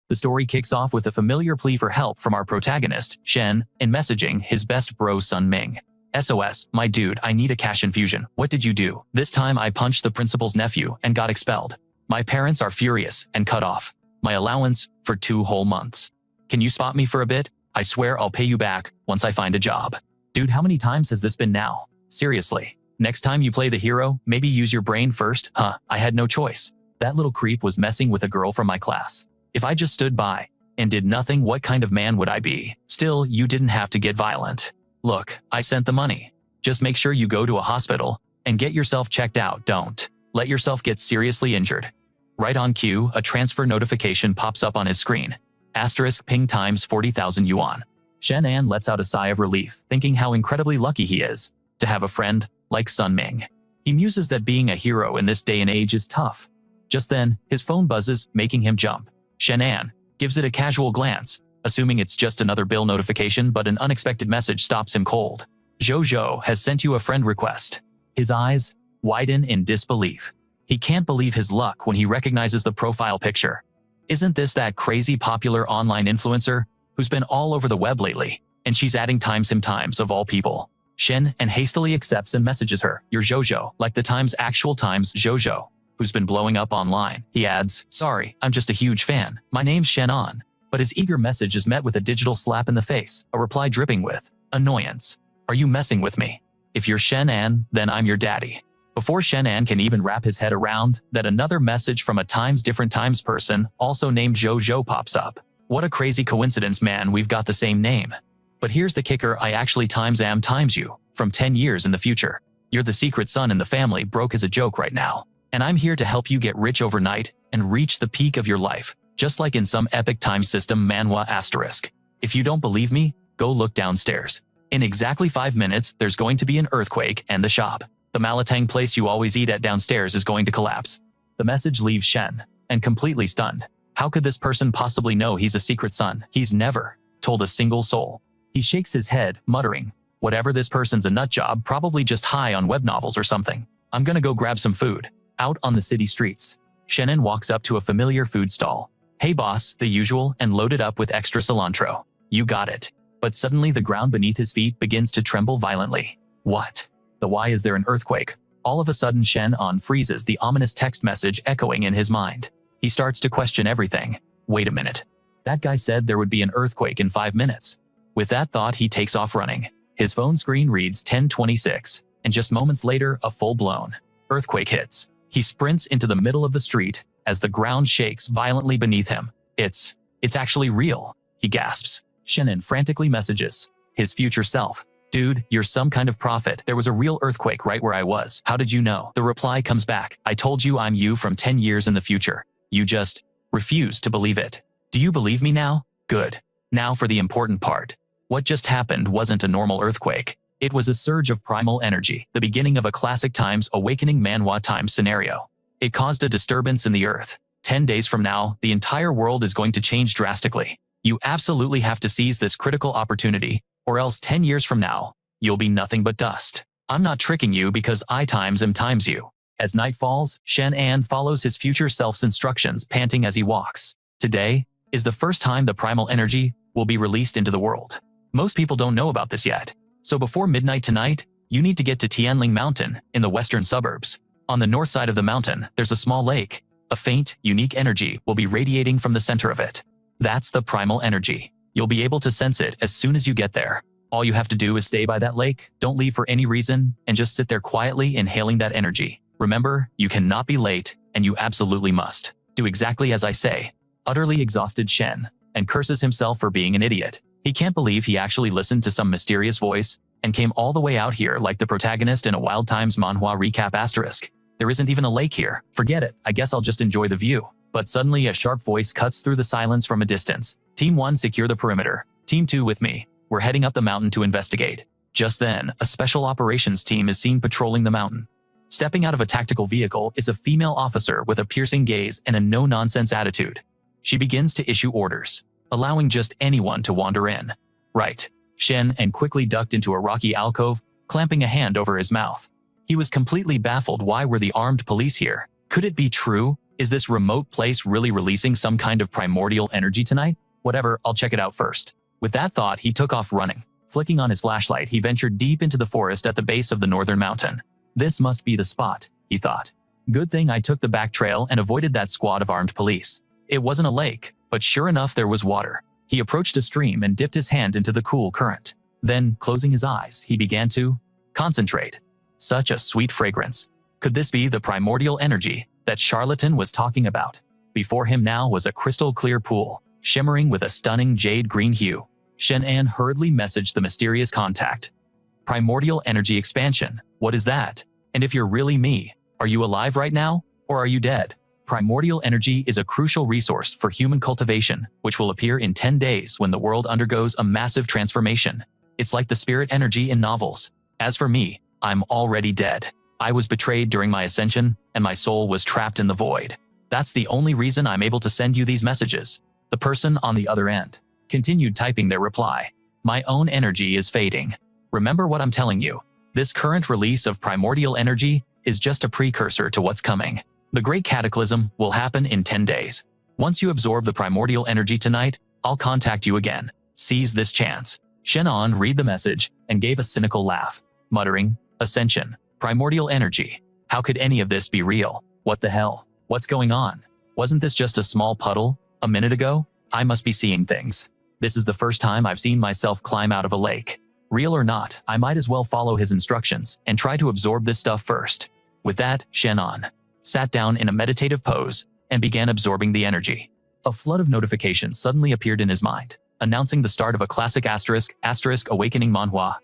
The story kicks off with a familiar plea for help from our protagonist, Chen, in messaging his best bro Sunming. SOS, my dude, I need a cash infusion. What did you do? This time I punched the principal's nephew and got expelled. My parents are furious and cut off my allowance for 2 whole months. Can you spot me for a bit? I swear I'll pay you back once I find a job. Dude, how many times has this been now? Seriously. Next time you play the hero, maybe use your brain first. I had no choice. That little creep was messing with a girl from my class. If I just stood by and did nothing, what kind of man would I be? Still, you didn't have to get violent. Look, I sent the money. Just make sure you go to a hospital and get yourself checked out. Don't let yourself get seriously injured. Right on cue, a transfer notification pops up on his screen. Asterisk ping times 40,000 yuan. Shenan lets out a sigh of relief, thinking how incredibly lucky he is to have a friend like Sunming. He muses that being a hero in this day and age is tough. Just then, his phone buzzes, making him jump. Shenan gives it a casual glance, assuming it's just another bill notification, but an unexpected message stops him cold. Jojo has sent you a friend request. His eyes widen in disbelief. He can't believe his luck when he recognizes the profile picture. Isn't this that crazy popular online influencer who's been all over the web lately? And she's adding him times of all people. Shen and hastily accepts and messages her, "You're Jojo," like the Times actual Times Jojo, who's been blowing up online. He adds, "Sorry, I'm just a huge fan. My name's Shenan." But his eager message is met with a digital slap in the face, a reply dripping with annoyance. "Are you messing with me? If you're Shenan, then I'm your daddy." Before Shenan can even wrap his head around that, another message from a different Times person, also named Jojo, pops up. What a crazy coincidence, man, we've got the same name. But here's the kicker, I actually times you, from 10 years in the future. You're the secret son in the family, broke as a joke right now. And I'm here to help you get rich overnight and reach the peak of your life, just like in some epic time system Manhwa asterisk. If you don't believe me, go look downstairs. In exactly 5 minutes, there's going to be an earthquake and the shop, the Malatang place you always eat at downstairs, is going to collapse. The message leaves Shen, and completely stunned. How could this person possibly know he's a secret son? He's never told a single soul. He shakes his head, muttering, whatever, this person's a nut job, probably just high on web novels or something. I'm gonna go grab some food. Out on the city streets, Shenan walks up to a familiar food stall. "Hey boss," the usual, and loaded up with extra cilantro. "You got it." But suddenly the ground beneath his feet begins to tremble violently. What? Why is there an earthquake? All of a sudden Shenan freezes, the ominous text message echoing in his mind. He starts to question everything. Wait a minute. That guy said there would be an earthquake in 5 minutes. With that thought, he takes off running. His phone screen reads 10:26, and just moments later, a full-blown earthquake hits. He sprints into the middle of the street as the ground shakes violently beneath him. It's actually real, he gasps. Shenan frantically messages his future self. "Dude, you're some kind of prophet. There was a real earthquake right where I was. How did you know?" The reply comes back. "I told you I'm you from 10 years in the future. You just refuse to believe it. Do you believe me now? Good. Now for the important part. What just happened wasn't a normal earthquake. It was a surge of primal energy, the beginning of a classic Times Awakening Manhwa time scenario. It caused a disturbance in the earth. 10 days from now, the entire world is going to change drastically. You absolutely have to seize this critical opportunity, or else 10 years from now, you'll be nothing but dust. I'm not tricking you because I times you." As night falls, Shenan follows his future self's instructions, panting as he walks. Today is the first time the primal energy will be released into the world. Most people don't know about this yet. So before midnight tonight, you need to get to Tianling Mountain in the western suburbs. On the north side of the mountain, there's a small lake. A faint, unique energy will be radiating from the center of it. That's the primal energy. You'll be able to sense it as soon as you get there. All you have to do is stay by that lake, don't leave for any reason, and just sit there quietly inhaling that energy. Remember, you cannot be late, and you absolutely must do exactly as I say. Utterly exhausted Shen, and curses himself for being an idiot. He can't believe he actually listened to some mysterious voice, and came all the way out here like the protagonist in a Wild Times Manhwa recap asterisk. There isn't even a lake here. Forget it, I guess I'll just enjoy the view. But suddenly a sharp voice cuts through the silence from a distance. "Team 1, secure the perimeter. Team 2 with me. We're heading up the mountain to investigate." Just then, a special operations team is seen patrolling the mountain. Stepping out of a tactical vehicle is a female officer with a piercing gaze and a no-nonsense attitude. She begins to issue orders, allowing just anyone to wander in. "Right." Shen and quickly ducked into a rocky alcove, clamping a hand over his mouth. He was completely baffled. Why were the armed police here? Could it be true? Is this remote place really releasing some kind of primordial energy tonight? Whatever, I'll check it out first. With that thought, he took off running. Flicking on his flashlight, he ventured deep into the forest at the base of the northern mountain. This must be the spot, he thought. Good thing I took the back trail and avoided that squad of armed police. It wasn't a lake, but sure enough there was water. He approached a stream and dipped his hand into the cool current. Then, closing his eyes, he began to concentrate. Such a sweet fragrance. Could this be the primordial energy that charlatan was talking about? Before him now was a crystal-clear pool, shimmering with a stunning jade-green hue. Shenan hurriedly messaged the mysterious contact. Primordial energy expansion. What is that? And if you're really me, are you alive right now, or are you dead? Primordial energy is a crucial resource for human cultivation, which will appear in 10 days when the world undergoes a massive transformation. It's like the spirit energy in novels. As for me, I'm already dead. I was betrayed during my ascension, and my soul was trapped in the void. That's the only reason I'm able to send you these messages. The person on the other end continued typing their reply. My own energy is fading. Remember what I'm telling you. This current release of primordial energy is just a precursor to what's coming. The great cataclysm will happen in 10 days. Once you absorb the primordial energy tonight, I'll contact you again. Seize this chance. Shenan read the message and gave a cynical laugh, muttering, Ascension, primordial energy. How could any of this be real? What the hell? What's going on? Wasn't this just a small puddle a minute ago? I must be seeing things. This is the first time I've seen myself climb out of a lake. Real or not, I might as well follow his instructions and try to absorb this stuff first. With that, Shenan sat down in a meditative pose and began absorbing the energy. A flood of notifications suddenly appeared in his mind, announcing the start of a classic *** awakening manhwa,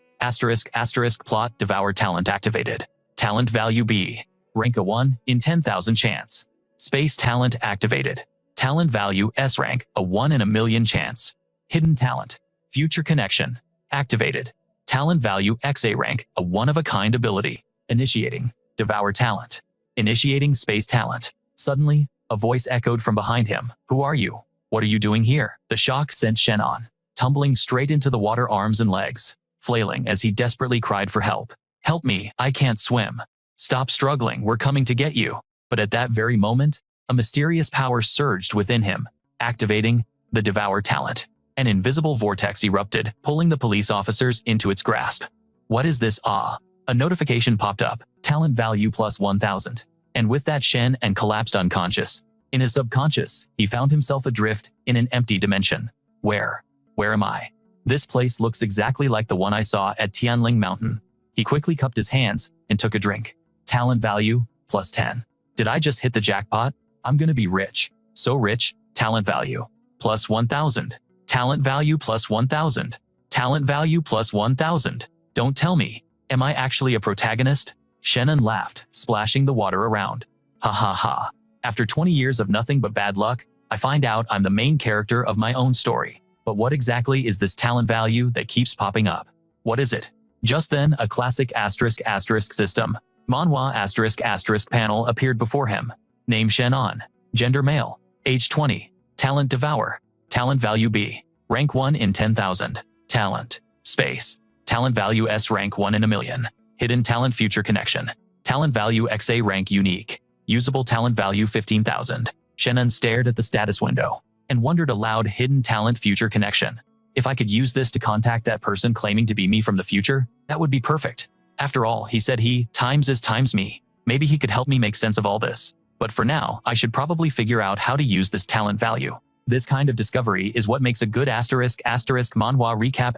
*** plot devour talent activated. Talent value B. Rank a 1 in 10,000 chance. Space talent activated. Talent value S rank, a 1 in a million chance. Hidden talent. Future connection. Activated. Talent value XA rank, a 1-of-a-kind ability. Initiating. Devour talent. Initiating space talent. Suddenly, a voice echoed from behind him. Who are you? What are you doing here? The shock sent Shenan tumbling straight into the water, arms and legs flailing as he desperately cried for help. Help me, I can't swim. Stop struggling, we're coming to get you. But at that very moment, a mysterious power surged within him, activating the Devour talent. An invisible vortex erupted, pulling the police officers into its grasp. What is this? A notification popped up, talent value plus 1,000. And with that, Shenan collapsed unconscious. In his subconscious, he found himself adrift in an empty dimension. Where am I? This place looks exactly like the one I saw at Tianling Mountain. He quickly cupped his hands and took a drink. Talent value plus 10. Did I just hit the jackpot? I'm gonna be rich. So rich. Talent value plus 1,000. Talent value plus 1,000. Talent value plus 1,000. Don't tell me. Am I actually a protagonist? Shenan laughed, splashing the water around. Ha ha ha. After 20 years of nothing but bad luck, I find out I'm the main character of my own story. But what exactly is this talent value that keeps popping up? What is it? Just then, a classic *** system. Manhwa *** panel appeared before him. Name Shenan. Gender male. Age 20. Talent devour. Talent value B. Rank 1 in 10,000. Talent. Space. Talent value S rank 1 in a million. Hidden talent future connection. Talent value XA rank unique. Usable talent value 15,000. Shenan stared at the status window and wondered aloud. Hidden talent future connection. If I could use this to contact that person claiming to be me from the future, that would be perfect. After all, he said he times is times me. Maybe he could help me make sense of all this. But for now, I should probably figure out how to use this talent value. This kind of discovery is what makes a good *** manhwa recap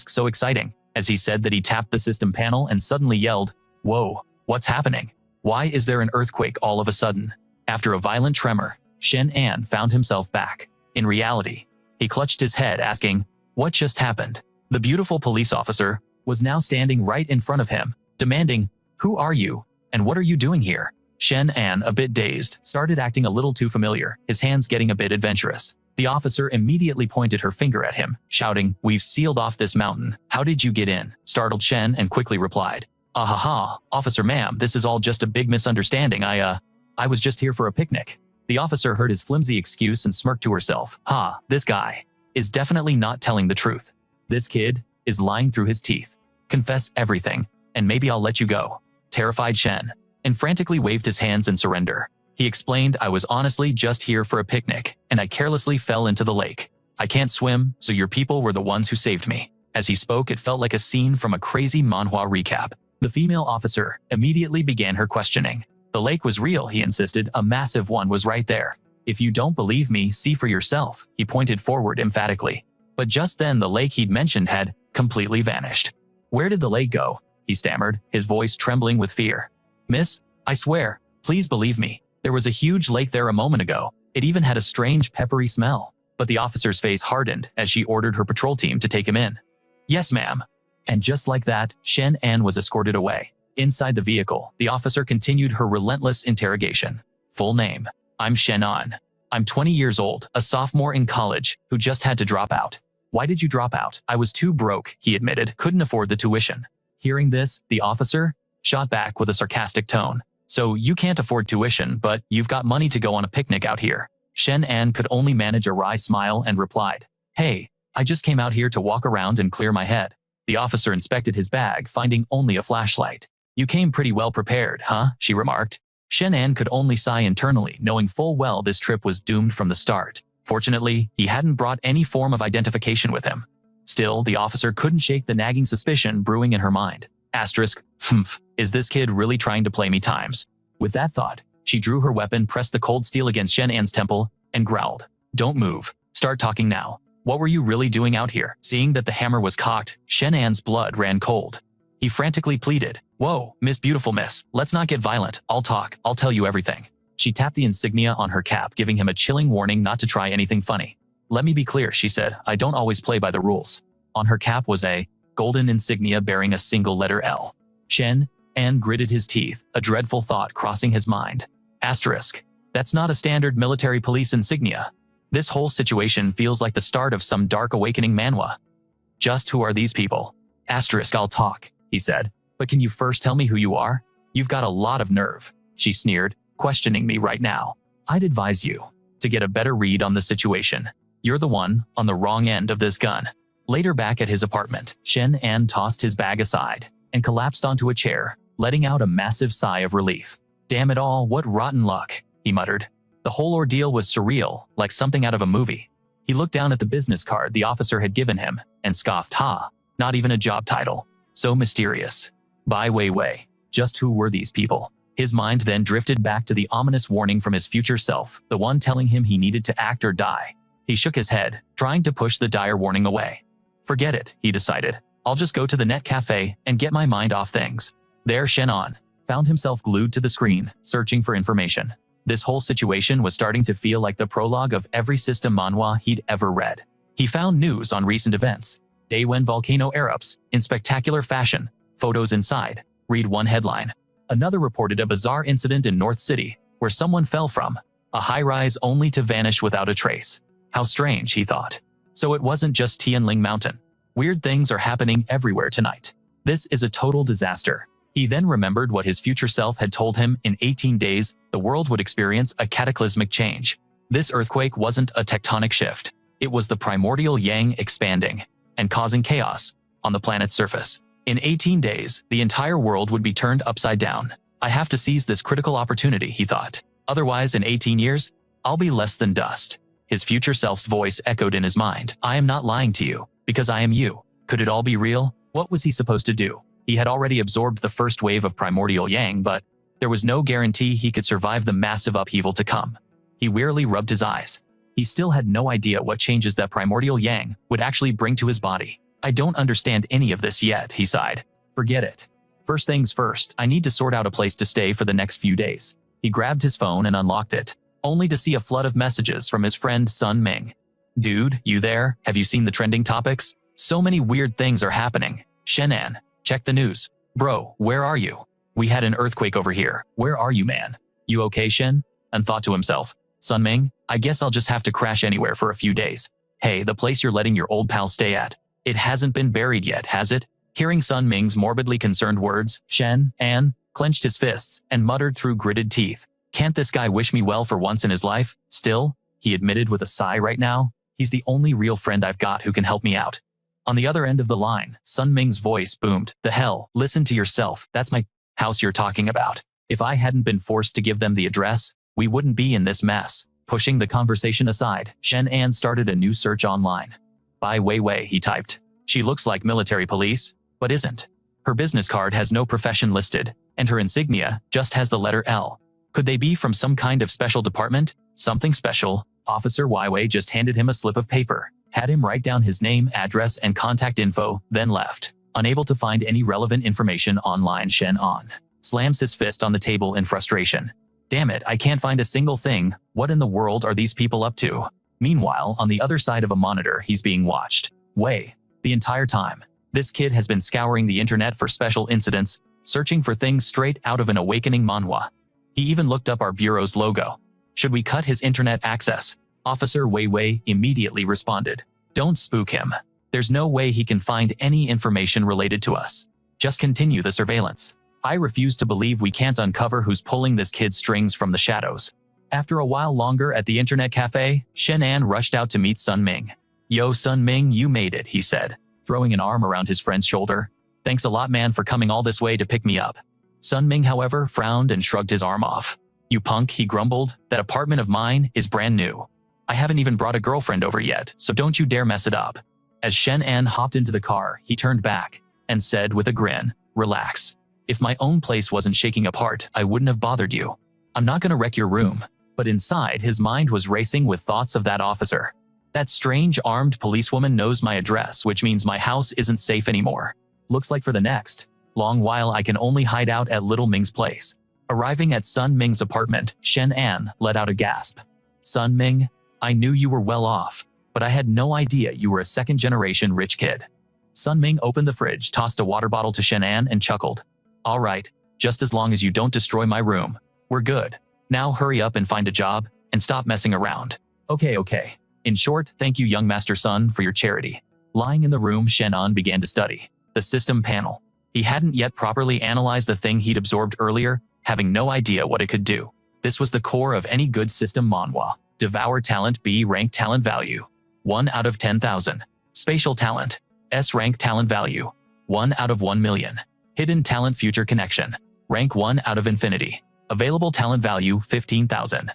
*** so exciting. As he said that, he tapped the system panel and suddenly yelled, Whoa, what's happening? Why is there an earthquake all of a sudden? After a violent tremor, Shenan found himself back in reality. He clutched his head, asking, What just happened? The beautiful police officer was now standing right in front of him, demanding, Who are you, and what are you doing here? Shenan, a bit dazed, started acting a little too familiar, his hands getting a bit adventurous. The officer immediately pointed her finger at him, shouting, We've sealed off this mountain. How did you get in? Startled Shenan quickly replied, Ahaha, officer ma'am, this is all just a big misunderstanding. I was just here for a picnic. The officer heard his flimsy excuse and smirked to herself. This guy is definitely not telling the truth. This kid is lying through his teeth. Confess everything, and maybe I'll let you go. Terrified Chen and frantically waved his hands in surrender. He explained, I was honestly just here for a picnic, and I carelessly fell into the lake. I can't swim, so your people were the ones who saved me. As he spoke, it felt like a scene from a crazy manhwa recap. The female officer immediately began her questioning. The lake was real, he insisted. A massive one was right there. If you don't believe me, see for yourself, he pointed forward emphatically. But just then the lake he'd mentioned had completely vanished. Where did the lake go? He stammered, his voice trembling with fear. Miss, I swear, please believe me. There was a huge lake there a moment ago. It even had a strange peppery smell. But the officer's face hardened as she ordered her patrol team to take him in. Yes, ma'am. And just like that, Shenan was escorted away. Inside the vehicle, the officer continued her relentless interrogation. Full name. I'm Shenan. I'm 20 years old, a sophomore in college, who just had to drop out. Why did you drop out? I was too broke, he admitted, couldn't afford the tuition. Hearing this, the officer shot back with a sarcastic tone. So you can't afford tuition, but you've got money to go on a picnic out here. Shenan could only manage a wry smile and replied, Hey, I just came out here to walk around and clear my head. The officer inspected his bag, finding only a flashlight. You came pretty well prepared, huh? She remarked. Shenan could only sigh internally, knowing full well this trip was doomed from the start. Fortunately, he hadn't brought any form of identification with him. Still, the officer couldn't shake the nagging suspicion brewing in her mind. Asterisk, is this kid really trying to play me times? With that thought, she drew her weapon, pressed the cold steel against Shenan's temple, and growled. Don't move. Start talking now. What were you really doing out here? Seeing that the hammer was cocked, Shenan's blood ran cold. He frantically pleaded, Whoa, Miss Beautiful Miss, let's not get violent. I'll talk. I'll tell you everything. She tapped the insignia on her cap, giving him a chilling warning not to try anything funny. Let me be clear, she said, I don't always play by the rules. On her cap was a golden insignia bearing a single letter L. Chen gritted his teeth, a dreadful thought crossing his mind. Asterisk. That's not a standard military police insignia. This whole situation feels like the start of some dark awakening manhwa. Just who are these people? Asterisk, I'll talk, he said. But can you first tell me who you are? You've got a lot of nerve, she sneered, questioning me right now. I'd advise you to get a better read on the situation. You're the one on the wrong end of this gun. Later back at his apartment, Shenan tossed his bag aside and collapsed onto a chair, letting out a massive sigh of relief. Damn it all, what rotten luck, he muttered. The whole ordeal was surreal, like something out of a movie. He looked down at the business card the officer had given him and scoffed, not even a job title. So mysterious. By Wei Wei. Just who were these people? His mind then drifted back to the ominous warning from his future self, the one telling him he needed to act or die. He shook his head, trying to push the dire warning away. Forget it, he decided. I'll just go to the net cafe and get my mind off things. There Shenan found himself glued to the screen, searching for information. This whole situation was starting to feel like the prologue of every system manhwa he'd ever read. He found news on recent events. Day when volcano erupts, in spectacular fashion. Photos inside. Read one headline. Another reported a bizarre incident in North City, where someone fell from a high-rise only to vanish without a trace. How strange, he thought. So it wasn't just Tianling Mountain. Weird things are happening everywhere tonight. This is a total disaster. He then remembered what his future self had told him. In 18 days, the world would experience a cataclysmic change. This earthquake wasn't a tectonic shift. It was the primordial yang expanding and causing chaos on the planet's surface. In 18 days, the entire world would be turned upside down. I have to seize this critical opportunity, he thought. Otherwise, in 18 years, I'll be less than dust. His future self's voice echoed in his mind. I am not lying to you, because I am you. Could it all be real? What was he supposed to do? He had already absorbed the first wave of primordial yang, but there was no guarantee he could survive the massive upheaval to come. He wearily rubbed his eyes. He still had no idea what changes that primordial yang would actually bring to his body. I don't understand any of this yet, he sighed. Forget it. First things first, I need to sort out a place to stay for the next few days. He grabbed his phone and unlocked it, only to see a flood of messages from his friend Sunming. Dude, you there? Have you seen the trending topics? So many weird things are happening. Shenan, check the news. Bro, where are you? We had an earthquake over here. Where are you, man? You okay, Shen? And thought to himself, Sunming, I guess I'll just have to crash anywhere for a few days. Hey, the place you're letting your old pal stay at. It hasn't been buried yet, has it? Hearing Sunming's morbidly concerned words, Shenan clenched his fists and muttered through gritted teeth. Can't this guy wish me well for once in his life? Still, he admitted with a sigh right now, he's the only real friend I've got who can help me out. On the other end of the line, Sunming's voice boomed. The hell, listen to yourself, that's my house you're talking about. If I hadn't been forced to give them the address, we wouldn't be in this mess. Pushing the conversation aside, Shenan started a new search online. By Wei Wei, he typed. She looks like military police, but isn't. Her business card has no profession listed, and her insignia just has the letter L. Could they be from some kind of special department? Something special? Officer Wei Wei just handed him a slip of paper, had him write down his name, address, and contact info, then left. Unable to find any relevant information online, Shenan slams his fist on the table in frustration. Damn it, I can't find a single thing. What in the world are these people up to? Meanwhile, on the other side of a monitor, he's being watched. Wei. The entire time. This kid has been scouring the internet for special incidents, searching for things straight out of an Awakening manhwa. He even looked up our bureau's logo. Should we cut his internet access? Officer Wei Wei immediately responded. Don't spook him. There's no way he can find any information related to us. Just continue the surveillance. I refuse to believe we can't uncover who's pulling this kid's strings from the shadows. After a while longer at the internet cafe, Shenan rushed out to meet Sunming. Yo, Sunming, you made it, he said, throwing an arm around his friend's shoulder. Thanks a lot, man, for coming all this way to pick me up. Sunming, however, frowned and shrugged his arm off. You punk, he grumbled, that apartment of mine is brand new. I haven't even brought a girlfriend over yet, so don't you dare mess it up. As Shenan hopped into the car, he turned back and said with a grin, relax. If my own place wasn't shaking apart, I wouldn't have bothered you. I'm not gonna wreck your room. But inside, his mind was racing with thoughts of that officer. That strange armed policewoman knows my address, which means my house isn't safe anymore. Looks like for the next long while I can only hide out at Little Ming's place. Arriving at Sun Ming's apartment, Shenan let out a gasp. Sun Ming, I knew you were well off, but I had no idea you were a second-generation rich kid. Sun Ming opened the fridge, tossed a water bottle to Shenan, and chuckled. All right, just as long as you don't destroy my room, we're good. Now hurry up and find a job, and stop messing around. Okay. In short, thank you, young Master Sun, for your charity. Lying in the room, Shenan began to study the system panel. He hadn't yet properly analyzed the thing he'd absorbed earlier, having no idea what it could do. This was the core of any good system manhwa. Devour talent, B rank talent value, 1 out of 10,000. Spatial talent, S rank talent value, 1 out of 1 million. Hidden talent future connection, rank 1 out of infinity. Available talent value, 15,000.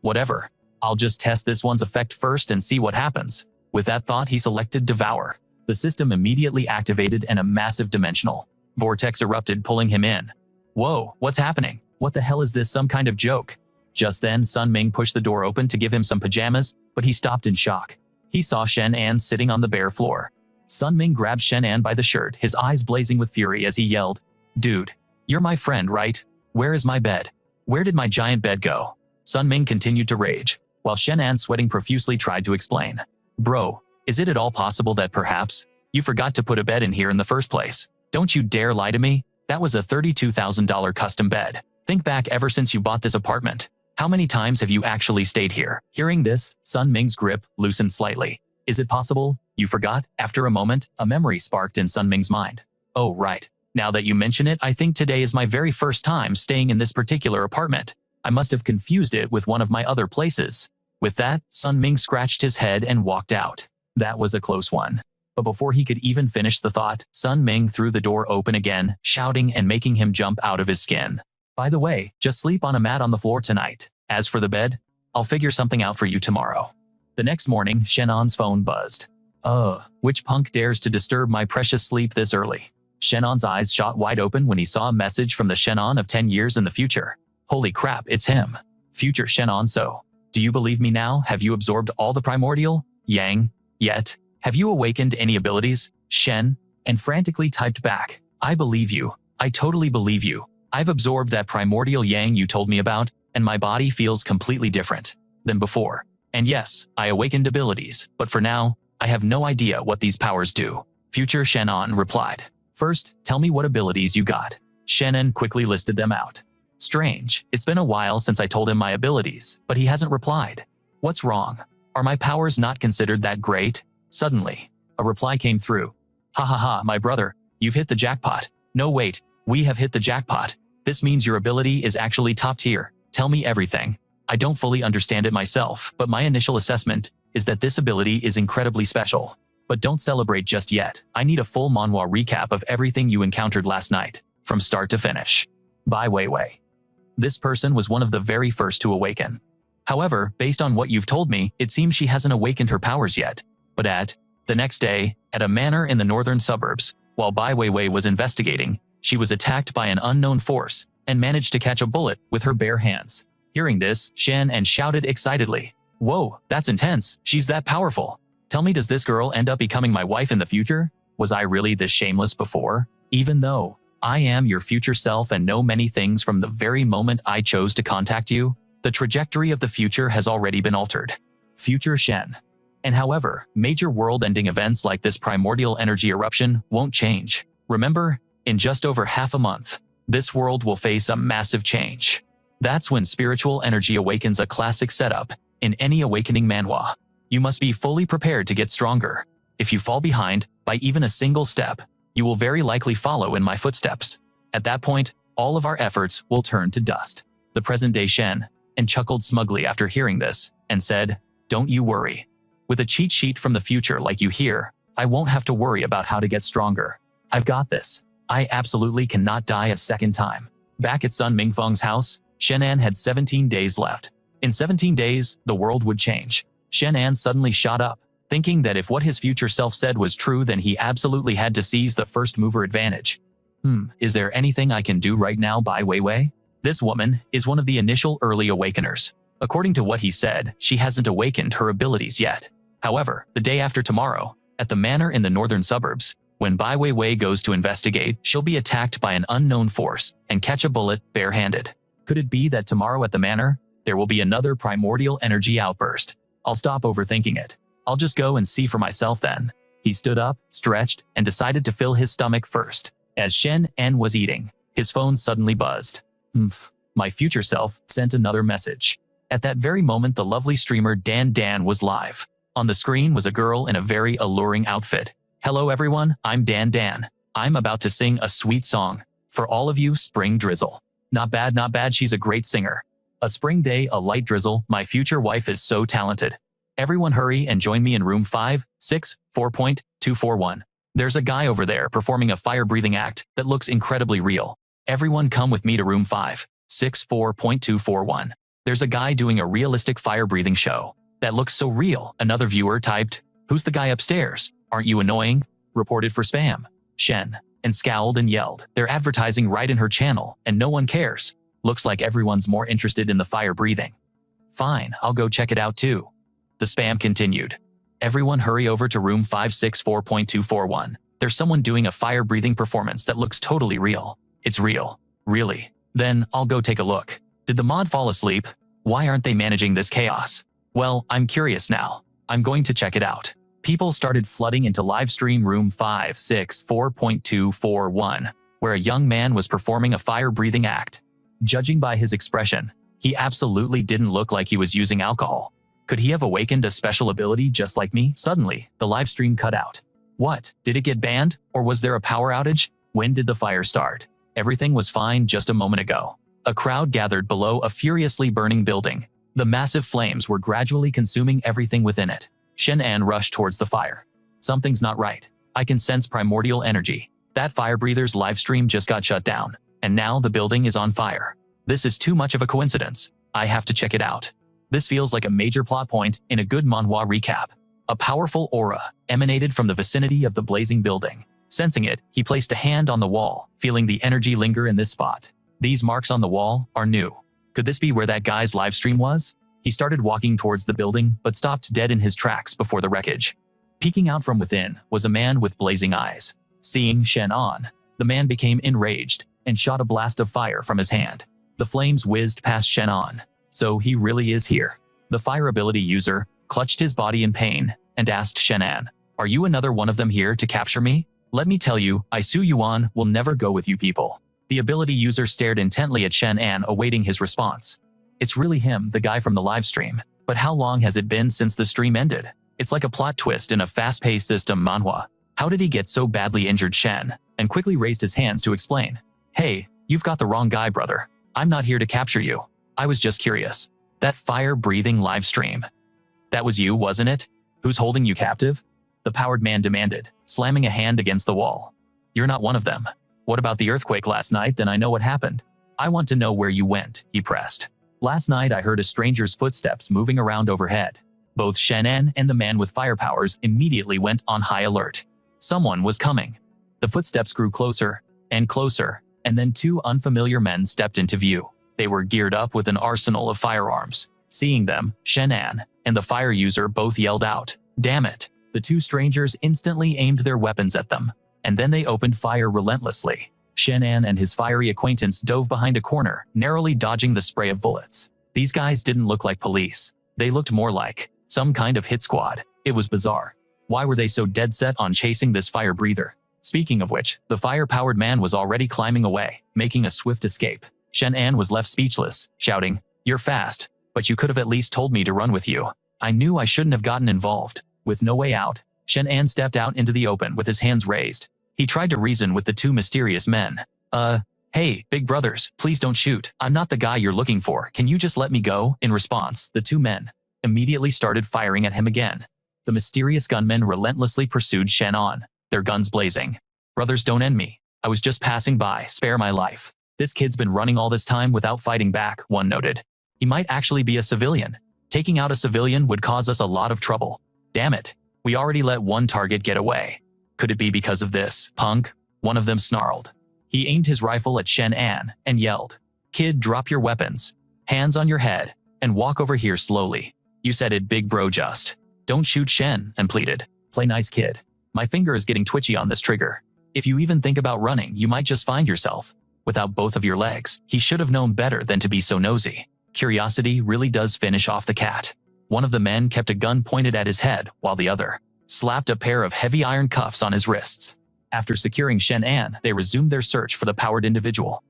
Whatever. I'll just test this one's effect first and see what happens. With that thought, he selected Devour. The system immediately activated and a massive dimensional vortex erupted, pulling him in. Whoa, what's happening? What the hell is this, some kind of joke? Just then, Sunming pushed the door open to give him some pajamas, but he stopped in shock. He saw Shenan sitting on the bare floor. Sunming grabbed Shenan by the shirt, his eyes blazing with fury as he yelled, Dude, you're my friend, right? Where is my bed? Where did my giant bed go? Sunming continued to rage, while Shenan, sweating profusely, tried to explain. Bro, is it at all possible that perhaps you forgot to put a bed in here in the first place? Don't you dare lie to me. That was a $32,000 custom bed. Think back ever since you bought this apartment. How many times have you actually stayed here? Hearing this, Sunming's grip loosened slightly. Is it possible you forgot? After a moment, a memory sparked in Sunming's mind. Oh, right. Now that you mention it, I think today is my very first time staying in this particular apartment. I must have confused it with one of my other places. With that, Sunming scratched his head and walked out. That was a close one. But before he could even finish the thought, Sunming threw the door open again, shouting and making him jump out of his skin. By the way, just sleep on a mat on the floor tonight. As for the bed, I'll figure something out for you tomorrow. The next morning, Shenan's phone buzzed. Which punk dares to disturb my precious sleep this early? Shenan's eyes shot wide open when he saw a message from the Shenan of 10 years in the future. Holy crap, it's him. Future Shenan, so. Do you believe me now? Have you absorbed all the primordial yang yet? Have you awakened any abilities, Shen? And frantically typed back. I believe you. I totally believe you. I've absorbed that primordial yang you told me about, and my body feels completely different than before. And yes, I awakened abilities, but for now, I have no idea what these powers do. Future Shenan replied. First, tell me what abilities you got. Shenan quickly listed them out. Strange, it's been a while since I told him my abilities, but he hasn't replied. What's wrong? Are my powers not considered that great? Suddenly, a reply came through. Ha ha ha, my brother, you've hit the jackpot. No wait, we have hit the jackpot. This means your ability is actually top tier. Tell me everything. I don't fully understand it myself, but my initial assessment is that this ability is incredibly special. But don't celebrate just yet. I need a full manhwa recap of everything you encountered last night, from start to finish. By Wei Wei. This person was one of the very first to awaken. However, based on what you've told me, it seems she hasn't awakened her powers yet. But the next day, at a manor in the northern suburbs, while Wei Wei was investigating, she was attacked by an unknown force and managed to catch a bullet with her bare hands. Hearing this, Shenan shouted excitedly, "Whoa, that's intense, she's that powerful. Tell me, does this girl end up becoming my wife in the future? Was I really this shameless before? Even though I am your future self and know many things from the very moment I chose to contact you, the trajectory of the future has already been altered." Future Shen. And however, major world-ending events like this primordial energy eruption won't change. Remember, in just over half a month, this world will face a massive change. That's when spiritual energy awakens, a classic setup in any awakening manhwa. You must be fully prepared to get stronger. If you fall behind by even a single step, you will very likely follow in my footsteps. At that point, all of our efforts will turn to dust. The present-day Shen and chuckled smugly after hearing this and said, "Don't you worry. With a cheat sheet from the future like you hear, I won't have to worry about how to get stronger. I've got this. I absolutely cannot die a second time." Back at Sunming house, Shenan had 17 days left. In 17 days, the world would change. Shenan suddenly shot up, thinking that if what his future self said was true, then he absolutely had to seize the first mover advantage. Is there anything I can do right now by Wei Wei? This woman is one of the initial early awakeners. According to what he said, she hasn't awakened her abilities yet. However, the day after tomorrow, at the manor in the northern suburbs, when Wei Wei goes to investigate, she'll be attacked by an unknown force and catch a bullet barehanded. Could it be that tomorrow at the manor, there will be another primordial energy outburst? I'll stop overthinking it. I'll just go and see for myself then. He stood up, stretched, and decided to fill his stomach first. As Shenan was eating, his phone suddenly buzzed. My future self sent another message. At that very moment, the lovely streamer Dan was live. On the screen was a girl in a very alluring outfit. "Hello everyone, I'm Dan. I'm about to sing a sweet song. For all of you, spring drizzle. Not bad, she's a great singer. A spring day, a light drizzle, my future wife is so talented. Everyone hurry and join me in room 564.241. There's a guy over there performing a fire-breathing act that looks incredibly real. Everyone come with me to room 564.241. There's a guy doing a realistic fire-breathing show. That looks so real." Another viewer typed, "Who's the guy upstairs? Aren't you annoying?" Reported for spam. Shen and scowled and yelled, "They're advertising right in her channel, and no one cares. Looks like everyone's more interested in the fire breathing. Fine, I'll go check it out too." The spam continued. "Everyone hurry over to room 564.241. There's someone doing a fire breathing performance that looks totally real. It's real. Really? Then I'll go take a look. Did the mod fall asleep? Why aren't they managing this chaos? Well, I'm curious now. I'm going to check it out." People started flooding into livestream room 564.241, where a young man was performing a fire-breathing act. Judging by his expression, he absolutely didn't look like he was using alcohol. Could he have awakened a special ability just like me? Suddenly, the livestream cut out. What? Did it get banned? Or was there a power outage? When did the fire start? Everything was fine just a moment ago. A crowd gathered below a furiously burning building. The massive flames were gradually consuming everything within it. Shenan rushed towards the fire. "Something's not right. I can sense primordial energy. That fire breather's livestream just got shut down, and now the building is on fire. This is too much of a coincidence. I have to check it out." This feels like a major plot point in a good manhwa recap. A powerful aura emanated from the vicinity of the blazing building. Sensing it, he placed a hand on the wall, feeling the energy linger in this spot. These marks on the wall are new. Could this be where that guy's livestream was? He started walking towards the building, but stopped dead in his tracks before the wreckage. Peeking out from within was a man with blazing eyes. Seeing Shenan, the man became enraged and shot a blast of fire from his hand. The flames whizzed past Shenan. So he really is here. The fire ability user clutched his body in pain and asked Shenan, "Are you another one of them here to capture me? Let me tell you, Su Yuan will never go with you people." The ability user stared intently at Shenan, awaiting his response. It's really him, the guy from the livestream. But how long has it been since the stream ended? It's like a plot twist in a fast-paced system manhwa. How did he get so badly injured? Shen and quickly raised his hands to explain. "Hey, you've got the wrong guy, brother. I'm not here to capture you. I was just curious. That fire-breathing livestream. That was you, wasn't it? Who's holding you captive?" The powered man demanded, slamming a hand against the wall. "You're not one of them. What about the earthquake last night? Then I know what happened. I want to know where you went, he pressed. Last night I heard a stranger's footsteps moving around overhead. Both Shenan and the man with fire powers immediately went on high alert. Someone was coming. The footsteps grew closer and closer, and then two unfamiliar men stepped into view. They were geared up with an arsenal of firearms. Seeing them, Shenan and the fire user both yelled out, "Damn it!" The two strangers instantly aimed their weapons at them, and then they opened fire relentlessly. Shenan and his fiery acquaintance dove behind a corner, narrowly dodging the spray of bullets. These guys didn't look like police. They looked more like some kind of hit squad. It was bizarre. Why were they so dead set on chasing this fire breather? Speaking of which, the fire-powered man was already climbing away, making a swift escape. Shenan was left speechless, shouting, "You're fast, but you could have at least told me to run with you. I knew I shouldn't have gotten involved." With no way out, Shenan stepped out into the open with his hands raised. He tried to reason with the two mysterious men. Hey, big brothers, please don't shoot. I'm not the guy you're looking for. Can you just let me go?" In response, the two men immediately started firing at him again. The mysterious gunmen relentlessly pursued Shenan, their guns blazing. "Brothers, don't end me. I was just passing by. Spare my life." "This kid's been running all this time without fighting back," one noted. "He might actually be a civilian. Taking out a civilian would cause us a lot of trouble. Damn it. We already let one target get away. Could it be because of this, punk?" One of them snarled. He aimed his rifle at Shenan and yelled, "Kid, drop your weapons. Hands on your head, and walk over here slowly." "You said it, big bro, just. Don't shoot," Shenan pleaded. "Play nice, kid. My finger is getting twitchy on this trigger. If you even think about running, you might just find yourself without both of your legs." He should have known better than to be so nosy. Curiosity really does finish off the cat. One of the men kept a gun pointed at his head, while the other slapped a pair of heavy iron cuffs on his wrists. After securing Shenan, they resumed their search for the powered individual.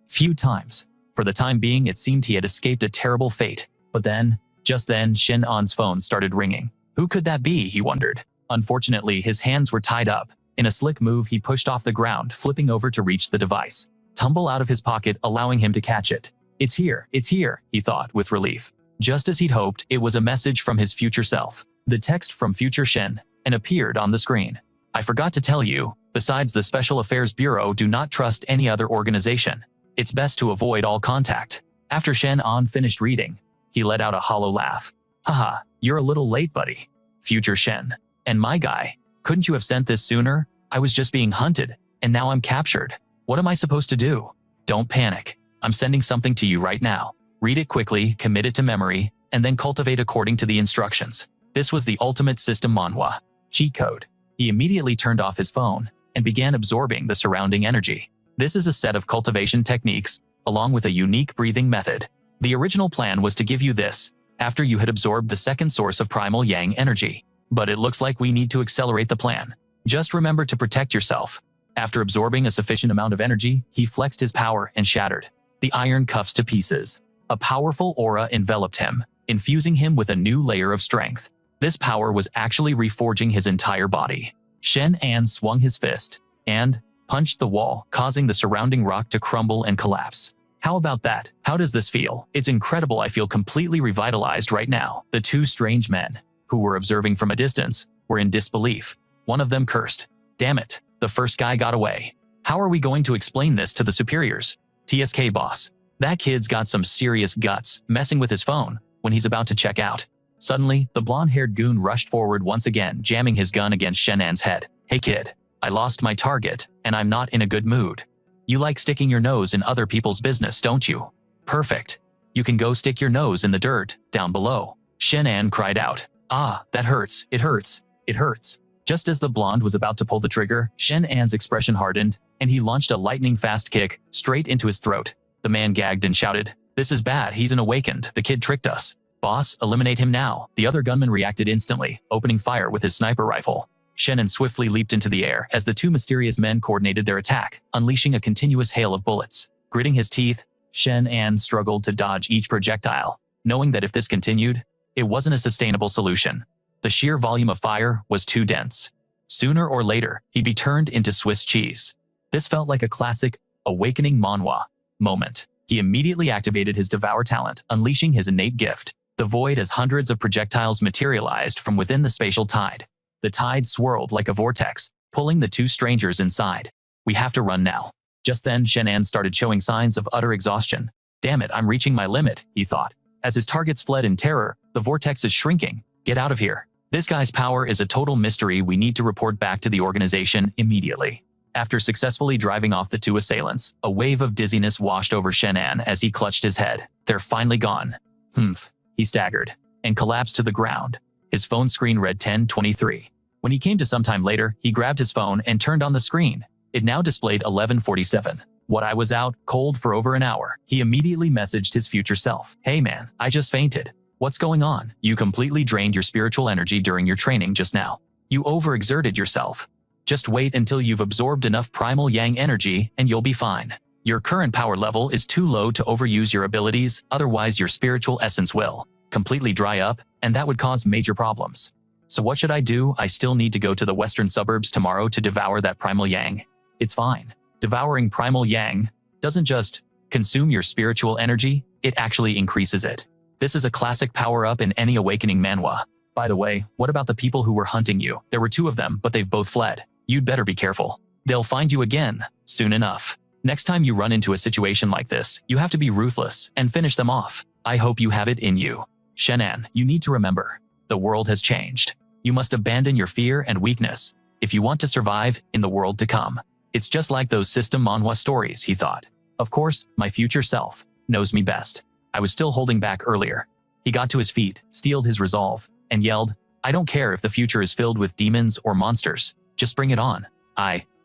Few times. For the time being, it seemed he had escaped a terrible fate. But then, just then, Shenan's phone started ringing. Who could that be, he wondered. Unfortunately, his hands were tied up. In a slick move, he pushed off the ground, flipping over to reach the device. Tumble out of his pocket, allowing him to catch it. It's here, he thought with relief. Just as he'd hoped, it was a message from his future self. The text from future Chen, and appeared on the screen. "I forgot to tell you, besides the Special Affairs Bureau, do not trust any other organization. It's best to avoid all contact." After Shenan finished reading, he let out a hollow laugh. "Haha, you're a little late, buddy. Future Chen. And my guy, couldn't you have sent this sooner? I was just being hunted, and now I'm captured. What am I supposed to do?" "Don't panic. I'm sending something to you right now. Read it quickly, commit it to memory, and then cultivate according to the instructions." This was the ultimate system Manhwa cheat code. He immediately turned off his phone and began absorbing the surrounding energy. This is a set of cultivation techniques, along with a unique breathing method. The original plan was to give you this after you had absorbed the second source of primal yang energy. But it looks like we need to accelerate the plan. Just remember to protect yourself. After absorbing a sufficient amount of energy, he flexed his power and shattered the iron cuffs to pieces. A powerful aura enveloped him, infusing him with a new layer of strength. This power was actually reforging his entire body. Shenan swung his fist and punched the wall, causing the surrounding rock to crumble and collapse. "How about that? How does this feel?" "It's incredible. I feel completely revitalized right now." The two strange men, who were observing from a distance, were in disbelief. One of them cursed. "Damn it, the first guy got away. How are we going to explain this to the superiors?" "TSK boss. That kid's got some serious guts, messing with his phone when he's about to check out." Suddenly, the blonde-haired goon rushed forward once again, jamming his gun against Shenan's head. "Hey kid, I lost my target, and I'm not in a good mood. You like sticking your nose in other people's business, don't you? Perfect. You can go stick your nose in the dirt, down below." Shenan cried out. "Ah, that hurts. It hurts. It hurts." Just as the blonde was about to pull the trigger, Shenan's expression hardened, and he launched a lightning-fast kick straight into his throat. The man gagged and shouted, "This is bad. He's an awakened. The kid tricked us. Boss, eliminate him now." The other gunman reacted instantly, opening fire with his sniper rifle. Shenan swiftly leaped into the air as the two mysterious men coordinated their attack, unleashing a continuous hail of bullets. Gritting his teeth, Shenan struggled to dodge each projectile, knowing that if this continued, it wasn't a sustainable solution. The sheer volume of fire was too dense. Sooner or later, he'd be turned into Swiss cheese. This felt like a classic awakening Manhwa moment. He immediately activated his devour talent, unleashing his innate gift, the void, as hundreds of projectiles materialized from within the spatial tide. The tide swirled like a vortex, pulling the two strangers inside. "We have to run now. Just then, Shenan started showing signs of utter exhaustion. Damn it, I'm reaching my limit, he thought. As his targets fled in terror, the vortex is shrinking. Get out of here. This guy's power is a total mystery. We need to report back to the organization immediately. After successfully driving off the two assailants, a wave of dizziness washed over Shenan as he clutched his head. They're finally gone. Humph. He staggered and collapsed to the ground. His phone screen read 10:23. When he came to some time later, he grabbed his phone and turned on the screen. It now displayed 11:47. What, I was out cold for over an hour. He immediately messaged his future self. Hey man, I just fainted. What's going on? You completely drained your spiritual energy during your training just now. You overexerted yourself. Just wait until you've absorbed enough primal yang energy and you'll be fine. Your current power level is too low to overuse your abilities, otherwise your spiritual essence will completely dry up, and that would cause major problems. So what should I do? I still need to go to the western suburbs tomorrow to devour that primal yang. It's fine. Devouring primal yang doesn't just consume your spiritual energy, it actually increases it. This is a classic power-up in any awakening manhwa. By the way, what about the people who were hunting you? There were 2 of them, but they've both fled. You'd better be careful. They'll find you again, soon enough. Next time you run into a situation like this, you have to be ruthless and finish them off. I hope you have it in you. Shenan, you need to remember, the world has changed. You must abandon your fear and weakness if you want to survive in the world to come. It's just like those system manhwa stories, he thought. Of course, my future self knows me best. I was still holding back earlier. He got to his feet, steeled his resolve, and yelled, I don't care if the future is filled with demons or monsters. Just bring it on.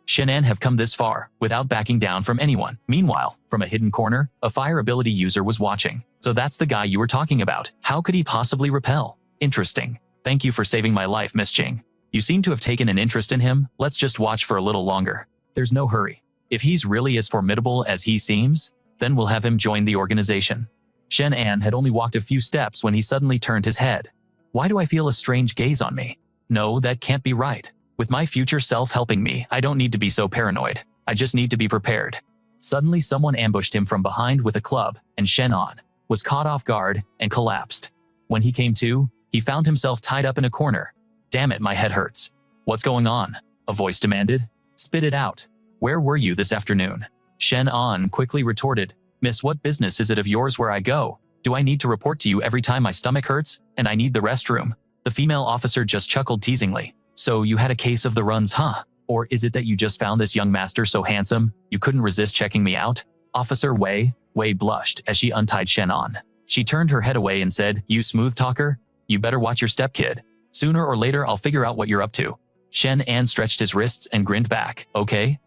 Shenan, have come this far, without backing down from anyone. Meanwhile, from a hidden corner, a fire ability user was watching. So that's the guy you were talking about. How could he possibly repel? Interesting. Thank you for saving my life, Miss Ching. You seem to have taken an interest in him. Let's just watch for a little longer. There's no hurry. If he's really as formidable as he seems, then we'll have him join the organization. Shenan had only walked a few steps when he suddenly turned his head. Why do I feel a strange gaze on me? No, that can't be right. With my future self helping me, I don't need to be so paranoid. I just need to be prepared. Suddenly someone ambushed him from behind with a club, and Shenan was caught off guard and collapsed. When he came to, he found himself tied up in a corner. Damn it, my head hurts. What's going on? A voice demanded. Spit it out. Where were you this afternoon? Shenan quickly retorted. Miss, what business is it of yours where I go? Do I need to report to you every time my stomach hurts and I need the restroom? The female officer just chuckled teasingly. So you had a case of the runs, huh? Or is it that you just found this young master so handsome, you couldn't resist checking me out? Officer Wei Wei blushed as she untied Shenan. She turned her head away and said, You smooth talker? You better watch your step, kid. Sooner or later I'll figure out what you're up to. Shenan stretched his wrists and grinned back. Okay.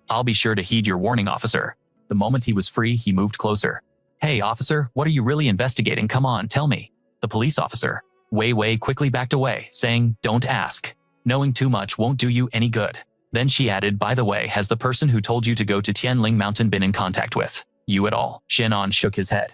I'll be sure to heed your warning, officer. The moment he was free, he moved closer. Hey, officer, what are you really investigating? Come on, tell me. The police officer. Wei Wei quickly backed away, saying, Don't ask. Knowing too much won't do you any good. Then she added, By the way, has the person who told you to go to Tianling Mountain been in contact with you at all? Shenan shook his head.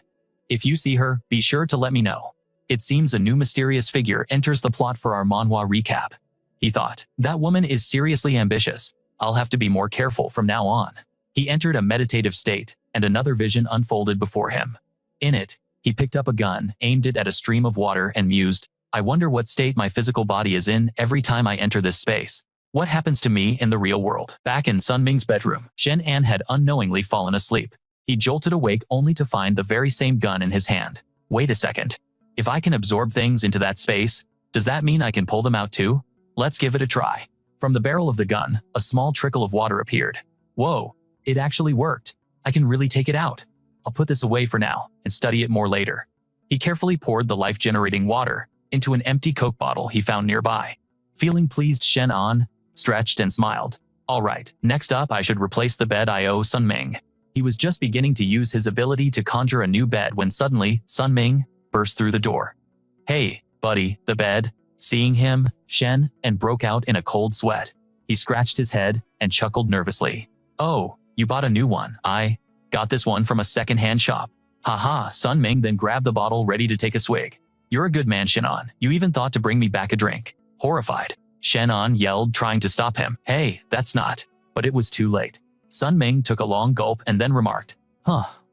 If you see her, be sure to let me know. It seems a new mysterious figure enters the plot for our manhwa recap. He thought, that woman is seriously ambitious. I'll have to be more careful from now on. He entered a meditative state, and another vision unfolded before him. In it, he picked up a gun, aimed it at a stream of water, and mused, I wonder what state my physical body is in every time I enter this space. What happens to me in the real world? Back in Sunming's bedroom, Shenan had unknowingly fallen asleep. He jolted awake only to find the very same gun in his hand. Wait a second. If I can absorb things into that space, does that mean I can pull them out too? Let's give it a try. From the barrel of the gun, a small trickle of water appeared. Whoa, it actually worked. I can really take it out. I'll put this away for now and study it more later. He carefully poured the life-generating water into an empty Coke bottle he found nearby. Feeling pleased, Shenan stretched and smiled. All right, next up I should replace the bed I owe Sunming. He was just beginning to use his ability to conjure a new bed when suddenly, Sunming burst through the door. Hey, buddy, the bed. Seeing him, Chen and broke out in a cold sweat. He scratched his head and chuckled nervously. Oh, you bought a new one. I got this one from a second-hand shop. Haha, Sunming then grabbed the bottle ready to take a swig. You're a good man, Shenan. You even thought to bring me back a drink. Horrified, Shenan yelled, trying to stop him. Hey, that's not. But it was too late. Sunming took a long gulp and then remarked,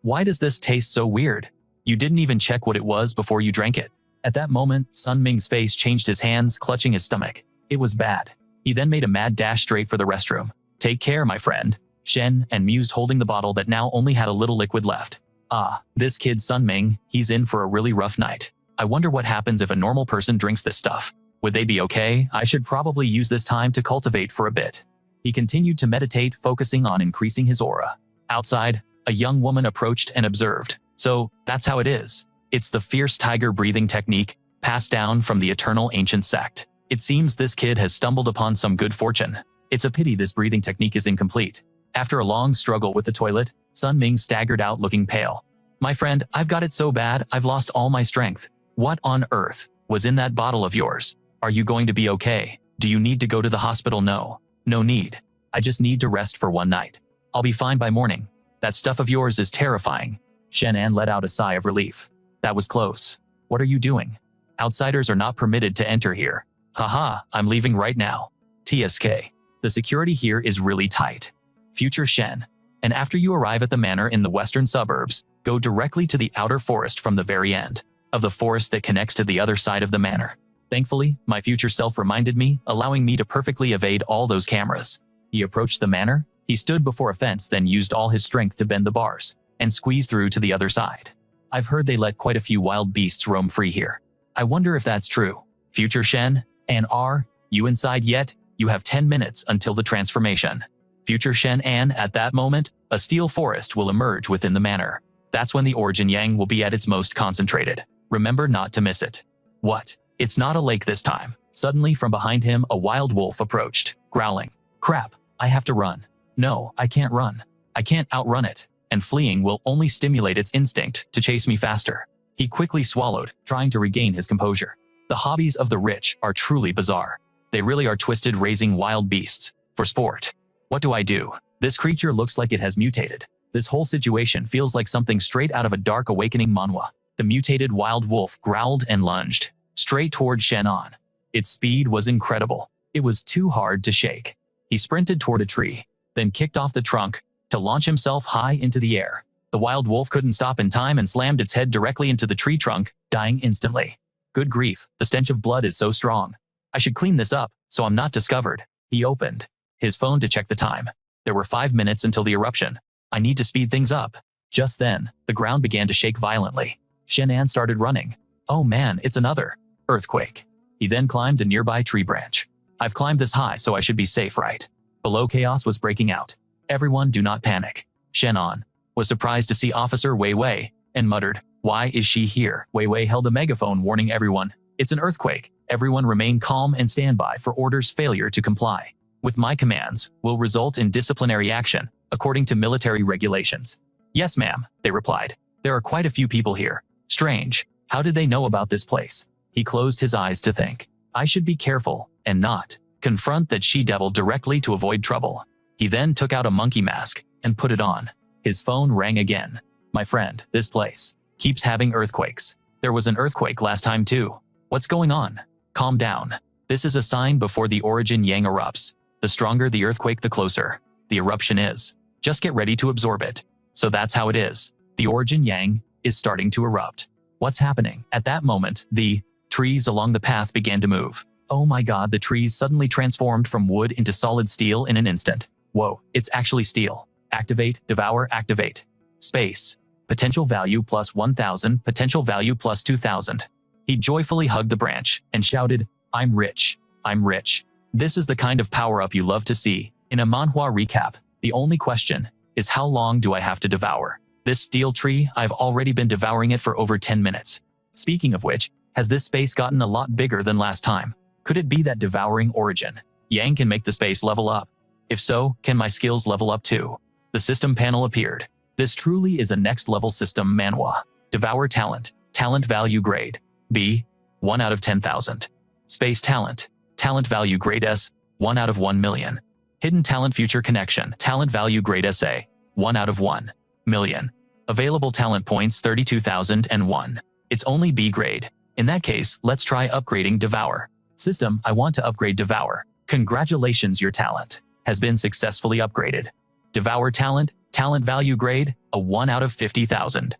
why does this taste so weird? You didn't even check what it was before you drank it. At that moment, Sunming's face changed, his hands clutching his stomach. It was bad. He then made a mad dash straight for the restroom. Take care, my friend. Shen and mused, holding the bottle that now only had a little liquid left. Ah, this kid Sunming, he's in for a really rough night. I wonder what happens if a normal person drinks this stuff. Would they be okay? I should probably use this time to cultivate for a bit. He continued to meditate, focusing on increasing his aura. Outside, a young woman approached and observed. So, that's how it is. It's the fierce tiger breathing technique, passed down from the eternal ancient sect. It seems this kid has stumbled upon some good fortune. It's a pity this breathing technique is incomplete. After a long struggle with the toilet, Sunming staggered out looking pale. My friend, I've got it so bad, I've lost all my strength. What on earth was in that bottle of yours? Are you going to be okay? Do you need to go to the hospital? No. No need. I just need to rest for one night. I'll be fine by morning. That stuff of yours is terrifying. Shenan let out a sigh of relief. That was close. What are you doing? Outsiders are not permitted to enter here. Haha, I'm leaving right now. TSK. The security here is really tight. Future Shen. And after you arrive at the manor in the western suburbs, go directly to the outer forest from the very end of the forest that connects to the other side of the manor. Thankfully, my future self reminded me, allowing me to perfectly evade all those cameras. He approached the manor. He stood before a fence, then used all his strength to bend the bars and squeeze through to the other side. I've heard they let quite a few wild beasts roam free here. I wonder if that's true. Future Shen, and are you inside yet? You have 10 minutes until the transformation. Future Shen, and at that moment, a steel forest will emerge within the manor. That's when the origin yang will be at its most concentrated. Remember not to miss it. What? It's not a lake this time. Suddenly from behind him, a wild wolf approached, growling. Crap, I have to run. No, I can't run. I can't outrun it, and fleeing will only stimulate its instinct to chase me faster. He quickly swallowed, trying to regain his composure. The hobbies of the rich are truly bizarre. They really are twisted, raising wild beasts for sport. What do I do? This creature looks like it has mutated. This whole situation feels like something straight out of a dark awakening manhwa. The mutated wild wolf growled and lunged straight toward Shenan. Its speed was incredible. It was too hard to shake. He sprinted toward a tree, then kicked off the trunk to launch himself high into the air. The wild wolf couldn't stop in time and slammed its head directly into the tree trunk, dying instantly. Good grief, the stench of blood is so strong. I should clean this up so I'm not discovered. He opened his phone to check the time. There were 5 minutes until the eruption. I need to speed things up. Just then, the ground began to shake violently. Shenan started running. Oh man, it's another earthquake. He then climbed a nearby tree branch. I've climbed this high, so I should be safe, right? Below, chaos was breaking out. Everyone do not panic. Shenan was surprised to see Officer Wei Wei and muttered, why is she here? Wei Wei held a megaphone warning everyone. It's an earthquake. Everyone remain calm and stand by for orders. Failure to comply with my commands will result in disciplinary action, according to military regulations. Yes, ma'am, they replied. There are quite a few people here. Strange. How did they know about this place? He closed his eyes to think. I should be careful and not confront that she-devil directly to avoid trouble. He then took out a monkey mask and put it on. His phone rang again. My friend, this place keeps having earthquakes. There was an earthquake last time too. What's going on? Calm down. This is a sign before the origin yang erupts. The stronger the earthquake, the closer the eruption is. Just get ready to absorb it. So that's how it is. The origin yang is starting to erupt. What's happening? At that moment, the trees along the path began to move. Oh my god, the trees suddenly transformed from wood into solid steel in an instant. Whoa, it's actually steel. Activate, devour, activate. Space. Potential value plus 1000, potential value plus 2000. He joyfully hugged the branch and shouted, I'm rich. I'm rich. This is the kind of power-up you love to see. In a manhwa recap, the only question is how long do I have to devour this steel tree? I've already been devouring it for over 10 minutes. Speaking of which, has this space gotten a lot bigger than last time? Could it be that devouring origin yang can make the space level up? If so, can my skills level up too? The system panel appeared. This truly is a next-level system manhwa. Devour talent. Talent value grade B, 1 out of 10,000. Space talent. Talent value grade S, 1 out of 1 million. Hidden talent future connection. Talent value grade SA, 1 out of 1 million. Available talent points 32,001. It's only B grade. In that case, let's try upgrading Devour. System, I want to upgrade Devour. Congratulations, your talent has been successfully upgraded. Devour talent, talent value grade, a 1 out of 50,000.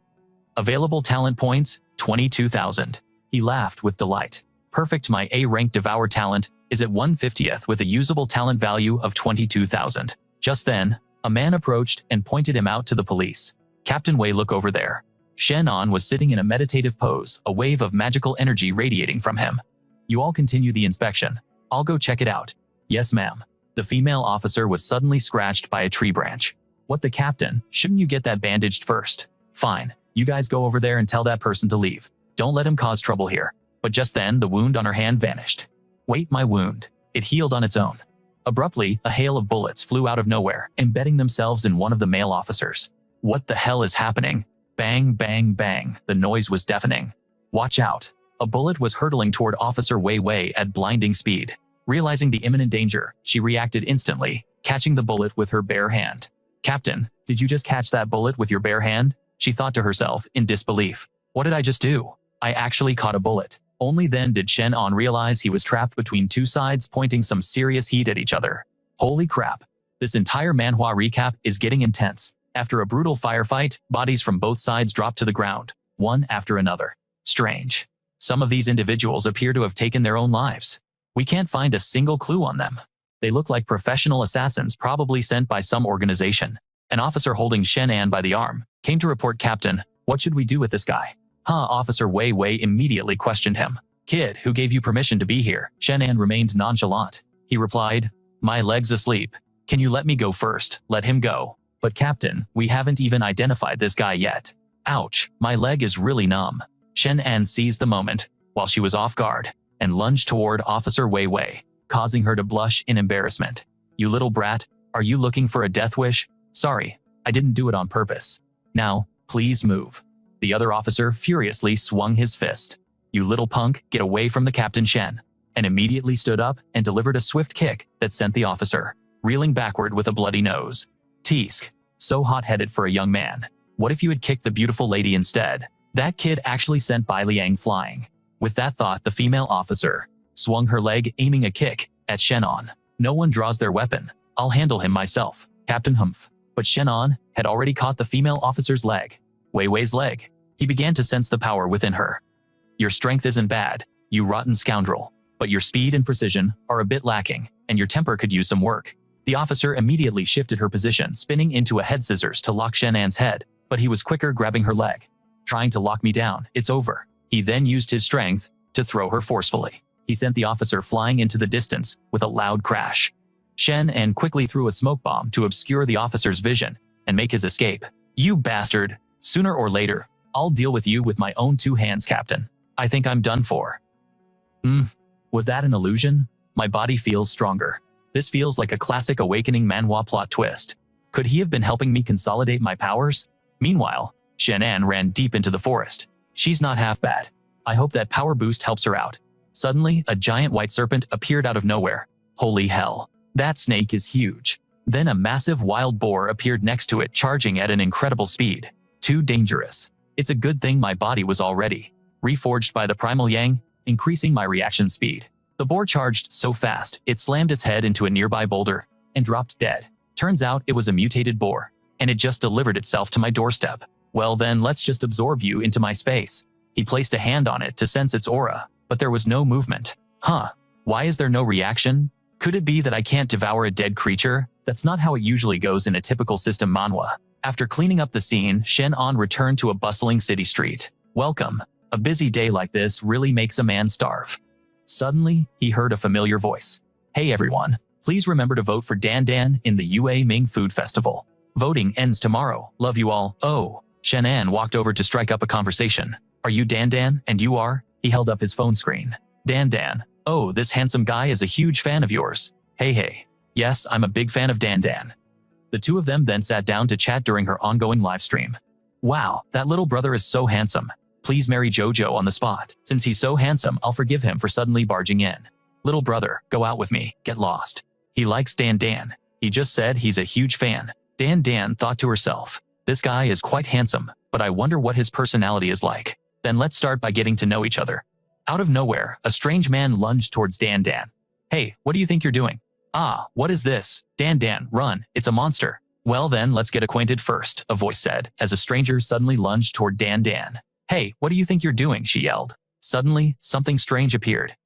Available talent points, 22,000. He laughed with delight. Perfect, my A-rank Devour talent is at 1/50th with a usable talent value of 22,000. Just then, A man approached and pointed him out to the police. Captain Wei, look over there. Shenan was sitting in a meditative pose, a wave of magical energy radiating from him. You all continue the inspection. I'll go check it out. Yes, ma'am. The female officer was suddenly scratched by a tree branch. What the captain? Shouldn't you get that bandaged first? Fine. You guys go over there and tell that person to leave. Don't let him cause trouble here. But just then, the wound on her hand vanished. Wait, my wound. It healed on its own. Abruptly, a hail of bullets flew out of nowhere, embedding themselves in one of the male officers. What the hell is happening? Bang, bang, bang. The noise was deafening. Watch out. A bullet was hurtling toward Officer Wei Wei at blinding speed. Realizing the imminent danger, she reacted instantly, catching the bullet with her bare hand. Captain, did you just catch that bullet with your bare hand? She thought to herself in disbelief. What did I just do? I actually caught a bullet. Only then did Shenan realize he was trapped between two sides pointing some serious heat at each other. Holy crap. This entire manhwa recap is getting intense. After a brutal firefight, bodies from both sides dropped to the ground, one after another. Strange. Some of these individuals appear to have taken their own lives. We can't find a single clue on them. They look like professional assassins probably sent by some organization. An officer holding Shenan by the arm came to report, Captain, what should we do with this guy? Officer Wei Wei immediately questioned him. Kid, who gave you permission to be here? Shenan remained nonchalant. He replied, my leg's asleep. Can you let me go first? Let him go. But Captain, we haven't even identified this guy yet. Ouch, my leg is really numb. Shenan seized the moment, while she was off guard, and lunged toward Officer Wei Wei, causing her to blush in embarrassment. You little brat, are you looking for a death wish? Sorry, I didn't do it on purpose. Now, please move. The other officer furiously swung his fist. You little punk, get away from the Captain Chen, and immediately stood up and delivered a swift kick that sent the officer reeling backward with a bloody nose. Teask, so hot-headed for a young man. What if you had kicked the beautiful lady instead? That kid actually sent Bai Liang flying. With that thought, the female officer swung her leg, aiming a kick at Shenan. No one draws their weapon. I'll handle him myself, Captain Humph. But Shenan had already caught the female officer's leg. Wei Wei's leg. He began to sense the power within her. Your strength isn't bad, you rotten scoundrel. But your speed and precision are a bit lacking, and your temper could use some work. The officer immediately shifted her position, spinning into a head scissors to lock Shenan's head, but he was quicker, grabbing her leg. Trying to lock me down, it's over. He then used his strength to throw her forcefully. He sent the officer flying into the distance with a loud crash. Shenan quickly threw a smoke bomb to obscure the officer's vision and make his escape. You bastard! Sooner or later, I'll deal with you with my own two hands, Captain. I think I'm done for. Was that an illusion? My body feels stronger. This feels like a classic Awakening manhwa plot twist. Could he have been helping me consolidate my powers? Meanwhile, Shenan ran deep into the forest. She's not half bad. I hope that power boost helps her out. Suddenly, a giant white serpent appeared out of nowhere. Holy hell. That snake is huge. Then a massive wild boar appeared next to it, charging at an incredible speed. Too dangerous. It's a good thing my body was already reforged by the primal yang, increasing my reaction speed. The boar charged so fast, it slammed its head into a nearby boulder and dropped dead. Turns out it was a mutated boar, and it just delivered itself to my doorstep. Well then, let's just absorb you into my space. He placed a hand on it to sense its aura, but there was no movement. Why is there no reaction? Could it be that I can't devour a dead creature? That's not how it usually goes in a typical system manhwa. After cleaning up the scene, Shenan returned to a bustling city street. Welcome. A busy day like this really makes a man starve. Suddenly, he heard a familiar voice. Hey everyone, please remember to vote for Dan Dan in the Yue Ming Food Festival. Voting ends tomorrow. Love you all. Oh. Shenan walked over to strike up a conversation. Are you Dan Dan? And you are? He held up his phone screen. Dan Dan. Oh, this handsome guy is a huge fan of yours. Hey. Yes, I'm a big fan of Dan Dan. The two of them then sat down to chat during her ongoing live stream. Wow, that little brother is so handsome. Please marry Jojo on the spot. Since he's so handsome, I'll forgive him for suddenly barging in. Little brother, go out with me. Get lost. He likes Dan Dan. He just said he's a huge fan. Dan Dan thought to herself. This guy is quite handsome, but I wonder what his personality is like. Then let's start by getting to know each other. Out of nowhere, a strange man lunged towards Dan Dan. Hey, what do you think you're doing? What is this? Dan Dan, run, it's a monster. Well then, let's get acquainted first, a voice said, as a stranger suddenly lunged toward Dan Dan. Hey, what do you think you're doing? She yelled. Suddenly, something strange appeared.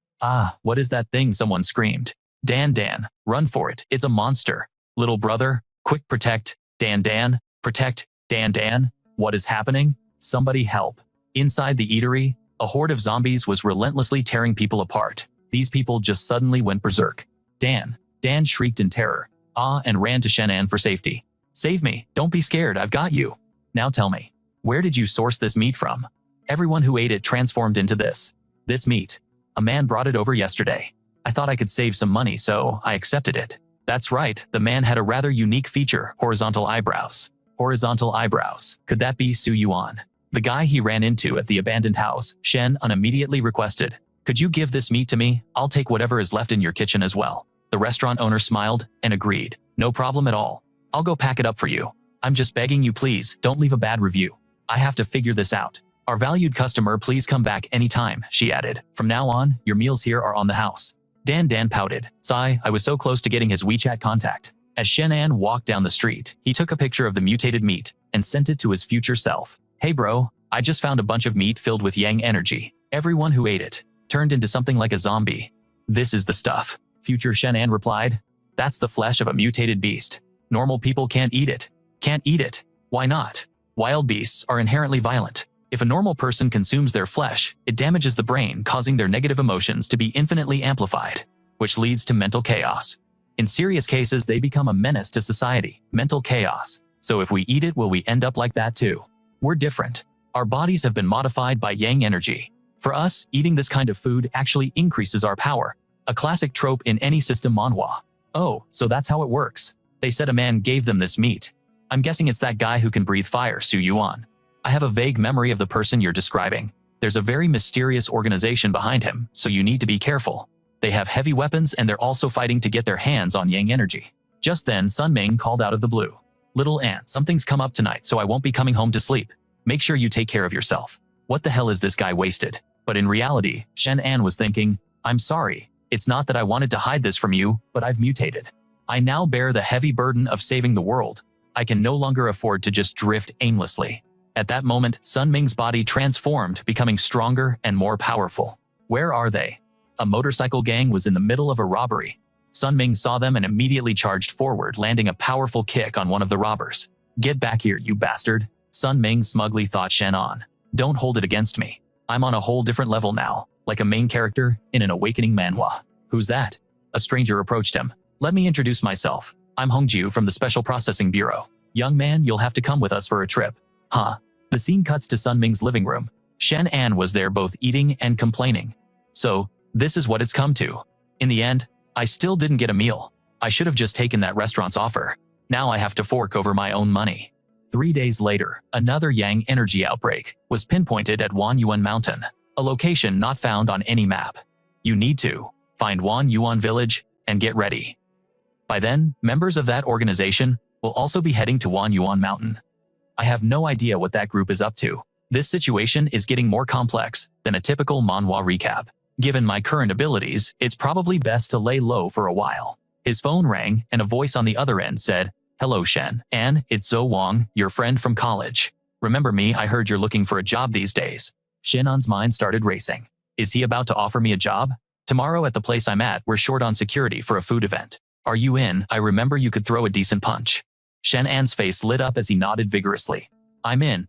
What is that thing? Someone screamed. Dan Dan, run for it, it's a monster. Little brother, Quick, protect, Dan, protect, Dan. What is happening? Somebody help. Inside the eatery, a horde of zombies was relentlessly tearing people apart. These people just suddenly went berserk. Dan shrieked in terror, and ran to Shenan for safety. Save me, don't be scared, I've got you. Now tell me, where did you source this meat from? Everyone who ate it transformed into this meat. A man brought it over yesterday. I thought I could save some money, so I accepted it. That's right, the man had a rather unique feature, horizontal eyebrows. Horizontal eyebrows. Could that be Su Yuan? The guy he ran into at the abandoned house, Chen immediately requested, "Could you give this meat to me? I'll take whatever is left in your kitchen as well." The restaurant owner smiled and agreed. "No problem at all. I'll go pack it up for you. I'm just begging you, please, don't leave a bad review. I have to figure this out. Our valued customer, please come back anytime," she added. "From now on, your meals here are on the house." Dan pouted. Sigh, I was so close to getting his WeChat contact. As Shenan walked down the street, he took a picture of the mutated meat and sent it to his future self. "Hey bro, I just found a bunch of meat filled with yang energy. Everyone who ate it turned into something like a zombie. This is the stuff." Future Shenan replied, "That's the flesh of a mutated beast. Normal people can't eat it." "Can't eat it? Why not? Wild beasts are inherently violent. If a normal person consumes their flesh, it damages the brain, causing their negative emotions to be infinitely amplified, which leads to mental chaos. In serious cases, they become a menace to society. Mental chaos. So if we eat it, will we end up like that too? We're different. Our bodies have been modified by yang energy. For us, eating this kind of food actually increases our power. A classic trope in any system manhwa. Oh, so that's how it works. They said a man gave them this meat. I'm guessing it's that guy who can breathe fire, Su Yuan. I have a vague memory of the person you're describing. There's a very mysterious organization behind him, so you need to be careful. They have heavy weapons and they're also fighting to get their hands on yang energy." Just then, Sunming called out of the blue. "Little Ant, something's come up tonight, so I won't be coming home to sleep. Make sure you take care of yourself." What the hell is this guy wasted? But in reality, Shenan was thinking, "I'm sorry. It's not that I wanted to hide this from you, but I've mutated. I now bear the heavy burden of saving the world. I can no longer afford to just drift aimlessly." At that moment, Sunming's body transformed, becoming stronger and more powerful. Where are they? A motorcycle gang was in the middle of a robbery. Sunming saw them and immediately charged forward, landing a powerful kick on one of the robbers. "Get back here, you bastard," Sunming smugly thought Shenan. "Don't hold it against me. I'm on a whole different level now, like a main character in an Awakening manhwa." "Who's that?" A stranger approached him. "Let me introduce myself. I'm Hongju from the Special Processing Bureau. Young man, you'll have to come with us for a trip." "Huh?" The scene cuts to Sunming's living room. Shenan was there both eating and complaining. "So, this is what it's come to. In the end, I still didn't get a meal. I should have just taken that restaurant's offer. Now I have to fork over my own money." 3 days later, another yang energy outbreak was pinpointed at Wanuan Mountain, a location not found on any map. You need to find Wanuan Village and get ready. By then, members of that organization will also be heading to Wanuan Mountain. I have no idea what that group is up to. This situation is getting more complex than a typical manhwa recap. Given my current abilities, it's probably best to lay low for a while. His phone rang, and a voice on the other end said, "Hello Shen, and it's Zo Wang, your friend from college. Remember me? I heard you're looking for a job these days." Shenan's mind started racing. Is he about to offer me a job? Tomorrow at the place I'm at, we're short on security for a food event. Are you in? I remember you could throw a decent punch. Shenan's face lit up as he nodded vigorously. I'm in,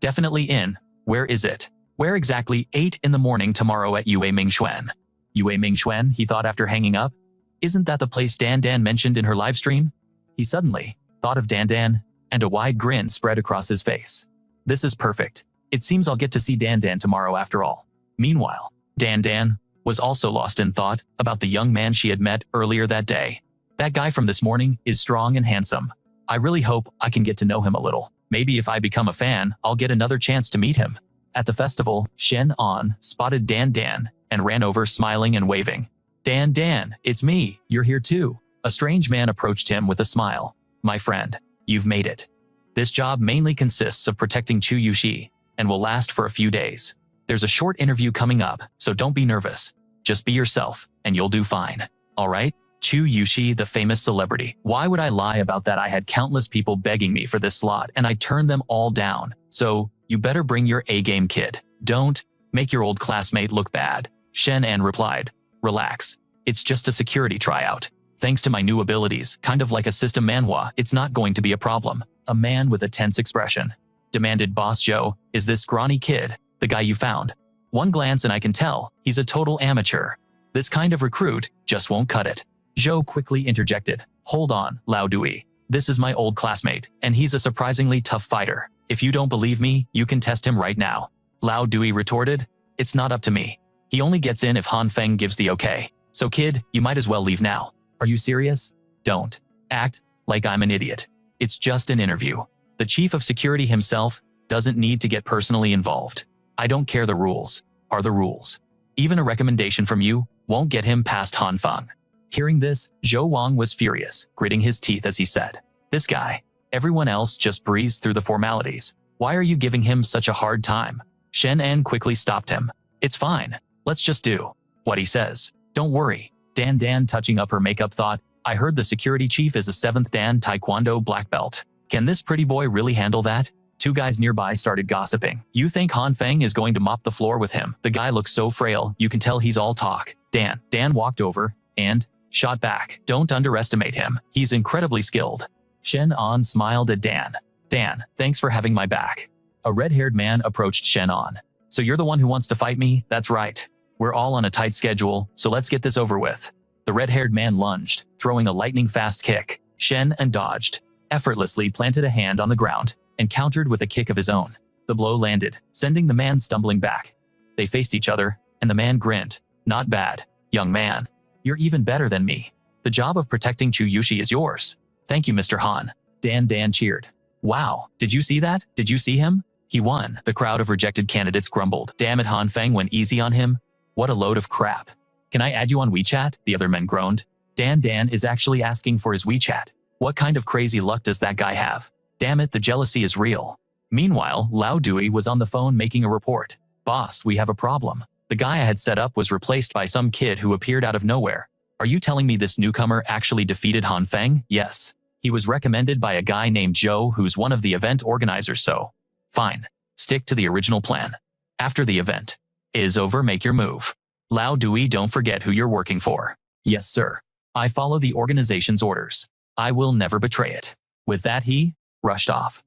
definitely in. Where is it? Where exactly? 8 in the morning tomorrow at Yue Mingxuan. Yue Mingxuan, he thought after hanging up. Isn't that the place Dan mentioned in her livestream? He suddenly thought of Dan, and a wide grin spread across his face. This is perfect. It seems I'll get to see Dan tomorrow after all. Meanwhile, Dan was also lost in thought about the young man she had met earlier that day. That guy from this morning is strong and handsome. I really hope I can get to know him a little. Maybe if I become a fan, I'll get another chance to meet him. At the festival, Shenan spotted Dan and ran over smiling and waving. Dan, it's me, you're here too. A strange man approached him with a smile. My friend, you've made it. This job mainly consists of protecting Chu Yushi and will last for a few days. There's a short interview coming up, so don't be nervous. Just be yourself, and you'll do fine. All right? Chu Yushi, the famous celebrity. Why would I lie about that? I had countless people begging me for this slot, and I turned them all down. So, you better bring your A-game, kid. Don't make your old classmate look bad. Shenan replied. Relax. It's just a security tryout. Thanks to my new abilities, kind of like a system manhwa, it's not going to be a problem. A man with a tense expression demanded Boss Joe, is this scrawny kid the guy you found? One glance and I can tell, he's a total amateur. This kind of recruit just won't cut it. Joe quickly interjected, hold on, Lao Dui. This is my old classmate, and he's a surprisingly tough fighter. If you don't believe me, you can test him right now. Lao Dui retorted, it's not up to me. He only gets in if Han Feng gives the okay. So kid, you might as well leave now. Are you serious? Don't act like I'm an idiot. It's just an interview. The chief of security himself doesn't need to get personally involved. I don't care, the rules are the rules. Even a recommendation from you won't get him past Han Feng. Hearing this, Zhou Wang was furious, gritting his teeth as he said, this guy. Everyone else just breezed through the formalities. Why are you giving him such a hard time? Shenan quickly stopped him. It's fine. Let's just do what he says. Don't worry. Dan touching up her makeup thought, I heard the security chief is a 7th Dan Taekwondo black belt. Can this pretty boy really handle that? Two guys nearby started gossiping. You think Han Feng is going to mop the floor with him? The guy looks so frail, you can tell he's all talk. Dan walked over and shot back. Don't underestimate him. He's incredibly skilled. Shenan smiled at Dan. Dan, thanks for having my back. A red-haired man approached Shenan. So you're the one who wants to fight me? That's right. We're all on a tight schedule, so let's get this over with. The red-haired man lunged, throwing a lightning-fast kick. Shenan dodged, effortlessly planted a hand on the ground, and countered with a kick of his own. The blow landed, sending the man stumbling back. They faced each other, and the man grinned. Not bad, young man. You're even better than me. The job of protecting Chu Yushi is yours. Thank you, Mr. Han. Dan cheered. Wow, did you see that? Did you see him? He won. The crowd of rejected candidates grumbled. Damn it, Han Feng went easy on him. What a load of crap. Can I add you on WeChat? The other men groaned. Dan is actually asking for his WeChat. What kind of crazy luck does that guy have? Damn it, the jealousy is real. Meanwhile, Lao Dui was on the phone making a report. Boss, we have a problem. The guy I had set up was replaced by some kid who appeared out of nowhere. Are you telling me this newcomer actually defeated Han Feng? Yes. He was recommended by a guy named Joe who's one of the event organizers, so fine. Stick to the original plan. After the event is over, make your move. Lao Dui, don't forget who you're working for. Yes, sir. I follow the organization's orders. I will never betray it. With that, he rushed off.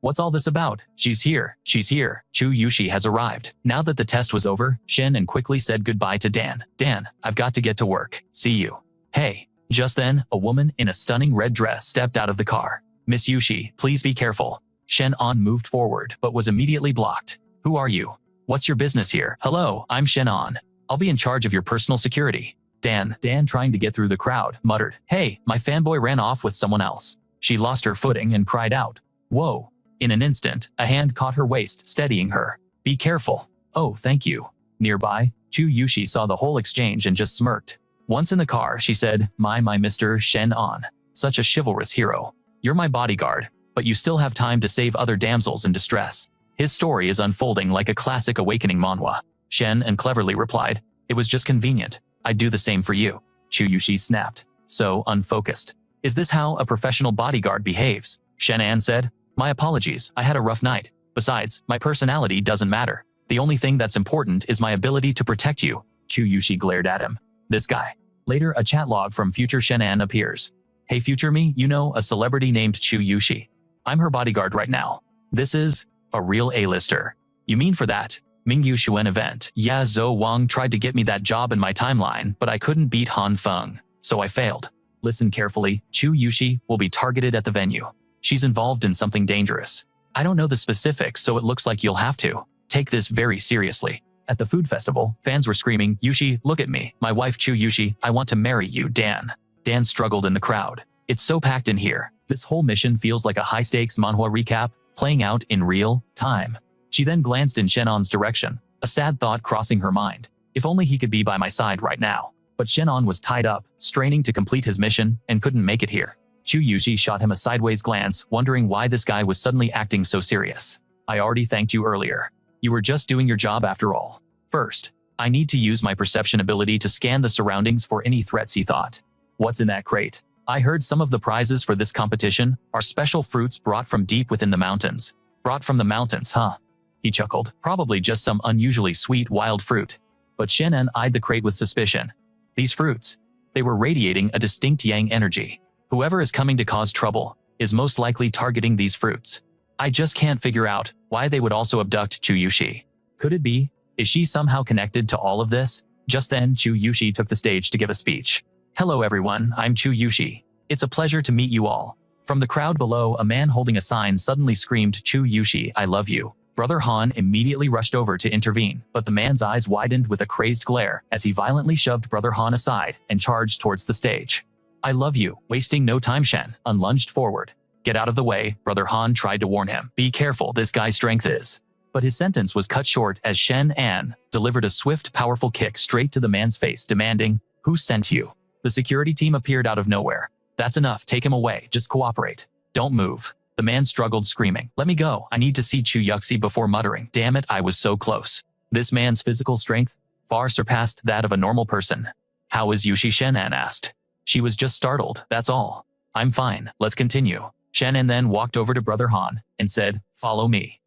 What's all this about? She's here. She's here. Chu Yushi has arrived. Now that the test was over, Shenan quickly said goodbye to Dan. Dan, I've got to get to work. See you. Hey. Just then, a woman in a stunning red dress stepped out of the car. Miss Yushi, please be careful. Shenan moved forward, but was immediately blocked. Who are you? What's your business here? Hello, I'm Shenan. I'll be in charge of your personal security. Dan, trying to get through the crowd, muttered, Hey, my fanboy ran off with someone else. She lost her footing and cried out. Whoa. In an instant, a hand caught her waist, steadying her. Be careful. Oh, thank you. Nearby, Chu Yushi saw the whole exchange and just smirked. Once in the car, she said, My Mr. Shenan. Such a chivalrous hero. You're my bodyguard, but you still have time to save other damsels in distress. His story is unfolding like a classic awakening manhwa. Shenan cleverly replied, It was just convenient. I'd do the same for you. Chu Yushi snapped. So unfocused. Is this how a professional bodyguard behaves? Shenan said, My apologies, I had a rough night. Besides, my personality doesn't matter. The only thing that's important is my ability to protect you. Chu Yushi glared at him. This guy. Later, a chat log from future Shenan appears. Hey future me, you know, a celebrity named Chu Yushi. I'm her bodyguard right now. This is a real A-lister. You mean for that Mingyu Xuan event? Yeah, Zhou Wang tried to get me that job in my timeline, but I couldn't beat Han Feng, so I failed. Listen carefully, Chu Yushi will be targeted at the venue. She's involved in something dangerous. I don't know the specifics, so it looks like you'll have to take this very seriously. At the food festival, fans were screaming, Yushi, look at me, my wife Chu Yushi, I want to marry you, Dan. Dan struggled in the crowd. It's so packed in here. This whole mission feels like a high-stakes manhwa recap, playing out in real time. She then glanced in Shenan's direction, a sad thought crossing her mind. If only he could be by my side right now. But Shenan was tied up, straining to complete his mission, and couldn't make it here. Chu Yushi shot him a sideways glance, wondering why this guy was suddenly acting so serious. I already thanked you earlier. You were just doing your job after all. First, I need to use my perception ability to scan the surroundings for any threats, he thought. What's in that crate? I heard some of the prizes for this competition are special fruits brought from deep within the mountains. Brought from the mountains, huh? He chuckled. Probably just some unusually sweet wild fruit. But Shenan eyed the crate with suspicion. These fruits, They were radiating a distinct yang energy. Whoever is coming to cause trouble is most likely targeting these fruits. I just can't figure out why they would also abduct Chu Yushi. Could it be? Is she somehow connected to all of this? Just then, Chu Yushi took the stage to give a speech. Hello everyone, I'm Chu Yushi. It's a pleasure to meet you all. From the crowd below, a man holding a sign suddenly screamed, Chu Yushi, I love you. Brother Han immediately rushed over to intervene, but the man's eyes widened with a crazed glare as he violently shoved Brother Han aside and charged towards the stage. I love you. Wasting no time, Shen lunged forward. Get out of the way, Brother Han tried to warn him. Be careful, this guy's strength is. But his sentence was cut short as Shenan delivered a swift, powerful kick straight to the man's face, demanding, Who sent you? The security team appeared out of nowhere. That's enough, take him away, just cooperate. Don't move. The man struggled, screaming, Let me go, I need to see Chu Yushi before muttering, Damn it, I was so close. This man's physical strength far surpassed that of a normal person. How is Yushi? Shenan asked. She was just startled, that's all. I'm fine, let's continue. Shenan then walked over to Brother Han and said, Follow me.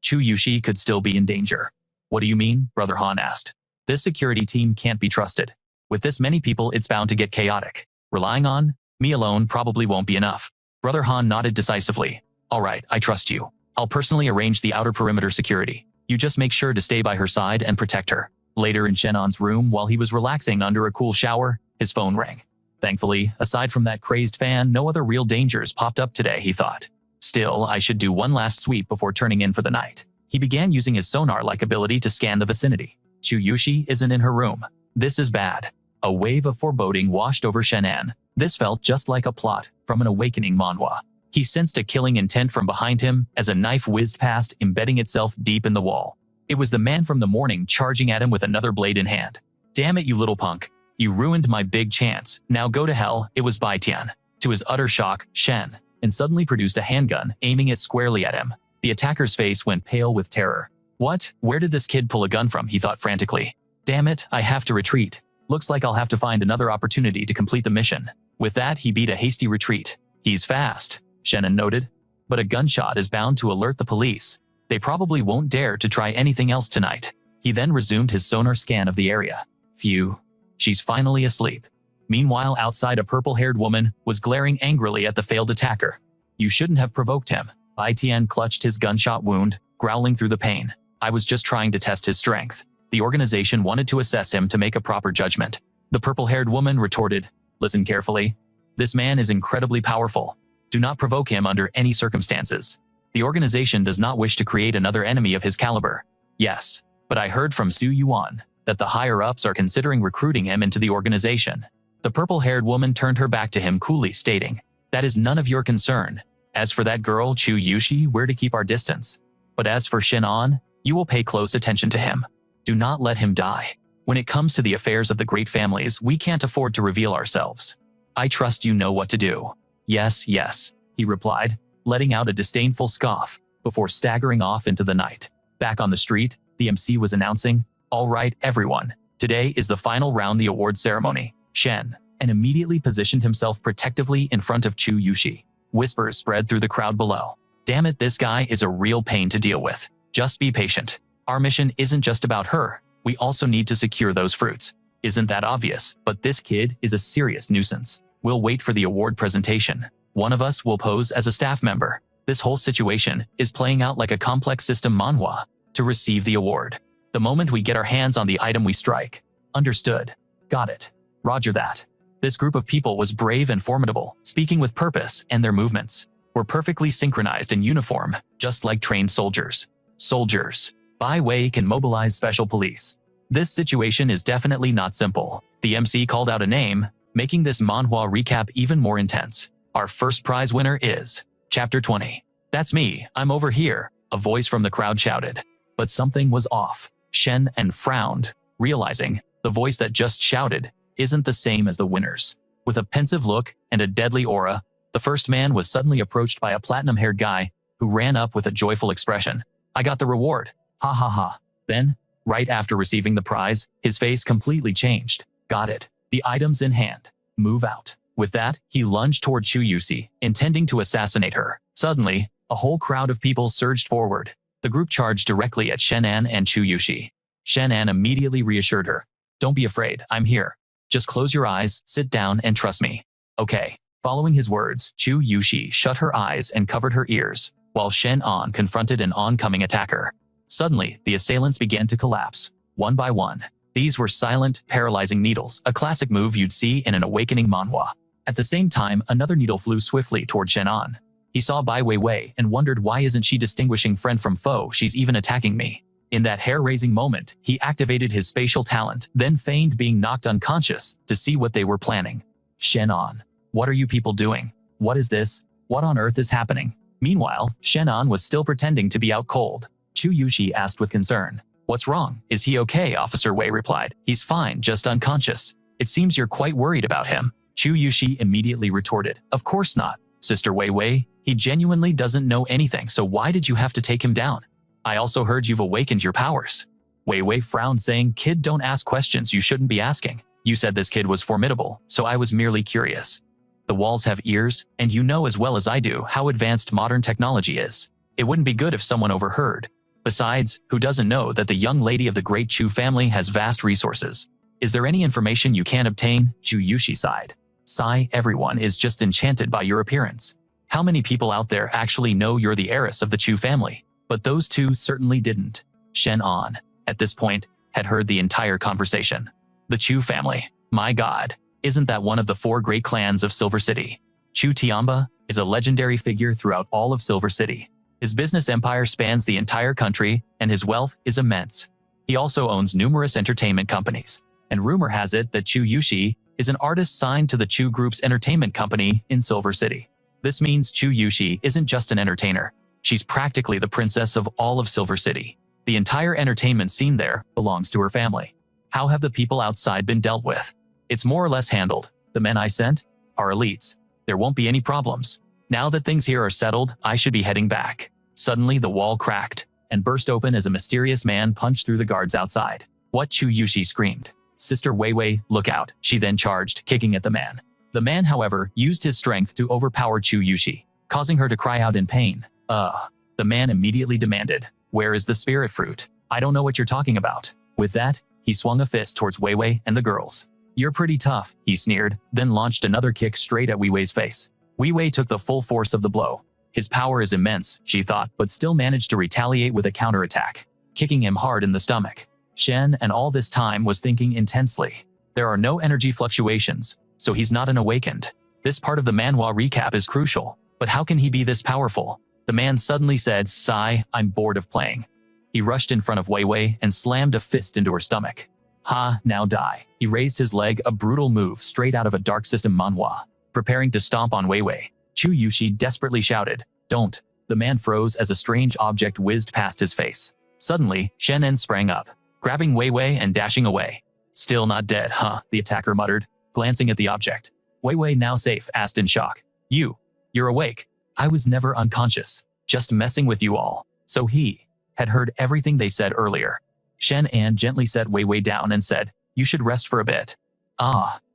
Chu Yushi could still be in danger. What do you mean? Brother Han asked. This security team can't be trusted. With this many people, it's bound to get chaotic. Relying on me alone probably won't be enough. Brother Han nodded decisively. All right, I trust you. I'll personally arrange the outer perimeter security. You just make sure to stay by her side and protect her. Later in Shenan's room, while he was relaxing under a cool shower, his phone rang. Thankfully, aside from that crazed fan, no other real dangers popped up today, he thought. Still, I should do one last sweep before turning in for the night. He began using his sonar-like ability to scan the vicinity. Chu Yushi isn't in her room. This is bad. A wave of foreboding washed over Shenan. This felt just like a plot from an awakening manhwa. He sensed a killing intent from behind him as a knife whizzed past, embedding itself deep in the wall. It was the man from the morning charging at him with another blade in hand. Damn it, you little punk. You ruined my big chance. Now go to hell. It was Bai Tian. To his utter shock, Shen and suddenly produced a handgun, aiming it squarely at him. The attacker's face went pale with terror. What? Where did this kid pull a gun from? He thought frantically. Damn it, I have to retreat. Looks like I'll have to find another opportunity to complete the mission. With that, he beat a hasty retreat. He's fast, Shenan noted. But a gunshot is bound to alert the police. They probably won't dare to try anything else tonight. He then resumed his sonar scan of the area. Phew. She's finally asleep. Meanwhile, outside, a purple-haired woman was glaring angrily at the failed attacker. You shouldn't have provoked him. Bai Tian clutched his gunshot wound, growling through the pain. I was just trying to test his strength. The organization wanted to assess him to make a proper judgment. The purple-haired woman retorted, Listen carefully. This man is incredibly powerful. Do not provoke him under any circumstances. The organization does not wish to create another enemy of his caliber. Yes, but I heard from Su Yuan that the higher-ups are considering recruiting him into the organization. The purple-haired woman turned her back to him coolly, stating, That is none of your concern. As for that girl, Chu Yushi, we're to keep our distance. But as for Shenan, you will pay close attention to him. Do not let him die. When it comes to the affairs of the great families, we can't afford to reveal ourselves. I trust you know what to do. Yes, yes, he replied, letting out a disdainful scoff before staggering off into the night. Back on the street, the MC was announcing, All right, everyone, today is the final round, the award ceremony. Chen, and immediately positioned himself protectively in front of Chu Yushi. Whispers spread through the crowd below. Damn it, this guy is a real pain to deal with. Just be patient. Our mission isn't just about her. We also need to secure those fruits. Isn't that obvious? But this kid is a serious nuisance. We'll wait for the award presentation. One of us will pose as a staff member. This whole situation is playing out like a complex system manhwa to receive the award. The moment we get our hands on the item, we strike. Understood. Got it. Roger that. This group of people was brave and formidable, speaking with purpose, and their movements were perfectly synchronized in uniform, just like trained soldiers. Soldiers. Wei Wei can mobilize special police. This situation is definitely not simple. The MC called out a name, making this manhwa recap even more intense. Our first prize winner is Chapter 20. That's me, I'm over here, a voice from the crowd shouted. But something was off. Shen and frowned, realizing the voice that just shouted isn't the same as the winners. With a pensive look and a deadly aura, the first man was suddenly approached by a platinum-haired guy who ran up with a joyful expression. I got the reward. Ha ha ha. Then, right after receiving the prize, his face completely changed. Got it. The item's in hand. Move out. With that, he lunged toward Chu Yushi, intending to assassinate her. Suddenly, a whole crowd of people surged forward. The group charged directly at Shenan and Chu Yushi. Shenan immediately reassured her. Don't be afraid, I'm here. Just close your eyes, sit down, and trust me. Okay. Following his words, Chu Yushi shut her eyes and covered her ears, while Shenan confronted an oncoming attacker. Suddenly, the assailants began to collapse, one by one. These were silent, paralyzing needles, a classic move you'd see in an awakening manhwa. At the same time, another needle flew swiftly toward Shenan. He saw Wei Wei and wondered, why isn't she distinguishing friend from foe? She's even attacking me. In that hair-raising moment, he activated his spatial talent, then feigned being knocked unconscious to see what they were planning. Shenan, what are you people doing? What is this? What on earth is happening? Meanwhile, Shenan was still pretending to be out cold. Chu Yushi asked with concern. What's wrong? Is he okay? Officer Wei replied. He's fine, just unconscious. It seems you're quite worried about him. Chu Yushi immediately retorted. Of course not, Sister Wei Wei. He genuinely doesn't know anything, so why did you have to take him down? I also heard you've awakened your powers. Wei Wei frowned, saying, Kid, don't ask questions you shouldn't be asking. You said this kid was formidable, so I was merely curious. The walls have ears, and you know as well as I do how advanced modern technology is. It wouldn't be good if someone overheard. Besides, who doesn't know that the young lady of the great Chu family has vast resources? Is there any information you can obtain? Chu Yushi sighed. Sigh, everyone is just enchanted by your appearance. How many people out there actually know you're the heiress of the Chu family? But those two certainly didn't. Shenan, at this point, had heard the entire conversation. The Chu family. My god, isn't that one of the 4 great clans of Silver City? Chu Tiamba is a legendary figure throughout all of Silver City. His business empire spans the entire country, and his wealth is immense. He also owns numerous entertainment companies, and rumor has it that Chu Yushi is an artist signed to the Chu Group's entertainment company in Silver City. This means Chu Yushi isn't just an entertainer. She's practically the princess of all of Silver City. The entire entertainment scene there belongs to her family. How have the people outside been dealt with? It's more or less handled. The men I sent are elites. There won't be any problems. Now that things here are settled, I should be heading back. Suddenly, the wall cracked and burst open as a mysterious man punched through the guards outside. What? Chu Yushi screamed. Sister Wei Wei, look out. She then charged, kicking at the man. The man, however, used his strength to overpower Chu Yushi, causing her to cry out in pain. The man immediately demanded, where is the spirit fruit? I don't know what you're talking about. With that, he swung a fist towards Wei Wei and the girls. You're pretty tough, he sneered, then launched another kick straight at Wei Wei's face. Wei Wei took the full force of the blow. His power is immense, she thought, but still managed to retaliate with a counterattack, kicking him hard in the stomach. Chen, and all this time, was thinking intensely. There are no energy fluctuations, so he's not an awakened. This part of the manhwa recap is crucial, but how can he be this powerful? The man suddenly said, sigh, I'm bored of playing. He rushed in front of Wei Wei and slammed a fist into her stomach. Ha, now die. He raised his leg, a brutal move straight out of a Dark System manhwa, preparing to stomp on Wei Wei. Chu Yushi desperately shouted, don't. The man froze as a strange object whizzed past his face. Suddenly, Shenan sprang up, grabbing Wei Wei and dashing away. Still not dead, huh? The attacker muttered, glancing at the object. Wei Wei, now safe, asked in shock. You're awake. I was never unconscious, just messing with you all. So he had heard everything they said earlier. Shenan gently set Wei Wei down and said, you should rest for a bit.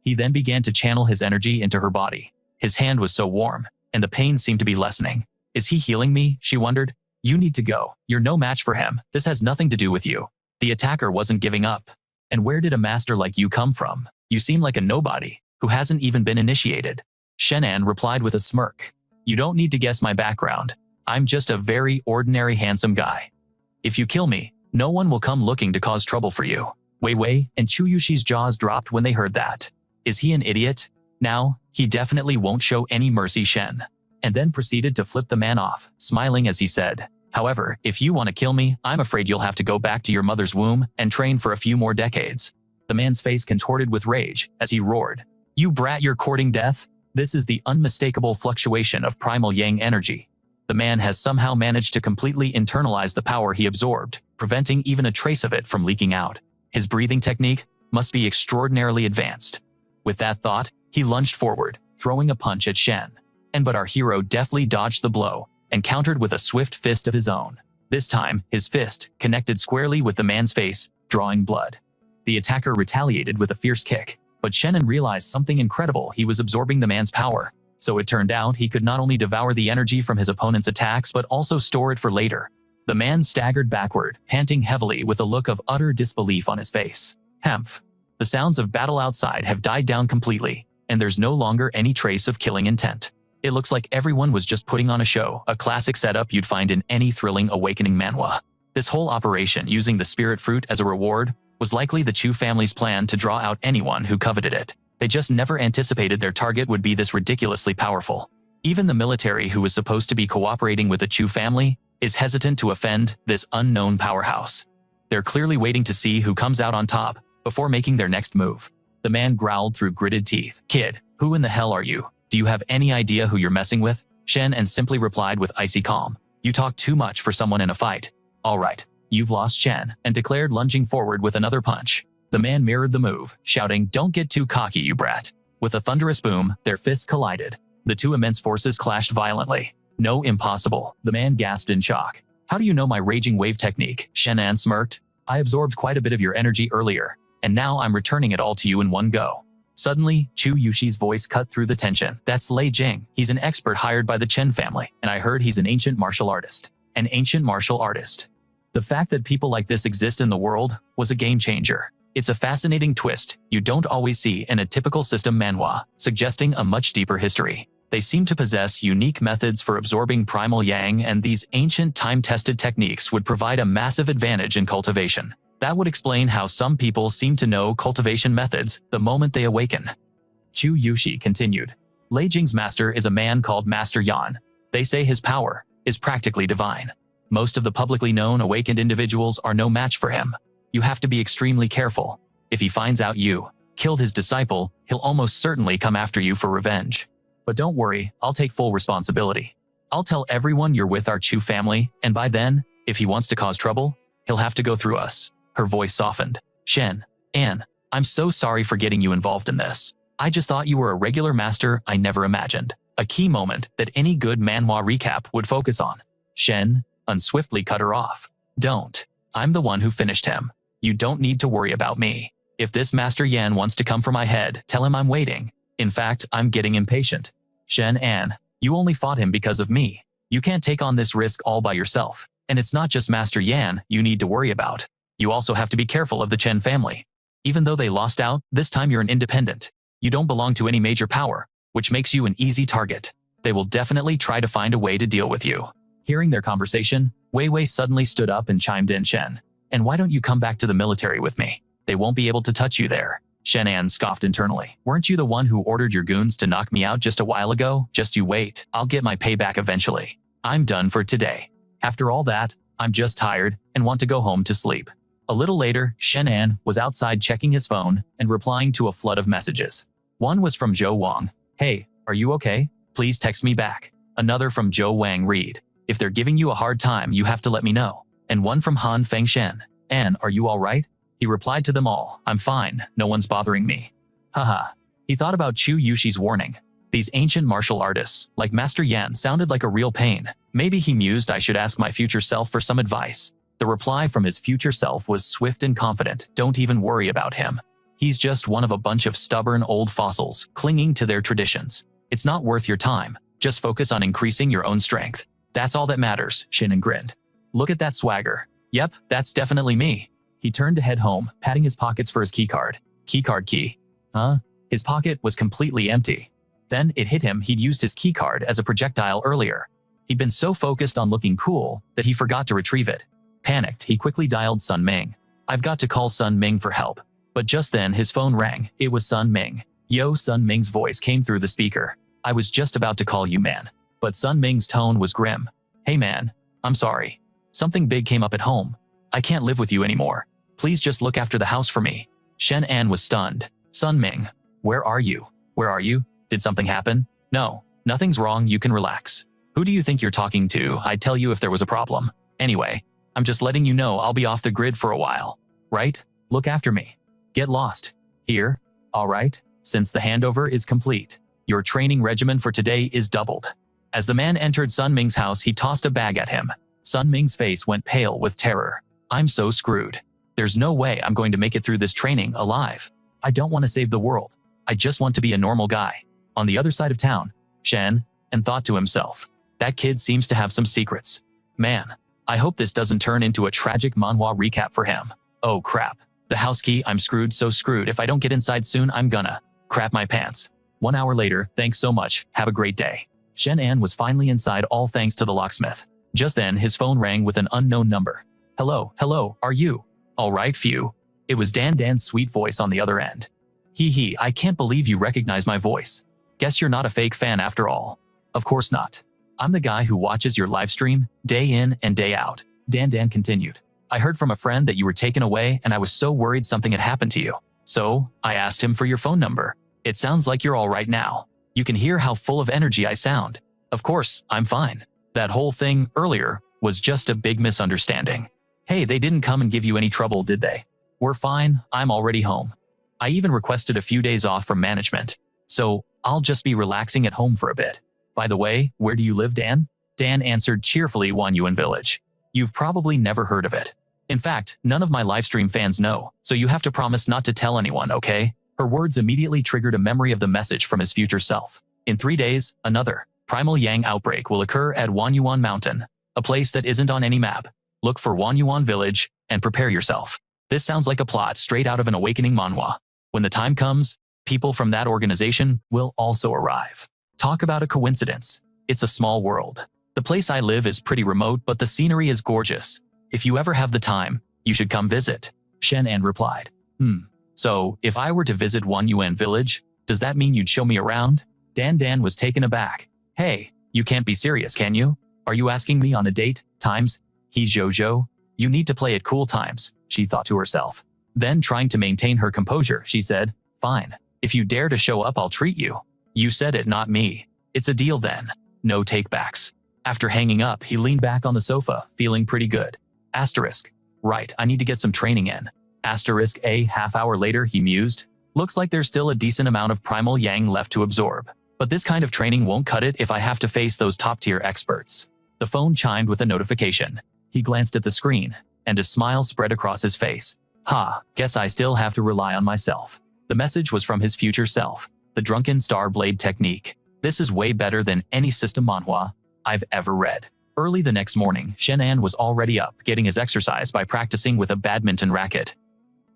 He then began to channel his energy into her body. His hand was so warm, and the pain seemed to be lessening. Is he healing me? She wondered. You need to go. You're no match for him. This has nothing to do with you. The attacker wasn't giving up. And where did a master like you come from? You seem like a nobody, who hasn't even been initiated. Shenan replied with a smirk. You don't need to guess my background. I'm just a very ordinary handsome guy. If you kill me, no one will come looking to cause trouble for you. Wei Wei and Chu Yushi's jaws dropped when they heard that. Is he an idiot? Now, he definitely won't show any mercy, Chen. And then proceeded to flip the man off, smiling as he said, however, if you want to kill me, I'm afraid you'll have to go back to your mother's womb and train for a few more decades. The man's face contorted with rage as he roared. You brat, you're courting death? This is the unmistakable fluctuation of primal yang energy. The man has somehow managed to completely internalize the power he absorbed, preventing even a trace of it from leaking out. His breathing technique must be extraordinarily advanced. With that thought, he lunged forward, throwing a punch at Shen. But our hero deftly dodged the blow and countered with a swift fist of his own. This time, his fist connected squarely with the man's face, drawing blood. The attacker retaliated with a fierce kick, but Shenan realized something incredible. He was absorbing the man's power. So it turned out he could not only devour the energy from his opponent's attacks but also store it for later. The man staggered backward, panting heavily with a look of utter disbelief on his face. Hemph. The sounds of battle outside have died down completely, and there's no longer any trace of killing intent. It looks like everyone was just putting on a show, a classic setup you'd find in any thrilling Awakening manhwa. This whole operation, using the spirit fruit as a reward, was likely the Chu family's plan to draw out anyone who coveted it. They just never anticipated their target would be this ridiculously powerful. Even the military, who was supposed to be cooperating with the Chu family, is hesitant to offend this unknown powerhouse. They're clearly waiting to see who comes out on top before making their next move. The man growled through gritted teeth. "Kid, who in the hell are you? Do you have any idea who you're messing with?" Shenan simply replied with icy calm. "You talk too much for someone in a fight. All right, you've lost, Chen," and declared, lunging forward with another punch. The man mirrored the move, shouting, "Don't get too cocky, you brat." With a thunderous boom, their fists collided. The two immense forces clashed violently. "No, impossible," the man gasped in shock. "How do you know my raging wave technique?" Shenan smirked. "I absorbed quite a bit of your energy earlier, and now I'm returning it all to you in one go." Suddenly, Chu Yushi's voice cut through the tension. "That's Lei Jing. He's an expert hired by the Chen family, and I heard he's an ancient martial artist." An ancient martial artist. The fact that people like this exist in the world was a game changer. It's a fascinating twist you don't always see in a typical system manhwa, suggesting a much deeper history. They seem to possess unique methods for absorbing primal yang, and these ancient time-tested techniques would provide a massive advantage in cultivation. That would explain how some people seem to know cultivation methods the moment they awaken. Chu Yushi continued. "Lei Jing's master is a man called Master Yan. They say his power is practically divine. Most of the publicly known awakened individuals are no match for him. You have to be extremely careful. If he finds out you killed his disciple, he'll almost certainly come after you for revenge. But don't worry, I'll take full responsibility. I'll tell everyone you're with our Chu family, and by then, if he wants to cause trouble, he'll have to go through us." Her voice softened. "Shen, Anne, I'm so sorry for getting you involved in this. I just thought you were a regular master I never imagined." A key moment that any good manhwa recap would focus on. Shen unswiftly cut her off. "Don't. I'm the one who finished him. You don't need to worry about me. If this Master Yan wants to come for my head, tell him I'm waiting. In fact, I'm getting impatient." "Shen An, you only fought him because of me. You can't take on this risk all by yourself. And it's not just Master Yan you need to worry about. You also have to be careful of the Chen family. Even though they lost out, this time you're an independent. You don't belong to any major power, which makes you an easy target. They will definitely try to find a way to deal with you." Hearing their conversation, Wei Wei suddenly stood up and chimed in. "Shen, and why don't you come back to the military with me? They won't be able to touch you there." Shenan scoffed internally. "Weren't you the one who ordered your goons to knock me out just a while ago? Just you wait. I'll get my payback eventually. I'm done for today. After all that, I'm just tired and want to go home to sleep." A little later, Shenan was outside checking his phone and replying to a flood of messages. One was from Zhou Wang. "Hey, are you okay? Please text me back." Another from Zhou Wang. "Read. If they're giving you a hard time, you have to let me know." And one from Han Fengshen. "Anne, are you all right?" He replied to them all. "I'm fine. No one's bothering me." Haha. He thought about Chu Yushi's warning. These ancient martial artists, like Master Yan, sounded like a real pain. Maybe he mused, I should ask my future self for some advice. The reply from his future self was swift and confident. "Don't even worry about him. He's just one of a bunch of stubborn old fossils, clinging to their traditions. It's not worth your time. Just focus on increasing your own strength. That's all that matters." Shenan grinned. "Look at that swagger. Yep, that's definitely me." He turned to head home, patting his pockets for his keycard. Keycard key. Huh? His pocket was completely empty. Then it hit him he'd used his keycard as a projectile earlier. He'd been so focused on looking cool that he forgot to retrieve it. Panicked, he quickly dialed Sunming. "I've got to call Sunming for help." But just then his phone rang. It was Sunming. "Yo," Sunming's voice came through the speaker. "I was just about to call you, man." But Sunming's tone was grim. "Hey man, I'm sorry. Something big came up at home. I can't live with you anymore. Please just look after the house for me." Shenan was stunned. "Sunming, where are you? Where are you? Did something happen?" "No, nothing's wrong, you can relax. Who do you think you're talking to? I'd tell you if there was a problem. Anyway, I'm just letting you know I'll be off the grid for a while. Right? Look after me. Get lost. Here? All right? Since the handover is complete, your training regimen for today is doubled." As the man entered Sunming's house, he tossed a bag at him. Sunming's face went pale with terror. "I'm so screwed. There's no way I'm going to make it through this training alive. I don't want to save the world. I just want to be a normal guy." On the other side of town, Chen and thought to himself, "That kid seems to have some secrets. Man, I hope this doesn't turn into a tragic manhwa recap for him. Oh crap. The house key, I'm screwed, so screwed. If I don't get inside soon, I'm gonna crap my pants. 1 hour later, thanks so much, have a great day. Shenan was finally inside, all thanks to the locksmith. Just then, his phone rang with an unknown number. Hello, are you? All right, phew. It was Dan's sweet voice on the other end. Hee, I can't believe you recognize my voice. Guess you're not a fake fan after all. Of course not. I'm the guy who watches your live stream, day in and day out. Dan continued. I heard from a friend that you were taken away and I was so worried something had happened to you. So, I asked him for your phone number. It sounds like you're all right now. You can hear how full of energy I sound. Of course, I'm fine. That whole thing earlier was just a big misunderstanding. Hey, they didn't come and give you any trouble, did they? We're fine, I'm already home. I even requested a few days off from management. So, I'll just be relaxing at home for a bit. By the way, where do you live, Dan? Dan answered cheerfully, Wanuan Village. You've probably never heard of it. In fact, none of my livestream fans know, so you have to promise not to tell anyone, okay? Her words immediately triggered a memory of the message from his future self. In 3 days, another primal yang outbreak will occur at Wanuan Mountain, a place that isn't on any map. Look for Wanuan Village and prepare yourself. This sounds like a plot straight out of an Awakening manhwa. When the time comes, people from that organization will also arrive. Talk about a coincidence. It's a small world. The place I live is pretty remote, but the scenery is gorgeous. If you ever have the time, you should come visit. Shenan replied. So, if I were to visit Wanuan Village, does that mean you'd show me around? Dan was taken aback. Hey, you can't be serious, can you? Are you asking me on a date? Times? He's Jojo. You need to play it cool times, she thought to herself. Then, trying to maintain her composure, she said, fine. If you dare to show up, I'll treat you. You said it, not me. It's a deal then. No takebacks. After hanging up, he leaned back on the sofa, feeling pretty good. Asterisk. Right, I need to get some training in. Asterisk a half-hour later, he mused. Looks like there's still a decent amount of primal yang left to absorb. But this kind of training won't cut it if I have to face those top-tier experts. The phone chimed with a notification. He glanced at the screen, and a smile spread across his face. Guess I still have to rely on myself. The message was from his future self, the Drunken Star Blade technique. This is way better than any system manhwa I've ever read. Early the next morning, Shenan was already up, getting his exercise by practicing with a badminton racket.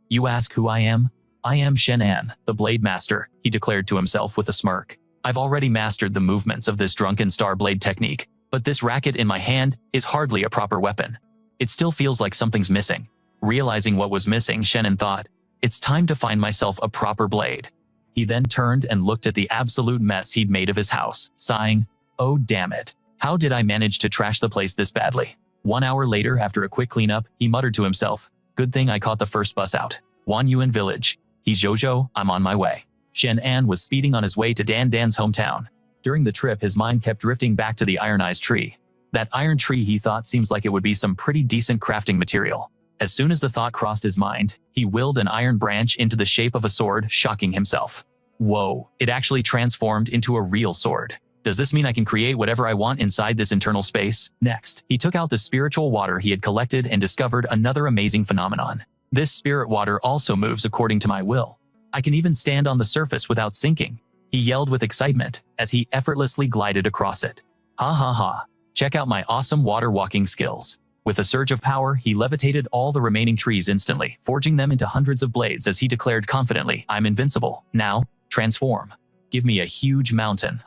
You ask who I am? I am Shenan, the Blade Master, he declared to himself with a smirk. I've already mastered the movements of this Drunken Star Blade technique, but this racket in my hand is hardly a proper weapon. It still feels like something's missing. Realizing what was missing, Shenan thought, it's time to find myself a proper blade. He then turned and looked at the absolute mess he'd made of his house, sighing, oh damn it. How did I manage to trash the place this badly? 1 hour later, after a quick cleanup, he muttered to himself, good thing I caught the first bus out. Wanuan Village. He's Jojo, I'm on my way. Shenan was speeding on his way to Dan's hometown. During the trip, his mind kept drifting back to the ironized tree. That iron tree, he thought, seems like it would be some pretty decent crafting material. As soon as the thought crossed his mind, he willed an iron branch into the shape of a sword, shocking himself. Whoa, it actually transformed into a real sword. Does this mean I can create whatever I want inside this internal space? Next, he took out the spiritual water he had collected and discovered another amazing phenomenon. This spirit water also moves according to my will. I can even stand on the surface without sinking. He yelled with excitement as he effortlessly glided across it. Ha. Check out my awesome water walking skills. With a surge of power, he levitated all the remaining trees instantly, forging them into hundreds of blades as he declared confidently, I'm invincible. Now, transform. Give me a huge mountain,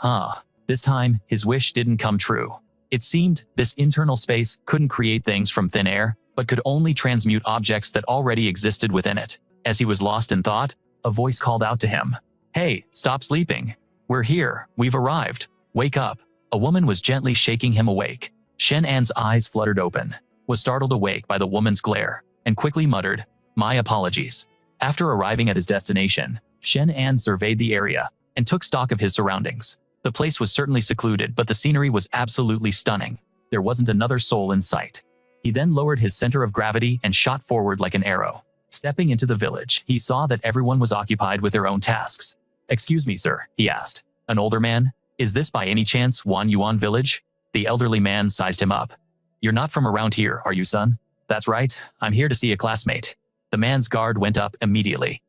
This time, his wish didn't come true. It seemed this internal space couldn't create things from thin air, but could only transmute objects that already existed within it. As he was lost in thought, a voice called out to him. Hey, stop sleeping. We're here. We've arrived. Wake up. A woman was gently shaking him awake. Shenan's eyes fluttered open, was startled awake by the woman's glare, and quickly muttered, my apologies. After arriving at his destination, Shenan surveyed the area and took stock of his surroundings. The place was certainly secluded, but the scenery was absolutely stunning. There wasn't another soul in sight. He then lowered his center of gravity and shot forward like an arrow. Stepping into the village, he saw that everyone was occupied with their own tasks. Excuse me, sir, he asked. An older man? Is this by any chance Wanuan Village? The elderly man sized him up. You're not from around here, are you, son? That's right, I'm here to see a classmate. The man's guard went up immediately.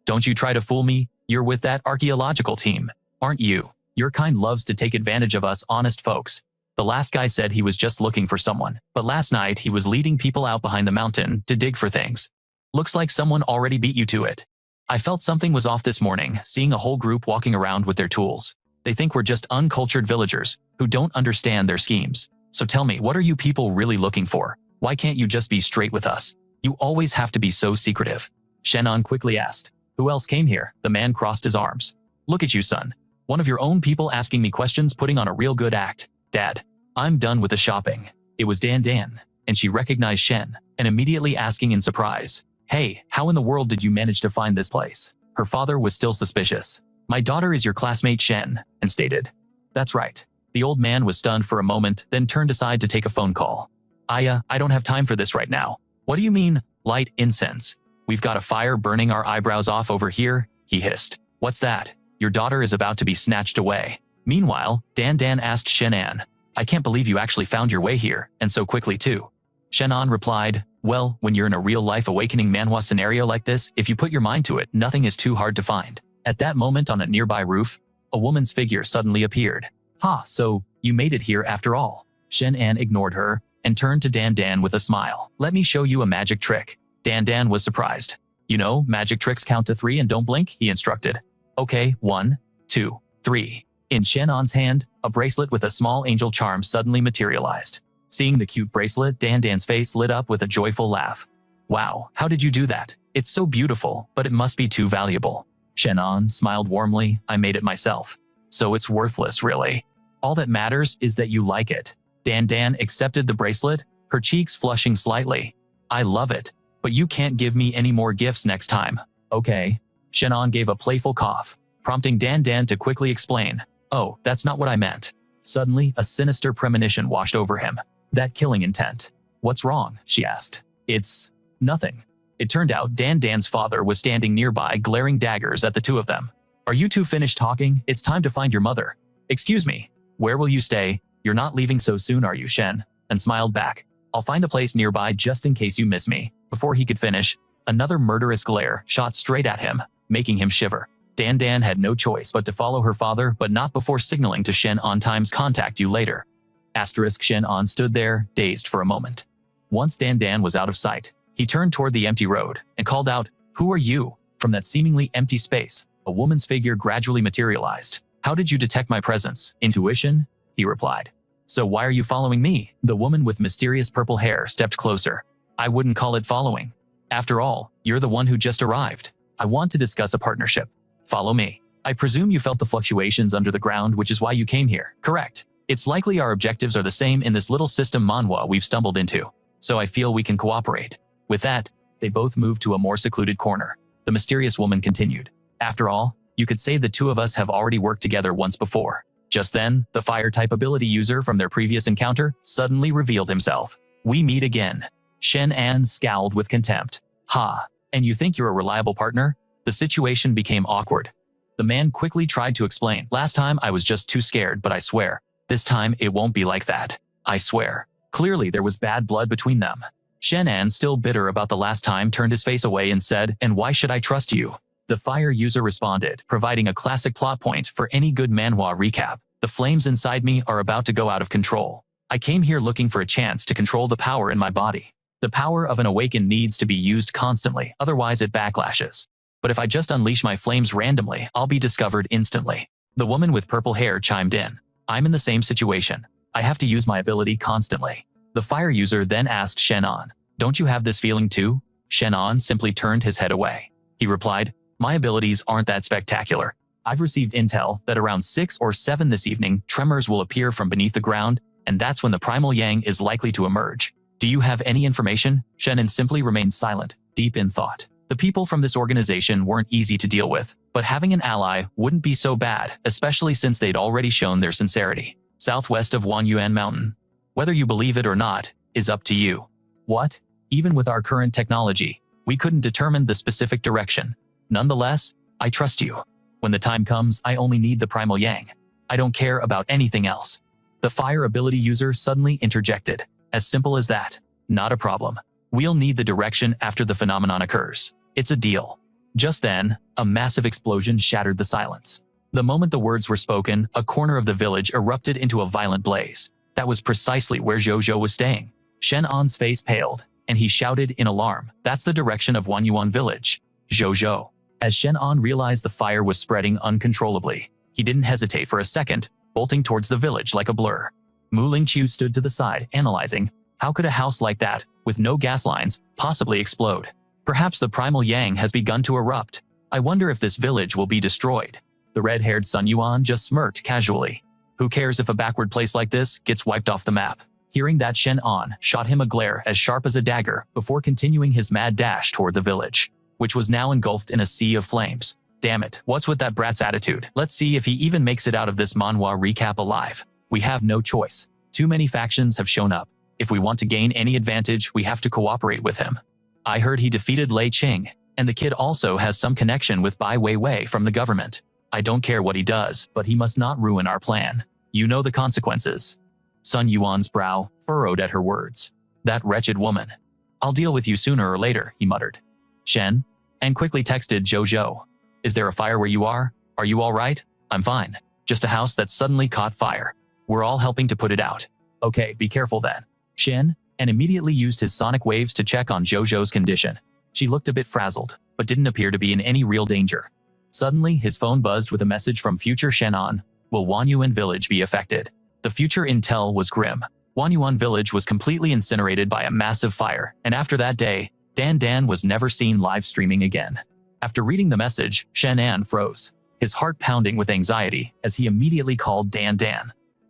Don't you try to fool me. You're with that archaeological team, aren't you? Your kind loves to take advantage of us honest folks. The last guy said he was just looking for someone, but last night he was leading people out behind the mountain to dig for things. Looks like someone already beat you to it. I felt something was off this morning, seeing a whole group walking around with their tools. They think we're just uncultured villagers who don't understand their schemes. So tell me, what are you people really looking for? Why can't you just be straight with us? You always have to be so secretive. Shenan quickly asked. Who else came here? The man crossed his arms. Look at you, son. One of your own people asking me questions, putting on a real good act. Dad, I'm done with the shopping. It was Dan, and she recognized Shen, and immediately asking in surprise. Hey, how in the world did you manage to find this place? Her father was still suspicious. My daughter is your classmate Shen, and stated. That's right. The old man was stunned for a moment, then turned aside to take a phone call. I don't have time for this right now. What do you mean, light incense? We've got a fire burning our eyebrows off over here, he hissed. What's that? Your daughter is about to be snatched away. Meanwhile, Dan asked Shenan. I can't believe you actually found your way here, and so quickly too. Shenan replied, well, when you're in a real-life awakening manhwa scenario like this, if you put your mind to it, nothing is too hard to find. At that moment on a nearby roof, a woman's figure suddenly appeared. Ha, so you made it here after all. Shenan ignored her and turned to Dan with a smile. Let me show you a magic trick. Dan was surprised. You know, magic tricks count to 3 and don't blink, he instructed. Okay, 1, 2, 3. In Shenan's hand, a bracelet with a small angel charm suddenly materialized. Seeing the cute bracelet, Dan's face lit up with a joyful laugh. Wow, how did you do that? It's so beautiful, but it must be too valuable. Shenan smiled warmly. I made it myself. So it's worthless, really. All that matters is that you like it. Dan accepted the bracelet, her cheeks flushing slightly. I love it, but you can't give me any more gifts next time. Okay. Shenan gave a playful cough, prompting Dan to quickly explain. Oh, that's not what I meant. Suddenly, a sinister premonition washed over him. That killing intent. What's wrong? She asked. It's nothing. It turned out Dan's father was standing nearby, glaring daggers at the two of them. Are you two finished talking? It's time to find your mother. Excuse me. Where will you stay? You're not leaving so soon, are you, Shen? And smiled back. I'll find a place nearby just in case you miss me. Before he could finish, another murderous glare shot straight at him, making him shiver. Dan had no choice but to follow her father, but not before signaling to Shen on time's contact you later. Asterisk Shenan stood there, dazed for a moment. Once Dan was out of sight, he turned toward the empty road and called out, Who are you? From that seemingly empty space, a woman's figure gradually materialized. How did you detect my presence? Intuition? He replied. So why are you following me? The woman with mysterious purple hair stepped closer. I wouldn't call it following. After all, you're the one who just arrived. I want to discuss a partnership. Follow me. I presume you felt the fluctuations under the ground, which is why you came here. Correct. It's likely our objectives are the same in this little system Manhwa we've stumbled into. So I feel we can cooperate. With that, they both moved to a more secluded corner. The mysterious woman continued. After all, you could say the two of us have already worked together once before. Just then, the fire-type ability user from their previous encounter suddenly revealed himself. We meet again. Shenan scowled with contempt. Ha, and you think you're a reliable partner? The situation became awkward. The man quickly tried to explain. Last time I was just too scared, but I swear, this time it won't be like that. I swear. Clearly there was bad blood between them. Shenan, still bitter about the last time, turned his face away and said, And why should I trust you? The fire user responded, providing a classic plot point for any good manhwa recap. The flames inside me are about to go out of control. I came here looking for a chance to control the power in my body. The power of an awakened needs to be used constantly, otherwise it backlashes. But if I just unleash my flames randomly, I'll be discovered instantly. The woman with purple hair chimed in. I'm in the same situation. I have to use my ability constantly. The fire user then asked Shenan, Don't you have this feeling too? Shenan simply turned his head away. He replied, My abilities aren't that spectacular. I've received intel that around 6 or 7 this evening, tremors will appear from beneath the ground, and that's when the primal yang is likely to emerge. Do you have any information? Shenan simply remained silent, deep in thought. The people from this organization weren't easy to deal with, but having an ally wouldn't be so bad, especially since they'd already shown their sincerity. Southwest of Wanuan Mountain. Whether you believe it or not, is up to you. What? Even with our current technology, we couldn't determine the specific direction. Nonetheless, I trust you. When the time comes, I only need the primal yang. I don't care about anything else. The fire ability user suddenly interjected. As simple as that. Not a problem. We'll need the direction after the phenomenon occurs. It's a deal. Just then, a massive explosion shattered the silence. The moment the words were spoken, a corner of the village erupted into a violent blaze. That was precisely where Jojo was staying. Shenan's face paled, and and he shouted in alarm, "That's the direction of Wanuan Village. Zhou." As Shenan realized the fire was spreading uncontrollably, he didn't hesitate for a second, bolting towards the village like a blur. Mu Lingqiu stood to the side, analyzing, how could a house like that, with no gas lines, possibly explode? Perhaps the primal yang has begun to erupt. I wonder if this village will be destroyed. The red-haired Sun Yuan just smirked casually. Who cares if a backward place like this gets wiped off the map? Hearing that, Shenan shot him a glare as sharp as a dagger before continuing his mad dash toward the village, which was now engulfed in a sea of flames. Damn it, what's with that brat's attitude? Let's see if he even makes it out of this manhwa recap alive. We have no choice. Too many factions have shown up. If we want to gain any advantage, we have to cooperate with him. I heard he defeated Lei Qing, and the kid also has some connection with Wei Wei from the government. I don't care what he does, but he must not ruin our plan. You know the consequences. Sun Yuan's brow furrowed at her words. That wretched woman. I'll deal with you sooner or later, he muttered. Chen? And quickly texted Zhou. Is there a fire where you are? Are you all right? I'm fine. Just a house that suddenly caught fire. We're all helping to put it out. Okay, be careful then. Chen, and immediately used his sonic waves to check on Zhou's condition. She looked a bit frazzled, but didn't appear to be in any real danger. Suddenly, his phone buzzed with a message from future Shenan. Will Wanuan Village be affected? The future intel was grim. Wanuan Village was completely incinerated by a massive fire, and after that day, Dan was never seen live streaming again. After reading the message, Shenan froze, his heart pounding with anxiety as he immediately called Dan.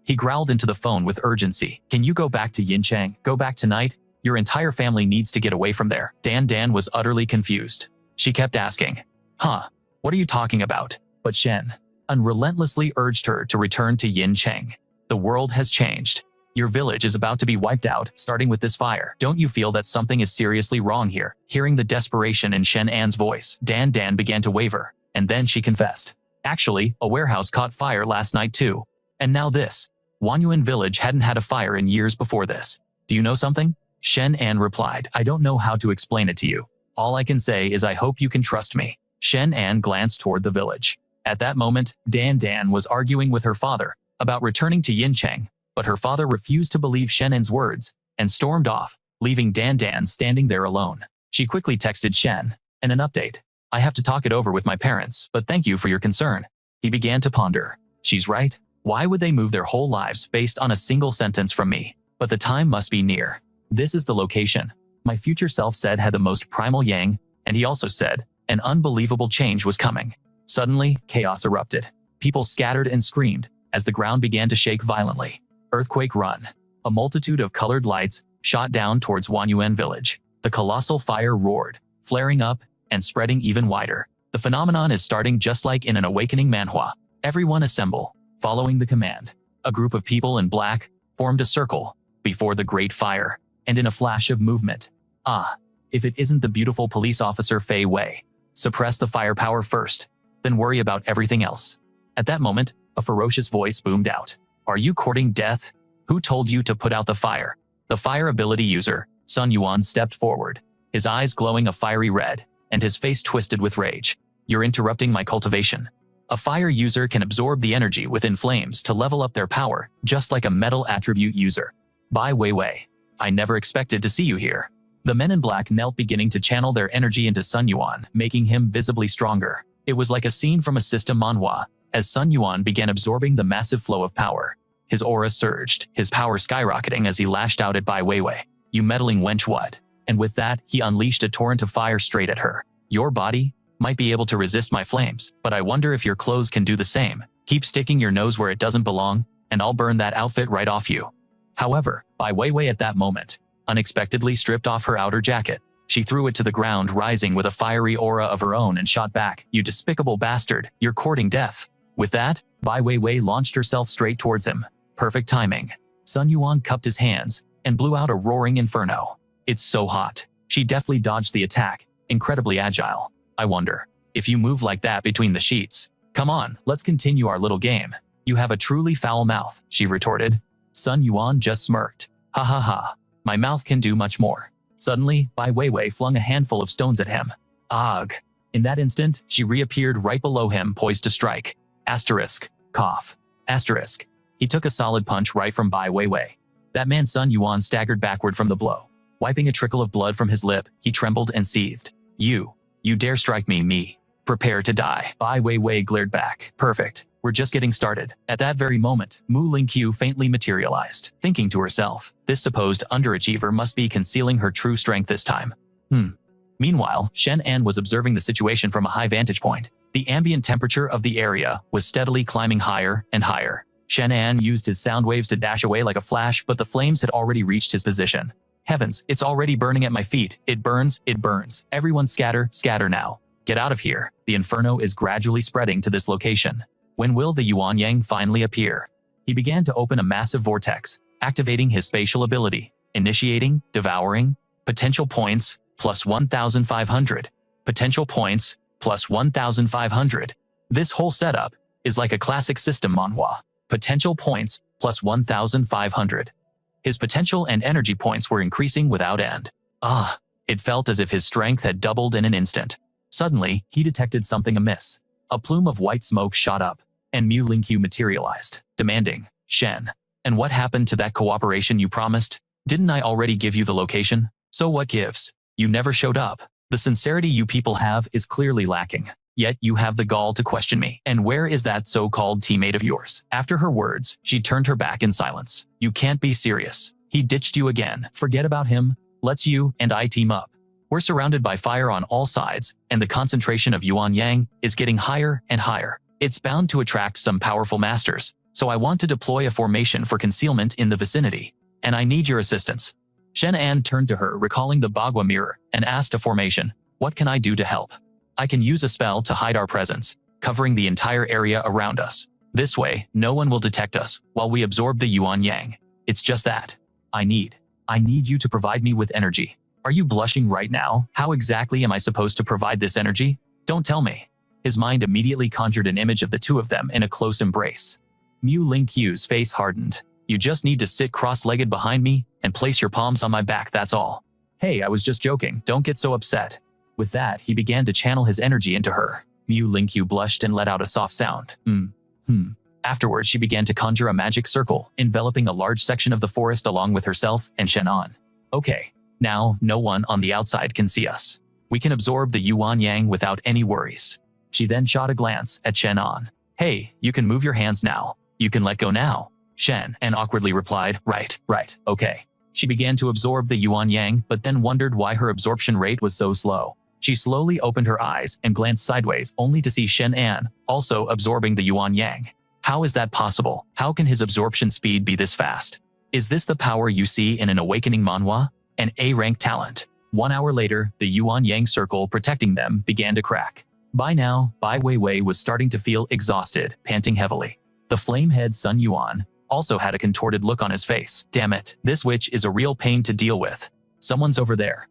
He growled into the phone with urgency. Can you go back to Yincheng? Go back tonight? Your entire family needs to get away from there. Dan was utterly confused. She kept asking, Huh? What are you talking about? But Shen unrelentlessly urged her to return to Yincheng. The world has changed. Your village is about to be wiped out, starting with this fire. Don't you feel that something is seriously wrong here? Hearing the desperation in Shenan's voice, Dan began to waver, and then she confessed. Actually, a warehouse caught fire last night too. And now this. Wanuan Village hadn't had a fire in years before this. Do you know something? Shenan replied. I don't know how to explain it to you. All I can say is I hope you can trust me. Shenan glanced toward the village. At that moment, Dan was arguing with her father about returning to Yincheng, but her father refused to believe Shenan's words and stormed off, leaving Dan standing there alone. She quickly texted Shen, and an update. I have to talk it over with my parents, but thank you for your concern. He began to ponder. She's right. Why would they move their whole lives based on a single sentence from me? But the time must be near. This is the location. My future self said had the most primal yang, and he also said an unbelievable change was coming. Suddenly, chaos erupted. People scattered and screamed as the ground began to shake violently. Earthquake run. A multitude of colored lights shot down towards Wanuan Village. The colossal fire roared, flaring up and spreading even wider. The phenomenon is starting just like in an awakening manhwa. Everyone assemble. Following the command, a group of people in black formed a circle before the great fire, and in a flash of movement. If it isn't the beautiful police officer Wei Wei. Suppress the firepower first, then worry about everything else. At that moment, a ferocious voice boomed out. Are you courting death? Who told you to put out the fire? The fire ability user, Sun Yuan, stepped forward, his eyes glowing a fiery red, and his face twisted with rage. You're interrupting my cultivation. A fire user can absorb the energy within flames to level up their power, just like a metal attribute user. Wei Wei. I never expected to see you here. The men in black knelt, beginning to channel their energy into Sun Yuan, making him visibly stronger. It was like a scene from a system manhwa, as Sun Yuan began absorbing the massive flow of power. His aura surged, his power skyrocketing as he lashed out at Wei Wei. You meddling wench, what? And with that, he unleashed a torrent of fire straight at her. Your body might be able to resist my flames, but I wonder if your clothes can do the same. Keep sticking your nose where it doesn't belong, and I'll burn that outfit right off you. However, Wei Wei at that moment unexpectedly stripped off her outer jacket. She threw it to the ground, rising with a fiery aura of her own, and shot back. You despicable bastard, you're courting death. With that, Wei Wei launched herself straight towards him. Perfect timing. Sun Yuan cupped his hands and blew out a roaring inferno. It's so hot. She deftly dodged the attack, incredibly agile. I wonder if you move like that between the sheets. Come on, let's continue our little game. You have a truly foul mouth, she retorted. Sun Yuan just smirked. Ha ha ha. My mouth can do much more. Suddenly, Wei Wei flung a handful of stones at him. Ugh. In that instant, she reappeared right below him, poised to strike. Asterisk. Cough. Asterisk. He took a solid punch right from Wei Wei. That man Sun Yuan staggered backward from the blow. Wiping a trickle of blood from his lip, he trembled and seethed. You dare strike me. Prepare to die. Wei Wei glared back. Perfect. We're just getting started. At that very moment, Mu Lingqiu faintly materialized, thinking to herself, this supposed underachiever must be concealing her true strength this time. Meanwhile, Shenan was observing the situation from a high vantage point. The ambient temperature of the area was steadily climbing higher and higher. Shenan used his sound waves to dash away like a flash, but the flames had already reached his position. Heavens, it's already burning at my feet. It burns. Everyone scatter now. Get out of here. The inferno is gradually spreading to this location. When will the Yuan Yang finally appear? He began to open a massive vortex, activating his spatial ability, initiating, devouring, potential points, plus 1,500. Potential points, plus 1,500. This whole setup is like a classic system manhwa. Potential points, plus 1,500. His potential and energy points were increasing without end. It felt as if his strength had doubled in an instant. Suddenly, he detected something amiss. A plume of white smoke shot up, and Mu Lingqiu materialized, demanding, Shen, and what happened to that cooperation you promised? Didn't I already give you the location? So what gives? You never showed up. The sincerity you people have is clearly lacking. Yet you have the gall to question me. And where is that so-called teammate of yours? After her words, she turned her back in silence. You can't be serious. He ditched you again. Forget about him. Let's you and I team up. We're surrounded by fire on all sides, and the concentration of Yuan Yang is getting higher and higher. It's bound to attract some powerful masters, so I want to deploy a formation for concealment in the vicinity. And I need your assistance. Shenan turned to her, recalling the Bagua mirror, and asked a formation, what can I do to help? I can use a spell to hide our presence, covering the entire area around us. This way, no one will detect us while we absorb the Yuan Yang. It's just that. I need you to provide me with energy. Are you blushing right now? How exactly am I supposed to provide this energy? Don't tell me. His mind immediately conjured an image of the two of them in a close embrace. Mu Lingqiu's face hardened. You just need to sit cross-legged behind me and place your palms on my back, that's all. Hey, I was just joking, don't get so upset. With that, he began to channel his energy into her. Mu Lingqiu blushed and let out a soft sound. Afterwards, she began to conjure a magic circle, enveloping a large section of the forest along with herself and Shenan. Okay. Now, no one on the outside can see us. We can absorb the Yuan Yang without any worries. She then shot a glance at Shenan. Hey, you can move your hands now. You can let go now. Shenan awkwardly replied, right, okay. She began to absorb the Yuan Yang, but then wondered why her absorption rate was so slow. She slowly opened her eyes and glanced sideways, only to see Shenan also absorbing the Yuan Yang. How is that possible? How can his absorption speed be this fast? Is this the power you see in an awakening manhwa? An A-rank talent. 1 hour later, the Yuan Yang circle protecting them began to crack. By now, Wei Wei was starting to feel exhausted, panting heavily. The flame-head Sun Yuan also had a contorted look on his face. Damn it, this witch is a real pain to deal with. Someone's over there.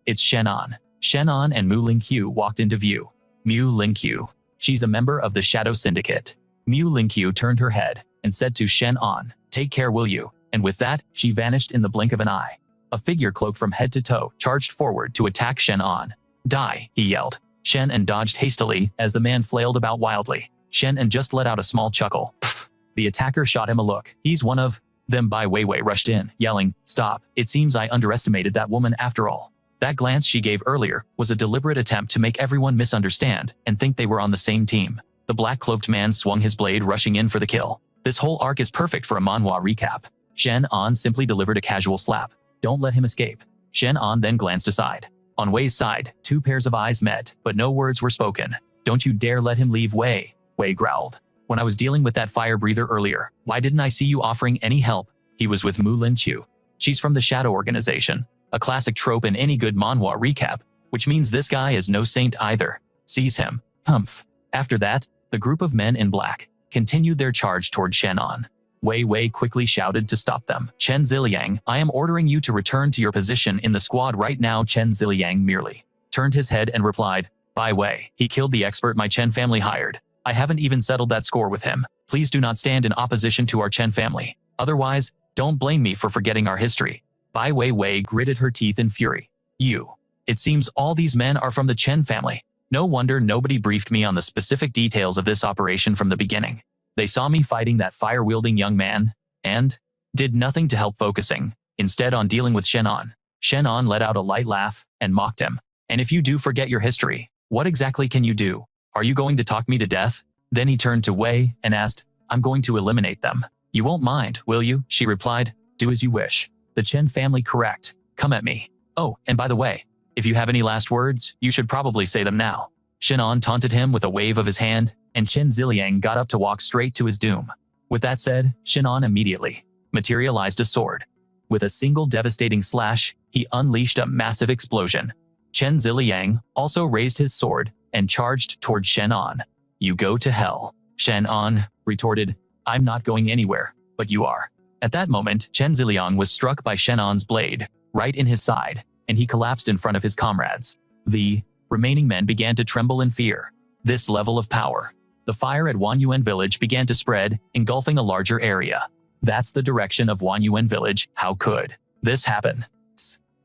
It's Shenan. Shenan and Mu Lingqiu walked into view. Mu Lingqiu. She's a member of the Shadow Syndicate. Mu Lingqiu turned her head and said to Shenan, take care will you? And with that, she vanished in the blink of an eye. A figure cloaked from head to toe charged forward to attack Shenan. Die, he yelled. Shenan dodged hastily as the man flailed about wildly. Shenan just let out a small chuckle. Pfft. The attacker shot him a look. He's one of them. Wei Wei rushed in, yelling, stop, it seems I underestimated that woman after all. That glance she gave earlier was a deliberate attempt to make everyone misunderstand and think they were on the same team. The black-cloaked man swung his blade, rushing in for the kill. This whole arc is perfect for a manhwa recap. Shenan simply delivered a casual slap. Don't let him escape. Shenan then glanced aside. On Wei's side, two pairs of eyes met, but no words were spoken. Don't you dare let him leave, Wei, Wei growled. When I was dealing with that fire breather earlier, why didn't I see you offering any help? He was with Mu Lingqiu. She's from the Shadow Organization, a classic trope in any good manhwa recap, which means this guy is no saint either. Seize him. Humph. After that, the group of men in black continued their charge toward Shenan. Wei Wei quickly shouted to stop them. Chen Ziliang, I am ordering you to return to your position in the squad right now. Chen Ziliang merely turned his head and replied, Wei Wei, he killed the expert my Chen family hired. I haven't even settled that score with him. Please do not stand in opposition to our Chen family. Otherwise, don't blame me for forgetting our history. Wei Wei gritted her teeth in fury. It seems all these men are from the Chen family. No wonder nobody briefed me on the specific details of this operation from the beginning. They saw me fighting that fire-wielding young man, and did nothing to help focusing, instead on dealing with Shenan. Shenan let out a light laugh and mocked him. And if you do forget your history, what exactly can you do? Are you going to talk me to death? Then he turned to Wei and asked, I'm going to eliminate them. You won't mind, will you? She replied, do as you wish. The Chen family correct. Come at me. Oh, and by the way, if you have any last words, you should probably say them now. Shenan taunted him with a wave of his hand, and Chen Ziliang got up to walk straight to his doom. With that said, Shenan immediately materialized a sword. With a single devastating slash, he unleashed a massive explosion. Chen Ziliang also raised his sword and charged toward Shenan. You go to hell. Shenan retorted, I'm not going anywhere, but you are. At that moment, Chen Ziliang was struck by Shenan's blade, right in his side, and he collapsed in front of his comrades. The remaining men began to tremble in fear. This level of power. The fire at Wanuan Village began to spread, engulfing a larger area. That's the direction of Wanuan Village. How could this happen?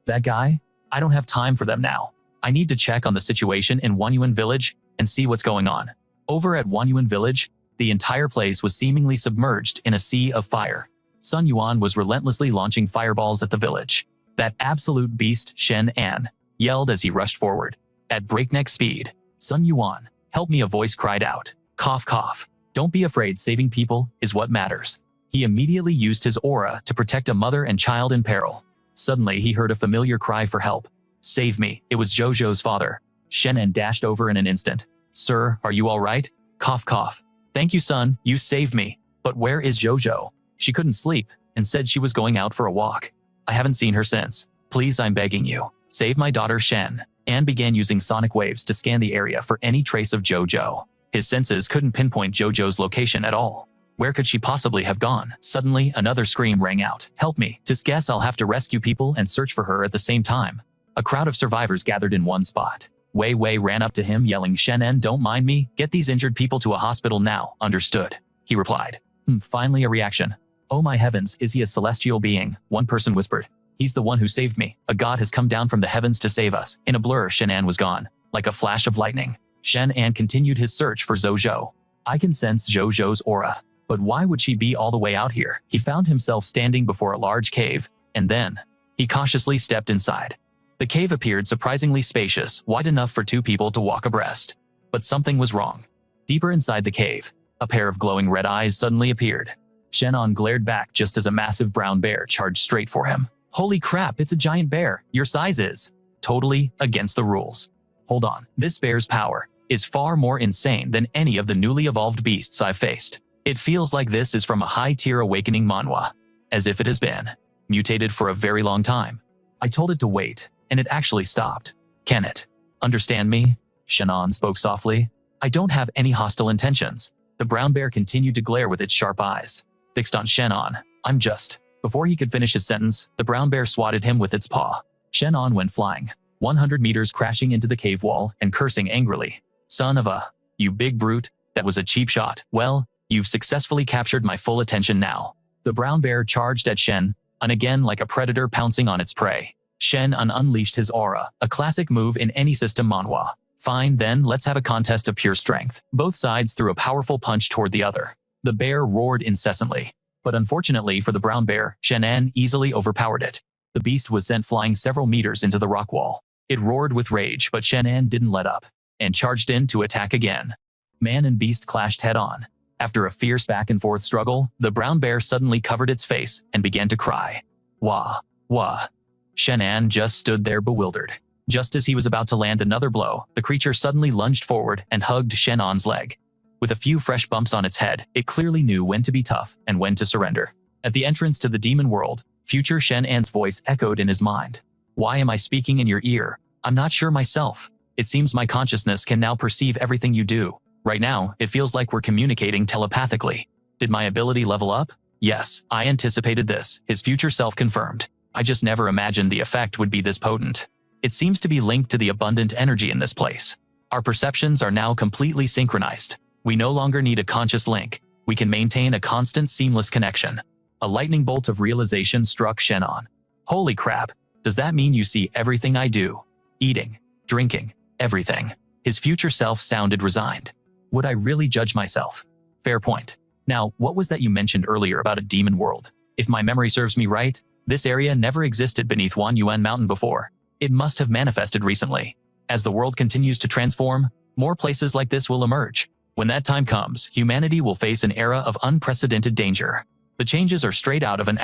That guy? I don't have time for them now. I need to check on the situation in Wanuan Village and see what's going on. Over at Wanuan Village, the entire place was seemingly submerged in a sea of fire. Sun Yuan was relentlessly launching fireballs at the village. That absolute beast Shenan yelled as he rushed forward. At breakneck speed, Sun Yuan, help me, a voice cried out. Cough cough. Don't be afraid, saving people is what matters. He immediately used his aura to protect a mother and child in peril. Suddenly he heard a familiar cry for help. Save me, it was Zhou's father. Shenan dashed over in an instant. Sir, are you all right? Cough cough. Thank you, son, you saved me. But where is Zhou? She couldn't sleep and said she was going out for a walk. I haven't seen her since. Please, I'm begging you. Save my daughter Shen. Anne began using sonic waves to scan the area for any trace of Zhou. His senses couldn't pinpoint Zhou's location at all. Where could she possibly have gone? Suddenly, another scream rang out. Help me. Just guess I'll have to rescue people and search for her at the same time. A crowd of survivors gathered in one spot. Wei Wei ran up to him yelling, Shenan, don't mind me. Get these injured people to a hospital now. Understood. He replied. Finally a reaction. Oh my heavens, is he a celestial being? One person whispered. He's the one who saved me. A god has come down from the heavens to save us. In a blur, Shenan was gone. Like a flash of lightning. Shenan continued his search for Zhou. I can sense Zhou's aura. But why would she be all the way out here? He found himself standing before a large cave, and then he cautiously stepped inside. The cave appeared surprisingly spacious, wide enough for two people to walk abreast. But something was wrong. Deeper inside the cave, a pair of glowing red eyes suddenly appeared. Shenan glared back just as a massive brown bear charged straight for him. Holy crap, it's a giant bear. Your size is totally against the rules. Hold on, this bear's power is far more insane than any of the newly evolved beasts I've faced. It feels like this is from a high-tier awakening manhwa, as if it has been mutated for a very long time. I told it to wait, and it actually stopped. Can it understand me? Shenan spoke softly. I don't have any hostile intentions. The brown bear continued to glare with its sharp eyes, fixed on Shenan. I'm just… Before he could finish his sentence, the brown bear swatted him with its paw. Shenan went flying, 100 meters, crashing into the cave wall and cursing angrily. Son of a… You big brute, that was a cheap shot. Well, you've successfully captured my full attention now. The brown bear charged at Shen, and again like a predator pouncing on its prey. Shen unleashed his aura, a classic move in any system manhwa. Fine, then let's have a contest of pure strength. Both sides threw a powerful punch toward the other. The bear roared incessantly. But unfortunately for the brown bear, Shenan easily overpowered it. The beast was sent flying several meters into the rock wall. It roared with rage, but Shenan didn't let up, and charged in to attack again. Man and beast clashed head-on. After a fierce back-and-forth struggle, the brown bear suddenly covered its face and began to cry. Wah, wah. Shenan just stood there bewildered. Just as he was about to land another blow, the creature suddenly lunged forward and hugged Shenan's leg. With a few fresh bumps on its head, it clearly knew when to be tough and when to surrender. At the entrance to the demon world, future Shenan's voice echoed in his mind. Why am I speaking in your ear? I'm not sure myself. It seems my consciousness can now perceive everything you do. Right now, it feels like we're communicating telepathically. Did my ability level up? Yes, I anticipated this, his future self confirmed. I just never imagined the effect would be this potent. It seems to be linked to the abundant energy in this place. Our perceptions are now completely synchronized. We no longer need a conscious link. We can maintain a constant, seamless connection. A lightning bolt of realization struck Shenan. Holy crap, does that mean you see everything I do? Eating, drinking, everything. His future self sounded resigned. Would I really judge myself? Fair point. Now, what was that you mentioned earlier about a demon world? If my memory serves me right, This area never existed beneath Wanuan Mountain before. It must have manifested recently. As the world continues to transform, more places like this will emerge. When that time comes, humanity will face an era of unprecedented danger. The changes are straight out of an ***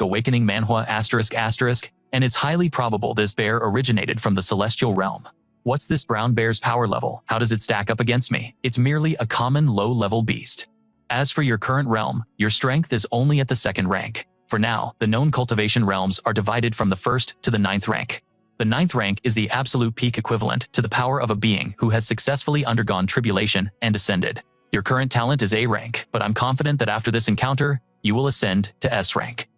awakening manhwa ***, and it's highly probable this bear originated from the celestial realm. What's this brown bear's power level? How does it stack up against me? It's merely a common low-level beast. As for your current realm, your strength is only at the 2nd rank. For now, the known cultivation realms are divided from the 1st to the 9th rank. The 9th rank is the absolute peak equivalent to the power of a being who has successfully undergone tribulation and ascended. Your current talent is A rank, but I'm confident that after this encounter, you will ascend to S rank.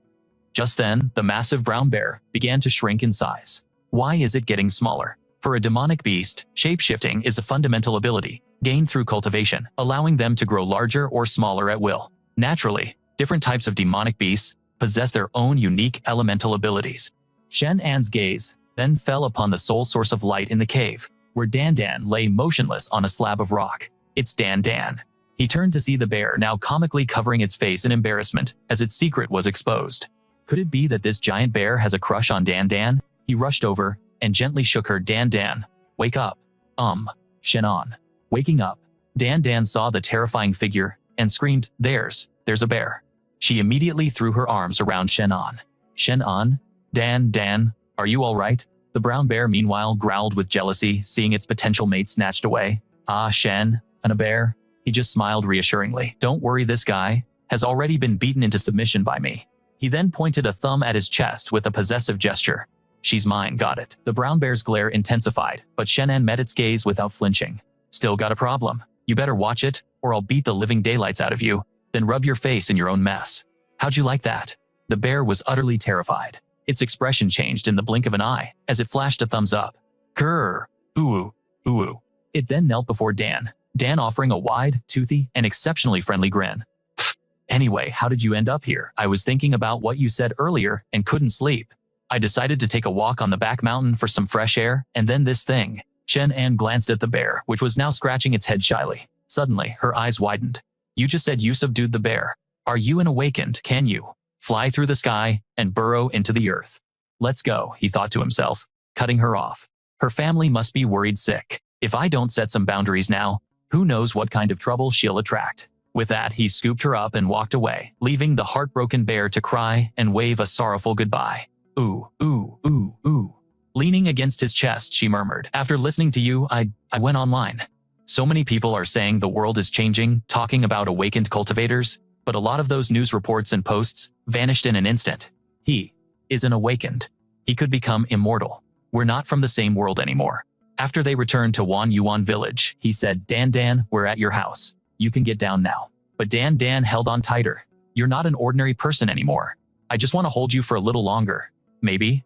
Just then, the massive brown bear began to shrink in size. Why is it getting smaller? For a demonic beast, shape-shifting is a fundamental ability, gained through cultivation, allowing them to grow larger or smaller at will. Naturally, different types of demonic beasts possess their own unique elemental abilities. Shenan's gaze then fell upon the sole source of light in the cave, where Dan Dan lay motionless on a slab of rock. It's Dan Dan. He turned to see the bear now comically covering its face in embarrassment as its secret was exposed. Could it be that this giant bear has a crush on Dan Dan? He rushed over and gently shook her. Dan Dan, wake up. Shenan. Waking up, Dan Dan saw the terrifying figure and screamed, there's a bear. She immediately threw her arms around Shenan. Shenan? Dan Dan, are you all right? The brown bear meanwhile growled with jealousy, seeing its potential mate snatched away. Ah, Shen, and a bear? He just smiled reassuringly. Don't worry, this guy has already been beaten into submission by me. He then pointed a thumb at his chest with a possessive gesture. She's mine, got it. The brown bear's glare intensified, but Shenan met its gaze without flinching. Still got a problem? You better watch it, or I'll beat the living daylights out of you, then rub your face in your own mess. How'd you like that? The bear was utterly terrified. Its expression changed in the blink of an eye, as it flashed a thumbs up. Grrr, ooh, ooh. It then knelt before Dan offering a wide, toothy, and exceptionally friendly grin. Pfft, anyway, how did you end up here? I was thinking about what you said earlier and couldn't sleep. I decided to take a walk on the back mountain for some fresh air, and then this thing. Shenan glanced at the bear, which was now scratching its head shyly. Suddenly, her eyes widened. You just said you subdued the bear. Are you an awakened? Can you fly through the sky and burrow into the earth? Let's go, he thought to himself, cutting her off. Her family must be worried sick. If I don't set some boundaries now, who knows what kind of trouble she'll attract. With that, he scooped her up and walked away, leaving the heartbroken bear to cry and wave a sorrowful goodbye. Ooh, ooh, ooh, ooh. Leaning against his chest, she murmured, after listening to you, I went online. So many people are saying the world is changing, talking about awakened cultivators, but a lot of those news reports and posts vanished in an instant. He isn't awakened. He could become immortal. We're not from the same world anymore. After they returned to Wanuan Village, he said, Dan Dan, we're at your house. You can get down now. But Dan Dan held on tighter. You're not an ordinary person anymore. I just want to hold you for a little longer. Maybe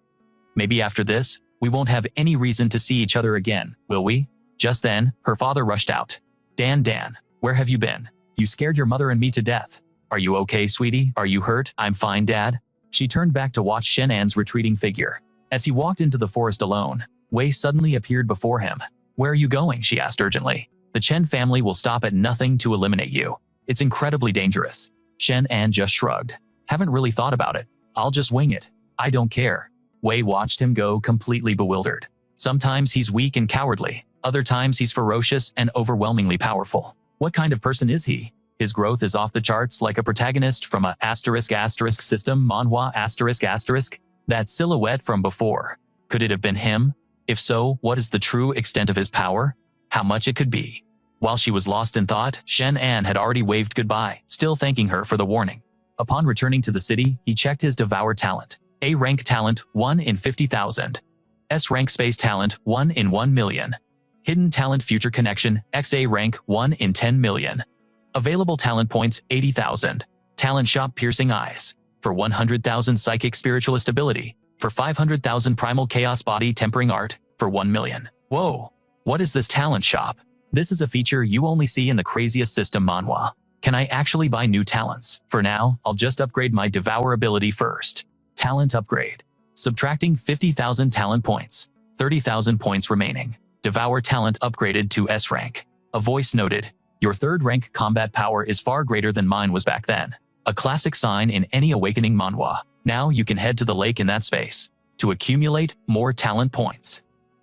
after this, we won't have any reason to see each other again, will we? Just then, her father rushed out. Dan Dan, where have you been? You scared your mother and me to death. Are you okay, sweetie? Are you hurt? I'm fine, Dad. She turned back to watch Shenan's retreating figure. As he walked into the forest alone, Wei suddenly appeared before him. Where are you going? She asked urgently. The Chen family will stop at nothing to eliminate you. It's incredibly dangerous. Shenan just shrugged. Haven't really thought about it. I'll just wing it. I don't care. Wei watched him go, completely bewildered. Sometimes he's weak and cowardly. Other times he's ferocious and overwhelmingly powerful. What kind of person is he? His growth is off the charts, like a protagonist from a *** system, Manhwa ***. That silhouette from before. Could it have been him? If so, what is the true extent of his power? How much it could be? While she was lost in thought, Shenan had already waved goodbye, still thanking her for the warning. Upon returning to the city, he checked his Devour talent. A rank talent, 1 in 50,000. S rank space talent, 1 in 1 million. Hidden talent future connection, XA rank, 1 in 10 million. Available talent points, 80,000. Talent shop piercing eyes. For 100,000 psychic spiritualist ability. For 500,000 primal chaos body tempering art. For 1 million. Whoa, what is this talent shop? This is a feature you only see in the craziest system Manhwa. Can I actually buy new talents? For now, I'll just upgrade my Devour ability first. Talent upgrade. Subtracting 50,000 talent points. 30,000 points remaining. Devour talent upgraded to S rank. A voice noted, your 3rd rank combat power is far greater than mine was back then. a classic sign in any awakening manhwa. Now you can head to the lake in that space to accumulate more talent points.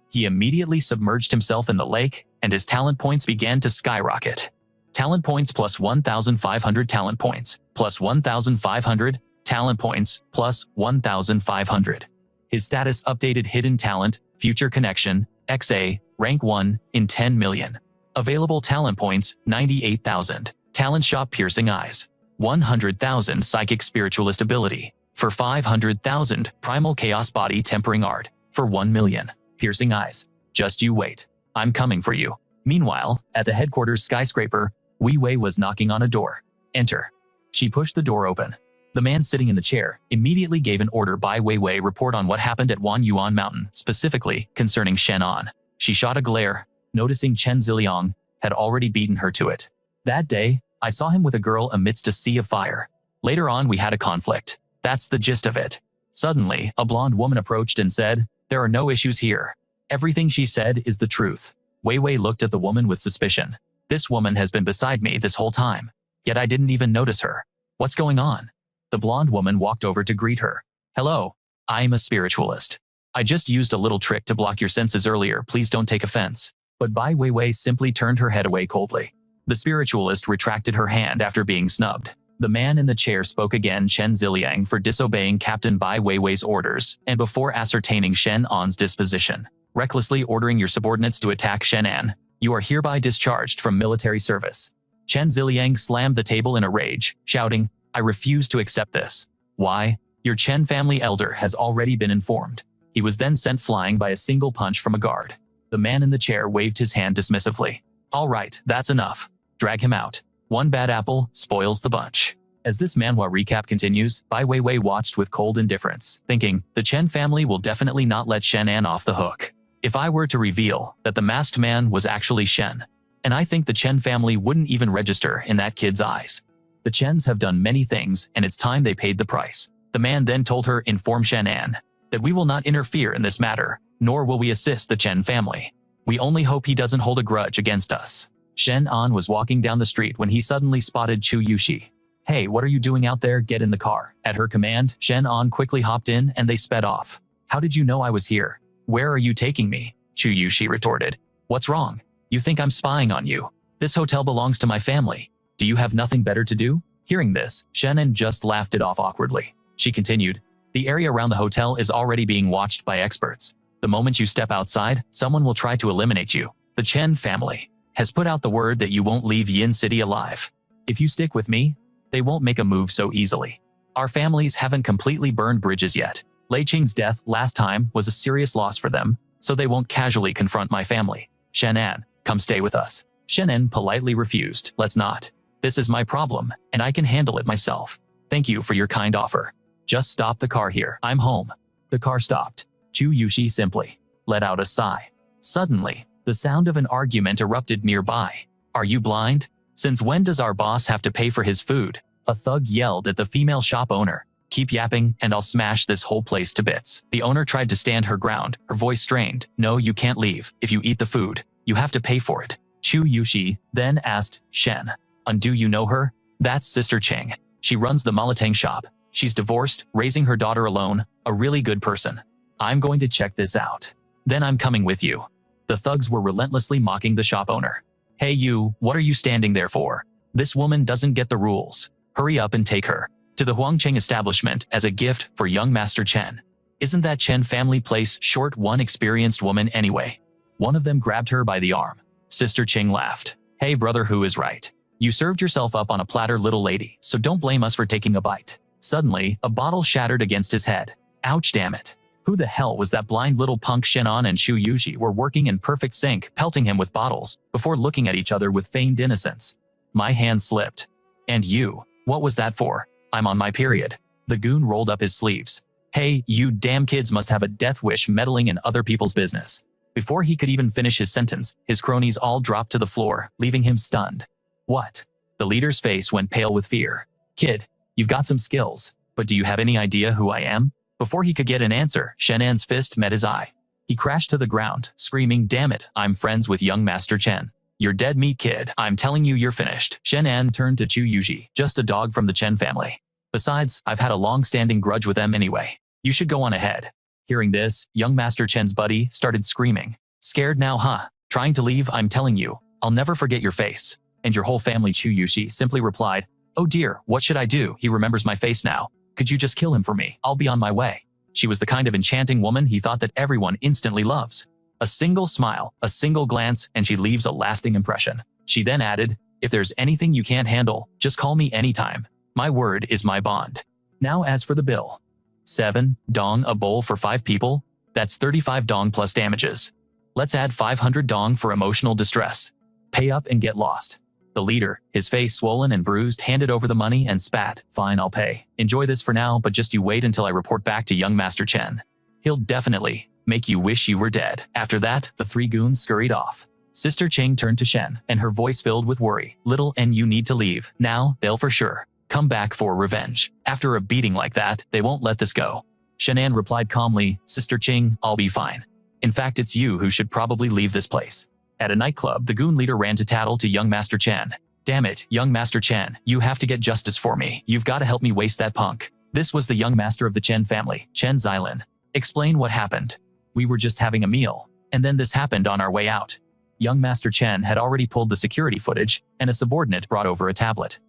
He immediately submerged himself in the lake, and his talent points began to skyrocket. Talent points plus 1,500 talent points, plus 1,500 talent points, plus 1,500. His status updated hidden talent, future connection, XA, rank 1, in 10 million. Available talent points, 98,000. Talent shop piercing eyes. 100,000 psychic spiritualist ability. For 500,000, primal chaos body tempering art. For 1 million. Piercing eyes. Just you wait. I'm coming for you. Meanwhile, at the headquarters skyscraper, Wei Wei was knocking on a door. Enter. She pushed the door open. The man sitting in the chair immediately gave an order by Wei Wei report on what happened at Wanuan Mountain, specifically concerning Shenan. She shot a glare, noticing Chen Ziliang had already beaten her to it. That day, I saw him with a girl amidst a sea of fire. Later on we had a conflict. That's the gist of it. Suddenly, a blonde woman approached and said, "There are no issues here." Everything she said is the truth. Wei Wei looked at the woman with suspicion. This woman has been beside me this whole time, yet I didn't even notice her. What's going on? The blonde woman walked over to greet her. "Hello, I'm a spiritualist. I just used a little trick to block your senses earlier, please don't take offense." But Bai Weiwei simply turned her head away coldly. The spiritualist retracted her hand after being snubbed. The man in the chair spoke again Chen Ziliang for disobeying Captain Bai Weiwei's orders, and before ascertaining Shen An's disposition, recklessly ordering your subordinates to attack Shenan. You are hereby discharged from military service. Chen Ziliang slammed the table in a rage, shouting, "I refuse to accept this." "Why? Your Chen family elder has already been informed." He was then sent flying by a single punch from a guard. The man in the chair waved his hand dismissively. "All right, that's enough. Drag him out. One bad apple spoils the bunch." As this manhwa recap continues, Bai Weiwei watched with cold indifference, thinking, the Chen family will definitely not let Shenan off the hook. If I were to reveal that the masked man was actually Shen, and I think the Chen family wouldn't even register in that kid's eyes. The Chens have done many things, and it's time they paid the price. The man then told her, "Inform Shenan that we will not interfere in this matter, nor will we assist the Chen family. We only hope he doesn't hold a grudge against us." Shen An was walking down the street when he suddenly spotted Chu Yushi. "Hey, what are you doing out there? Get in the car." At her command, Shen An quickly hopped in and they sped off. "How did you know I was here? Where are you taking me?" Chu Yushi retorted. "What's wrong? You think I'm spying on you? This hotel belongs to my family. Do you have nothing better to do?" Hearing this, Shenan just laughed it off awkwardly. She continued, "The area around the hotel is already being watched by experts. The moment you step outside, someone will try to eliminate you. The Chen family has put out the word that you won't leave Yin City alive. If you stick with me, they won't make a move so easily. Our families haven't completely burned bridges yet. Lei Qing's death last time was a serious loss for them, so they won't casually confront my family. Shenan, come stay with us." Shenan politely refused. "Let's not. This is my problem, and I can handle it myself. Thank you for your kind offer. Just stop the car here. I'm home." The car stopped. Chu Yushi simply let out a sigh. Suddenly, the sound of an argument erupted nearby. "Are you blind? Since when does our boss have to pay for his food?" A thug yelled at the female shop owner. "Keep yapping and I'll smash this whole place to bits." The owner tried to stand her ground, her voice strained. "No, you can't leave. If you eat the food, you have to pay for it." Chu Yushi then asked, "Shen, do you know her?" "That's Sister Cheng. She runs the Malatang shop. She's divorced, raising her daughter alone, a really good person. I'm going to check this out. Then I'm coming with you." The thugs were relentlessly mocking the shop owner. "Hey you, what are you standing there for? This woman doesn't get the rules. Hurry up and take her to the Huangcheng establishment as a gift for young Master Chen. Isn't that Chen family place short one experienced woman anyway?" One of them grabbed her by the arm. Sister Cheng laughed. "Hey brother, who is right? You served yourself up on a platter, little lady, so don't blame us for taking a bite." Suddenly, a bottle shattered against his head. "Ouch, damn it. Who the hell was that blind little punk?" Shenan and Chu Yushi were working in perfect sync, pelting him with bottles, before looking at each other with feigned innocence. My hand slipped. "And you, what was that for?" "I'm on my period." The goon rolled up his sleeves. "Hey, you damn kids must have a death wish meddling in other people's business." Before he could even finish his sentence, his cronies all dropped to the floor, leaving him stunned. "What?" The leader's face went pale with fear. "Kid, you've got some skills, but do you have any idea who I am?" Before he could get an answer, Shenan's fist met his eye. He crashed to the ground, screaming, "Damn it, I'm friends with young Master Chen." You're dead meat, kid. I'm telling you, you're finished. Shenan turned to Chu Yushi, just a dog from the Chen family. Besides, I've had a long-standing grudge with them anyway. You should go on ahead. Hearing this, young Master Chen's buddy started screaming. Scared now, huh? Trying to leave? I'm telling you, I'll never forget your face. And your whole family. Chu Yushi simply replied, oh dear, what should I do? He remembers my face now. Could you just kill him for me? I'll be on my way. She was the kind of enchanting woman he thought that everyone instantly loves. A single smile, a single glance, and she leaves a lasting impression. She then added, if there's anything you can't handle, just call me anytime. My word is my bond. Now as for the bill. 7 dong a bowl for 5 people? That's 35 dong plus damages. Let's add 500 dong for emotional distress. Pay up and get lost. The leader, his face swollen and bruised, handed over the money and spat. Fine, I'll pay. Enjoy this for now, but just you wait until I report back to young Master Chen. He'll definitely make you wish you were dead. After that, the 3 goons scurried off. Sister Ching turned to Shen, and her voice filled with worry. Little and you need to leave. Now, they'll for sure come back for revenge. After a beating like that, they won't let this go. Shenan replied calmly, Sister Ching, I'll be fine. In fact, it's you who should probably leave this place. At a nightclub, the goon leader ran to tattle to young Master Chen. Damn it, young Master Chen, you have to get justice for me. You've got to help me waste that punk. This was the young master of the Chen family, Chen Xilin. Explain what happened. We were just having a meal, and then this happened on our way out. Young Master Chen had already pulled the security footage, and a subordinate brought over a tablet.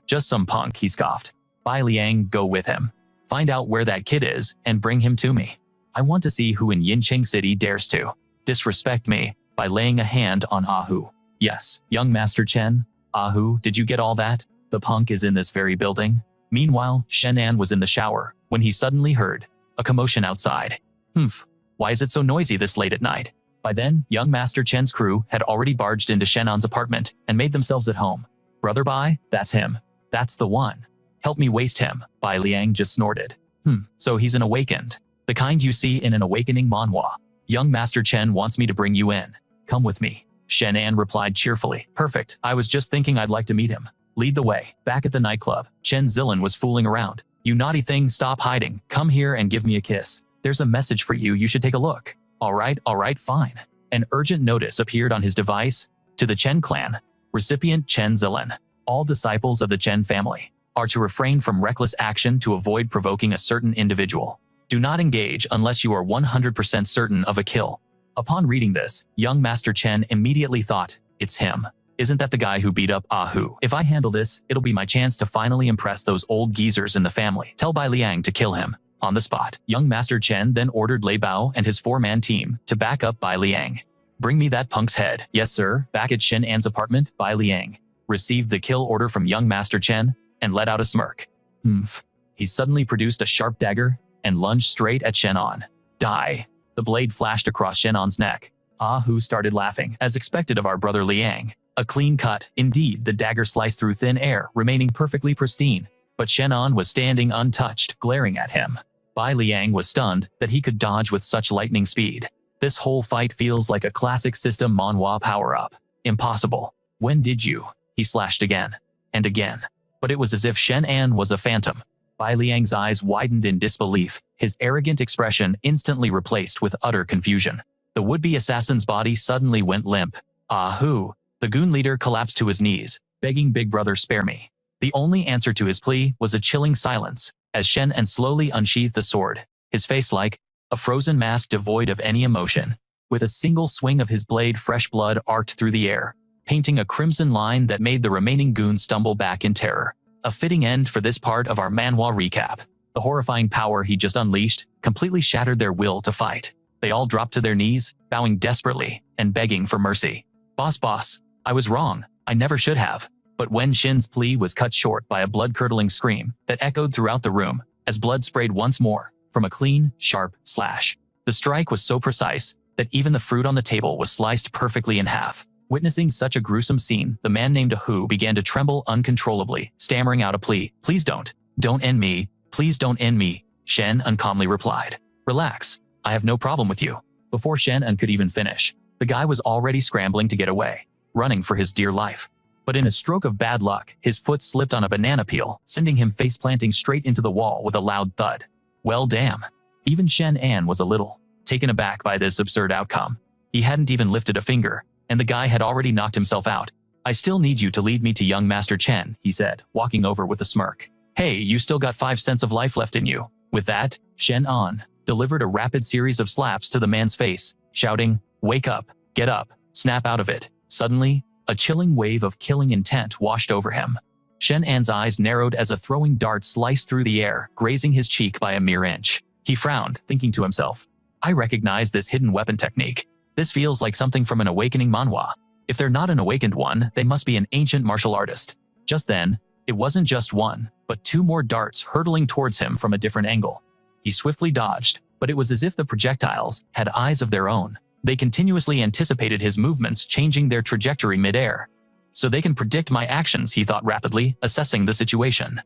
Just some punk, he scoffed. Bai Liang, go with him. Find out where that kid is, and bring him to me. I want to see who in Yinqing City dares to disrespect me by laying a hand on Ahu. Yes, young Master Chen. Ahu, did you get all that? The punk is in this very building. Meanwhile, Shenan was in the shower, when he suddenly heard a commotion outside. Why is it so noisy this late at night? By then, young Master Chen's crew had already barged into Shenan's apartment and made themselves at home. Brother Bai, that's him. That's the one. Help me waste him, Bai Liang just snorted. So he's an awakened. The kind you see in an awakening manhwa. Young Master Chen wants me to bring you in. Come with me. Shenan replied cheerfully. Perfect, I was just thinking I'd like to meet him. Lead the way. Back at the nightclub, Chen Xilin was fooling around. You naughty thing, stop hiding. Come here and give me a kiss. There's a message for you, you should take a look. Alright, fine. An urgent notice appeared on his device. To the Chen clan. Recipient Chen Xilin. All disciples of the Chen family are to refrain from reckless action to avoid provoking a certain individual. Do not engage unless you are 100% certain of a kill. Upon reading this, young Master Chen immediately thought, it's him. Isn't that the guy who beat up Ahu? If I handle this, it'll be my chance to finally impress those old geezers in the family. Tell Bai Liang to kill him. On the spot, young Master Chen then ordered Lei Bao and his 4-man team to back up Bai Liang. Bring me that punk's head. Yes, sir. Back at Shen An's apartment, Bai Liang received the kill order from young Master Chen and let out a smirk. He suddenly produced a sharp dagger and lunged straight at Shenan. Die. The blade flashed across Shenan's neck. Ahu started laughing, as expected of our brother Liang. A clean cut. Indeed, the dagger sliced through thin air, remaining perfectly pristine. But Shenan was standing untouched, glaring at him. Bai Liang was stunned that he could dodge with such lightning speed. This whole fight feels like a classic system manhwa power-up. Impossible. When did you? He slashed again. And again. But it was as if Shenan was a phantom. Bai Liang's eyes widened in disbelief, his arrogant expression instantly replaced with utter confusion. The would-be assassin's body suddenly went limp. Ahu! The goon leader collapsed to his knees, begging Big Brother spare me. The only answer to his plea was a chilling silence, as Shenan slowly unsheathed the sword, his face like a frozen mask devoid of any emotion. With a single swing of his blade, fresh blood arced through the air, painting a crimson line that made the remaining goons stumble back in terror. A fitting end for this part of our manhwa recap. The horrifying power he just unleashed completely shattered their will to fight. They all dropped to their knees, bowing desperately and begging for mercy. Boss, I was wrong. I never should have. But when Shin's plea was cut short by a blood-curdling scream that echoed throughout the room, as blood sprayed once more from a clean, sharp slash. The strike was so precise that even the fruit on the table was sliced perfectly in half. Witnessing such a gruesome scene, the man named Ahu began to tremble uncontrollably, stammering out a plea. Please don't end me. Please don't end me. Shen uncalmly replied. Relax. I have no problem with you. Before Shenan could even finish, the guy was already scrambling to get away, running for his dear life. But in a stroke of bad luck, his foot slipped on a banana peel, sending him face-planting straight into the wall with a loud thud. Well, damn. Even Shenan was a little taken aback by this absurd outcome. He hadn't even lifted a finger, and the guy had already knocked himself out. I still need you to lead me to young Master Chen, he said, walking over with a smirk. Hey, you still got 5 cents of life left in you. With that, Shenan delivered a rapid series of slaps to the man's face, shouting, wake up, get up, snap out of it. Suddenly, a chilling wave of killing intent washed over him. Shenan's eyes narrowed as a throwing dart sliced through the air, grazing his cheek by a mere inch. He frowned, thinking to himself, I recognize this hidden weapon technique. This feels like something from an awakening manhwa. If they're not an awakened one, they must be an ancient martial artist. Just then, it wasn't just one, but 2 more darts hurtling towards him from a different angle. He swiftly dodged, but it was as if the projectiles had eyes of their own. They continuously anticipated his movements, changing their trajectory mid-air. So they can predict my actions, he thought rapidly, assessing the situation.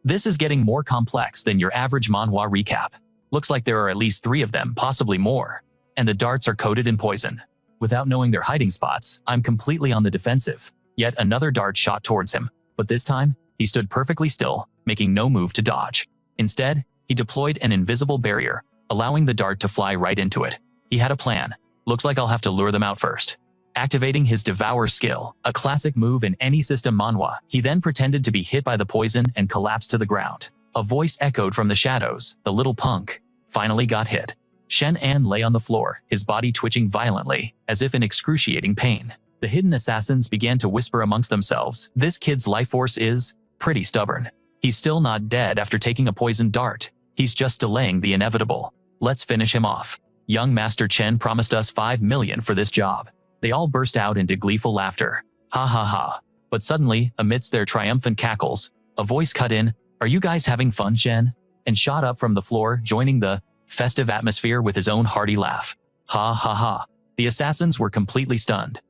This is getting more complex than your average manhwa recap. Looks like there are at least 3 of them, possibly more. And the darts are coated in poison. Without knowing their hiding spots, I'm completely on the defensive. Yet another dart shot towards him, but this time, he stood perfectly still, making no move to dodge. Instead, he deployed an invisible barrier, allowing the dart to fly right into it. He had a plan. Looks like I'll have to lure them out first. Activating his Devour skill, a classic move in any system manhwa, he then pretended to be hit by the poison and collapsed to the ground. A voice echoed from the shadows, the little punk finally got hit. Shenan lay on the floor, his body twitching violently, as if in excruciating pain. The hidden assassins began to whisper amongst themselves, this kid's life force is pretty stubborn. He's still not dead after taking a poisoned dart. He's just delaying the inevitable. Let's finish him off. Young Master Chen promised us 5 million for this job. They all burst out into gleeful laughter. Ha ha ha. But suddenly, amidst their triumphant cackles, a voice cut in, are you guys having fun, Chen? And shot up from the floor, joining the festive atmosphere with his own hearty laugh. Ha ha ha. The assassins were completely stunned.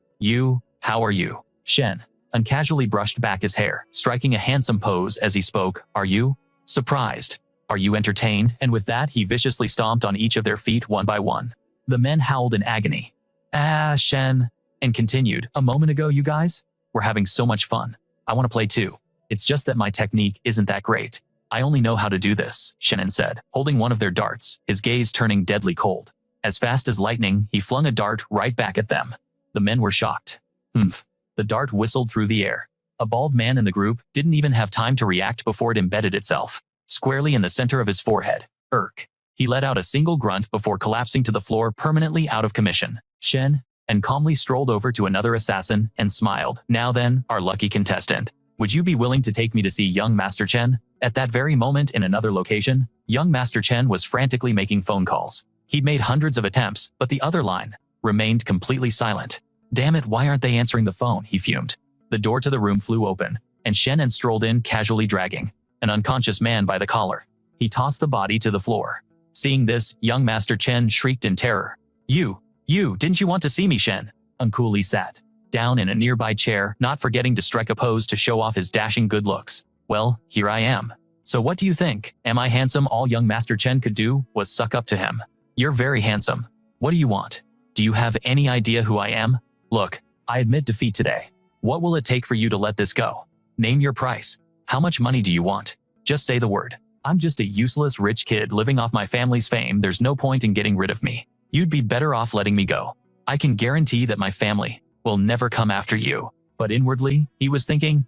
How are you? Shen uncasually brushed back his hair, striking a handsome pose as he spoke. Are you surprised? Are you entertained? And with that, he viciously stomped on each of their feet one by one. The men howled in agony. Ah, Shen, and continued, a moment ago, you guys were having so much fun. I want to play too. It's just that my technique isn't that great. I only know how to do this, Shenan said, holding one of their darts, his gaze turning deadly cold. As fast as lightning, he flung a dart right back at them. The men were shocked. Humph. The dart whistled through the air. A bald man in the group didn't even have time to react before it embedded itself squarely in the center of his forehead. Irk. He let out a single grunt before collapsing to the floor, permanently out of commission. Shen and calmly strolled over to another assassin and smiled. Now then, our lucky contestant. Would you be willing to take me to see young Master Chen? At that very moment in another location, young Master Chen was frantically making phone calls. He'd made hundreds of attempts, but the other line remained completely silent. Damn it, why aren't they answering the phone? He fumed. The door to the room flew open, and Shenan strolled in, casually dragging an unconscious man by the collar. He tossed the body to the floor. Seeing this, young Master Chen shrieked in terror. Didn't you want to see me? Shen uncoolly sat down in a nearby chair, not forgetting to strike a pose to show off his dashing good looks. Well, here I am. So what do you think? Am I handsome? All young Master Chen could do was suck up to him. You're very handsome. What do you want? Do you have any idea who I am? Look, I admit defeat today. What will it take for you to let this go? Name your price. How much money do you want? Just say the word. I'm just a useless rich kid living off my family's fame. There's no point in getting rid of me. You'd be better off letting me go. I can guarantee that my family will never come after you. But inwardly, he was thinking,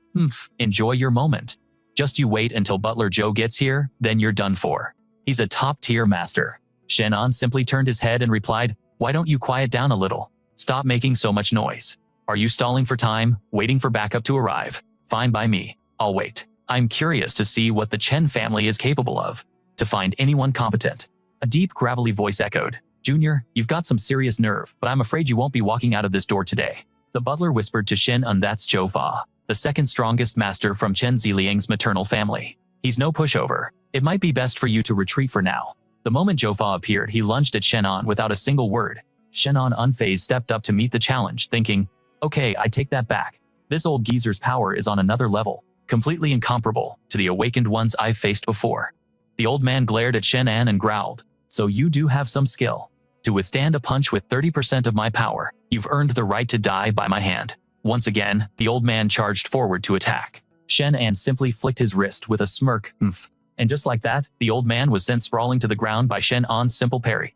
enjoy your moment. Just you wait until Butler Joe gets here, then you're done for. He's a top-tier master. Shenan simply turned his head and replied, why don't you quiet down a little? Stop making so much noise. Are you stalling for time, waiting for backup to arrive? Fine by me. I'll wait. I'm curious to see what the Chen family is capable of. To find anyone competent. A deep, gravelly voice echoed. Junior, you've got some serious nerve, but I'm afraid you won't be walking out of this door today. The butler whispered to Shenan, that's Zhou Fa, the second strongest master from Chen Ziliang's maternal family. He's no pushover. It might be best for you to retreat for now. The moment Zhou Fa appeared, he lunged at Shenan without a single word. Shenan, unfazed, stepped up to meet the challenge, thinking, okay, I take that back. This old geezer's power is on another level, completely incomparable to the awakened ones I've faced before. The old man glared at Shenan and growled, so you do have some skill. To withstand a punch with 30% of my power, you've earned the right to die by my hand. Once again, the old man charged forward to attack. Shenan simply flicked his wrist with a smirk, and just like that, the old man was sent sprawling to the ground by Shenan's simple parry.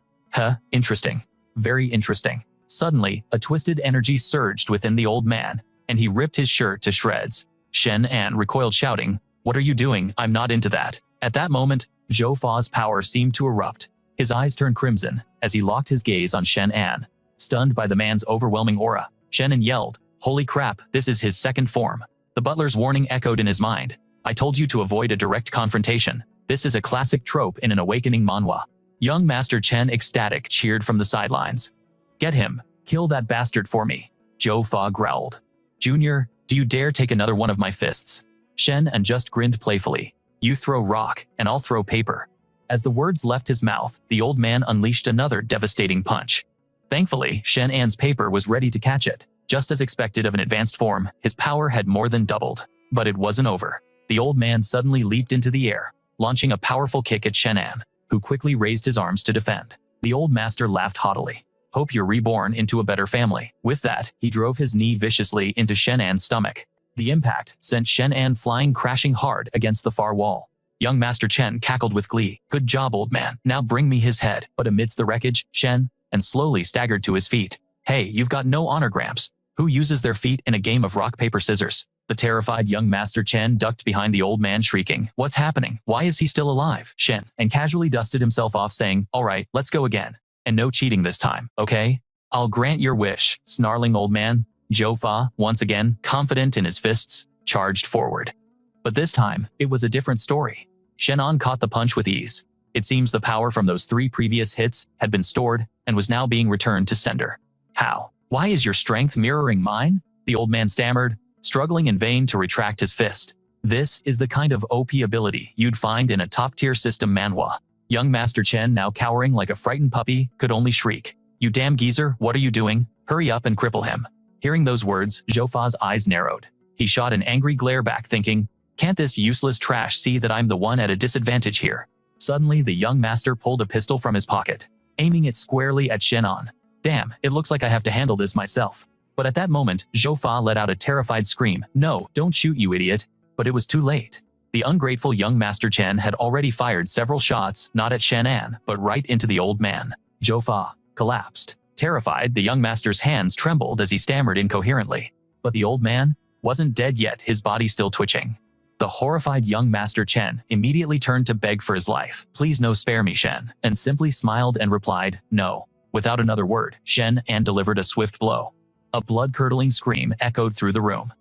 Interesting. Very interesting. Suddenly, a twisted energy surged within the old man, and he ripped his shirt to shreds. Shenan recoiled, shouting, "What are you doing? I'm not into that." At that moment, Zhou Fa's power seemed to erupt. His eyes turned crimson as he locked his gaze on Shenan. Stunned by the man's overwhelming aura, Shenan yelled, "Holy crap, this is his second form." The butler's warning echoed in his mind. "I told you to avoid a direct confrontation. This is a classic trope in an awakening manhwa." Young Master Chen, ecstatic, cheered from the sidelines. "Get him! Kill that bastard for me," Zhou Fa growled. "Junior, do you dare take another one of my fists?" Shenan just grinned playfully. "You throw rock, and I'll throw paper." As the words left his mouth, the old man unleashed another devastating punch. Thankfully, Shenan's paper was ready to catch it. Just as expected of an advanced form, his power had more than doubled. But it wasn't over. The old man suddenly leaped into the air, launching a powerful kick at Shenan, who quickly raised his arms to defend. The old master laughed haughtily. "Hope you're reborn into a better family." With that, he drove his knee viciously into Shenan's stomach. The impact sent Shenan flying, crashing hard against the far wall. Young Master Chen cackled with glee. "Good job, old man. Now bring me his head." But amidst the wreckage, Chen and slowly staggered to his feet. "Hey, you've got no honor, Gramps. Who uses their feet in a game of rock, paper, scissors?" The terrified young Master Chen ducked behind the old man, shrieking, "What's happening? Why is he still alive?" Shen and casually dusted himself off, saying, "All right, let's go again. And no cheating this time, okay?" "I'll grant your wish." Snarling old man, Zhou Fa, once again, confident in his fists, charged forward. But this time, it was a different story. Shenan caught the punch with ease. It seems the power from those 3 previous hits had been stored and was now being returned to sender. "How? Why is your strength mirroring mine?" the old man stammered, struggling in vain to retract his fist. "This is the kind of OP ability you'd find in a top-tier system manhwa." Young Master Chen, now cowering like a frightened puppy, could only shriek, "You damn geezer, what are you doing? Hurry up and cripple him." Hearing those words, Zhou Fa's eyes narrowed. He shot an angry glare back, thinking, "Can't this useless trash see that I'm the one at a disadvantage here?" Suddenly, the young master pulled a pistol from his pocket, aiming it squarely at Shenan. "Damn, it looks like I have to handle this myself." But at that moment, Zhou Fa let out a terrified scream. "No, don't shoot, you idiot." But it was too late. The ungrateful young Master Chen had already fired several shots, not at Shenan, but right into the old man. Zhou Fa collapsed. Terrified, the young master's hands trembled as he stammered incoherently. But the old man wasn't dead yet, his body still twitching. The horrified young Master Chen immediately turned to beg for his life. "Please no, spare me, Shen," and simply smiled and replied, "No." Without another word, Shenan delivered a swift blow. A blood-curdling scream echoed through the room.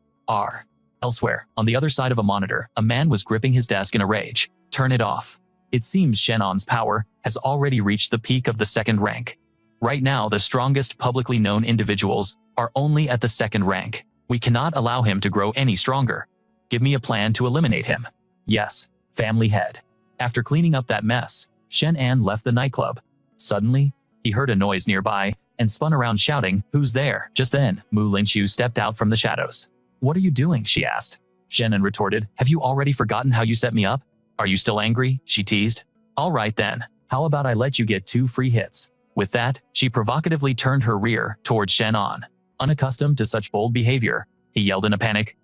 Elsewhere, on the other side of a monitor, a man was gripping his desk in a rage. "Turn it off." It seems Shenan's power has already reached the peak of the 2nd rank. Right now, the strongest publicly known individuals are only at the 2nd rank. We cannot allow him to grow any stronger. Give me a plan to eliminate him. Yes, family head. After cleaning up that mess, Shenan left the nightclub. Suddenly, he heard a noise nearby and spun around, shouting, "Who's there?" Just then, Mu Linqiu stepped out from the shadows. "What are you doing?" she asked. Shenan retorted, "Have you already forgotten how you set me up? Are you still angry?" she teased. "All right then, how about I let you get 2 free hits?" With that, she provocatively turned her rear towards Shenan. Unaccustomed to such bold behavior, he yelled in a panic,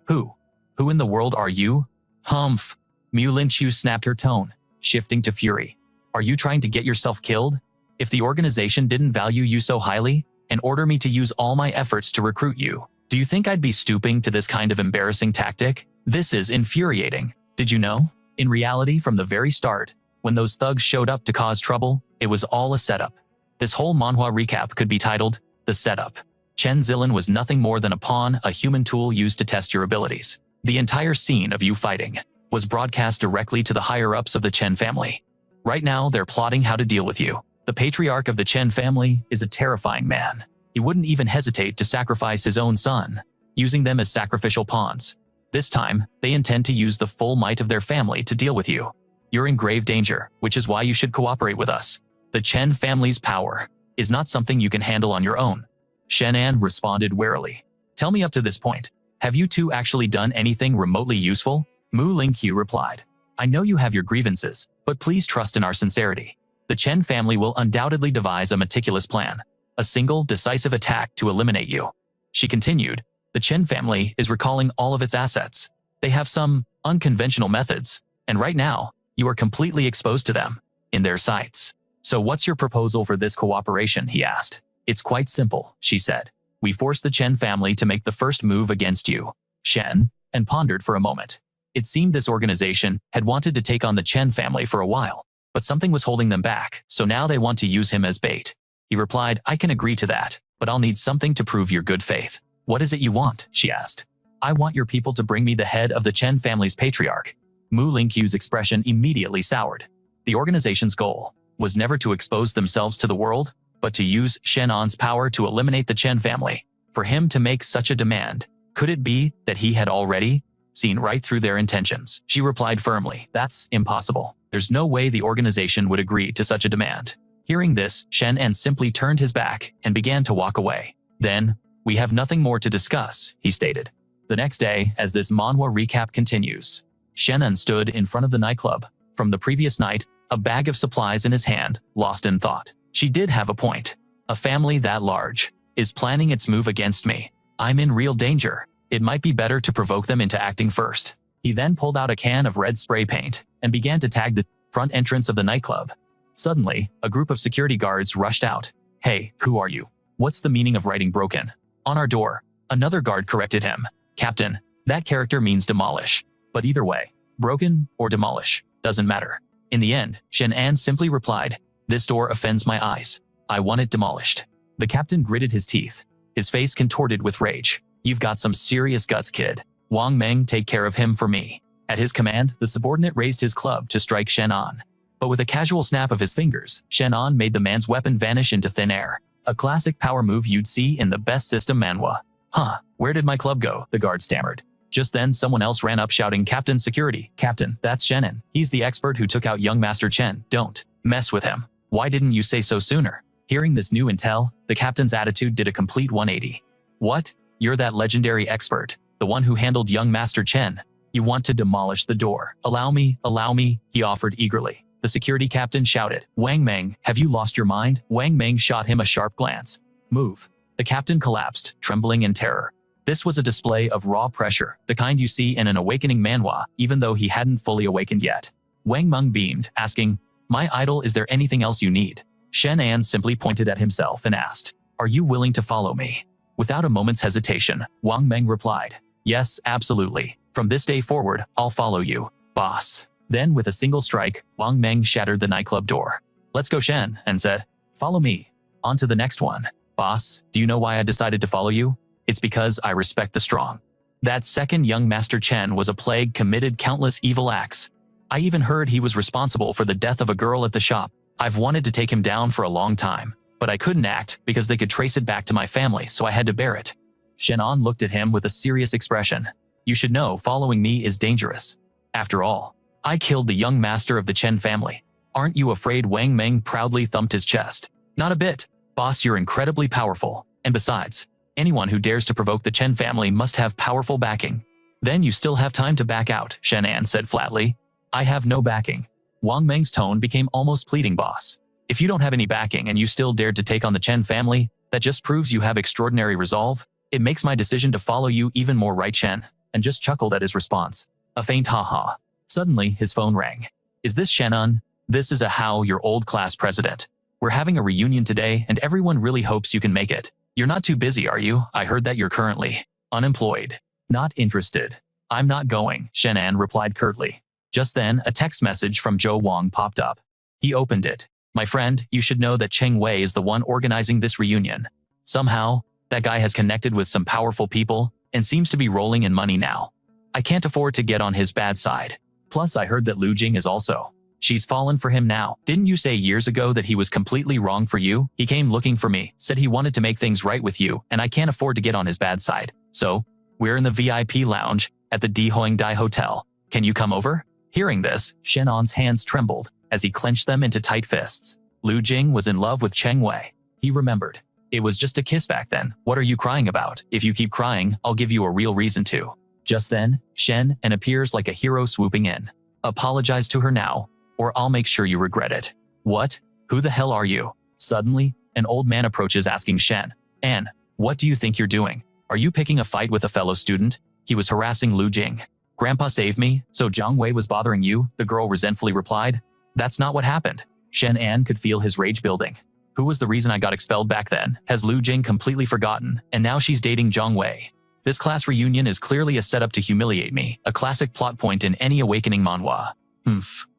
Who in the world are you?" "Humph." Mu Linqiu snapped her tone, shifting to fury. "Are you trying to get yourself killed? If the organization didn't value you so highly and order me to use all my efforts to recruit you, do you think I'd be stooping to this kind of embarrassing tactic? This is infuriating. Did you know? In reality, from the very start, when those thugs showed up to cause trouble, it was all a setup. This whole manhwa recap could be titled, The Setup. Chen Zilin was nothing more than a pawn, a human tool used to test your abilities. The entire scene of you fighting was broadcast directly to the higher-ups of the Chen family. Right now, they're plotting how to deal with you. The patriarch of the Chen family is a terrifying man. He wouldn't even hesitate to sacrifice his own son, using them as sacrificial pawns. This time, they intend to use the full might of their family to deal with you. You're in grave danger, which is why you should cooperate with us. The Chen family's power is not something you can handle on your own." Shenan responded warily. "Tell me, up to this point, have you two actually done anything remotely useful?" Mu Linqiu replied. "I know you have your grievances, but please trust in our sincerity. The Chen family will undoubtedly devise a meticulous plan, a single, decisive attack to eliminate you." She continued, "The Chen family is recalling all of its assets. They have some unconventional methods, and right now, you are completely exposed to them, in their sights. So what's your proposal for this cooperation?" he asked. It's quite simple, she said. We forced the Chen family to make the first move against you. Shen, and pondered for a moment. It seemed this organization had wanted to take on the Chen family for a while, but something was holding them back, so now they want to use him as bait. He replied, I can agree to that, but I'll need something to prove your good faith. What is it you want? She asked. I want your people to bring me the head of the Chen family's patriarch. Mu Lingqiu's expression immediately soured. The organization's goal was never to expose themselves to the world, but to use Shenan's power to eliminate the Chen family. For him to make such a demand, could it be that he had already seen right through their intentions? She replied firmly, that's impossible. There's no way the organization would agree to such a demand. Hearing this, Shenan simply turned his back and began to walk away. Then, we have nothing more to discuss, he stated. The next day, as this manhwa recap continues, Shenan stood in front of the nightclub. From the previous night, a bag of supplies in his hand, lost in thought. She did have a point. A family that large is planning its move against me. I'm in real danger. It might be better to provoke them into acting first. He then pulled out a can of red spray paint and began to tag the front entrance of the nightclub. Suddenly, a group of security guards rushed out. Hey, who are you? What's the meaning of writing broken on our door? Another guard corrected him. Captain, that character means demolish. But either way, broken or demolish, doesn't matter. In the end, Shenan simply replied, this door offends my eyes. I want it demolished. The captain gritted his teeth, his face contorted with rage. You've got some serious guts, kid. Wang Meng, take care of him for me. At his command, the subordinate raised his club to strike Shenan. But with a casual snap of his fingers, Shenan made the man's weapon vanish into thin air. A classic power move you'd see in the best system manhwa. Huh, where did my club go? The guard stammered. Just then someone else ran up shouting, Captain, security. Captain, that's Shenan. He's the expert who took out young Master Chen. Don't mess with him. Why didn't you say so sooner? Hearing this new intel, the captain's attitude did a complete 180. What? You're that legendary expert, the one who handled young Master Chen. You want to demolish the door. Allow me, he offered eagerly. The security captain shouted, Wang Meng, have you lost your mind? Wang Meng shot him a sharp glance. Move. The captain collapsed, trembling in terror. This was a display of raw pressure, the kind you see in an awakening manhwa, even though he hadn't fully awakened yet. Wang Meng beamed, asking, My idol, is there anything else you need? Shenan simply pointed at himself and asked, Are you willing to follow me? Without a moment's hesitation, Wang Meng replied, Yes, absolutely. From this day forward, I'll follow you, boss. Then with a single strike, Wang Meng shattered the nightclub door. Let's go, Shen, and said, Follow me. On to the next one. Boss, do you know why I decided to follow you? It's because I respect the strong. That second young Master Chen was a plague, committed countless evil acts. I even heard he was responsible for the death of a girl at the shop. I've wanted to take him down for a long time, but I couldn't act because they could trace it back to my family, so I had to bear it. Shenan looked at him with a serious expression. You should know following me is dangerous. After all, I killed the young master of the Chen family. Aren't you afraid? Wang Meng proudly thumped his chest. Not a bit. Boss, you're incredibly powerful. And besides, anyone who dares to provoke the Chen family must have powerful backing. Then you still have time to back out, Shenan said flatly. I have no backing. Wang Meng's tone became almost pleading. Boss, if you don't have any backing and you still dared to take on the Chen family, that just proves you have extraordinary resolve. It makes my decision to follow you even more right, Chen, and just chuckled at his response. A faint ha-ha. Suddenly, his phone rang. Is this Shenan? This is Hao, your old class president. We're having a reunion today and everyone really hopes you can make it. You're not too busy, are you? I heard that you're currently unemployed. Not interested. I'm not going, Shenan replied curtly. Just then, a text message from Zhou Wang popped up. He opened it. My friend, you should know that Cheng Wei is the one organizing this reunion. Somehow, that guy has connected with some powerful people and seems to be rolling in money now. I can't afford to get on his bad side. Plus, I heard that Lu Jing is also. She's fallen for him now. Didn't you say years ago that he was completely wrong for you? He came looking for me, said he wanted to make things right with you, and I can't afford to get on his bad side. So, we're in the VIP lounge at the Dihoing Dai Hotel. Can you come over? Hearing this, Shenan's hands trembled as he clenched them into tight fists. Lu Jing was in love with Cheng Wei. He remembered. It was just a kiss back then. What are you crying about? If you keep crying, I'll give you a real reason to. Just then, Shen and appears like a hero swooping in. Apologize to her now, or I'll make sure you regret it. What? Who the hell are you? Suddenly, an old man approaches asking Shen, Anne, what do you think you're doing? Are you picking a fight with a fellow student? He was harassing Lu Jing. Grandpa saved me, so Jiang Wei was bothering you, the girl resentfully replied. That's not what happened. Shen An could feel his rage building. Who was the reason I got expelled back then? Has Lu Jing completely forgotten, and now she's dating Zhang Wei? This class reunion is clearly a setup to humiliate me, a classic plot point in any Awakening manhwa.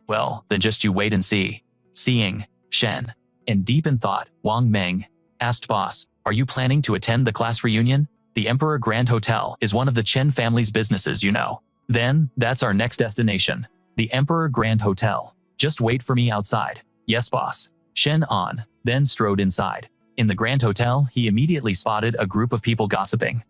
Well, then just you wait and see. Seeing Shen. And deep in thought, Wang Meng asked boss, are you planning to attend the class reunion? The Emperor Grand Hotel is one of the Chen family's businesses, you know. Then, that's our next destination. The Emperor Grand Hotel. Just wait for me outside. Yes, boss. Shen then strode inside. In the Grand Hotel, he immediately spotted a group of people gossiping.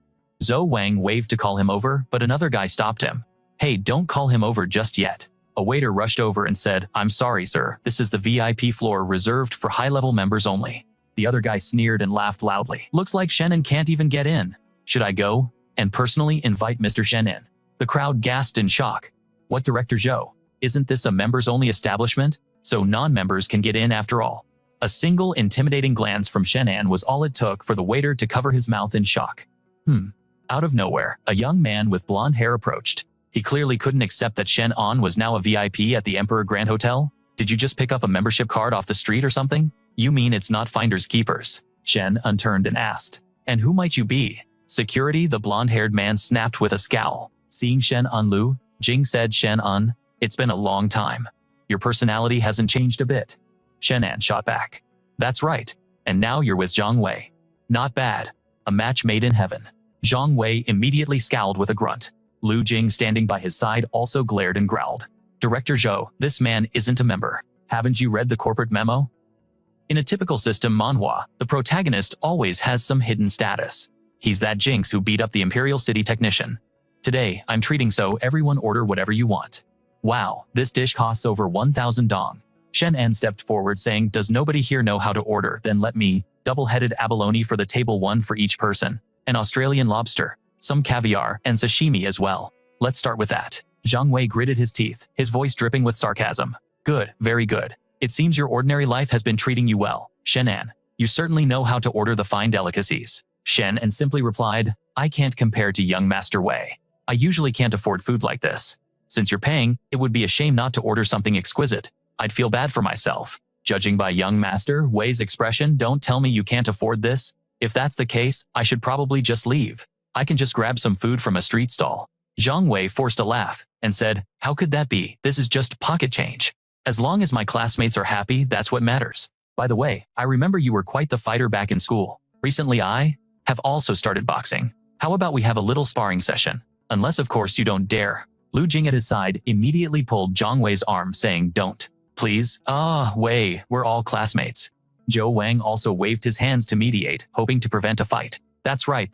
Zhou Wang waved to call him over, but another guy stopped him. Hey, don't call him over just yet. A waiter rushed over and said, I'm sorry, sir. This is the VIP floor reserved for high-level members only. The other guy sneered and laughed loudly. Looks like Shenan can't even get in. Should I go and personally invite Mr. Shen in? The crowd gasped in shock. What, Director Zhou? Isn't this a members-only establishment? So non-members can get in after all. A single intimidating glance from Shenan was all it took for the waiter to cover his mouth in shock. Out of nowhere, a young man with blonde hair approached. He clearly couldn't accept that Shenan was now a VIP at the Emperor Grand Hotel. Did you just pick up a membership card off the street or something? You mean it's not finders keepers? Shen turned and asked. And who might you be? Security, the blonde-haired man snapped with a scowl. Seeing Shenan Lu, Jing said, Shenan, it's been a long time. Your personality hasn't changed a bit. Shenan shot back. That's right. And now you're with Zhang Wei. Not bad. A match made in heaven. Zhang Wei immediately scowled with a grunt. Lu Jing, standing by his side, also glared and growled. Director Zhou, this man isn't a member. Haven't you read the corporate memo? In a typical system manhwa, the protagonist always has some hidden status. He's that jinx who beat up the Imperial City technician. Today, I'm treating so everyone order whatever you want. Wow, this dish costs over 1,000 dong. Shenan stepped forward saying, does nobody here know how to order? Then let me. Double-headed abalone for the table, one for each person. An Australian lobster, some caviar, and sashimi as well. Let's start with that. Zhang Wei gritted his teeth, his voice dripping with sarcasm. Good, very good. It seems your ordinary life has been treating you well, Shenan. You certainly know how to order the fine delicacies. Shenan simply replied, I can't compare to young Master Wei. I usually can't afford food like this. Since you're paying, it would be a shame not to order something exquisite. I'd feel bad for myself. Judging by young Master Wei's expression, don't tell me you can't afford this. If that's the case, I should probably just leave. I can just grab some food from a street stall. Zhang Wei forced a laugh and said, how could that be? This is just pocket change. As long as my classmates are happy, that's what matters. By the way, I remember you were quite the fighter back in school. Recently I have also started boxing. How about we have a little sparring session? Unless of course you don't dare. Lu Jing at his side immediately pulled Zhang Wei's arm saying, don't. Please? Wei, we're all classmates. Zhou Wang also waved his hands to mediate, hoping to prevent a fight. That's right.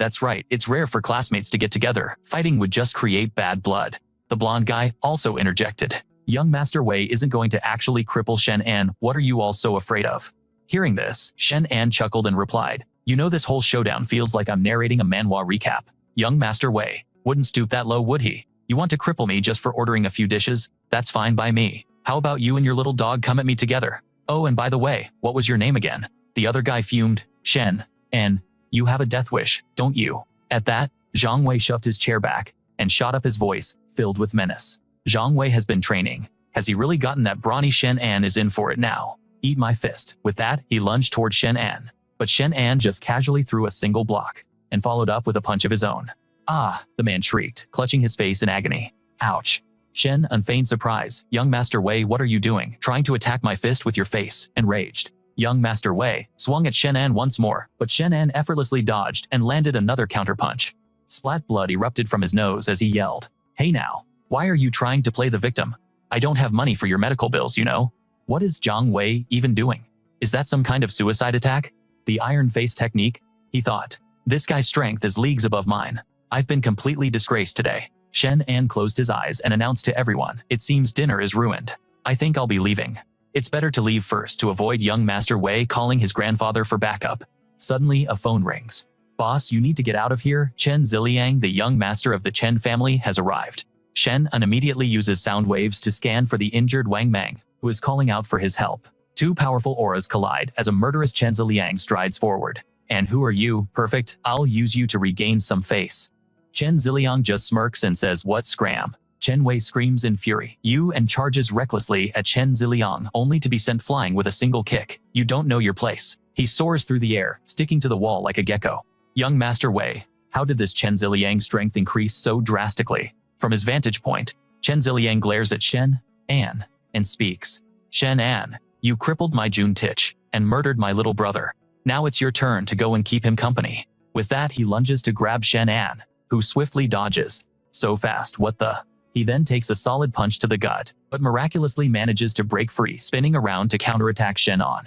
It's rare for classmates to get together. Fighting would just create bad blood. The blonde guy also interjected. Young Master Wei isn't going to actually cripple Shenan. What are you all so afraid of? Hearing this, Shenan chuckled and replied, you know this whole showdown feels like I'm narrating a manhwa recap. Young Master Wei wouldn't stoop that low, would he? You want to cripple me just for ordering a few dishes? That's fine by me. How about you and your little dog come at me together? Oh, and by the way, what was your name again? The other guy fumed. Shen. And you have a death wish, don't you? At that, Zhang Wei shoved his chair back and shot up his voice, filled with menace. Zhang Wei has been training. Has he really gotten that brawny? Shenan is in for it now. Eat my fist. With that, he lunged toward Shenan. But Shenan just casually threw a single block and followed up with a punch of his own. Ah, the man shrieked, clutching his face in agony. Ouch. Shen unfeigned surprise. Young Master Wei, what are you doing? Trying to attack my fist with your face? Enraged. Young Master Wei swung at Shenan once more, but Shenan effortlessly dodged and landed another counterpunch. Splat blood erupted from his nose as he yelled. Hey now, why are you trying to play the victim? I don't have money for your medical bills, you know. What is Zhang Wei even doing? Is that some kind of suicide attack? The iron face technique? He thought. This guy's strength is leagues above mine. I've been completely disgraced today. Shenan closed his eyes and announced to everyone, it seems dinner is ruined. I think I'll be leaving. It's better to leave first to avoid young Master Wei calling his grandfather for backup. Suddenly, a phone rings. Boss, you need to get out of here. Chen Ziliang, the young master of the Chen family, has arrived. Shenan immediately uses sound waves to scan for the injured Wang Meng, who is calling out for his help. Two powerful auras collide as a murderous Chen Ziliang strides forward. And who are you? Perfect, I'll use you to regain some face. Chen Ziliang just smirks and says, what scram? Chen Wei screams in fury, and charges recklessly at Chen Ziliang, only to be sent flying with a single kick. You don't know your place. He soars through the air, sticking to the wall like a gecko. Young Master Wei, how did this Chen Ziliang strength increase so drastically? From his vantage point, Chen Ziliang glares at Shenan and speaks. Shenan, you crippled my Jun Tich and murdered my little brother. Now it's your turn to go and keep him company. With that, he lunges to grab Shenan, who swiftly dodges. So fast, what the? He then takes a solid punch to the gut, but miraculously manages to break free, spinning around to counterattack Shenan.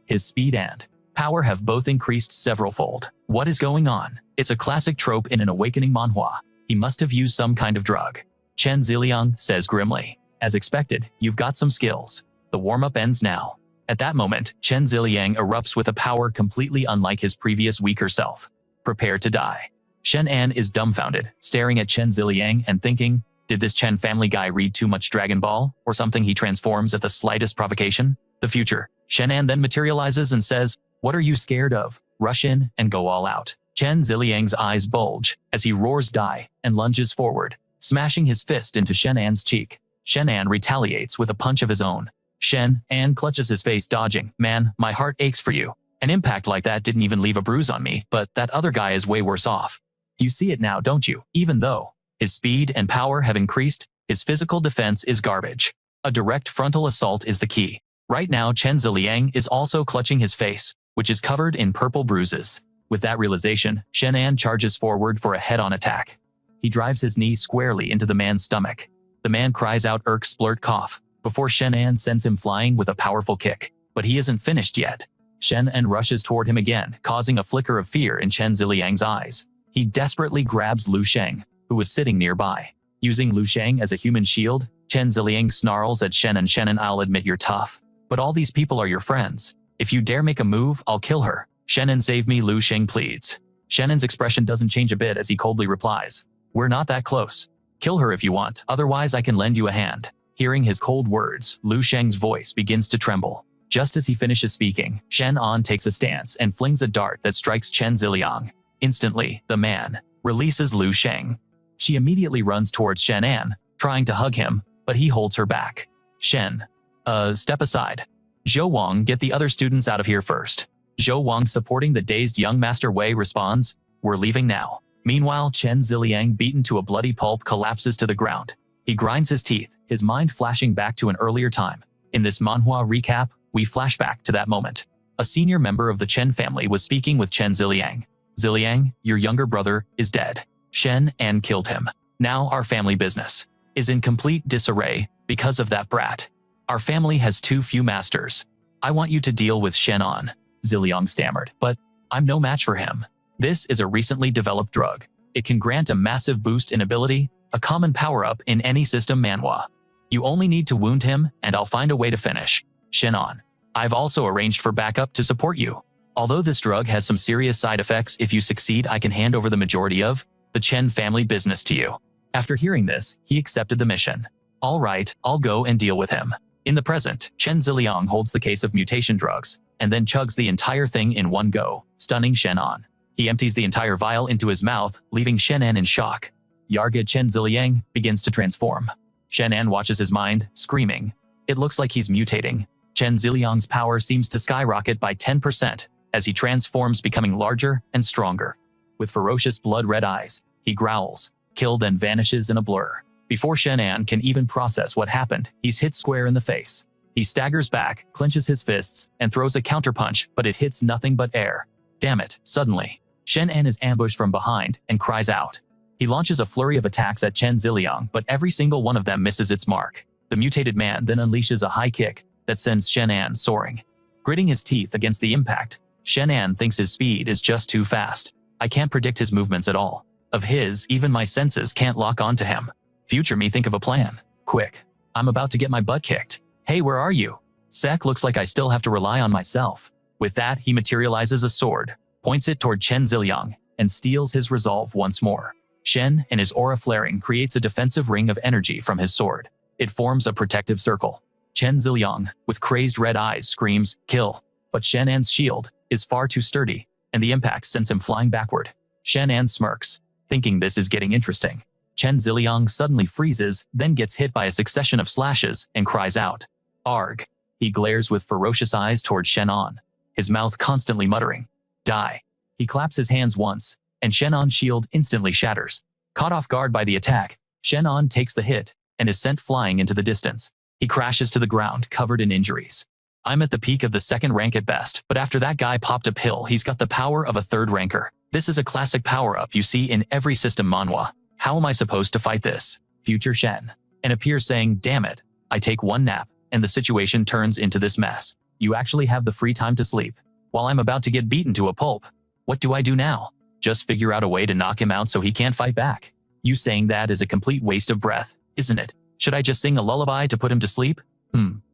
His speed and power have both increased severalfold. What is going on? It's a classic trope in an awakening manhwa. He must have used some kind of drug. Chen Ziliang says grimly. As expected, you've got some skills. The warm-up ends now. At that moment, Chen Ziliang erupts with a power completely unlike his previous weaker self. Prepare to die. Shenan is dumbfounded, staring at Chen Ziliang and thinking, did this Chen family guy read too much Dragon Ball, or something? He transforms at the slightest provocation? The future. Shenan then materializes and says, what are you scared of? Rush in and go all out. Chen Ziliang's eyes bulge as he roars die and lunges forward, smashing his fist into Shenan's cheek. Shenan retaliates with a punch of his own. Shenan clutches his face, dodging. Man, my heart aches for you. An impact like that didn't even leave a bruise on me, but that other guy is way worse off. You see it now, don't you? Even though his speed and power have increased, his physical defense is garbage. A direct frontal assault is the key. Right now, Chen Ziliang is also clutching his face, which is covered in purple bruises. With that realization, Shenan charges forward for a head-on attack. He drives his knee squarely into the man's stomach. The man cries out splurt cough, before Shenan sends him flying with a powerful kick. But he isn't finished yet. Shenan rushes toward him again, causing a flicker of fear in Chen Ziliang's eyes. He desperately grabs Lu Sheng, who was sitting nearby. Using Lu Sheng as a human shield, Chen Ziliang snarls at Shenan, I'll admit you're tough, but all these people are your friends. If you dare make a move, I'll kill her. Shenan, save me, Lu Sheng pleads. Shenan's expression doesn't change a bit as he coldly replies, we're not that close. Kill her if you want, otherwise I can lend you a hand. Hearing his cold words, Lu Sheng's voice begins to tremble. Just as he finishes speaking, Shenan takes a stance and flings a dart that strikes Chen Ziliang. Instantly, the man releases Lu Sheng. She immediately runs towards Shenan, trying to hug him, but he holds her back. Shen, step aside. Zhou Wang, get the other students out of here first. Zhou Wang, supporting the dazed young Master Wei, responds, we're leaving now. Meanwhile, Chen Ziliang, beaten to a bloody pulp, collapses to the ground. He grinds his teeth, his mind flashing back to an earlier time. In this manhwa recap, we flash back to that moment. A senior member of the Chen family was speaking with Chen Ziliang. Ziliang, your younger brother is dead. Shenan killed him. Now our family business is in complete disarray because of that brat. Our family has too few masters. I want you to deal with Shenan, Ziliang stammered, but I'm no match for him. This is a recently developed drug. It can grant a massive boost in ability, a common power-up in any system manhwa. You only need to wound him, and I'll find a way to finish. Shenan, I've also arranged for backup to support you. Although this drug has some serious side effects, if you succeed, I can hand over the majority of the Chen family business to you. After hearing this, he accepted the mission. All right, I'll go and deal with him. In the present, Chen Ziliang holds the case of mutation drugs, and then chugs the entire thing in one go, stunning Shenan. He empties the entire vial into his mouth, leaving Shenan in shock. Yarga Chen Ziliang begins to transform. Shenan watches his mind, screaming. It looks like he's mutating. Chen Ziliang's power seems to skyrocket by 10% as he transforms, becoming larger and stronger. With ferocious blood-red eyes, he growls, kill, then vanishes in a blur. Before Shenan can even process what happened, he's hit square in the face. He staggers back, clenches his fists, and throws a counterpunch, but it hits nothing but air. Damn it, suddenly, Shenan is ambushed from behind and cries out. He launches a flurry of attacks at Chen Ziliang, but every single one of them misses its mark. The mutated man then unleashes a high kick that sends Shenan soaring. Gritting his teeth against the impact, Shenan thinks his speed is just too fast. I can't predict his movements at all. Of his, even my senses can't lock onto him. Future me, think of a plan. Quick. I'm about to get my butt kicked. Hey, where are you? Sek, looks like I still have to rely on myself. With that, he materializes a sword, points it toward Chen Ziliang, and steals his resolve once more. Shen, and his aura flaring, creates a defensive ring of energy from his sword. It forms a protective circle. Chen Ziliang, with crazed red eyes, screams, kill. But Shenan's shield is far too sturdy, and the impact sends him flying backward. Shenan smirks, thinking this is getting interesting. Chen Ziliang suddenly freezes, then gets hit by a succession of slashes and cries out, "Arg!" He glares with ferocious eyes towards Shenan, his mouth constantly muttering, "Die." He claps his hands once, and Shenan's shield instantly shatters. Caught off guard by the attack, Shenan takes the hit and is sent flying into the distance. He crashes to the ground, covered in injuries. I'm at the peak of the second rank at best, but after that guy popped a pill, he's got the power of a third ranker. This is a classic power-up you see in every system manhwa. How am I supposed to fight this? Future Shen. And appears saying, "Damn it, I take one nap, and the situation turns into this mess. You actually have the free time to sleep, while I'm about to get beaten to a pulp. What do I do now? Just figure out a way to knock him out so he can't fight back. You saying that is a complete waste of breath, isn't it? Should I just sing a lullaby to put him to sleep?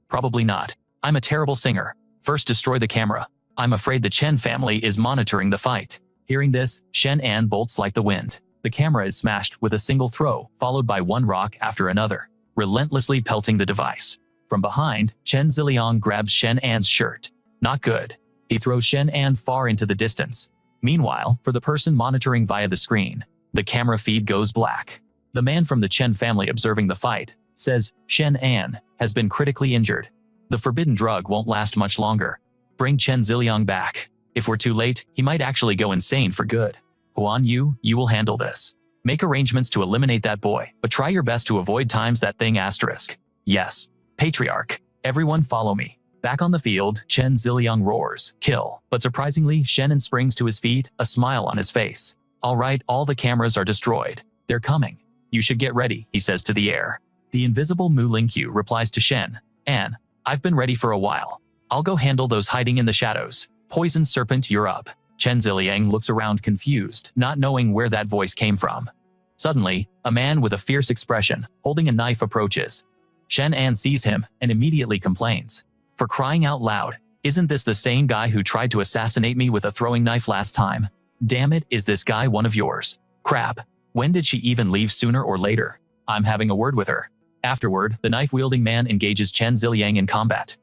Probably not. I'm a terrible singer. First destroy the camera. I'm afraid the Chen family is monitoring the fight." Hearing this, Shenan bolts like the wind. The camera is smashed with a single throw, followed by one rock after another, relentlessly pelting the device. From behind, Chen Ziliang grabs Shenan's shirt. Not good. He throws Shenan far into the distance. Meanwhile, for the person monitoring via the screen, the camera feed goes black. The man from the Chen family observing the fight says Shenan has been critically injured. The forbidden drug won't last much longer. Bring Chen Ziliang back. If we're too late, he might actually go insane for good. Huan Yu, you will handle this. Make arrangements to eliminate that boy, but try your best to avoid times that thing asterisk. Yes. Patriarch. Everyone follow me. Back on the field, Chen Ziliang roars, "Kill." But surprisingly, Shenan springs to his feet, a smile on his face. "All right, all the cameras are destroyed. They're coming. You should get ready," he says to the air. The invisible Mu Lingqiu replies to Shen, "An, I've been ready for a while. I'll go handle those hiding in the shadows. Poison Serpent, you're up." Chen Ziliang looks around confused, not knowing where that voice came from. Suddenly, a man with a fierce expression, holding a knife approaches. Shenan sees him and immediately complains. "For crying out loud, isn't this the same guy who tried to assassinate me with a throwing knife last time? Damn it, is this guy one of yours? Crap. When did she even leave sooner or later? I'm having a word with her." Afterward, the knife-wielding man engages Chen Ziliang in combat.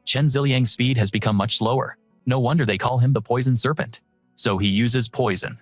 Chen Ziliang's speed has become much slower. No wonder they call him the Poison Serpent. So he uses poison.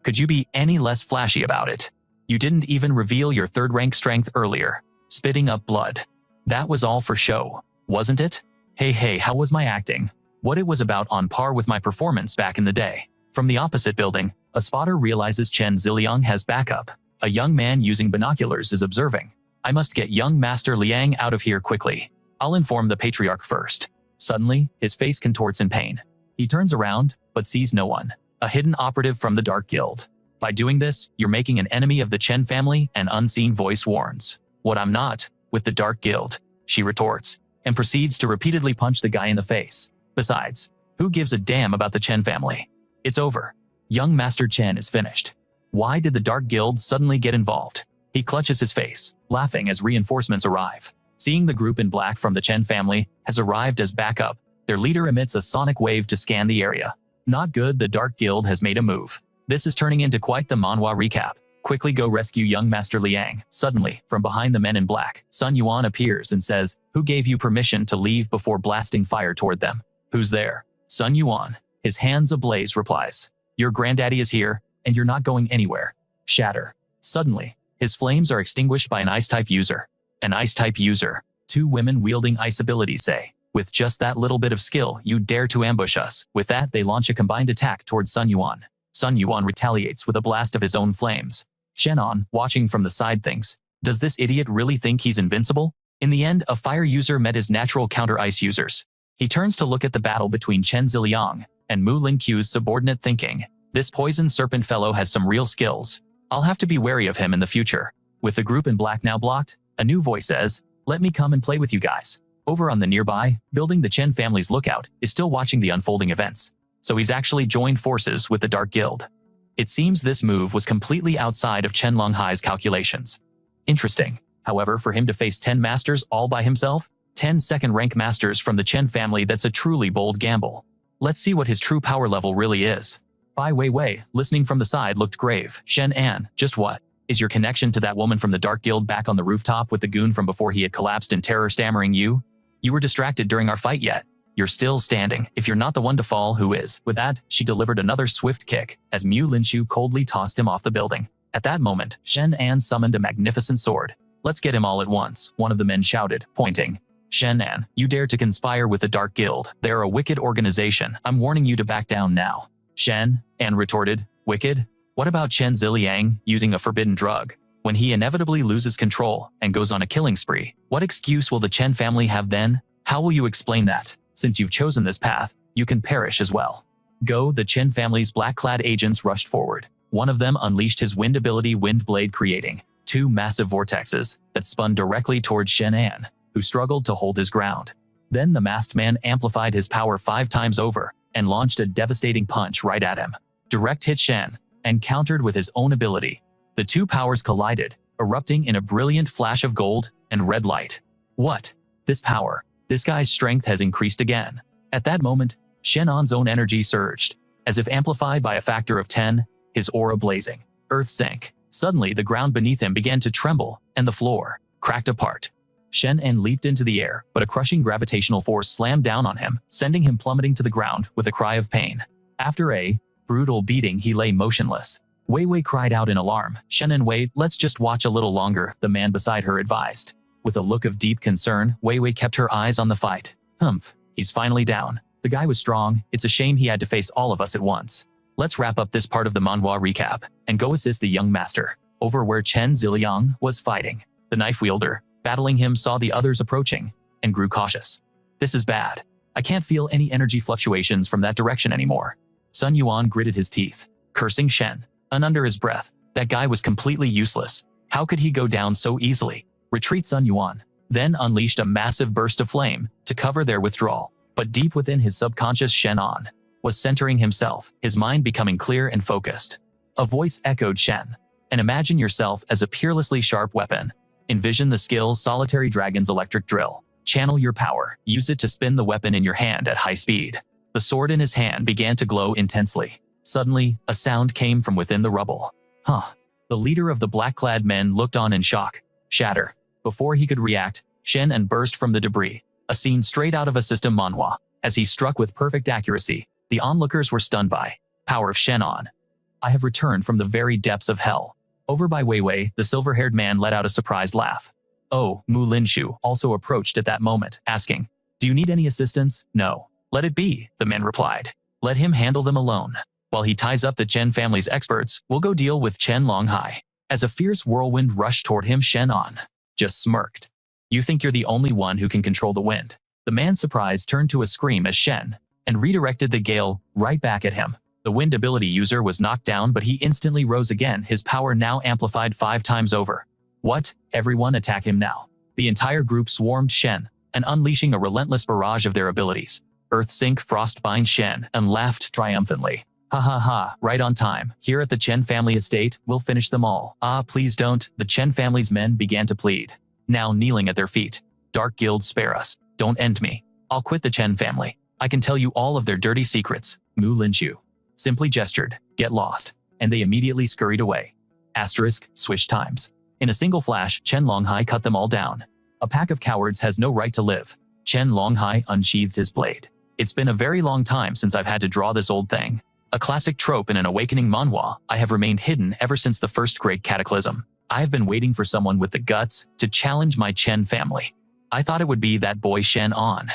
Could you be any less flashy about it? You didn't even reveal your third-rank strength earlier. Spitting up blood. That was all for show, wasn't it? Hey, how was my acting? What it was about on par with my performance back in the day. From the opposite building, a spotter realizes Chen Ziliang has backup. A young man using binoculars is observing. I must get young Master Liang out of here quickly. I'll inform the Patriarch first. Suddenly, his face contorts in pain. He turns around, but sees no one. A hidden operative from the Dark Guild. By doing this, you're making an enemy of the Chen family, an unseen voice warns. What I'm not, with the Dark Guild, she retorts, and proceeds to repeatedly punch the guy in the face. Besides, who gives a damn about the Chen family? It's over. Young Master Chen is finished. Why did the Dark Guild suddenly get involved? He clutches his face, laughing as reinforcements arrive. Seeing the group in black from the Chen family has arrived as backup, their leader emits a sonic wave to scan the area. Not good, the Dark Guild has made a move. This is turning into quite the manhwa recap. Quickly go rescue young Master Liang. Suddenly, from behind the men in black, Sun Yuan appears and says, "Who gave you permission to leave before blasting fire toward them?" "Who's there?" Sun Yuan, his hands ablaze, replies, "Your granddaddy is here, and you're not going anywhere." Shatter. Suddenly, his flames are extinguished by an ice-type user. An ice-type user. Two women wielding ice abilities say, "With just that little bit of skill, you dare to ambush us." With that, they launch a combined attack towards Sun Yuan. Sun Yuan retaliates with a blast of his own flames. Shenan, watching from the side, thinks, does this idiot really think he's invincible? In the end, a fire user met his natural counter-ice users. He turns to look at the battle between Chen Ziliang and Mu Lingqiu's subordinate, thinking, this poison serpent fellow has some real skills. I'll have to be wary of him in the future. With the group in black now blocked, a new voice says, "Let me come and play with you guys." Over on the nearby building, the Chen family's lookout is still watching the unfolding events, so he's actually joined forces with the Dark Guild. It seems this move was completely outside of Chen Longhai's calculations. Interesting, however, for him to face 10 masters all by himself, 10 second-rank masters from the Chen family, that's a truly bold gamble. Let's see what his true power level really is. Wei Wei, listening from the side, looked grave. "Shenan, just what? Is your connection to that woman from the Dark Guild back on the rooftop with the goon from before he had collapsed in terror, stammering you? You were distracted during our fight yet? You're still standing. If you're not the one to fall, who is?" With that, she delivered another swift kick as Mu Lingqiu coldly tossed him off the building. At that moment, Shenan summoned a magnificent sword. "Let's get him all at once," one of the men shouted, pointing. "Shenan, you dare to conspire with the Dark Guild. They are a wicked organization. I'm warning you to back down now." Shenan retorted, "Wicked? What about Chen Ziliang using a forbidden drug? When he inevitably loses control and goes on a killing spree, what excuse will the Chen family have then? How will you explain that? Since you've chosen this path, you can perish as well." Go! The Chen family's black-clad agents rushed forward. One of them unleashed his wind ability Wind Blade, creating 2 massive vortexes that spun directly towards Shenan, who struggled to hold his ground. Then the masked man amplified his power 5 times over and launched a devastating punch right at him. Direct hit Chen, and countered with his own ability. The 2 powers collided, erupting in a brilliant flash of gold and red light. What? This power? This guy's strength has increased again. At that moment, Shenan's own energy surged, as if amplified by a factor of 10, his aura blazing. Earth sank. Suddenly the ground beneath him began to tremble, and the floor cracked apart. Shenan leaped into the air, but a crushing gravitational force slammed down on him, sending him plummeting to the ground with a cry of pain. After a brutal beating, he lay motionless. Wei Wei cried out in alarm. "Shenan, wait, let's just watch a little longer," the man beside her advised. With a look of deep concern, Wei Wei kept her eyes on the fight. "Humph, he's finally down. The guy was strong. It's a shame he had to face all of us at once. Let's wrap up this part of the Manhwa recap and go assist the young master over where Chen Ziliang was fighting." The knife wielder, battling him, saw the others approaching and grew cautious. "This is bad. I can't feel any energy fluctuations from that direction anymore." Sun Yuan gritted his teeth, cursing Shen, and under his breath, that guy was completely useless. How could he go down so easily? "Retreat!" Sun Yuan then unleashed a massive burst of flame to cover their withdrawal. But deep within his subconscious, Shenan was centering himself, his mind becoming clear and focused. A voice echoed Shen, "And imagine yourself as a peerlessly sharp weapon. Envision the skill Solitary Dragon's electric drill. Channel your power, use it to spin the weapon in your hand at high speed." The sword in his hand began to glow intensely. Suddenly, a sound came from within the rubble. "Huh." The leader of the black-clad men looked on in shock. "Shatter." Before he could react, Shenan burst from the debris, a scene straight out of a system manhwa. As he struck with perfect accuracy, the onlookers were stunned by power of Shenan. "I have returned from the very depths of hell." Over by Wei Wei, the silver-haired man let out a surprised laugh. Oh, Mu Linshu also approached at that moment, asking, "Do you need any assistance?" "No. Let it be," the man replied. "Let him handle them alone. While he ties up the Chen family's experts, we'll go deal with Chen Longhai." As a fierce whirlwind rushed toward him, Shenan just smirked. "You think you're the only one who can control the wind?" The man's surprise turned to a scream as Shen and redirected the gale right back at him. The wind ability user was knocked down, but he instantly rose again, his power now amplified 5 times over. "What? Everyone attack him now." The entire group swarmed Shen, and unleashing a relentless barrage of their abilities. Earthsink Frostbind Shen and laughed triumphantly. "Ha ha ha, right on time. Here at the Chen family estate, we'll finish them all." "Ah, please don't," the Chen family's men began to plead, now kneeling at their feet. "Dark Guild, spare us. Don't end me. I'll quit the Chen family. I can tell you all of their dirty secrets." Mu Linshu simply gestured, "Get lost," and they immediately scurried away. Swish times. In a single flash, Chen Longhai cut them all down. A pack of cowards has no right to live. Chen Longhai unsheathed his blade. "It's been a very long time since I've had to draw this old thing. A classic trope in an awakening manhwa, I have remained hidden ever since the first great cataclysm. I have been waiting for someone with the guts to challenge my Chen family. I thought it would be that boy Shenan.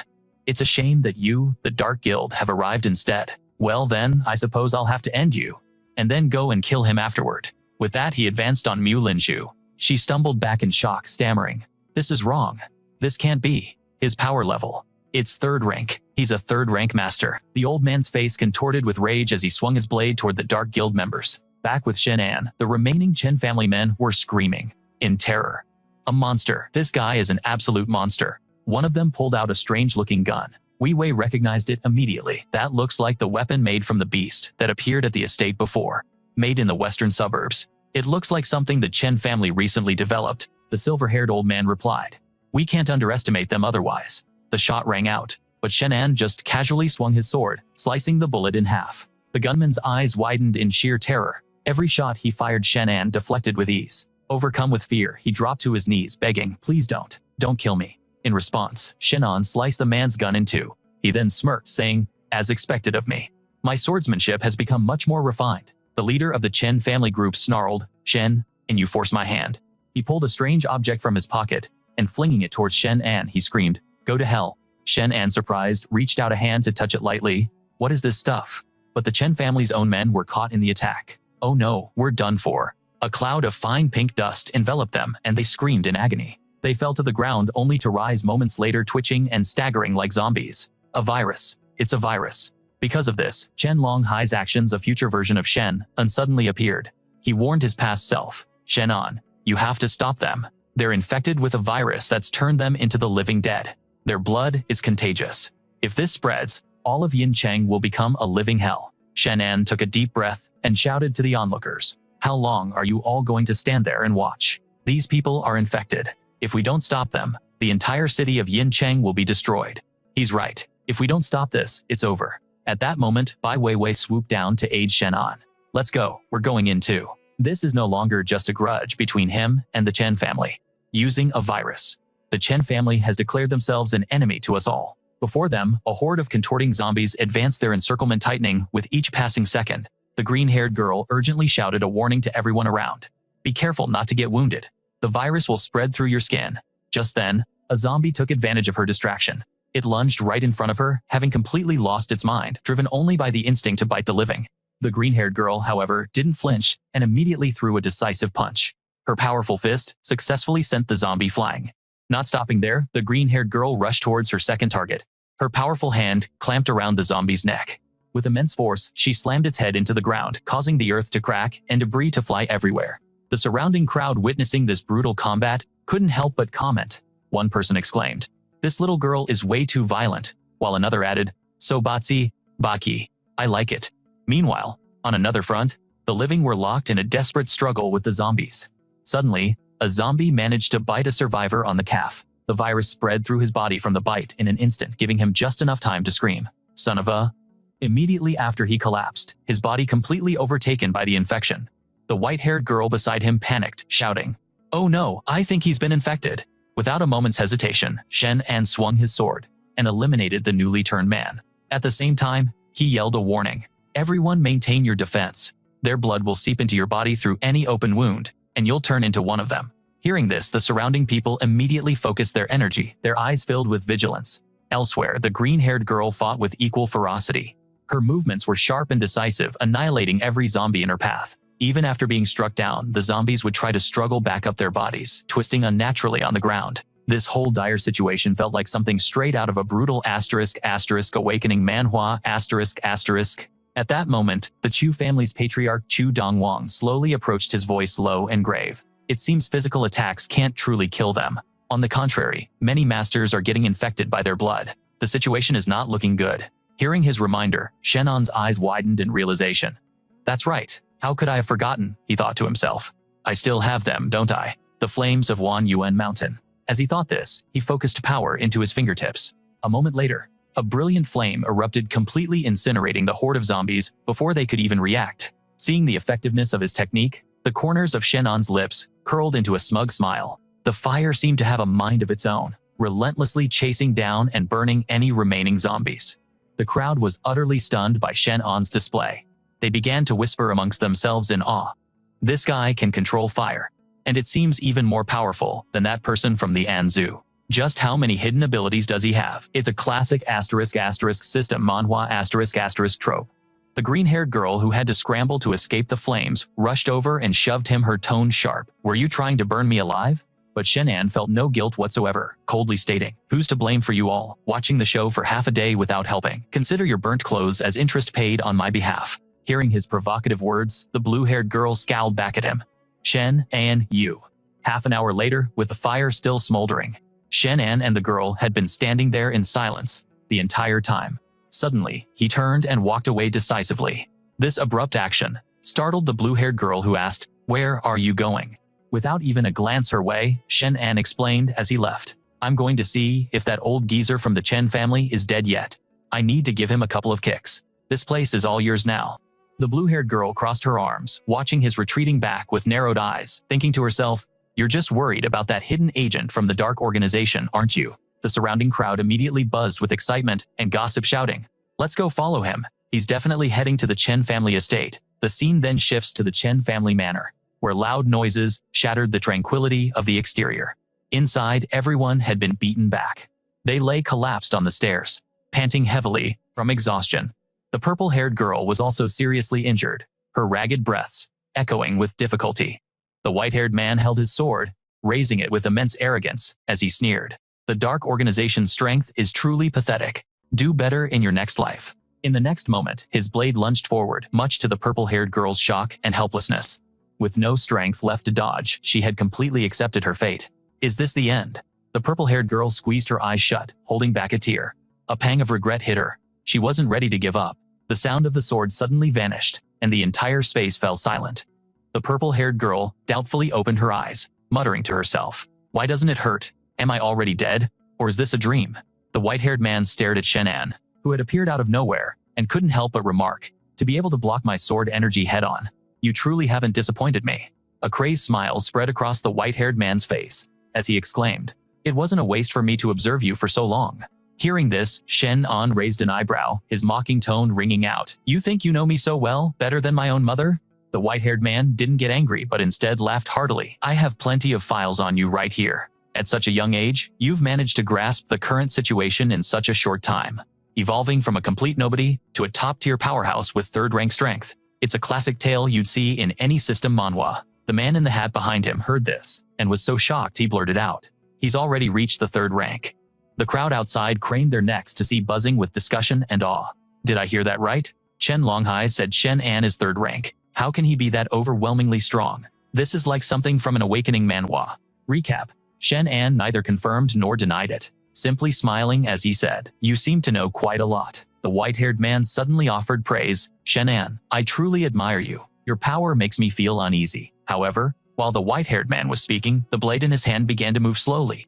It's a shame that you, the Dark Guild, have arrived instead. Well then, I suppose I'll have to end you, and then go and kill him afterward." With that, he advanced on Mu Linshu. She stumbled back in shock, stammering, "This is wrong. This can't be. His power level. It's 3rd rank. He's a 3rd rank master." The old man's face contorted with rage as he swung his blade toward the Dark Guild members. Back with Shenan, the remaining Chen family men were screaming in terror. "A monster. This guy is an absolute monster." One of them pulled out a strange-looking gun. Wei Wei recognized it immediately. "That looks like the weapon made from the beast that appeared at the estate before. Made in the western suburbs. It looks like something the Chen family recently developed," the silver-haired old man replied. "We can't underestimate them otherwise." The shot rang out, but Shenan just casually swung his sword, slicing the bullet in half. The gunman's eyes widened in sheer terror. Every shot he fired, Shenan deflected with ease. Overcome with fear, he dropped to his knees, begging, "Please don't kill me." In response, Shenan sliced the man's gun in 2. He then smirked, saying, "As expected of me. My swordsmanship has become much more refined." The leader of the Chen family group snarled, Shen, and you force my hand. He pulled a strange object from his pocket, and flinging it towards Shenan, he screamed, "Go to hell." Shenan, surprised, reached out a hand to touch it lightly. What is this stuff? But the Chen family's own men were caught in the attack. Oh no, we're done for. A cloud of fine pink dust enveloped them, and they screamed in agony. They fell to the ground only to rise moments later, twitching and staggering like zombies. A virus. It's a virus. Because of this, Chen Longhai's actions, a future version of Shen, suddenly appeared. He warned his past self, Shenan, you have to stop them. They're infected with a virus that's turned them into the living dead. Their blood is contagious. If this spreads, all of Yincheng will become a living hell. Shenan took a deep breath and shouted to the onlookers, how long are you all going to stand there and watch? These people are infected. If we don't stop them, the entire city of Yincheng will be destroyed. He's right. If we don't stop this, it's over. At that moment, Wei Wei swooped down to aid Shenan. Let's go, we're going in too. This is no longer just a grudge between him and the Chen family. Using a virus. The Chen family has declared themselves an enemy to us all. Before them, a horde of contorting zombies advanced, their encirclement tightening with each passing second. The green-haired girl urgently shouted a warning to everyone around. Be careful not to get wounded. The virus will spread through your skin. Just then, a zombie took advantage of her distraction. It lunged right in front of her, having completely lost its mind, driven only by the instinct to bite the living. The green-haired girl, however, didn't flinch and immediately threw a decisive punch. Her powerful fist successfully sent the zombie flying. Not stopping there, the green-haired girl rushed towards her second target. Her powerful hand clamped around the zombie's neck. With immense force, she slammed its head into the ground, causing the earth to crack and debris to fly everywhere. The surrounding crowd, witnessing this brutal combat, couldn't help but comment. One person exclaimed, "This little girl is way too violent," while another added, "So Batsi, Baki, I like it." Meanwhile, on another front, the living were locked in a desperate struggle with the zombies. Suddenly, a zombie managed to bite a survivor on the calf. The virus spread through his body from the bite in an instant, giving him just enough time to scream, "Son of a..." Immediately after he collapsed, his body completely overtaken by the infection. The white-haired girl beside him panicked, shouting, "Oh no, I think he's been infected." Without a moment's hesitation, Shenan swung his sword and eliminated the newly turned man. At the same time, he yelled a warning. "Everyone maintain your defense. Their blood will seep into your body through any open wound, and you'll turn into one of them." Hearing this, the surrounding people immediately focused their energy, their eyes filled with vigilance. Elsewhere, the green-haired girl fought with equal ferocity. Her movements were sharp and decisive, annihilating every zombie in her path. Even after being struck down, the zombies would try to struggle back up their bodies, twisting unnaturally on the ground. This whole dire situation felt like something straight out of a brutal awakening manhwa ***. At that moment, the Chu family's patriarch Chu Dongwang slowly approached, his voice low and grave. It seems physical attacks can't truly kill them. On the contrary, many masters are getting infected by their blood. The situation is not looking good. Hearing his reminder, Shenan's eyes widened in realization. That's right. How could I have forgotten, he thought to himself. I still have them, don't I? The flames of Wanuan Mountain. As he thought this, he focused power into his fingertips. A moment later, a brilliant flame erupted, completely incinerating the horde of zombies before they could even react. Seeing the effectiveness of his technique, the corners of Shenan's lips curled into a smug smile. The fire seemed to have a mind of its own, relentlessly chasing down and burning any remaining zombies. The crowd was utterly stunned by Shenan's display. They began to whisper amongst themselves in awe. This guy can control fire, and it seems even more powerful than that person from the Anzu. Just how many hidden abilities does he have? It's a classic *** system manhwa *** trope. The green-haired girl, who had to scramble to escape the flames, rushed over and shoved him, her tone sharp. "Were you trying to burn me alive?" But Shenan felt no guilt whatsoever, coldly stating, "Who's to blame for you all watching the show for half a day without helping? Consider your burnt clothes as interest paid on my behalf." Hearing his provocative words, the blue-haired girl scowled back at him. "Shenan, you." Half an hour later, with the fire still smoldering, Shenan and the girl had been standing there in silence the entire time. Suddenly, he turned and walked away decisively. This abrupt action startled the blue-haired girl, who asked, "Where are you going?" Without even a glance her way, Shenan explained as he left, "I'm going to see if that old geezer from the Chen family is dead yet. I need to give him a couple of kicks. This place is all yours now." The blue-haired girl crossed her arms, watching his retreating back with narrowed eyes, thinking to herself, "You're just worried about that hidden agent from the dark organization, aren't you?" The surrounding crowd immediately buzzed with excitement and gossip, shouting, "Let's go follow him. He's definitely heading to the Chen family estate." The scene then shifts to the Chen family manor. where loud noises shattered the tranquility of the exterior. Inside, everyone had been beaten back. They lay collapsed on the stairs, panting heavily from exhaustion. The purple-haired girl was also seriously injured, her ragged breaths echoing with difficulty. The white-haired man held his sword, raising it with immense arrogance as he sneered. The Dark Organization's strength is truly pathetic. Do better in your next life. In the next moment, his blade lunged forward, much to the purple-haired girl's shock and helplessness. With no strength left to dodge, she had completely accepted her fate. Is this the end? The purple-haired girl squeezed her eyes shut, holding back a tear. A pang of regret hit her. She wasn't ready to give up. The sound of the sword suddenly vanished, and the entire space fell silent. The purple-haired girl doubtfully opened her eyes, muttering to herself, "Why doesn't it hurt? Am I already dead? Or is this a dream?" The white-haired man stared at Shenan, who had appeared out of nowhere, and couldn't help but remark, "To be able to block my sword energy head-on, you truly haven't disappointed me." A crazed smile spread across the white-haired man's face, as he exclaimed, "It wasn't a waste for me to observe you for so long." Hearing this, Shenan raised an eyebrow, his mocking tone ringing out, "You think you know me so well, better than my own mother?" The white-haired man didn't get angry but instead laughed heartily. "I have plenty of files on you right here. At such a young age, you've managed to grasp the current situation in such a short time, evolving from a complete nobody to a top-tier powerhouse with third-rank strength. It's a classic tale you'd see in any system manhwa." The man in the hat behind him heard this, and was so shocked he blurted out, "He's already reached the third rank." The crowd outside craned their necks to see, buzzing with discussion and awe. "Did I hear that right? Chen Longhai said Shenan is third rank. How can he be that overwhelmingly strong? This is like something from an Awakening manhwa." Recap. Shenan neither confirmed nor denied it, simply smiling as he said, "You seem to know quite a lot." The white-haired man suddenly offered praise. "Shenan, I truly admire you. Your power makes me feel uneasy." However, while the white-haired man was speaking, the blade in his hand began to move slowly.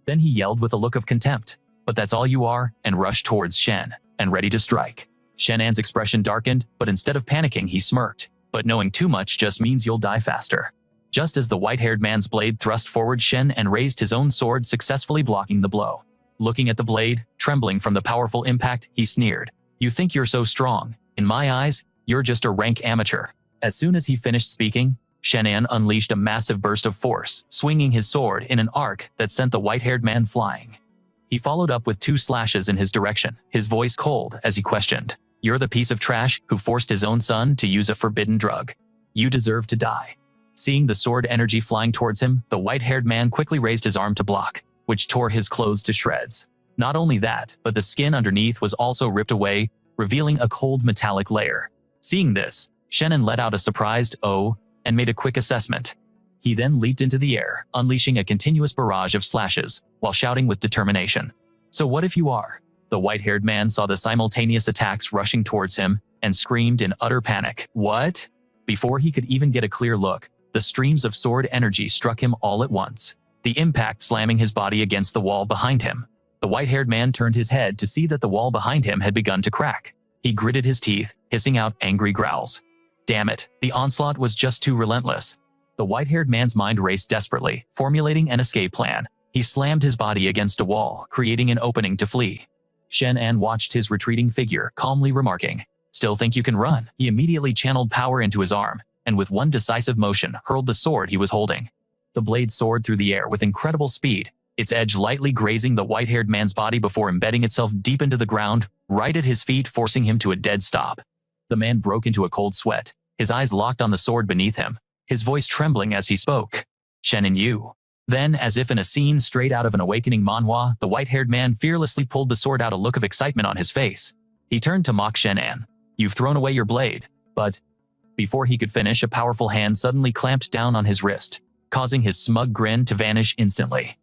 Then he yelled with a look of contempt, "But that's all you are," and rushed towards Shen, and ready to strike. Shenan's expression darkened, but instead of panicking he smirked. "But knowing too much just means you'll die faster." Just as the white-haired man's blade thrust forward, Shen and raised his own sword, successfully blocking the blow. Looking at the blade, trembling from the powerful impact, he sneered, "You think you're so strong? In my eyes, you're just a rank amateur." As soon as he finished speaking, Shenan unleashed a massive burst of force, swinging his sword in an arc that sent the white-haired man flying. He followed up with 2 slashes in his direction, his voice cold as he questioned, "You're the piece of trash who forced his own son to use a forbidden drug. You deserve to die." Seeing the sword energy flying towards him, the white-haired man quickly raised his arm to block, which tore his clothes to shreds. Not only that, but the skin underneath was also ripped away, revealing a cold metallic layer. Seeing this, Shenan let out a surprised "oh" and made a quick assessment. He then leaped into the air, unleashing a continuous barrage of slashes, while shouting with determination, "So what if you are?" The white-haired man saw the simultaneous attacks rushing towards him, and screamed in utter panic, "What?" Before he could even get a clear look, the streams of sword energy struck him all at once, the impact slamming his body against the wall behind him. The white-haired man turned his head to see that the wall behind him had begun to crack. He gritted his teeth, hissing out angry growls. Damn it, the onslaught was just too relentless. The white-haired man's mind raced desperately, formulating an escape plan. He slammed his body against a wall, creating an opening to flee. Shenan watched his retreating figure, calmly remarking, "Still think you can run?" He immediately channeled power into his arm, and with one decisive motion hurled the sword he was holding. The blade soared through the air with incredible speed, its edge lightly grazing the white-haired man's body before embedding itself deep into the ground, right at his feet, forcing him to a dead stop. The man broke into a cold sweat, his eyes locked on the sword beneath him, his voice trembling as he spoke. "Shenan, you." Then, as if in a scene straight out of an Awakening manhwa, the white-haired man fearlessly pulled the sword out, a look of excitement on his face. He turned to mock Shenan. "You've thrown away your blade." But before he could finish, a powerful hand suddenly clamped down on his wrist, causing his smug grin to vanish instantly.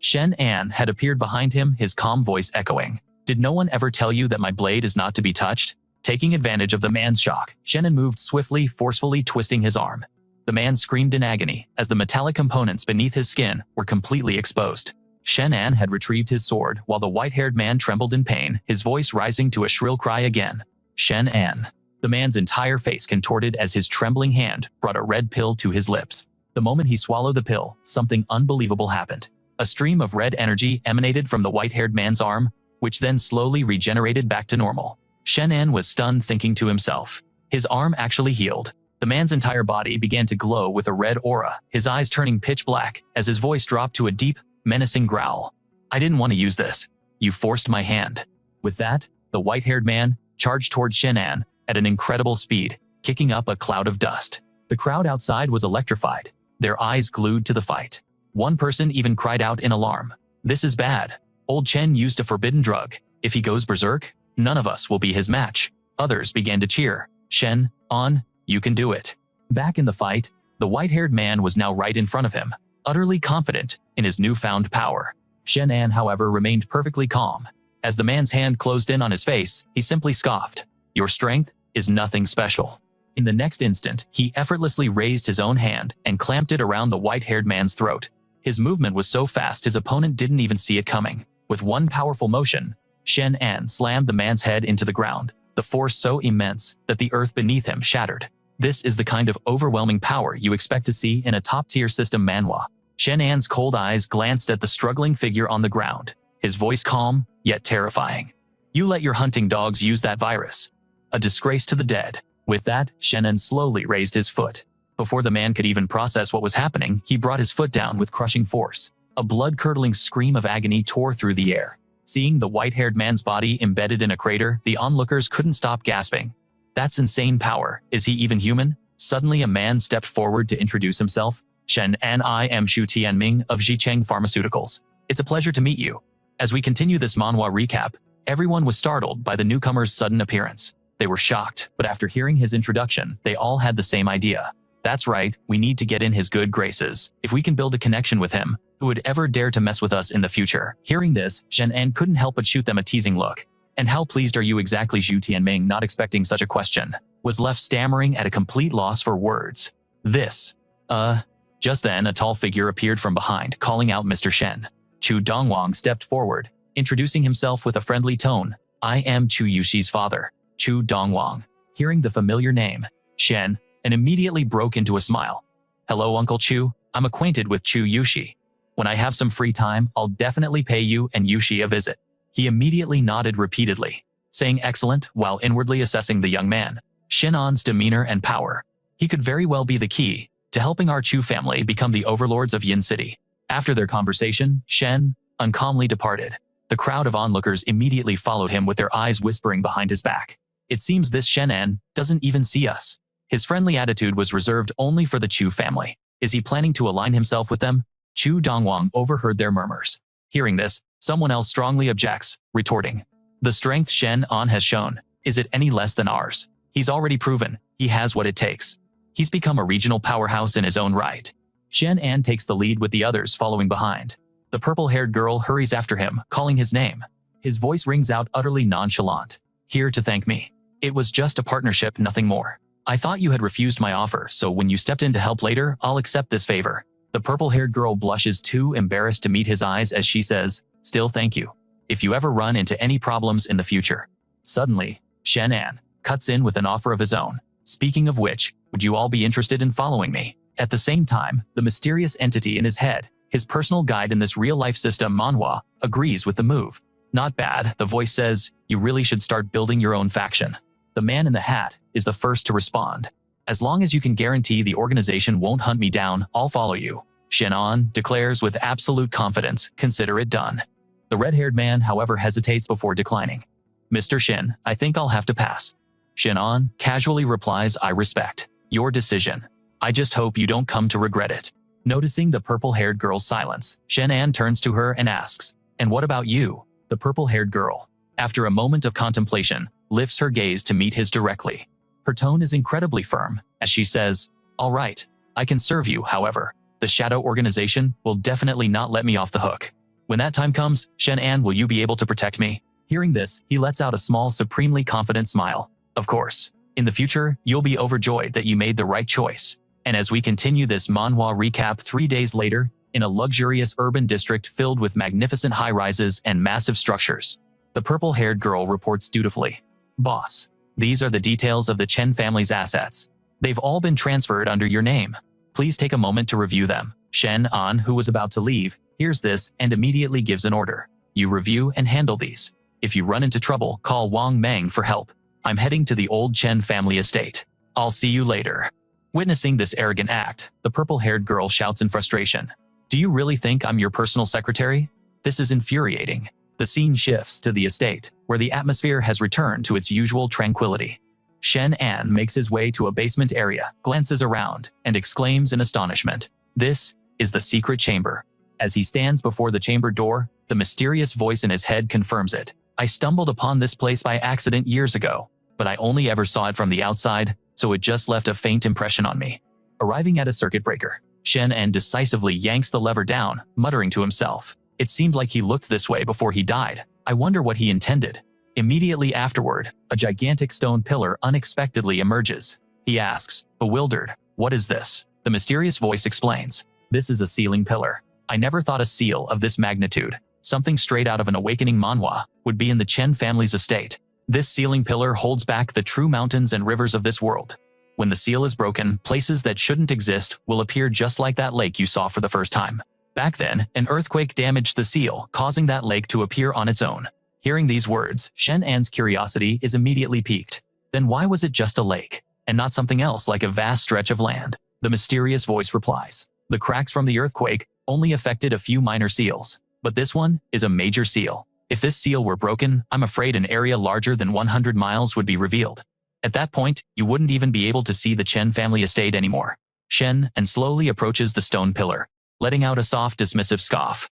Shenan had appeared behind him, his calm voice echoing, "Did no one ever tell you that my blade is not to be touched?" Taking advantage of the man's shock, Shenan moved swiftly, forcefully twisting his arm. The man screamed in agony, as the metallic components beneath his skin were completely exposed. Shenan had retrieved his sword, while the white-haired man trembled in pain, his voice rising to a shrill cry again. "Shenan." The man's entire face contorted as his trembling hand brought a red pill to his lips. The moment he swallowed the pill, something unbelievable happened. A stream of red energy emanated from the white-haired man's arm, which then slowly regenerated back to normal. Shenan was stunned, thinking to himself, his arm actually healed. The man's entire body began to glow with a red aura, his eyes turning pitch black as his voice dropped to a deep, menacing growl. I didn't want to use this. You forced my hand. With that, the white-haired man charged toward Shenan at an incredible speed, kicking up a cloud of dust. The crowd outside was electrified, their eyes glued to the fight. One person even cried out in alarm. This is bad. Old Chen used a forbidden drug. If he goes berserk, none of us will be his match. Others began to cheer. Shen, on, you can do it. Back in the fight, the white-haired man was now right in front of him, utterly confident in his newfound power. Shenan, however, remained perfectly calm. As the man's hand closed in on his face, he simply scoffed. Your strength is nothing special. In the next instant, he effortlessly raised his own hand and clamped it around the white-haired man's throat. His movement was so fast his opponent didn't even see it coming. With one powerful motion, Shenan slammed the man's head into the ground, the force so immense that the earth beneath him shattered. This is the kind of overwhelming power you expect to see in a top-tier system manhwa. Shenan's cold eyes glanced at the struggling figure on the ground, his voice calm, yet terrifying. You let your hunting dogs use that virus. A disgrace to the dead. With that, Shenan slowly raised his foot. Before the man could even process what was happening, he brought his foot down with crushing force. A blood-curdling scream of agony tore through the air. Seeing the white-haired man's body embedded in a crater, the onlookers couldn't stop gasping. That's insane power. Is he even human? Suddenly a man stepped forward to introduce himself. Chen, and I am Shu Tianming of Zhicheng Pharmaceuticals. It's a pleasure to meet you. As we continue this manhwa recap, everyone was startled by the newcomer's sudden appearance. They were shocked, but after hearing his introduction, they all had the same idea. That's right, we need to get in his good graces. If we can build a connection with him, who would ever dare to mess with us in the future? Hearing this, Shenan couldn't help but shoot them a teasing look. And how pleased are you exactly? Zhu Tianming, not expecting such a question, was left stammering at a complete loss for words. Just then a tall figure appeared from behind, calling out Mr. Shen. Chu Dongwang stepped forward, introducing himself with a friendly tone. I am Chu Yushi's father, Chu Dongwang. Hearing the familiar name, Shen, and immediately broke into a smile. Hello, Uncle Chu. I'm acquainted with Chu Yushi. When I have some free time, I'll definitely pay you and Yushi a visit. He immediately nodded repeatedly, saying excellent while inwardly assessing the young man. Shenan's demeanor and power. He could very well be the key to helping our Chu family become the overlords of Yin City. After their conversation, Shen uncalmly departed. The crowd of onlookers immediately followed him with their eyes whispering behind his back. It seems this Shenan doesn't even see us. His friendly attitude was reserved only for the Chu family. Is he planning to align himself with them? Chu Dongwang overheard their murmurs. Hearing this, someone else strongly objects, retorting. The strength Shenan has shown, is it any less than ours? He's already proven he has what it takes. He's become a regional powerhouse in his own right. Shenan takes the lead with the others following behind. The purple-haired girl hurries after him, calling his name. His voice rings out utterly nonchalant. Here to thank me. It was just a partnership, nothing more. I thought you had refused my offer, so when you stepped in to help later, I'll accept this favor. The purple-haired girl blushes, too embarrassed to meet his eyes as she says, still thank you. If you ever run into any problems in the future. Suddenly, Shenan cuts in with an offer of his own. Speaking of which, would you all be interested in following me? At the same time, the mysterious entity in his head, his personal guide in this real-life system Manhwa, agrees with the move. Not bad, the voice says, you really should start building your own faction. The man in the hat is the first to respond. As long as you can guarantee the organization won't hunt me down, I'll follow you. Shenan declares with absolute confidence, consider it done. The red-haired man, however, hesitates before declining. Mr. Shen, I think I'll have to pass. Shenan casually replies, I respect your decision. I just hope you don't come to regret it. Noticing the purple-haired girl's silence, Shenan turns to her and asks, and what about you? The purple-haired girl, after a moment of contemplation, lifts her gaze to meet his directly. Her tone is incredibly firm, as she says, all right, I can serve you, however. The shadow organization will definitely not let me off the hook. When that time comes, Shenan, will you be able to protect me? Hearing this, he lets out a small, supremely confident smile. Of course. In the future, you'll be overjoyed that you made the right choice. And as we continue this manhwa recap 3 days later, in a luxurious urban district filled with magnificent high-rises and massive structures, the purple-haired girl reports dutifully. Boss, these are the details of the Chen family's assets. They've all been transferred under your name. Please take a moment to review them. Shenan, who was about to leave, hears this and immediately gives an order. You review and handle these. If you run into trouble, call Wang Meng for help. I'm heading to the old Chen family estate. I'll see you later. Witnessing this arrogant act, the purple-haired girl shouts in frustration, "Do you really think I'm your personal secretary? This is infuriating." The scene shifts to the estate, where the atmosphere has returned to its usual tranquility. Shenan makes his way to a basement area, glances around, and exclaims in astonishment, "This is the secret chamber." As he stands before the chamber door, the mysterious voice in his head confirms it. "I stumbled upon this place by accident years ago, but I only ever saw it from the outside, so it just left a faint impression on me." Arriving at a circuit breaker, Shenan decisively yanks the lever down, muttering to himself, "It seemed like he looked this way before he died. I wonder what he intended." Immediately afterward, a gigantic stone pillar unexpectedly emerges. He asks, bewildered, "What is this?" The mysterious voice explains, "This is a sealing pillar. I never thought a seal of this magnitude, something straight out of an awakening manhwa, would be in the Chen family's estate. This sealing pillar holds back the true mountains and rivers of this world. When the seal is broken, places that shouldn't exist will appear just like that lake you saw for the first time. Back then, an earthquake damaged the seal, causing that lake to appear on its own." Hearing these words, Shenan's curiosity is immediately piqued. Then why was it just a lake, and not something else like a vast stretch of land? The mysterious voice replies, "The cracks from the earthquake only affected a few minor seals, but this one is a major seal. If this seal were broken, I'm afraid an area larger than 100 miles would be revealed. At that point, you wouldn't even be able to see the Chen family estate anymore." Shenan slowly approaches the stone pillar, letting out a soft, dismissive scoff.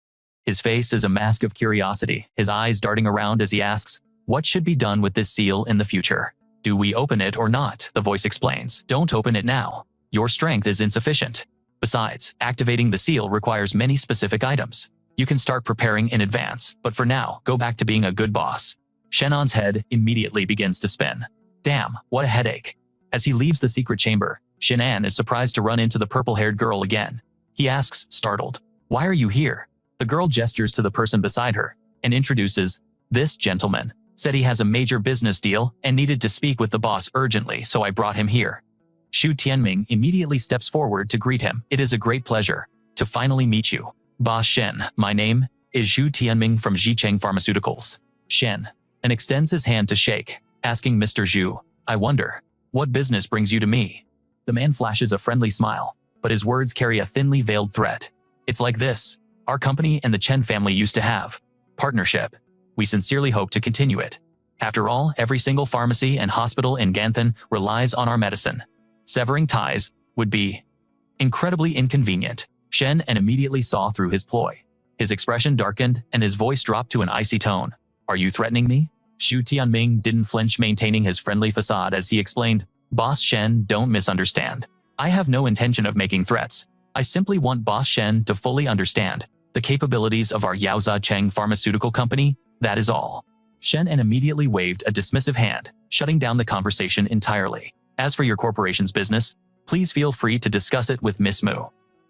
His face is a mask of curiosity, his eyes darting around as he asks, "What should be done with this seal in the future?" "Do we open it or not?" the voice explains. "Don't open it now. Your strength is insufficient. Besides, activating the seal requires many specific items. You can start preparing in advance, but for now, go back to being a good boss." Shenan's head immediately begins to spin. Damn, what a headache. As he leaves the secret chamber, Shenan is surprised to run into the purple-haired girl again. He asks, startled, "Why are you here?" The girl gestures to the person beside her and introduces, "This gentleman said he has a major business deal and needed to speak with the boss urgently, so I brought him here." Xu Tianming immediately steps forward to greet him. "It is a great pleasure to finally meet you, Boss Shen. My name is Xu Tianming from Zhicheng Pharmaceuticals." Shen and extends his hand to shake, asking Mr. Zhu, "I wonder, what business brings you to me?" The man flashes a friendly smile, but his words carry a thinly veiled threat. "It's like this. Our company and the Chen family used to have partnership. We sincerely hope to continue it. After all, every single pharmacy and hospital in Ganthan relies on our medicine. Severing ties would be incredibly inconvenient." Shen immediately saw through his ploy. His expression darkened and his voice dropped to an icy tone. "Are you threatening me?" Xu Tianming didn't flinch, maintaining his friendly facade as he explained, "Boss Shen, don't misunderstand. I have no intention of making threats. I simply want Boss Shen to fully understand the capabilities of our Yaoza Cheng pharmaceutical company, that is all." Shen immediately waved a dismissive hand, shutting down the conversation entirely. "As for your corporation's business, please feel free to discuss it with Miss Mu."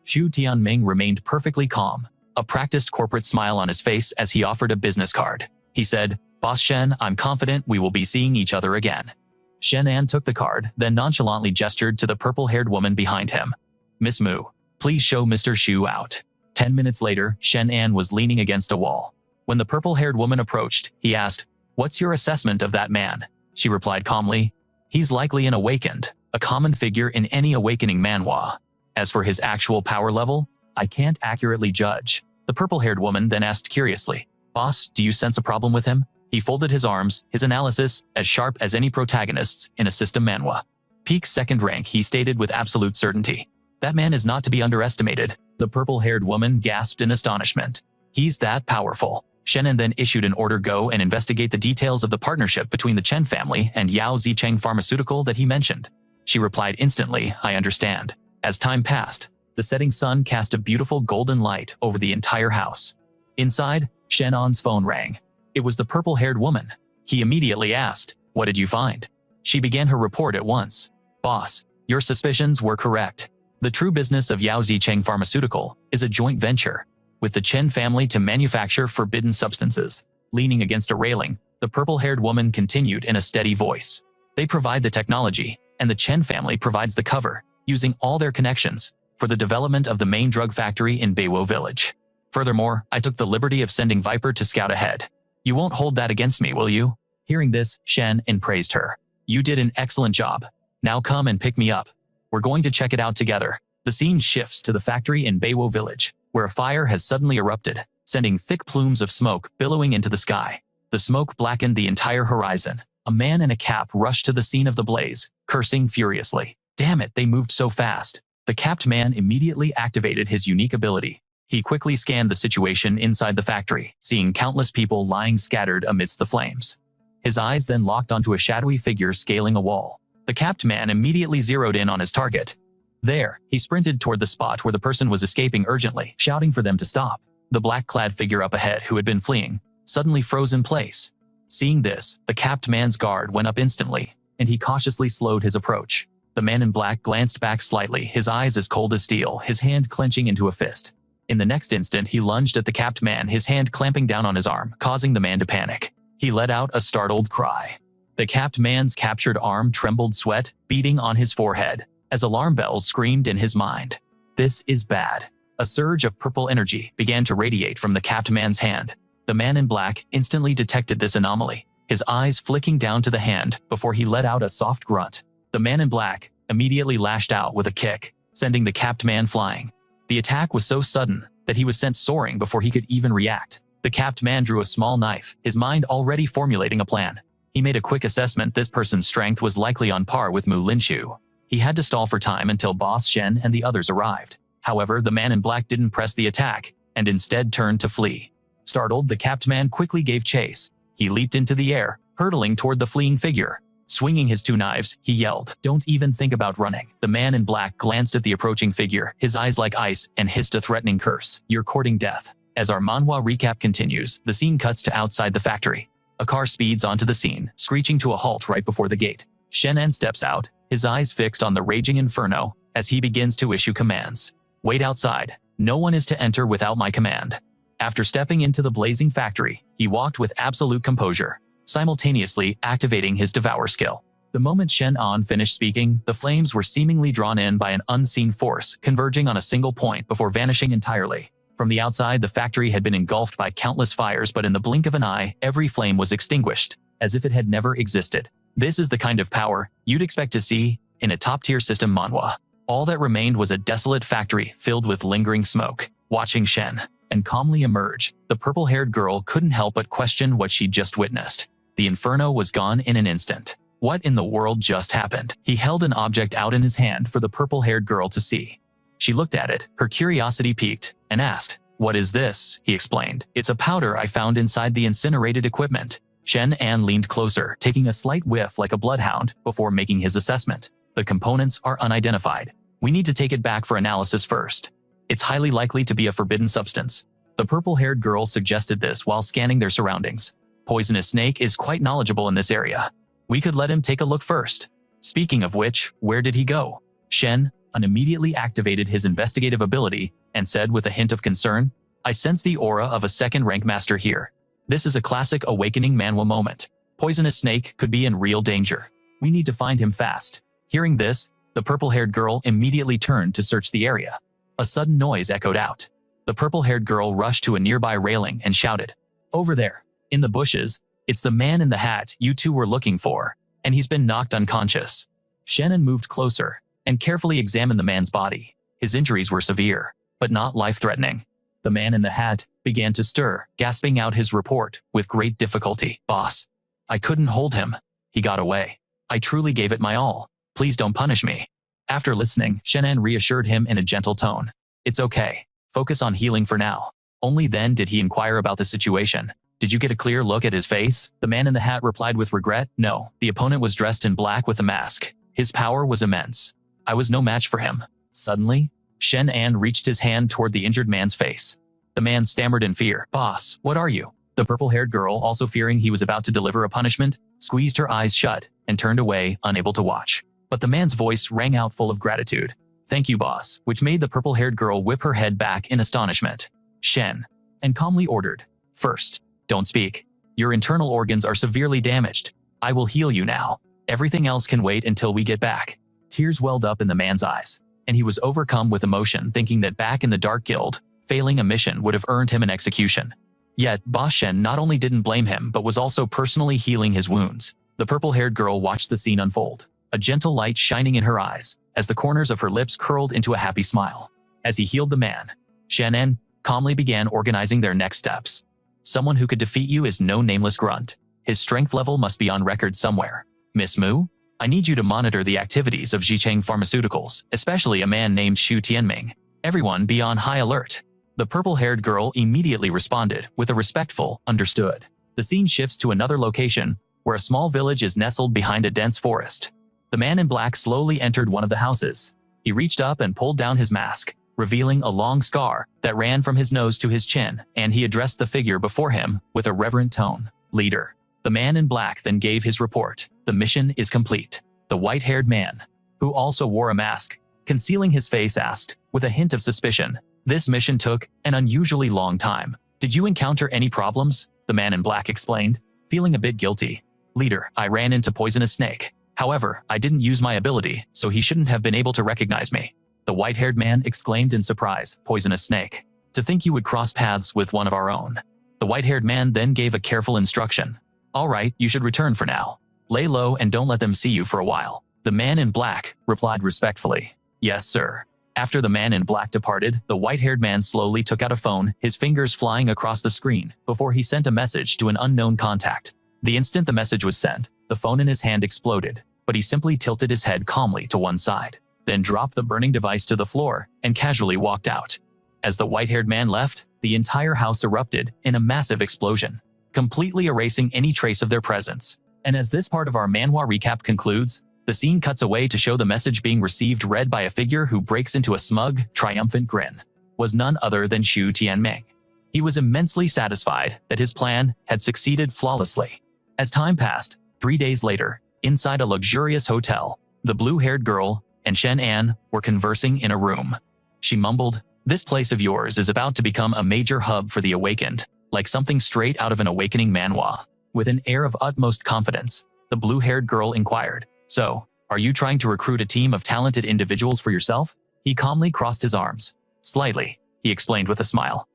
Xu Tianming remained perfectly calm, a practiced corporate smile on his face as he offered a business card. He said, "Boss Shen, I'm confident we will be seeing each other again." Shenan took the card, then nonchalantly gestured to the purple-haired woman behind him. "Miss Mu, please show Mr. Xu out." 10 minutes later, Shenan was leaning against a wall. When the purple-haired woman approached, he asked, "What's your assessment of that man?" She replied calmly, "He's likely an awakened, a common figure in any awakening manhwa. As for his actual power level, I can't accurately judge." The purple-haired woman then asked curiously, "Boss, do you sense a problem with him?" He folded his arms, his analysis as sharp as any protagonist's in a system manhwa. "Peak second rank," he stated with absolute certainty. "That man is not to be underestimated." The purple-haired woman gasped in astonishment. "He's that powerful." Shenan then issued an order, "Go and investigate the details of the partnership between the Chen family and Yao Zicheng Pharmaceutical that he mentioned." She replied instantly, "I understand." As time passed, the setting sun cast a beautiful golden light over the entire house. Inside, Shenan's phone rang. It was the purple-haired woman. He immediately asked, "What did you find?" She began her report at once. "Boss, your suspicions were correct. The true business of Yao Zicheng Pharmaceutical is a joint venture with the Chen family to manufacture forbidden substances." Leaning against a railing, the purple-haired woman continued in a steady voice. "They provide the technology, and the Chen family provides the cover, using all their connections, for the development of the main drug factory in Wei Wei Village. Furthermore, I took the liberty of sending Viper to scout ahead. You won't hold that against me, will you?" Hearing this, Shen praised her. "You did an excellent job. Now come and pick me up." We're going to check it out together. The scene shifts to the factory in Wanuan Village, where a fire has suddenly erupted, sending thick plumes of smoke billowing into the sky. The smoke blackened the entire horizon. A man in a cap rushed to the scene of the blaze, cursing furiously. Damn it, they moved so fast. The capped man immediately activated his unique ability. He quickly scanned the situation inside the factory, seeing countless people lying scattered amidst the flames. His eyes then locked onto a shadowy figure scaling a wall. The capped man immediately zeroed in on his target. There, he sprinted toward the spot where the person was escaping urgently, shouting for them to stop. The black-clad figure up ahead who had been fleeing suddenly froze in place. Seeing this, the capped man's guard went up instantly, and he cautiously slowed his approach. The man in black glanced back slightly, his eyes as cold as steel, his hand clenching into a fist. In the next instant, he lunged at the capped man, his hand clamping down on his arm, causing the man to panic. He let out a startled cry. The capped man's captured arm trembled, sweat beating on his forehead, as alarm bells screamed in his mind. This is bad. A surge of purple energy began to radiate from the capped man's hand. The man in black instantly detected this anomaly, his eyes flicking down to the hand before he let out a soft grunt. The man in black immediately lashed out with a kick, sending the capped man flying. The attack was so sudden that he was sent soaring before he could even react. The capped man drew a small knife, his mind already formulating a plan. He made a quick assessment this person's strength was likely on par with Mu Linshu. He had to stall for time until Boss Shen and the others arrived. However, the man in black didn't press the attack, and instead turned to flee. Startled, the capped man quickly gave chase. He leaped into the air, hurtling toward the fleeing figure. Swinging his two knives, he yelled, "Don't even think about running." The man in black glanced at the approaching figure, his eyes like ice, and hissed a threatening curse. "You're courting death." As our manhwa recap continues, the scene cuts to outside the factory. A car speeds onto the scene, screeching to a halt right before the gate. Shenan steps out, his eyes fixed on the raging inferno, as he begins to issue commands. "Wait outside. No one is to enter without my command." After stepping into the blazing factory, he walked with absolute composure, simultaneously activating his devour skill. The moment Shenan finished speaking, the flames were seemingly drawn in by an unseen force, converging on a single point before vanishing entirely. From the outside, the factory had been engulfed by countless fires, but in the blink of an eye, every flame was extinguished, as if it had never existed. This is the kind of power you'd expect to see in a top-tier system manhwa. All that remained was a desolate factory filled with lingering smoke. Watching Chen and calmly emerge, the purple-haired girl couldn't help but question what she'd just witnessed. The inferno was gone in an instant. What in the world just happened? He held an object out in his hand for the purple-haired girl to see. She looked at it, her curiosity piqued, and asked, "What is this?" He explained, "It's a powder I found inside the incinerated equipment." Shenan leaned closer, taking a slight whiff like a bloodhound before making his assessment. "The components are unidentified. We need to take it back for analysis first. It's highly likely to be a forbidden substance." The purple-haired girl suggested this while scanning their surroundings. "Poisonous Snake is quite knowledgeable in this area. We could let him take a look first." Speaking of which, where did he go? Shenan immediately activated his investigative ability and said with a hint of concern, "I sense the aura of a second-rank master here. This is a classic awakening manhwa moment. Poisonous Snake could be in real danger. We need to find him fast." Hearing this, the purple-haired girl immediately turned to search the area. A sudden noise echoed out. The purple-haired girl rushed to a nearby railing and shouted, "Over there, in the bushes, it's the man in the hat you two were looking for, and he's been knocked unconscious." Shenan moved closer and carefully examined the man's body. His injuries were severe, but not life-threatening. The man in the hat began to stir, gasping out his report with great difficulty. "Boss, I couldn't hold him. He got away. I truly gave it my all. Please don't punish me." After listening, Shenan reassured him in a gentle tone. "It's okay. Focus on healing for now." Only then did he inquire about the situation. "Did you get a clear look at his face?" The man in the hat replied with regret. "No, the opponent was dressed in black with a mask. His power was immense. I was no match for him." Suddenly, Shenan reached his hand toward the injured man's face. The man stammered in fear. "Boss, what are you?" The purple-haired girl, also fearing he was about to deliver a punishment, squeezed her eyes shut and turned away, unable to watch. But the man's voice rang out full of gratitude. "Thank you, boss," which made the purple-haired girl whip her head back in astonishment. Chen and calmly ordered, "First, don't speak. Your internal organs are severely damaged. I will heal you now. Everything else can wait until we get back." Tears welled up in the man's eyes, and he was overcome with emotion, thinking that back in the Dark Guild, failing a mission would have earned him an execution. Yet, Boss Chen not only didn't blame him but was also personally healing his wounds. The purple-haired girl watched the scene unfold, a gentle light shining in her eyes, as the corners of her lips curled into a happy smile. As he healed the man, Shenan calmly began organizing their next steps. Someone who could defeat you is no nameless grunt. His strength level must be on record somewhere. Miss Mu, I need you to monitor the activities of Jicheng Pharmaceuticals, especially a man named Xu Tianming. Everyone be on high alert. The purple-haired girl immediately responded with a respectful, understood. The scene shifts to another location, where a small village is nestled behind a dense forest. The man in black slowly entered one of the houses. He reached up and pulled down his mask, revealing a long scar that ran from his nose to his chin, and he addressed the figure before him with a reverent tone. Leader. The man in black then gave his report. The mission is complete. The white-haired man, who also wore a mask, concealing his face, asked, with a hint of suspicion. This mission took an unusually long time. Did you encounter any problems? The man in black explained, feeling a bit guilty. Leader, I ran into poisonous snake. However, I didn't use my ability, so he shouldn't have been able to recognize me. The white-haired man exclaimed in surprise, poisonous snake. To think you would cross paths with one of our own. The white-haired man then gave a careful instruction. All right, you should return for now. Lay low and don't let them see you for a while. The man in black replied respectfully. Yes, sir. After the man in black departed, the white-haired man slowly took out a phone, his fingers flying across the screen, before he sent a message to an unknown contact. The instant the message was sent, the phone in his hand exploded, but he simply tilted his head calmly to one side, then dropped the burning device to the floor and casually walked out. As the white-haired man left, the entire house erupted in a massive explosion, completely erasing any trace of their presence. And as this part of our manhwa recap concludes, the scene cuts away to show the message being received read by a figure who breaks into a smug, triumphant grin. Was none other than Xu Tianming. He was immensely satisfied that his plan had succeeded flawlessly. As time passed, 3 days later, inside a luxurious hotel, the blue-haired girl and Shenan were conversing in a room. She mumbled, "This place of yours is about to become a major hub for the awakened, like something straight out of an awakening manhwa." With an air of utmost confidence, the blue-haired girl inquired, "So, are you trying to recruit a team of talented individuals for yourself?" He calmly crossed his arms. "Slightly," he explained with a smile.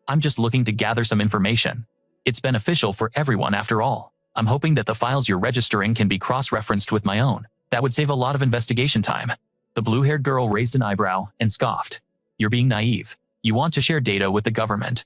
"I'm just looking to gather some information. It's beneficial for everyone after all. I'm hoping that the files you're registering can be cross-referenced with my own. That would save a lot of investigation time." The blue-haired girl raised an eyebrow and scoffed. "You're being naive. You want to share data with the government.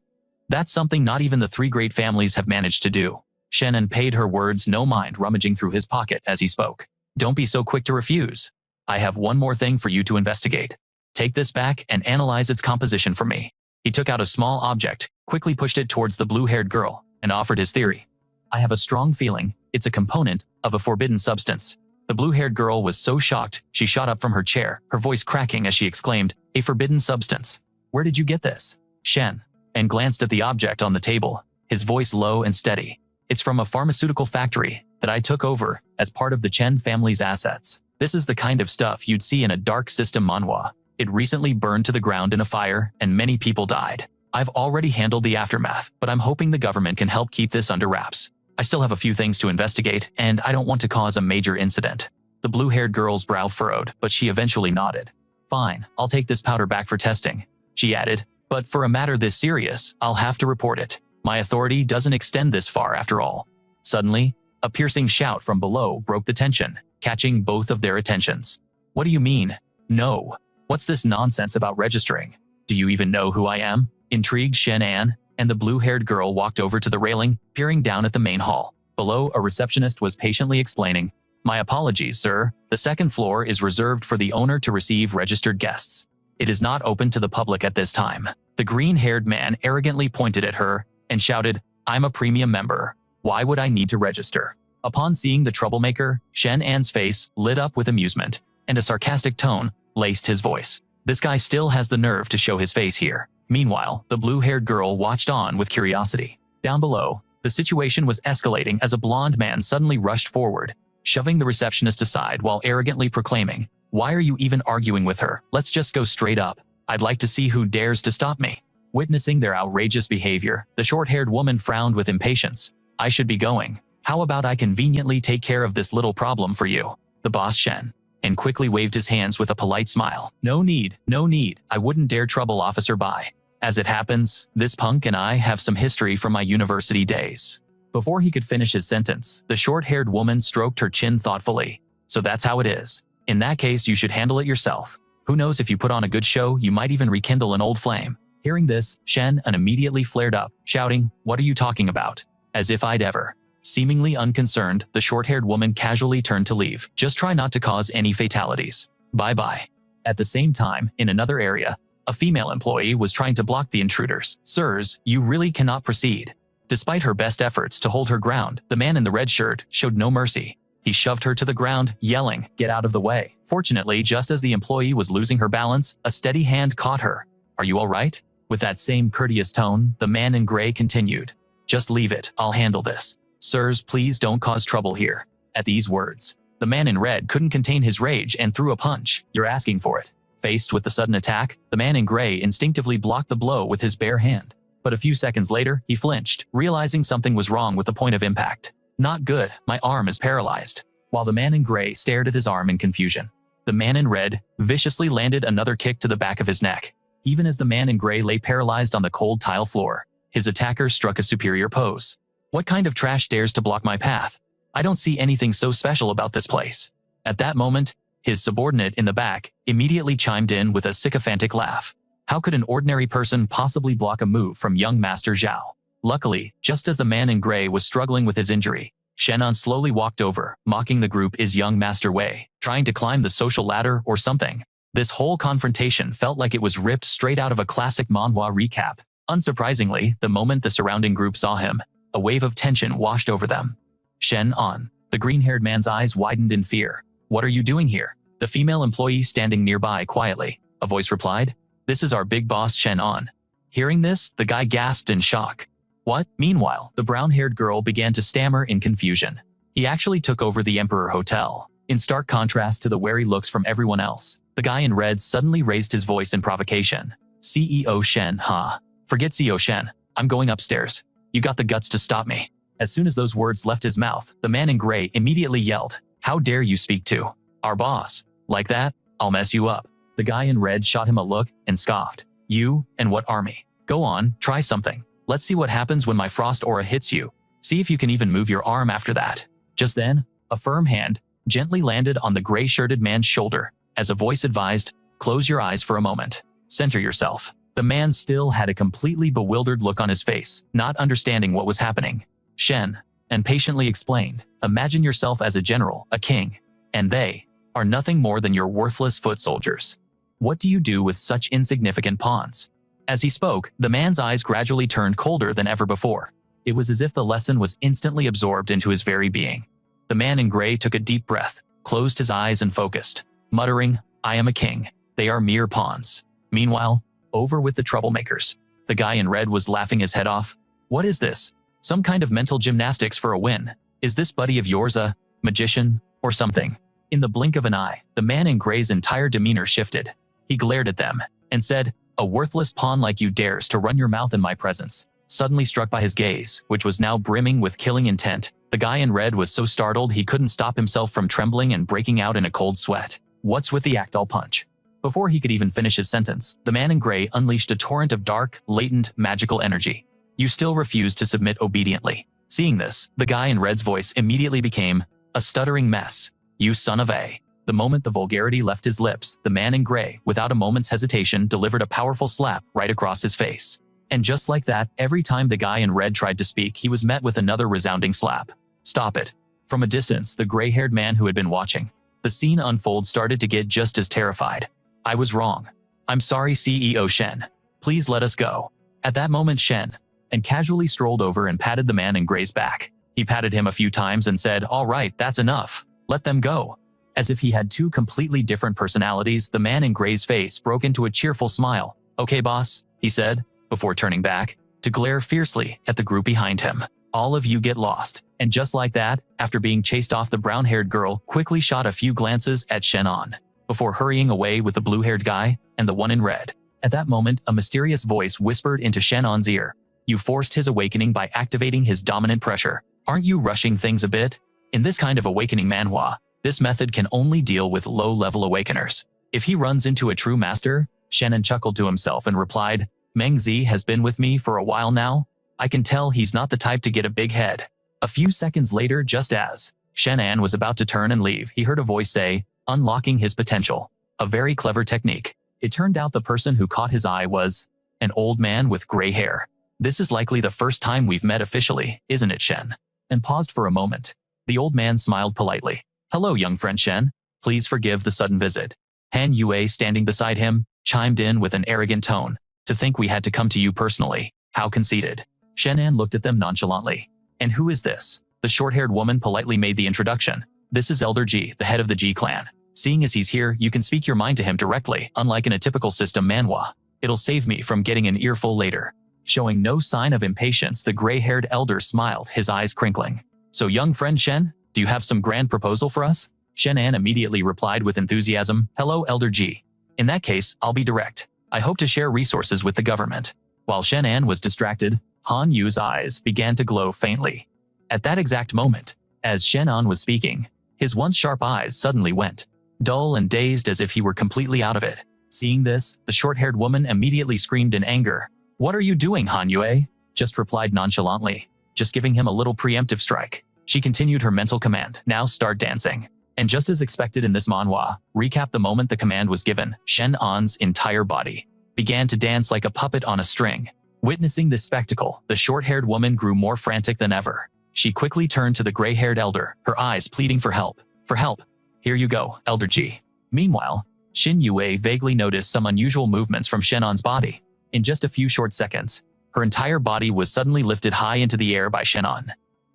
That's something not even the 3 great families have managed to do." Shenan paid her words no mind, rummaging through his pocket as he spoke. "Don't be so quick to refuse. I have one more thing for you to investigate. Take this back and analyze its composition for me." He took out a small object, quickly pushed it towards the blue-haired girl, and offered his theory. "I have a strong feeling it's a component of a forbidden substance." The blue-haired girl was so shocked, she shot up from her chair, her voice cracking as she exclaimed, "A forbidden substance? Where did you get this?" Shen, and glanced at the object on the table, his voice low and steady. "It's from a pharmaceutical factory that I took over as part of the Chen family's assets. This is the kind of stuff you'd see in a dark system manhwa. It recently burned to the ground in a fire, and many people died. I've already handled the aftermath, but I'm hoping the government can help keep this under wraps. I still have a few things to investigate, and I don't want to cause a major incident." The blue-haired girl's brow furrowed, but she eventually nodded. "Fine, I'll take this powder back for testing," she added. "But for a matter this serious, I'll have to report it. My authority doesn't extend this far after all." Suddenly, a piercing shout from below broke the tension, catching both of their attentions. "What do you mean? No. What's this nonsense about registering? Do you even know who I am?" Intrigued Shenan, and the blue-haired girl walked over to the railing, peering down at the main hall. Below, a receptionist was patiently explaining, "My apologies, sir. The second floor is reserved for the owner to receive registered guests. It is not open to the public at this time." The green-haired man arrogantly pointed at her and shouted, "I'm a premium member. Why would I need to register?" Upon seeing the troublemaker, Shenan's face lit up with amusement, and a sarcastic tone laced his voice. "This guy still has the nerve to show his face here." Meanwhile, the blue-haired girl watched on with curiosity. Down below, the situation was escalating as a blonde man suddenly rushed forward, shoving the receptionist aside while arrogantly proclaiming, "Why are you even arguing with her? Let's just go straight up. I'd like to see who dares to stop me." Witnessing their outrageous behavior, the short-haired woman frowned with impatience. "I should be going. How about I conveniently take care of this little problem for you?" The boss Chen, and quickly waved his hands with a polite smile. "No need, no need. I wouldn't dare trouble Officer Bai. As it happens, this punk and I have some history from my university days." Before he could finish his sentence, the short-haired woman stroked her chin thoughtfully. "So that's how it is. In that case, you should handle it yourself. Who knows, if you put on a good show, you might even rekindle an old flame. Hearing this, Shenan immediately flared up, shouting, "What are you talking about?" As if I'd ever. Seemingly unconcerned, the short-haired woman casually turned to leave. Just try not to cause any fatalities. Bye-bye. At the same time, in another area, a female employee was trying to block the intruders. "Sirs, you really cannot proceed." Despite her best efforts to hold her ground, the man in the red shirt showed no mercy. He shoved her to the ground, yelling, "Get out of the way." Fortunately, just as the employee was losing her balance, a steady hand caught her. "Are you all right?" With that same courteous tone, the man in gray continued, "Just leave it, I'll handle this. Sirs, please don't cause trouble here." At these words, the man in red couldn't contain his rage and threw a punch. "You're asking for it." Faced with the sudden attack, the man in gray instinctively blocked the blow with his bare hand. But a few seconds later, he flinched, realizing something was wrong with the point of impact. "Not good, my arm is paralyzed." While the man in gray stared at his arm in confusion, the man in red viciously landed another kick to the back of his neck. Even as the man in gray lay paralyzed on the cold tile floor, his attacker struck a superior pose. "What kind of trash dares to block my path? I don't see anything so special about this place." At that moment, his subordinate in the back immediately chimed in with a sycophantic laugh. How could an ordinary person possibly block a move from young Master Zhao? Luckily, just as the man in gray was struggling with his injury, Shenan slowly walked over, mocking the group is young Master Wei, trying to climb the social ladder or something. This whole confrontation felt like it was ripped straight out of a classic manhwa recap. Unsurprisingly, the moment the surrounding group saw him, a wave of tension washed over them. Shenan. The green-haired man's eyes widened in fear. "What are you doing here?" The female employee standing nearby quietly, a voice replied, "This is our big boss Shenan." Hearing this, the guy gasped in shock. "What?" Meanwhile, the brown-haired girl began to stammer in confusion. He actually took over the Emperor Hotel. In stark contrast to the wary looks from everyone else, the guy in red suddenly raised his voice in provocation. "CEO Chen, huh? Forget CEO Chen. I'm going upstairs. You got the guts to stop me." As soon as those words left his mouth, the man in gray immediately yelled, "How dare you speak to our boss? Like that? I'll mess you up." The guy in red shot him a look and scoffed. "You, and what army? Go on, try something. Let's see what happens when my frost aura hits you. See if you can even move your arm after that." Just then, a firm hand gently landed on the gray-shirted man's shoulder, as a voice advised, "Close your eyes for a moment. Center yourself." The man still had a completely bewildered look on his face, not understanding what was happening. Chen, and patiently explained, "Imagine yourself as a general, a king, and they are nothing more than your worthless foot soldiers. What do you do with such insignificant pawns?" As he spoke, the man's eyes gradually turned colder than ever before. It was as if the lesson was instantly absorbed into his very being. The man in gray took a deep breath, closed his eyes and focused, muttering, "I am a king. They are mere pawns." Meanwhile, over with the troublemakers. The guy in red was laughing his head off. "What is this? Some kind of mental gymnastics for a win? Is this buddy of yours a magician or something?" In the blink of an eye, the man in gray's entire demeanor shifted. He glared at them and said, "A worthless pawn like you dares to run your mouth in my presence." Suddenly struck by his gaze, which was now brimming with killing intent, the guy in red was so startled he couldn't stop himself from trembling and breaking out in a cold sweat. "What's with the Actol punch?" Before he could even finish his sentence, the man in gray unleashed a torrent of dark, latent, magical energy. "You still refuse to submit obediently." Seeing this, the guy in red's voice immediately became a stuttering mess. "You son of a." The moment the vulgarity left his lips, the man in gray, without a moment's hesitation, delivered a powerful slap right across his face. And just like that, every time the guy in red tried to speak, he was met with another resounding slap. "Stop it." From a distance, the gray-haired man who had been watching the scene unfold started to get just as terrified. "I was wrong. I'm sorry, CEO Shen. Please let us go." At that moment, Shen and casually strolled over and patted the man in gray's back. He patted him a few times and said, "All right, that's enough. Let them go." As if he had two completely different personalities, the man in gray's face broke into a cheerful smile. "Okay, boss," he said, before turning back to glare fiercely at the group behind him. "All of you get lost." And just like that, after being chased off, the brown-haired girl quickly shot a few glances at Shenan, before hurrying away with the blue-haired guy and the one in red. At that moment, a mysterious voice whispered into Shenan's ear. "You forced his awakening by activating his dominant pressure. Aren't you rushing things a bit? In this kind of awakening manhwa, this method can only deal with low-level awakeners. If he runs into a true master," Shenan chuckled to himself and replied, "Meng Zi has been with me for a while now. I can tell he's not the type to get a big head." A few seconds later, just as Shenan was about to turn and leave, he heard a voice say, unlocking his potential. A very clever technique. It turned out the person who caught his eye was an old man with gray hair. This is likely the first time we've met officially, isn't it, Chen? And paused for a moment. The old man smiled politely. Hello, young friend Chen. Please forgive the sudden visit. Han Yue, standing beside him, chimed in with an arrogant tone. To think we had to come to you personally. How conceited. Shenan looked at them nonchalantly. And who is this? The short-haired woman politely made the introduction. This is Elder Ji, the head of the Ji clan. Seeing as he's here, you can speak your mind to him directly, unlike in a typical system Manhwa. It'll save me from getting an earful later. Showing no sign of impatience, the gray-haired elder smiled, his eyes crinkling. So young friend Shen, do you have some grand proposal for us? Shenan immediately replied with enthusiasm, Hello, Elder Ji. In that case, I'll be direct. I hope to share resources with the government. While Shenan was distracted, Han Yu's eyes began to glow faintly. At that exact moment, as Shenan was speaking, his once sharp eyes suddenly went dull and dazed as if he were completely out of it. Seeing this, the short-haired woman immediately screamed in anger. What are you doing, Han Yue? Just replied nonchalantly, just giving him a little preemptive strike. She continued her mental command, now start dancing. And just as expected in this manhwa, recap the moment the command was given, Shen An's entire body began to dance like a puppet on a string. Witnessing this spectacle, the short-haired woman grew more frantic than ever. She quickly turned to the gray-haired elder, her eyes pleading for help. For help. Here you go, Elder Ji. Meanwhile, Xin Yue vaguely noticed some unusual movements from Shenan's body. In just a few short seconds, her entire body was suddenly lifted high into the air by Shenan.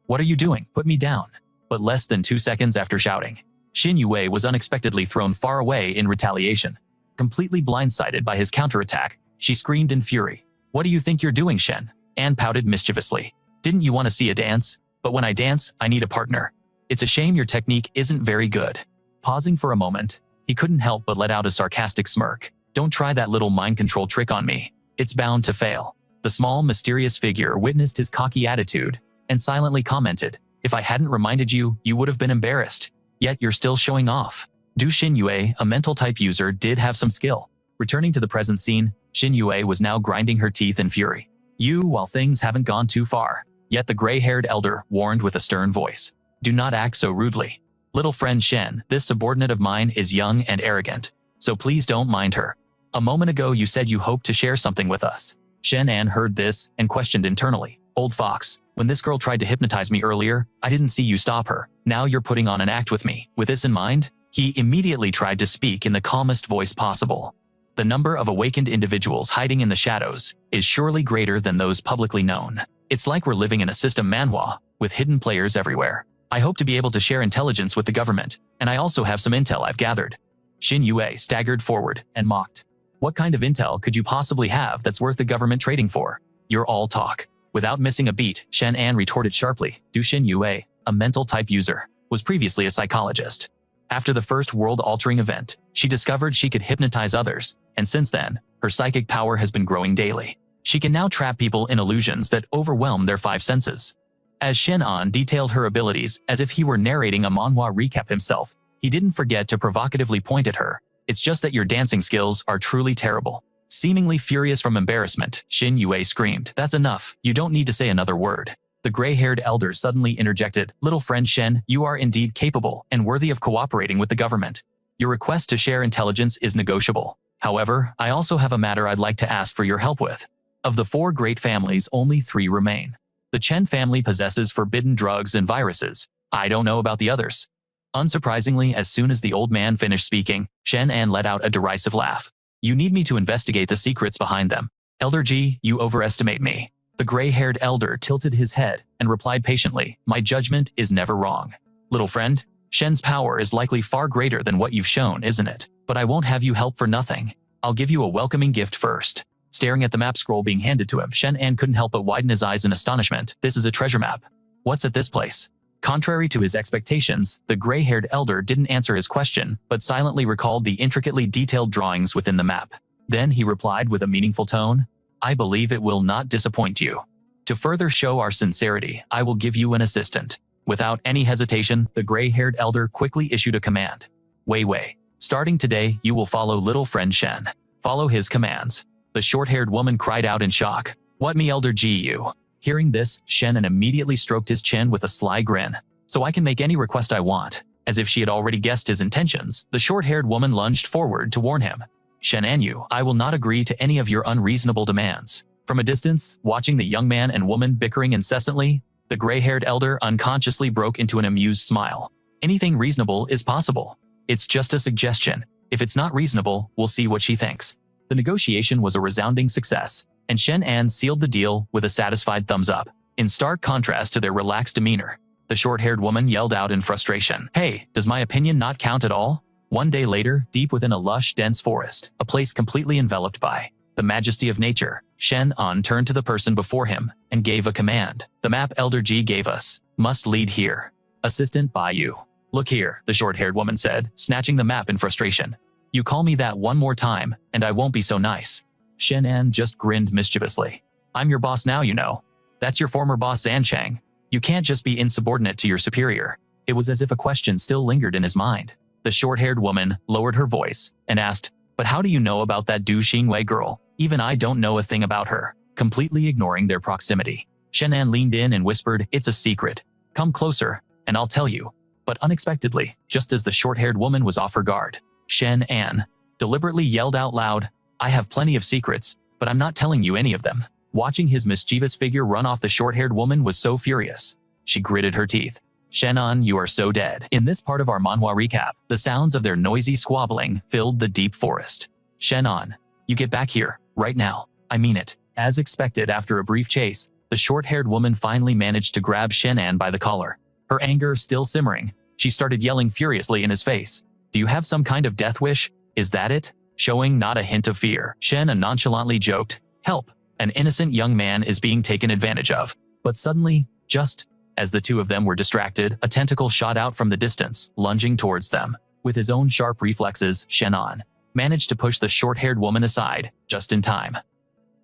What are you doing? Put me down. But less than 2 seconds after shouting, Xin Yue was unexpectedly thrown far away in retaliation. Completely blindsided by his counterattack, she screamed in fury. What do you think you're doing, Shen? Anne pouted mischievously. Didn't you want to see a dance? But when I dance, I need a partner. It's a shame your technique isn't very good. Pausing for a moment, he couldn't help but let out a sarcastic smirk. Don't try that little mind control trick on me. It's bound to fail. The small, mysterious figure witnessed his cocky attitude and silently commented, If I hadn't reminded you, you would have been embarrassed. Yet you're still showing off. Du Xin Yue, a mental type user, did have some skill. Returning to the present scene, Xin Yue was now grinding her teeth in fury. While things haven't gone too far. Yet the gray-haired elder warned with a stern voice. Do not act so rudely. Little friend Shen, this subordinate of mine is young and arrogant, so please don't mind her. A moment ago you said you hoped to share something with us. Shenan heard this and questioned internally. Old fox, when this girl tried to hypnotize me earlier, I didn't see you stop her. Now you're putting on an act with me. With this in mind, he immediately tried to speak in the calmest voice possible. The number of awakened individuals hiding in the shadows is surely greater than those publicly known. It's like we're living in a system manhwa, with hidden players everywhere. I hope to be able to share intelligence with the government, and I also have some intel I've gathered. Xin Yue staggered forward and mocked. What kind of intel could you possibly have that's worth the government trading for? You're all talk. Without missing a beat, Shenan retorted sharply. Du Xin Yue, a mental type user, was previously a psychologist. After the first world-altering event, she discovered she could hypnotize others, and since then, her psychic power has been growing daily. She can now trap people in illusions that overwhelm their 5 senses. As Shenan detailed her abilities as if he were narrating a manhwa recap himself, he didn't forget to provocatively point at her. It's just that your dancing skills are truly terrible. Seemingly furious from embarrassment, Xin Yue screamed, That's enough, you don't need to say another word. The gray-haired elder suddenly interjected, Little friend Shen, you are indeed capable and worthy of cooperating with the government. Your request to share intelligence is negotiable. However, I also have a matter I'd like to ask for your help with. Of the 4 great families, only 3 remain. The Chen family possesses forbidden drugs and viruses. I don't know about the others. Unsurprisingly, as soon as the old man finished speaking, Shenan let out a derisive laugh. You need me to investigate the secrets behind them. Elder Ji, you overestimate me. The gray-haired elder tilted his head and replied patiently, My judgment is never wrong. Little friend, Shen's power is likely far greater than what you've shown, isn't it? But I won't have you help for nothing. I'll give you a welcoming gift first. Staring at the map scroll being handed to him, Shenan couldn't help but widen his eyes in astonishment. This is a treasure map. What's at this place? Contrary to his expectations, the gray-haired elder didn't answer his question, but silently recalled the intricately detailed drawings within the map. Then he replied with a meaningful tone, I believe it will not disappoint you. To further show our sincerity, I will give you an assistant. Without any hesitation, the gray-haired elder quickly issued a command. Wei Wei, starting today, you will follow little friend Shen. Follow his commands. The short-haired woman cried out in shock. What me Elder Ji you? Hearing this, Shenan immediately stroked his chin with a sly grin. So I can make any request I want. As if she had already guessed his intentions, the short-haired woman lunged forward to warn him. Shenan, I will not agree to any of your unreasonable demands. From a distance, watching the young man and woman bickering incessantly, the gray-haired elder unconsciously broke into an amused smile. Anything reasonable is possible. It's just a suggestion. If it's not reasonable, we'll see what she thinks. The negotiation was a resounding success, and Shenan sealed the deal with a satisfied thumbs up. In stark contrast to their relaxed demeanor, the short-haired woman yelled out in frustration, "Hey, does my opinion not count at all?" One day later, deep within a lush, dense forest, a place completely enveloped by the majesty of nature, Shenan turned to the person before him and gave a command. "The map Elder G gave us must lead here. Assistant by you." "Look here," the short-haired woman said, snatching the map in frustration. "You call me that one more time, and I won't be so nice." Shenan just grinned mischievously. "I'm your boss now, you know. That's your former boss Chang. You can't just be insubordinate to your superior." It was as if a question still lingered in his mind. The short-haired woman lowered her voice and asked, "But how do you know about that Du Xingwei girl? Even I don't know a thing about her." Completely ignoring their proximity, Shenan leaned in and whispered, "It's a secret. Come closer, and I'll tell you." But unexpectedly, just as the short-haired woman was off her guard, Shenan deliberately yelled out loud, "I have plenty of secrets, but I'm not telling you any of them." Watching his mischievous figure run off, the short-haired woman was so furious. She gritted her teeth. "Shenan, you are so dead." In this part of our manhwa recap, the sounds of their noisy squabbling filled the deep forest. "Shenan, you get back here, right now. I mean it." As expected, after a brief chase, the short-haired woman finally managed to grab Shenan by the collar. Her anger still simmering, she started yelling furiously in his face. "Do you have some kind of death wish? Is that it?" Showing not a hint of fear, Shenan nonchalantly joked, "Help! An innocent young man is being taken advantage of." But suddenly, just as the two of them were distracted, a tentacle shot out from the distance, lunging towards them. With his own sharp reflexes, Shenan managed to push the short-haired woman aside, just in time.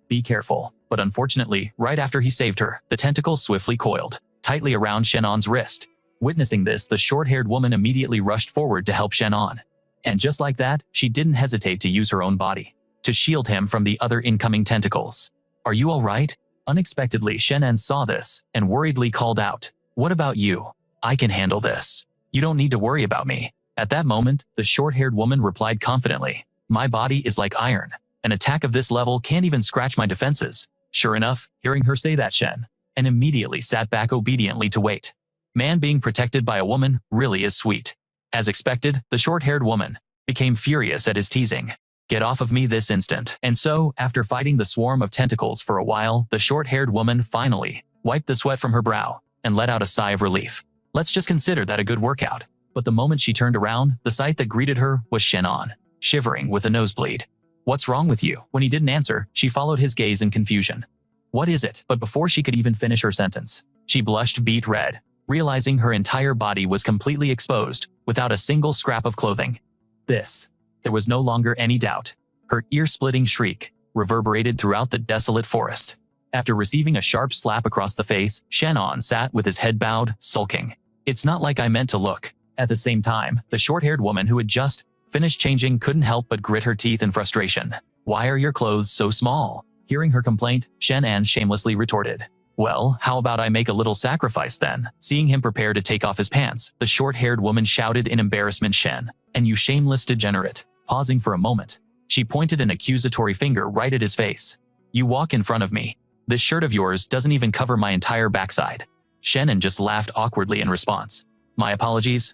"Be careful." But unfortunately, right after he saved her, the tentacle swiftly coiled tightly around Shenan's wrist. Witnessing this, the short-haired woman immediately rushed forward to help Shenan. And just like that, she didn't hesitate to use her own body to shield him from the other incoming tentacles. "Are you all right?" Unexpectedly, Shenan saw this and worriedly called out, "What about you? I can handle this. You don't need to worry about me." At that moment, the short-haired woman replied confidently, "My body is like iron. An attack of this level can't even scratch my defenses." Sure enough, hearing her say that, Chen and immediately sat back obediently to wait. Man being protected by a woman really is sweet. As expected, the short-haired woman became furious at his teasing. "Get off of me this instant." And so, after fighting the swarm of tentacles for a while, the short-haired woman finally wiped the sweat from her brow and let out a sigh of relief. Let's just consider that a good workout. But the moment she turned around, the sight that greeted her was Shenan, shivering with a nosebleed. "What's wrong with you?" When he didn't answer, she followed his gaze in confusion. "What is it?" But before she could even finish her sentence, she blushed beet red, realizing her entire body was completely exposed, without a single scrap of clothing. There was no longer any doubt. Her ear-splitting shriek reverberated throughout the desolate forest. After receiving a sharp slap across the face, Shenan sat with his head bowed, sulking. "It's not like I meant to look." At the same time, the short-haired woman who had just finished changing couldn't help but grit her teeth in frustration. "Why are your clothes so small?" Hearing her complaint, Shenan shamelessly retorted, "Well, how about I make a little sacrifice then?" Seeing him prepare to take off his pants, the short-haired woman shouted in embarrassment, "Chen, and you shameless degenerate." Pausing for a moment, she pointed an accusatory finger right at his face. "You walk in front of me. This shirt of yours doesn't even cover my entire backside." Shenan just laughed awkwardly in response. My apologies.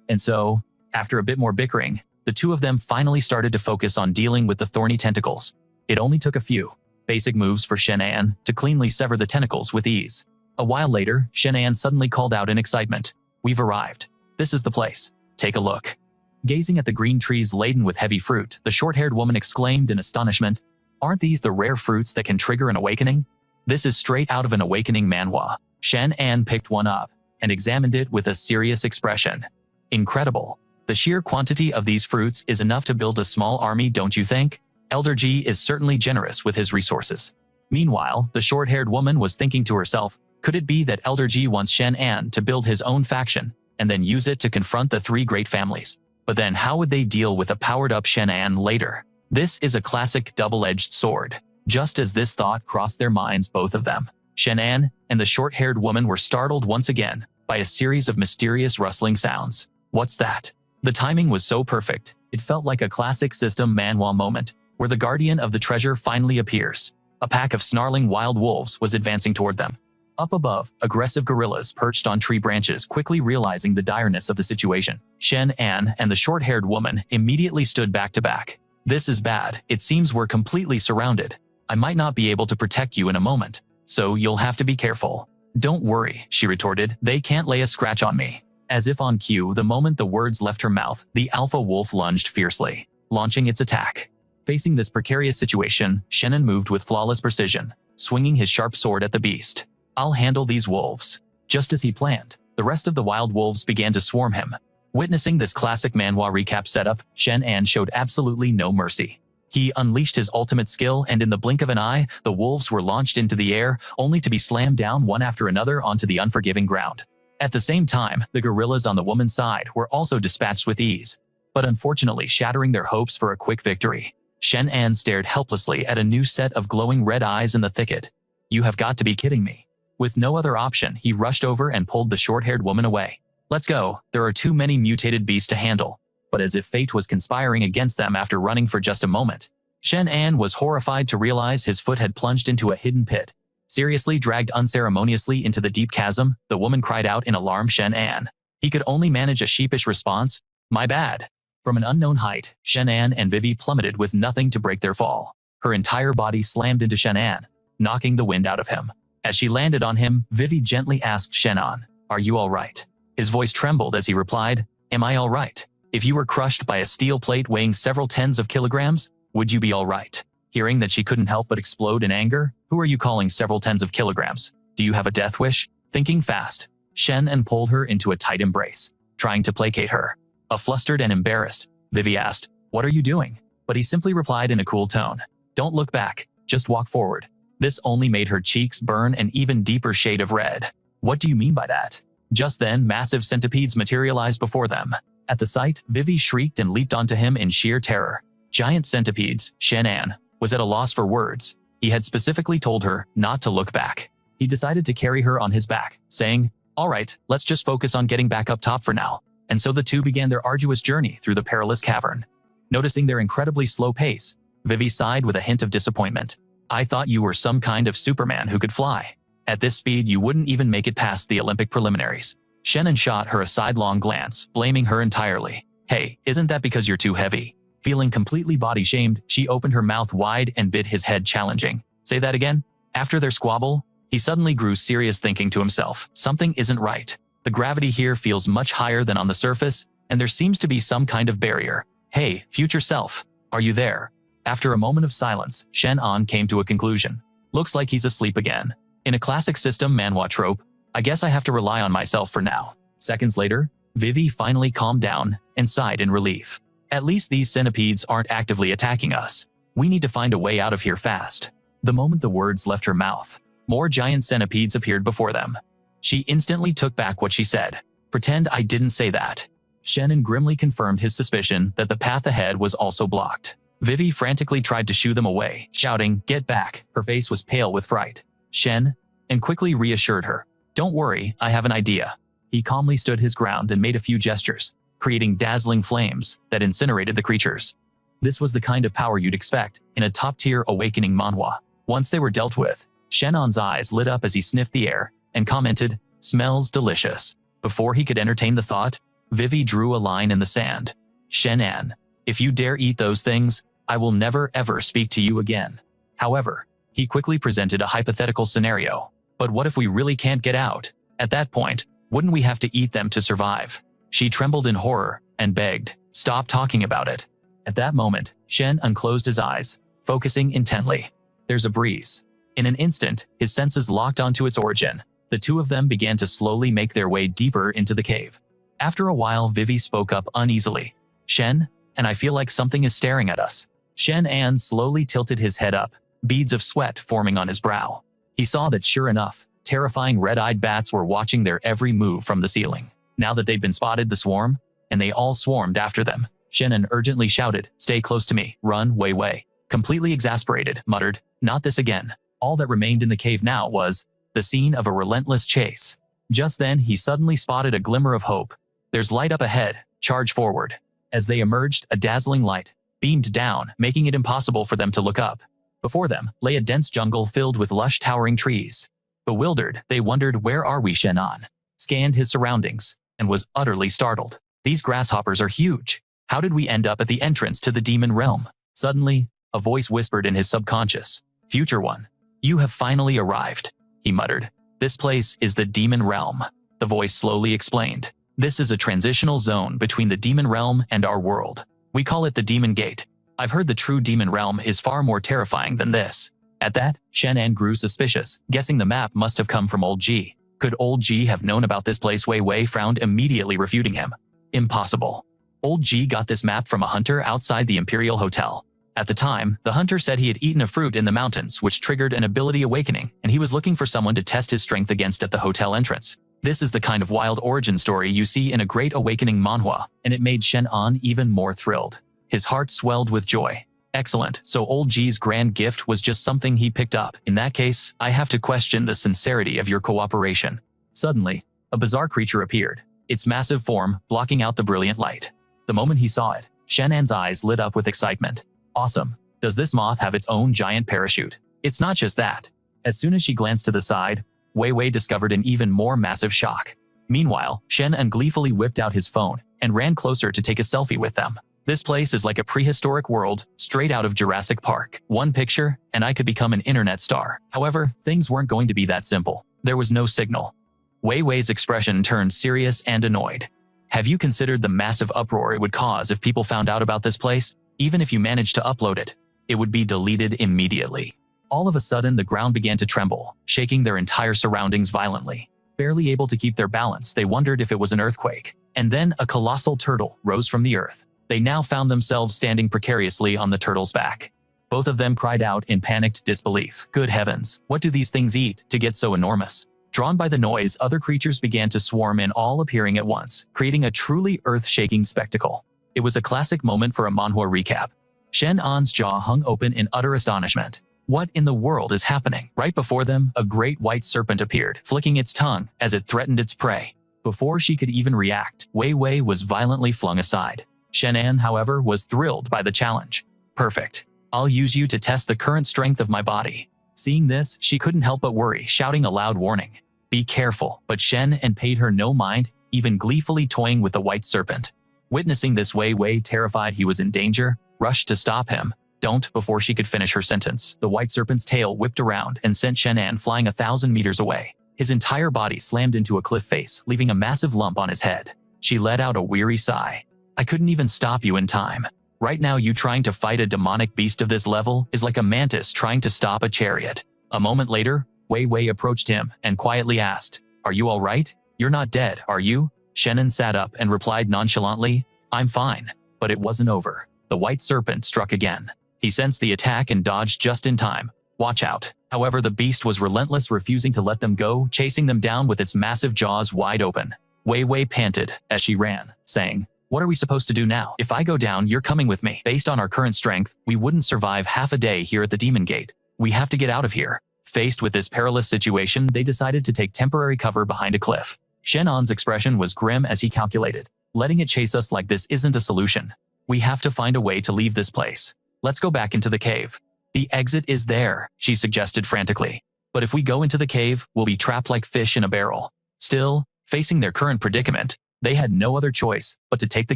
And so, after a bit more bickering, the two of them finally started to focus on dealing with the thorny tentacles. It only took a few basic moves for Shenan to cleanly sever the tentacles with ease. A while later, Shenan suddenly called out in excitement, "We've arrived. This is the place. Take a look." Gazing at the green trees laden with heavy fruit, the short-haired woman exclaimed in astonishment, "Aren't these the rare fruits that can trigger an awakening? This is straight out of an Awakening manhwa." Shenan picked one up and examined it with a serious expression. "Incredible. The sheer quantity of these fruits is enough to build a small army, don't you think? Elder G is certainly generous with his resources." Meanwhile, the short-haired woman was thinking to herself, could it be that Elder G wants Shenan to build his own faction and then use it to confront the three great families? But then how would they deal with a powered-up Shenan later? This is a classic double-edged sword. Just as this thought crossed their minds, both of them, Shenan and the short-haired woman, were startled once again by a series of mysterious rustling sounds. What's that? The timing was so perfect. It felt like a classic system manhwa moment, where the guardian of the treasure finally appears. A pack of snarling wild wolves was advancing toward them. Up above, aggressive gorillas perched on tree branches, quickly realizing the direness of the situation. Shenan and the short-haired woman immediately stood back to back. This is bad. It seems we're completely surrounded. I might not be able to protect you in a moment, so you'll have to be careful. Don't worry, she retorted. They can't lay a scratch on me. As if on cue, the moment the words left her mouth, the alpha wolf lunged fiercely, launching its attack. Facing this precarious situation, Shenan moved with flawless precision, swinging his sharp sword at the beast. I'll handle these wolves. Just as he planned, the rest of the wild wolves began to swarm him. Witnessing this classic manhwa recap setup, Shenan showed absolutely no mercy. He unleashed his ultimate skill, and in the blink of an eye, the wolves were launched into the air, only to be slammed down one after another onto the unforgiving ground. At the same time, the gorillas on the woman's side were also dispatched with ease, but unfortunately shattering their hopes for a quick victory. Shenan stared helplessly at a new set of glowing red eyes in the thicket. You have got to be kidding me. With no other option, he rushed over and pulled the short-haired woman away. Let's go, there are too many mutated beasts to handle. But as if fate was conspiring against them after running for just a moment, Shenan was horrified to realize his foot had plunged into a hidden pit. Seriously dragged unceremoniously into the deep chasm, the woman cried out in alarm. Shenan. He could only manage a sheepish response. My bad. From an unknown height, Shenan and Vivi plummeted with nothing to break their fall. Her entire body slammed into Shenan, knocking the wind out of him. As she landed on him, Vivi gently asked Shenan, "Are you all right?" His voice trembled as he replied, "Am I all right? If you were crushed by a steel plate weighing several tens of kilograms, would you be all right?" Hearing that she couldn't help but explode in anger, "Who are you calling several tens of kilograms? Do you have a death wish?" Thinking fast, Shenan pulled her into a tight embrace, trying to placate her. Flustered and embarrassed, Vivi asked, "What are you doing?" But he simply replied in a cool tone, "Don't look back, just walk forward." This only made her cheeks burn an even deeper shade of red. What do you mean by that? Just then, massive centipedes materialized before them. At the sight, Vivi shrieked and leaped onto him in sheer terror. Giant centipedes. Shenan was at a loss for words. He had specifically told her not to look back. He decided to carry her on his back, saying, "All right, let's just focus on getting back up top for now." And so the two began their arduous journey through the perilous cavern. Noticing their incredibly slow pace, Vivi sighed with a hint of disappointment. "I thought you were some kind of Superman who could fly. At this speed, you wouldn't even make it past the Olympic preliminaries." Shenan shot her a sidelong glance, blaming her entirely. "Hey, isn't that because you're too heavy?" Feeling completely body-shamed, she opened her mouth wide and bit his head challenging. "Say that again?" After their squabble, he suddenly grew serious, thinking to himself, something isn't right. The gravity here feels much higher than on the surface, and there seems to be some kind of barrier. "Hey, future self, are you there?" After a moment of silence, Shenan came to a conclusion. "Looks like he's asleep again. In a classic system manhwa trope, I guess I have to rely on myself for now." Seconds later, Vivi finally calmed down and sighed in relief. "At least these centipedes aren't actively attacking us. We need to find a way out of here fast." The moment the words left her mouth, more giant centipedes appeared before them. She instantly took back what she said. "Pretend I didn't say that." Shenan grimly confirmed his suspicion that the path ahead was also blocked. Vivi frantically tried to shoo them away, shouting, "Get back." Her face was pale with fright. Shenan quickly reassured her. "Don't worry, I have an idea." He calmly stood his ground and made a few gestures, creating dazzling flames that incinerated the creatures. This was the kind of power you'd expect in a top-tier awakening manhwa. Once they were dealt with, Shenan's eyes lit up as he sniffed the air and commented, "Smells delicious." Before he could entertain the thought, Vivi drew a line in the sand. "Shenan, if you dare eat those things, I will never ever speak to you again." However, he quickly presented a hypothetical scenario. "But what if we really can't get out? At that point, wouldn't we have to eat them to survive?" She trembled in horror and begged, "Stop talking about it." At that moment, Chen unclosed his eyes, focusing intently. There's a breeze. In an instant, his senses locked onto its origin. The two of them began to slowly make their way deeper into the cave. After a while, Vivi spoke up uneasily. "Chen, and I feel like something is staring at us." Shenan slowly tilted his head up, beads of sweat forming on his brow. He saw that sure enough, terrifying red-eyed bats were watching their every move from the ceiling. Now that they'd been spotted, the swarm, and they all swarmed after them. Shenan urgently shouted, "Stay close to me, run, Wei Wei." Completely exasperated, muttered, "Not this again." All that remained in the cave now was the scene of a relentless chase. Just then, he suddenly spotted a glimmer of hope. There's light up ahead, charge forward. As they emerged, a dazzling light beamed down, making it impossible for them to look up. Before them lay a dense jungle filled with lush towering trees. Bewildered, they wondered, where are we? Shenan scanned his surroundings and was utterly startled. These grasshoppers are huge. How did we end up at the entrance to the demon realm? Suddenly, a voice whispered in his subconscious. Future One, you have finally arrived, he muttered. This place is the demon realm. The voice slowly explained. This is a transitional zone between the demon realm and our world. We call it the demon gate. I've heard the true demon realm is far more terrifying than this. At that, Shenan grew suspicious, guessing the map must have come from Old G. Could Old G have known about this place? Wei Wei frowned, immediately refuting him. Impossible. Old G got this map from a hunter outside the Imperial Hotel. At the time, the hunter said he had eaten a fruit in the mountains which triggered an ability awakening, and he was looking for someone to test his strength against at the hotel entrance. This is the kind of wild origin story you see in a Great Awakening manhwa, and it made Shenan even more thrilled. His heart swelled with joy. Excellent, so Old G's grand gift was just something he picked up. In that case, I have to question the sincerity of your cooperation. Suddenly, a bizarre creature appeared, its massive form blocking out the brilliant light. The moment he saw it, Shenan's eyes lit up with excitement. Awesome. Does this moth have its own giant parachute? It's not just that. As soon as she glanced to the side, Wei Wei discovered an even more massive shock. Meanwhile, Shenan gleefully whipped out his phone and ran closer to take a selfie with them. This place is like a prehistoric world, straight out of Jurassic Park. One picture, and I could become an internet star. However, things weren't going to be that simple. There was no signal. Wei Wei's expression turned serious and annoyed. Have you considered the massive uproar it would cause if people found out about this place? Even if you managed to upload it, it would be deleted immediately. All of a sudden, the ground began to tremble, shaking their entire surroundings violently. Barely able to keep their balance, they wondered if it was an earthquake. And then a colossal turtle rose from the earth. They now found themselves standing precariously on the turtle's back. Both of them cried out in panicked disbelief. Good heavens, what do these things eat to get so enormous? Drawn by the noise, other creatures began to swarm in, all appearing at once, creating a truly earth-shaking spectacle. It was a classic moment for a manhwa recap. Shenan's jaw hung open in utter astonishment. What in the world is happening? Right before them, a great white serpent appeared, flicking its tongue as it threatened its prey. Before she could even react, Wei Wei was violently flung aside. Shenan, however, was thrilled by the challenge. Perfect. I'll use you to test the current strength of my body. Seeing this, she couldn't help but worry, shouting a loud warning. Be careful, but Shenan paid her no mind, even gleefully toying with the white serpent. Witnessing this, Wei Wei, terrified he was in danger, rushed to stop him. Don't, before she could finish her sentence. The white serpent's tail whipped around and sent Shenan flying 1,000 meters away. His entire body slammed into a cliff face, leaving a massive lump on his head. She let out a weary sigh. I couldn't even stop you in time. Right now, you trying to fight a demonic beast of this level is like a mantis trying to stop a chariot. A moment later, Wei Wei approached him and quietly asked, Are you all right? You're not dead, are you? Shenan sat up and replied nonchalantly, I'm fine. But it wasn't over. The white serpent struck again. He sensed the attack and dodged just in time. Watch out. However, the beast was relentless, refusing to let them go, chasing them down with its massive jaws wide open. Wei Wei panted as she ran, saying, What are we supposed to do now? If I go down, you're coming with me. Based on our current strength, we wouldn't survive half a day here at the Demon Gate. We have to get out of here. Faced with this perilous situation, they decided to take temporary cover behind a cliff. Shenan's expression was grim as he calculated. Letting it chase us like this isn't a solution. We have to find a way to leave this place. Let's go back into the cave. The exit is there, she suggested frantically. But if we go into the cave, we'll be trapped like fish in a barrel. Still, facing their current predicament, they had no other choice but to take the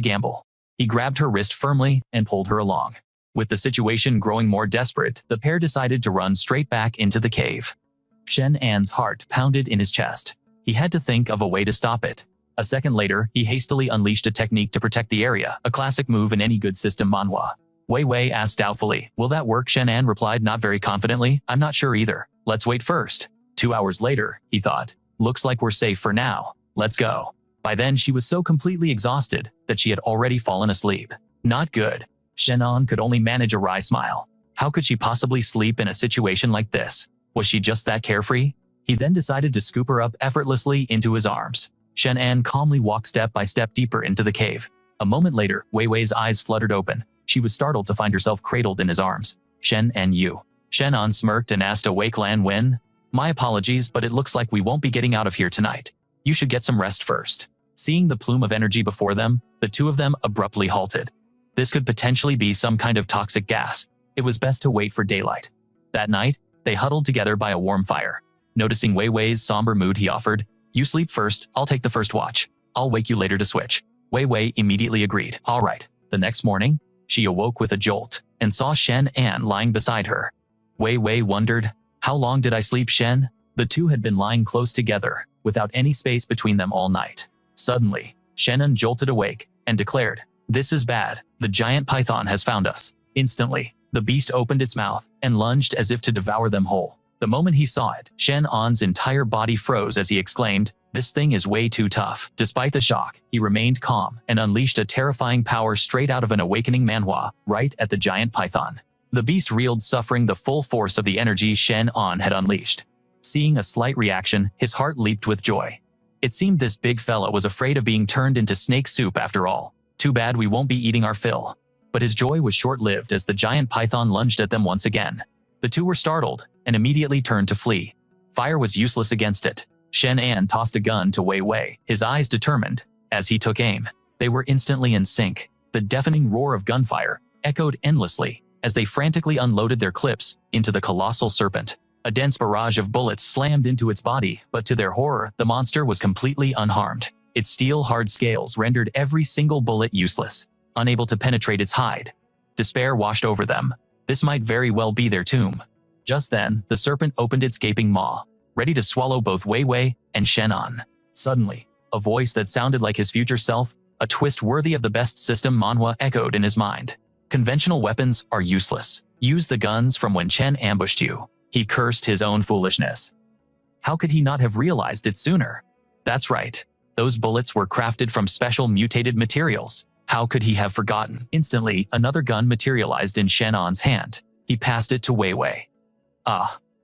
gamble. He grabbed her wrist firmly and pulled her along. With the situation growing more desperate, the pair decided to run straight back into the cave. Shenan's heart pounded in his chest. He had to think of a way to stop it. A second later, he hastily unleashed a technique to protect the area, a classic move in any good system manhwa. Wei Wei asked doubtfully, Will that work? Shenan replied not very confidently, I'm not sure either. Let's wait first. 2 hours later, he thought. Looks like we're safe for now. Let's go. By then, she was so completely exhausted that she had already fallen asleep. Not good. Shenan could only manage a wry smile. How could she possibly sleep in a situation like this? Was she just that carefree? He then decided to scoop her up effortlessly into his arms. Shenan calmly walked step by step deeper into the cave. A moment later, Wei Wei's eyes fluttered open. She was startled to find herself cradled in his arms. Shenan, you. Shenan smirked and asked, Awake Lan when? My apologies, but it looks like we won't be getting out of here tonight. You should get some rest first. Seeing the plume of energy before them, the two of them abruptly halted. This could potentially be some kind of toxic gas. It was best to wait for daylight. That night, they huddled together by a warm fire. Noticing Wei Wei's somber mood, he offered, "You sleep first, I'll take the first watch. I'll wake you later to switch." Wei Wei immediately agreed. All right. The next morning, she awoke with a jolt and saw Shenan lying beside her. Wei Wei wondered, "How long did I sleep, Shen?" The two had been lying close together, without any space between them all night. Suddenly, Shenan jolted awake and declared, "This is bad. The giant python has found us." Instantly, the beast opened its mouth and lunged as if to devour them whole. The moment he saw it, Shenan's entire body froze as he exclaimed, "This thing is way too tough." Despite the shock, he remained calm and unleashed a terrifying power straight out of an awakening manhwa, right at the giant python. The beast reeled, suffering the full force of the energy Shenan had unleashed. Seeing a slight reaction, his heart leaped with joy. It seemed this big fella was afraid of being turned into snake soup after all. Too bad we won't be eating our fill. But his joy was short-lived as the giant python lunged at them once again. The two were startled and immediately turned to flee. Fire was useless against it. Shenan tossed a gun to Wei Wei, his eyes determined. As he took aim, they were instantly in sync. The deafening roar of gunfire echoed endlessly as they frantically unloaded their clips into the colossal serpent. A dense barrage of bullets slammed into its body, but to their horror, the monster was completely unharmed. Its steel-hard scales rendered every single bullet useless, unable to penetrate its hide. Despair washed over them. This might very well be their tomb. Just then, the serpent opened its gaping maw, ready to swallow both Wei Wei and Shenan. Suddenly, a voice that sounded like his future self, a twist worthy of the best system Manhwa, echoed in his mind. "Conventional weapons are useless. Use the guns from when Chen ambushed you." He cursed his own foolishness. How could he not have realized it sooner? That's right. Those bullets were crafted from special mutated materials. How could he have forgotten? Instantly, another gun materialized in Shenan's hand. He passed it to Wei Wei.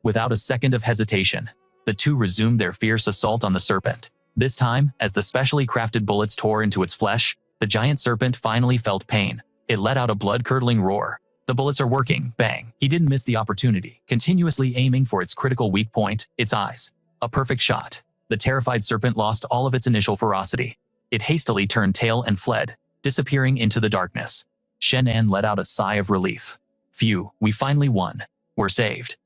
Without a second of hesitation, the two resumed their fierce assault on the serpent. This time, as the specially crafted bullets tore into its flesh, the giant serpent finally felt pain. It let out a blood-curdling roar. The bullets are working, bang. He didn't miss the opportunity, continuously aiming for its critical weak point, its eyes. A perfect shot. The terrified serpent lost all of its initial ferocity. It hastily turned tail and fled, disappearing into the darkness. Shenan let out a sigh of relief. Phew, we finally won. We're saved.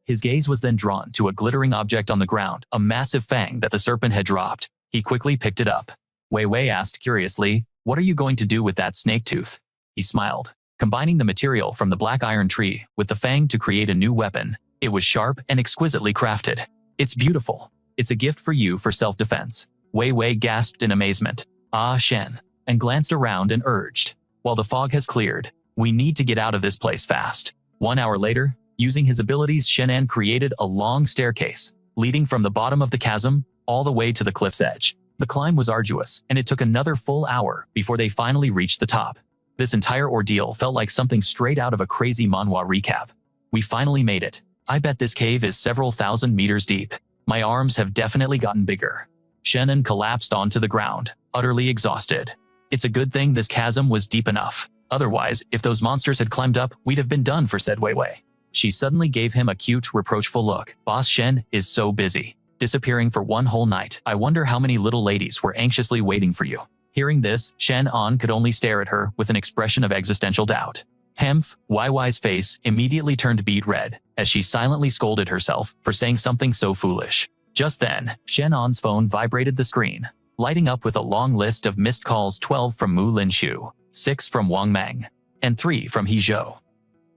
His gaze was then drawn to a glittering object on the ground, a massive fang that the serpent had dropped. He quickly picked it up. Wei Wei asked curiously, "What are you going to do with that snake tooth?" He smiled, combining the material from the black iron tree with the fang to create a new weapon. It was sharp and exquisitely crafted. "It's beautiful. It's a gift for you for self-defense." Wei Wei gasped in amazement. "Ah, Shen," and glanced around and urged, "While the fog has cleared, we need to get out of this place fast." 1 hour later, using his abilities, Shenan created a long staircase, leading from the bottom of the chasm all the way to the cliff's edge. The climb was arduous, and it took another full hour before they finally reached the top. This entire ordeal felt like something straight out of a crazy manhwa recap. "We finally made it. I bet this cave is several thousand meters deep. My arms have definitely gotten bigger." Shenan collapsed onto the ground, utterly exhausted. "It's a good thing this chasm was deep enough. Otherwise, if those monsters had climbed up, we'd have been done for," said Wei Wei. She suddenly gave him a cute, reproachful look. "Boss Shen is so busy, disappearing for one whole night. I wonder how many little ladies were anxiously waiting for you." Hearing this, Shenan could only stare at her with an expression of existential doubt. Hemph, Wei Wei's face immediately turned beet red as she silently scolded herself for saying something so foolish. Just then, Shenan's phone vibrated the screen, lighting up with a long list of missed calls: 12 from Mu Linshu, 6 from Wang Meng, and 3 from He Zhou.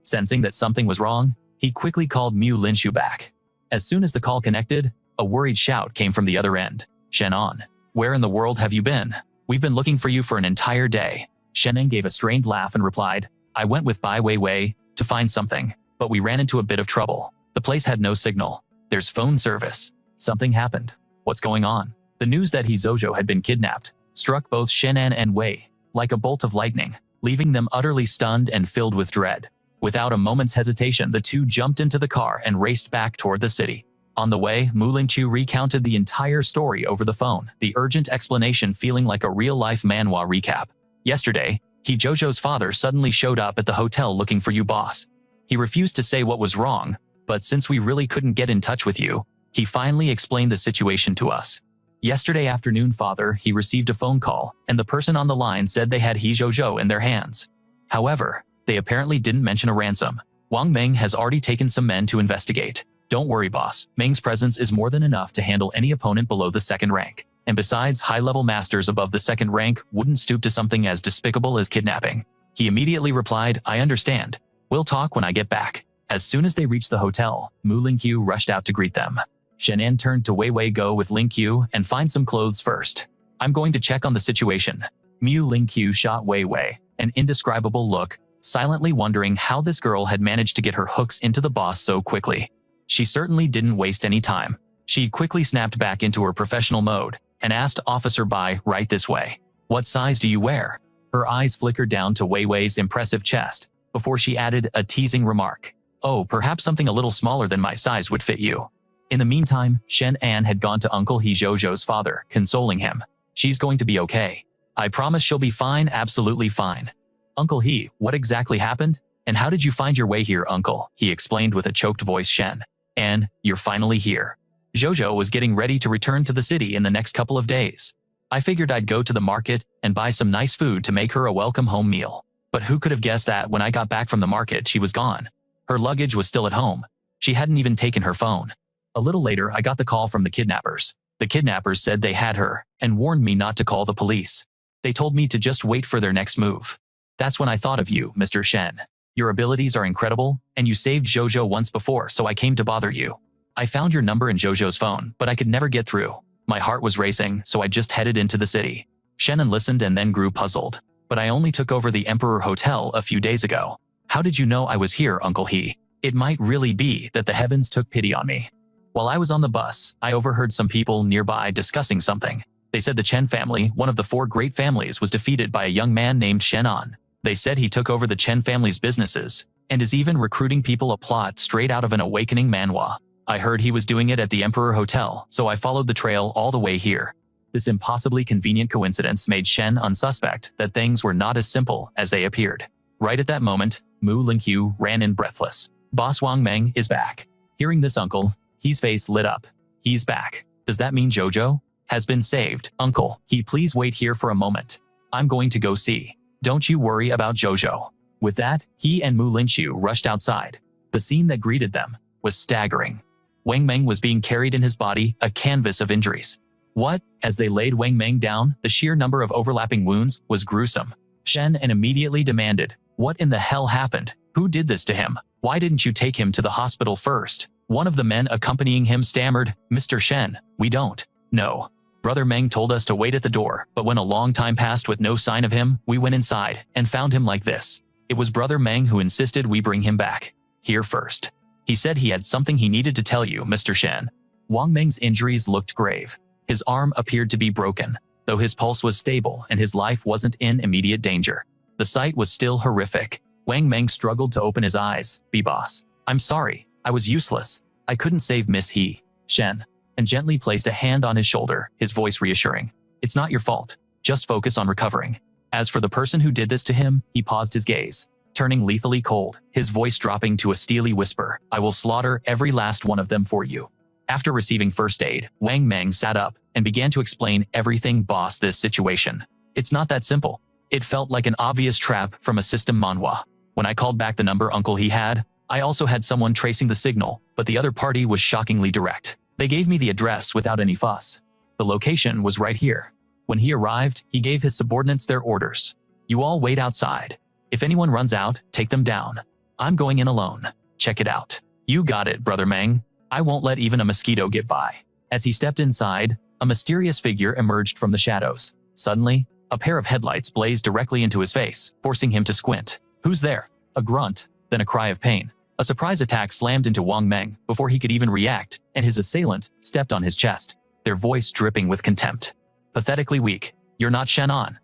Sensing that something was wrong, he quickly called Mu Linshu back. As soon as the call connected, a worried shout came from the other end. "Shenan, where in the world have you been? We've been looking for you for an entire day." Shenan gave a strained laugh and replied, "I went with Bai Wei Wei to find something, but we ran into a bit of trouble. The place had no signal. There's phone service. Something happened. What's going on?" The news that He Zhou had been kidnapped struck both Shenan and Wei like a bolt of lightning, leaving them utterly stunned and filled with dread. Without a moment's hesitation, the two jumped into the car and raced back toward the city. On the way, Mu Lingqiu recounted the entire story over the phone, the urgent explanation feeling like a real-life manhwa recap. "Yesterday, He Zhou's father suddenly showed up at the hotel looking for you, boss. He refused to say what was wrong, but since we really couldn't get in touch with you, he finally explained the situation to us. Yesterday afternoon, father, he received a phone call, and the person on the line said they had He Zhou in their hands. However, they apparently didn't mention a ransom. Wang Meng has already taken some men to investigate. Don't worry, boss. Meng's presence is more than enough to handle any opponent below the second rank. And besides, high-level masters above the second rank wouldn't stoop to something as despicable as kidnapping. He immediately replied, I understand. We'll talk when I get back. As soon as they reached the hotel, Mu Lingqiu rushed out to greet them. Shenan turned to Wei Wei, go with Lingqiu and find some clothes first. I'm going to check on the situation. Mu Lingqiu shot Wei Wei an indescribable look, silently wondering how this girl had managed to get her hooks into the boss so quickly. She certainly didn't waste any time. She quickly snapped back into her professional mode and asked Officer Bai right this way. What size do you wear? Her eyes flickered down to Wei Wei's impressive chest before she added a teasing remark. Oh, perhaps something a little smaller than my size would fit you. In the meantime, Shenan had gone to Uncle He Zhou's father, consoling him. She's going to be okay. I promise she'll be fine, absolutely fine. Uncle He, what exactly happened? And how did you find your way here, Uncle? He explained with a choked voice. Shen. And, you're finally here. Zhou was getting ready to return to the city in the next couple of days. I figured I'd go to the market and buy some nice food to make her a welcome home meal. But who could have guessed that when I got back from the market she was gone? Her luggage was still at home. She hadn't even taken her phone. A little later I got the call from the kidnappers. The kidnappers said they had her and warned me not to call the police. They told me to just wait for their next move. That's when I thought of you, Mr. Shen. Your abilities are incredible, and you saved Zhou once before, so I came to bother you. I found your number in Zhou's phone, but I could never get through. My heart was racing, so I just headed into the city. Shenan listened and then grew puzzled. But I only took over the Emperor Hotel a few days ago. How did you know I was here, Uncle He? It might really be that the heavens took pity on me. While I was on the bus, I overheard some people nearby discussing something. They said the Chen family, one of the 4 great families, was defeated by a young man named Shenan. They said he took over the Chen family's businesses and is even recruiting people, a plot straight out of an Awakening manhwa. I heard he was doing it at the Emperor Hotel, so I followed the trail all the way here. This impossibly convenient coincidence made Shen unsuspect that things were not as simple as they appeared. Right at that moment, Mu Lingqiu ran in breathless. Boss Wang Meng is back. Hearing this, Uncle He's face lit up. He's back. Does that mean Zhou has been saved? Uncle He, please wait here for a moment. I'm going to go see. Don't you worry about Zhou. With that, he and Mu Lingqiu rushed outside. The scene that greeted them was staggering. Wang Meng was being carried in his body, a canvas of injuries. What? As they laid Wang Meng down, the sheer number of overlapping wounds was gruesome. Shen and immediately demanded, what in the hell happened? Who did this to him? Why didn't you take him to the hospital first? One of the men accompanying him stammered, Mr. Shen, we don't know. Brother Meng told us to wait at the door, but when a long time passed with no sign of him, we went inside and found him like this. It was Brother Meng who insisted we bring him back here first. He said he had something he needed to tell you, Mr. Shen. Wang Meng's injuries looked grave. His arm appeared to be broken, though his pulse was stable and his life wasn't in immediate danger. The sight was still horrific. Wang Meng struggled to open his eyes. Boss, I'm sorry. I was useless. I couldn't save Miss He. Shen. And gently placed a hand on his shoulder, his voice reassuring. It's not your fault. Just focus on recovering. As for the person who did this to him, he paused, his gaze turning lethally cold, his voice dropping to a steely whisper. I will slaughter every last one of them for you. After receiving first aid, Wang Meng sat up and began to explain everything. Boss, this situation. It's not that simple. It felt like an obvious trap from a system manhwa. When I called back the number Uncle He had, I also had someone tracing the signal, but the other party was shockingly direct. They gave me the address without any fuss. The location was right here. When he arrived, he gave his subordinates their orders. You all wait outside. If anyone runs out, take them down. I'm going in alone. Check it out. You got it, Brother Meng. I won't let even a mosquito get by. As he stepped inside, a mysterious figure emerged from the shadows. Suddenly, a pair of headlights blazed directly into his face, forcing him to squint. Who's there? A grunt, then a cry of pain. A surprise attack slammed into Wang Meng before he could even react, and his assailant stepped on his chest, their voice dripping with contempt. Pathetically weak. You're not Shenan.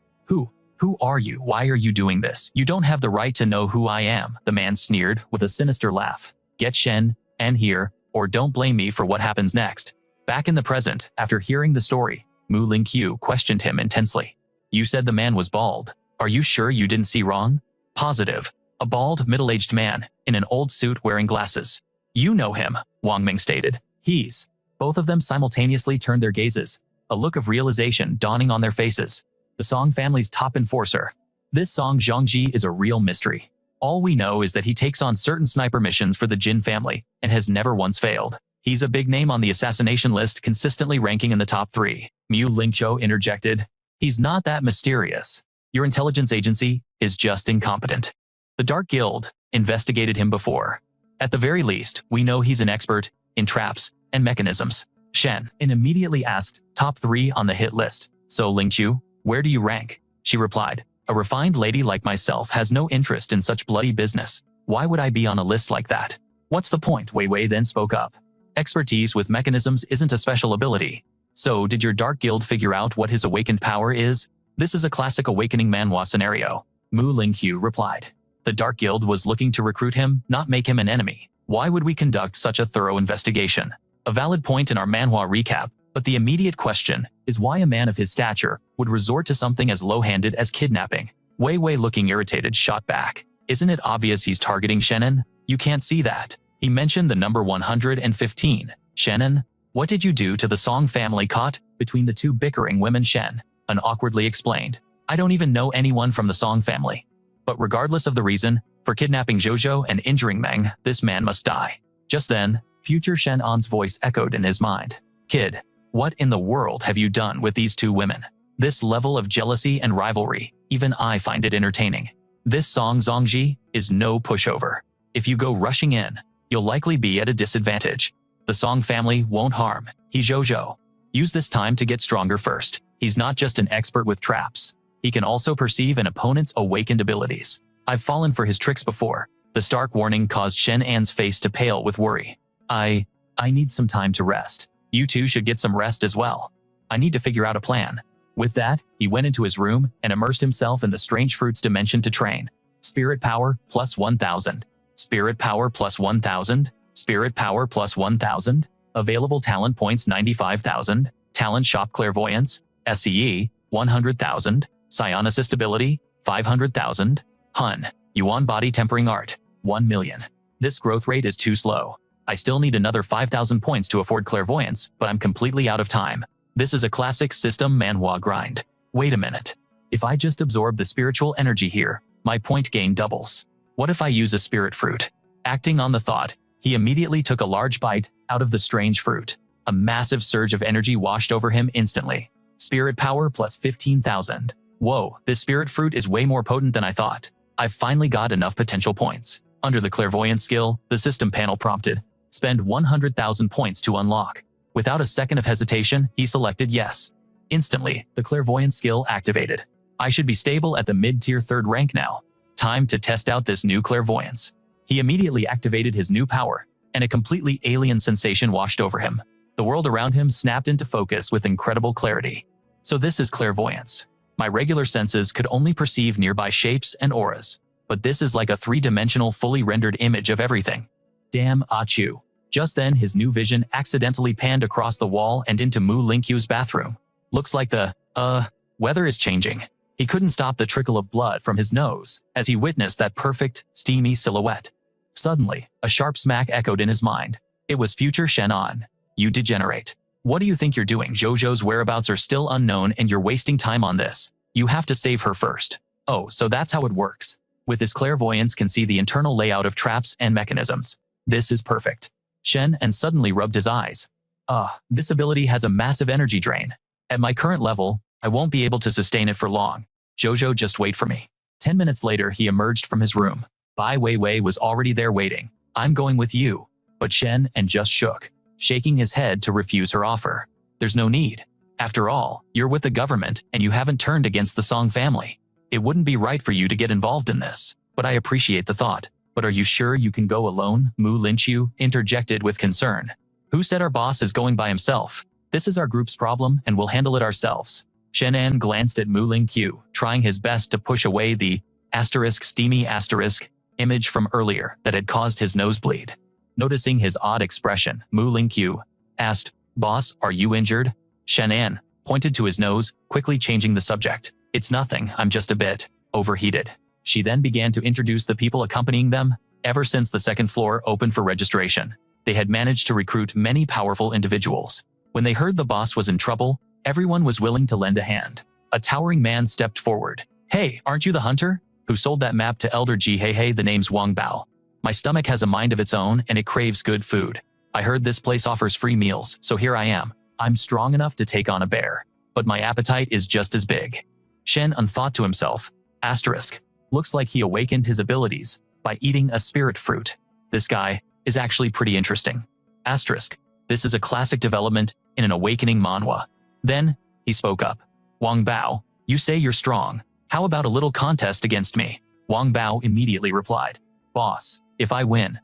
Who are you? Why are you doing this? You don't have the right to know who I am, the man sneered with a sinister laugh. Get Shen and here, or don't blame me for what happens next. Back in the present, after hearing the story, Mu Lingqiu questioned him intensely. You said the man was bald. Are you sure you didn't see wrong? Positive. A bald, middle-aged man, in an old suit wearing glasses. You know him, Wang Meng stated. Both of them simultaneously turned their gazes. a look of realization dawning on their faces. The Song family's top enforcer. This Song Zhongji is a real mystery. All we know is that he takes on certain sniper missions for the Jin family and has never once failed. He's a big name on the assassination list, consistently ranking in the top 3. Mu Lingqiu interjected. He's not that mysterious. Your intelligence agency is just incompetent. The Dark Guild investigated him before. At the very least, we know he's an expert in traps and mechanisms. Shenan immediately asked, top 3 on the hit list. So Lingqiu, where do you rank? She replied, a refined lady like myself has no interest in such bloody business. Why would I be on a list like that? What's the point? Wei Wei then spoke up. Expertise with mechanisms isn't a special ability. So did your Dark Guild figure out what his awakened power is? This is a classic awakening Manhwa scenario. Mu Lingqiu replied. The Dark Guild was looking to recruit him, not make him an enemy. Why would we conduct such a thorough investigation? A valid point in our Manhwa recap, but the immediate question is why a man of his stature would resort to something as low-handed as kidnapping. Wei Wei, looking irritated, shot back. Isn't it obvious he's targeting Shenan? You can't see that. He mentioned the number 115. Shenan, what did you do to the Song family caught between the two bickering women? Chen awkwardly explained. I don't even know anyone from the Song family. But regardless of the reason, for kidnapping Zhozhou and injuring Meng, this man must die. Just then, future Shenan's voice echoed in his mind. Kid, what in the world have you done with these two women? This level of jealousy and rivalry, even I find it entertaining. This Song Zhongji is no pushover. If you go rushing in, you'll likely be at a disadvantage. The Song family won't harm he Zhozhou. Use this time to get stronger first. He's not just an expert with traps. He can also perceive an opponent's awakened abilities. I've fallen for his tricks before. The stark warning caused Shenan's face to pale with worry. I need some time to rest. You two should get some rest as well. I need to figure out a plan. With that, he went into his room and immersed himself in the Strange Fruits dimension to train. Spirit power plus 1000. Spirit power plus 1000. Spirit power plus 1000. Available talent points 95,000. Talent shop clairvoyance, SCE, 100,000. Psionicist ability, 500,000. Hun, Yuan body tempering art, 1 million. This growth rate is too slow. I still need another 5,000 points to afford clairvoyance, but I'm completely out of time. This is a classic system Manhwa grind. Wait a minute. If I just absorb the spiritual energy here, my point gain doubles. What if I use a spirit fruit? Acting on the thought, he immediately took a large bite out of the strange fruit. A massive surge of energy washed over him instantly. Spirit power plus 15,000. Whoa, this spirit fruit is way more potent than I thought. I've finally got enough potential points. Under the clairvoyance skill, the system panel prompted, spend 100,000 points to unlock. Without a second of hesitation, he selected yes. Instantly, the clairvoyance skill activated. I should be stable at the mid-tier 3rd rank now. Time to test out this new clairvoyance. He immediately activated his new power, and a completely alien sensation washed over him. The world around him snapped into focus with incredible clarity. So this is clairvoyance. My regular senses could only perceive nearby shapes and auras, but this is like a 3-dimensional fully rendered image of everything. Damn, Chu. Just then his new vision accidentally panned across the wall and into Mu Lingqiu's bathroom. Looks like the, weather is changing. He couldn't stop the trickle of blood from his nose as he witnessed that perfect, steamy silhouette. Suddenly, a sharp smack echoed in his mind. It was future Shenan. You degenerate. What do you think you're doing? Zhozhou's whereabouts are still unknown and you're wasting time on this. You have to save her first. Oh, so that's how it works. With his clairvoyance can see the internal layout of traps and mechanisms. This is perfect. Shenan suddenly rubbed his eyes. This ability has a massive energy drain. At my current level, I won't be able to sustain it for long. Zhozhou, just wait for me. 10 minutes later, he emerged from his room. Wei Wei was already there waiting. I'm going with you. But Shenan just shook, shaking his head to refuse her offer. There's no need. After all, you're with the government and you haven't turned against the Song family. It wouldn't be right for you to get involved in this, but I appreciate the thought. But are you sure you can go alone? Mu Lingqiu interjected with concern. Who said our boss is going by himself? This is our group's problem and we'll handle it ourselves. Shenan glanced at Mu Lingqiu, trying his best to push away the steamy image from earlier that had caused his nosebleed. Noticing his odd expression, Mu Lingqiu asked, Boss, are you injured? Shenan pointed to his nose, quickly changing the subject. It's nothing, I'm just a bit overheated. She then began to introduce the people accompanying them. Ever since the 2nd floor opened for registration, they had managed to recruit many powerful individuals. When they heard the boss was in trouble, Everyone was willing to lend a hand. A towering man stepped forward. Hey, aren't you the hunter who sold that map to Elder Ji? Hey, the name's Wang Bao. My stomach has a mind of its own and it craves good food. I heard this place offers free meals, so here I am. I'm strong enough to take on a bear, but my appetite is just as big. Chen thought to himself. Asterisk. Looks like he awakened his abilities by eating a spirit fruit. This guy is actually pretty interesting. Asterisk. This is a classic development in an awakening manhwa. Then, he spoke up. Wang Bao, you say you're strong. How about a little contest against me? Wang Bao immediately replied. Boss, if I win,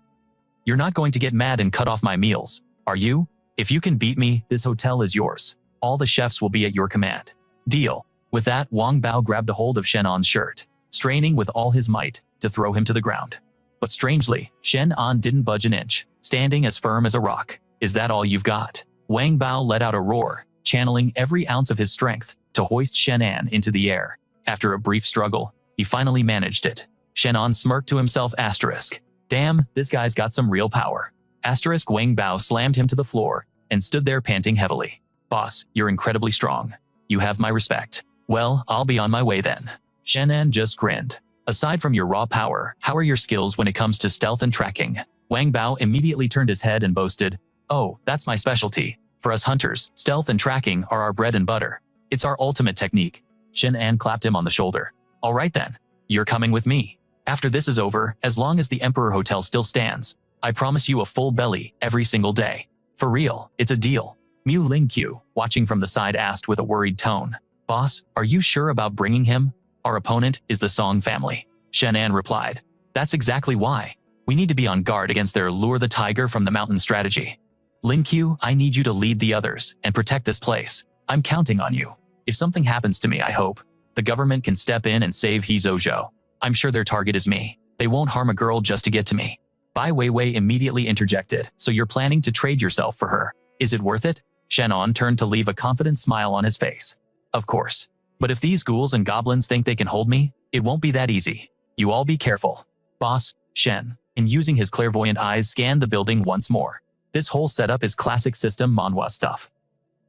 you're not going to get mad and cut off my meals, are you? If you can beat me, this hotel is yours. All the chefs will be at your command. Deal. With that, Wang Bao grabbed a hold of Shenan's shirt, straining with all his might to throw him to the ground. But strangely, Shenan didn't budge an inch, standing as firm as a rock. Is that all you've got? Wang Bao let out a roar, channeling every ounce of his strength to hoist Shenan into the air. After a brief struggle, he finally managed it. Shenan smirked to himself. Asterisk. Damn, this guy's got some real power. Asterisk. Wang Bao slammed him to the floor and stood there panting heavily. Boss, you're incredibly strong. You have my respect. Well, I'll be on my way then. Shenan just grinned. Aside from your raw power, how are your skills when it comes to stealth and tracking? Wang Bao immediately turned his head and boasted. Oh, that's my specialty. For us hunters, stealth and tracking are our bread and butter. It's our ultimate technique. Shenan clapped him on the shoulder. All right then. You're coming with me. After this is over, as long as the Emperor Hotel still stands, I promise you a full belly every single day. For real, it's a deal. Mu Lingqiu, watching from the side, asked with a worried tone. Boss, are you sure about bringing him? Our opponent is the Song family. Shenan replied. That's exactly why. We need to be on guard against their lure the tiger from the mountain strategy. Lingqiu, I need you to lead the others and protect this place. I'm counting on you. If something happens to me, I hope the government can step in and save He Zhou. I'm sure their target is me. They won't harm a girl just to get to me. Wei Wei immediately interjected. So you're planning to trade yourself for her? Is it worth it? Shenan turned to leave a confident smile on his face. Of course. But if these ghouls and goblins think they can hold me, it won't be that easy. You all be careful. Boss, Chen, and using his clairvoyant eyes, scanned the building once more. This whole setup is classic system manhwa stuff.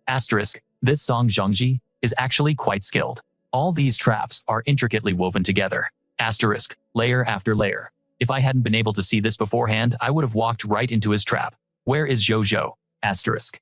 Asterisk. This Song Zhongji is actually quite skilled. All these traps are intricately woven together. Asterisk. Layer after layer. If I hadn't been able to see this beforehand, I would have walked right into his trap. Where is Zhou? Asterisk.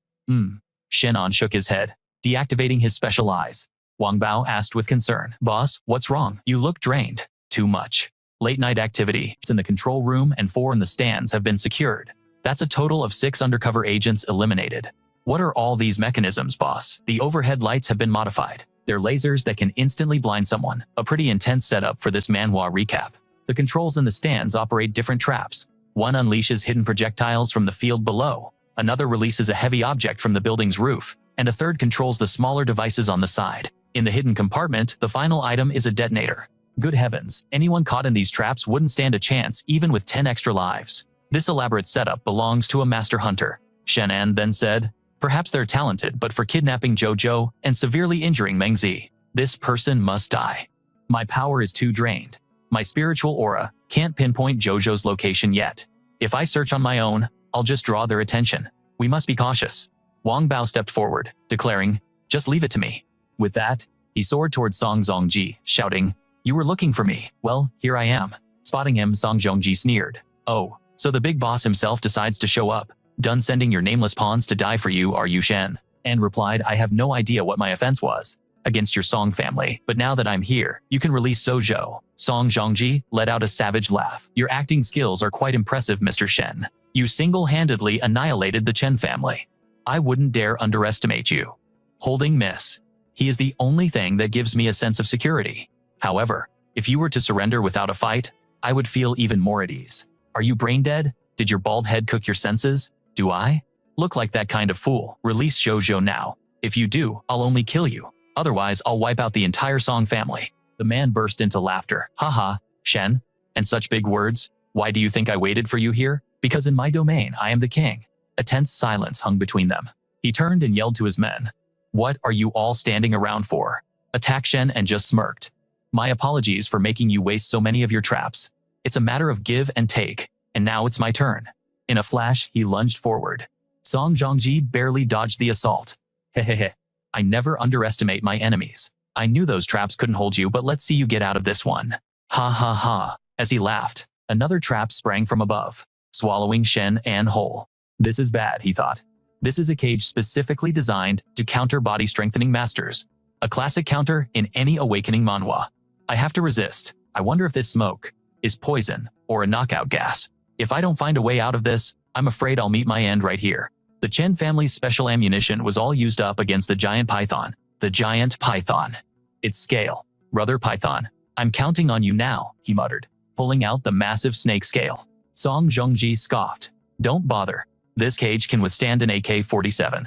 Shenan shook his head, deactivating his special eyes. Wang Bao asked with concern. Boss, what's wrong? You look drained. Too much. Late night activity in the control room and 4 in the stands have been secured. That's a total of 6 undercover agents eliminated. What are all these mechanisms, boss? The overhead lights have been modified. They're lasers that can instantly blind someone. A pretty intense setup for this manhwa recap. The controls in the stands operate different traps. One unleashes hidden projectiles from the field below. Another releases a heavy object from the building's roof. And a third controls the smaller devices on the side. In the hidden compartment, the final item is a detonator. Good heavens, anyone caught in these traps wouldn't stand a chance even with 10 extra lives. This elaborate setup belongs to a master hunter. Shenan then said. Perhaps they're talented, but for kidnapping Zhou and severely injuring Mengzi, this person must die. My power is too drained. My spiritual aura can't pinpoint Zhou's location yet. If I search on my own, I'll just draw their attention. We must be cautious. Wang Bao stepped forward, declaring, just leave it to me. With that, he soared towards Song Zhongji, shouting, You were looking for me. Well, here I am. Spotting him, Song Zhongji sneered. Oh, so the big boss himself decides to show up. Done sending your nameless pawns to die for you, are you, Shen? And replied, I have no idea what my offense was against your Song family, but now that I'm here, you can release Zhou. Song Zhongji let out a savage laugh. Your acting skills are quite impressive, Mr. Shen. You single-handedly annihilated the Chen family. I wouldn't dare underestimate you. Holding miss. He is the only thing that gives me a sense of security. However, if you were to surrender without a fight, I would feel even more at ease. Are you brain dead? Did your bald head cook your senses? Do I look like that kind of fool? Release Zhou now. If you do, I'll only kill you. Otherwise, I'll wipe out the entire Song family. The man burst into laughter. Haha, Shen? And such big words? Why do you think I waited for you here? Because in my domain, I am the king. A tense silence hung between them. He turned and yelled to his men. What are you all standing around for? Attack Shen and just smirked. My apologies for making you waste so many of your traps. It's a matter of give and take, and now it's my turn. In a flash, he lunged forward. Song Zhongji barely dodged the assault. Hehehe. I never underestimate my enemies. I knew those traps couldn't hold you, but let's see you get out of this one. Ha ha ha. As he laughed, another trap sprang from above, swallowing Shenan whole. This is bad, he thought. This is a cage specifically designed to counter body strengthening masters. A classic counter in any awakening manhwa. I have to resist. I wonder if this smoke is poison or a knockout gas. If I don't find a way out of this, I'm afraid I'll meet my end right here. The Chen family's special ammunition was all used up against the giant python. The giant python. Its scale. Brother Python, I'm counting on you now, he muttered, pulling out the massive snake scale. Song Zhongji scoffed. Don't bother. This cage can withstand an AK-47.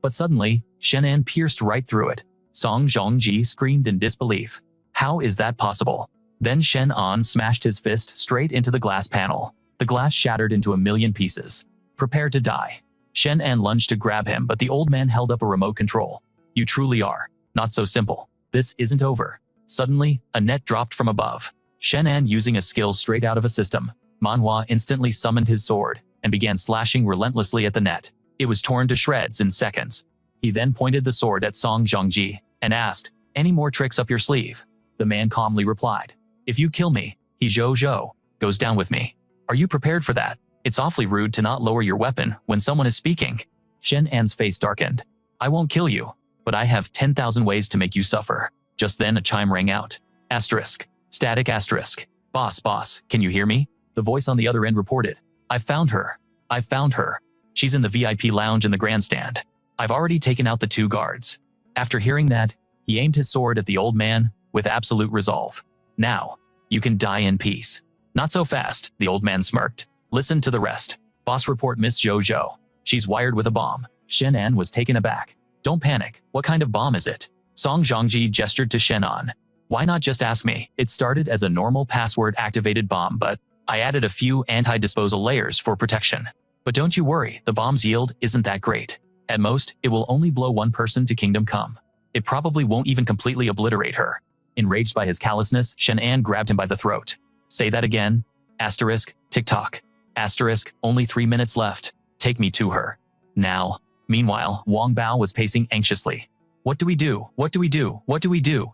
But suddenly, Shenan pierced right through it. Song Zhongji screamed in disbelief. How is that possible? Then Shenan smashed his fist straight into the glass panel. The glass shattered into a million pieces. Prepare to die. Shenan lunged to grab him, but the old man held up a remote control. You truly are. Not so simple. This isn't over. Suddenly, a net dropped from above. Shenan, using a skill straight out of a system, Manhwa instantly summoned his sword and began slashing relentlessly at the net. It was torn to shreds in seconds. He then pointed the sword at Song Zhongji and asked, any more tricks up your sleeve? The man calmly replied, if you kill me, he Zhou goes down with me. Are you prepared for that? It's awfully rude to not lower your weapon when someone is speaking. Shenan's face darkened. I won't kill you, but I have 10,000 ways to make you suffer. Just then a chime rang out. Asterisk. Static asterisk. Boss, can you hear me? The voice on the other end reported. I found her. She's in the VIP lounge in the grandstand. I've already taken out the 2 guards. After hearing that, he aimed his sword at the old man with absolute resolve. Now, you can die in peace. Not so fast, the old man smirked. Listen to the rest. Boss report Miss Zhou. She's wired with a bomb. Shenan was taken aback. Don't panic. What kind of bomb is it? Song Zhongji gestured to Shenan. Why not just ask me? It started as a normal password-activated bomb, but I added a few anti-disposal layers for protection. But don't you worry, the bomb's yield isn't that great. At most, it will only blow one person to Kingdom Come. It probably won't even completely obliterate her. Enraged by his callousness, Shenan grabbed him by the throat. Say that again. Asterisk, tick-tock. Asterisk, only 3 minutes left. Take me to her. Now. Meanwhile, Wang Bao was pacing anxiously. What do we do?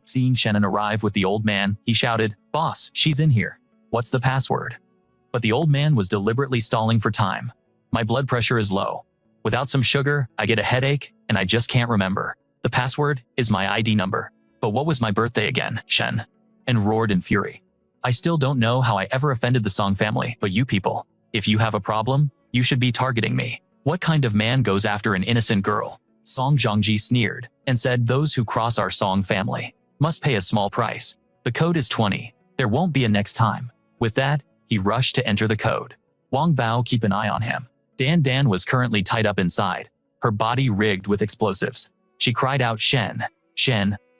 Seeing Shenan arrive with the old man, he shouted, Boss, she's in here. What's the password? But the old man was deliberately stalling for time. My blood pressure is low. Without some sugar, I get a headache, and I just can't remember. The password is my ID number. But what was my birthday again, Chen? And roared in fury. I still don't know how I ever offended the Song family, but you people, if you have a problem, you should be targeting me. What kind of man goes after an innocent girl? Song Zhongji sneered and said those who cross our Song family must pay a small price. The code is 20. There won't be a next time. With that, he rushed to enter the code. Wang Bao, keep an eye on him. Dan was currently tied up inside, her body rigged with explosives. She cried out, Shen,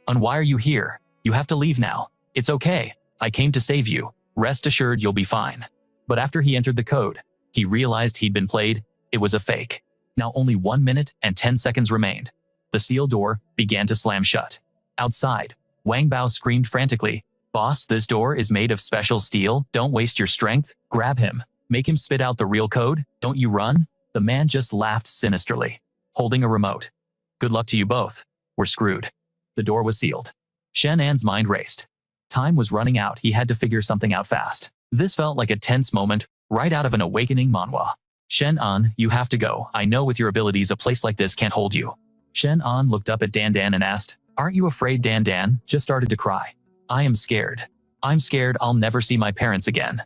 why are you here? You have to leave now. It's okay. I came to save you. Rest assured you'll be fine. But after he entered the code, he realized he'd been played. It was a fake. Now only 1 minute and 10 seconds remained. The steel door began to slam shut. Outside, Wang Bao screamed frantically, Boss, this door is made of special steel. Don't waste your strength. Grab him. Make him spit out the real code. Don't you run. The man just laughed sinisterly, holding a remote. Good luck to you both. We're screwed. The door was sealed. Shenan's mind raced. Time was running out. He had to figure something out fast. This felt like a tense moment, right out of an awakening manhwa. Shenan, you have to go. I know with your abilities a place like this can't hold you. Shenan looked up at Dan and asked, Aren't you afraid? Dan just started to cry. I am scared. I'm scared I'll never see my parents again.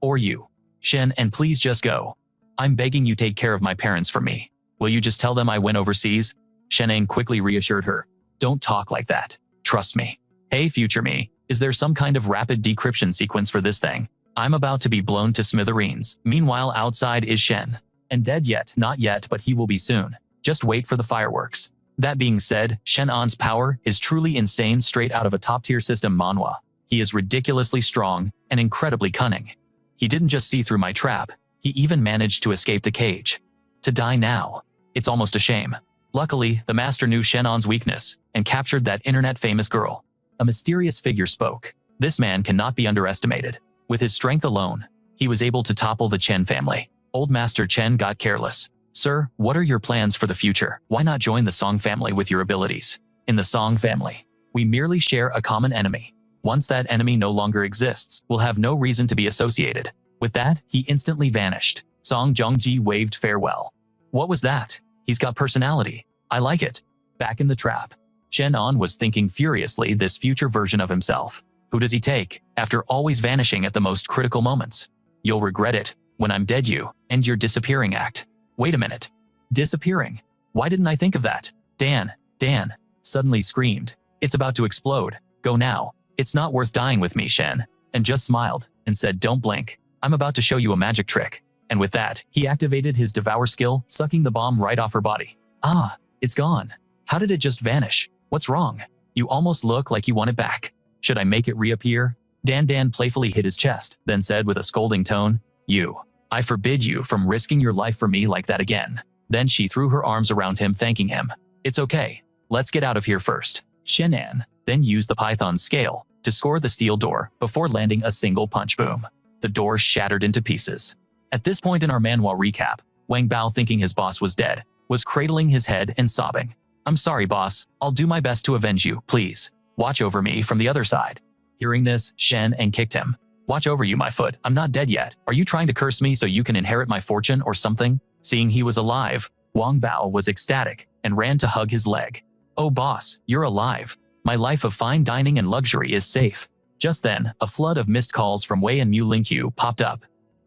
Or you. Shen, and please just go. I'm begging you, take care of my parents for me. Will you just tell them I went overseas? Shenan quickly reassured her. Don't talk like that. Trust me. Hey, future me, is there some kind of rapid decryption sequence for this thing? I'm about to be blown to smithereens. Meanwhile, outside is Shen. And dead yet, not yet, but he will be soon. Just wait for the fireworks. That being said, Shenan's power is truly insane, straight out of a top-tier system manhwa. He is ridiculously strong and incredibly cunning. He didn't just see through my trap, he even managed to escape the cage. To die now. It's almost a shame. Luckily, the master knew Shenan's weakness and captured that internet-famous girl. A mysterious figure spoke. This man cannot be underestimated. With his strength alone, he was able to topple the Chen family. Old Master Chen got careless. Sir, what are your plans for the future? Why not join the Song family with your abilities? In the Song family, we merely share a common enemy. Once that enemy no longer exists, we'll have no reason to be associated. With that, he instantly vanished. Song Jongji waved farewell. What was that? He's got personality. I like it. Back in the trap, Shenan was thinking furiously this future version of himself. Who does he take, after always vanishing at the most critical moments? You'll regret it, when I'm dead you, and your disappearing act. Wait a minute. Disappearing? Why didn't I think of that? Dan, suddenly screamed. It's about to explode. Go now. It's not worth dying with me, Shen. And just smiled, and said don't blink. I'm about to show you a magic trick. And with that, he activated his devour skill, sucking the bomb right off her body. Ah, it's gone. How did it just vanish? What's wrong? You almost look like you want it back. Should I make it reappear? Dan playfully hit his chest, then said with a scolding tone, I forbid you from risking your life for me like that again. Then she threw her arms around him, thanking him. It's okay. Let's get out of here first. Shenan then used the python scale to score the steel door before landing a single punch boom. The door shattered into pieces. At this point in our manhwa recap, Wang Bao, thinking his boss was dead, was cradling his head and sobbing. I'm sorry, boss. I'll do my best to avenge you, please. Watch over me from the other side. Hearing this, Shenan kicked him. Watch over you, my foot. I'm not dead yet. Are you trying to curse me so you can inherit my fortune or something? Seeing he was alive, Wang Bao was ecstatic and ran to hug his leg. Oh boss, you're alive. My life of fine dining and luxury is safe. Just then, a flood of missed calls from Wei and Mu Lingqiu popped up.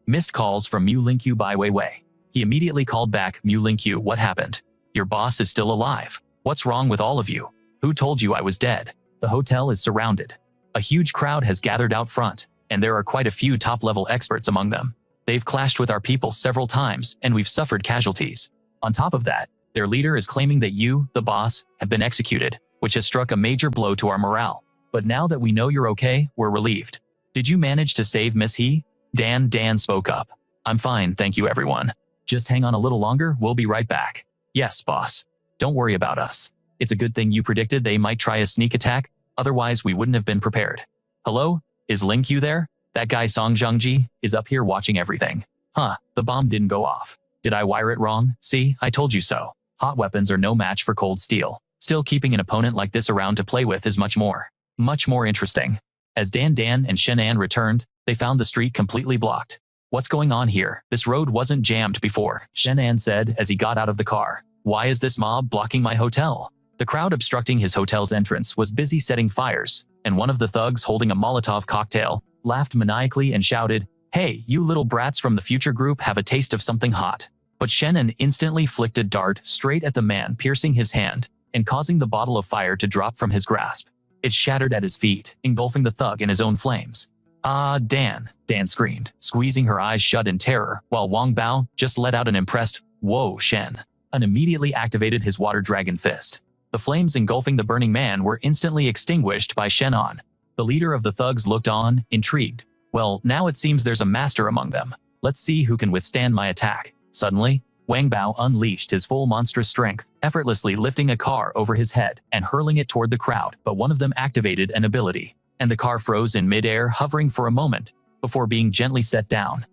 Missed calls from Mu Lingqiu by Wei Wei. He immediately called back. Mu Lingqiu, what happened? Your boss is still alive. What's wrong with all of you? Who told you I was dead? The hotel is surrounded. A huge crowd has gathered out front, and there are quite a few top-level experts among them. They've clashed with our people several times, and we've suffered casualties. On top of that, their leader is claiming that you, the boss, have been executed, which has struck a major blow to our morale. But now that we know you're okay, we're relieved. Did you manage to save Miss He? Dan spoke up. I'm fine, thank you everyone. Just hang on a little longer, we'll be right back. Yes, boss. Don't worry about us. It's a good thing you predicted they might try a sneak attack, otherwise we wouldn't have been prepared. Hello? Is Lingqiu there? That guy Song Zhangji is up here watching everything. Huh, the bomb didn't go off. Did I wire it wrong? See, I told you so. Hot weapons are no match for cold steel. Still, keeping an opponent like this around to play with is much more interesting. As Dan and Shenan returned, they found the street completely blocked. What's going on here? This road wasn't jammed before, Shenan said as he got out of the car. Why is this mob blocking my hotel? The crowd obstructing his hotel's entrance was busy setting fires, and one of the thugs holding a Molotov cocktail laughed maniacally and shouted, Hey, you little brats from the future group have a taste of something hot. But Shenan instantly flicked a dart straight at the man, piercing his hand and causing the bottle of fire to drop from his grasp. It shattered at his feet, engulfing the thug in his own flames. Ah, Dan screamed, squeezing her eyes shut in terror, while Wang Bao just let out an impressed, Whoa, Shen, and immediately activated his water dragon fist. The flames engulfing the burning man were instantly extinguished by Shenan. The leader of the thugs looked on, intrigued. Well, now it seems there's a master among them. Let's see who can withstand my attack. Suddenly, Wang Bao unleashed his full monstrous strength, effortlessly lifting a car over his head and hurling it toward the crowd, but one of them activated an ability, and the car froze in midair, hovering for a moment before being gently set down.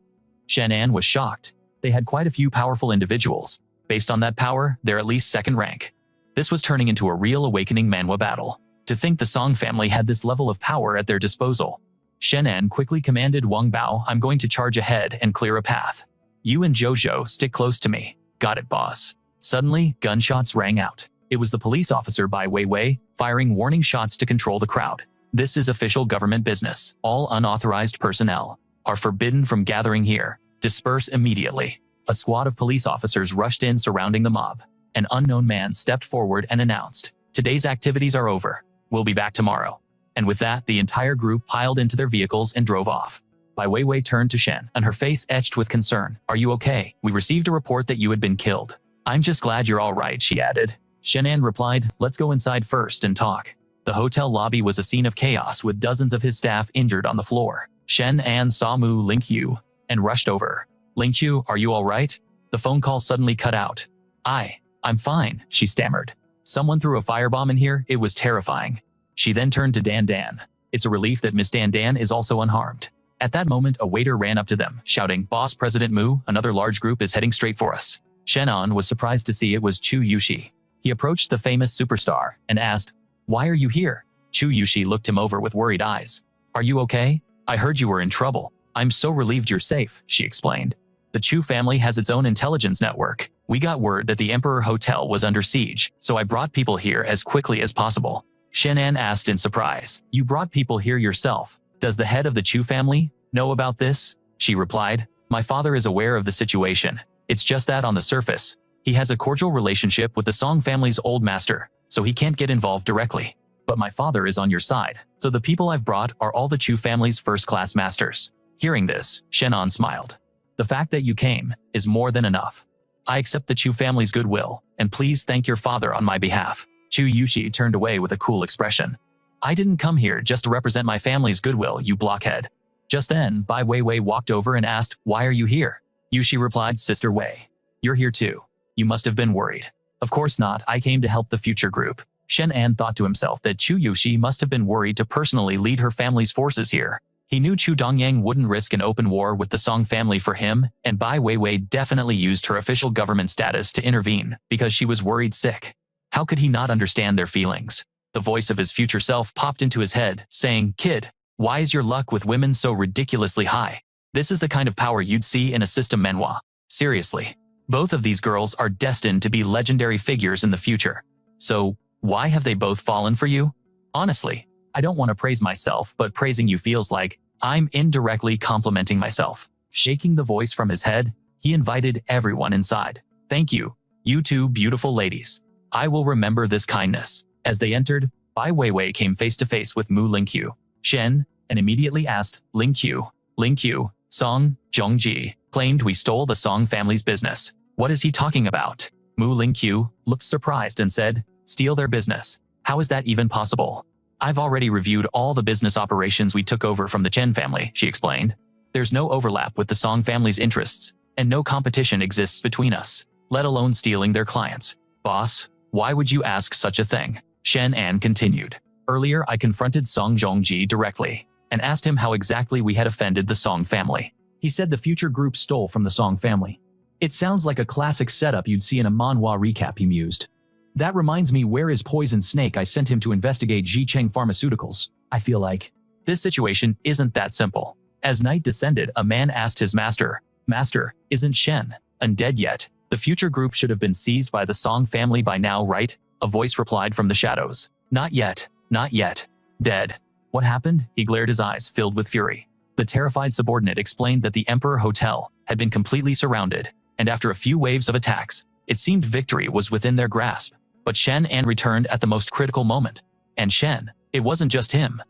Shenan was shocked. They had quite a few powerful individuals. Based on that power, they're at least second rank. This was turning into a real awakening manhwa battle. To think the Song family had this level of power at their disposal. Shenan quickly commanded Wang Bao, I'm going to charge ahead and clear a path. You and Jojo stick close to me. Got it, boss. Suddenly, gunshots rang out. It was the police officer by Wei Wei, firing warning shots to control the crowd. This is official government business. All unauthorized personnel are forbidden from gathering here. Disperse immediately. A squad of police officers rushed in, surrounding the mob. An unknown man stepped forward and announced, Today's activities are over. We'll be back tomorrow. And with that, the entire group piled into their vehicles and drove off. Bai Weiwei turned to Shen, and her face etched with concern. Are you okay? We received a report that you had been killed. I'm just glad you're all right, she added. Shenan replied, Let's go inside first and talk. The hotel lobby was a scene of chaos, with dozens of his staff injured on the floor. Shenan saw Mu Lingqiu and rushed over. Lingqiu, are you all right? The phone call suddenly cut out. I'm fine, she stammered. Someone threw a firebomb in here, it was terrifying. She then turned to Dan. It's a relief that Miss Dan is also unharmed. At that moment, a waiter ran up to them, shouting, Boss President Mu, another large group is heading straight for us. Shenan was surprised to see it was Chu Yushi. He approached the famous superstar and asked, "Why are you here?" Chu Yushi looked him over with worried eyes. "Are you okay? I heard you were in trouble." "I'm so relieved you're safe," she explained. "The Chu family has its own intelligence network. We got word that the Emperor Hotel was under siege, so I brought people here as quickly as possible." Shenan asked in surprise, "You brought people here yourself? Does the head of the Chu family know about this?" She replied, "My father is aware of the situation. It's just that on the surface, he has a cordial relationship with the Song family's old master, so he can't get involved directly. But my father is on your side, so the people I've brought are all the Chu family's first-class masters." Hearing this, Shenan smiled. "The fact that you came is more than enough. I accept the Chu family's goodwill, and please thank your father on my behalf." Chu Yushi turned away with a cool expression. "I didn't come here just to represent my family's goodwill, you blockhead." Just then, Wei Wei walked over and asked, "Why are you here?" Yushi replied, "Sister Wei, you're here too. You must have been worried." "Of course not, I came to help the future group." Shenan thought to himself that Chu Yushi must have been worried to personally lead her family's forces here. He knew Chu Dongyang wouldn't risk an open war with the Song family for him, and Wei Wei definitely used her official government status to intervene because she was worried sick. How could he not understand their feelings? The voice of his future self popped into his head, saying, "Kid, why is your luck with women so ridiculously high? This is the kind of power you'd see in a system manhwa. Seriously. Both of these girls are destined to be legendary figures in the future. So, why have they both fallen for you? Honestly, I don't want to praise myself, but praising you feels like I'm indirectly complimenting myself." Shaking the voice from his head, he invited everyone inside. "Thank you, you two beautiful ladies. I will remember this kindness." As they entered, Wei Wei came face to face with Mu Lingqiu, Chen, and immediately asked, Lingqiu, Song, Zhongji, claimed we stole the Song family's business. What is he talking about?" Mu Lingqiu looked surprised and said, "Steal their business? How is that even possible?" "I've already reviewed all the business operations we took over from the Chen family," she explained. "There's no overlap with the Song family's interests, and no competition exists between us, let alone stealing their clients." "Boss, why would you ask such a thing?" Shenan continued. "Earlier I confronted Song Zhongji directly, and asked him how exactly we had offended the Song family. He said the future group stole from the Song family. It sounds like a classic setup you'd see in a manhwa recap," he mused. "That reminds me, where is Poison Snake? I sent him to investigate Zhicheng Pharmaceuticals. I feel like..." This situation isn't that simple. As night descended, a man asked his master, "Master, isn't Shen undead yet? The future group should have been seized by the Song family by now, right?" A voice replied from the shadows. Not yet. Dead." "What happened?" He glared, his eyes filled with fury. The terrified subordinate explained that the Emperor Hotel had been completely surrounded, and after a few waves of attacks, it seemed victory was within their grasp. But Shenan returned at the most critical moment. And Shen, it wasn't just him.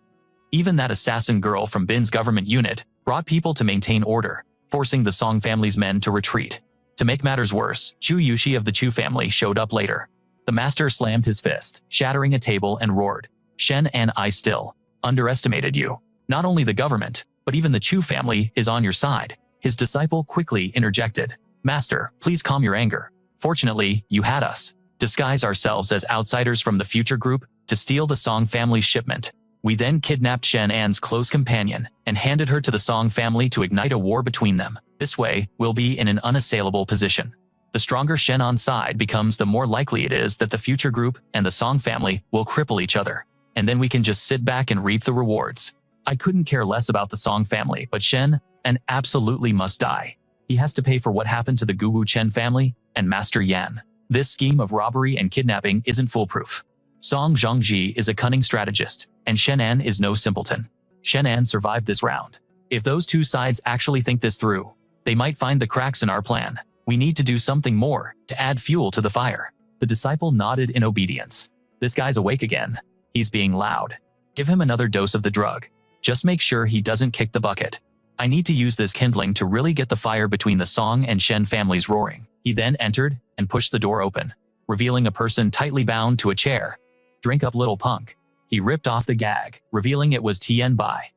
Even that assassin girl from Bin's government unit brought people to maintain order, forcing the Song family's men to retreat. To make matters worse, Chu Yushi of the Chu family showed up later. The master slammed his fist, shattering a table, and roared, "Shenan, I still underestimated you. Not only the government, but even the Chu family is on your side." His disciple quickly interjected, "Master, please calm your anger. Fortunately, you had us disguise ourselves as outsiders from the future group to steal the Song family's shipment. We then kidnapped Shenan's close companion and handed her to the Song family to ignite a war between them. This way, we'll be in an unassailable position. The stronger Shenan's side becomes, the more likely it is that the future group and the Song family will cripple each other. And then we can just sit back and reap the rewards. I couldn't care less about the Song family, but Shen absolutely must die. He has to pay for what happened to the Guwu Chen family and Master Yan. This scheme of robbery and kidnapping isn't foolproof. Song Zhongji is a cunning strategist, and Shenan is no simpleton. Shenan survived this round. If those two sides actually think this through, they might find the cracks in our plan. We need to do something more to add fuel to the fire." The disciple nodded in obedience. "This guy's awake again. He's being loud. Give him another dose of the drug. Just make sure he doesn't kick the bucket. I need to use this kindling to really get the fire between the Song and Shen families roaring." He then entered and pushed the door open, revealing a person tightly bound to a chair. "Drink up, little punk." He ripped off the gag, revealing it was Tian Bai.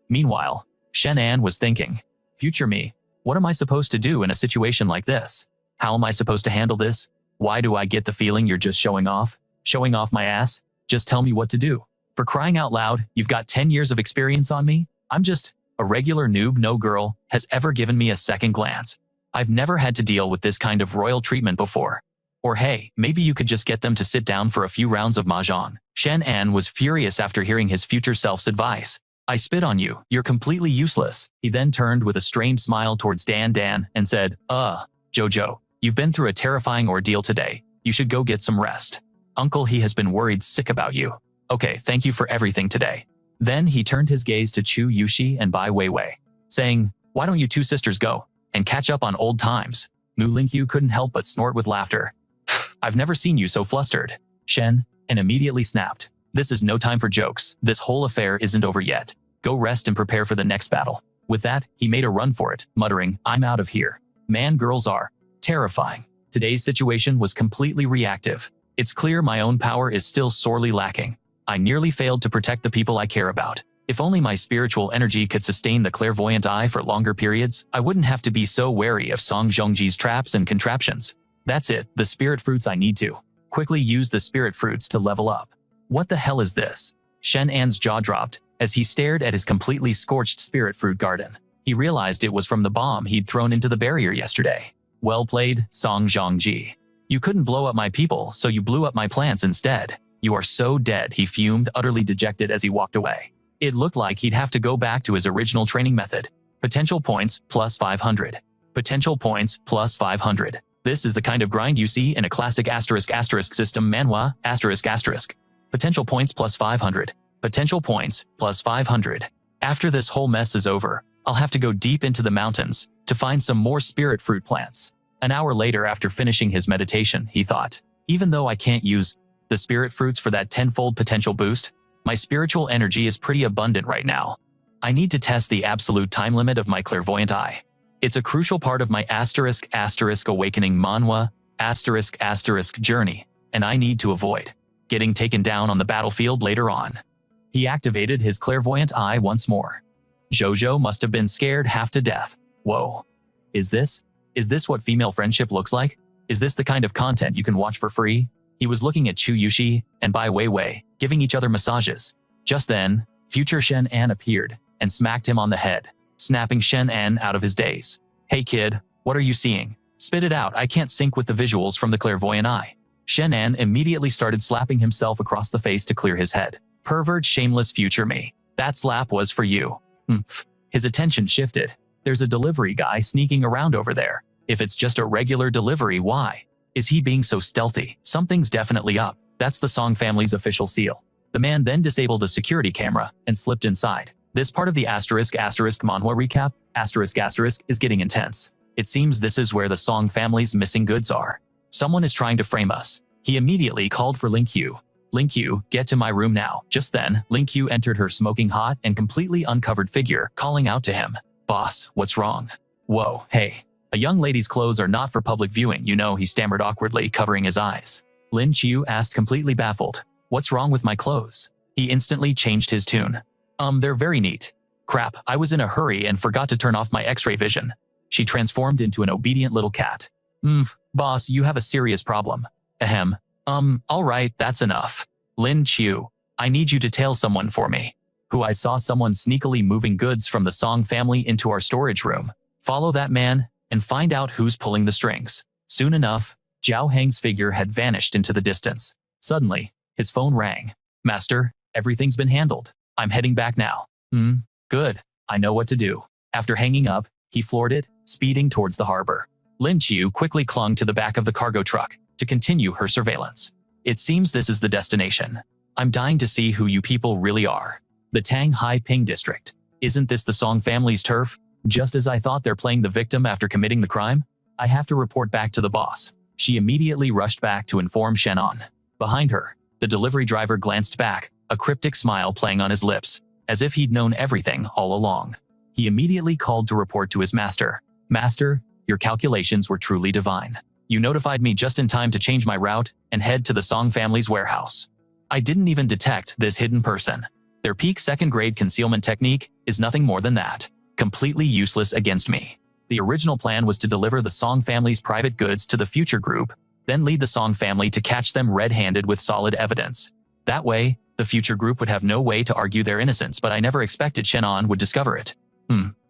Meanwhile, Shenan was thinking, "Future me, what am I supposed to do in a situation like this? How am I supposed to handle this? Why do I get the feeling you're just showing off? Showing off my ass? Just tell me what to do. For crying out loud, you've got 10 years of experience on me? I'm just a regular noob. No girl has ever given me a second glance." I've never had to deal with this kind of royal treatment before. Or hey, maybe you could just get them to sit down for a few rounds of mahjong. Shenan was furious after hearing his future self's advice. I spit on you, you're completely useless. He then turned with a strained smile towards Dan and said, Jojo, you've been through a terrifying ordeal today. You should go get some rest. Uncle he has been worried sick about you. Okay, thank you for everything today. Then he turned his gaze to Chu Yushi and Wei Wei, saying, why don't you two sisters go and catch up on old times? Mu Lingqiu couldn't help but snort with laughter. I've never seen you so flustered. Chen, and immediately snapped. This is no time for jokes. This whole affair isn't over yet. Go rest and prepare for the next battle. With that, he made a run for it, muttering, I'm out of here. Man, girls are terrifying. Today's situation was completely reactive. It's clear my own power is still sorely lacking. I nearly failed to protect the people I care about. If only my spiritual energy could sustain the clairvoyant eye for longer periods, I wouldn't have to be so wary of Song Zhongji's traps and contraptions. That's it, the spirit fruits I need to quickly use the spirit fruits to level up. What the hell is this? Shenan's jaw dropped as he stared at his completely scorched spirit fruit garden. He realized it was from the bomb he'd thrown into the barrier yesterday. Well played, Song Zhongji. You couldn't blow up my people, so you blew up my plants instead. You are so dead, he fumed, utterly dejected as he walked away. It looked like he'd have to go back to his original training method. Potential points, plus 500. Potential points, plus 500. This is the kind of grind you see in a classic *** system Manhwa, ***. Potential points plus 500. Potential points plus 500. After this whole mess is over, I'll have to go deep into the mountains to find some more spirit fruit plants. An hour later, after finishing his meditation, he thought, even though I can't use the spirit fruits for that tenfold potential boost, my spiritual energy is pretty abundant right now. I need to test the absolute time limit of my clairvoyant eye. It's a crucial part of my *** awakening Manhwa, *** journey, and I need to avoid getting taken down on the battlefield later on. He activated his clairvoyant eye once more. Jojo must have been scared half to death. Whoa. Is this what female friendship looks like? Is this the kind of content you can watch for free? He was looking at Chu Yushi and Wei Wei, giving each other massages. Just then, future Shenan appeared and smacked him on the head, snapping Shenan out of his daze. Hey kid, what are you seeing? Spit it out, I can't sync with the visuals from the clairvoyant eye. Shenan immediately started slapping himself across the face to clear his head. Pervert, shameless future me. That slap was for you. His attention shifted. There's a delivery guy sneaking around over there. If it's just a regular delivery, why is he being so stealthy? Something's definitely up. That's the Song family's official seal. The man then disabled a security camera and slipped inside. This part of the *** Manhwa recap, *** is getting intense. It seems this is where the Song family's missing goods are. Someone is trying to frame us. He immediately called for Lingqiu. Lingqiu, get to my room now. Just then, Lingqiu entered her smoking hot and completely uncovered figure, calling out to him. Boss, what's wrong? Whoa, hey. A young lady's clothes are not for public viewing, you know, he stammered awkwardly, covering his eyes. Lin Qiu asked, completely baffled. What's wrong with my clothes? He instantly changed his tune. They're very neat. Crap, I was in a hurry and forgot to turn off my X-ray vision. She transformed into an obedient little cat. Boss, you have a serious problem. Ahem. Alright, that's enough. Lin Qiu, I need you to tell someone for me. Who I saw someone sneakily moving goods from the Song family into our storage room. Follow that man and find out who's pulling the strings. Soon enough, Zhao Heng's figure had vanished into the distance. Suddenly, his phone rang. Master, everything's been handled. I'm heading back now. Good. I know what to do. After hanging up, he floored it, speeding towards the harbor. Lin Qiu quickly clung to the back of the cargo truck to continue her surveillance. It seems this is the destination. I'm dying to see who you people really are. The Tang Hai Ping district. Isn't this the Song family's turf? Just as I thought, they're playing the victim after committing the crime? I have to report back to the boss. She immediately rushed back to inform Shenan. Behind her, the delivery driver glanced back, a cryptic smile playing on his lips, as if he'd known everything all along. He immediately called to report to his master. Master, your calculations were truly divine. You notified me just in time to change my route and head to the Song family's warehouse. I didn't even detect this hidden person. Their peak second-grade concealment technique is nothing more than that. Completely useless against me. The original plan was to deliver the Song family's private goods to the future group, then lead the Song family to catch them red-handed with solid evidence. That way, the future group would have no way to argue their innocence, but I never expected Shenan would discover it.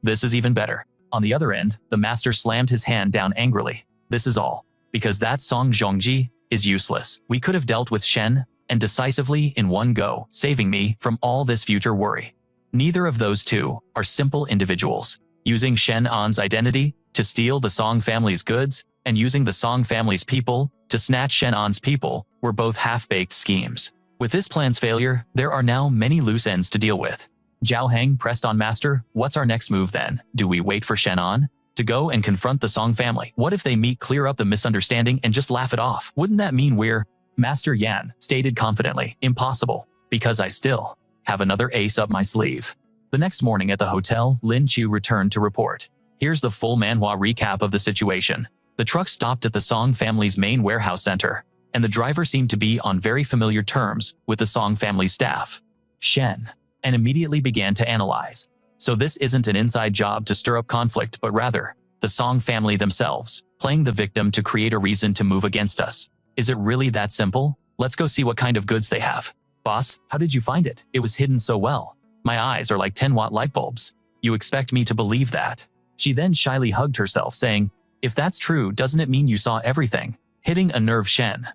This is even better. On the other end, the master slammed his hand down angrily. This is all. Because that Song Zhongji is useless. We could have dealt with Shen, and decisively in one go, saving me from all this future worry. Neither of those two are simple individuals. Using Shenan's identity to steal the Song family's goods, and using the Song family's people to snatch Shenan's people were both half-baked schemes. With this plan's failure, there are now many loose ends to deal with. Zhao Heng pressed on Master, what's our next move then? Do we wait for Shenan to go and confront the Song family? What if they meet, clear up the misunderstanding, and just laugh it off? Wouldn't that mean we're… Master Yan stated confidently, impossible, because I still have another ace up my sleeve. The next morning at the hotel, Lin Chu returned to report. Here's the full Manhwa recap of the situation. The truck stopped at the Song family's main warehouse center, and the driver seemed to be on very familiar terms with the Song family staff, Shen, and immediately began to analyze. So this isn't an inside job to stir up conflict, but rather, the Song family themselves, playing the victim to create a reason to move against us. Is it really that simple? Let's go see what kind of goods they have. Boss, how did you find it? It was hidden so well. My eyes are like 10-watt light bulbs. You expect me to believe that? She then shyly hugged herself, saying, if that's true, doesn't it mean you saw everything? Hitting a nerve Shen.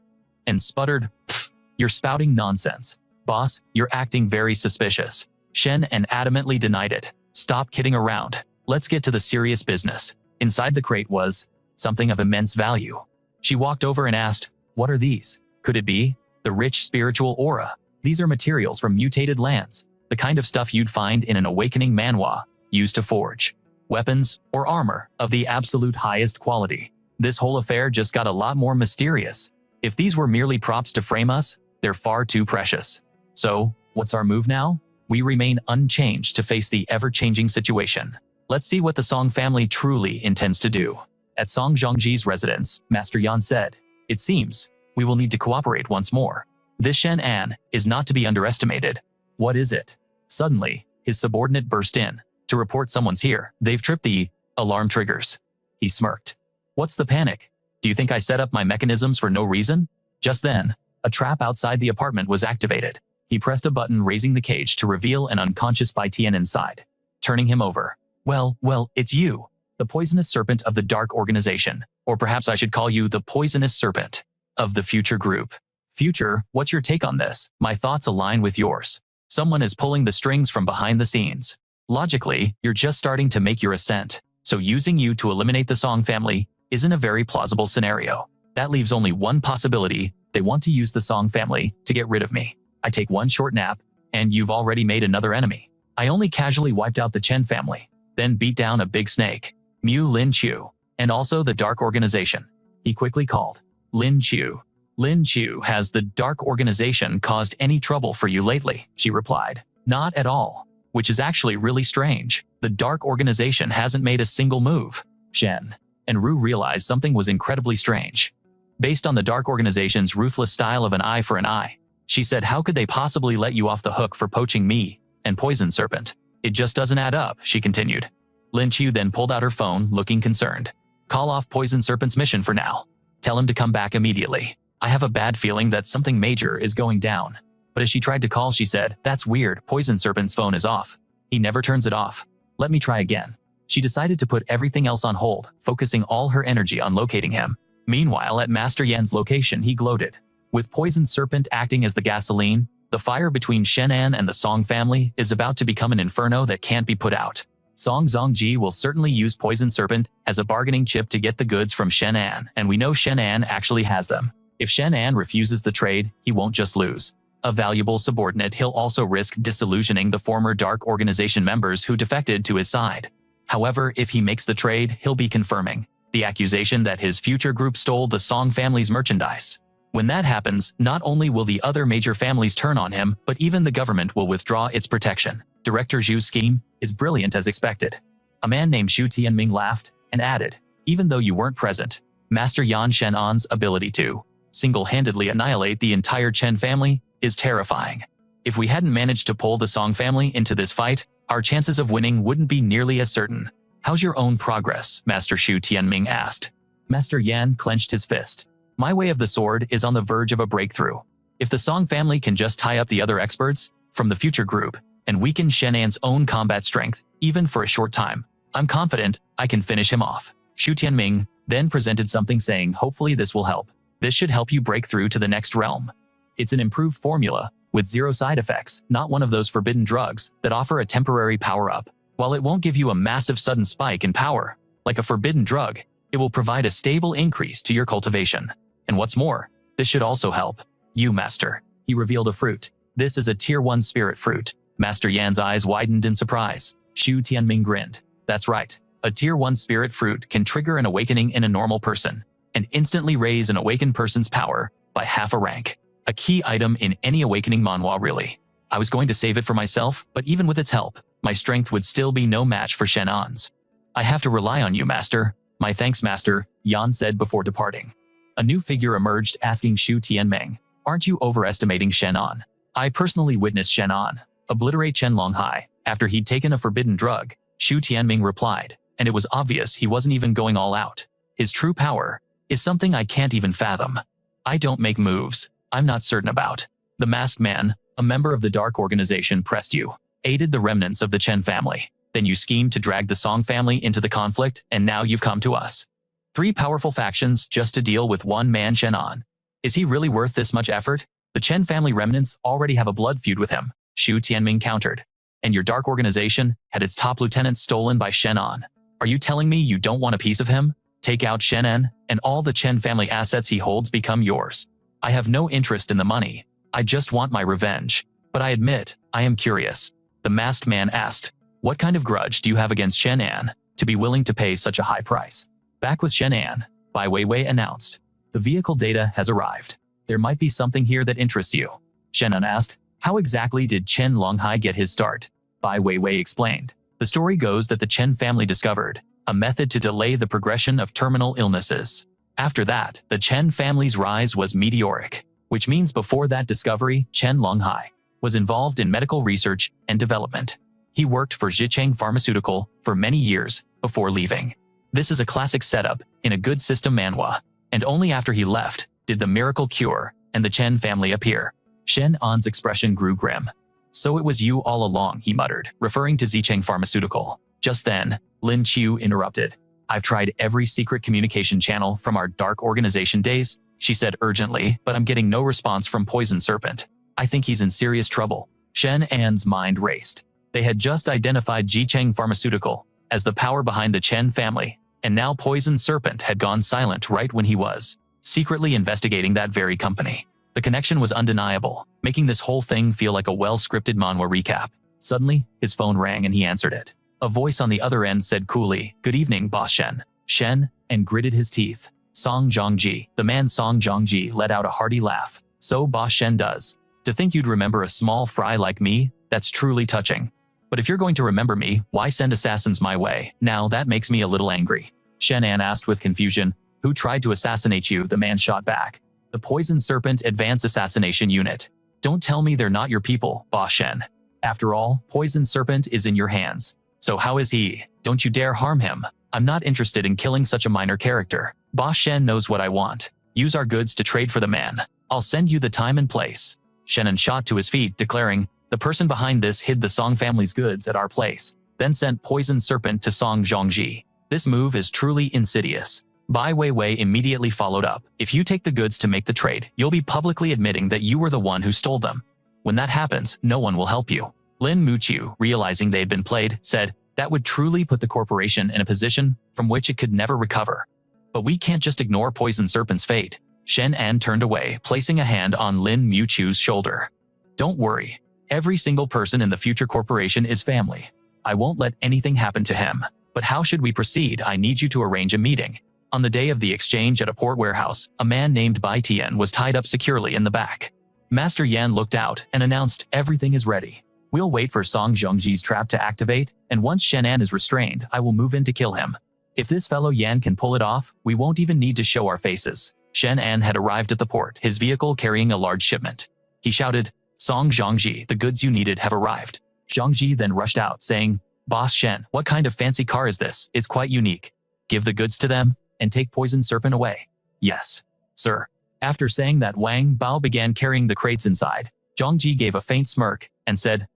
And sputtered, pfft, you're spouting nonsense. Boss, you're acting very suspicious. Shen and adamantly denied it. Stop kidding around. Let's get to the serious business. Inside the crate was something of immense value. She walked over and asked, what are these? Could it be the rich spiritual aura? These are materials from mutated lands, the kind of stuff you'd find in an awakening manhwa, used to forge weapons or armor of the absolute highest quality. This whole affair just got a lot more mysterious. If these were merely props to frame us, they're far too precious. So, what's our move now? We remain unchanged to face the ever-changing situation. Let's see what the Song family truly intends to do. At Song Zhongji's residence, Master Yan said, it seems we will need to cooperate once more. This Shenan is not to be underestimated. What is it? Suddenly, his subordinate burst in to report someone's here. They've tripped the alarm triggers. He smirked. What's the panic? Do you think I set up my mechanisms for no reason? Just then, a trap outside the apartment was activated. He pressed a button, raising the cage to reveal an unconscious Bai Tian inside, turning him over. Well, it's you, the poisonous serpent of the Dark Organization, or perhaps I should call you the poisonous serpent of the Future Group. Future, what's your take on this? My thoughts align with yours. Someone is pulling the strings from behind the scenes. Logically, you're just starting to make your ascent, so using you to eliminate the Song family isn't a very plausible scenario. That leaves only one possibility: they want to use the Song family to get rid of me. I take one short nap, and you've already made another enemy. I only casually wiped out the Chen family, then beat down a big snake, Lin Chu, and also the Dark Organization. He quickly called. Lin Chu. Lin Chu, has the Dark Organization caused any trouble for you lately? She replied. Not at all. Which is actually really strange. The Dark Organization hasn't made a single move. Shen and Ru realized something was incredibly strange. Based on the Dark Organization's ruthless style of an eye for an eye, she said, how could they possibly let you off the hook for poaching me and Poison Serpent? It just doesn't add up, she continued. Lin Chu then pulled out her phone, looking concerned. Call off Poison Serpent's mission for now. Tell him to come back immediately. I have a bad feeling that something major is going down. But as she tried to call, she said, that's weird, Poison Serpent's phone is off. He never turns it off. Let me try again. She decided to put everything else on hold, focusing all her energy on locating him. Meanwhile, at Master Yan's location, he gloated. With Poison Serpent acting as the gasoline, the fire between Shenan and the Song family is about to become an inferno that can't be put out. Song Zhongji will certainly use Poison Serpent as a bargaining chip to get the goods from Shenan, and we know Shenan actually has them. If Shenan refuses the trade, he won't just lose a valuable subordinate, he'll also risk disillusioning the former Dark Organization members who defected to his side. However, if he makes the trade, he'll be confirming the accusation that his future group stole the Song family's merchandise. When that happens, not only will the other major families turn on him, but even the government will withdraw its protection. Director Zhu's scheme is brilliant as expected. A man named Xu Tianming laughed and added, even though you weren't present, Master Yan Shenan's ability to single-handedly annihilate the entire Chen family is terrifying. If we hadn't managed to pull the Song family into this fight, our chances of winning wouldn't be nearly as certain. How's your own progress? Master Xu Tianming asked. Master Yan clenched his fist. My way of the sword is on the verge of a breakthrough. If the Song family can just tie up the other experts from the future group and weaken Shenan's own combat strength, even for a short time, I'm confident I can finish him off. Xu Tianming then presented something saying, hopefully this will help. This should help you break through to the next realm. It's an improved formula with 0 side effects, not one of those forbidden drugs that offer a temporary power-up. While it won't give you a massive sudden spike in power, like a forbidden drug, it will provide a stable increase to your cultivation. And what's more, this should also help you, Master. He revealed a fruit. This is a Tier 1 spirit fruit. Master Yan's eyes widened in surprise. Xu Tianming grinned. That's right. A Tier 1 spirit fruit can trigger an awakening in a normal person and instantly raise an awakened person's power by half a rank. A key item in any awakening manhwa, really. I was going to save it for myself, but even with its help, my strength would still be no match for Shenan's. I have to rely on you, Master. My thanks, Master, Yan said before departing. A new figure emerged asking Xu Tianming, aren't you overestimating Shenan? I personally witnessed Shenan obliterate Chen Longhai after he'd taken a forbidden drug, Xu Tianming replied, and it was obvious he wasn't even going all out. His true power is something I can't even fathom. I don't make moves I'm not certain about. The masked man, a member of the dark organization, pressed you, aided the remnants of the Chen family. Then you schemed to drag the Song family into the conflict, and now you've come to us. 3 powerful factions just to deal with one man, Shenan. Is he really worth this much effort? The Chen family remnants already have a blood feud with him, Xu Tianming countered. And your dark organization had its top lieutenant stolen by Shenan. Are you telling me you don't want a piece of him? Take out Shenan, and all the Chen family assets he holds become yours. I have no interest in the money. I just want my revenge. But I admit, I am curious. The masked man asked, what kind of grudge do you have against Shenan to be willing to pay such a high price? Back with Shenan, Wei Wei announced. The vehicle data has arrived. There might be something here that interests you. Shenan asked, how exactly did Chen Longhai get his start? Wei Wei explained. The story goes that the Chen family discovered a method to delay the progression of terminal illnesses. After that, the Chen family's rise was meteoric, which means before that discovery, Chen Longhai was involved in medical research and development. He worked for Zhicheng Pharmaceutical for many years before leaving. This is a classic setup in a good system manhwa, and only after he left did the miracle cure and the Chen family appear. Shen An's expression grew grim. So it was you all along, he muttered, referring to Zhicheng Pharmaceutical. Just then, Lin Qiu interrupted. I've tried every secret communication channel from our dark organization days, she said urgently, but I'm getting no response from Poison Serpent. I think he's in serious trouble. Shen An's mind raced. They had just identified Zhicheng Pharmaceutical as the power behind the Chen family, and now Poison Serpent had gone silent right when he was secretly investigating that very company. The connection was undeniable, making this whole thing feel like a well-scripted manhwa recap. Suddenly, his phone rang and he answered it. A voice on the other end said coolly, good evening, Boss Shen. Shen, and gritted his teeth. Song Zhongji. The man Song Zhongji let out a hearty laugh. So Boss Shen does. To think you'd remember a small fry like me, that's truly touching. But if you're going to remember me, why send assassins my way? Now that makes me a little angry. Shenan asked with confusion. Who tried to assassinate you? The man shot back. The Poison Serpent Advanced Assassination Unit. Don't tell me they're not your people, Boss Shen. After all, Poison Serpent is in your hands. So how is he? Don't you dare harm him. I'm not interested in killing such a minor character. Boss Shen knows what I want. Use our goods to trade for the man. I'll send you the time and place. Shenan shot to his feet, declaring, the person behind this hid the Song family's goods at our place, then sent Poison Serpent to Song Zhongji. This move is truly insidious. Wei Wei immediately followed up. If you take the goods to make the trade, you'll be publicly admitting that you were the one who stole them. When that happens, no one will help you. Lin Muqiu, realizing they'd been played, said, that would truly put the corporation in a position from which it could never recover. But we can't just ignore Poison Serpent's fate. Shenan turned away, placing a hand on Lin Muqiu's shoulder. Don't worry. Every single person in the future corporation is family. I won't let anything happen to him. But how should we proceed? I need you to arrange a meeting. On the day of the exchange at a port warehouse, a man named Bai Tian was tied up securely in the back. Master Yan looked out and announced, everything is ready. We'll wait for Song Zhongji's trap to activate, and once Shenan is restrained, I will move in to kill him. If this fellow Yan can pull it off, we won't even need to show our faces. Shenan had arrived at the port, his vehicle carrying a large shipment. He shouted, Song Zhongji, the goods you needed have arrived. Zhongji then rushed out, saying, Boss Shen, what kind of fancy car is this? It's quite unique. Give the goods to them, and take Poison Serpent away. Yes, sir. After saying that, Wang Bao began carrying the crates inside. Zhongji gave a faint smirk and said,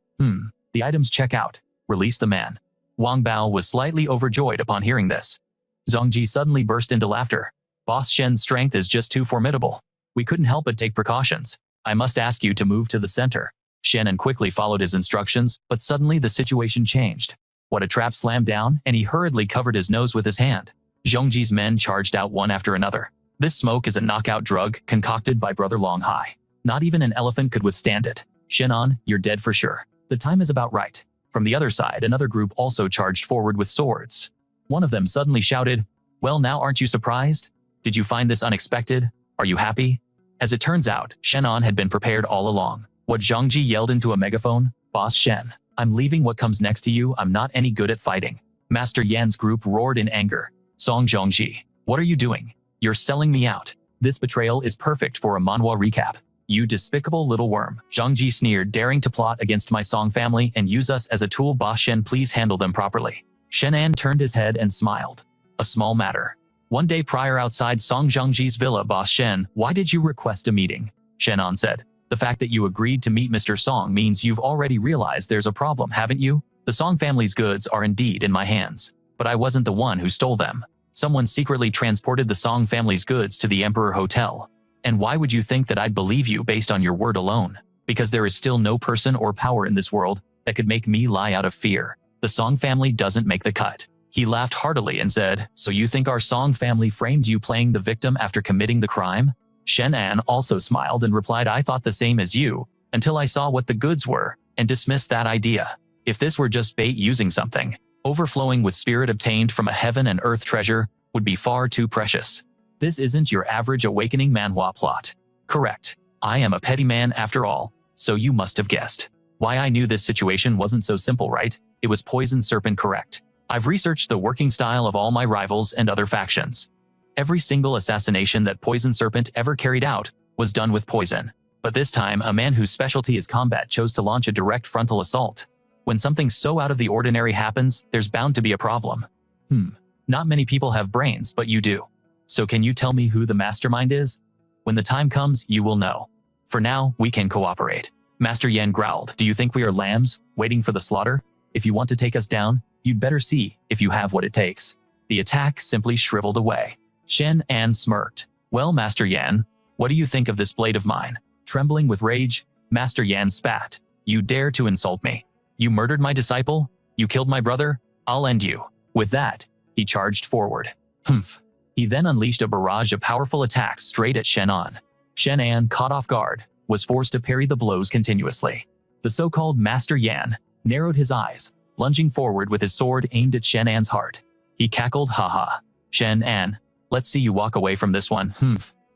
the items check out. Release the man. Wang Bao was slightly overjoyed upon hearing this. Zhongji suddenly burst into laughter. Boss Shen's strength is just too formidable. We couldn't help but take precautions. I must ask you to move to the center. Shenan quickly followed his instructions, but suddenly the situation changed. What a trap slammed down, and he hurriedly covered his nose with his hand. Zhongji's men charged out one after another. This smoke is a knockout drug concocted by Brother Long Hai. Not even an elephant could withstand it. Shenan, you're dead for sure. The time is about right. From the other side, another group also charged forward with swords. One of them suddenly shouted, "Well, now aren't you surprised? Did you find this unexpected? Are you happy?" As it turns out, Shenan had been prepared all along. What Zhongji yelled into a megaphone, "Boss Shen, I'm leaving what comes next to you. I'm not any good at fighting." Master Yan's group roared in anger. Song Zhongji, what are you doing? You're selling me out. This betrayal is perfect for a manhwa recap. You despicable little worm. Zhongji sneered, daring to plot against my Song family and use us as a tool. Boss Shen, please handle them properly. Shenan turned his head and smiled. A small matter. One day prior outside Song Zhongji's villa. Boss Shen, why did you request a meeting? Shenan said. The fact that you agreed to meet Mr. Song means you've already realized there's a problem, haven't you? The Song family's goods are indeed in my hands. But I wasn't the one who stole them. Someone secretly transported the Song family's goods to the Emperor Hotel. And why would you think that I'd believe you based on your word alone? Because there is still no person or power in this world that could make me lie out of fear. The Song family doesn't make the cut. He laughed heartily and said, so you think our Song family framed you playing the victim after committing the crime? Shenan also smiled and replied, I thought the same as you, until I saw what the goods were, and dismissed that idea. If this were just bait using something, overflowing with spirit obtained from a heaven and earth treasure, would be far too precious. This isn't your average awakening manhwa plot. Correct. I am a petty man after all, so you must have guessed. Why I knew this situation wasn't so simple, right? It was poison serpent, correct. I've researched the working style of all my rivals and other factions. Every single assassination that Poison Serpent ever carried out was done with poison. But this time, a man whose specialty is combat chose to launch a direct frontal assault. When something so out of the ordinary happens, there's bound to be a problem. Not many people have brains, but you do. So can you tell me who the mastermind is? When the time comes, you will know. For now, we can cooperate. Master Yan growled, do you think we are lambs, waiting for the slaughter? If you want to take us down, you'd better see if you have what it takes. The attack simply shriveled away. Shenan smirked. Well, Master Yan, what do you think of this blade of mine? Trembling with rage, Master Yan spat. You dare to insult me? You murdered my disciple? You killed my brother? I'll end you. With that, he charged forward. He then unleashed a barrage of powerful attacks straight at Shenan. Shenan, caught off guard, was forced to parry the blows continuously. The so-called Master Yan narrowed his eyes, lunging forward with his sword aimed at Shenan's heart. He cackled, haha. Shenan, let's see you walk away from this one.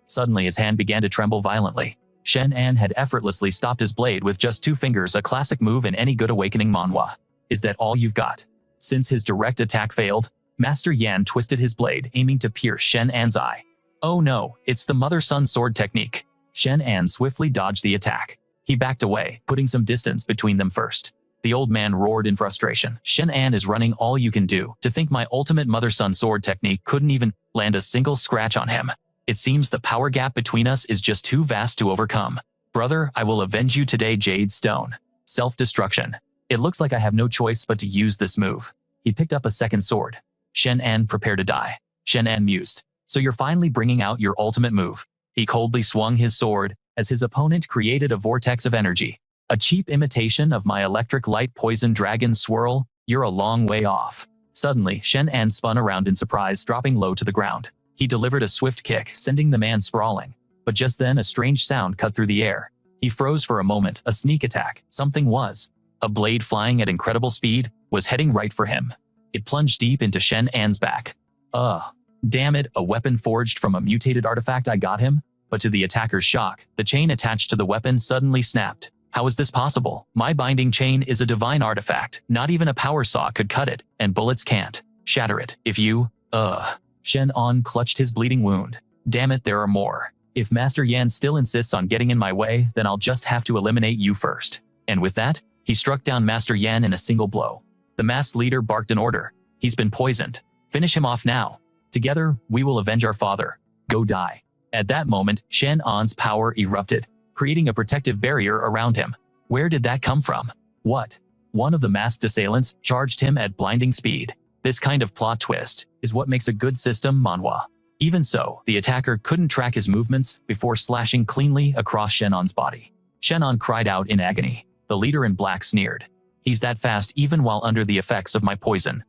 Suddenly his hand began to tremble violently. Shenan had effortlessly stopped his blade with just 2 fingers, a classic move in any good awakening manhwa. Is that all you've got? Since his direct attack failed, Master Yan twisted his blade, aiming to pierce Shenan's eye. Oh no, it's the mother-son sword technique. Shenan swiftly dodged the attack. He backed away, putting some distance between them first. The old man roared in frustration. Shenan is running all you can do. To think my ultimate mother-son sword technique couldn't even land a single scratch on him. It seems the power gap between us is just too vast to overcome. Brother, I will avenge you today, Jade Stone. Self-destruction. It looks like I have no choice but to use this move. He picked up a second sword. Shenan, prepare to die. Shenan mused. So you're finally bringing out your ultimate move. He coldly swung his sword as his opponent created a vortex of energy. A cheap imitation of my electric light poison dragon swirl. You're a long way off. Suddenly, Shenan spun around in surprise, dropping low to the ground. He delivered a swift kick, sending the man sprawling. But just then a strange sound cut through the air. He froze for a moment, a sneak attack. Something was. A blade flying at incredible speed was heading right for him. It plunged deep into Shenan's back. Damn it, a weapon forged from a mutated artifact. I got him? But to the attacker's shock, the chain attached to the weapon suddenly snapped. How is this possible? My binding chain is a divine artifact. Not even a power saw could cut it, and bullets can't shatter it. If you, Shenan clutched his bleeding wound. Damn it, there are more. If Master Yan still insists on getting in my way, then I'll just have to eliminate you first. And with that, he struck down Master Yan in a single blow. The masked leader barked an order. He's been poisoned. Finish him off now. Together, we will avenge our father. Go die. At that moment, Shenan's power erupted, creating a protective barrier around him. Where did that come from? What? One of the masked assailants charged him at blinding speed. This kind of plot twist is what makes a good system manhwa. Even so, the attacker couldn't track his movements before slashing cleanly across Shenan's body. Shenan cried out in agony. The leader in black sneered. He's that fast even while under the effects of my poison.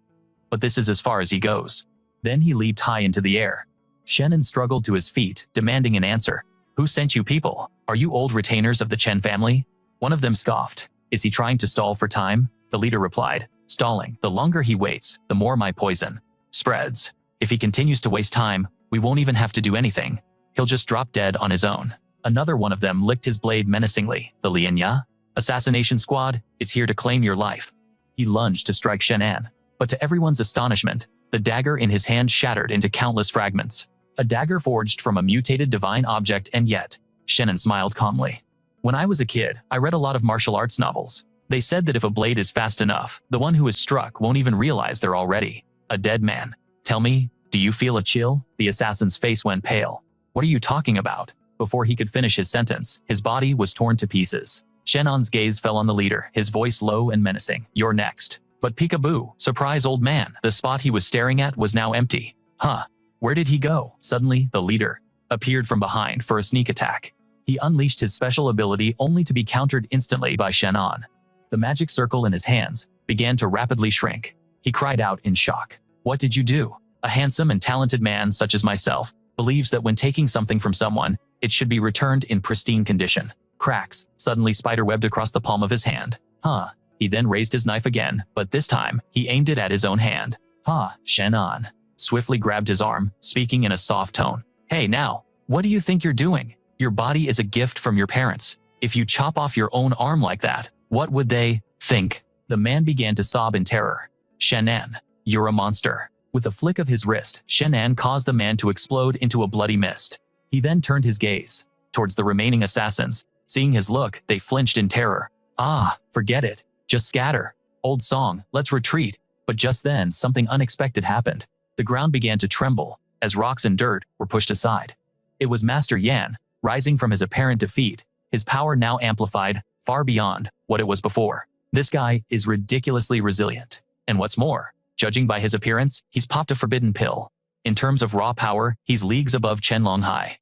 But this is as far as he goes. Then he leaped high into the air. Shenan struggled to his feet, demanding an answer. Who sent you people? Are you old retainers of the Chen family? One of them scoffed. Is he trying to stall for time? The leader replied. Stalling. The longer he waits, the more my poison spreads. If he continues to waste time, we won't even have to do anything. He'll just drop dead on his own. Another one of them licked his blade menacingly. The Lianya assassination squad is here to claim your life. He lunged to strike Shenan, but to everyone's astonishment, the dagger in his hand shattered into countless fragments. A dagger forged from a mutated divine object, and yet, Shenan smiled calmly. When I was a kid, I read a lot of martial arts novels. They said that if a blade is fast enough, the one who is struck won't even realize they're already a dead man. Tell me, do you feel a chill? The assassin's face went pale. What are you talking about? Before he could finish his sentence, his body was torn to pieces. Shenan's gaze fell on the leader, his voice low and menacing. You're next. But peekaboo, surprise old man, the spot he was staring at was now empty. Huh, where did he go? Suddenly, the leader appeared from behind for a sneak attack. He unleashed his special ability only to be countered instantly by Shenan. The magic circle in his hands began to rapidly shrink. He cried out in shock. What did you do? A handsome and talented man such as myself believes that when taking something from someone, it should be returned in pristine condition. Cracks suddenly spiderwebbed across the palm of his hand. Huh. He then raised his knife again, but this time, he aimed it at his own hand. Shenan swiftly grabbed his arm, speaking in a soft tone. Hey now, what do you think you're doing? Your body is a gift from your parents. If you chop off your own arm like that, what would they think? The man began to sob in terror. Shenan, you're a monster. With a flick of his wrist, Shenan caused the man to explode into a bloody mist. He then turned his gaze towards the remaining assassins. Seeing his look, they flinched in terror. Forget it. Just scatter. Old song, let's retreat. But just then, something unexpected happened. The ground began to tremble as rocks and dirt were pushed aside. It was Master Yan, rising from his apparent defeat, his power now amplified far beyond what it was before. This guy is ridiculously resilient. And what's more, judging by his appearance, he's popped a forbidden pill. In terms of raw power, he's leagues above Chen Long Hai.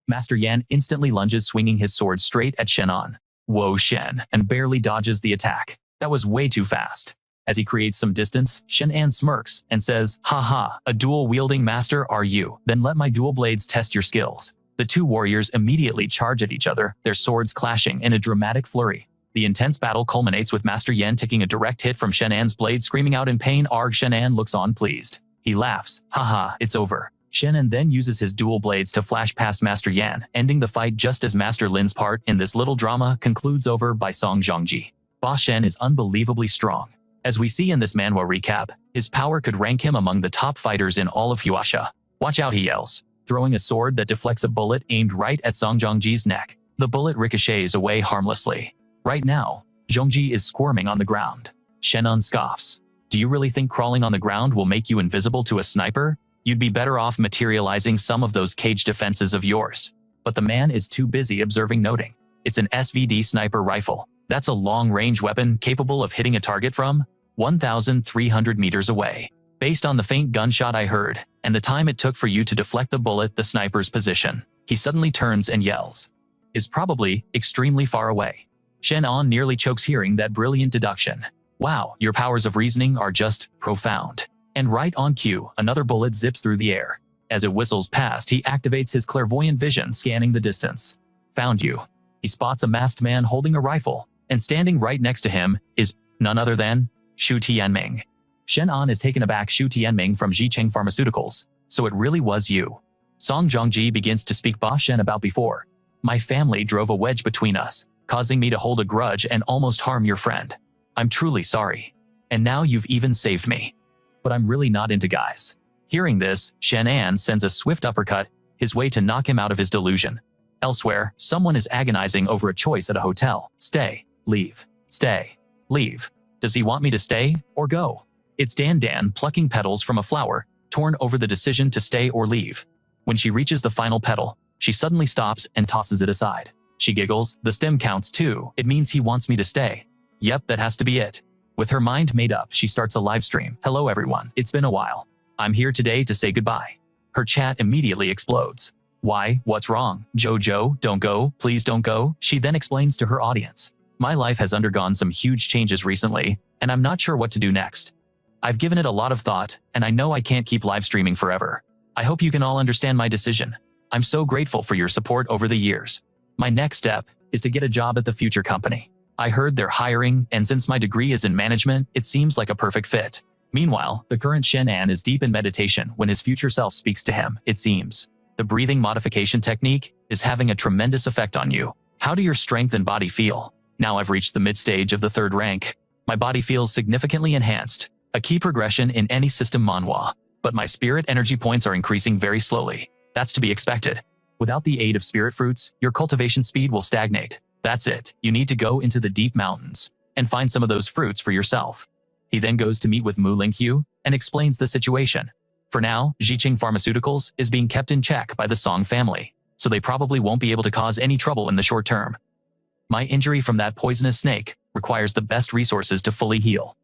Master Yan instantly lunges, swinging his sword straight at Shenan. Whoa, Shen, and barely dodges the attack. That was way too fast. As he creates some distance, Shenan smirks and says, haha, a dual-wielding master are you? Then let my dual blades test your skills. The two warriors immediately charge at each other, their swords clashing in a dramatic flurry. The intense battle culminates with Master Yan taking a direct hit from Shenan's blade, screaming out in pain. Arg. Shenan looks on pleased. He laughs. Haha, it's over. Shenan then uses his dual blades to flash past Master Yan, ending the fight just as Master Lin's part in this little drama concludes over by Song Zhongji. Boss Shen is unbelievably strong. As we see in this manhwa recap, his power could rank him among the top fighters in all of Huasha. Watch out, he yells, throwing a sword that deflects a bullet aimed right at Song Zhongji's neck. The bullet ricochets away harmlessly. Right now, Zhongji is squirming on the ground. Shenan scoffs. Do you really think crawling on the ground will make you invisible to a sniper? You'd be better off materializing some of those cage defenses of yours. But the man is too busy observing, noting. It's an SVD sniper rifle. That's a long-range weapon capable of hitting a target from 1,300 meters away. Based on the faint gunshot I heard, and the time it took for you to deflect the bullet, the sniper's position, he suddenly turns and yells, is probably extremely far away. Shenan nearly chokes hearing that brilliant deduction. Wow, your powers of reasoning are just profound. And right on cue, another bullet zips through the air. As it whistles past, he activates his clairvoyant vision, scanning the distance. Found you. He spots a masked man holding a rifle, and standing right next to him is none other than Xu Tianming. Shenan is taken aback. Xu Tianming from Jicheng Pharmaceuticals. So it really was you. Song Zhongji begins to speak Ba Shen about before. My family drove a wedge between us, causing me to hold a grudge and almost harm your friend. I'm truly sorry. And now you've even saved me. But I'm really not into guys. Hearing this, Shenan sends a swift uppercut, his way to knock him out of his delusion. Elsewhere, someone is agonizing over a choice at a hotel. Stay, leave, stay, leave. Does he want me to stay or go? It's Dan plucking petals from a flower, torn over the decision to stay or leave. When she reaches the final petal, she suddenly stops and tosses it aside. She giggles. The stem counts too. It means he wants me to stay. Yep, that has to be it. With her mind made up, she starts a live stream. Hello everyone, it's been a while. I'm here today to say goodbye. Her chat immediately explodes. Why? What's wrong? Jojo, don't go, please don't go. She then explains to her audience. My life has undergone some huge changes recently, and I'm not sure what to do next. I've given it a lot of thought, and I know I can't keep live streaming forever. I hope you can all understand my decision. I'm so grateful for your support over the years. My next step is to get a job at the future company. I heard they're hiring, and since my degree is in management, it seems like a perfect fit. Meanwhile, the current Shenan is deep in meditation when his future self speaks to him, it seems. The breathing modification technique is having a tremendous effect on you. How do your strength and body feel? Now I've reached the mid-stage of the 3rd rank. My body feels significantly enhanced, a key progression in any system Manhwa. But my spirit energy points are increasing very slowly. That's to be expected. Without the aid of spirit fruits, your cultivation speed will stagnate. That's it. You need to go into the deep mountains and find some of those fruits for yourself. He then goes to meet with Mu Lingqiu and explains the situation. For now, Jiqing Pharmaceuticals is being kept in check by the Song family, so they probably won't be able to cause any trouble in the short term. My injury from that poisonous snake requires the best resources to fully heal.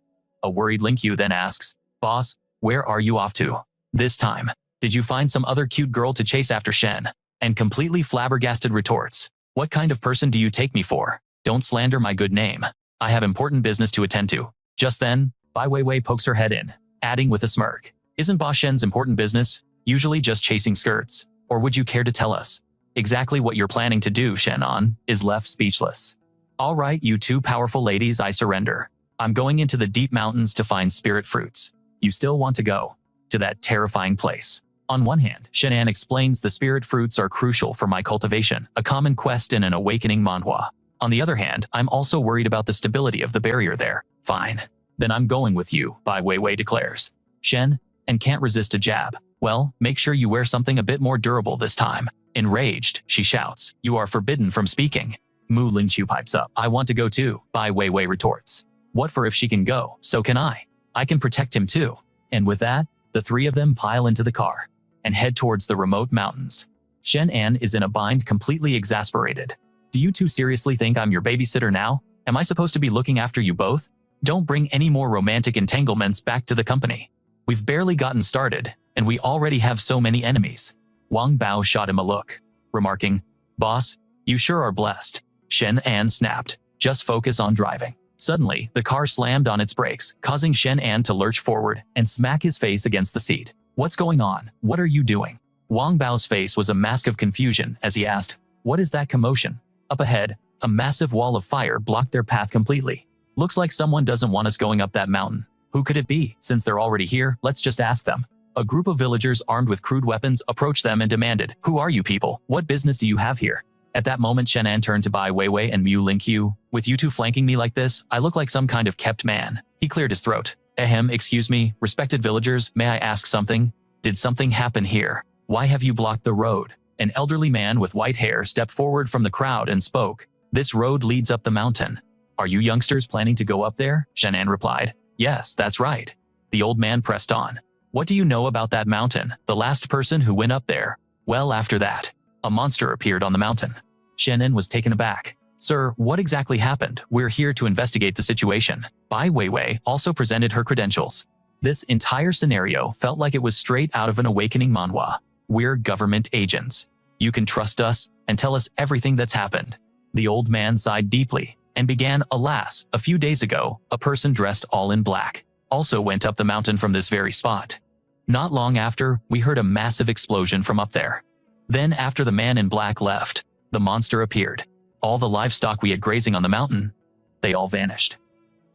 A worried Lingqiu then asks, Boss, where are you off to? This time, did you find some other cute girl to chase after Shen? And completely flabbergasted retorts, what kind of person do you take me for? Don't slander my good name. I have important business to attend to. Just then, Wei Wei pokes her head in, adding with a smirk, Isn't Ba Shen's important business usually just chasing skirts? Or would you care to tell us exactly what you're planning to do? Shenan is left speechless. All right, you two powerful ladies, I surrender. I'm going into the deep mountains to find spirit fruits. You still want to go to that terrifying place? On one hand, Shenan explains the spirit fruits are crucial for my cultivation, a common quest in an awakening manhwa. On the other hand, I'm also worried about the stability of the barrier there. Fine. Then I'm going with you, Wei Wei declares. Shen, and can't resist a jab. Well, make sure you wear something a bit more durable this time. Enraged, she shouts, you are forbidden from speaking. Mu Lingqiu pipes up. I want to go too, Wei Wei retorts. What for if she can go, so can I. I can protect him too. And with that, the three of them pile into the car and head towards the remote mountains. Shenan is in a bind, completely exasperated. Do you two seriously think I'm your babysitter now? Am I supposed to be looking after you both? Don't bring any more romantic entanglements back to the company. We've barely gotten started, and we already have so many enemies. Wang Bao shot him a look, remarking, Boss, you sure are blessed. Shenan snapped, just focus on driving. Suddenly, the car slammed on its brakes, causing Shenan to lurch forward and smack his face against the seat. What's going on? What are you doing? Wang Bao's face was a mask of confusion as he asked, what is that commotion? Up ahead, a massive wall of fire blocked their path completely. Looks like someone doesn't want us going up that mountain. Who could it be? Since they're already here, let's just ask them. A group of villagers armed with crude weapons approached them and demanded, who are you people? What business do you have here? At that moment, Shenan turned to Wei Wei and Mu Lingqiu. With you two flanking me like this, I look like some kind of kept man. He cleared his throat. Ahem, excuse me, respected villagers, may I ask something? Did something happen here? Why have you blocked the road? An elderly man with white hair stepped forward from the crowd and spoke. This road leads up the mountain. Are you youngsters planning to go up there? Shenan replied. Yes, that's right. The old man pressed on. What do you know about that mountain? The last person who went up there? Well, after that, a monster appeared on the mountain. Shenan was taken aback. Sir, what exactly happened? We're here to investigate the situation. Wei Wei also presented her credentials. This entire scenario felt like it was straight out of an awakening manhwa. We're government agents. You can trust us and tell us everything that's happened. The old man sighed deeply and began, alas, a few days ago, a person dressed all in black also went up the mountain from this very spot. Not long after, we heard a massive explosion from up there. Then after the man in black left, the monster appeared. All the livestock we had grazing on the mountain, they all vanished.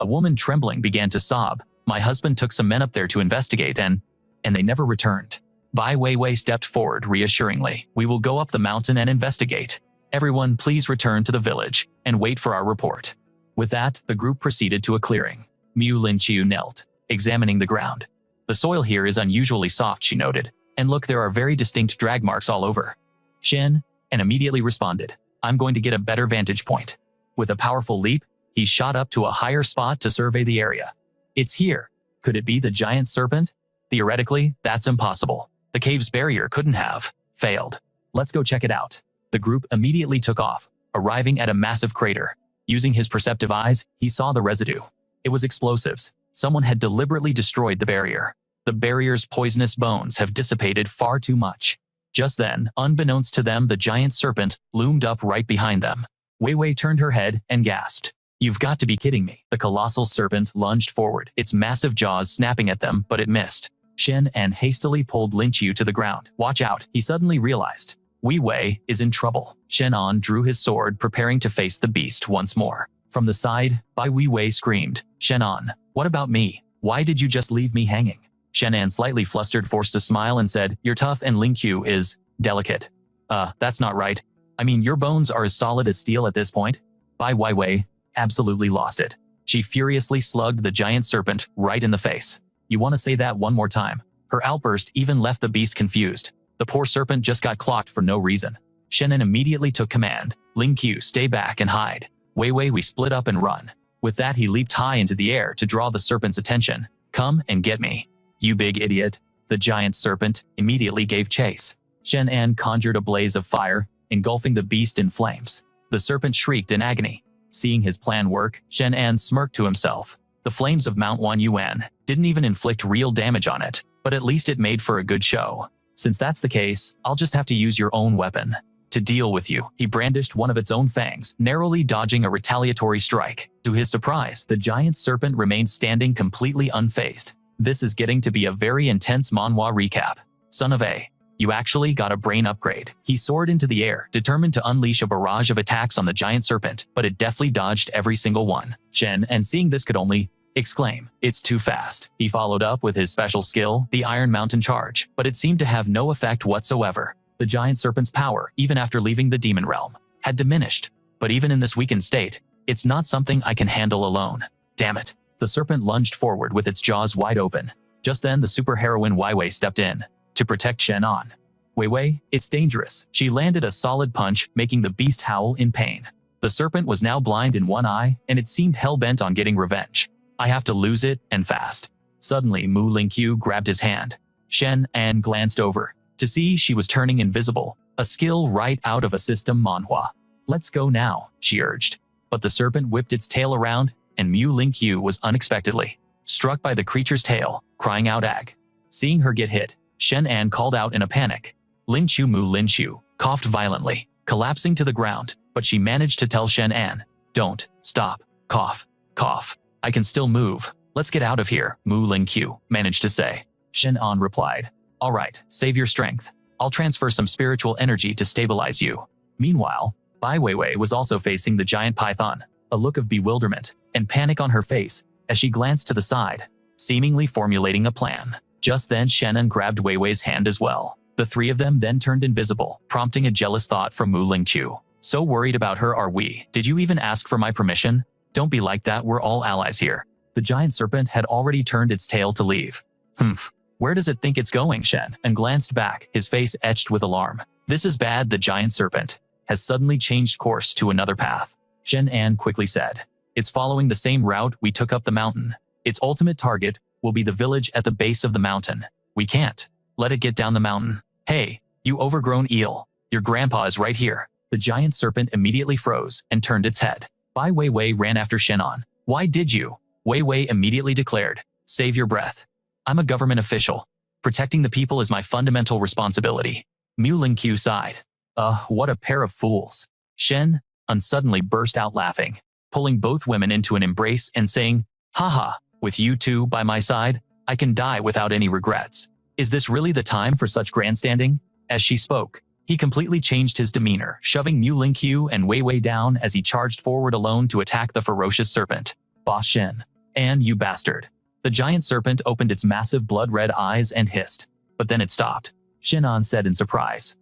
A woman trembling began to sob. My husband took some men up there to investigate and they never returned. Wei Wei stepped forward reassuringly. We will go up the mountain and investigate. Everyone please return to the village and wait for our report. With that, the group proceeded to a clearing. Mu Lingqiu knelt, examining the ground. The soil here is unusually soft, she noted. And look, there are very distinct drag marks all over. Shen, and immediately responded, I'm going to get a better vantage point. With a powerful leap, he shot up to a higher spot to survey the area. It's here. Could it be the giant serpent? Theoretically, that's impossible. The cave's barrier couldn't have failed. Let's go check it out. The group immediately took off, arriving at a massive crater. Using his perceptive eyes, he saw the residue. It was explosives. Someone had deliberately destroyed the barrier. The barrier's poisonous bones have dissipated far too much. Just then, unbeknownst to them, the giant serpent loomed up right behind them. Wei Wei turned her head and gasped. You've got to be kidding me. The colossal serpent lunged forward, its massive jaws snapping at them, but it missed. Shenan hastily pulled Lin Chu to the ground. Watch out, he suddenly realized. Wei Wei is in trouble. Shenan drew his sword, preparing to face the beast once more. From the side, Wei Wei screamed, Shenan, what about me? Why did you just leave me hanging? Shenan, slightly flustered, forced a smile and said, you're tough and Lin Chu is delicate. That's not right. I mean, your bones are as solid as steel at this point. Wei Wei absolutely lost it. She furiously slugged the giant serpent right in the face. You want to say that one more time? Her outburst even left the beast confused. The poor serpent just got clocked for no reason. Shenan immediately took command. Lin Chu, stay back and hide. Wei Wei, we split up and run. With that, he leaped high into the air to draw the serpent's attention. Come and get me. You big idiot. The giant serpent immediately gave chase. Shenan conjured a blaze of fire, engulfing the beast in flames. The serpent shrieked in agony. Seeing his plan work, Shenan smirked to himself. The flames of Mount Wanuan didn't even inflict real damage on it, but at least it made for a good show. Since that's the case, I'll just have to use your own weapon. To deal with you, he brandished one of its own fangs, narrowly dodging a retaliatory strike. To his surprise, the giant serpent remained standing completely unfazed. This is getting to be a very intense manhwa recap. Son of A, you actually got a brain upgrade. He soared into the air, determined to unleash a barrage of attacks on the giant serpent, but it deftly dodged every single one. Chen, and seeing this, could only exclaim, it's too fast. He followed up with his special skill, the Iron Mountain Charge, but it seemed to have no effect whatsoever. The giant serpent's power, even after leaving the demon realm, had diminished. But even in this weakened state, it's not something I can handle alone. Damn it. The serpent lunged forward with its jaws wide open. Just then, the superheroine Wei Wei stepped in to protect Shenan. Wei Wei, it's dangerous. She landed a solid punch, making the beast howl in pain. The serpent was now blind in one eye, and it seemed hell-bent on getting revenge. I have to lose it, and fast. Suddenly, Lin Chu grabbed his hand. Shenan glanced over to see she was turning invisible, a skill right out of a system manhwa. Let's go now, she urged. But the serpent whipped its tail around, and Lin Chu was unexpectedly struck by the creature's tail, crying out ag. Seeing her get hit, Shenan called out in a panic. Lin Chu coughed violently, collapsing to the ground, but she managed to tell Shenan, don't stop, cough, cough. I can still move. Let's get out of here, Lin Chu managed to say. Shenan replied, all right, save your strength. I'll transfer some spiritual energy to stabilize you. Meanwhile, Wei Wei was also facing the giant python, a look of bewilderment and panic on her face as she glanced to the side, seemingly formulating a plan. Just then, Shenan grabbed Wei Wei's hand as well. The three of them then turned invisible, prompting a jealous thought from Lin Chu. So worried about her are we? Did you even ask for my permission? Don't be like that, we're all allies here. The giant serpent had already turned its tail to leave. Where does it think it's going, Shen? And glanced back, his face etched with alarm. This is bad, the giant serpent has suddenly changed course to another path. Shenan quickly said, it's following the same route we took up the mountain. Its ultimate target will be the village at the base of the mountain. We can't let it get down the mountain. Hey, you overgrown eel, your grandpa is right here. The giant serpent immediately froze and turned its head. Wei Wei ran after Shenan. Why did you? Wei Wei immediately declared, save your breath. I'm a government official. Protecting the people is my fundamental responsibility. Lin Chu sighed. What a pair of fools. Shenan suddenly burst out laughing, pulling both women into an embrace and saying, haha, with you two by my side, I can die without any regrets. Is this really the time for such grandstanding? As she spoke, he completely changed his demeanor, shoving Lin Chu and Wei Wei down as he charged forward alone to attack the ferocious serpent. Boss Shen. And you bastard. The giant serpent opened its massive blood-red eyes and hissed, but then it stopped. Shenan said in surprise.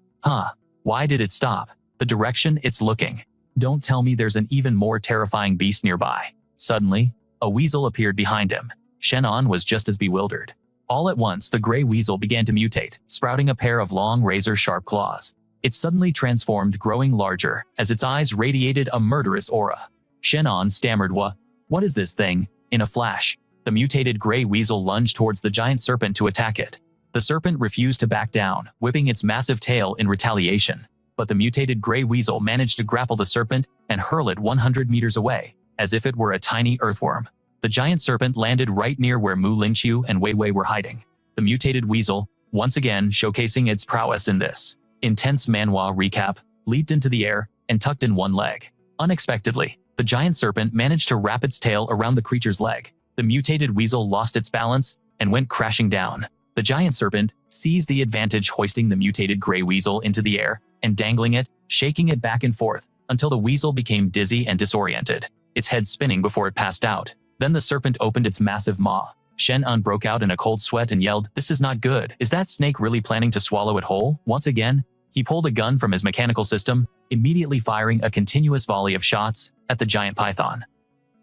Why did it stop? The direction it's looking. Don't tell me there's an even more terrifying beast nearby. Suddenly, a weasel appeared behind him. Shenan was just as bewildered. All at once, the gray weasel began to mutate, sprouting a pair of long, razor-sharp claws. It suddenly transformed, growing larger, as its eyes radiated a murderous aura. Shenan stammered, what is this thing? In a flash, the mutated gray weasel lunged towards the giant serpent to attack it. The serpent refused to back down, whipping its massive tail in retaliation. But the mutated gray weasel managed to grapple the serpent and hurl it 100 meters away, as if it were a tiny earthworm. The giant serpent landed right near where Mu Lingqiu and Wei Wei were hiding. The mutated weasel, once again showcasing its prowess in this intense manhwa recap, leaped into the air and tucked in one leg. Unexpectedly, the giant serpent managed to wrap its tail around the creature's leg. The mutated weasel lost its balance and went crashing down. The giant serpent seized the advantage, hoisting the mutated gray weasel into the air and dangling it, shaking it back and forth until the weasel became dizzy and disoriented, its head spinning before it passed out. Then the serpent opened its massive maw. Shenan broke out in a cold sweat and yelled, "This is not good. Is that snake really planning to swallow it whole?" Once again, he pulled a gun from his mechanical system, immediately firing a continuous volley of shots at the giant python.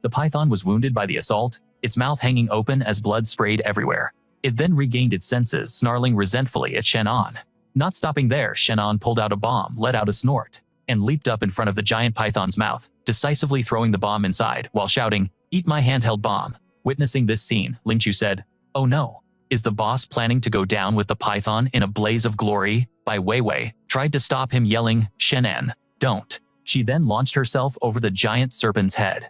The python was wounded by the assault, its mouth hanging open as blood sprayed everywhere. It then regained its senses, snarling resentfully at Shenan. Not stopping there, Shenan pulled out a bomb, let out a snort, and leaped up in front of the giant python's mouth, decisively throwing the bomb inside while shouting, "Eat my handheld bomb." Witnessing this scene, Lingqiu said, "Oh no, is the boss planning to go down with the python in a blaze of glory?" By Wei Wei tried to stop him, yelling, "Shenan, don't." She then launched herself over the giant serpent's head.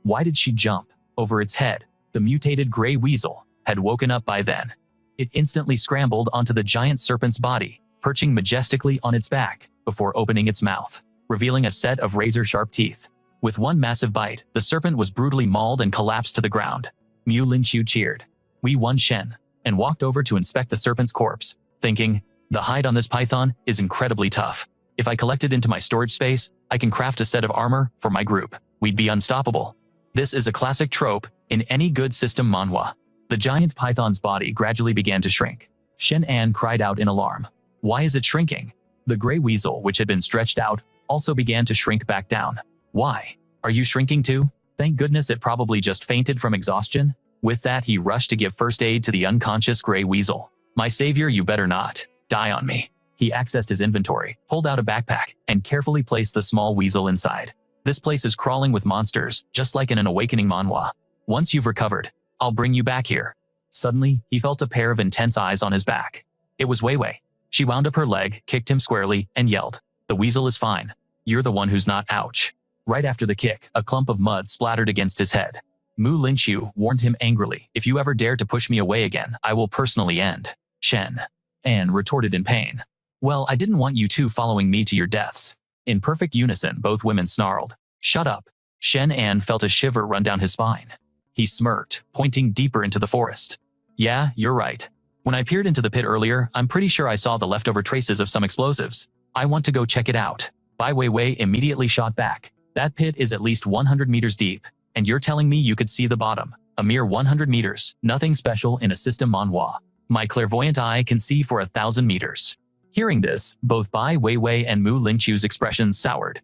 Why did she jump over its head? The mutated gray weasel had woken up by then. It instantly scrambled onto the giant serpent's body, perching majestically on its back before opening its mouth, revealing a set of razor-sharp teeth. With one massive bite, the serpent was brutally mauled and collapsed to the ground. Mu Lingqiu cheered. We won, Chen, and walked over to inspect the serpent's corpse, thinking, the hide on this python is incredibly tough. If I collect it into my storage space, I can craft a set of armor for my group. We'd be unstoppable. This is a classic trope in any good system manhwa. The giant python's body gradually began to shrink. Shenan cried out in alarm. Why is it shrinking? The gray weasel, which had been stretched out, also began to shrink back down. Why? Are you shrinking too? Thank goodness it probably just fainted from exhaustion. With that, he rushed to give first aid to the unconscious gray weasel. My savior, you better not die on me. He accessed his inventory, pulled out a backpack, and carefully placed the small weasel inside. This place is crawling with monsters, just like in an awakening manhwa. Once you've recovered, I'll bring you back here. Suddenly, he felt a pair of intense eyes on his back. It was Wei Wei. She wound up her leg, kicked him squarely, and yelled, "The weasel is fine. You're the one who's not, ouch." Right after the kick, a clump of mud splattered against his head. Mu Lingqiu warned him angrily, "If you ever dare to push me away again, I will personally end." Chen Anne retorted in pain. "Well, I didn't want you two following me to your deaths." In perfect unison, both women snarled. "Shut up." Shenan felt a shiver run down his spine. He smirked, pointing deeper into the forest. "Yeah, you're right. When I peered into the pit earlier, I'm pretty sure I saw the leftover traces of some explosives. I want to go check it out." Bai Weiwei immediately shot back. "That pit is at least 100 meters deep, and you're telling me you could see the bottom? A mere 100 meters, nothing special in a system manhwa. My clairvoyant eye can see for 1,000 meters. Hearing this, both Bai Weiwei and Mu Lingqiu's expressions soured.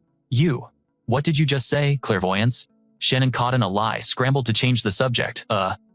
What did you just say, clairvoyance?" Shenan, caught in a lie, scrambled to change the subject.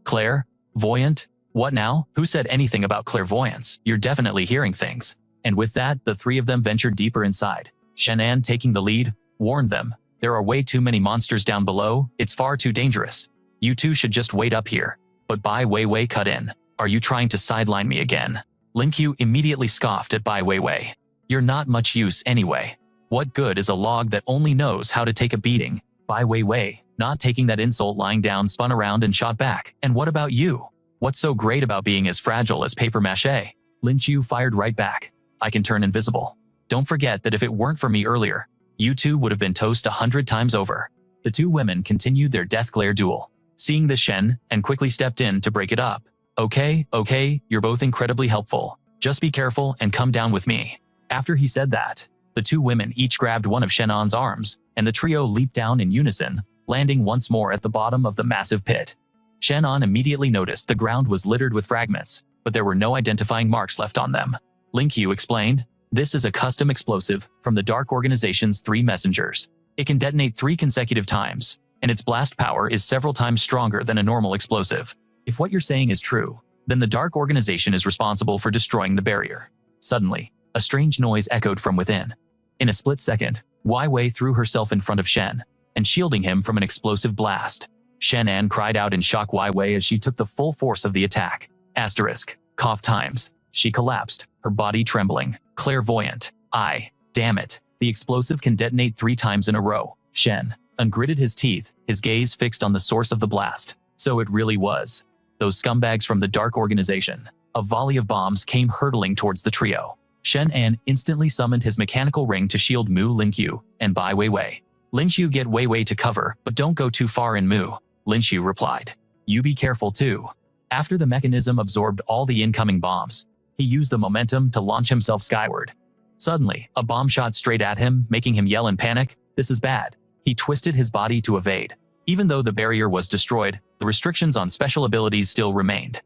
Clairvoyant? What now? Who said anything about clairvoyance? You're definitely hearing things." And with that, the three of them ventured deeper inside. Shenan, taking the lead, warned them, "There are way too many monsters down below. It's far too dangerous. You two should just wait up here." But Bai Weiwei cut in. "Are you trying to sideline me again?" Lingqiu immediately scoffed at Bai Weiwei. "You're not much use anyway. What good is a log that only knows how to take a beating?" Bai Weiwei, not taking that insult, lying down, spun around and shot back. "And what about you? What's so great about being as fragile as paper mache?" Lingqiu fired right back. "I can turn invisible. Don't forget that if it weren't for me earlier, you two would have been toast 100 times over." The two women continued their death glare duel. Seeing this, Chen and quickly stepped in to break it up. Okay, you're both incredibly helpful. Just be careful and come down with me." After he said that, the two women each grabbed one of Shenan's arms, and the trio leaped down in unison, landing once more at the bottom of the massive pit. Shenan immediately noticed the ground was littered with fragments, but there were no identifying marks left on them. Lingqiu explained, "This is a custom explosive from the Dark Organization's 3 messengers. It can detonate 3 consecutive times, and its blast power is several times stronger than a normal explosive. If what you're saying is true, then the Dark Organization is responsible for destroying the barrier." Suddenly, a strange noise echoed from within. In a split second, Wei Wei threw herself in front of Shen, and shielding him from an explosive blast. Shenan cried out in shock Wei Wei as she took the full force of the attack. Cough times. She collapsed, her body trembling. "Clairvoyant. Damn it. The explosive can detonate 3 times in a row." Shen ungritted his teeth, his gaze fixed on the source of the blast. So it really was. Those scumbags from the Dark Organization. A volley of bombs came hurtling towards the trio. Shenan instantly summoned his mechanical ring to shield Mu Lingqiu and Bai Wei Wei. Lingqiu, get Wei Wei to cover, but don't go too far in Mu, Lingqiu replied. You be careful too. After the mechanism absorbed all the incoming bombs, he used the momentum to launch himself skyward. Suddenly, a bomb shot straight at him, making him yell in panic, "This is bad." He twisted his body to evade. Even though the barrier was destroyed, the restrictions on special abilities still remained.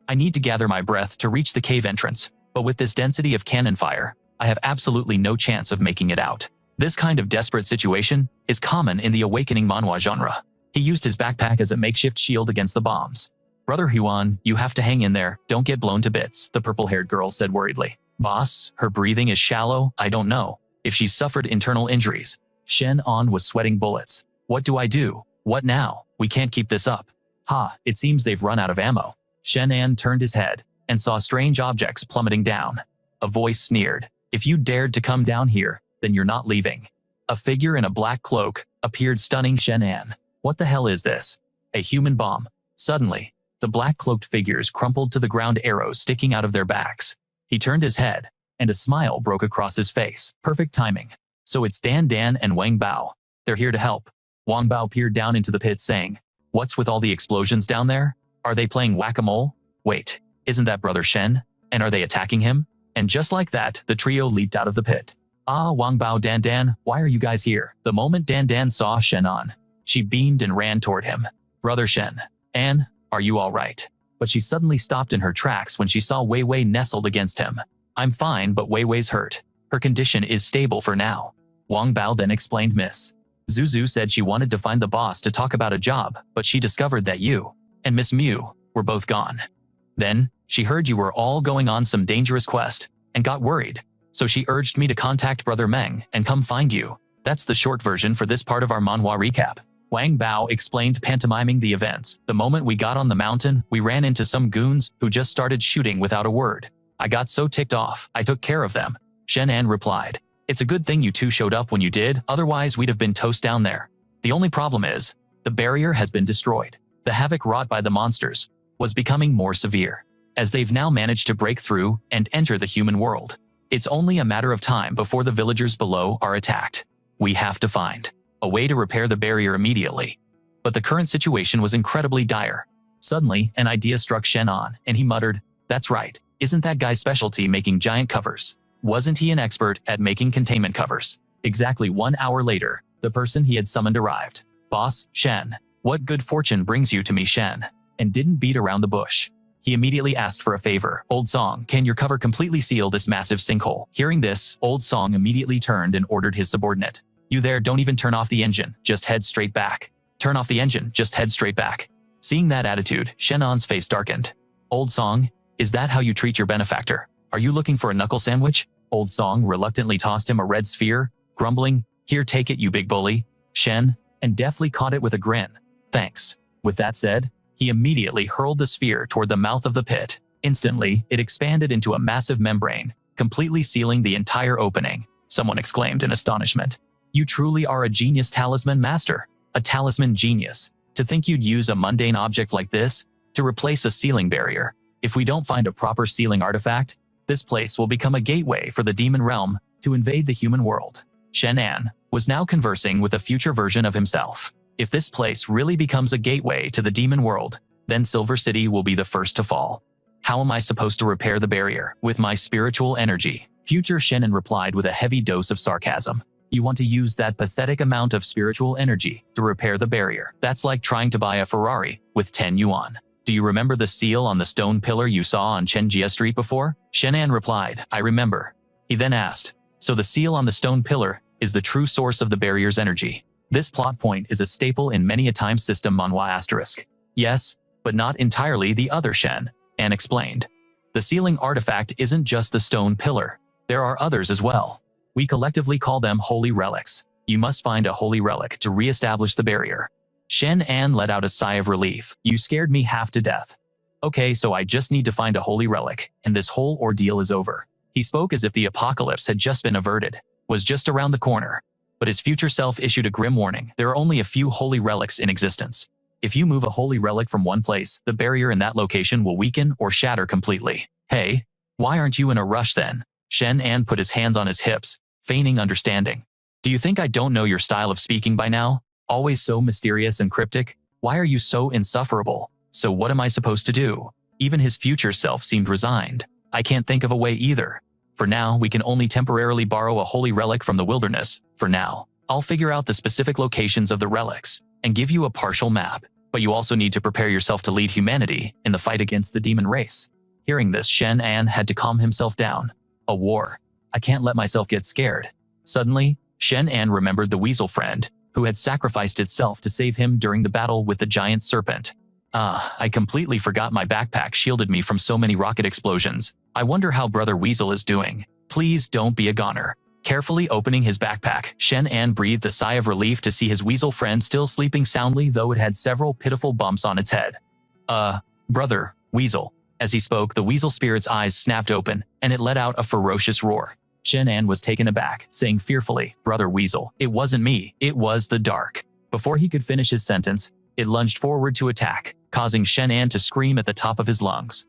I need to gather my breath to reach the cave entrance, but with this density of cannon fire, I have absolutely no chance of making it out. This kind of desperate situation is common in the Awakening Manhwa genre. He used his backpack as a makeshift shield against the bombs. Brother Huan, you have to hang in there, don't get blown to bits, the purple-haired girl said worriedly. Boss, her breathing is shallow, I don't know if she's suffered internal injuries. Shenan was sweating bullets. What do I do? What now? We can't keep this up. Ha, it seems they've run out of ammo. Shenan turned his head and saw strange objects plummeting down. A voice sneered, if you dared to come down here, then you're not leaving. A figure in a black cloak appeared, stunning Shenan. What the hell is this? A human bomb. Suddenly, the black-cloaked figures crumpled to the ground, arrows sticking out of their backs. He turned his head, and a smile broke across his face. Perfect timing. So it's Dan and Wang Bao. They're here to help. Wang Bao peered down into the pit saying, what's with all the explosions down there? Are they playing whack-a-mole? Wait, isn't that Brother Shen? And are they attacking him? And just like that, the trio leaped out of the pit. Ah, Wang Bao, Dan, why are you guys here? The moment Dan saw Shenan, she beamed and ran toward him. Brother Shen, Anne, are you all right? But she suddenly stopped in her tracks when she saw Wei Wei nestled against him. I'm fine, but Wei Wei's hurt. Her condition is stable for now. Wang Bao then explained. Miss Zuzu said she wanted to find the boss to talk about a job, but she discovered that you and Miss Mew were both gone. Then, she heard you were all going on some dangerous quest and got worried, so she urged me to contact Brother Meng and come find you. That's the short version for this part of our manhwa recap. Wang Bao explained, pantomiming the events. The moment we got on the mountain, we ran into some goons who just started shooting without a word. I got so ticked off, I took care of them. Shenan replied. It's a good thing you two showed up when you did, otherwise we'd have been toast down there. The only problem is, the barrier has been destroyed. The havoc wrought by the monsters was becoming more severe, as they've now managed to break through and enter the human world. It's only a matter of time before the villagers below are attacked. We have to find a way to repair the barrier immediately. But the current situation was incredibly dire. Suddenly, an idea struck Shenan, and he muttered, that's right, isn't that guy's specialty making giant covers? Wasn't he an expert at making containment covers? Exactly 1 hour later, the person he had summoned arrived. Boss, Chen, what good fortune brings you to me, Shen? And didn't beat around the bush. He immediately asked for a favor. Old Song, can your cover completely seal this massive sinkhole? Hearing this, Old Song immediately turned and ordered his subordinate. You there, don't even turn off the engine, just head straight back. Turn off the engine, just head straight back. Seeing that attitude, Shenan's face darkened. Old Song, is that how you treat your benefactor? Are you looking for a knuckle sandwich? Old Song reluctantly tossed him a red sphere, grumbling, here, take it, you big bully, Shen, and deftly caught it with a grin. Thanks. With that said, he immediately hurled the sphere toward the mouth of the pit. Instantly, it expanded into a massive membrane, completely sealing the entire opening. Someone exclaimed in astonishment. You truly are a genius talisman master. A talisman genius. To think you'd use a mundane object like this to replace a sealing barrier. If we don't find a proper sealing artifact, this place will become a gateway for the demon realm to invade the human world. Shenan was now conversing with a future version of himself. If this place really becomes a gateway to the demon world, then Silver City will be the first to fall. How am I supposed to repair the barrier? With my spiritual energy. Future Shenan replied with a heavy dose of sarcasm. You want to use that pathetic amount of spiritual energy to repair the barrier. That's like trying to buy a Ferrari with 10 yuan. Do you remember the seal on the stone pillar you saw on Chenjia Street before? Shenan replied, I remember. He then asked, so the seal on the stone pillar is the true source of the barrier's energy. This plot point is a staple in many a time system manhwa asterisk. Yes, but not entirely the other Shen, Anne explained. The sealing artifact isn't just the stone pillar. There are others as well. We collectively call them holy relics. You must find a holy relic to re-establish the barrier. Shenan let out a sigh of relief. You scared me half to death. Okay, so I just need to find a holy relic, and this whole ordeal is over. He spoke as if the apocalypse had just been averted, was just around the corner. But his future self issued a grim warning. There are only a few holy relics in existence. If you move a holy relic from one place, the barrier in that location will weaken or shatter completely. Hey, why aren't you in a rush then? Shenan put his hands on his hips, feigning understanding. Do you think I don't know your style of speaking by now? Always so mysterious and cryptic? Why are you so insufferable? So what am I supposed to do? Even his future self seemed resigned. I can't think of a way either. For now, we can only temporarily borrow a holy relic from the wilderness. For now, I'll figure out the specific locations of the relics and give you a partial map. But you also need to prepare yourself to lead humanity in the fight against the demon race. Hearing this, Shenan had to calm himself down. A war. I can't let myself get scared. Suddenly, Shenan remembered the weasel friend, who had sacrificed itself to save him during the battle with the giant serpent. I completely forgot my backpack shielded me from so many rocket explosions. I wonder how Brother Weasel is doing. Please don't be a goner. Carefully opening his backpack, Shenan breathed a sigh of relief to see his weasel friend still sleeping soundly, though it had several pitiful bumps on its head. Brother Weasel. As he spoke, the weasel spirit's eyes snapped open, and it let out a ferocious roar. Shenan was taken aback, saying fearfully, Brother Weasel, it wasn't me, it was the dark. Before he could finish his sentence, it lunged forward to attack, causing Shenan to scream at the top of his lungs.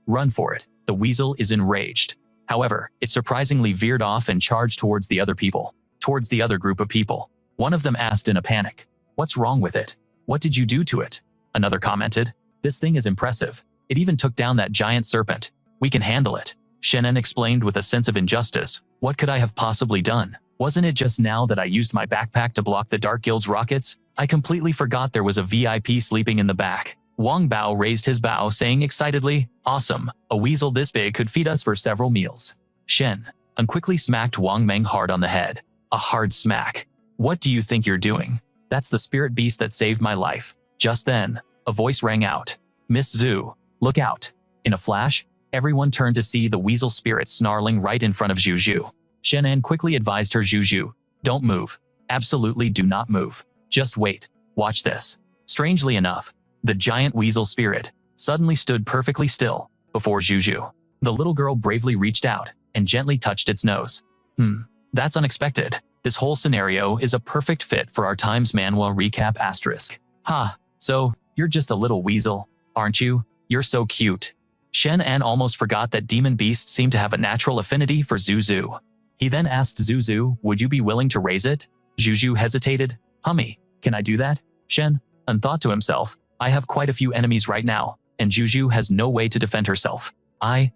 Run for it. The weasel is enraged. However, it surprisingly veered off and charged towards the other group of people. One of them asked in a panic, What's wrong with it? What did you do to it? Another commented, This thing is impressive. It even took down that giant serpent. We can handle it. Shenan explained with a sense of injustice. What could I have possibly done? Wasn't it just now that I used my backpack to block the Dark Guild's rockets? I completely forgot there was a VIP sleeping in the back. Wang Bao raised his bow, saying excitedly, Awesome, a weasel this big could feed us for several meals. Shenan quickly smacked Wang Meng hard on the head. A hard smack. What do you think you're doing? That's the spirit beast that saved my life. Just then, a voice rang out. Miss Zhu, look out. In a flash, everyone turned to see the weasel spirit snarling right in front of Zhu. Shenan quickly advised her, Zhu, don't move. Absolutely do not move. Just wait. Watch this. Strangely enough, the giant weasel spirit suddenly stood perfectly still before Zhu. The little girl bravely reached out and gently touched its nose. That's unexpected. This whole scenario is a perfect fit for our Times Manhwa recap asterisk. So, you're just a little weasel, aren't you? You're so cute. Shenan almost forgot that demon beasts seem to have a natural affinity for Zhu. He then asked Zhu, would you be willing to raise it? Zhu hesitated. Hummy, can I do that? Shenan thought to himself, I have quite a few enemies right now, and Zhu has no way to defend herself. I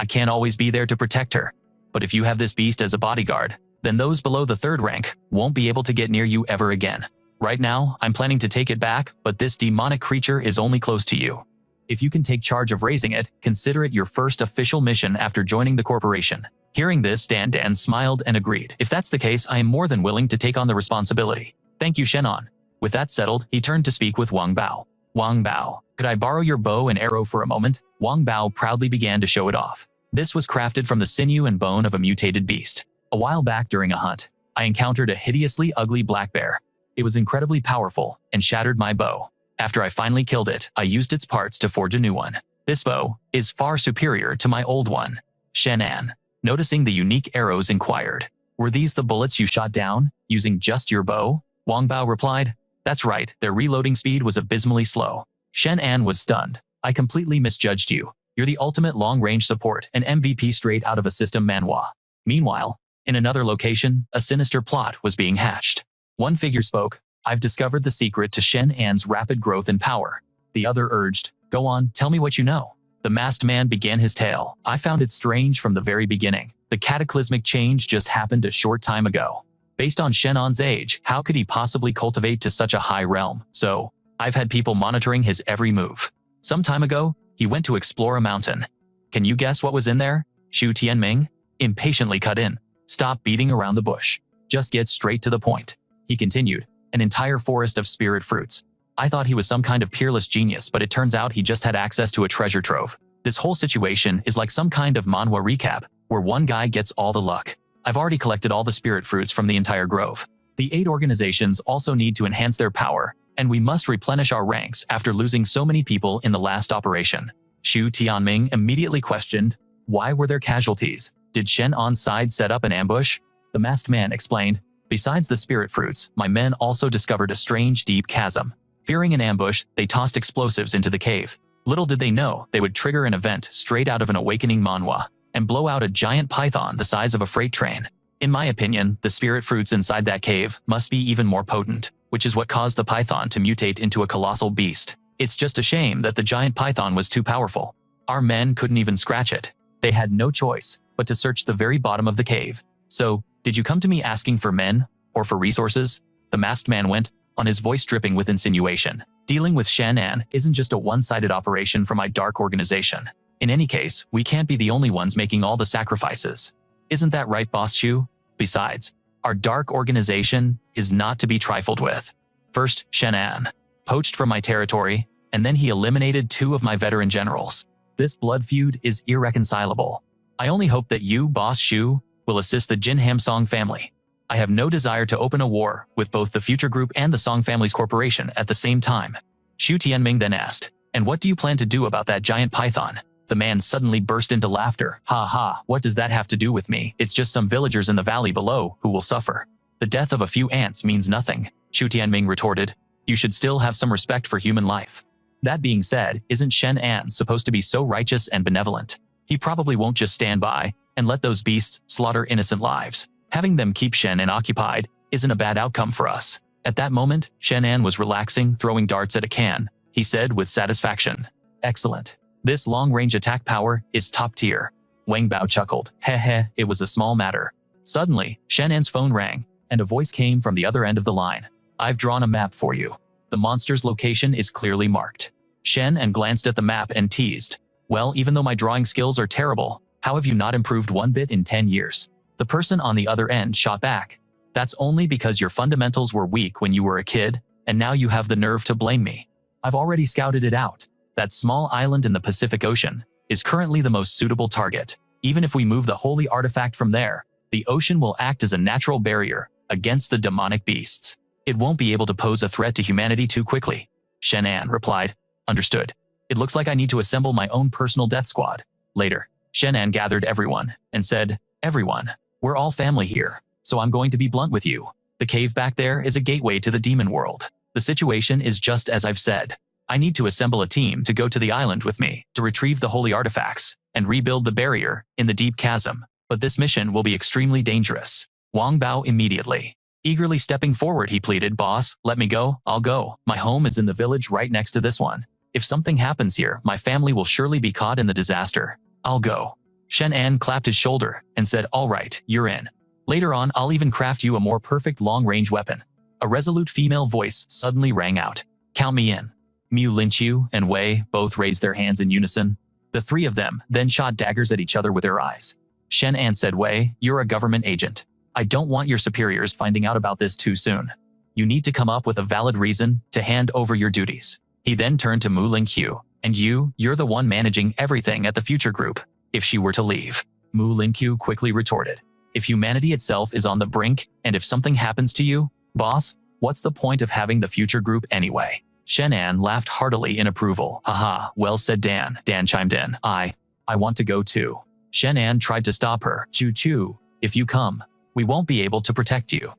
can't always be there to protect her. But if you have this beast as a bodyguard, then those below the 3rd rank won't be able to get near you ever again. Right now, I'm planning to take it back, but this demonic creature is only close to you. If you can take charge of raising it, consider it your first official mission after joining the corporation. Hearing this, Dan smiled and agreed. If that's the case, I am more than willing to take on the responsibility. Thank you, Shenan. With that settled, he turned to speak with Wang Bao. Wang Bao, could I borrow your bow and arrow for a moment? Wang Bao proudly began to show it off. This was crafted from the sinew and bone of a mutated beast. A while back during a hunt, I encountered a hideously ugly black bear. It was incredibly powerful and shattered my bow. After I finally killed it, I used its parts to forge a new one. This bow is far superior to my old one. Shenan, noticing the unique arrows, inquired, Were these the bullets you shot down, using just your bow? Wang Bao replied, That's right, their reloading speed was abysmally slow. Shenan was stunned. I completely misjudged you. You're the ultimate long-range support, an MVP straight out of a system manhwa. Meanwhile, in another location, a sinister plot was being hatched. One figure spoke, I've discovered the secret to Shenan's rapid growth in power. The other urged, Go on, tell me what you know. The masked man began his tale. I found it strange from the very beginning. The cataclysmic change just happened a short time ago. Based on Shenan's age, how could he possibly cultivate to such a high realm? So, I've had people monitoring his every move. Some time ago, he went to explore a mountain. Can you guess what was in there? Xu Tianming impatiently cut in. Stop beating around the bush. Just get straight to the point. He continued, an entire forest of spirit fruits. I thought he was some kind of peerless genius, but it turns out he just had access to a treasure trove. This whole situation is like some kind of manhwa recap, where one guy gets all the luck. I've already collected all the spirit fruits from the entire grove. The 8 organizations also need to enhance their power, and we must replenish our ranks after losing so many people in the last operation. Xu Tianming immediately questioned, why were there casualties? Did Shenan's side set up an ambush? The masked man explained, besides the spirit fruits, my men also discovered a strange deep chasm. Fearing an ambush, they tossed explosives into the cave. Little did they know they would trigger an event straight out of an awakening manhwa and blow out a giant python the size of a freight train. In my opinion, the spirit fruits inside that cave must be even more potent, which is what caused the python to mutate into a colossal beast. It's just a shame that the giant python was too powerful. Our men couldn't even scratch it. They had no choice but to search the very bottom of the cave. So, did you come to me asking for men or for resources? The masked man went on, his voice dripping with insinuation. Dealing with Shenan isn't just a one-sided operation for my dark organization. In any case, we can't be the only ones making all the sacrifices. Isn't that right, Boss Chu? Besides, our dark organization is not to be trifled with. First, Shenan poached from my territory, and then he eliminated 2 of my veteran generals. This blood feud is irreconcilable. I only hope that you, Boss Chu, will assist the Jin Hamsong family. I have no desire to open a war with both the Future Group and the Song Family's corporation at the same time. Xu Tianming then asked, and what do you plan to do about that giant python? The man suddenly burst into laughter. Ha ha, what does that have to do with me? It's just some villagers in the valley below who will suffer. The death of a few ants means nothing, Xu Tianming retorted. You should still have some respect for human life. That being said, isn't Shenan supposed to be so righteous and benevolent? He probably won't just stand by and let those beasts slaughter innocent lives. Having them keep Shenan occupied isn't a bad outcome for us. At that moment, Shenan was relaxing, throwing darts at a can. He said with satisfaction, excellent. This long-range attack power is top tier. Wang Bao chuckled. Heh, it was a small matter. Suddenly, Shenan's phone rang, and a voice came from the other end of the line. I've drawn a map for you. The monster's location is clearly marked. Shenan glanced at the map and teased. Well, even though my drawing skills are terrible, how have you not improved one bit in 10 years? The person on the other end shot back. That's only because your fundamentals were weak when you were a kid, and now you have the nerve to blame me. I've already scouted it out. That small island in the Pacific Ocean is currently the most suitable target. Even if we move the holy artifact from there, the ocean will act as a natural barrier against the demonic beasts. It won't be able to pose a threat to humanity too quickly. Shenan replied, understood. It looks like I need to assemble my own personal death squad. Later, Shenan gathered everyone and said, everyone, we're all family here, so I'm going to be blunt with you. The cave back there is a gateway to the demon world. The situation is just as I've said. I need to assemble a team to go to the island with me to retrieve the holy artifacts and rebuild the barrier in the deep chasm. But this mission will be extremely dangerous. Wang Bao immediately. Eagerly stepping forward, he pleaded, Boss, let me go, I'll go. My home is in the village right next to this one. If something happens here, my family will surely be caught in the disaster. I'll go. Shenan clapped his shoulder and said, all right, you're in. Later on, I'll even craft you a more perfect long-range weapon. A resolute female voice suddenly rang out. Count me in. Mu Linqiu and Wei both raised their hands in unison. The 3 of them then shot daggers at each other with their eyes. Shenan said, Wei, you're a government agent. I don't want your superiors finding out about this too soon. You need to come up with a valid reason to hand over your duties. He then turned to Mu Linqiu. And you're the one managing everything at the Future Group. If she were to leave, Mu Linqiu quickly retorted. If humanity itself is on the brink, and if something happens to you, boss, what's the point of having the Future Group anyway? Shenan laughed heartily in approval. Haha, well said, Dan. Dan chimed in. I want to go too. Shenan tried to stop her. Chu, if you come, we won't be able to protect you.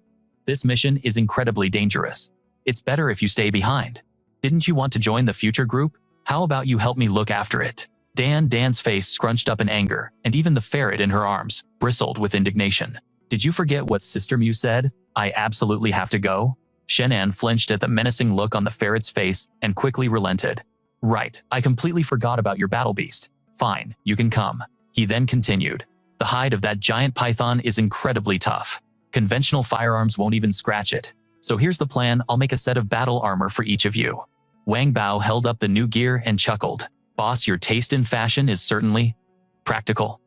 This mission is incredibly dangerous. It's better if you stay behind. Didn't you want to join the Future Group? How about you help me look after it? Dan's face scrunched up in anger, and even the ferret in her arms bristled with indignation. Did you forget what Sister Mu said? I absolutely have to go? Shenan flinched at the menacing look on the ferret's face and quickly relented. Right, I completely forgot about your battle beast. Fine, you can come. He then continued. The hide of that giant python is incredibly tough. Conventional firearms won't even scratch it. So here's the plan, I'll make a set of battle armor for each of you. Wang Bao held up the new gear and chuckled. Boss, your taste in fashion is certainly practical.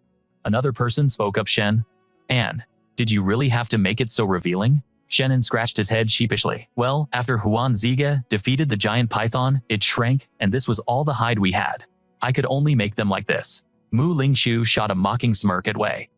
Another person spoke up, Shen. Anne, did you really have to make it so revealing? Shenan scratched his head sheepishly. Well, after Huan Ziga defeated the giant python, it shrank, and this was all the hide we had. I could only make them like this. Mu Linqiu shot a mocking smirk at Wei.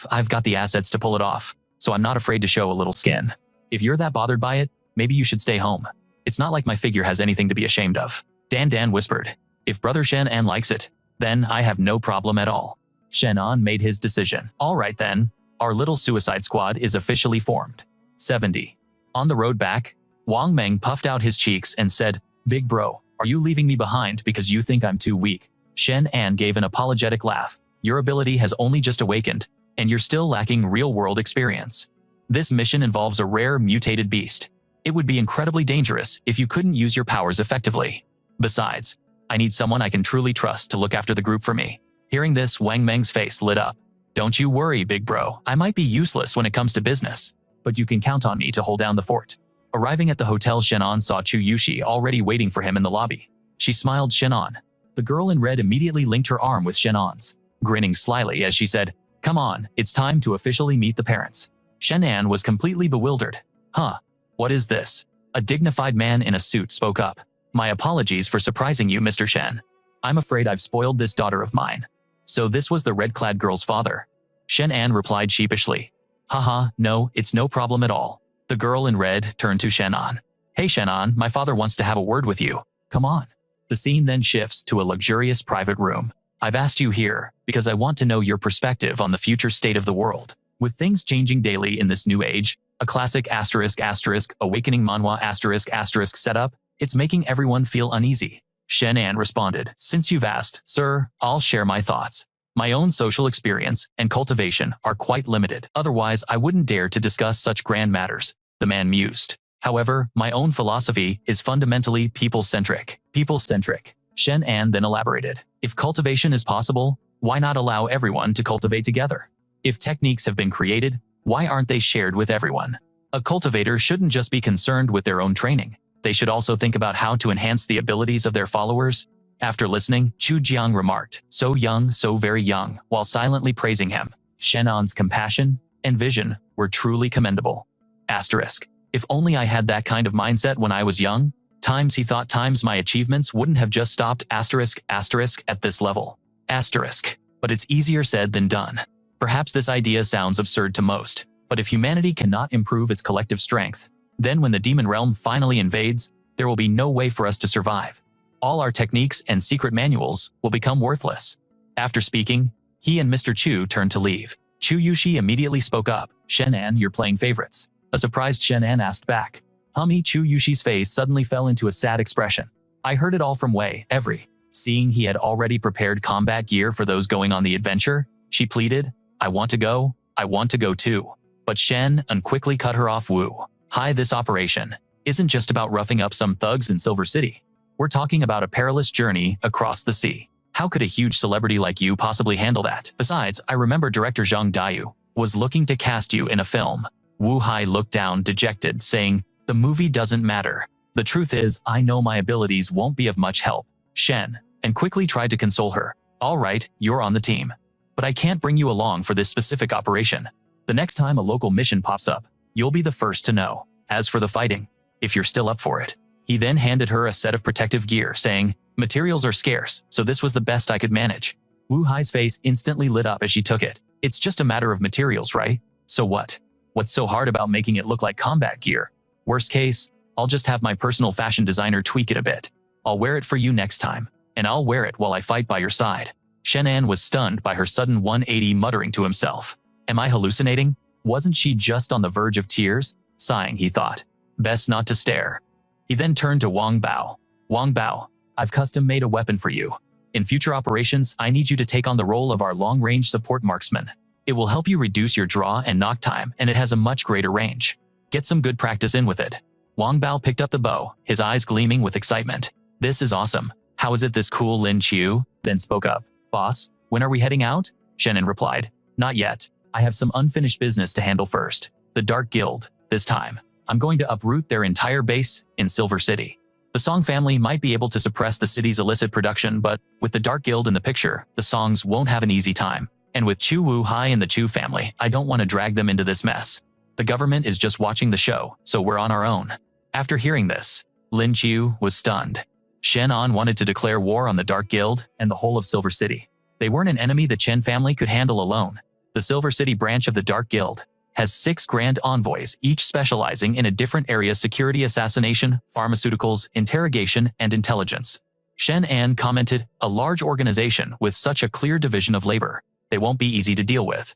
I've got the assets to pull it off, so I'm not afraid to show a little skin. If you're that bothered by it, maybe you should stay home. It's not like my figure has anything to be ashamed of. Dan whispered. If Brother Shenan likes it, then I have no problem at all. Shenan made his decision. All right then, our little suicide squad is officially formed. 70. On the road back, Wang Meng puffed out his cheeks and said, "Big bro, are you leaving me behind because you think I'm too weak?" Shenan gave an apologetic laugh. "Your ability has only just awakened, and you're still lacking real-world experience. This mission involves a rare mutated beast. It would be incredibly dangerous if you couldn't use your powers effectively. Besides, I need someone I can truly trust to look after the group for me." Hearing this, Wang Meng's face lit up. "Don't you worry, big bro. I might be useless when it comes to business, but you can count on me to hold down the fort." Arriving at the hotel, Shenan saw Chu Yushi already waiting for him in the lobby. She smiled Shenan. The girl in red immediately linked her arm with Shenan's, grinning slyly as she said, "Come on, it's time to officially meet the parents." Shenan was completely bewildered. "Huh? What is this?" A dignified man in a suit spoke up. "My apologies for surprising you, Mr. Chen. I'm afraid I've spoiled this daughter of mine." "So this was the red-clad girl's father?" Shenan replied sheepishly. "Haha, no, it's no problem at all." The girl in red turned to Shenan. "Hey Shenan, my father wants to have a word with you. Come on." The scene then shifts to a luxurious private room. "I've asked you here because I want to know your perspective on the future state of the world. With things changing daily in this new age, a classic *** awakening manhwa *** setup, it's making everyone feel uneasy." Shenan responded, "Since you've asked, sir, I'll share my thoughts. My own social experience and cultivation are quite limited. Otherwise, I wouldn't dare to discuss such grand matters." The man mused. "However, my own philosophy is fundamentally people-centric." People-centric. Shenan then elaborated. "If cultivation is possible, why not allow everyone to cultivate together? If techniques have been created, why aren't they shared with everyone? A cultivator shouldn't just be concerned with their own training. They should also think about how to enhance the abilities of their followers." After listening, Chu Jiang remarked, "So young, so very young," while silently praising him. Shenan's compassion and vision were truly commendable. Asterisk. If only I had that kind of mindset when I was young. Times he thought times my achievements wouldn't have just stopped asterisk at this level. Asterisk. But it's easier said than done. Perhaps this idea sounds absurd to most, but if humanity cannot improve its collective strength, then when the demon realm finally invades, there will be no way for us to survive. All our techniques and secret manuals will become worthless. After speaking, he and Mr. Chu turned to leave. Chu Yushi immediately spoke up. "Shenan, you're playing favorites." A surprised Shenan asked back. Chu Yushi's face suddenly fell into a sad expression. "I heard it all from Wei Wei." Seeing he had already prepared combat gear for those going on the adventure, she pleaded, I want to go too." But Shenan quickly cut her off. "Hi, this operation isn't just about roughing up some thugs in Silver City. We're talking about a perilous journey across the sea. How could a huge celebrity like you possibly handle that? Besides, I remember director Zhang Daiyu was looking to cast you in a film." Wu Hai looked down, dejected, saying, "The movie doesn't matter. The truth is, I know my abilities won't be of much help." Shenan quickly tried to console her. "All right, you're on the team. But I can't bring you along for this specific operation. The next time a local mission pops up, you'll be the first to know. As for the fighting, if you're still up for it." He then handed her a set of protective gear, saying, "Materials are scarce, so this was the best I could manage." Wu Hai's face instantly lit up as she took it. "It's just a matter of materials, right? So what? What's so hard about making it look like combat gear? Worst case, I'll just have my personal fashion designer tweak it a bit. I'll wear it for you next time, and I'll wear it while I fight by your side." Shenan was stunned by her sudden 180, muttering to himself, "Am I hallucinating? Wasn't she just on the verge of tears?" Sighing, he thought, "Best not to stare." He then turned to Wang Bao. "Wang Bao, I've custom-made a weapon for you. In future operations, I need you to take on the role of our long-range support marksman. It will help you reduce your draw and knock time, and it has a much greater range. Get some good practice in with it." Wang Bao picked up the bow, his eyes gleaming with excitement. "This is awesome. How is it this cool?" Lin Qiu then spoke up. "Boss, when are we heading out?" Shenan replied. "Not yet. I have some unfinished business to handle first. The Dark Guild, this time. I'm going to uproot their entire base in Silver City. The Song family might be able to suppress the city's illicit production, but with the Dark Guild in the picture, the Songs won't have an easy time. And with Chu Wu Hai and the Chu family, I don't want to drag them into this mess. The government is just watching the show, so we're on our own." After hearing this, Lin Qiu was stunned. Shenan wanted to declare war on the Dark Guild and the whole of Silver City. They weren't an enemy the Chen family could handle alone. The Silver City branch of the Dark Guild has 6 grand envoys, each specializing in a different area: security, assassination, pharmaceuticals, interrogation, and intelligence. Shenan commented, "A large organization with such a clear division of labor. They won't be easy to deal with.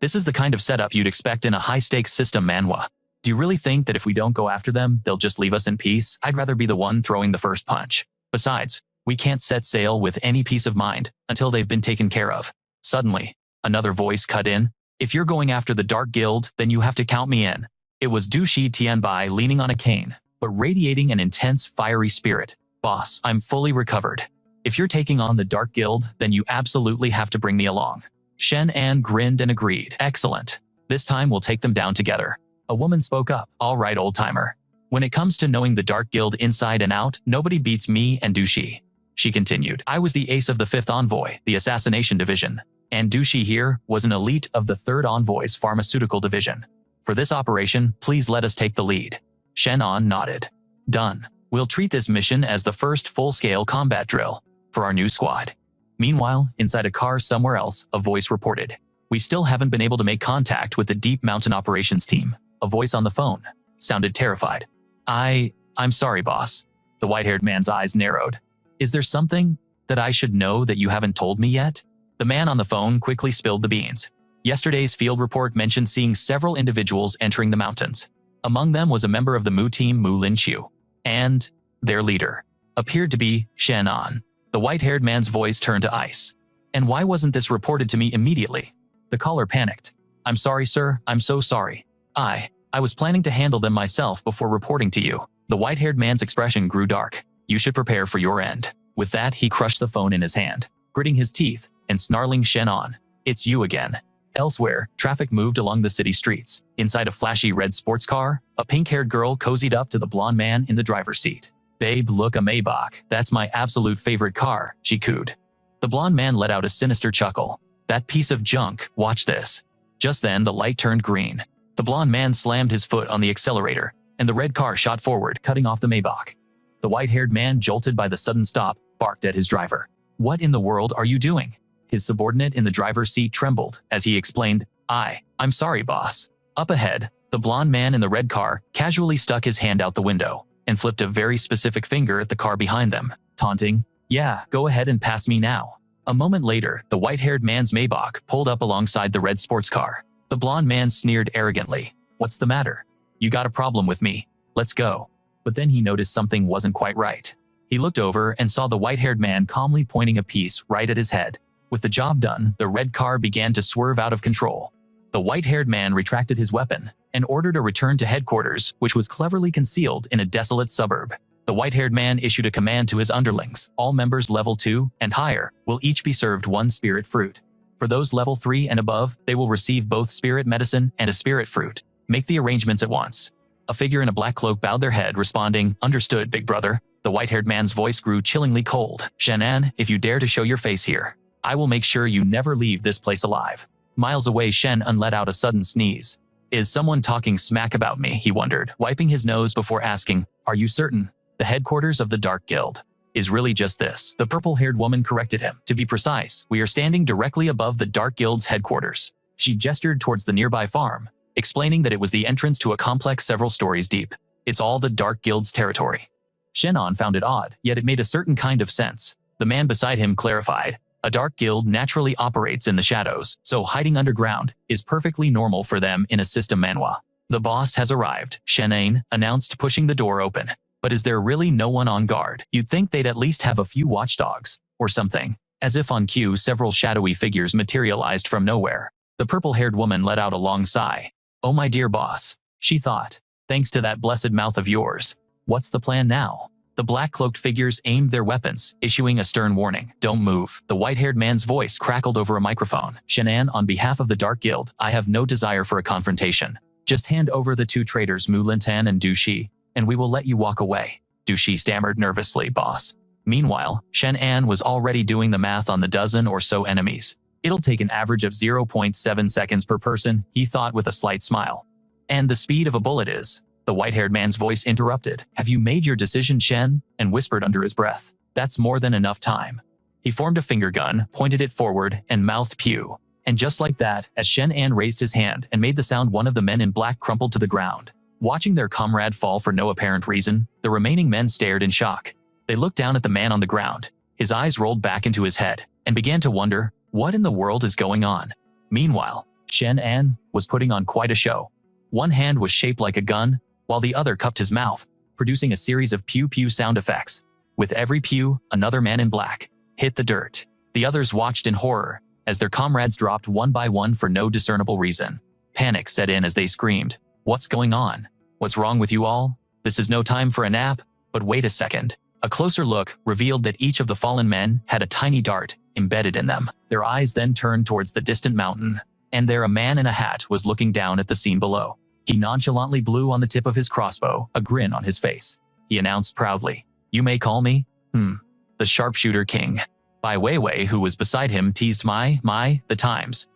This is the kind of setup you'd expect in a high-stakes system manhwa." Do you really think that if we don't go after them, they'll just leave us in peace? I'd rather be the one throwing the first punch. Besides, we can't set sail with any peace of mind until they've been taken care of. Suddenly, another voice cut in. If you're going after the Dark Guild, then you have to count me in. It was Du Shi Tianbai leaning on a cane, but radiating an intense fiery spirit. Boss, I'm fully recovered. If you're taking on the Dark Guild, then you absolutely have to bring me along. Shenan grinned and agreed. Excellent. This time we'll take them down together. A woman spoke up. All right, old-timer. When it comes to knowing the Dark Guild inside and out, nobody beats me and Du Shi. She continued. I was the ace of the 5th Envoy, the Assassination Division, and Du Shi here was an elite of the 3rd Envoy's Pharmaceutical Division. For this operation, please let us take the lead. Shenan nodded. Done. We'll treat this mission as the first full-scale combat drill for our new squad. Meanwhile, inside a car somewhere else, a voice reported. We still haven't been able to make contact with the Deep Mountain Operations team. A voice on the phone sounded terrified. I'm sorry, boss. The white-haired man's eyes narrowed. Is there something that I should know that you haven't told me yet? The man on the phone quickly spilled the beans. Yesterday's field report mentioned seeing several individuals entering the mountains. Among them was a member of the Mu team, Mu Lin Chu, and their leader appeared to be Shenan. The white-haired man's voice turned to ice. And why wasn't this reported to me immediately? The caller panicked. I'm sorry, sir. I'm so sorry. I was planning to handle them myself before reporting to you. The white-haired man's expression grew dark. You should prepare for your end. With that, he crushed the phone in his hand, gritting his teeth and snarling Shenan. It's you again. Elsewhere, traffic moved along the city streets. Inside a flashy red sports car, a pink-haired girl cozied up to the blonde man in the driver's seat. Babe, look, a Maybach. That's my absolute favorite car, she cooed. The blonde man let out a sinister chuckle. That piece of junk, watch this. Just then, the light turned green. The blonde man slammed his foot on the accelerator, and the red car shot forward, cutting off the Maybach. The white-haired man, jolted by the sudden stop, barked at his driver. What in the world are you doing? His subordinate in the driver's seat trembled as he explained, I'm sorry, boss. Up ahead, the blonde man in the red car casually stuck his hand out the window and flipped a very specific finger at the car behind them, taunting, yeah, go ahead and pass me now. A moment later, the white-haired man's Maybach pulled up alongside the red sports car. The blonde man sneered arrogantly. What's the matter? You got a problem with me? Let's go. But then he noticed something wasn't quite right. He looked over and saw the white-haired man calmly pointing a piece right at his head. With the job done, the red car began to swerve out of control. The white-haired man retracted his weapon and ordered a return to headquarters, which was cleverly concealed in a desolate suburb. The white-haired man issued a command to his underlings. All members level 2 and higher will each be served 1 spirit fruit. For those level 3 and above, they will receive both spirit medicine and a spirit fruit. Make the arrangements at once. A figure in a black cloak bowed their head, responding, Understood, big brother. The white-haired man's voice grew chillingly cold. Shenan, if you dare to show your face here, I will make sure you never leave this place alive. Miles away, Shenan let out a sudden sneeze. Is someone talking smack about me? He wondered, wiping his nose before asking, Are you certain? The headquarters of the Dark Guild is really just this. The purple-haired woman corrected him. To be precise, we are standing directly above the Dark Guild's headquarters. She gestured towards the nearby farm, explaining that it was the entrance to a complex several stories deep. It's all the Dark Guild's territory. Shenan found it odd, yet it made a certain kind of sense. The man beside him clarified, a Dark Guild naturally operates in the shadows, so hiding underground is perfectly normal for them in a system Manhwa. The boss has arrived, Shenan announced, pushing the door open. But is there really no one on guard? You'd think they'd at least have a few watchdogs, or something. As if on cue, several shadowy figures materialized from nowhere. The purple-haired woman let out a long sigh. Oh my dear boss, she thought. Thanks to that blessed mouth of yours. What's the plan now? The black-cloaked figures aimed their weapons, issuing a stern warning. Don't move. The white-haired man's voice crackled over a microphone. Shenan, on behalf of the Dark Guild, I have no desire for a confrontation. Just hand over the 2 traitors Mu Lintan and Du Shi, and we will let you walk away. Du Shi stammered nervously, boss. Meanwhile, Shenan was already doing the math on the dozen or so enemies. It'll take an average of 0.7 seconds per person, he thought with a slight smile. And the speed of a bullet is. The white-haired man's voice interrupted. Have you made your decision, Chen? And whispered under his breath. That's more than enough time. He formed a finger gun, pointed it forward, and mouthed pew. And just like that, as Shenan raised his hand and made the sound, one of the men in black crumpled to the ground. Watching their comrade fall for no apparent reason, the remaining men stared in shock. They looked down at the man on the ground. His eyes rolled back into his head, and began to wonder, what in the world is going on? Meanwhile, Shenan was putting on quite a show. One hand was shaped like a gun, while the other cupped his mouth, producing a series of pew-pew sound effects. With every pew, another man in black hit the dirt. The others watched in horror, as their comrades dropped one by one for no discernible reason. Panic set in as they screamed, "What's going on? What's wrong with you all? This is no time for a nap." But wait a second. A closer look revealed that each of the fallen men had a tiny dart embedded in them. Their eyes then turned towards the distant mountain, and there a man in a hat was looking down at the scene below. He nonchalantly blew on the tip of his crossbow, a grin on his face. He announced proudly, "You may call me, the Sharpshooter King." Wei Wei, who was beside him, teased the times.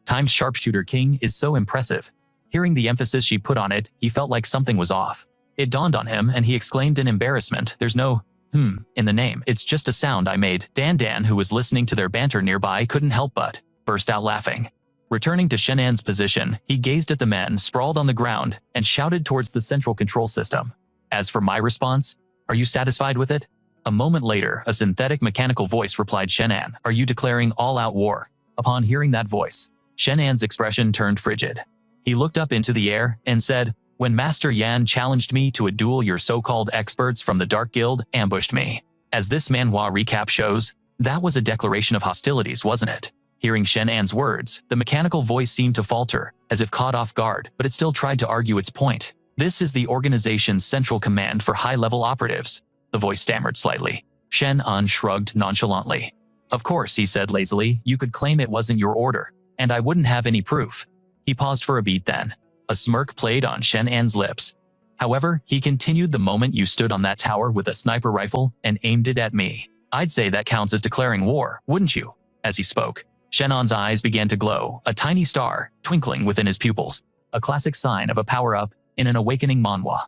Times Sharpshooter King is so impressive. Hearing the emphasis she put on it, he felt like something was off. It dawned on him and he exclaimed in embarrassment, "There's no in the name. It's just a sound I made." Dan, who was listening to their banter nearby, couldn't help but burst out laughing. Returning to Shenan's position, he gazed at the men sprawled on the ground and shouted towards the central control system. "As for my response, are you satisfied with it?" A moment later, a synthetic mechanical voice replied, "Shenan, are you declaring all-out war?" Upon hearing that voice, Shenan's expression turned frigid. He looked up into the air and said, "When Master Yan challenged me to a duel, your so-called experts from the Dark Guild ambushed me. As this manhwa recap shows, that was a declaration of hostilities, wasn't it?" Hearing Shenan's words, the mechanical voice seemed to falter, as if caught off guard, but it still tried to argue its point. "This is the organization's central command for high-level operatives," the voice stammered slightly. Shenan shrugged nonchalantly. "Of course," he said lazily, "you could claim it wasn't your order, and I wouldn't have any proof." He paused for a beat then. A smirk played on Shenan's lips. "However," he continued, "the moment you stood on that tower with a sniper rifle and aimed it at me, I'd say that counts as declaring war, wouldn't you?" As he spoke, Shenan's eyes began to glow, a tiny star twinkling within his pupils, a classic sign of a power-up in an awakening manhwa.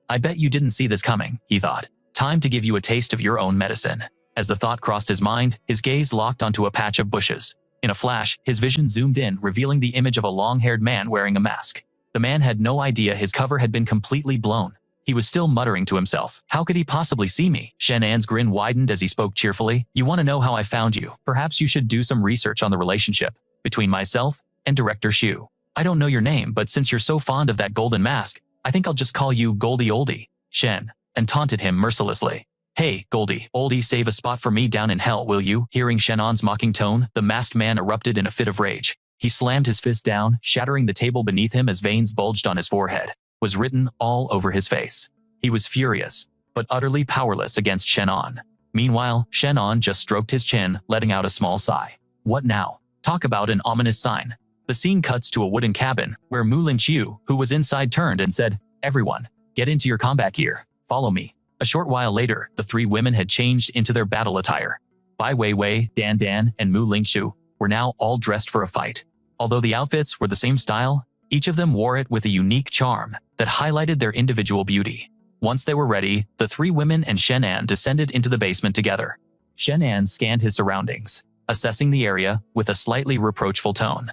"I bet you didn't see this coming," he thought. "Time to give you a taste of your own medicine." As the thought crossed his mind, his gaze locked onto a patch of bushes. In a flash, his vision zoomed in, revealing the image of a long-haired man wearing a mask. The man had no idea his cover had been completely blown. He was still muttering to himself, "How could he possibly see me?" Shenan's grin widened as he spoke cheerfully. "You want to know how I found you? Perhaps you should do some research on the relationship between myself and Director Shu. I don't know your name, but since you're so fond of that golden mask, I think I'll just call you Goldie Oldie." Chen, and taunted him mercilessly. "Hey, Goldie Oldie, save a spot for me down in hell, will you?" Hearing Shenan's mocking tone, the masked man erupted in a fit of rage. He slammed his fist down, shattering the table beneath him as veins bulged on his forehead. Was written all over his face. He was furious, but utterly powerless against Shenan. Meanwhile, Shenan just stroked his chin, letting out a small sigh. What now? Talk about an ominous sign. The scene cuts to a wooden cabin, where Mu Lingqiu, who was inside, turned and said, "Everyone, get into your combat gear. Follow me." A short while later, the three women had changed into their battle attire. Wei Wei, Dan, and Mu Lingqiu were now all dressed for a fight. Although the outfits were the same style, each of them wore it with a unique charm that highlighted their individual beauty. Once they were ready, the three women and Shenan descended into the basement together. Shenan scanned his surroundings, assessing the area with a slightly reproachful tone.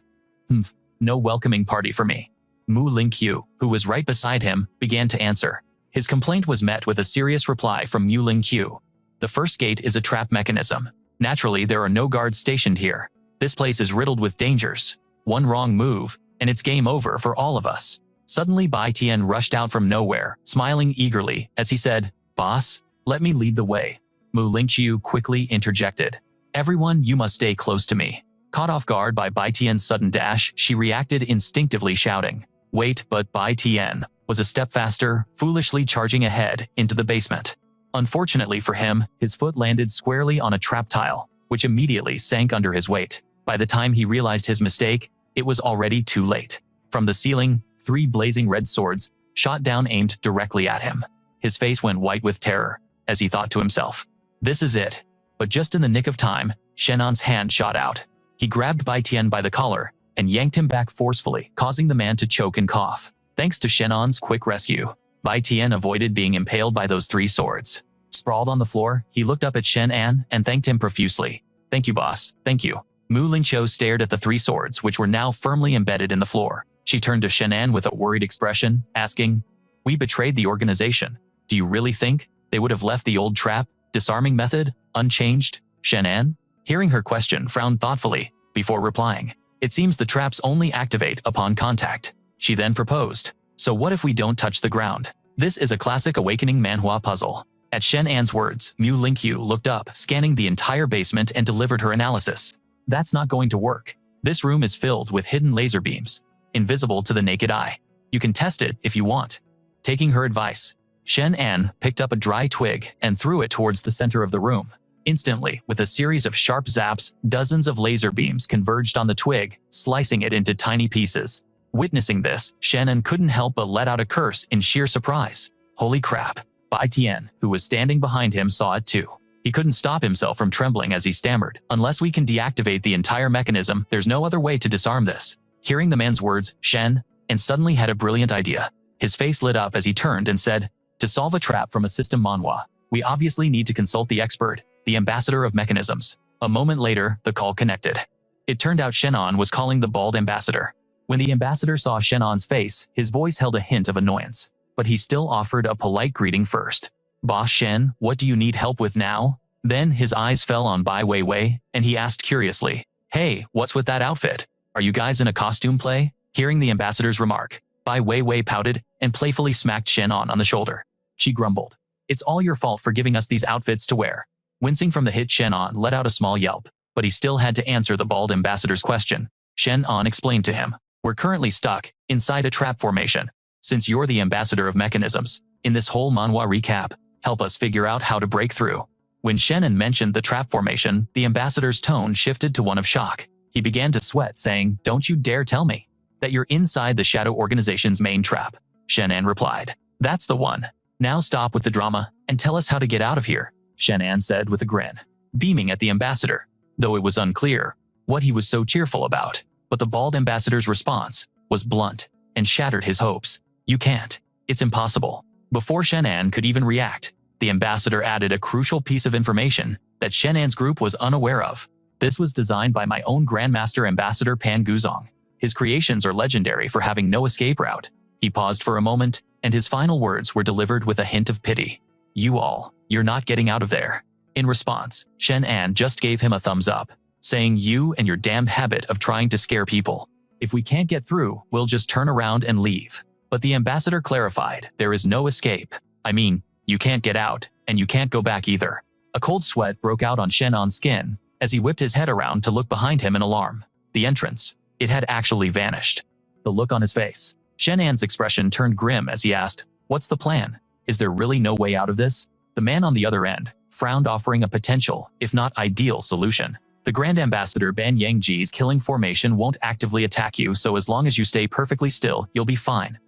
No welcoming party for me." Mu Lingqiu, who was right beside him, began to answer. His complaint was met with a serious reply from Mu Lingqiu. "The first gate is a trap mechanism. Naturally, there are no guards stationed here. This place is riddled with dangers. One wrong move, and it's game over for all of us." Suddenly Bai Tian rushed out from nowhere, smiling eagerly, as he said, "Boss, let me lead the way." Mu Lingqiu quickly interjected, "Everyone, you must stay close to me." Caught off guard by Bai Tian's sudden dash, she reacted instinctively, shouting, "Wait," but Bai Tian was a step faster, foolishly charging ahead into the basement. Unfortunately for him, his foot landed squarely on a trap tile, which immediately sank under his weight. By the time he realized his mistake, it was already too late. From the ceiling, 3 blazing red swords shot down, aimed directly at him. His face went white with terror, as he thought to himself, "This is it." But just in the nick of time, Shenan's hand shot out. He grabbed Bai Tian by the collar and yanked him back forcefully, causing the man to choke and cough. Thanks to Shenan's quick rescue, Bai Tian avoided being impaled by those 3 swords. Sprawled on the floor, he looked up at Shenan and thanked him profusely. "Thank you, boss, thank you." Mu Lingqiu stared at the 3 swords, which were now firmly embedded in the floor. She turned to Shenan with a worried expression, asking, "We betrayed the organization. Do you really think they would have left the old trap, disarming method, unchanged?" Shenan, hearing her question, frowned thoughtfully before replying, "It seems the traps only activate upon contact. She then proposed. So what if we don't touch the ground? This is a classic Awakening Manhwa puzzle. At Shenan's words, Mu Linkyu looked up, scanning the entire basement and delivered her analysis. That's not going to work. This room is filled with hidden laser beams, invisible to the naked eye. You can test it if you want. Taking her advice, Shenan picked up a dry twig and threw it towards the center of the room. Instantly, with a series of sharp zaps, dozens of laser beams converged on the twig, slicing it into tiny pieces. Witnessing this, Shenan couldn't help but let out a curse in sheer surprise. Holy crap! Bai Tian, who was standing behind him, saw it too. He couldn't stop himself from trembling as he stammered. Unless we can deactivate the entire mechanism, there's no other way to disarm this. Hearing the man's words, Shen and suddenly had a brilliant idea. His face lit up as he turned and said, to solve a trap from a system Manhwa, we obviously need to consult the expert, the ambassador of mechanisms. A moment later, the call connected. It turned out Shenan was calling the bald ambassador. When the ambassador saw Shenan's face, his voice held a hint of annoyance. But he still offered a polite greeting first. Boss Shen, what do you need help with now? Then his eyes fell on Bai Wei Wei, and he asked curiously, hey, what's with that outfit? Are you guys in a costume play? Hearing the ambassador's remark, Bai Wei Wei pouted and playfully smacked Shenan on the shoulder. She grumbled. It's all your fault for giving us these outfits to wear. Wincing from the hit, Shenan let out a small yelp, but he still had to answer the bald ambassador's question. Shenan explained to him, we're currently stuck inside a trap formation. Since you're the ambassador of mechanisms, in this whole Manhwa recap, help us figure out how to break through. When Shenan mentioned the trap formation, the ambassador's tone shifted to one of shock. He began to sweat, saying, don't you dare tell me that you're inside the Shadow Organization's main trap. Shenan replied, that's the one. Now stop with the drama and tell us how to get out of here, Shenan said with a grin, beaming at the ambassador, though it was unclear what he was so cheerful about. But the bald ambassador's response was blunt and shattered his hopes. You can't. It's impossible. Before Shenan could even react, the ambassador added a crucial piece of information that Shenan's group was unaware of. This was designed by my own Grandmaster Ambassador Pan Guzong. His creations are legendary for having no escape route. He paused for a moment, and his final words were delivered with a hint of pity. You're not getting out of there. In response, Shenan just gave him a thumbs up, saying you and your damned habit of trying to scare people. If we can't get through, we'll just turn around and leave. But the ambassador clarified, there is no escape. I mean, you can't get out, and you can't go back either. A cold sweat broke out on Shenan's skin as he whipped his head around to look behind him in alarm. The entrance. It had actually vanished. The look on his face. Shenan's expression turned grim as he asked, what's the plan? Is there really no way out of this? The man on the other end frowned, offering a potential, if not ideal, solution. The Grand Ambassador Ban Yangji's killing formation won't actively attack you, so as long as you stay perfectly still, you'll be fine.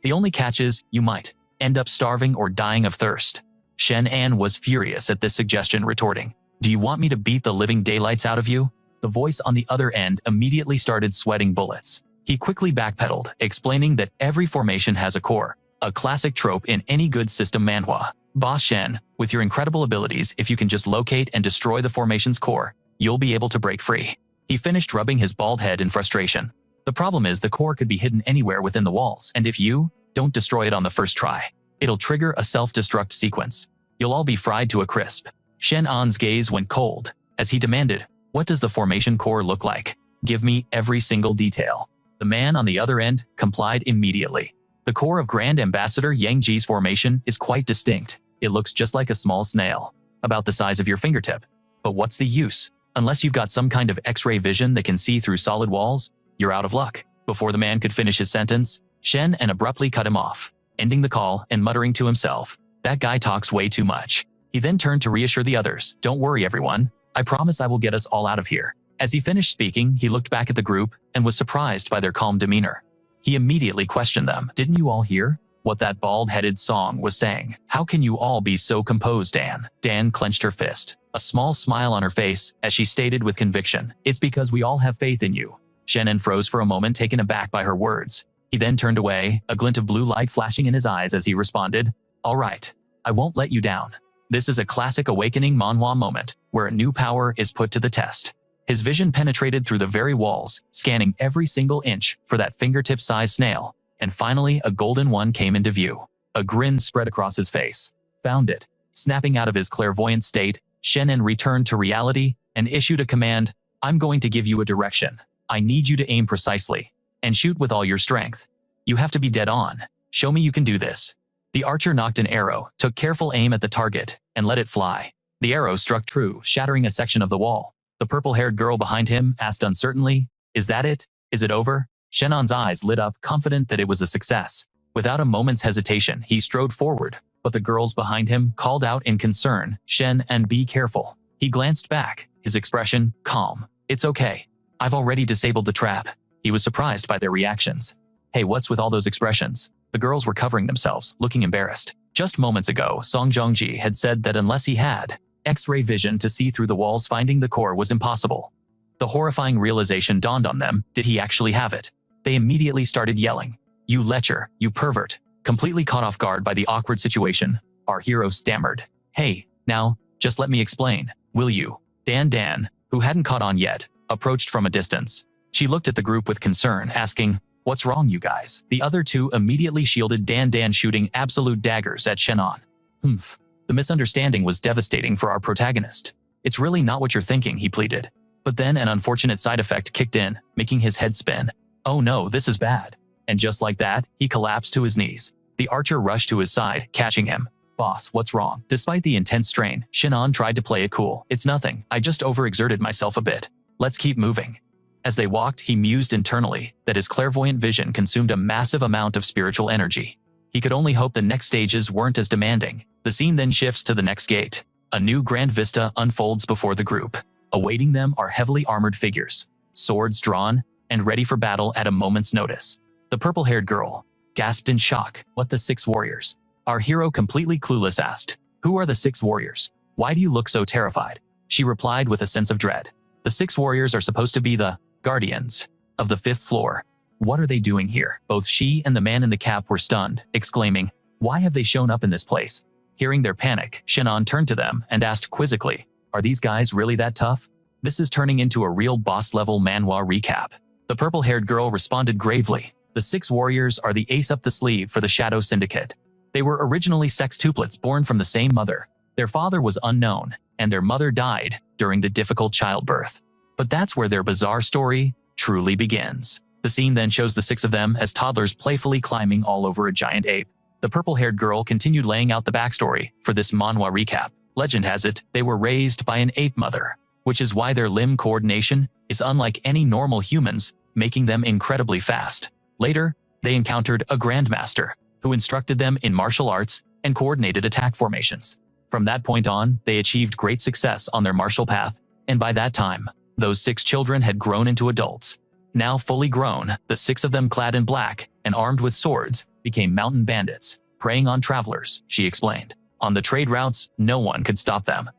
The only catch is, you might end up starving or dying of thirst. Shenan was furious at this suggestion, retorting, do you want me to beat the living daylights out of you? The voice on the other end immediately started sweating bullets. He quickly backpedaled, explaining that every formation has a core, a classic trope in any good system Manhwa. Boss Shen, with your incredible abilities, if you can just locate and destroy the formation's core, you'll be able to break free. He finished rubbing his bald head in frustration. The problem is the core could be hidden anywhere within the walls, and if you don't destroy it on the first try, it'll trigger a self-destruct sequence. You'll all be fried to a crisp. Shenan's gaze went cold as he demanded, what does the formation core look like? Give me every single detail. The man on the other end complied immediately. The core of Grand Ambassador Yang Ji's formation is quite distinct. It looks just like a small snail, about the size of your fingertip. But what's the use? Unless you've got some kind of X-ray vision that can see through solid walls, you're out of luck. Before the man could finish his sentence, Shenan abruptly cut him off, ending the call and muttering to himself, that guy talks way too much. He then turned to reassure the others, don't worry everyone, I promise I will get us all out of here. As he finished speaking, he looked back at the group and was surprised by their calm demeanor. He immediately questioned them, didn't you all hear what that bald-headed song was saying? How can you all be so composed, Dan? Dan clenched her fist, a small smile on her face as she stated with conviction, it's because we all have faith in you. Shenan froze for a moment, taken aback by her words. He then turned away, a glint of blue light flashing in his eyes as he responded, all right, I won't let you down. This is a classic Awakening Manhwa moment, where a new power is put to the test. His vision penetrated through the very walls, scanning every single inch for that fingertip-sized snail, and finally a golden one came into view. A grin spread across his face. Found it. Snapping out of his clairvoyant state, Shenan returned to reality and issued a command, I'm going to give you a direction. I need you to aim precisely and shoot with all your strength. You have to be dead on. Show me you can do this. The archer knocked an arrow, took careful aim at the target, and let it fly. The arrow struck true, shattering a section of the wall. The purple-haired girl behind him asked uncertainly, "Is that it? Is it over?" Shenan's eyes lit up, confident that it was a success. Without a moment's hesitation, he strode forward, but the girls behind him called out in concern, "Shen, and be careful." He glanced back, his expression calm. "It's okay. I've already disabled the trap." He was surprised by their reactions. "Hey, what's with all those expressions?" The girls were covering themselves, looking embarrassed. Just moments ago, Song Jongji had said that unless he had X-ray vision to see through the walls, finding the core was impossible. The horrifying realization dawned on them. Did he actually have it? They immediately started yelling, "You lecher, you pervert." Completely caught off guard by the awkward situation, our hero stammered, "Hey, now, just let me explain, will you?" Dan, who hadn't caught on yet, approached from a distance. She looked at the group with concern, asking, "What's wrong, you guys?" The other two immediately shielded Dan, shooting absolute daggers at Shenan. The misunderstanding was devastating for our protagonist. "It's really not what you're thinking," he pleaded. But then an unfortunate side effect kicked in, making his head spin. "Oh no, this is bad." And just like that, he collapsed to his knees. The archer rushed to his side, catching him. "Boss, what's wrong?" Despite the intense strain, Shenan tried to play it cool. "It's nothing, I just overexerted myself a bit. Let's keep moving." As they walked, he mused internally that his clairvoyant vision consumed a massive amount of spiritual energy. He could only hope the next stages weren't as demanding. The scene then shifts to the next gate. A new grand vista unfolds before the group. Awaiting them are heavily armored figures, swords drawn, and ready for battle at a moment's notice. The purple-haired girl gasped in shock. "What, the 6 warriors?" Our hero, completely clueless, asked, "Who are the 6 warriors? Why do you look so terrified?" She replied with a sense of dread. "The 6 warriors are supposed to be the guardians of the 5th floor. What are they doing here?" Both she and the man in the cap were stunned, exclaiming, "Why have they shown up in this place?" Hearing their panic, Shenan turned to them and asked quizzically, "Are these guys really that tough?" This is turning into a real boss-level manhwa recap. The purple-haired girl responded gravely, "The 6 warriors are the ace up the sleeve for the Shadow Syndicate. They were originally sextuplets born from the same mother. Their father was unknown, and their mother died during the difficult childbirth. But that's where their bizarre story truly begins." The scene then shows the 6 of them as toddlers playfully climbing all over a giant ape. The purple-haired girl continued laying out the backstory for this manhwa recap. Legend has it, they were raised by an ape mother, which is why their limb coordination is unlike any normal humans, making them incredibly fast. Later, they encountered a grandmaster, who instructed them in martial arts and coordinated attack formations. From that point on, they achieved great success on their martial path, and by that time, those 6 children had grown into adults. Now fully grown, the 6 of them, clad in black and armed with swords, became mountain bandits, preying on travelers, she explained. On the trade routes, no one could stop them.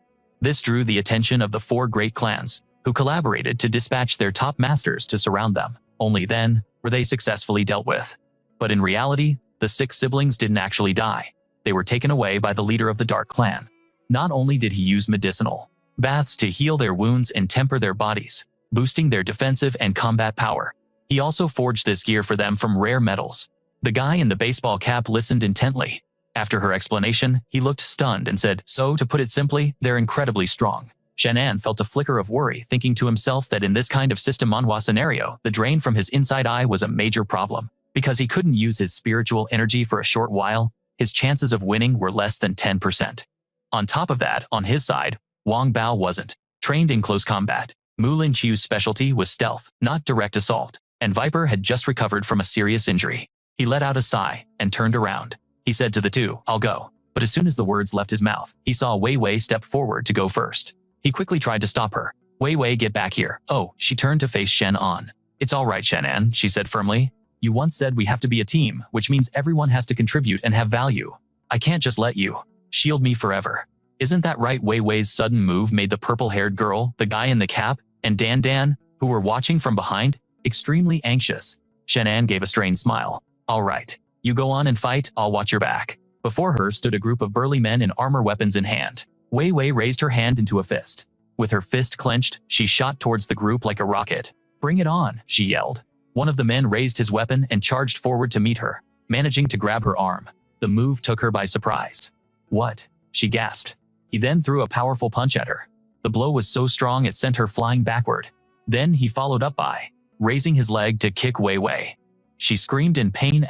This drew the attention of the 4 great clans, who collaborated to dispatch their top masters to surround them. Only then were they successfully dealt with. But in reality, the 6 siblings didn't actually die. They were taken away by the leader of the Dark Clan. Not only did he use medicinal baths to heal their wounds and temper their bodies, boosting their defensive and combat power, he also forged this gear for them from rare metals. The guy in the baseball cap listened intently. After her explanation, he looked stunned and said, "So, to put it simply, they're incredibly strong." Shenan felt a flicker of worry, thinking to himself that in this kind of system manhwa scenario, the drain from his inside eye was a major problem. Because he couldn't use his spiritual energy for a short while, his chances of winning were less than 10%. On top of that, on his side, Wang Bao wasn't trained in close combat. Mu Lin Qiu's specialty was stealth, not direct assault, and Viper had just recovered from a serious injury. He let out a sigh and turned around. He said to the 2, "I'll go." But as soon as the words left his mouth, he saw Wei Wei step forward to go first. He quickly tried to stop her. "Wei Wei, get back here." "Oh," she turned to face Shenan. "It's all right, Shenan," she said firmly. "You once said we have to be a team, which means everyone has to contribute and have value. I can't just let you shield me forever." "Isn't that right?" Wei Wei's sudden move made the purple-haired girl, the guy in the cap, and Dan, who were watching from behind, extremely anxious. Shenan gave a strained smile. "All right. You go on and fight, I'll watch your back." Before her stood a group of burly men in armor, weapons in hand. Wei Wei raised her hand into a fist. With her fist clenched, she shot towards the group like a rocket. "Bring it on," she yelled. One of the men raised his weapon and charged forward to meet her, managing to grab her arm. The move took her by surprise. "What?" she gasped. He then threw a powerful punch at her. The blow was so strong it sent her flying backward. Then he followed up by raising his leg to kick Wei Wei. She screamed in pain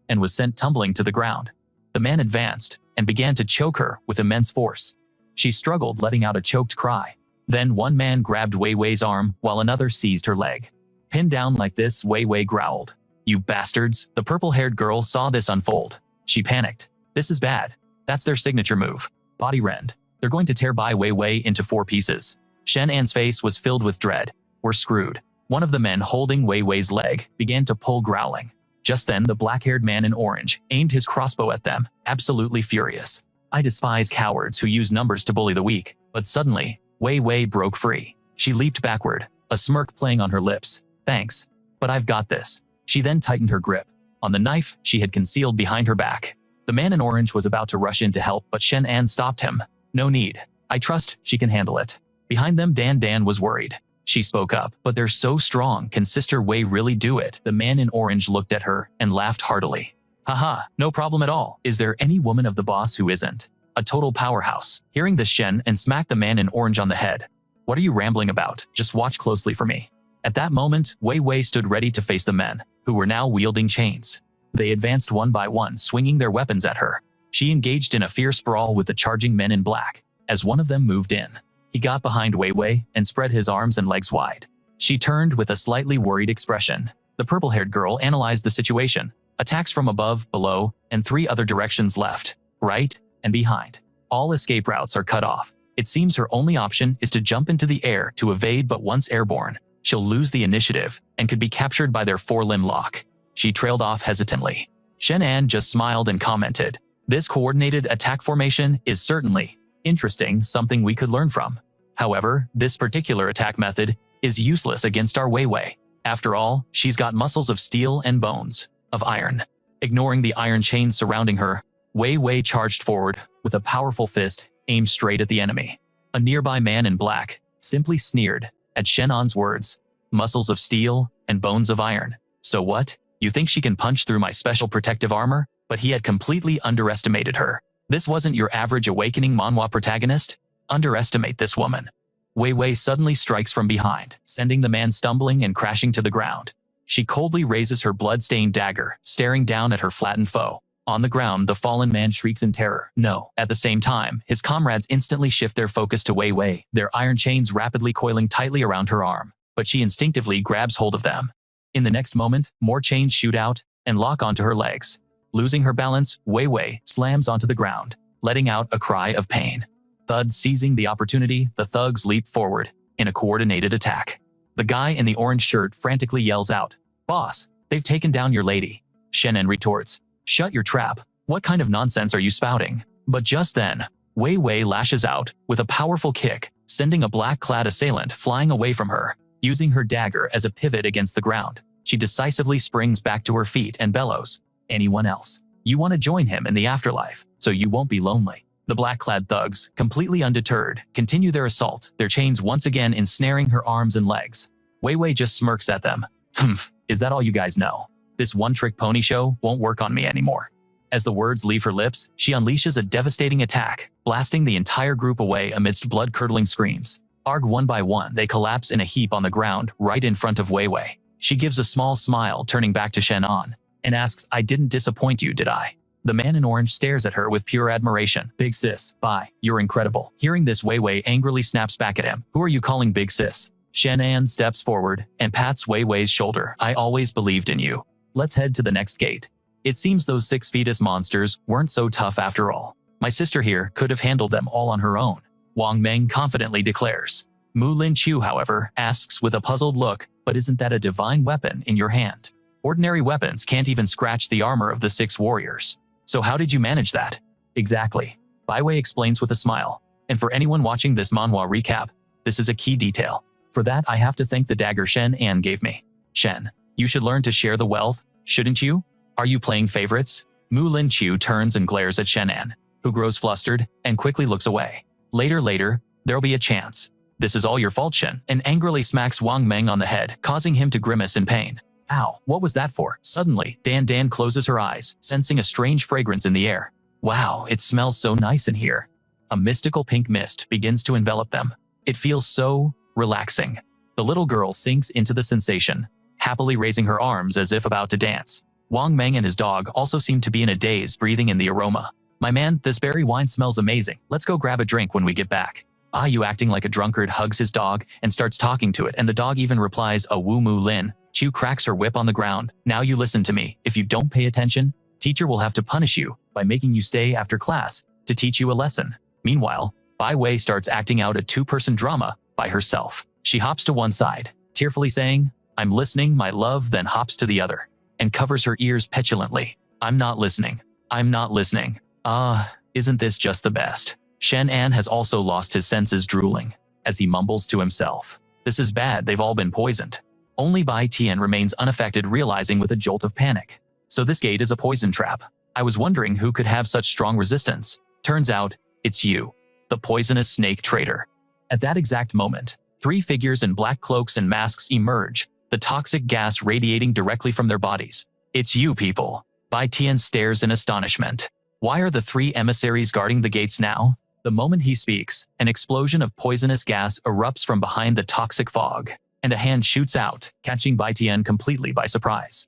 and was sent tumbling to the ground. The man advanced and began to choke her with immense force. She struggled, letting out a choked cry. Then one man grabbed Wei Wei's arm while another seized her leg. Pinned down like this, Wei Wei growled. "You bastards!" The purple-haired girl saw this unfold. She panicked. This is bad. That's their signature move. Body rend. They're going to tear Wei Wei into 4 pieces. Shenan's face was filled with dread. We're screwed. One of the men holding Wei Wei's leg began to pull, growling. Just then, the black-haired man in orange aimed his crossbow at them, absolutely furious. I despise cowards who use numbers to bully the weak, but suddenly, Wei Wei broke free. She leaped backward, a smirk playing on her lips. Thanks, but I've got this. She then tightened her grip on the knife she had concealed behind her back. The man in orange was about to rush in to help, but Shenan stopped him. No need. I trust she can handle it. Behind them, Dan was worried. She spoke up. But they're so strong. Can Sister Wei really do it? The man in orange looked at her and laughed heartily. Haha, no problem at all. Is there any woman of the boss who isn't a total powerhouse? Hearing this, Shen smacked the man in orange on the head. What are you rambling about? Just watch closely for me. At that moment, Wei Wei stood ready to face the men, who were now wielding chains. They advanced one by one, swinging their weapons at her. She engaged in a fierce brawl with the charging men in black. As one of them moved in, he got behind Wei Wei and spread his arms and legs wide. She turned with a slightly worried expression. The purple-haired girl analyzed the situation. Attacks from above, below, and 3 other directions: left, right, and behind. All escape routes are cut off. It seems her only option is to jump into the air to evade, but once airborne, she'll lose the initiative and could be captured by their 4-limb lock. She trailed off hesitantly. Shenan just smiled and commented, "This coordinated attack formation is certainly interesting, something we could learn from. However, this particular attack method is useless against our Wei Wei. After all, she's got muscles of steel and bones of iron." Ignoring the iron chains surrounding her, Wei Wei charged forward with a powerful fist aimed straight at the enemy. A nearby man in black simply sneered at Shenan's words. Muscles of steel and bones of iron. So what? You think she can punch through my special protective armor? But he had completely underestimated her. This wasn't your average Awakening Manhwa protagonist. Underestimate this woman. Wei Wei suddenly strikes from behind, sending the man stumbling and crashing to the ground. She coldly raises her blood-stained dagger, staring down at her flattened foe. On the ground, the fallen man shrieks in terror. No. At the same time, his comrades instantly shift their focus to Wei Wei, their iron chains rapidly coiling tightly around her arm. But she instinctively grabs hold of them. In the next moment, more chains shoot out and lock onto her legs. Losing her balance, Wei Wei slams onto the ground, letting out a cry of pain. Thud. Seizing the opportunity, the thugs leap forward in a coordinated attack. The guy in the orange shirt frantically yells out, "Boss, they've taken down your lady." Shenan retorts, "Shut your trap. What kind of nonsense are you spouting?" But just then, Wei Wei lashes out with a powerful kick, sending a black-clad assailant flying away from her. Using her dagger as a pivot against the ground, she decisively springs back to her feet and bellows, "Anyone else? You want to join him in the afterlife, so you won't be lonely." The black-clad thugs, completely undeterred, continue their assault, their chains once again ensnaring her arms and legs. Wei Wei just smirks at them. "Humph, is that all you guys know? This one-trick pony show won't work on me anymore." As the words leave her lips, she unleashes a devastating attack, blasting the entire group away amidst blood-curdling screams. One by one, they collapse in a heap on the ground right in front of Wei Wei. She gives a small smile, turning back to Shenan, and asks, "I didn't disappoint you, did I?" The man in orange stares at her with pure admiration. "Big sis, bye, you're incredible." Hearing this, Wei Wei angrily snaps back at him. "Who are you calling big sis?" Shenan steps forward and pats Wei Wei's shoulder. "I always believed in you. Let's head to the next gate." It seems those 6 fetus monsters weren't so tough after all. My sister here could have handled them all on her own, Wang Meng confidently declares. Mu Lin Chu, however, asks with a puzzled look, "But isn't that a divine weapon in your hand? Ordinary weapons can't even scratch the armor of the 6 warriors. So how did you manage that?" "Exactly," Wei Wei explains with a smile. "And for anyone watching this manhwa recap, this is a key detail. For that, I have to thank the dagger Shenan gave me. Chen, you should learn to share the wealth, shouldn't you? Are you playing favorites?" Mu Lin Chu turns and glares at Shenan, who grows flustered and quickly looks away. Later, there'll be a chance. "This is all your fault, Chen," and angrily smacks Wang Meng on the head, causing him to grimace in pain. "Ow, what was that for?" Suddenly, Dan closes her eyes, sensing a strange fragrance in the air. "Wow, it smells so nice in here." A mystical pink mist begins to envelop them. It feels so relaxing. The little girl sinks into the sensation, happily raising her arms as if about to dance. Wang Meng and his dog also seemed to be in a daze, breathing in the aroma. My man, this berry wine smells amazing. Let's go grab a drink when we get back. Ah, you acting like a drunkard hugs his dog and starts talking to it, and the dog even replies a woo moo lin. Chu cracks her whip on the ground. Now you listen to me. If you don't pay attention, teacher will have to punish you by making you stay after class to teach you a lesson. Meanwhile, Wei Wei starts acting out a two-person drama by herself. She hops to one side, tearfully saying, "I'm listening, my love," then hops to the other and covers her ears petulantly. "I'm not listening. I'm not listening." Ah, isn't this just the best? Shenan has also lost his senses, drooling as he mumbles to himself. This is bad, they've all been poisoned. Only Bai Tian remains unaffected, realizing with a jolt of panic. So this gate is a poison trap. I was wondering who could have such strong resistance. Turns out, it's you, the poisonous snake traitor. At that exact moment, three figures in black cloaks and masks emerge, the toxic gas radiating directly from their bodies. It's you people. Bai Tian stares in astonishment. Why are the three emissaries guarding the gates now? The moment he speaks, an explosion of poisonous gas erupts from behind the toxic fog, and a hand shoots out, catching Bai Tian completely by surprise.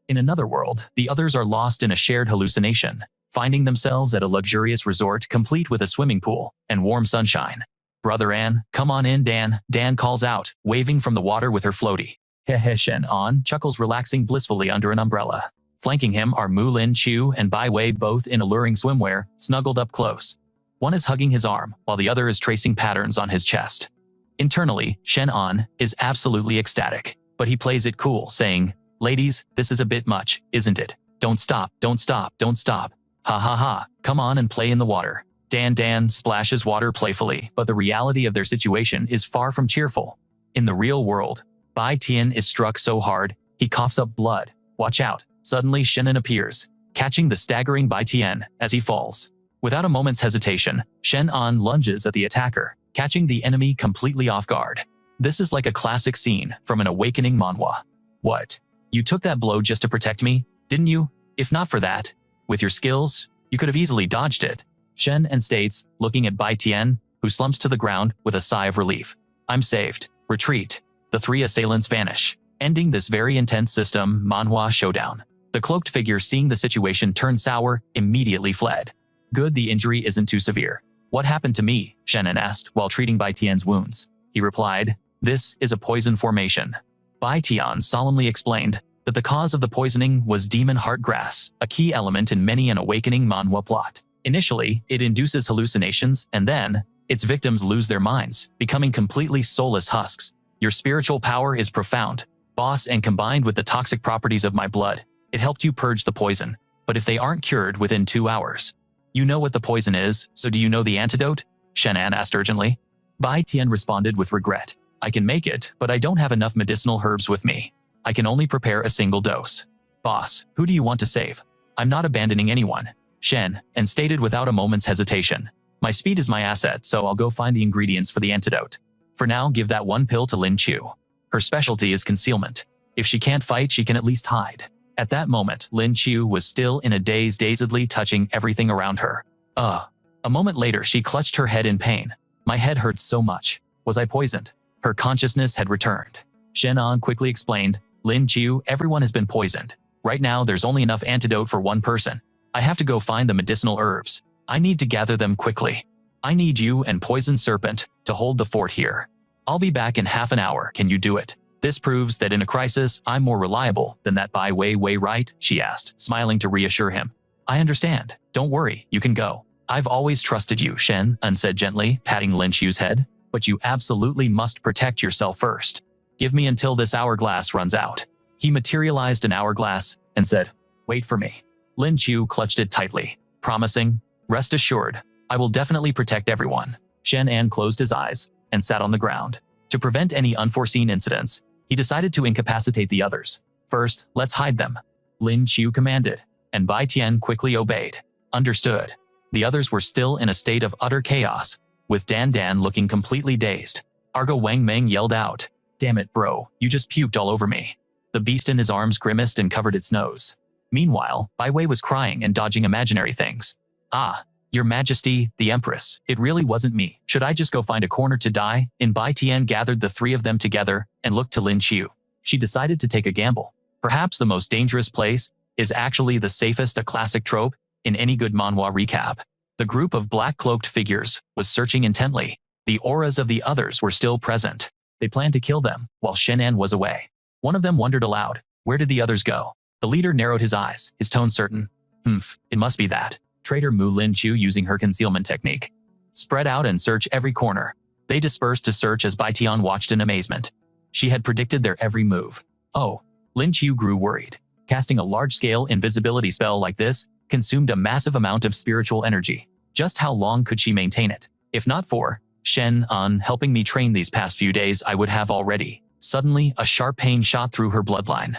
In another world, the others are lost in a shared hallucination, finding themselves at a luxurious resort complete with a swimming pool and warm sunshine. "Brother An, come on in, Dan," Dan calls out, waving from the water with her floaty. Hehe, Shenan chuckles, relaxing blissfully under an umbrella. Flanking him are Mu Lin Chu and Wei Wei, both in alluring swimwear, snuggled up close. One is hugging his arm, while the other is tracing patterns on his chest. Internally, Shenan is absolutely ecstatic, but he plays it cool, saying, "Ladies, this is a bit much, isn't it? Don't stop, don't stop, don't stop. Ha ha ha, come on and play in the water." Dan splashes water playfully, but the reality of their situation is far from cheerful. In the real world, Bai Tian is struck so hard, he coughs up blood. Watch out. Suddenly Shenan appears, catching the staggering Bai Tian as he falls. Without a moment's hesitation, Shenan lunges at the attacker, catching the enemy completely off guard. This is like a classic scene from an Awakening manhwa. "What? You took that blow just to protect me, didn't you? If not for that, with your skills, you could have easily dodged it." Shenan states, looking at Bai Tian, who slumps to the ground with a sigh of relief. "I'm saved. Retreat." The three assailants vanish, ending this very intense system manhwa showdown. The cloaked figure, seeing the situation turn sour, immediately fled. "Good, the injury isn't too severe." "What happened to me?" Shenan asked while treating Bai Tian's wounds. He replied, "This is a poison formation." Bai Tian solemnly explained that the cause of the poisoning was demon heart grass, a key element in many an Awakening manhwa plot. Initially, it induces hallucinations, and then, its victims lose their minds, becoming completely soulless husks. "Your spiritual power is profound, boss, and combined with the toxic properties of my blood, it helped you purge the poison. But if they aren't cured within 2 hours..." "You know what the poison is, so do you know the antidote?" Shenan asked urgently. Bai Tian responded with regret. "I can make it, but I don't have enough medicinal herbs with me. I can only prepare a single dose." "Boss, who do you want to save?" "I'm not abandoning anyone," Shenan stated without a moment's hesitation. "My speed is my asset, so I'll go find the ingredients for the antidote. For now, give that one pill to Lin Chu. Her specialty is concealment. If she can't fight, she can at least hide." At that moment, Lin Chu was still in a daze, dazedly touching everything around her. A moment later, she clutched her head in pain. "My head hurts so much. Was I poisoned?" Her consciousness had returned. Shenan quickly explained, "Lin Chu, everyone has been poisoned. Right now, there's only enough antidote for one person. I have to go find the medicinal herbs. I need to gather them quickly. I need you and Poison Serpent to hold the fort here. I'll be back in half an hour. Can you do it?" "This proves that in a crisis, I'm more reliable than that Wei Wei, right?" she asked, smiling to reassure him. "I understand. Don't worry, you can go." "I've always trusted you," Shenan said gently, patting Lin Chu's head. "But you absolutely must protect yourself first. Give me until this hourglass runs out." He materialized an hourglass and said, "Wait for me." Lin Chu clutched it tightly, promising, "Rest assured, I will definitely protect everyone." Shenan closed his eyes and sat on the ground. To prevent any unforeseen incidents, he decided to incapacitate the others. "First, let's hide them," Lin Chu commanded, and Bai Tian quickly obeyed. "Understood." The others were still in a state of utter chaos, with Dan looking completely dazed. Argo Wang Meng yelled out, "Damn it, bro, you just puked all over me." The beast in his arms grimaced and covered its nose. Meanwhile, Wei Wei was crying and dodging imaginary things. "Ah, Your Majesty, the Empress, it really wasn't me. Should I just go find a corner to die?" Bai Tian gathered the three of them together and looked to Lin Chu. She decided to take a gamble. Perhaps the most dangerous place is actually the safest, a classic trope in any good manhwa recap. The group of black-cloaked figures was searching intently. The auras of the others were still present. They planned to kill them while Shenan was away. One of them wondered aloud, where did the others go? The leader narrowed his eyes, his tone certain. It must be that. Traitor Mu Lin-Chu using her concealment technique. Spread out and search every corner. They dispersed to search as Bai Tian watched in amazement. She had predicted their every move. Oh, Lin-Chu grew worried. Casting a large-scale invisibility spell like this consumed a massive amount of spiritual energy. Just how long could she maintain it? If not for Shenan helping me train these past few days, I would have already. Suddenly, a sharp pain shot through her bloodline.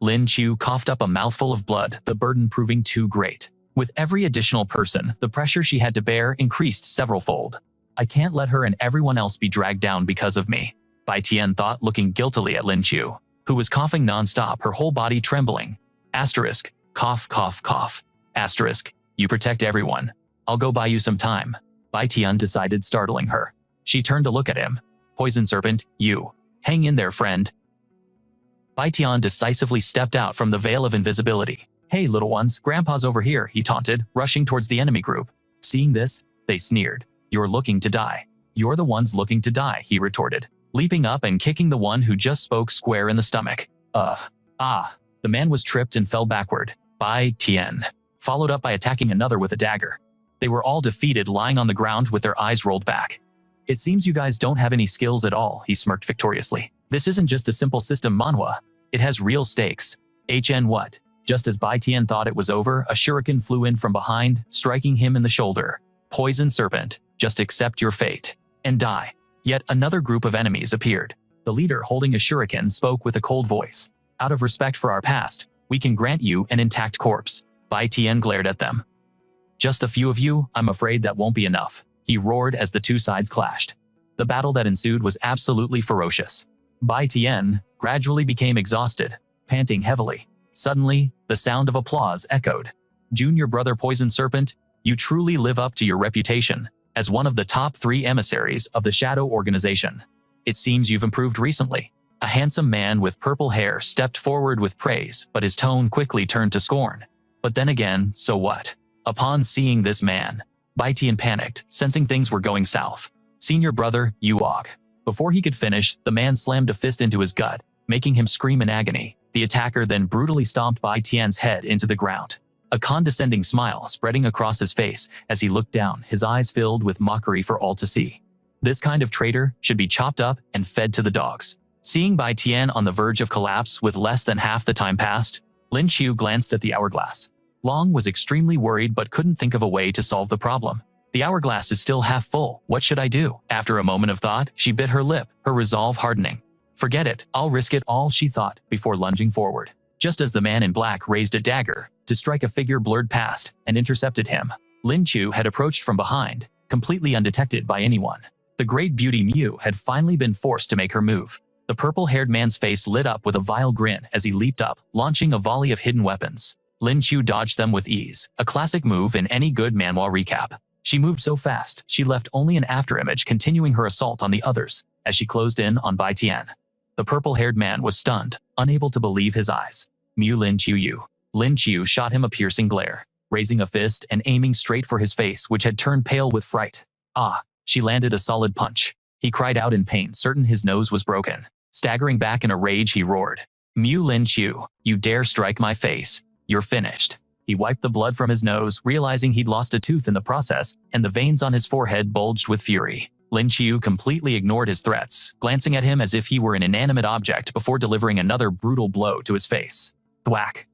Lin-Chu coughed up a mouthful of blood, the burden proving too great. With every additional person, the pressure she had to bear increased several-fold. I can't let her and everyone else be dragged down because of me, Bai Tian thought, looking guiltily at Lin-Chu, who was coughing non-stop, her whole body trembling. Asterisk, cough, cough, cough. Asterisk, you protect everyone. I'll go buy you some time. Bai Tian decided, startling her. She turned to look at him. Poison serpent, you. Hang in there, friend. Bai Tian decisively stepped out from the veil of invisibility. Hey, little ones, Grandpa's over here, he taunted, rushing towards the enemy group. Seeing this, they sneered. You're looking to die. You're the ones looking to die, he retorted, leaping up and kicking the one who just spoke square in the stomach. The man was tripped and fell backward. Bai Tian followed up by attacking another with a dagger. They were all defeated, lying on the ground with their eyes rolled back. It seems you guys don't have any skills at all, he smirked victoriously. This isn't just a simple system manhwa. It has real stakes. What? Just as Bai Tian thought it was over, a shuriken flew in from behind, striking him in the shoulder. Poison serpent, just accept your fate and die. Yet another group of enemies appeared. The leader, holding a shuriken, spoke with a cold voice. Out of respect for our past, we can grant you an intact corpse. Bai Tian glared at them. Just a few of you? I'm afraid that won't be enough, he roared as the two sides clashed. The battle that ensued was absolutely ferocious. Bai Tian gradually became exhausted, panting heavily. Suddenly, the sound of applause echoed. Junior brother Poison Serpent, you truly live up to your reputation as one of the top 3 emissaries of the Shadow Organization. It seems you've improved recently. A handsome man with purple hair stepped forward with praise, but his tone quickly turned to scorn. But then again, so what? Upon seeing this man, Bai Tian panicked, sensing things were going south. Senior brother, you walk. Before he could finish, the man slammed a fist into his gut, making him scream in agony. The attacker then brutally stomped Bai Tian's head into the ground. A condescending smile spreading across his face as he looked down, his eyes filled with mockery for all to see. This kind of traitor should be chopped up and fed to the dogs. Seeing Bai Tian on the verge of collapse with less than half the time passed, Lin-Chu glanced at the hourglass. Long was extremely worried but couldn't think of a way to solve the problem. The hourglass is still half full. What should I do? After a moment of thought, she bit her lip, her resolve hardening. Forget it, I'll risk it all, she thought, before lunging forward. Just as the man in black raised a dagger to strike, a figure blurred past and intercepted him. Lin-Chu had approached from behind, completely undetected by anyone. The great beauty Mu had finally been forced to make her move. The purple-haired man's face lit up with a vile grin as he leaped up, launching a volley of hidden weapons. Lin-Chu dodged them with ease, a classic move in any good manhwa recap. She moved so fast, she left only an afterimage continuing her assault on the others as she closed in on Bai Tian. The purple-haired man was stunned, unable to believe his eyes. Mu Lin-Chu you. Lin-Chu shot him a piercing glare, raising a fist and aiming straight for his face, which had turned pale with fright. She landed a solid punch. He cried out in pain, certain his nose was broken. Staggering back in a rage, he roared, Mu Lin-Chu, you dare strike my face. You're finished. He wiped the blood from his nose, realizing he'd lost a tooth in the process, and the veins on his forehead bulged with fury. Lin-Chu completely ignored his threats, glancing at him as if he were an inanimate object before delivering another brutal blow to his face. Thwack.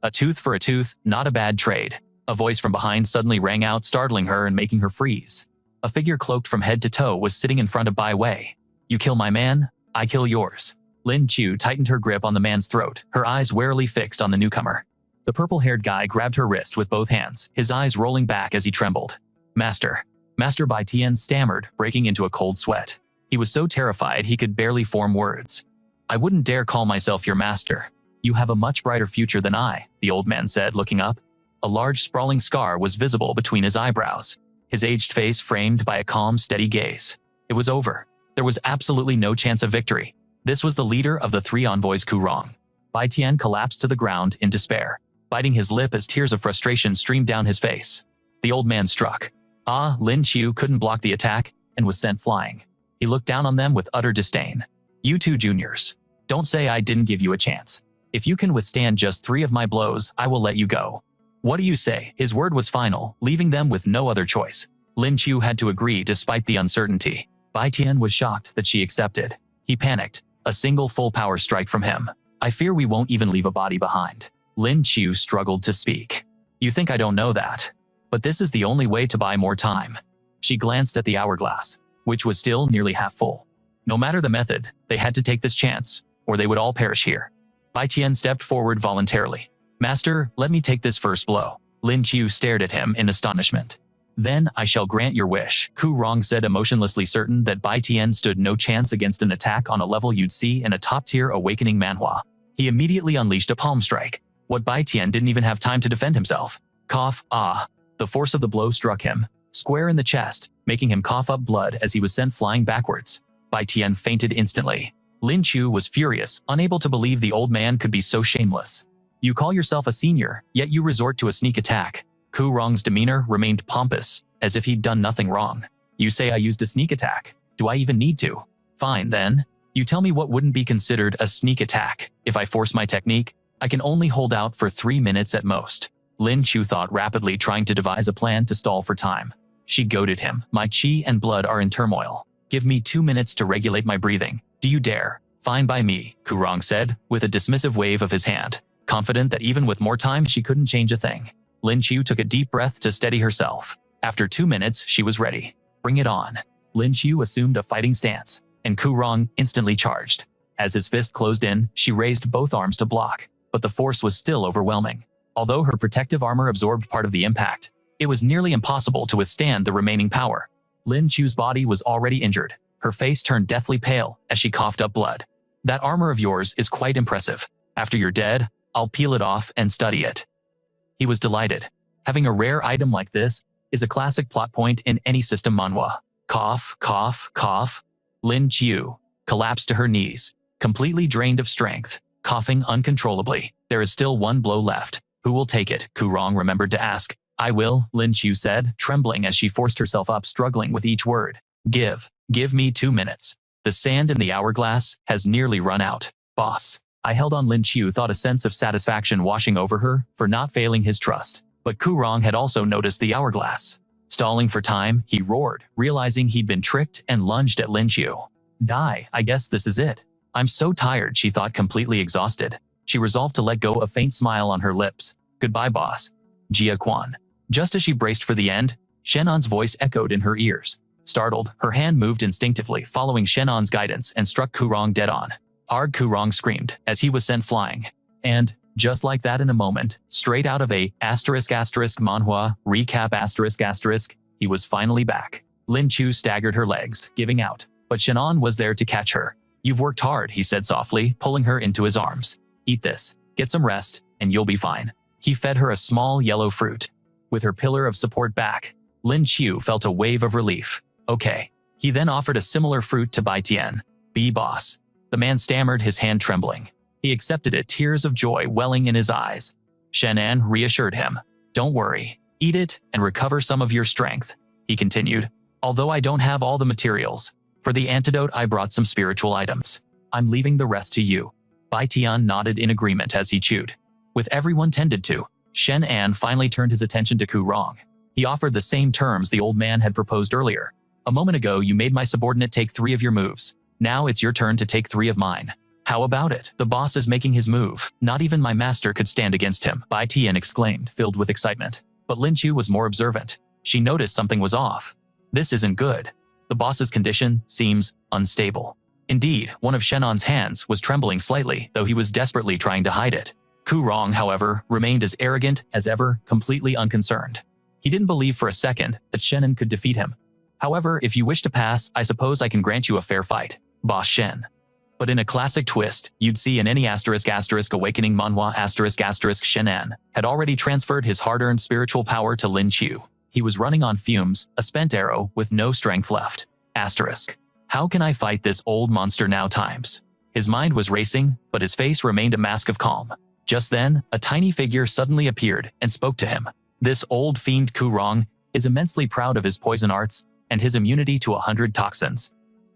A tooth for a tooth, not a bad trade. A voice from behind suddenly rang out, startling her and making her freeze. A figure cloaked from head to toe was sitting in front of Wei Wei. You kill my man, I kill yours. Lin-Chu tightened her grip on the man's throat, her eyes warily fixed on the newcomer. The purple-haired guy grabbed her wrist with both hands, his eyes rolling back as he trembled. Master Bai Tian stammered, breaking into a cold sweat. He was so terrified he could barely form words. I wouldn't dare call myself your master. You have a much brighter future than I, the old man said, looking up. A large sprawling scar was visible between his eyebrows, his aged face framed by a calm, steady gaze. It was over. There was absolutely no chance of victory. This was the leader of the three envoys Kurong. Bai Tian collapsed to the ground in despair, biting his lip as tears of frustration streamed down his face. The old man struck. Lin Chu couldn't block the attack and was sent flying. He looked down on them with utter disdain. You two juniors. Don't say I didn't give you a chance. If you can withstand just 3 of my blows, I will let you go. What do you say? His word was final, leaving them with no other choice. Lin Chu had to agree despite the uncertainty. Bai Tian was shocked that she accepted. He panicked. A single full power strike from him. I fear we won't even leave a body behind. Lin Chu struggled to speak. You think I don't know that? But this is the only way to buy more time. She glanced at the hourglass, which was still nearly half full. No matter the method, they had to take this chance, or they would all perish here. Bai Tian stepped forward voluntarily. Master, let me take this first blow. Lin Chu stared at him in astonishment. Then I shall grant your wish, Kurong said, emotionlessly certain that Bai Tian stood no chance against an attack on a level you'd see in a top-tier awakening manhwa. He immediately unleashed a palm strike. What Bai Tian didn't even have time to defend himself. Cough, The force of the blow struck him, square in the chest, making him cough up blood as he was sent flying backwards. Bai Tian fainted instantly. Lin Chu was furious, unable to believe the old man could be so shameless. You call yourself a senior, yet you resort to a sneak attack. Kurong's demeanor remained pompous, as if he'd done nothing wrong. You say I used a sneak attack. Do I even need to? Fine then. You tell me what wouldn't be considered a sneak attack. If I force my technique, I can only hold out for 3 minutes at most. Lin Chu thought rapidly, trying to devise a plan to stall for time. She goaded him. My chi and blood are in turmoil. Give me 2 minutes to regulate my breathing. Do you dare? Fine by me, Kurong said, with a dismissive wave of his hand, confident that even with more time she couldn't change a thing. Lin Chu took a deep breath to steady herself. After 2 minutes, she was ready. Bring it on. Lin Chu assumed a fighting stance, and Kurong instantly charged. As his fist closed in, she raised both arms to block, but the force was still overwhelming. Although her protective armor absorbed part of the impact, it was nearly impossible to withstand the remaining power. Lin Chu's body was already injured. Her face turned deathly pale as she coughed up blood. That armor of yours is quite impressive. After you're dead, I'll peel it off and study it. He was delighted. Having a rare item like this is a classic plot point in any system manhwa. Cough, cough, cough. Lin Chu collapsed to her knees, completely drained of strength, coughing uncontrollably. There is still 1 blow left. Who will take it? Kurong remembered to ask. I will, Lin Chu said, trembling as she forced herself up, struggling with each word. Give me 2 minutes. The sand in the hourglass has nearly run out. Boss. I held on. Lin Chu thought, a sense of satisfaction washing over her for not failing his trust. But Kurong had also noticed the hourglass. Stalling for time, he roared, realizing he'd been tricked, and lunged at Lin Chu. Die, I guess this is it. I'm so tired, she thought, completely exhausted. She resolved to let go, a faint smile on her lips. Goodbye, boss. Jia Quan. Just as she braced for the end, Shenan's voice echoed in her ears. Startled, her hand moved instinctively, following Shenan's guidance, and struck Kurong dead on. Arg, Kurong screamed as he was sent flying. And, just like that, in a moment, straight out of a manhwa recap he was finally back. Lin Chu staggered her legs, giving out, but Shenan was there to catch her. You've worked hard, he said softly, pulling her into his arms. Eat this, get some rest, and you'll be fine. He fed her a small yellow fruit. With her pillar of support back, Lin Chu felt a wave of relief. Okay. He then offered a similar fruit to Bai Tian. Be boss. The man stammered, his hand trembling. He accepted it, tears of joy welling in his eyes. Shenan reassured him. Don't worry. Eat it and recover some of your strength, he continued. Although I don't have all the materials. For the antidote, I brought some spiritual items. I'm leaving the rest to you. Bai Tian nodded in agreement as he chewed. With everyone tended to, Shenan finally turned his attention to Kurong. He offered the same terms the old man had proposed earlier. A moment ago, you made my subordinate take 3 of your moves. Now it's your turn to take 3 of mine. How about it? The boss is making his move. Not even my master could stand against him, Bai Tian exclaimed, filled with excitement. But Lin Chu was more observant. She noticed something was off. This isn't good. The boss's condition seems unstable. Indeed, one of Shenan's hands was trembling slightly, though he was desperately trying to hide it. Kurong, however, remained as arrogant as ever, completely unconcerned. He didn't believe for a second that Shenan could defeat him. However, if you wish to pass, I suppose I can grant you a fair fight, Boss Shen. But in a classic twist, you'd see in any awakening manhwa Shenan had already transferred his hard-earned spiritual power to Lin Chu. He was running on fumes, a spent arrow with no strength left. How can I fight this old monster now times? His mind was racing, but his face remained a mask of calm. Just then, a tiny figure suddenly appeared and spoke to him. This old fiend Chu Rong is immensely proud of his poison arts and his immunity to 100 toxins.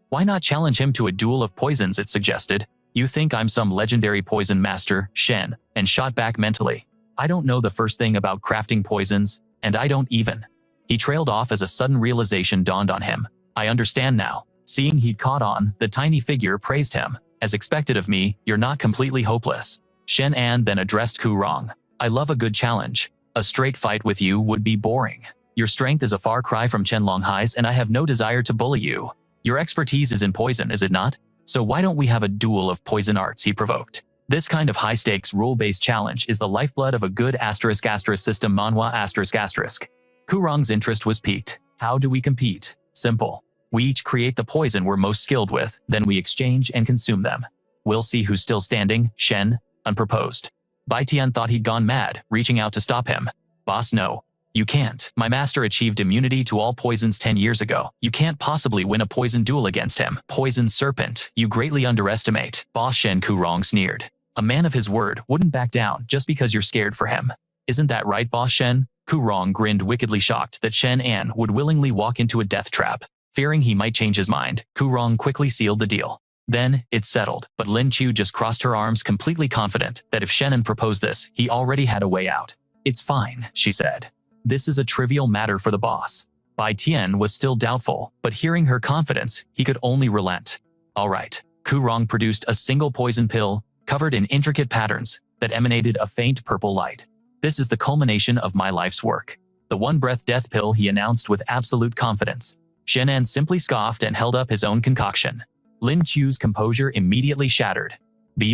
Why not challenge him to a duel of poisons, it suggested. You think I'm some legendary poison master, Shen, and shot back mentally. I don't know the first thing about crafting poisons, and I don't even. He trailed off as a sudden realization dawned on him. I understand now. Seeing he'd caught on, the tiny figure praised him. As expected of me, you're not completely hopeless. Shenan then addressed Chu Rong. I love a good challenge. A straight fight with you would be boring. Your strength is a far cry from Chen Longhai's and I have no desire to bully you. Your expertise is in poison, is it not? So why don't we have a duel of poison arts, he provoked. This kind of high-stakes, rule-based challenge is the lifeblood of a good *** system Manhwa***. Chu Rong's interest was piqued. How do we compete? Simple. We each create the poison we're most skilled with, then we exchange and consume them. We'll see who's still standing, Shen, unproposed. Bai Tian thought he'd gone mad, reaching out to stop him. Boss, no. You can't. My master achieved immunity to all poisons 10 years ago. You can't possibly win a poison duel against him. Poison serpent, you greatly underestimate. Boss Shen, Chu Rong sneered. A man of his word wouldn't back down just because you're scared for him. Isn't that right, Boss Shen? Chu Rong grinned, wickedly shocked that Shenan would willingly walk into a death trap. Fearing he might change his mind, Chu Rong quickly sealed the deal. Then, it settled, but Lin Chu just crossed her arms, completely confident that if Shenan proposed this, he already had a way out. It's fine, she said. This is a trivial matter for the boss. Bai Tian was still doubtful, but hearing her confidence, he could only relent. All right. Chu Rong produced a single poison pill, covered in intricate patterns, that emanated a faint purple light. This is the culmination of my life's work. The one-breath death pill, he announced with absolute confidence. Shenan simply scoffed and held up his own concoction. Lin Chu's composure immediately shattered.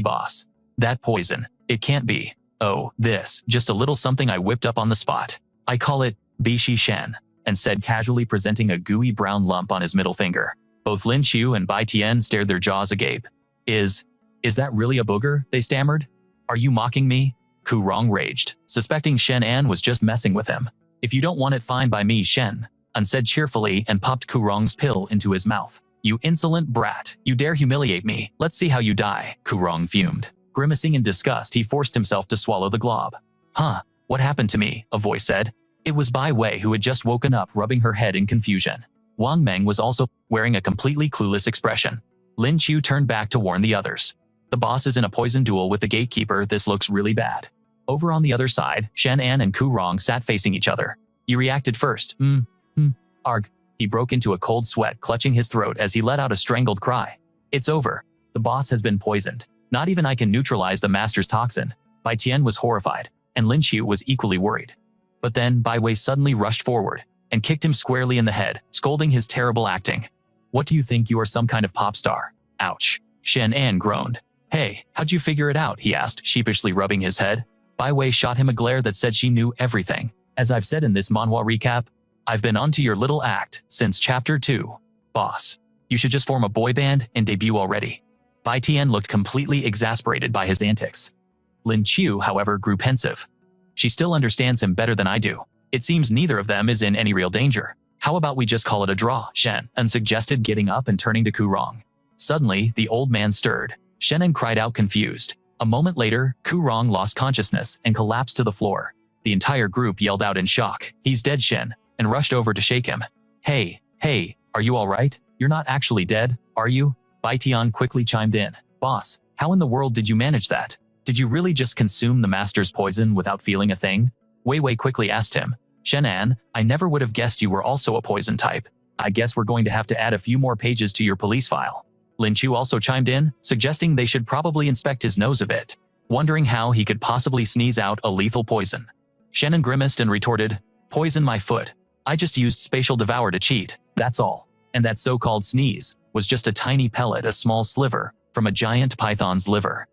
Boss. That poison. It can't be. Oh, this, just a little something I whipped up on the spot. I call it Bishi Shen, and said casually, presenting a gooey brown lump on his middle finger. Both Lin Chu and Bai Tian stared, their jaws agape. Is that really a booger? They stammered. Are you mocking me? Chu Rong raged, suspecting Shenan was just messing with him. If you don't want it, fine by me, Shen, said cheerfully and popped Chu Rong's pill into his mouth. You insolent brat, you dare humiliate me, let's see how you die, Chu Rong fumed. Grimacing in disgust, he forced himself to swallow the glob. Huh, what happened to me? A voice said. It was Wei Wei, who had just woken up, rubbing her head in confusion. Wang Meng was also wearing a completely clueless expression. Lin Chu turned back to warn the others. The boss is in a poison duel with the gatekeeper, this looks really bad. Over on the other side, Shenan and Chu Rong sat facing each other. You reacted first. Arg. He broke into a cold sweat, clutching his throat as he let out a strangled cry. It's over. The boss has been poisoned. Not even I can neutralize the master's toxin. Bai Tian was horrified, and Lin Chu was equally worried. But then Wei Wei suddenly rushed forward and kicked him squarely in the head, scolding his terrible acting. What do you think, you are some kind of pop star? Ouch. Shenan groaned. Hey, how'd you figure it out? He asked, sheepishly rubbing his head. Wei Wei shot him a glare that said she knew everything. As I've said in this manhwa recap, I've been onto your little act since chapter 2. Boss, you should just form a boy band and debut already. Bai Tian looked completely exasperated by his antics. Lin Chu, however, grew pensive. She still understands him better than I do. It seems neither of them is in any real danger. How about we just call it a draw, Shen, suggested, getting up and turning to Chu Rong. Suddenly, the old man stirred. Shenan cried out, confused. A moment later, Chu Rong lost consciousness and collapsed to the floor. The entire group yelled out in shock, "He's dead, Shen," and rushed over to shake him. Hey, are you all right? You're not actually dead, are you? Bai Tian quickly chimed in. Boss, how in the world did you manage that? Did you really just consume the master's poison without feeling a thing? Wei Wei quickly asked him. Shenan, I never would have guessed you were also a poison type. I guess we're going to have to add a few more pages to your police file. Lin Chu also chimed in, suggesting they should probably inspect his nose a bit, wondering how he could possibly sneeze out a lethal poison. Shenan grimaced and retorted, poison my foot. I just used spatial devour to cheat, that's all. And that so-called sneeze was just a tiny pellet, a small sliver, from a giant python's liver.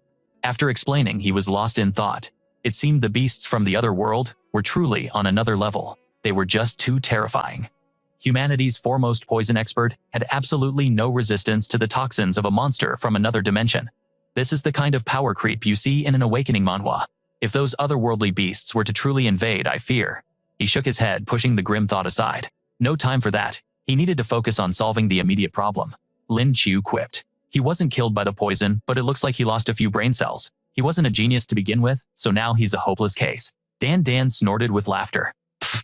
After explaining, he was lost in thought. It seemed the beasts from the other world were truly on another level. They were just too terrifying. Humanity's foremost poison expert had absolutely no resistance to the toxins of a monster from another dimension. This is the kind of power creep you see in an awakening manhwa. If those otherworldly beasts were to truly invade, I fear. He shook his head, pushing the grim thought aside. No time for that. He needed to focus on solving the immediate problem. Lin Chu quipped. He wasn't killed by the poison, but it looks like he lost a few brain cells. He wasn't a genius to begin with, so now he's a hopeless case. Dan snorted with laughter. Pfft.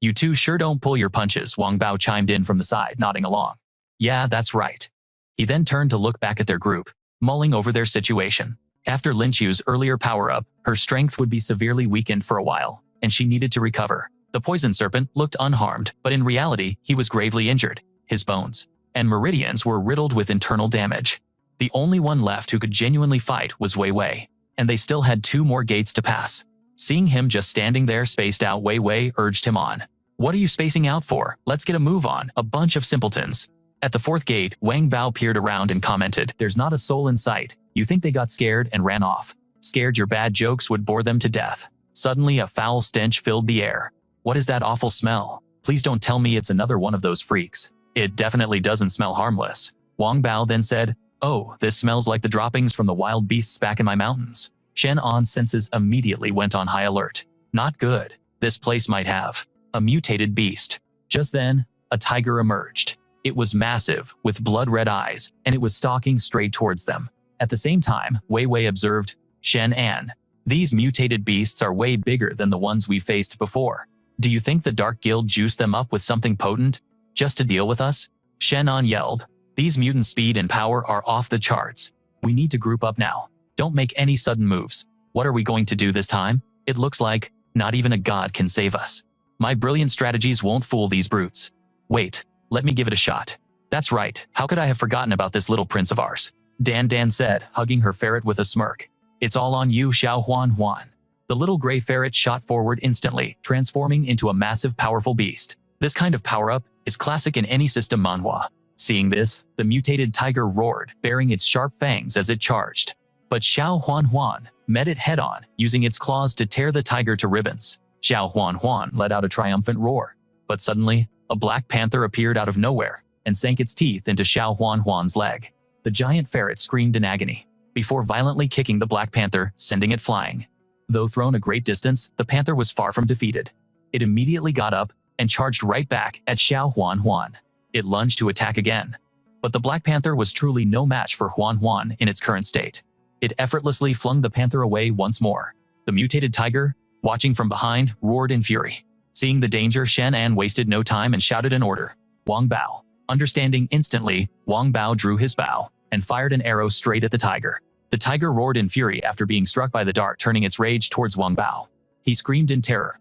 You two sure don't pull your punches, Wang Bao chimed in from the side, nodding along. Yeah, that's right. He then turned to look back at their group, mulling over their situation. After Lin Chu's earlier power-up, her strength would be severely weakened for a while, and she needed to recover. The poison serpent looked unharmed, but in reality, he was gravely injured. His bones and meridians were riddled with internal damage. The only one left who could genuinely fight was Wei Wei, and they still had 2 more gates to pass. Seeing him just standing there spaced out, Wei Wei urged him on. What are you spacing out for? Let's get a move on, a bunch of simpletons. At the 4th gate, Wang Bao peered around and commented, There's not a soul in sight. You think they got scared and ran off. Scared your bad jokes would bore them to death. Suddenly a foul stench filled the air. What is that awful smell? Please don't tell me it's another one of those freaks. It definitely doesn't smell harmless. Wang Bao then said, Oh, this smells like the droppings from the wild beasts back in my mountains. Shenan's senses immediately went on high alert. Not good. This place might have a mutated beast. Just then, a tiger emerged. It was massive, with blood-red eyes, and it was stalking straight towards them. At the same time, Wei Wei observed, Shenan. These mutated beasts are way bigger than the ones we faced before. Do you think the Dark Guild juiced them up with something potent, just to deal with us? Shenan yelled. These mutants' speed and power are off the charts. We need to group up now. Don't make any sudden moves. What are we going to do this time? It looks like not even a god can save us. My brilliant strategies won't fool these brutes. Wait, let me give it a shot. That's right, how could I have forgotten about this little prince of ours? Dan said, hugging her ferret with a smirk. It's all on you, Xiao Huan. The little gray ferret shot forward instantly, transforming into a massive, powerful beast. This kind of power-up is classic in any system manhwa. Seeing this, the mutated tiger roared, baring its sharp fangs as it charged. But Xiao Huan met it head-on, using its claws to tear the tiger to ribbons. Xiao Huan let out a triumphant roar. But suddenly, a black panther appeared out of nowhere and sank its teeth into Xiao Huan's leg. The giant ferret screamed in agony, before violently kicking the black panther, sending it flying. Though thrown a great distance, the panther was far from defeated. It immediately got up and charged right back at Xiao Huan. It lunged to attack again. But the black panther was truly no match for Huan in its current state. It effortlessly flung the panther away once more. The mutated tiger, watching from behind, roared in fury. Seeing the danger, Shenan wasted no time and shouted an order. Wang Bao. Understanding instantly, Wang Bao drew his bow and fired an arrow straight at the tiger. The tiger roared in fury after being struck by the dart, turning its rage towards Wang Bao. He screamed in terror,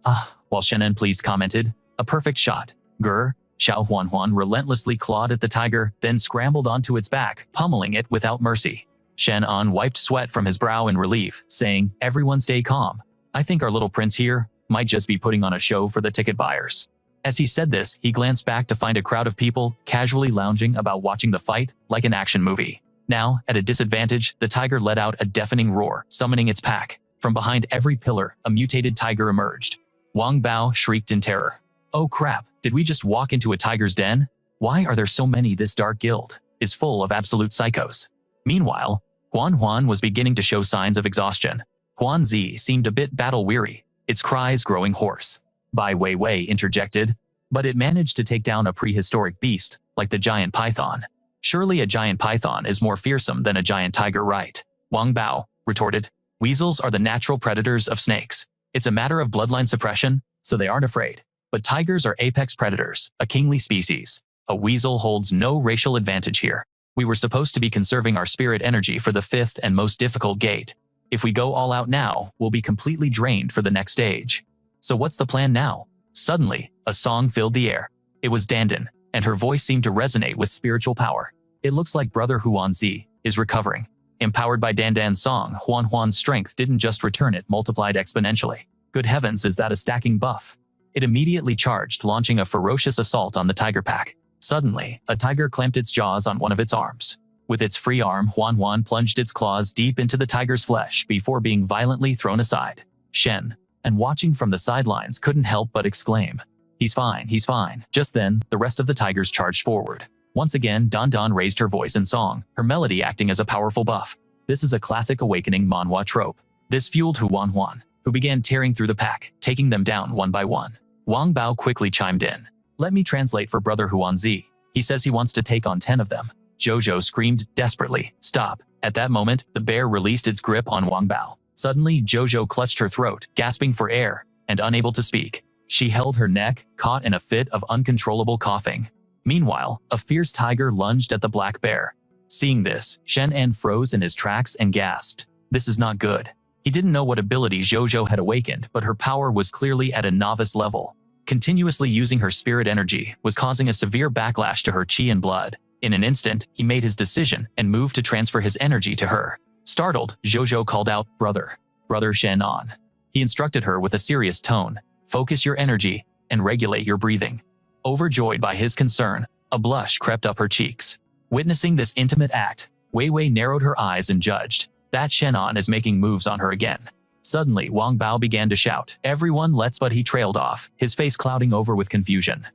while Shenan pleased commented, A perfect shot. Grr. Xiao Huan relentlessly clawed at the tiger, then scrambled onto its back, pummeling it without mercy. Shenan wiped sweat from his brow in relief, saying, Everyone stay calm. I think our little prince here might just be putting on a show for the ticket buyers. As he said this, he glanced back to find a crowd of people casually lounging about watching the fight like an action movie. Now, at a disadvantage, the tiger let out a deafening roar, summoning its pack. From behind every pillar, a mutated tiger emerged. Wang Bao shrieked in terror. Oh crap, did we just walk into a tiger's den? Why are there so many? This dark guild is full of absolute psychos. Meanwhile, Huan was beginning to show signs of exhaustion. Huanzi seemed a bit battle-weary, its cries growing hoarse. Wei Wei interjected, but it managed to take down a prehistoric beast, like the giant python. Surely a giant python is more fearsome than a giant tiger, right? Wang Bao retorted. Weasels are the natural predators of snakes. It's a matter of bloodline suppression, so they aren't afraid. But tigers are apex predators, a kingly species. A weasel holds no racial advantage here. We were supposed to be conserving our spirit energy for the 5th and most difficult gate. If we go all out now, we'll be completely drained for the next stage. So what's the plan now? Suddenly, a song filled the air. It was Dandan, and her voice seemed to resonate with spiritual power. It looks like Brother Huanzi is recovering. Empowered by Dandan's song, Huan's strength didn't just return, it multiplied exponentially. Good heavens, is that a stacking buff? It immediately charged, launching a ferocious assault on the tiger pack. Suddenly, a tiger clamped its jaws on one of its arms. With its free arm, Huan plunged its claws deep into the tiger's flesh before being violently thrown aside. Chen, and watching from the sidelines, couldn't help but exclaim, he's fine. Just then, the rest of the tigers charged forward. Once again, Dandan raised her voice in song, her melody acting as a powerful buff. This is a classic awakening manhwa trope. This fueled Huan, who began tearing through the pack, taking them down one by one. Wang Bao quickly chimed in. Let me translate for Brother Huanzi. He says he wants to take on 10 of them. Jojo screamed desperately, "Stop." At that moment, the bear released its grip on Wang Bao. Suddenly, Jojo clutched her throat, gasping for air, and unable to speak. She held her neck, caught in a fit of uncontrollable coughing. Meanwhile, a fierce tiger lunged at the black bear. Seeing this, Shenan froze in his tracks and gasped. This is not good. He didn't know what ability Jojo had awakened, but her power was clearly at a novice level. Continuously using her spirit energy was causing a severe backlash to her chi and blood. In an instant, he made his decision and moved to transfer his energy to her. Startled, Jojo called out, "Brother. Brother Shenan." He instructed her with a serious tone, "Focus your energy and regulate your breathing." Overjoyed by his concern, a blush crept up her cheeks. Witnessing this intimate act, Wei Wei narrowed her eyes and judged, "That Shenan is making moves on her again." Suddenly, Wang Bao began to shout, "Everyone, let's," but he trailed off, his face clouding over with confusion.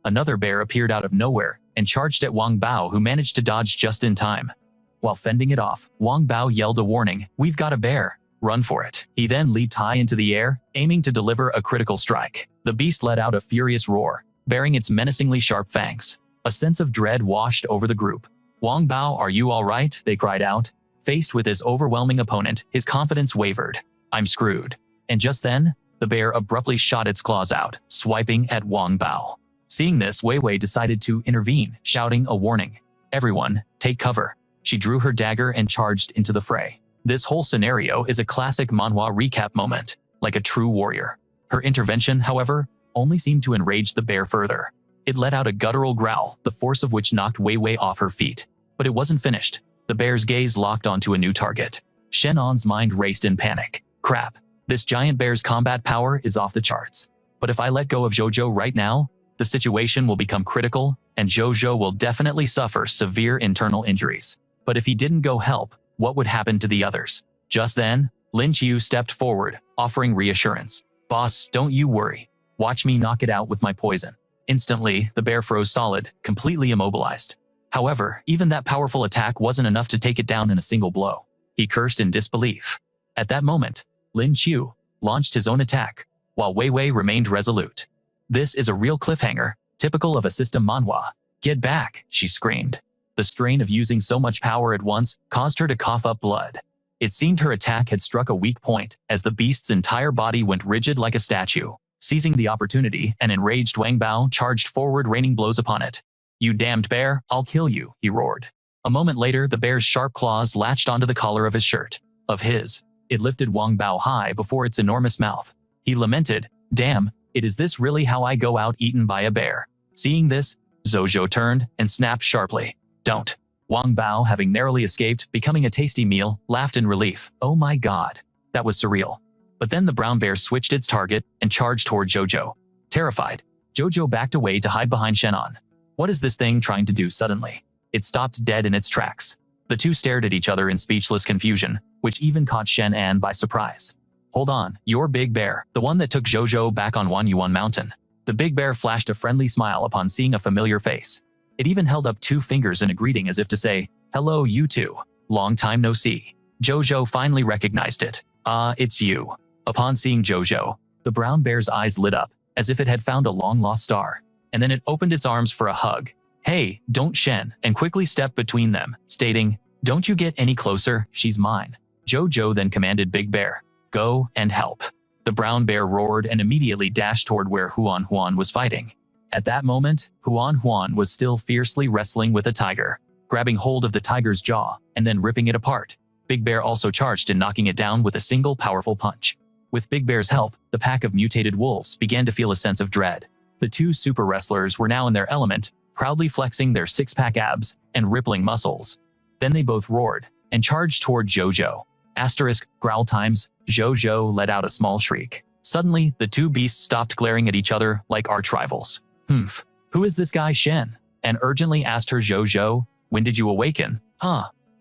Another bear appeared out of nowhere and charged at Wang Bao, who managed to dodge just in time. While fending it off, Wang Bao yelled a warning, "We've got a bear. Run for it." He then leaped high into the air, aiming to deliver a critical strike. The beast let out a furious roar, bearing its menacingly sharp fangs. A sense of dread washed over the group. "Wang Bao, are you all right?" they cried out. Faced with this overwhelming opponent, his confidence wavered. "I'm screwed." And just then, the bear abruptly shot its claws out, swiping at Wang Bao. Seeing this, Wei Wei decided to intervene, shouting a warning. "Everyone, take cover." She drew her dagger and charged into the fray. This whole scenario is a classic Manhwa recap moment, like a true warrior. Her intervention, however, only seemed to enrage the bear further. It let out a guttural growl, the force of which knocked Wei Wei off her feet. But it wasn't finished. The bear's gaze locked onto a new target. Shenan's mind raced in panic. Crap, this giant bear's combat power is off the charts. But if I let go of Jojo right now, the situation will become critical, and Jojo will definitely suffer severe internal injuries. But if he didn't go help, what would happen to the others? Just then, Lin Qiu stepped forward, offering reassurance. "Boss, don't you worry. Watch me knock it out with my poison." Instantly, the bear froze solid, completely immobilized. However, even that powerful attack wasn't enough to take it down in a single blow. He cursed in disbelief. At that moment, Lin Qiu launched his own attack, while Wei Wei remained resolute. This is a real cliffhanger, typical of a system manhwa. "Get back," she screamed. The strain of using so much power at once caused her to cough up blood. It seemed her attack had struck a weak point, as the beast's entire body went rigid like a statue. Seizing the opportunity, an enraged Wang Bao charged forward, raining blows upon it. "You damned bear, I'll kill you," he roared. A moment later, the bear's sharp claws latched onto the collar of his shirt. It lifted Wang Bao high before its enormous mouth. He lamented, "Damn, is this really how I go out eaten by a bear?" Seeing this, Jojo turned and snapped sharply. "Don't." Wang Bao, having narrowly escaped becoming a tasty meal, laughed in relief. "Oh my god. That was surreal." But then the brown bear switched its target and charged toward Jojo. Terrified, Jojo backed away to hide behind Shenan. What is this thing trying to do suddenly? It stopped dead in its tracks. The two stared at each other in speechless confusion, which even caught Shenan by surprise. "Hold on, you're Big Bear, the one that took Jojo back on Wanuan Mountain." The big bear flashed a friendly smile upon seeing a familiar face. It even held up two fingers in a greeting as if to say, "Hello, you two. Long time no see." Jojo finally recognized it. "Ah, it's you." Upon seeing Jojo, the brown bear's eyes lit up, as if it had found a long-lost star. And then it opened its arms for a hug. "Hey, don't Shen," and quickly stepped between them, stating, "Don't you get any closer, she's mine." Jojo then commanded Big Bear, "Go and help." The brown bear roared and immediately dashed toward where Huan Huan was fighting. At that moment, Huan Huan was still fiercely wrestling with a tiger, grabbing hold of the tiger's jaw and then ripping it apart. Big Bear also charged in knocking it down with a single powerful punch. With Big Bear's help, the pack of mutated wolves began to feel a sense of dread. The two super wrestlers were now in their element, proudly flexing their six-pack abs and rippling muscles. Then they both roared and charged toward Jojo. Growl times, Jojo let out a small shriek. Suddenly, the two beasts stopped glaring at each other like arch-rivals. Who is this guy Shen?" and urgently asked her Jojo, "When did you awaken?"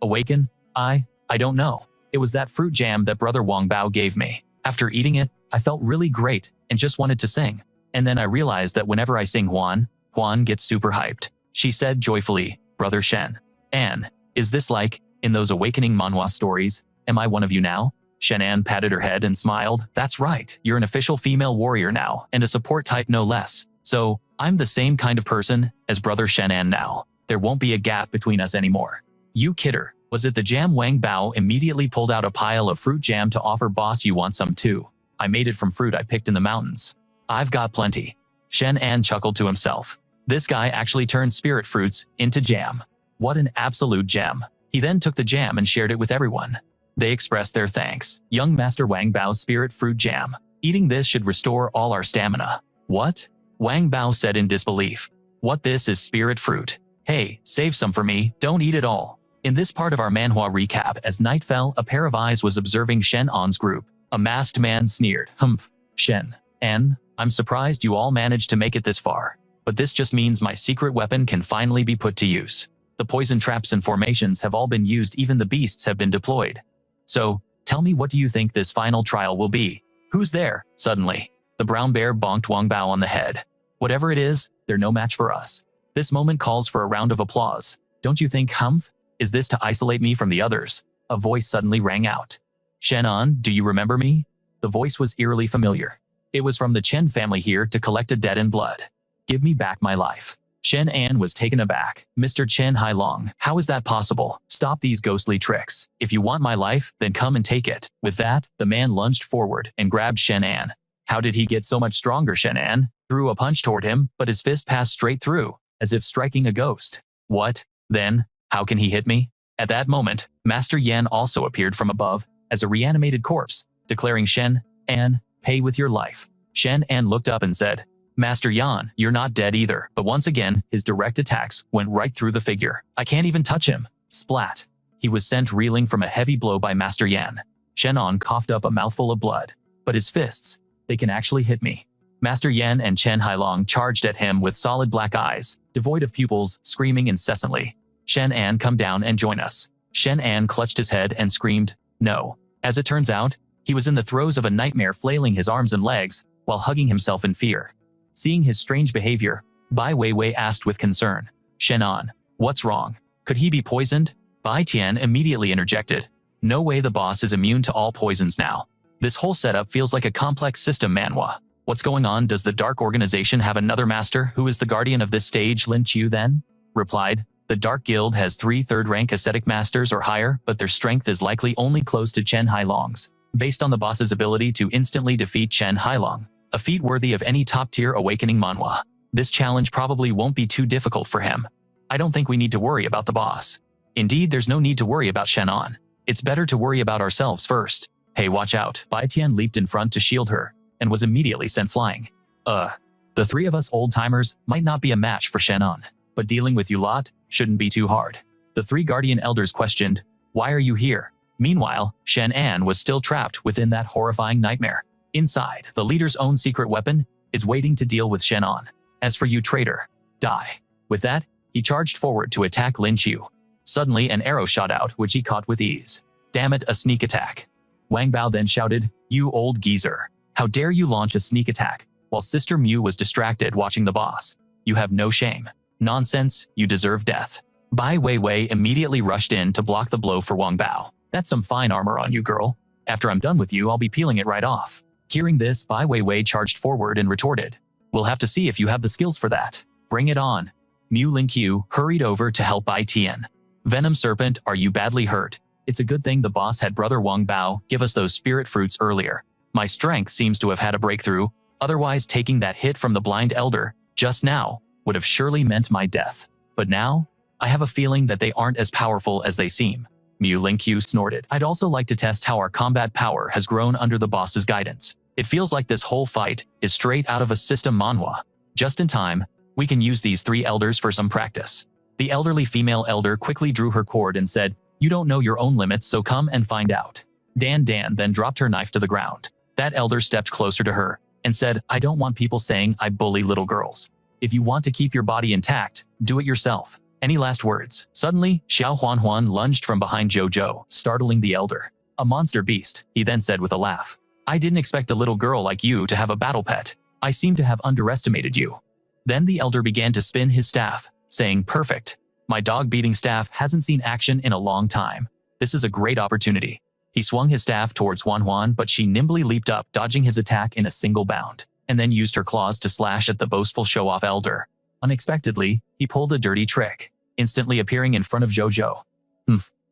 Awaken? I don't know. It was that fruit jam that Brother Wang Bao gave me. After eating it, I felt really great and just wanted to sing. And then I realized that whenever I sing Huan gets super hyped." She said joyfully, "Brother Shen. And, is this like, in those awakening manhwa stories, am I one of you now?" Shenan patted her head and smiled. "That's right, you're an official female warrior now, and a support type no less. So, I'm the same kind of person as Brother Shenan now." there won't be a gap between us anymore. You kidder, was it the jam? Wang Bao immediately pulled out a pile of fruit jam to offer. Boss, you want some too? I made it from fruit I picked in the mountains. I've got plenty. Shenan chuckled to himself. This guy actually turned spirit fruits into jam. What an absolute gem. He then took the jam and shared it with everyone. They expressed their thanks. Young Master Wang Bao's spirit fruit jam. Eating this should restore all our stamina. What? Wang Bao said in disbelief. What, this is spirit fruit? Hey, save some for me, don't eat it all. In this part of our manhwa recap, as night fell, a pair of eyes was observing Shenan's group. A masked man sneered. Humph. Shen, I'm surprised you all managed to make it this far. But this just means my secret weapon can finally be put to use. The poison traps and formations have all been used, even the beasts have been deployed. So, tell me, what do you think this final trial will be? Who's there? Suddenly, the brown bear bonked Wang Bao on the head. Whatever it is, they're no match for us. This moment calls for a round of applause. Don't you think, Humph? Is this to isolate me from the others? A voice suddenly rang out. Shenan, do you remember me? The voice was eerily familiar. It was from the Chen family here to collect a debt in blood. Give me back my life. Shenan was taken aback. Mr. Chen Hailong, how is that possible? Stop these ghostly tricks. If you want my life, then come and take it. With that, the man lunged forward and grabbed Shenan. How did he get so much stronger? Shenan threw a punch toward him, but his fist passed straight through, as if striking a ghost. What? Then, how can he hit me? At that moment, Master Yan also appeared from above, as a reanimated corpse, declaring, Shenan, pay with your life. Shenan looked up and said, Master Yan, you're not dead either. But once again, his direct attacks went right through the figure. I can't even touch him. Splat. He was sent reeling from a heavy blow by Master Yan. Shenan coughed up a mouthful of blood. But his fists, they can actually hit me. Master Yan and Chen Hailong charged at him with solid black eyes, devoid of pupils, screaming incessantly. Shenan, come down and join us. Shenan clutched his head and screamed, no. As it turns out, he was in the throes of a nightmare, flailing his arms and legs, while hugging himself in fear. Seeing his strange behavior, Wei Wei asked with concern, Shenan, what's wrong? Could he be poisoned? Bai Tian immediately interjected. No way, the boss is immune to all poisons now. This whole setup feels like a complex system, Manhwa. What's going on? Does the Dark Organization have another master who is the guardian of this stage? Lin Chu then replied, the Dark Guild has 3 third-rank ascetic masters or higher, but their strength is likely only close to Chen Hailong's. Based on the boss's ability to instantly defeat Chen Hailong, a feat worthy of any top-tier awakening manhwa. This challenge probably won't be too difficult for him. I don't think we need to worry about the boss. Indeed, there's no need to worry about Shenan. It's better to worry about ourselves first. Hey, watch out. Bai Tian leaped in front to shield her, and was immediately sent flying. The 3 of us old-timers might not be a match for Shenan, but dealing with you lot shouldn't be too hard. The 3 guardian elders questioned, why are you here? Meanwhile, Shenan was still trapped within that horrifying nightmare. Inside, the leader's own secret weapon is waiting to deal with Shenan. As for you, traitor, die. With that, he charged forward to attack Lin Chu. Suddenly, an arrow shot out, which he caught with ease. Damn it, a sneak attack. Wang Bao then shouted, you old geezer. How dare you launch a sneak attack, while Sister Mu was distracted watching the boss. You have no shame. Nonsense, you deserve death. Wei Wei immediately rushed in to block the blow for Wang Bao. That's some fine armor on you, girl. After I'm done with you, I'll be peeling it right off. Hearing this, Wei Wei charged forward and retorted, we'll have to see if you have the skills for that. Bring it on. Mu Lingqiu hurried over to help Bai Tian. Venom Serpent, are you badly hurt? It's a good thing the boss had brother Wang Bao give us those spirit fruits earlier. My strength seems to have had a breakthrough, otherwise taking that hit from the blind elder just now would have surely meant my death. But now, I have a feeling that they aren't as powerful as they seem. Mu Lingqiu snorted. I'd also like to test how our combat power has grown under the boss's guidance. It feels like this whole fight is straight out of a system manhwa. Just in time, we can use these 3 elders for some practice. The elderly female elder quickly drew her cord and said, you don't know your own limits, so come and find out. Dan then dropped her knife to the ground. That elder stepped closer to her and said, I don't want people saying I bully little girls. If you want to keep your body intact, do it yourself. Any last words? Suddenly, Xiao Huan lunged from behind Jojo, startling the elder. A monster beast, he then said with a laugh. I didn't expect a little girl like you to have a battle pet. I seem to have underestimated you. Then the elder began to spin his staff, saying, perfect. My dog-beating staff hasn't seen action in a long time. This is a great opportunity. He swung his staff towards Huan, but she nimbly leaped up, dodging his attack in a single bound, and then used her claws to slash at the boastful show-off elder. Unexpectedly, he pulled a dirty trick. instantly appearing in front of Jojo.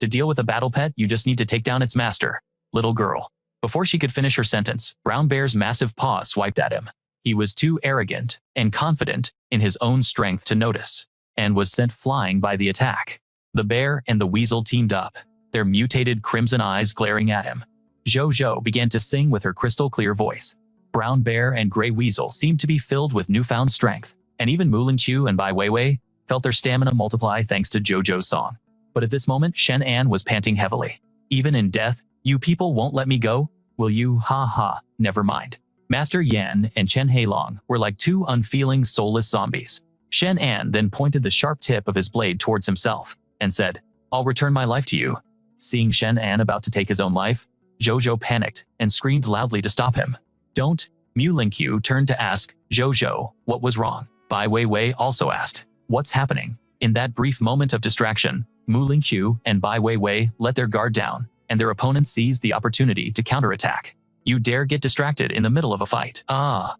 To deal with a battle pet, you just need to take down its master, little girl. Before she could finish her sentence, Brown Bear's massive paw swiped at him. He was too arrogant and confident in his own strength to notice, and was sent flying by the attack. The bear and the weasel teamed up, their mutated crimson eyes glaring at him. Jojo began to sing with her crystal-clear voice. Brown Bear and Gray Weasel seemed to be filled with newfound strength, and even Mulinchu and Wei Wei felt their stamina multiply thanks to Jojo's song. But at this moment, Shenan was panting heavily. Even in death, you people won't let me go, will you? Ha ha, never mind. Master Yan and Chen Heilong were like two unfeeling, soulless zombies. Shenan then pointed the sharp tip of his blade towards himself and said, I'll return my life to you. Seeing Shenan about to take his own life, Jojo panicked and screamed loudly to stop him. Don't. Mulinqiu turned to ask Jojo what was wrong. Wei Wei also asked, what's happening? In that brief moment of distraction, Mulinqiu and Wei Wei let their guard down, and their opponents seized the opportunity to counterattack. You dare get distracted in the middle of a fight.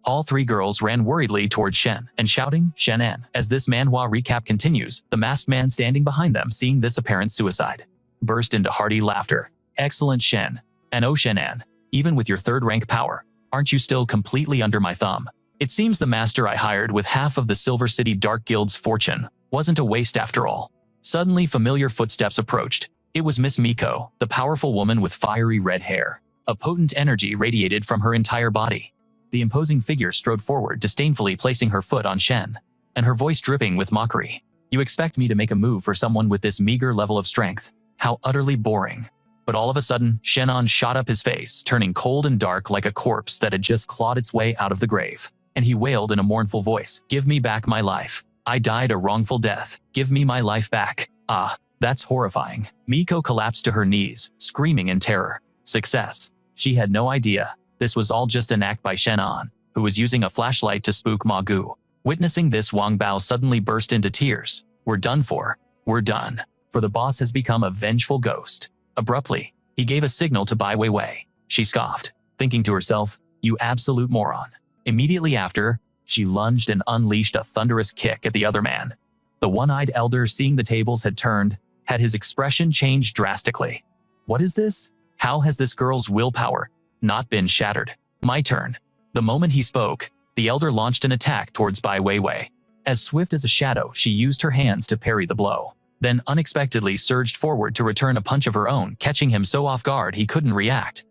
All three girls ran worriedly towards Shen and shouting, Shenan. As this manhwa recap continues, the masked man standing behind them, seeing this apparent suicide, burst into hearty laughter. Excellent, Shen. And oh Shenan, even with your third-rank power, aren't you still completely under my thumb? It seems the master I hired with half of the Silver City Dark Guild's fortune wasn't a waste after all. Suddenly familiar footsteps approached. It was Miss Miko, the powerful woman with fiery red hair. A potent energy radiated from her entire body. The imposing figure strode forward, disdainfully placing her foot on Shen, and her voice dripping with mockery. You expect me to make a move for someone with this meager level of strength? How utterly boring. But all of a sudden, Shenan shot up his face, turning cold and dark like a corpse that had just clawed its way out of the grave. And he wailed in a mournful voice, Give me back my life. I died a wrongful death. Give me my life back. That's horrifying. Miko collapsed to her knees, screaming in terror. Success. She had no idea. This was all just an act by Shenan, who was using a flashlight to spook Ma Gu. Witnessing this, Wang Bao suddenly burst into tears. We're done for. We're done. For the boss has become a vengeful ghost. Abruptly, he gave a signal to Wei Wei. She scoffed, thinking to herself, You absolute moron. Immediately after, she lunged and unleashed a thunderous kick at the other man. The one-eyed elder, seeing the tables had turned, had his expression changed drastically. What is this? How has this girl's willpower not been shattered? My turn. The moment he spoke, the elder launched an attack towards Wei Wei. As swift as a shadow, she used her hands to parry the blow, then unexpectedly surged forward to return a punch of her own, catching him so off guard he couldn't react.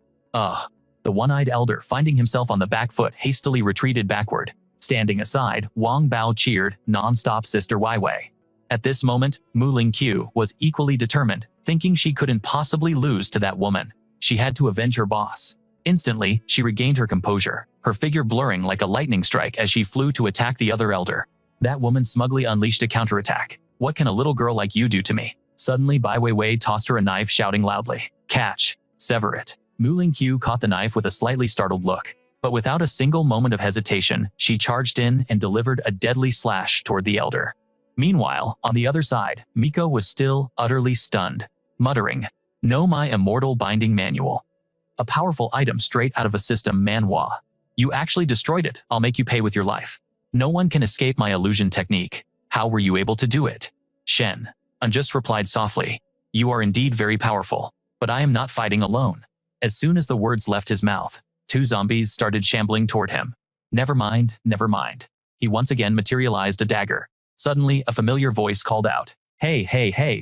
The one-eyed elder, finding himself on the back foot, hastily retreated backward. Standing aside, Wang Bao cheered non-stop Sister Wei Wei. At this moment, Mulinqiu was equally determined, thinking she couldn't possibly lose to that woman. She had to avenge her boss. Instantly, she regained her composure, her figure blurring like a lightning strike as she flew to attack the other elder. That woman smugly unleashed a counterattack. What can a little girl like you do to me? Suddenly, Wei Wei tossed her a knife, shouting loudly, Catch! Sever it! Mulinqiu caught the knife with a slightly startled look. But without a single moment of hesitation, she charged in and delivered a deadly slash toward the elder. Meanwhile, on the other side, Miko was still utterly stunned, muttering, Know my immortal binding manual. A powerful item straight out of a system manhwa. You actually destroyed it. I'll make you pay with your life. No one can escape my illusion technique. How were you able to do it? Shen just replied softly, You are indeed very powerful, but I am not fighting alone. As soon as the words left his mouth, two zombies started shambling toward him. Never mind, never mind. He once again materialized a dagger. Suddenly, a familiar voice called out, Hey,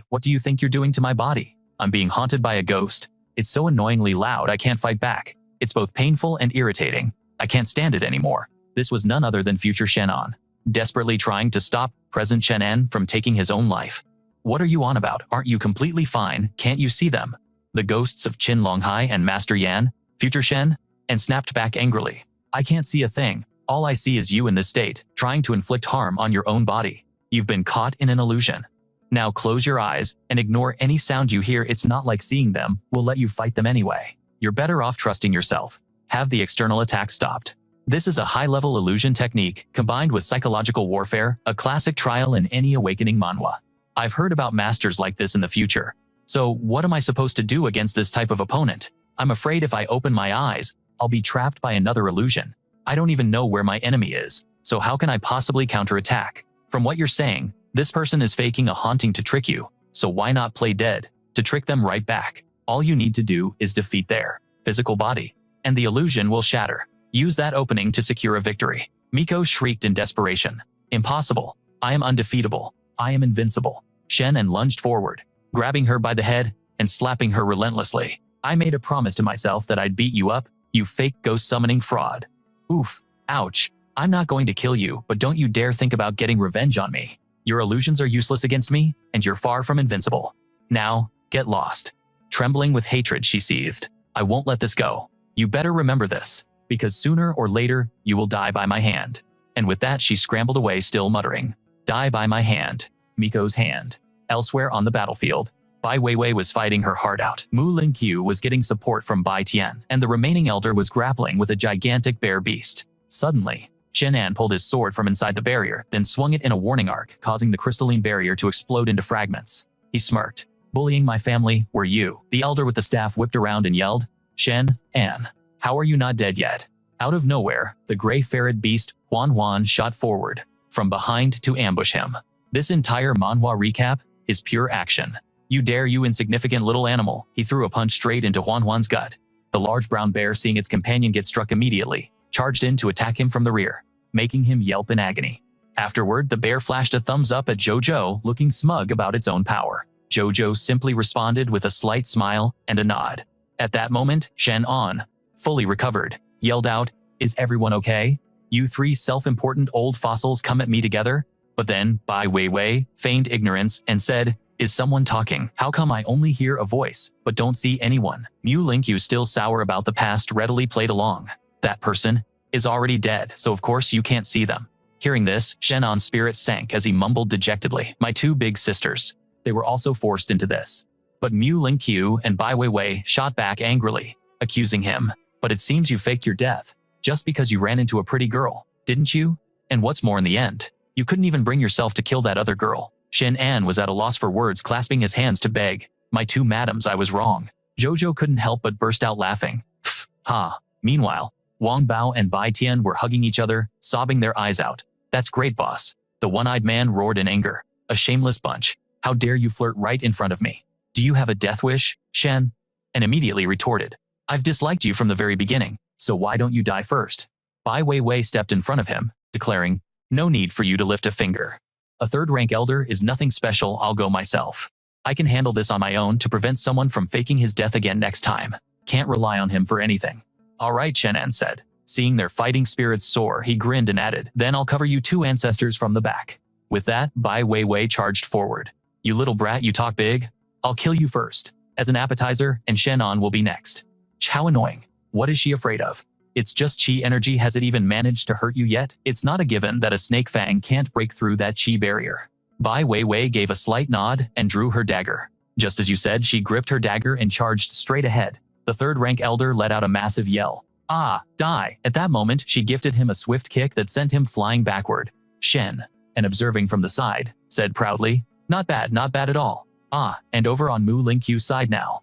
what do you think you're doing to my body? I'm being haunted by a ghost. It's so annoyingly loud I can't fight back. It's both painful and irritating. I can't stand it anymore. This was none other than future Shenan, desperately trying to stop present Shenan from taking his own life. What are you on about? Aren't you completely fine? Can't you see them? The ghosts of Qin Longhai and Master Yan, future Shen, and snapped back angrily. I can't see a thing. All I see is you in this state, trying to inflict harm on your own body. You've been caught in an illusion. Now close your eyes and ignore any sound you hear. It's not like seeing them will let you fight them anyway. You're better off trusting yourself. Have the external attack stopped. This is a high-level illusion technique combined with psychological warfare, a classic trial in any awakening manhwa. I've heard about masters like this in the future. So what am I supposed to do against this type of opponent? I'm afraid if I open my eyes, I'll be trapped by another illusion. I don't even know where my enemy is, so how can I possibly counterattack? From what you're saying, This person is faking a haunting to trick you, so why not play dead to trick them right back? All you need to do is defeat their physical body, and the illusion will shatter. Use that opening to secure a victory. Miko shrieked in desperation. Impossible. I am undefeatable. I am invincible. Shenan lunged forward, grabbing her by the head and slapping her relentlessly. I made a promise to myself that I'd beat you up, you fake ghost summoning fraud. Oof. Ouch. I'm not going to kill you, but don't you dare think about getting revenge on me. Your illusions are useless against me, and you're far from invincible. Now, get lost. Trembling with hatred, she seethed. I won't let this go. You better remember this, because sooner or later, you will die by my hand. And with that, she scrambled away, still muttering, Die by my hand. Miko's hand. Elsewhere on the battlefield, Wei Wei was fighting her heart out. Mu Lingqiu was getting support from Bai Tian, and the remaining elder was grappling with a gigantic bear beast. Suddenly, Shenan pulled his sword from inside the barrier, then swung it in a warning arc, causing the crystalline barrier to explode into fragments. He smirked. Bullying my family, were you? The elder with the staff whipped around and yelled, Shenan, how are you not dead yet? Out of nowhere, the gray ferret beast, Wanuan, shot forward from behind to ambush him. This entire Manhwa recap is pure action. You dare, you insignificant little animal. He threw a punch straight into Wanuan's gut. The large brown bear, seeing its companion get struck immediately, charged in to attack him from the rear, making him yelp in agony. Afterward, the bear flashed a thumbs up at Jojo, looking smug about its own power. Jojo simply responded with a slight smile and a nod. At that moment, Shenan, fully recovered, yelled out, Is everyone okay? You three self-important old fossils come at me together? But then, Wei Wei feigned ignorance and said, Is someone talking? How come I only hear a voice, but don't see anyone? Mu Lingqiu, still sour about the past, readily played along. That person is already dead, so of course you can't see them. Hearing this, Shenan's spirit sank as he mumbled dejectedly, My two big sisters. They were also forced into this. But Mu Lingqiu and Wei Wei shot back angrily, accusing him. But it seems you faked your death, just because you ran into a pretty girl, didn't you? And what's more, in the end, you couldn't even bring yourself to kill that other girl. Shenan was at a loss for words, clasping his hands to beg, My two madams, I was wrong. Jojo couldn't help but burst out laughing. Pfft, ha. Meanwhile, Wang Bao and Bai Tian were hugging each other, sobbing their eyes out. That's great, boss. The one-eyed man roared in anger. A shameless bunch. How dare you flirt right in front of me? Do you have a death wish, Shen? And immediately retorted, I've disliked you from the very beginning, so why don't you die first? Wei Wei stepped in front of him, declaring, No need for you to lift a finger. A third-rank elder is nothing special, I'll go myself. I can handle this on my own to prevent someone from faking his death again next time. Can't rely on him for anything. All right, Shenan said. Seeing their fighting spirits soar, he grinned and added, Then I'll cover you two ancestors from the back. With that, Wei Wei charged forward. You little brat, you talk big? I'll kill you first, as an appetizer, and Shenan will be next. How annoying. What is she afraid of? It's just chi energy. Has it even managed to hurt you yet? It's not a given that a snake fang can't break through that chi barrier. Wei Wei gave a slight nod and drew her dagger. Just as you said, she gripped her dagger and charged straight ahead. The third-rank elder let out a massive yell. Ah, die! At that moment, she gifted him a swift kick that sent him flying backward. Shen, and observing from the side, said proudly, not bad at all. Ah, and over on Mu Lingqiu's side now.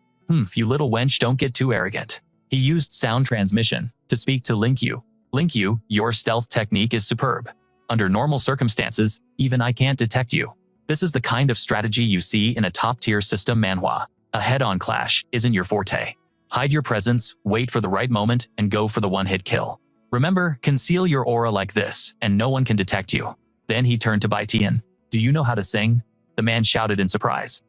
You little wench, don't get too arrogant. He used sound transmission to speak to Lingqiu. Lingqiu, your stealth technique is superb. Under normal circumstances, even I can't detect you. This is the kind of strategy you see in a top-tier system manhwa. A head-on clash isn't your forte. Hide your presence, wait for the right moment, and go for the one-hit kill. Remember, conceal your aura like this, and no one can detect you. Then he turned to Bai Tian. Do you know how to sing? The man shouted in surprise.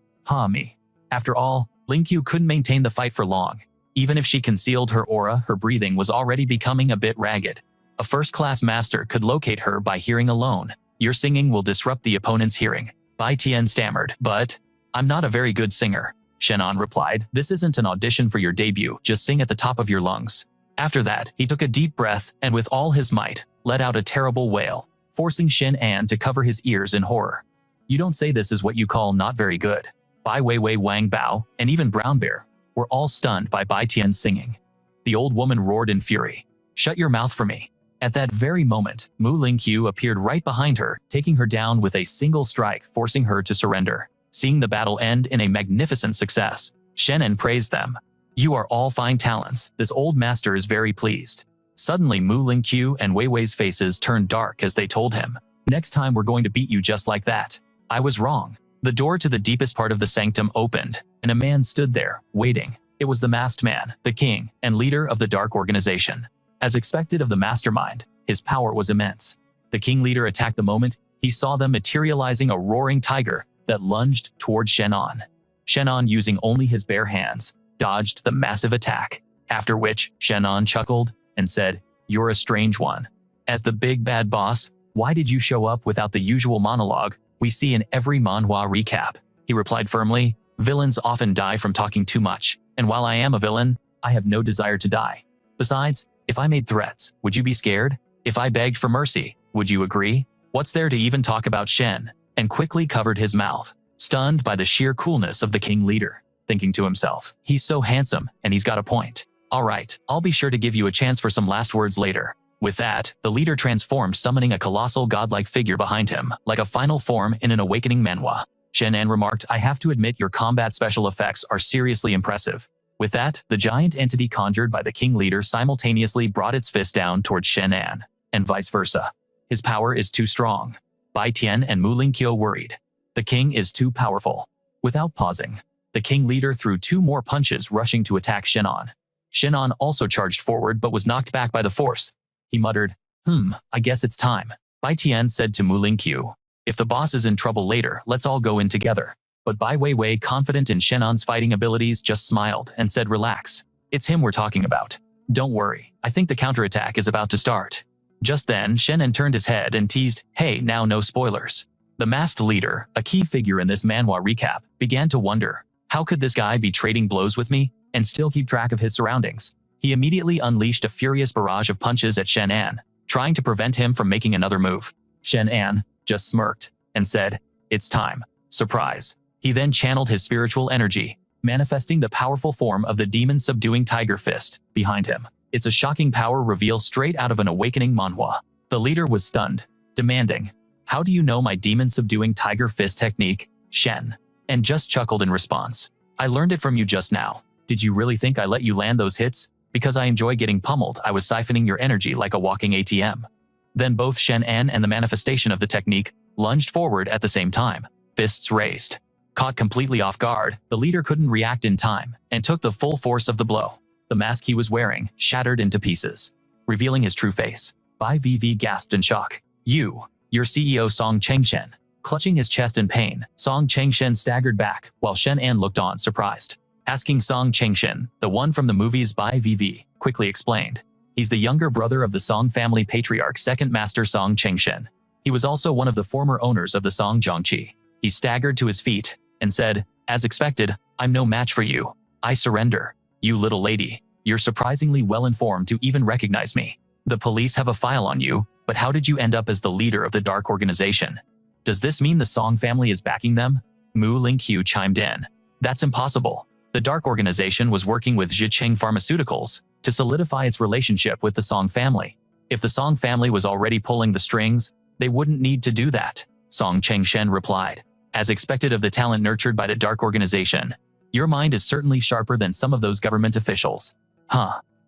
Me. After all, Lingqiu couldn't maintain the fight for long. Even if she concealed her aura, her breathing was already becoming a bit ragged. A first-class master could locate her by hearing alone. Your singing will disrupt the opponent's hearing. Bai Tian stammered. But I'm not a very good singer. Shenan replied, This isn't an audition for your debut, just sing at the top of your lungs. After that, he took a deep breath and with all his might, let out a terrible wail, forcing Shenan to cover his ears in horror. You don't say this is what you call not very good. Wei Wei, Wang Bao, and even Brown Bear were all stunned by Bai Tian's singing. The old woman roared in fury. Shut your mouth for me. At that very moment, Mu Lingqiu appeared right behind her, taking her down with a single strike, forcing her to surrender. Seeing the battle end in a magnificent success, Shenan praised them. You are all fine talents. This old master is very pleased. Suddenly, Mu Lingqiu and Wei Wei's faces turned dark as they told him, Next time we're going to beat you just like that. I was wrong. The door to the deepest part of the sanctum opened, and a man stood there, waiting. It was the masked man, the king, and leader of the dark organization. As expected of the mastermind, his power was immense. The king leader attacked the moment he saw them, materializing a roaring tiger that lunged toward Shenan. Shenan, using only his bare hands, dodged the massive attack, after which Shenan chuckled and said, "You're a strange one. As the big bad boss, why did you show up without the usual monologue we see in every manhwa recap?" He replied firmly, "Villains often die from talking too much, and while I am a villain, I have no desire to die. Besides, if I made threats, would you be scared? If I begged for mercy, would you agree? What's there to even talk about?" Shen, and quickly covered his mouth, stunned by the sheer coolness of the king leader, thinking to himself, "He's so handsome, and he's got a point. All right, I'll be sure to give you a chance for some last words later." With that, the leader transformed, summoning a colossal godlike figure behind him, like a final form in an awakening manhwa. Shenan remarked, "I have to admit your combat special effects are seriously impressive." With that, the giant entity conjured by the king leader simultaneously brought its fist down towards Shenan, and vice versa. His power is too strong. Bai Tian and Mu Lingqiu worried. The king is too powerful. Without pausing, the king leader threw two more punches, rushing to attack Shenan. Shenan also charged forward but was knocked back by the force. He muttered, I guess it's time." Bai Tian said to Mu Lingqiu, "If the boss is in trouble later, let's all go in together." But Bai Wei Wei, confident in Shenan's fighting abilities, just smiled and said, "Relax. It's him we're talking about. Don't worry, I think the counterattack is about to start." Just then, Shenan turned his head and teased, "Hey, now no spoilers." The masked leader, a key figure in this manhwa recap, began to wonder, how could this guy be trading blows with me and still keep track of his surroundings? He immediately unleashed a furious barrage of punches at Shenan, trying to prevent him from making another move. Shenan just smirked and said, "It's time. Surprise." He then channeled his spiritual energy, manifesting the powerful form of the demon-subduing tiger fist behind him. It's a shocking power reveal straight out of an awakening manhwa. The leader was stunned, demanding, "How do you know my demon-subduing tiger fist technique, Shen?" And just chuckled in response. "I learned it from you just now. Did you really think I let you land those hits? Because I enjoy getting pummeled, I was siphoning your energy like a walking ATM." Then both Shenan and the manifestation of the technique lunged forward at the same time, fists raised. Caught completely off guard, the leader couldn't react in time and took the full force of the blow. The mask he was wearing shattered into pieces, revealing his true face. Bai VV gasped in shock. Your CEO Song Chengshen." Clutching his chest in pain, Song Chengshen staggered back while Shenan looked on, surprised. Asking Song Chengshen, the one from the movies Bai VV, quickly explained. He's the younger brother of the Song family patriarch, second master Song Chengshen. He was also one of the former owners of the Song Zhongqi. He staggered to his feet and said, "As expected, I'm no match for you. I surrender. You little lady, you're surprisingly well informed to even recognize me. The police have a file on you, but how did you end up as the leader of the dark organization? Does this mean the Song family is backing them?" Mu Lingqiu chimed in. "That's impossible. The dark organization was working with Zhicheng Pharmaceuticals to solidify its relationship with the Song family. If the Song family was already pulling the strings, they wouldn't need to do that," Song Chengshen replied. "As expected of the talent nurtured by the dark organization, your mind is certainly sharper than some of those government officials.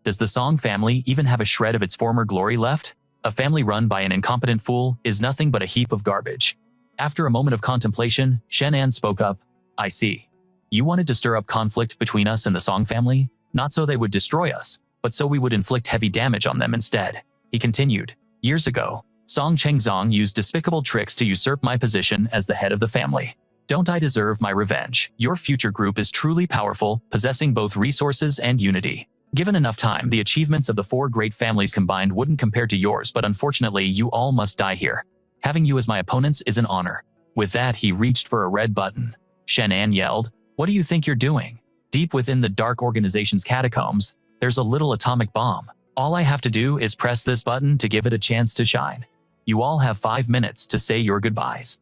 Does the Song family even have a shred of its former glory left? A family run by an incompetent fool is nothing but a heap of garbage." After a moment of contemplation, Shenan spoke up. "I see. You wanted to stir up conflict between us and the Song family, not so they would destroy us, but so we would inflict heavy damage on them instead." He continued, "Years ago, Song Chengzong used despicable tricks to usurp my position as the head of the family. Don't I deserve my revenge? Your future group is truly powerful, possessing both resources and unity. Given enough time, the achievements of the four great families combined wouldn't compare to yours, but unfortunately you all must die here. Having you as my opponents is an honor." With that, he reached for a red button. Shenan yelled, "What do you think you're doing? Deep within the dark organization's catacombs, there's a little atomic bomb. All I have to do is press this button to give it a chance to shine. You all have 5 minutes to say your goodbyes."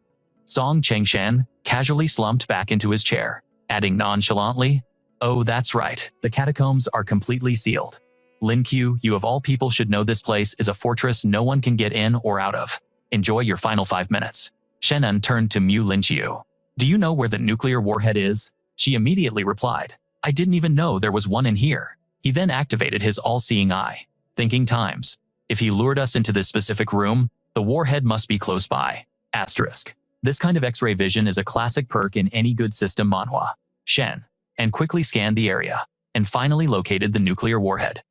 Song Chengshen casually slumped back into his chair, adding nonchalantly, "Oh, that's right. The catacombs are completely sealed. Lingqiu, you of all people should know this place is a fortress no one can get in or out of. Enjoy your final 5 minutes." Shenan turned to Mu Lingqiu. "Do you know where the nuclear warhead is?" She immediately replied, "I didn't even know there was one in here." He then activated his all-seeing eye, thinking times. If he lured us into this specific room, the warhead must be close by. Asterisk. This kind of X-ray vision is a classic perk in any good system manhwa. Chen, and quickly scanned the area, and finally located the nuclear warhead.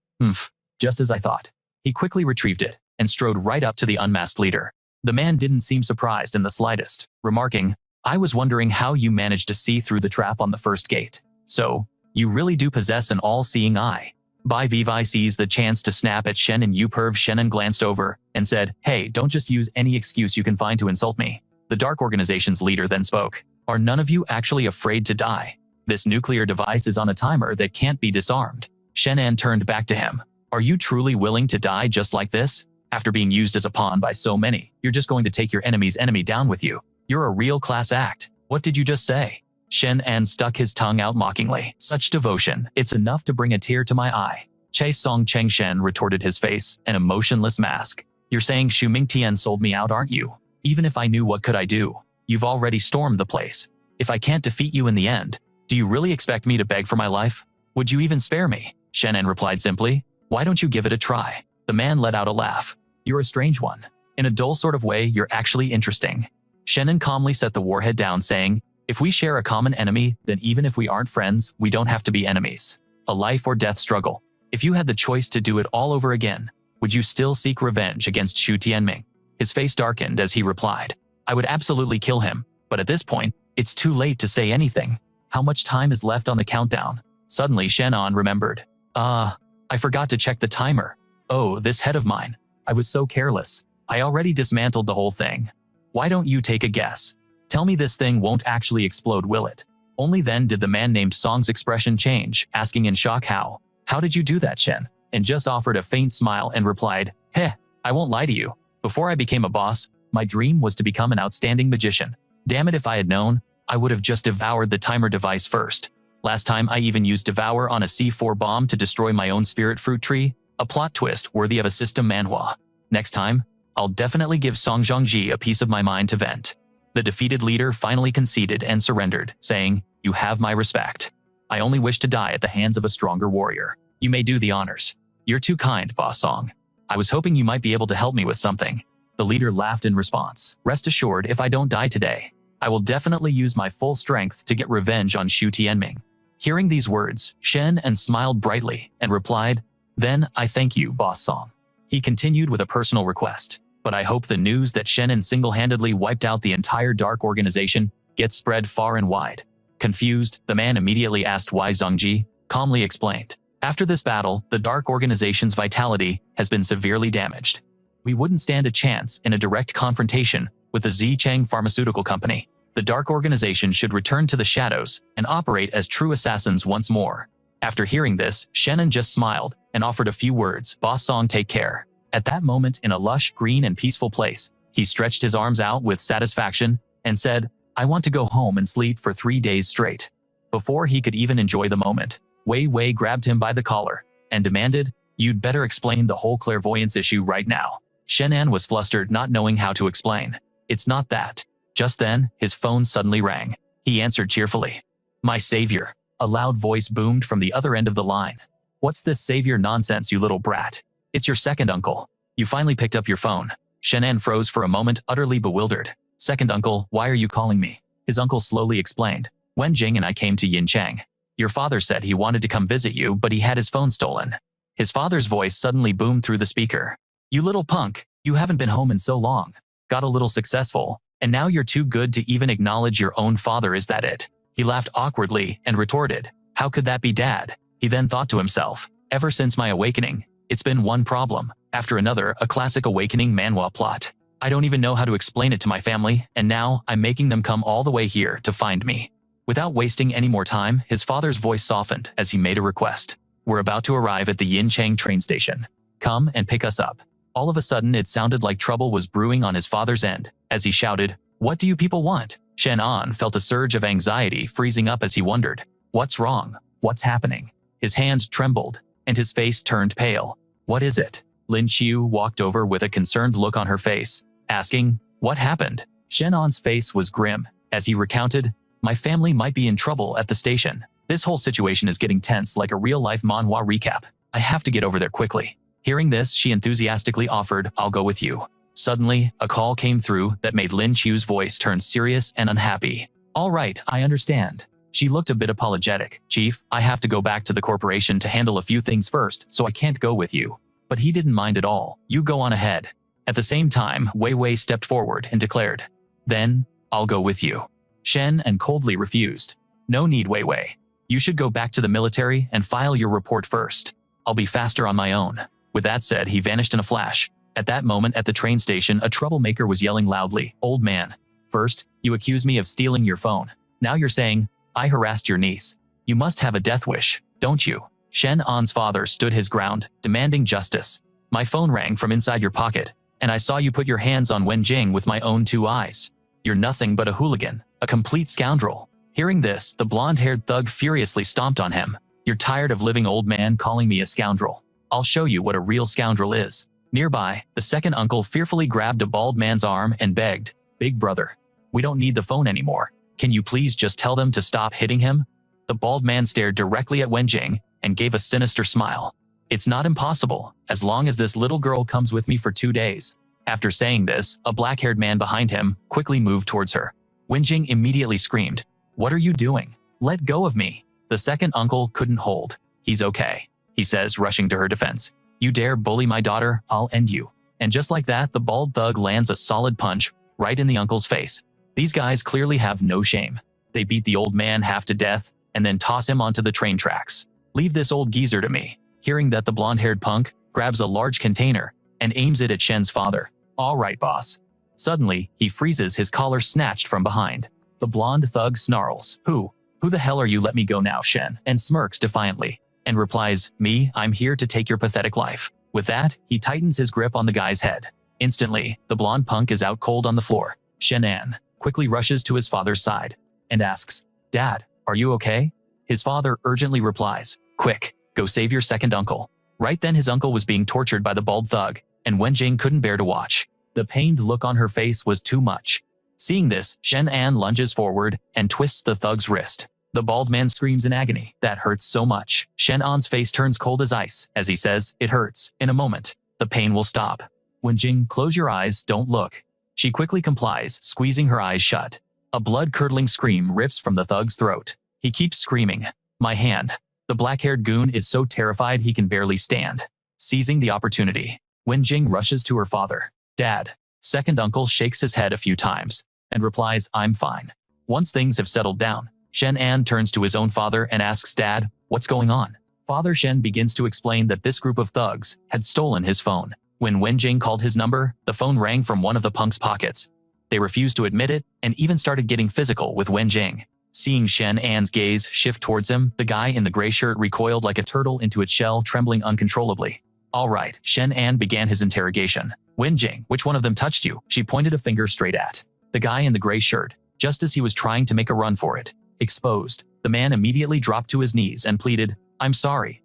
Just as I thought. He quickly retrieved it, and strode right up to the unmasked leader. The man didn't seem surprised in the slightest, remarking, "I was wondering how you managed to see through the trap on the first gate. So, you really do possess an all-seeing eye." Wei Wei seized the chance to snap at Shen and Uperv. Shenan glanced over and said, "Hey, don't just use any excuse you can find to insult me." The Dark Organization's leader then spoke. "Are none of you actually afraid to die? This nuclear device is on a timer that can't be disarmed." Shenan turned back to him. "Are you truly willing to die just like this? After being used as a pawn by so many, you're just going to take your enemy's enemy down with you. You're a real class act. What did you just say?" Shenan stuck his tongue out mockingly. "Such devotion, it's enough to bring a tear to my eye." Che Song Cheng Shen retorted, his face an emotionless mask. "You're saying Xu Mingtian sold me out, aren't you? Even if I knew, what could I do? You've already stormed the place. If I can't defeat you in the end, do you really expect me to beg for my life? Would you even spare me?" Shenan replied simply. "Why don't you give it a try?" The man let out a laugh. "You're a strange one. In a dull sort of way, you're actually interesting." Shenan calmly set the warhead down, saying, "If we share a common enemy, then even if we aren't friends, we don't have to be enemies. A life or death struggle. If you had the choice to do it all over again, would you still seek revenge against Xu Tianming?" His face darkened as he replied, "I would absolutely kill him, but at this point, it's too late to say anything. How much time is left on the countdown?" Suddenly Shenan remembered. I forgot to check the timer. Oh, this head of mine. I was so careless. I already dismantled the whole thing. Why don't you take a guess? Tell me this thing won't actually explode, will it?" Only then did the man named Song's expression change, asking in shock, How did you do that, Chen?" And just offered a faint smile and replied, "Heh, I won't lie to you. Before I became a boss, my dream was to become an outstanding magician. Damn it, if I had known, I would have just devoured the timer device first. Last time I even used Devour on a C4 bomb to destroy my own spirit fruit tree, a plot twist worthy of a system manhwa. Next time, I'll definitely give Song Zhongji a piece of my mind to vent." The defeated leader finally conceded and surrendered, saying, "You have my respect. I only wish to die at the hands of a stronger warrior. You may do the honors." "You're too kind, Boss Song. I was hoping you might be able to help me with something." The leader laughed in response. "Rest assured, if I don't die today, I will definitely use my full strength to get revenge on Xu Tianming." Hearing these words, Shenan smiled brightly and replied, "Then I thank you, Boss Song." He continued with a personal request, "But I hope the news that Shenan single-handedly wiped out the entire Dark Organization gets spread far and wide." Confused, the man immediately asked why. Zhongji calmly explained, "After this battle, the Dark Organization's vitality has been severely damaged. We wouldn't stand a chance in a direct confrontation with the Zicheng Pharmaceutical Company. The Dark Organization should return to the shadows and operate as true assassins once more." After hearing this, Shenan just smiled and offered a few words, "Boss Song, take care." At that moment, in a lush, green and peaceful place, he stretched his arms out with satisfaction and said, "I want to go home and sleep for 3 days straight." Before he could even enjoy the moment, Wei Wei grabbed him by the collar and demanded, "You'd better explain the whole clairvoyance issue right now." Shenan was flustered, not knowing how to explain. "It's not that." Just then, his phone suddenly rang. He answered cheerfully. "My savior." A loud voice boomed from the other end of the line. "What's this savior nonsense, you little brat? It's your second uncle. You finally picked up your phone." Shenan froze for a moment, utterly bewildered. "Second uncle, why are you calling me?" His uncle slowly explained. "Wen Jing and I came to Yincheng. Your father said he wanted to come visit you, but he had his phone stolen." His father's voice suddenly boomed through the speaker. "You little punk, you haven't been home in so long. Got a little successful, and now you're too good to even acknowledge your own father, is that it?" He laughed awkwardly and retorted, "How could that be, Dad?" He then thought to himself, "Ever since my awakening, it's been one problem after another, a classic awakening manhwa plot. I don't even know how to explain it to my family, and now I'm making them come all the way here to find me." Without wasting any more time, his father's voice softened as he made a request. "We're about to arrive at the Yincheng train station. Come and pick us up." All of a sudden, it sounded like trouble was brewing on his father's end, as he shouted, "What do you people want?" Shenan felt a surge of anxiety freezing up as he wondered, "What's wrong? What's happening?" His hand trembled, and his face turned pale. "What is it?" Lin Qiu walked over with a concerned look on her face, asking, "What happened?" Shenan's face was grim, as he recounted, "My family might be in trouble at the station. This whole situation is getting tense, like a real-life manhwa recap. I have to get over there quickly." Hearing this, she enthusiastically offered, "I'll go with you." Suddenly, a call came through that made Lin Chu's voice turn serious and unhappy. All right, I understand. She looked a bit apologetic. Chief, I have to go back to the corporation to handle a few things first, so I can't go with you. But he didn't mind at all. You go on ahead. At the same time, Wei Wei stepped forward and declared, Then, I'll go with you. Shen and coldly refused. No need, Wei Wei. You should go back to the military and file your report first. I'll be faster on my own. With that said, he vanished in a flash. At that moment at the train station, a troublemaker was yelling loudly, Old man. First, you accuse me of stealing your phone. Now you're saying, I harassed your niece. You must have a death wish, don't you? Shenan's father stood his ground, demanding justice. My phone rang from inside your pocket, and I saw you put your hands on Wenjing with my own 2 eyes. You're nothing but a hooligan, a complete scoundrel. Hearing this, the blonde-haired thug furiously stomped on him. You're tired of living, old man, calling me a scoundrel. I'll show you what a real scoundrel is. Nearby, the second uncle fearfully grabbed a bald man's arm and begged, Big brother, we don't need the phone anymore. Can you please just tell them to stop hitting him? The bald man stared directly at Wenjing and gave a sinister smile. It's not impossible, as long as this little girl comes with me for 2 days. After saying this, a black-haired man behind him quickly moved towards her. Wenjing immediately screamed, What are you doing? Let go of me. The second uncle couldn't hold. He's okay, he says, rushing to her defense. You dare bully my daughter, I'll end you. And just like that, the bald thug lands a solid punch right in the uncle's face. These guys clearly have no shame. They beat the old man half to death and then toss him onto the train tracks. Leave this old geezer to me. Hearing that, the blonde-haired punk grabs a large container and aims it at Shen's father. All right, boss. Suddenly, he freezes, his collar snatched from behind. The blonde thug snarls, Who the hell are you? Let me go now, Shen, and smirks defiantly, and replies, Me, I'm here to take your pathetic life. With that, he tightens his grip on the guy's head. Instantly, the blonde punk is out cold on the floor. Shenan quickly rushes to his father's side and asks, Dad, are you okay? His father urgently replies, Quick, go save your second uncle. Right then, his uncle was being tortured by the bald thug, and Wenjing couldn't bear to watch. The pained look on her face was too much. Seeing this, Shenan lunges forward and twists the thug's wrist. The bald man screams in agony. That hurts so much. Shenan's face turns cold as ice as he says, It hurts. In a moment, the pain will stop. Wenjing, close your eyes, don't look. She quickly complies, squeezing her eyes shut. A blood-curdling scream rips from the thug's throat. He keeps screaming, My hand. The black-haired goon is so terrified he can barely stand. Seizing the opportunity, Wenjing rushes to her father. Dad. Second uncle shakes his head a few times and replies, I'm fine. Once things have settled down, Shenan turns to his own father and asks, Dad, what's going on? Father Shen begins to explain that this group of thugs had stolen his phone. When Wenjing called his number, the phone rang from one of the punk's pockets. They refused to admit it and even started getting physical with Wenjing. Seeing Shenan's gaze shift towards him, the guy in the gray shirt recoiled like a turtle into its shell, trembling uncontrollably. All right, Shenan began his interrogation. Wenjing, which one of them touched you? She pointed a finger straight at the guy in the gray shirt, just as he was trying to make a run for it. Exposed, the man immediately dropped to his knees and pleaded, I'm sorry,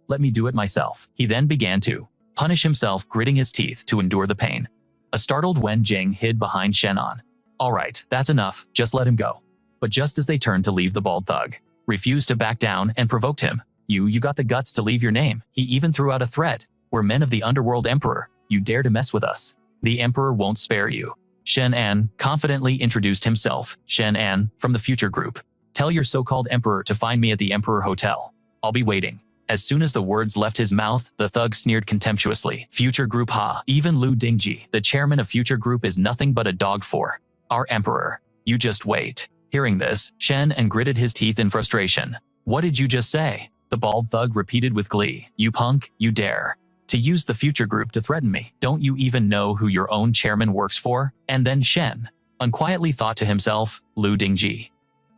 let me do it myself. He then began to punish himself, gritting his teeth to endure the pain. A startled Wenjing hid behind Shenan. All right, that's enough, just let him go. But just as they turned to leave, the bald thug refused to back down and provoked him. You got the guts to leave your name. He even threw out a threat. We're men of the underworld, Emperor. You dare to mess with us. The Emperor won't spare you. Shenan confidently introduced himself. Shenan, from the Future Group. Tell your so-called Emperor to find me at the Emperor Hotel. I'll be waiting. As soon as the words left his mouth, the thug sneered contemptuously. Future Group, ha. Even Lu Dingji, the chairman of Future Group, is nothing but a dog for our Emperor. You just wait. Hearing this, Shenan gritted his teeth in frustration. What did you just say? The bald thug repeated with glee. You punk, you dare to use the Future Group to threaten me. Don't you even know who your own chairman works for? And then Shen unquietly thought to himself, Lu Dingji.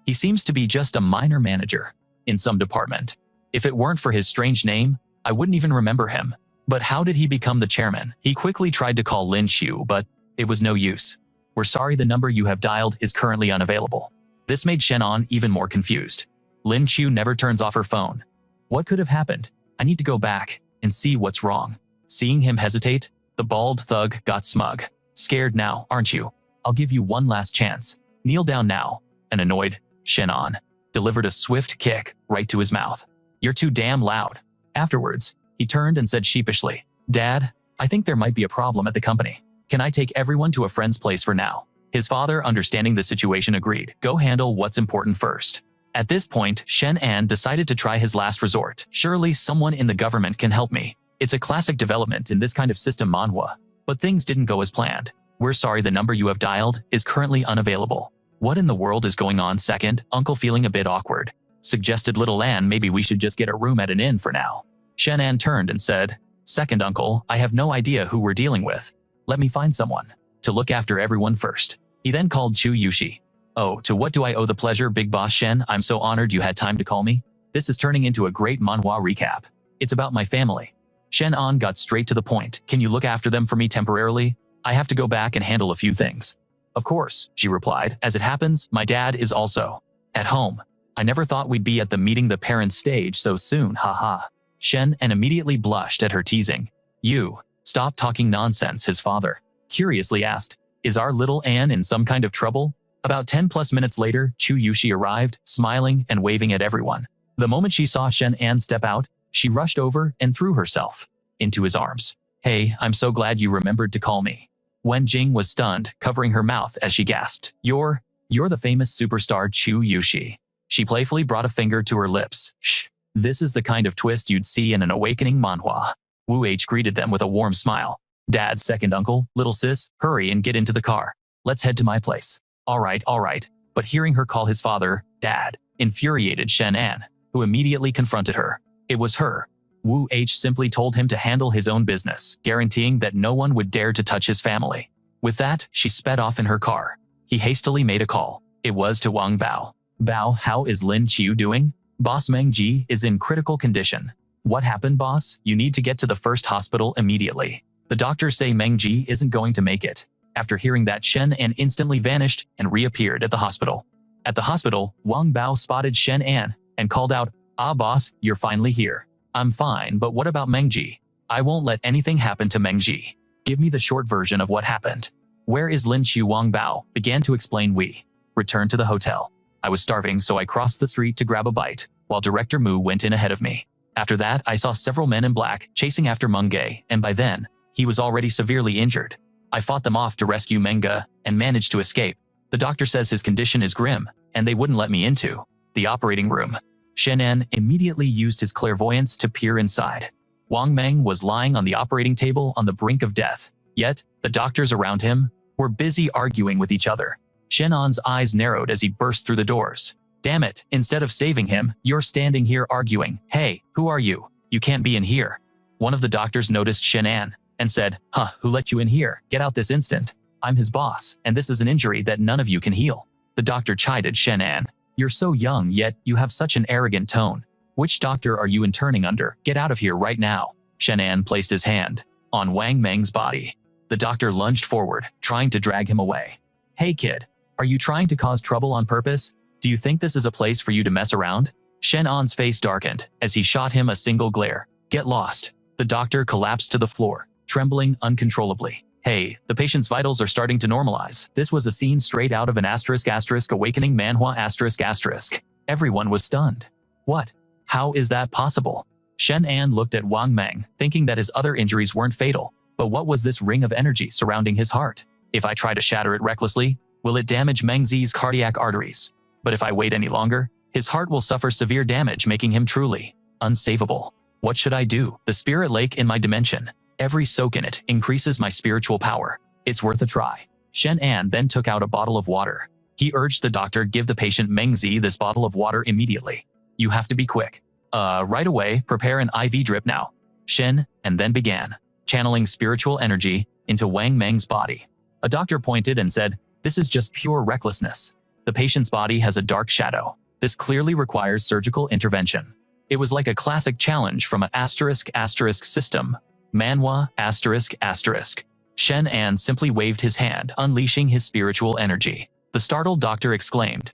He seems to be just a minor manager in some department. If it weren't for his strange name, I wouldn't even remember him. But how did he become the chairman? He quickly tried to call Lin Chu, but it was no use. We're sorry, the number you have dialed is currently unavailable. This made Shenan even more confused. Lin Chu never turns off her phone. What could have happened? I need to go back and see what's wrong. Seeing him hesitate, the bald thug got smug. Scared now, aren't you? I'll give you one last chance. Kneel down now. An annoyed Shenan delivered a swift kick right to his mouth. You're too damn loud. Afterwards, he turned and said sheepishly, Dad, I think there might be a problem at the company. Can I take everyone to a friend's place for now? His father, understanding the situation, agreed. Go handle what's important first. At this point, Shenan decided to try his last resort. Surely someone in the government can help me. It's a classic development in this kind of system, Manhwa. But things didn't go as planned. We're sorry, the number you have dialed is currently unavailable. What in the world is going on? Second uncle, feeling a bit awkward, suggested little Anne, maybe we should just get a room at an inn for now. Shenan turned and said, second uncle, I have no idea who we're dealing with. Let me find someone to look after everyone first. He then called Chu Yushi. Oh, to what do I owe the pleasure, Big Boss Shen? I'm so honored you had time to call me. This is turning into a great manhwa recap. It's about my family. Shenan got straight to the point. Can you look after them for me temporarily? I have to go back and handle a few things. Of course, she replied. As it happens, my dad is also at home. I never thought we'd be at the meeting the parents stage so soon, haha. Shenan immediately blushed at her teasing. You, stop talking nonsense, his father curiously asked. Is our little Anne in some kind of trouble? About 10+ minutes later, Chu Yushi arrived, smiling and waving at everyone. The moment she saw Shenan step out, she rushed over and threw herself into his arms. Hey, I'm so glad you remembered to call me. Wen Jing was stunned, covering her mouth as she gasped. You're the famous superstar Chu Yushi. She playfully brought a finger to her lips. Shh. This is the kind of twist you'd see in an awakening manhwa. Wu H greeted them with a warm smile. Dad's second uncle, little sis, hurry and get into the car. Let's head to my place. All right. But hearing her call his father, Dad, infuriated Shenan, who immediately confronted her. It was her. Wu H simply told him to handle his own business, guaranteeing that no one would dare to touch his family. With that, she sped off in her car. He hastily made a call. It was to Wang Bao. Bao, how is Lin Qiu doing? Boss Meng Ji is in critical condition. What happened, boss? You need to get to the first hospital immediately. The doctors say Meng Ji isn't going to make it. After hearing that, Shenan instantly vanished and reappeared at the hospital. At the hospital, Wang Bao spotted Shenan and called out, Ah boss, you're finally here. I'm fine, but what about Meng Ji? I won't let anything happen to Meng Ji. Give me the short version of what happened. Where is Lin Qiu? Wang Bao began to explain. We returned to the hotel. I was starving, so I crossed the street to grab a bite, while Director Mu went in ahead of me. After that, I saw several men in black chasing after Meng Ge, and by then, he was already severely injured. I fought them off to rescue Menga and managed to escape. The doctor says his condition is grim, and they wouldn't let me into the operating room. Shenan immediately used his clairvoyance to peer inside. Wang Meng was lying on the operating table on the brink of death, yet the doctors around him were busy arguing with each other. Shenan's eyes narrowed as he burst through the doors. Damn it, instead of saving him, you're standing here arguing. Hey, who are you? You can't be in here. One of the doctors noticed Shenan and said, who let you in here? Get out this instant. I'm his boss, and this is an injury that none of you can heal. The doctor chided Shenan. You're so young, yet you have such an arrogant tone. Which doctor are you interning under? Get out of here right now. Shenan placed his hand on Wang Meng's body. The doctor lunged forward, trying to drag him away. Hey kid, are you trying to cause trouble on purpose? Do you think this is a place for you to mess around? Shenan's face darkened as he shot him a single glare. Get lost. The doctor collapsed to the floor, trembling uncontrollably. Hey, the patient's vitals are starting to normalize. This was a scene straight out of an *** awakening manhwa ***. Everyone was stunned. What? How is that possible? Shenan looked at Wang Meng, thinking that his other injuries weren't fatal. But what was this ring of energy surrounding his heart? If I try to shatter it recklessly, will it damage Meng Zi's cardiac arteries? But if I wait any longer, his heart will suffer severe damage, making him truly unsavable. What should I do? The spirit lake in my dimension. Every soak in it increases my spiritual power. It's worth a try. Shenan then took out a bottle of water. He urged the doctor give the patient Meng Zi this bottle of water immediately. You have to be quick. Right away, prepare an IV drip now. Shen, and then began channeling spiritual energy into Wang Meng's body. A doctor pointed and said, this is just pure recklessness. The patient's body has a dark shadow. This clearly requires surgical intervention. It was like a classic challenge from a *** system. Manhwa ***. Shenan simply waved his hand, unleashing his spiritual energy. The startled doctor exclaimed,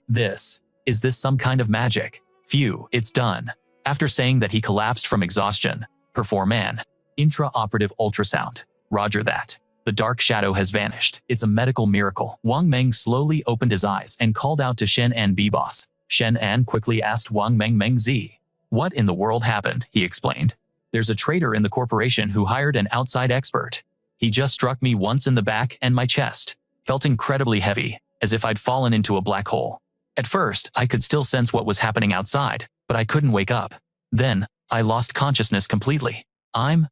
Is this some kind of magic? Phew, it's done. After saying that, he collapsed from exhaustion. Perform an intraoperative ultrasound. Roger that. The dark shadow has vanished. It's a medical miracle. Wang Meng slowly opened his eyes and called out to Shenan, B-boss. Shenan quickly asked Wang Meng Zi. What in the world happened? He explained. There's a traitor in the corporation who hired an outside expert. He just struck me once in the back and my chest. Felt incredibly heavy, as if I'd fallen into a black hole. At first, I could still sense what was happening outside, but I couldn't wake up. Then, I lost consciousness completely. I'm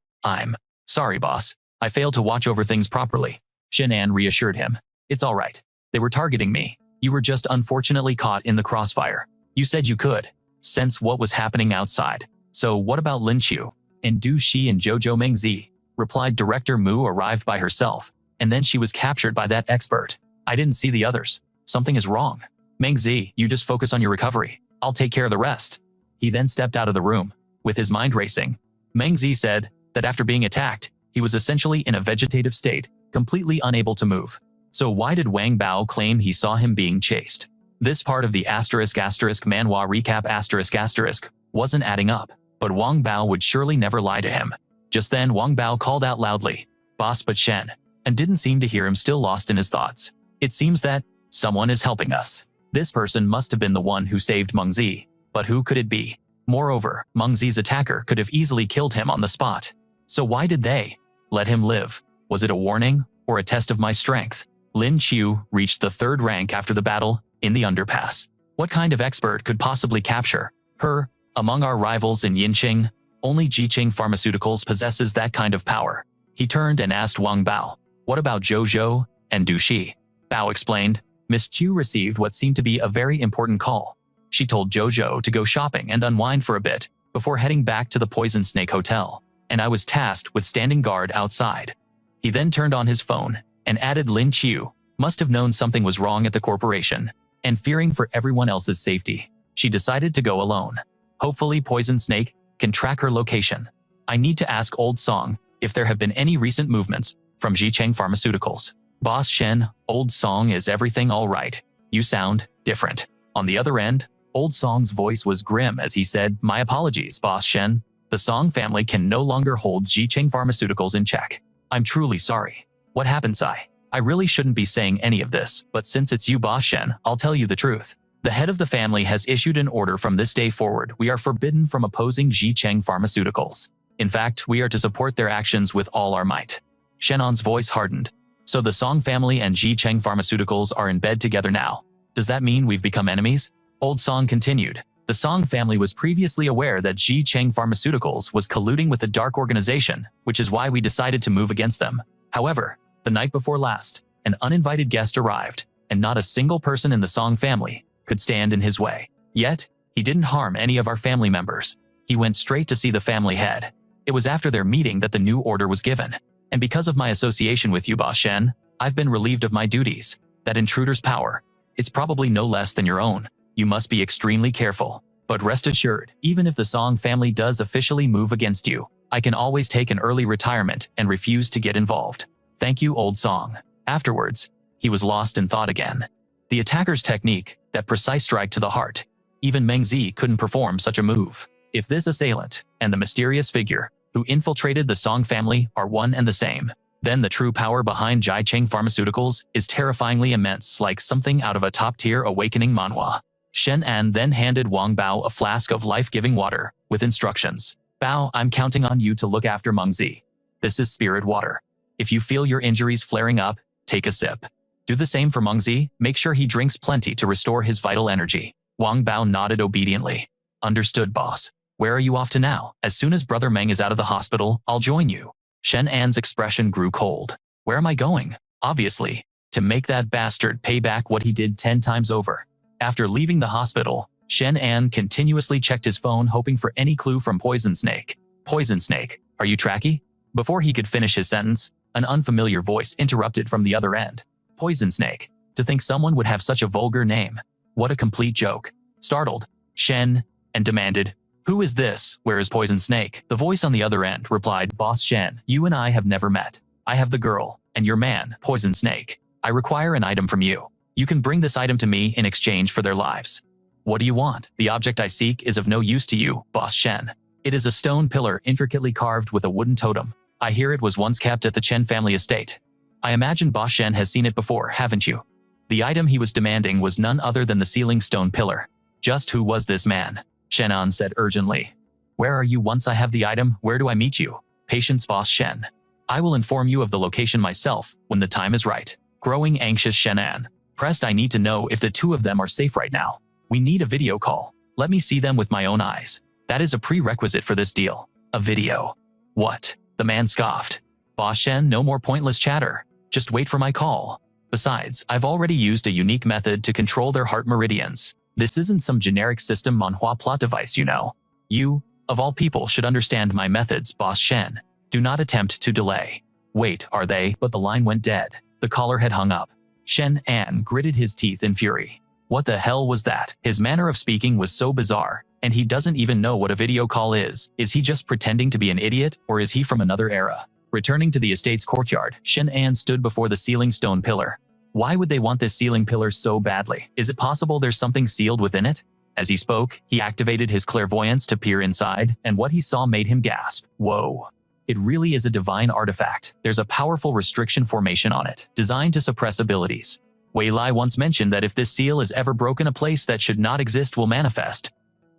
sorry, boss. I failed to watch over things properly. Shenan reassured him. It's all right. They were targeting me. You were just unfortunately caught in the crossfire. You said you could sense what was happening outside. So what about Lin Chu? And Du Shi and Zhou Mingzi? Replied Director Mu arrived by herself, and then she was captured by that expert. I didn't see the others. Something is wrong. Mingzi, you just focus on your recovery. I'll take care of the rest. He then stepped out of the room, with his mind racing. Mingzi said that after being attacked, he was essentially in a vegetative state, completely unable to move. So why did Wang Bao claim he saw him being chased? This part of the ***manhwa recap** wasn't adding up, but Wang Bao would surely never lie to him. Just then Wang Bao called out loudly, "Boss, but Chen," and didn't seem to hear him, still lost in his thoughts. It seems that someone is helping us. This person must have been the one who saved Mengzi, but who could it be? Moreover, Mengzi's attacker could have easily killed him on the spot. So why did they let him live? Was it a warning or a test of my strength? Lin Chu reached the 3rd rank after the battle in the underpass. What kind of expert could possibly capture her? Among our rivals in Yinqing, only Jiqing Pharmaceuticals possesses that kind of power. He turned and asked Wang Bao, "What about Zhou and Du Shi?" Bao explained, Miss Chu received what seemed to be a very important call. She told Zhou to go shopping and unwind for a bit before heading back to the Poison Snake Hotel, and I was tasked with standing guard outside. He then turned on his phone and added Lin Chu must have known something was wrong at the corporation, and fearing for everyone else's safety, she decided to go alone. Hopefully Poison Snake can track her location. I need to ask Old Song if there have been any recent movements from Jiqing Pharmaceuticals. Boss Shen, Old Song, is everything all right? You sound different. On the other end, Old Song's voice was grim as he said, "My apologies, Boss Shen. The Song family can no longer hold Jiqing Pharmaceuticals in check. I'm truly sorry. What happened, Sai? I really shouldn't be saying any of this, but since it's you, Boss Shen, I'll tell you the truth. The head of the family has issued an order from this day forward. We are forbidden from opposing Jiqing Pharmaceuticals. In fact, we are to support their actions with all our might." Shennan's voice hardened. So the Song family and Jiqing Pharmaceuticals are in bed together now. Does that mean we've become enemies? Old Song continued. The Song family was previously aware that Jiqing Pharmaceuticals was colluding with the Dark Organization, which is why we decided to move against them. However, the night before last, an uninvited guest arrived, and not a single person in the Song family could stand in his way. Yet, he didn't harm any of our family members. He went straight to see the family head. It was after their meeting that the new order was given. And because of my association with you, Boss Shen, I've been relieved of my duties. That intruder's power, it's probably no less than your own. You must be extremely careful. But rest assured, even if the Song family does officially move against you, I can always take an early retirement and refuse to get involved. Thank you, Old Song. Afterwards, he was lost in thought again. The attacker's technique, that precise strike to the heart, even Mengzi couldn't perform such a move. If this assailant and the mysterious figure who infiltrated the Song family are one and the same, then the true power behind Jiqing Pharmaceuticals is terrifyingly immense, like something out of a top-tier awakening manhwa. Shenan then handed Wang Bao a flask of life-giving water with instructions. "Bao, I'm counting on you to look after Mengzi. This is spirit water. If you feel your injuries flaring up, take a sip. Do the same for Mengzi. Make sure he drinks plenty to restore his vital energy." Wang Bao nodded obediently. "Understood, boss. Where are you off to now? As soon as Brother Meng is out of the hospital, I'll join you." Shenan's expression grew cold. "Where am I going?" "Obviously, to make that bastard pay back what he did 10 times over." After leaving the hospital, Shenan continuously checked his phone, hoping for any clue from Poison Snake. "Poison Snake, are you tracky?" Before he could finish his sentence, an unfamiliar voice interrupted from the other end. "Poison Snake? To think someone would have such a vulgar name. What a complete joke." Startled, Shen and demanded, "Who is this? Where is Poison Snake?" The voice on the other end replied, "Boss Shen, you and I have never met. I have the girl, and your man, Poison Snake. I require an item from you. You can bring this item to me in exchange for their lives." "What do you want?" "The object I seek is of no use to you, Boss Shen. It is a stone pillar intricately carved with a wooden totem. I hear it was once kept at the Chen family estate. I imagine Boss Shen has seen it before, haven't you?" The item he was demanding was none other than the ceiling stone pillar. "Just who was this man?" Shenan said urgently. "Where are you once I have the item? Where do I meet you?" "Patience, Boss Shen. I will inform you of the location myself when the time is right. Growing anxious Shenan. Pressed, I need to know if the two of them are safe right now. We need a video call. Let me see them with my own eyes. That is a prerequisite for this deal. A video. What? The man scoffed. Boss Shen, no more pointless chatter. Just wait for my call. Besides, I've already used a unique method to control their heart meridians. This isn't some generic system Manhwa plot device, you know. You, of all people, should understand my methods, Boss Shen. Do not attempt to delay. Wait, are they? But the line went dead. The caller had hung up. Shenan gritted his teeth in fury. What the hell was that? His manner of speaking was so bizarre, and he doesn't even know what a video call is. Is he just pretending to be an idiot, or is he from another era? Returning to the estate's courtyard, Shenan stood before the ceiling stone pillar. Why would they want this ceiling pillar so badly? Is it possible there's something sealed within it? As he spoke, he activated his clairvoyance to peer inside, and what he saw made him gasp. Whoa. It really is a divine artifact. There's a powerful restriction formation on it, designed to suppress abilities. Wei Wei once mentioned that if this seal is ever broken, a place that should not exist will manifest.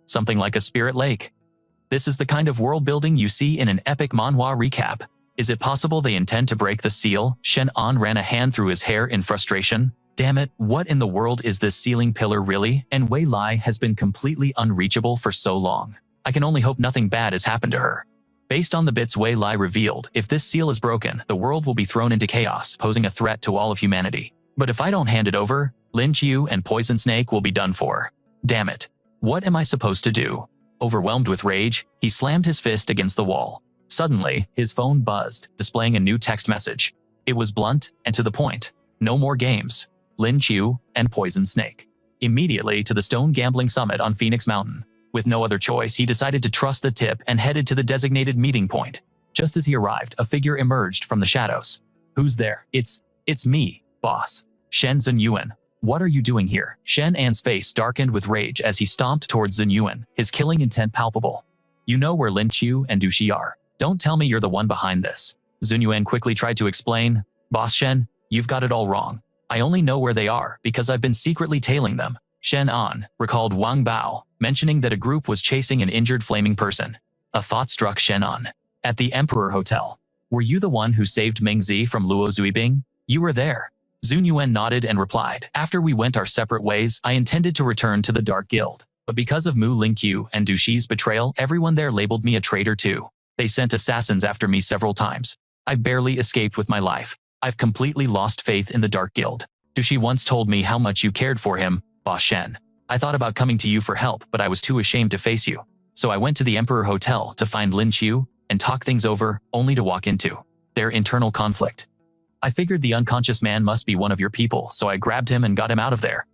Something like a spirit lake. This is the kind of world building you see in an epic manhwa recap. Is it possible they intend to break the seal? Shenan ran a hand through his hair in frustration. Damn it, what in the world is this ceiling pillar really? And Wei Wei has been completely unreachable for so long. I can only hope nothing bad has happened to her. Based on the bits Wei Wei revealed, if this seal is broken, the world will be thrown into chaos, posing a threat to all of humanity. But if I don't hand it over, Lin Qiu and Poison Snake will be done for. Damn it. What am I supposed to do? Overwhelmed with rage, he slammed his fist against the wall. Suddenly, his phone buzzed, displaying a new text message. It was blunt and to the point. No more games. Lin Qiu and Poison Snake. Immediately to the Stone Gambling Summit on Phoenix Mountain. With no other choice, he decided to trust the tip and headed to the designated meeting point. Just as he arrived, a figure emerged from the shadows. Who's there? It's me, boss. Shen Zinyuan. What are you doing here? Shenan's face darkened with rage as he stomped towards Zinyuan, his killing intent palpable. You know where Lin Qiu and Dushi are. Don't tell me you're the one behind this. Zinyuan quickly tried to explain. Boss Shen, you've got it all wrong. I only know where they are because I've been secretly tailing them. Shenan recalled Wang Bao, mentioning that a group was chasing an injured flaming person. A thought struck Shenan. At the Emperor Hotel. Were you the one who saved Mingzi from Luo Zuibing? You were there. Zinyuan nodded and replied, after we went our separate ways, I intended to return to the Dark Guild. But because of Mu Lingqiu and Dushi's betrayal, everyone there labeled me a traitor too. They sent assassins after me several times. I barely escaped with my life. I've completely lost faith in the Dark Guild. Dushi once told me how much you cared for him, Boss Shen. I thought about coming to you for help, but I was too ashamed to face you. So I went to the Emperor Hotel to find Lin Qiu and talk things over, only to walk into their internal conflict. I figured the unconscious man must be one of your people, so I grabbed him and got him out of there.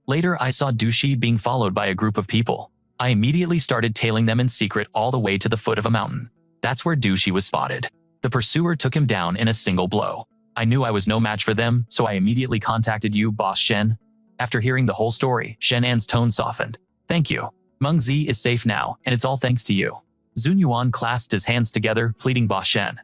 Later, I saw Dushi being followed by a group of people. I immediately started tailing them in secret all the way to the foot of a mountain. That's where Dushi was spotted. The pursuer took him down in a single blow. I knew I was no match for them, so I immediately contacted you, Boss Shen. After hearing the whole story, Shenan's tone softened. Thank you. Mengzi is safe now, and it's all thanks to you. Zunyuan clasped his hands together, pleading Boss Shen.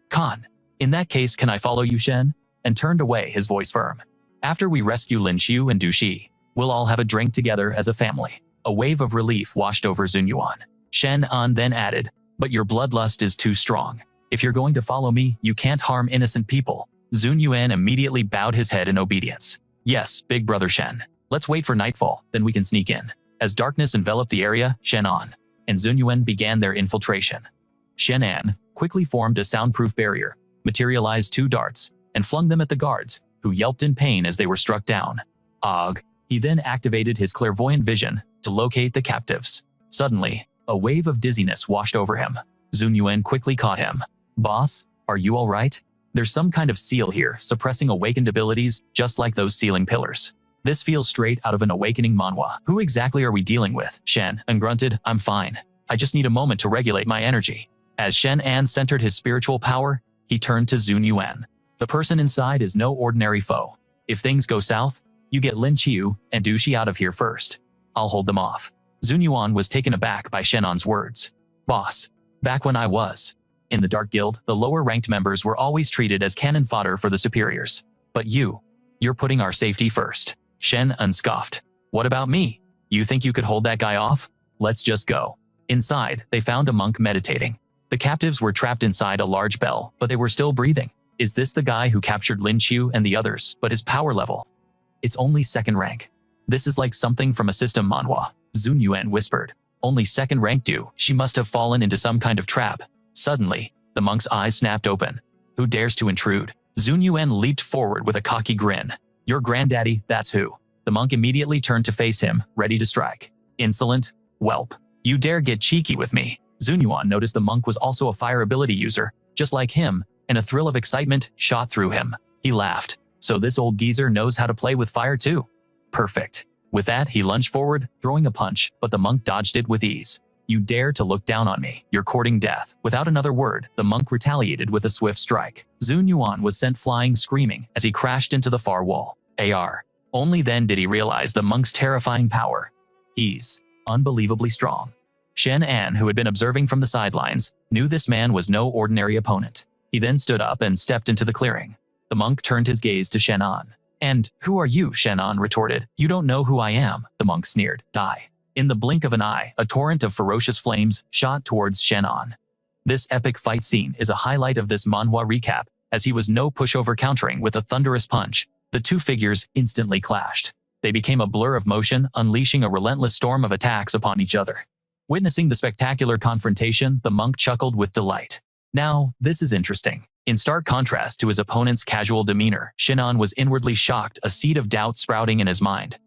Khan. In that case, can I follow you, Shen? And turned away, his voice firm. After we rescue Lin Qiu and Dushi, we'll all have a drink together as a family. A wave of relief washed over Zunyuan. Shenan then added, but your bloodlust is too strong. If you're going to follow me, you can't harm innocent people. Zunyuan immediately bowed his head in obedience. Yes, big brother Shen. Let's wait for nightfall, then we can sneak in. As darkness enveloped the area, Shenan and Zunyuan began their infiltration. Shenan quickly formed a soundproof barrier, materialized 2 darts, and flung them at the guards, who yelped in pain as they were struck down. Og. He then activated his clairvoyant vision to locate the captives. Suddenly, a wave of dizziness washed over him. Zunyuan quickly caught him. Boss, are you all right? There's some kind of seal here, suppressing awakened abilities, just like those ceiling pillars. This feels straight out of an awakening manhwa. Who exactly are we dealing with? Shen grunted, I'm fine. I just need a moment to regulate my energy. As Shenan centered his spiritual power, he turned to Zunyuan. The person inside is no ordinary foe. If things go south, you get Lin Qiu and Dushi out of here first. I'll hold them off. Zunyuan was taken aback by Shenan's words. Boss, back when I was in the Dark Guild, the lower-ranked members were always treated as cannon fodder for the superiors. But you're putting our safety first. Shen scoffed. What about me? You think you could hold that guy off? Let's just go. Inside, they found a monk meditating. The The captives were trapped inside a large bell, but they were still breathing. Is this the guy who captured Lin Qiu and the others, but his power level? It's only second rank. This is like something from a system manhwa, Zun Yuan whispered. Only second rank do, she must have fallen into some kind of trap. Suddenly, the monk's eyes snapped open. Who dares to intrude? Zun Yuan leaped forward with a cocky grin. Your granddaddy, that's who. The monk immediately turned to face him, ready to strike. Insolent whelp. You dare get cheeky with me. Zun Yuan noticed the monk was also a fire ability user, just like him, and a thrill of excitement shot through him. He laughed. So this old geezer knows how to play with fire too. Perfect. With that, he lunged forward, throwing a punch, but the monk dodged it with ease. You dare to look down on me. You're courting death. Without another word, the monk retaliated with a swift strike. Zun Yuan was sent flying screaming as he crashed into the far wall. AR. Only then did he realize the monk's terrifying power. He's unbelievably strong. Shenan, who had been observing from the sidelines, knew this man was no ordinary opponent. He then stood up and stepped into the clearing. The monk turned his gaze to Shenan. And, who are you? Shenan retorted. You don't know who I am, the monk sneered. Die. In the blink of an eye, a torrent of ferocious flames shot towards Shenan. This epic fight scene is a highlight of this manhwa recap, as he was no pushover countering with a thunderous punch. The two figures instantly clashed. They became a blur of motion, unleashing a relentless storm of attacks upon each other. Witnessing the spectacular confrontation, the monk chuckled with delight. Now, this is interesting. In stark contrast to his opponent's casual demeanor, Shenan was inwardly shocked, a seed of doubt sprouting in his mind.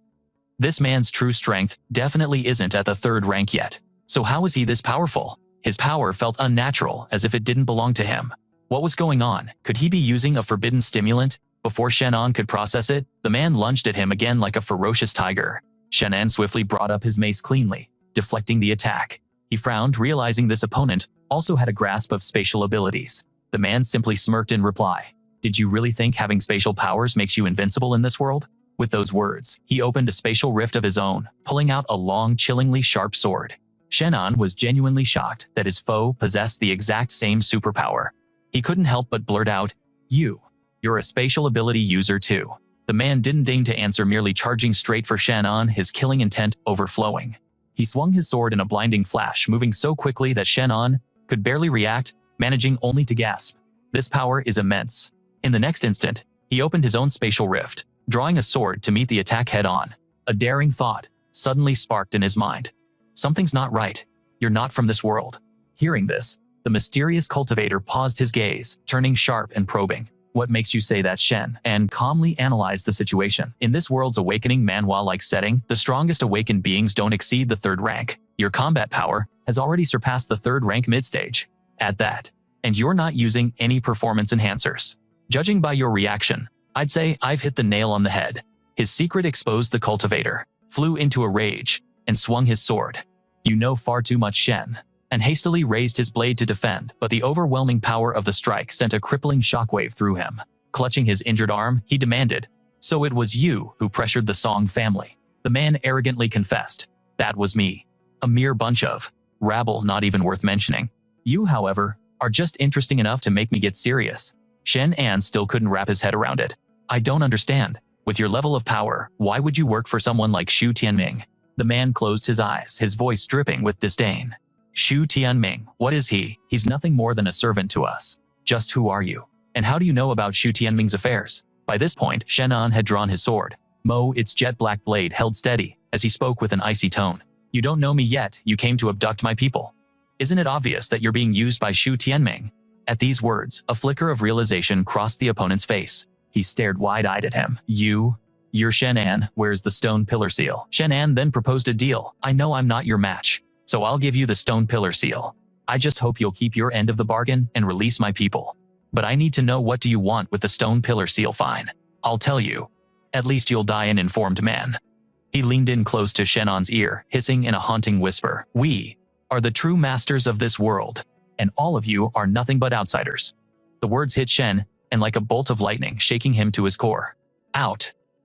This man's true strength definitely isn't at the third rank yet. So how is he this powerful? His power felt unnatural, as if it didn't belong to him. What was going on? Could he be using a forbidden stimulant? Before Shenan could process it, the man lunged at him again like a ferocious tiger. Shenan swiftly brought up his mace cleanly, deflecting the attack. He frowned, realizing this opponent also had a grasp of spatial abilities. The man simply smirked in reply. Did you really think having spatial powers makes you invincible in this world? With those words, he opened a spatial rift of his own, pulling out a long, chillingly sharp sword. Shenan was genuinely shocked that his foe possessed the exact same superpower. He couldn't help but blurt out, You're a spatial ability user too. The man didn't deign to answer, merely charging straight for Shenan, his killing intent overflowing. He swung his sword in a blinding flash, moving so quickly that Shenan could barely react, managing only to gasp. This power is immense. In the next instant, he opened his own spatial rift, drawing a sword to meet the attack head-on. A daring thought suddenly sparked in his mind. Something's not right. You're not from this world. Hearing this, the mysterious cultivator paused, his gaze turning sharp and probing. What makes you say that, Chen? And calmly analyzed the situation. In this world's awakening manhwa-like setting, the strongest awakened beings don't exceed the third rank. Your combat power has already surpassed the third rank mid-stage. At that, and you're not using any performance enhancers. Judging by your reaction, I'd say I've hit the nail on the head. His secret exposed. The cultivator flew into a rage and swung his sword. You know far too much, Shen. And hastily raised his blade to defend, but the overwhelming power of the strike sent a crippling shockwave through him. Clutching his injured arm, he demanded, So it was you who pressured the Song family. The man arrogantly confessed. That was me. A mere bunch of rabble, not even worth mentioning. You, however, are just interesting enough to make me get serious. Shenan still couldn't wrap his head around it. I don't understand. With your level of power, why would you work for someone like Shu Tianming? The man closed his eyes, his voice dripping with disdain. Shu Tianming, what is he? He's nothing more than a servant to us. Just who are you? And how do you know about Shu Tianming's affairs? By this point, Shenan had drawn his sword. Its jet black blade held steady, as he spoke with an icy tone. You don't know me yet, you came to abduct my people. Isn't it obvious that you're being used by Shu Tianming? At these words, a flicker of realization crossed the opponent's face. He stared wide-eyed at him. You're Shenan, where's the stone pillar seal? Shenan then proposed a deal. I know I'm not your match, so I'll give you the stone pillar seal. I just hope you'll keep your end of the bargain and release my people. But I need to know, what do you want with the stone pillar seal? Fine. I'll tell you. At least you'll die an informed man. He leaned in close to Shenan's ear, hissing in a haunting whisper. We are the true masters of this world, and all of you are nothing but outsiders. The words hit Shen, and like a bolt of lightning, shaking him to his core.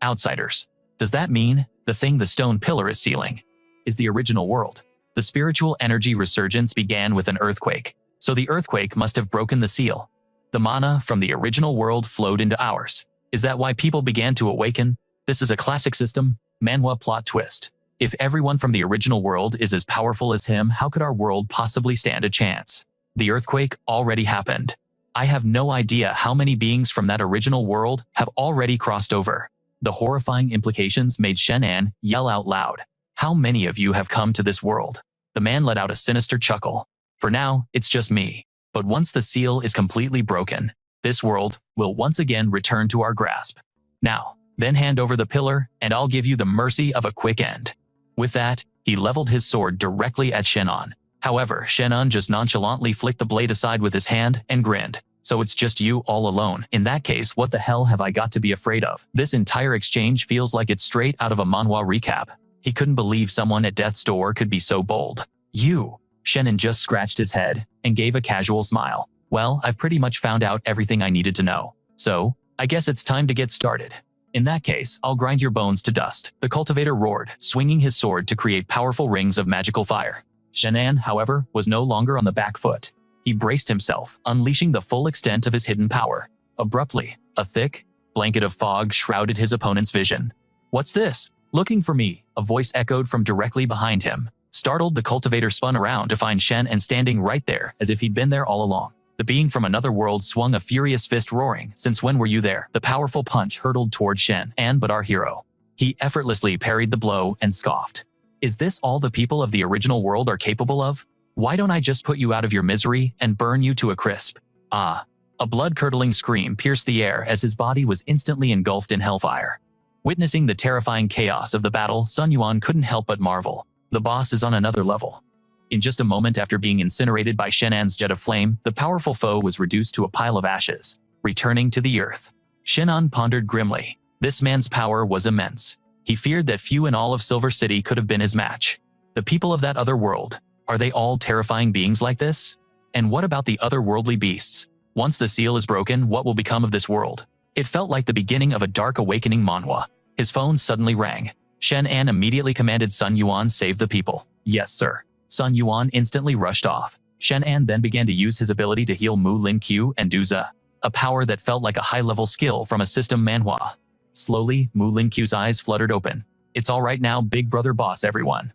Outsiders. Does that mean the thing the stone pillar is sealing is the original world? The spiritual energy resurgence began with an earthquake, so the earthquake must have broken the seal. The mana from the original world flowed into ours. Is that why people began to awaken? This is a classic system, manhwa plot twist. If everyone from the original world is as powerful as him, how could our world possibly stand a chance? The earthquake already happened. I have no idea how many beings from that original world have already crossed over. The horrifying implications made Shenan yell out loud. How many of you have come to this world? The man let out a sinister chuckle. For now, it's just me. But once the seal is completely broken, this world will once again return to our grasp. Now, then hand over the pillar, and I'll give you the mercy of a quick end. With that, he leveled his sword directly at Shenan. However, Shenan just nonchalantly flicked the blade aside with his hand and grinned. So it's just you all alone. In that case, what the hell have I got to be afraid of? This entire exchange feels like it's straight out of a manhwa recap. He couldn't believe someone at death's door could be so bold. You. Shenan just scratched his head and gave a casual smile. Well, I've pretty much found out everything I needed to know. So, I guess it's time to get started. In that case, I'll grind your bones to dust. The cultivator roared, swinging his sword to create powerful rings of magical fire. Shenan, however, was no longer on the back foot. He braced himself, unleashing the full extent of his hidden power. Abruptly, a thick blanket of fog shrouded his opponent's vision. What's this? Looking for me, a voice echoed from directly behind him. Startled, the cultivator spun around to find Chen and standing right there, as if he'd been there all along. The being from another world swung a furious fist, roaring, "Since when were you there?" The powerful punch hurtled toward Chen, but our hero. He effortlessly parried the blow and scoffed. Is this all the people of the original world are capable of? Why don't I just put you out of your misery and burn you to a crisp? Ah. A blood-curdling scream pierced the air as his body was instantly engulfed in hellfire. Witnessing the terrifying chaos of the battle, Sun Yuan couldn't help but marvel. The boss is on another level. In just a moment after being incinerated by Shenan's jet of flame, the powerful foe was reduced to a pile of ashes, returning to the earth. Shenan pondered grimly. This man's power was immense. He feared that few in all of Silver City could have been his match. The people of that other world, are they all terrifying beings like this? And what about the otherworldly beasts? Once the seal is broken, what will become of this world? It felt like the beginning of a dark awakening manhwa. His phone suddenly rang. Shenan immediately commanded Sun Yuan save the people. Yes, sir. Sun Yuan instantly rushed off. Shenan then began to use his ability to heal Mu Lin Q and Duza, a power that felt like a high-level skill from a system manhwa. Slowly, Mu Lin Q's eyes fluttered open. It's all right now, big brother boss everyone.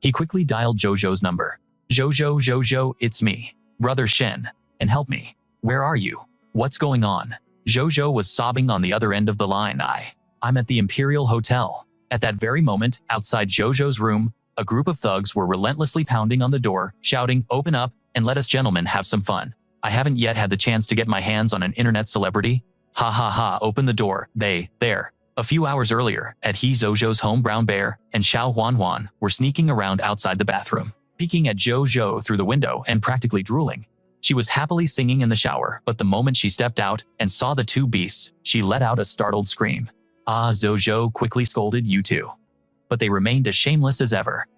He quickly dialed Jojo's number. Jojo, it's me. Brother Shen. And help me. Where are you? What's going on? Jojo was sobbing on the other end of the line. I'm at the Imperial Hotel. At that very moment, outside Jojo's room, a group of thugs were relentlessly pounding on the door, shouting, "Open up, and let us gentlemen have some fun. I haven't yet had the chance to get my hands on an internet celebrity. Ha ha ha, open the door." There. A few hours earlier, at He Zhou's home, Brown Bear and Xiao Huan were sneaking around outside the bathroom, peeking at Zhou through the window and practically drooling. She was happily singing in the shower, but the moment she stepped out and saw the two beasts, she let out a startled scream. Zhou quickly scolded you two. But they remained as shameless as ever.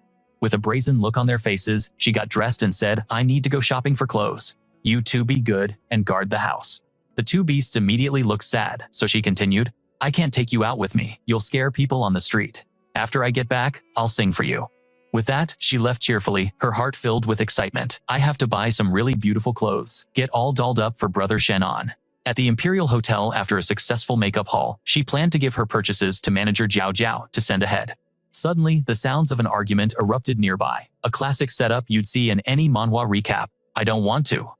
With a brazen look on their faces, she got dressed and said, "I need to go shopping for clothes. You two be good and guard the house." The two beasts immediately looked sad, so she continued, "I can't take you out with me. You'll scare people on the street. After I get back, I'll sing for you." With that, she left cheerfully, her heart filled with excitement. I have to buy some really beautiful clothes. Get all dolled up for brother Shenan. At the Imperial Hotel, after a successful makeup haul, she planned to give her purchases to manager Jiao to send ahead. Suddenly, the sounds of an argument erupted nearby. A classic setup you'd see in any manhwa recap. "I don't want to.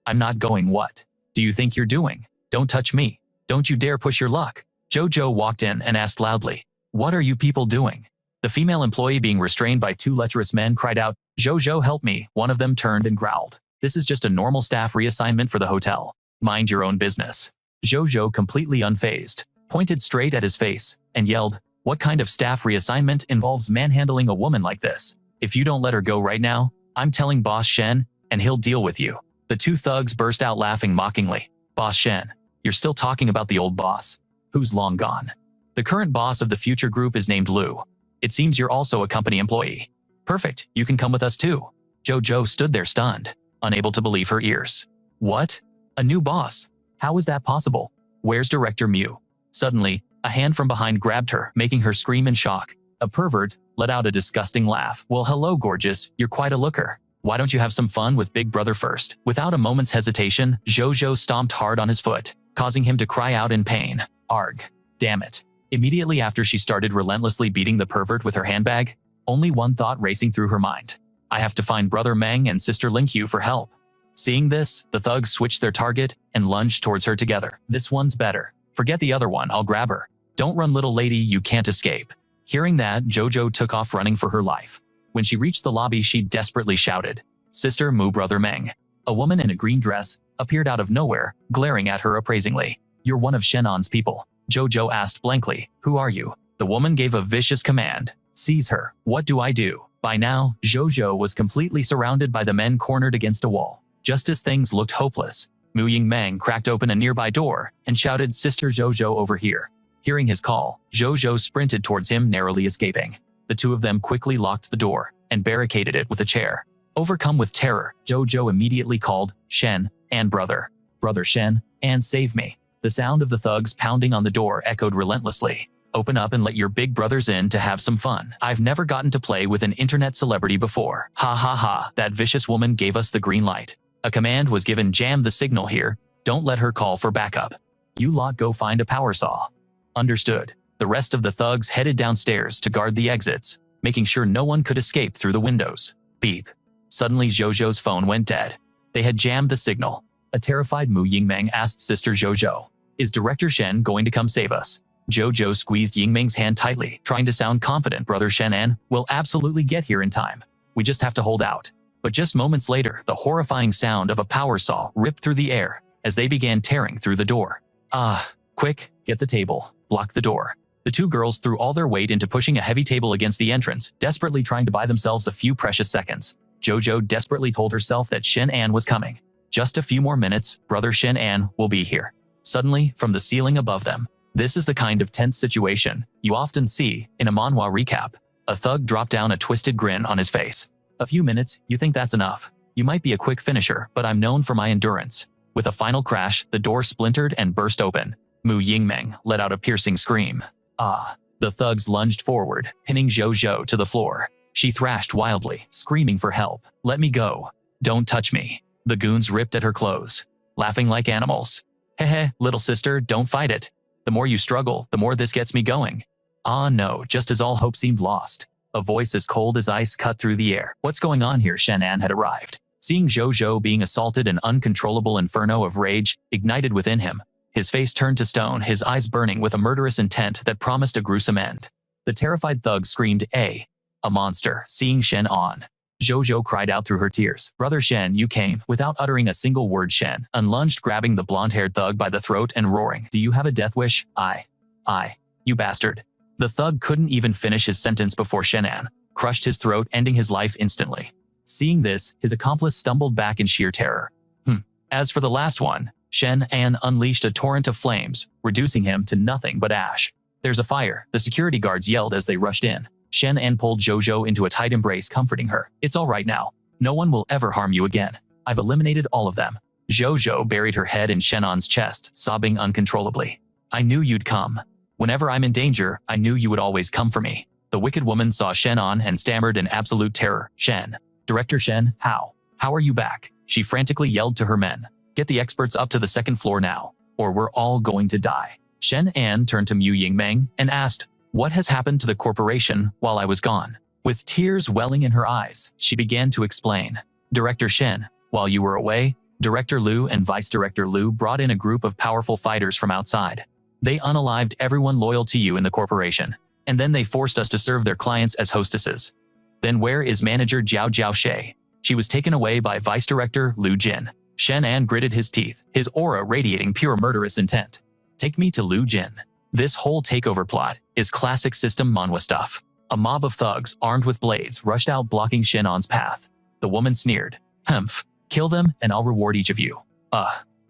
I'm not going. What do you think you're doing? Don't touch me. Don't you dare push your luck." Jojo walked in and asked loudly, "What are you people doing?" The female employee, being restrained by two lecherous men, cried out, "Jojo, help me." One of them turned and growled, "This is just a normal staff reassignment for the hotel. Mind your own business." Jojo, completely unfazed, pointed straight at his face and yelled, "What kind of staff reassignment involves manhandling a woman like this? If you don't let her go right now, I'm telling Boss Shen, and he'll deal with you." The two thugs burst out laughing mockingly. "Boss Shen, you're still talking about the old boss, who's long gone. The current boss of the future group is named Lu. It seems you're also a company employee. Perfect, you can come with us too." Jojo stood there stunned, unable to believe her ears. What? A new boss? How is that possible? Where's Director Mew? Suddenly, a hand from behind grabbed her, making her scream in shock. A pervert let out a disgusting laugh. "Well, hello, gorgeous, you're quite a looker. Why don't you have some fun with Big Brother first?" Without a moment's hesitation, Jojo stomped hard on his foot, causing him to cry out in pain. Arg. Damn it. Immediately after she started relentlessly beating the pervert with her handbag, only one thought racing through her mind. I have to find Brother Meng and Sister Linkyu for help. Seeing this, the thugs switched their target and lunged towards her together. This one's better. Forget the other one, I'll grab her. Don't run, little lady, you can't escape. Hearing that, Jojo took off running for her life. When she reached the lobby, she desperately shouted, "Sister Mu, brother Meng." A woman in a green dress appeared out of nowhere, glaring at her appraisingly. "You're one of Shenan's people." Jojo asked blankly, "Who are you?" The woman gave a vicious command. "Seize her." "What do I do?" By now, Jojo was completely surrounded by the men cornered against a wall. Just as things looked hopeless, Mu Yingmeng cracked open a nearby door and shouted, "Sister Jojo, over here." Hearing his call, Jojo sprinted towards him, narrowly escaping. The two of them quickly locked the door and barricaded it with a chair. Overcome with terror, Jojo immediately called, "Shen, and brother. Brother Shen, and save me." The sound of the thugs pounding on the door echoed relentlessly. "Open up and let your big brothers in to have some fun. I've never gotten to play with an internet celebrity before. Ha ha ha." That vicious woman gave us the green light. A command was given, "Jam the signal here. Don't let her call for backup. You lot go find a power saw." Understood. The rest of the thugs headed downstairs to guard the exits, making sure no one could escape through the windows. Beep. Suddenly Jojo's phone went dead. They had jammed the signal. A terrified Mu Yingmeng asked Sister Jojo, "Is Director Shen going to come save us?" Jojo squeezed Yingmeng's hand tightly, trying to sound confident. "Brother Shenan will absolutely get here in time. We just have to hold out." But just moments later, the horrifying sound of a power saw ripped through the air as they began tearing through the door. Quick, get the table. Block the door." The two girls threw all their weight into pushing a heavy table against the entrance, desperately trying to buy themselves a few precious seconds. Jojo desperately told herself that Shenan was coming. Just a few more minutes, brother Shenan will be here. Suddenly, from the ceiling above them, this is the kind of tense situation you often see in a manhwa recap. A thug dropped down, a twisted grin on his face. "A few minutes, you think that's enough? You might be a quick finisher, but I'm known for my endurance." With a final crash, the door splintered and burst open. Mu Yingmeng let out a piercing scream. The thugs lunged forward, pinning Jojo to the floor. She thrashed wildly, screaming for help. "Let me go. Don't touch me." The goons ripped at her clothes, laughing like animals. "Hehe, little sister, don't fight it. The more you struggle, the more this gets me going." No, just as all hope seemed lost, a voice as cold as ice cut through the air. "What's going on here?" Shenan had arrived. Seeing Jojo being assaulted, an uncontrollable inferno of rage ignited within him. His face turned to stone, his eyes burning with a murderous intent that promised a gruesome end. The terrified thug screamed, A monster." Seeing Shenan, Jojo cried out through her tears, "Brother Shen, you came." Without uttering a single word, Shen lunged, grabbing the blonde-haired thug by the throat and roaring, "Do you have a death wish?" I, you bastard." The thug couldn't even finish his sentence before Shenan crushed his throat, ending his life instantly. Seeing this, his accomplice stumbled back in sheer terror. As for the last one, Shenan unleashed a torrent of flames, reducing him to nothing but ash. "There's a fire," the security guards yelled as they rushed in. Shenan pulled Jojo into a tight embrace, comforting her. "It's all right now. No one will ever harm you again. I've eliminated all of them." Jojo buried her head in Shenan's chest, sobbing uncontrollably. "I knew you'd come. Whenever I'm in danger, I knew you would always come for me." The wicked woman saw Shenan and stammered in absolute terror. Director Shen, how are you back?" She frantically yelled to her men. "Get the experts up to the second floor now, or we're all going to die." Shenan turned to Mu Yingmeng and asked, "What has happened to the corporation while I was gone?" With tears welling in her eyes, she began to explain. "Director Shen, while you were away, Director Liu and Vice Director Liu brought in a group of powerful fighters from outside. They unalived everyone loyal to you in the corporation, and then they forced us to serve their clients as hostesses. Then where is manager Jiao Jiaoshe?" She was taken away by Vice Director Liu Jin. Shenan gritted his teeth, his aura radiating pure murderous intent. "Take me to Liu Jin." This whole takeover plot is classic system manhwa stuff. A mob of thugs armed with blades rushed out, blocking Shenan's path. The woman sneered, "Humph, kill them and I'll reward each of you."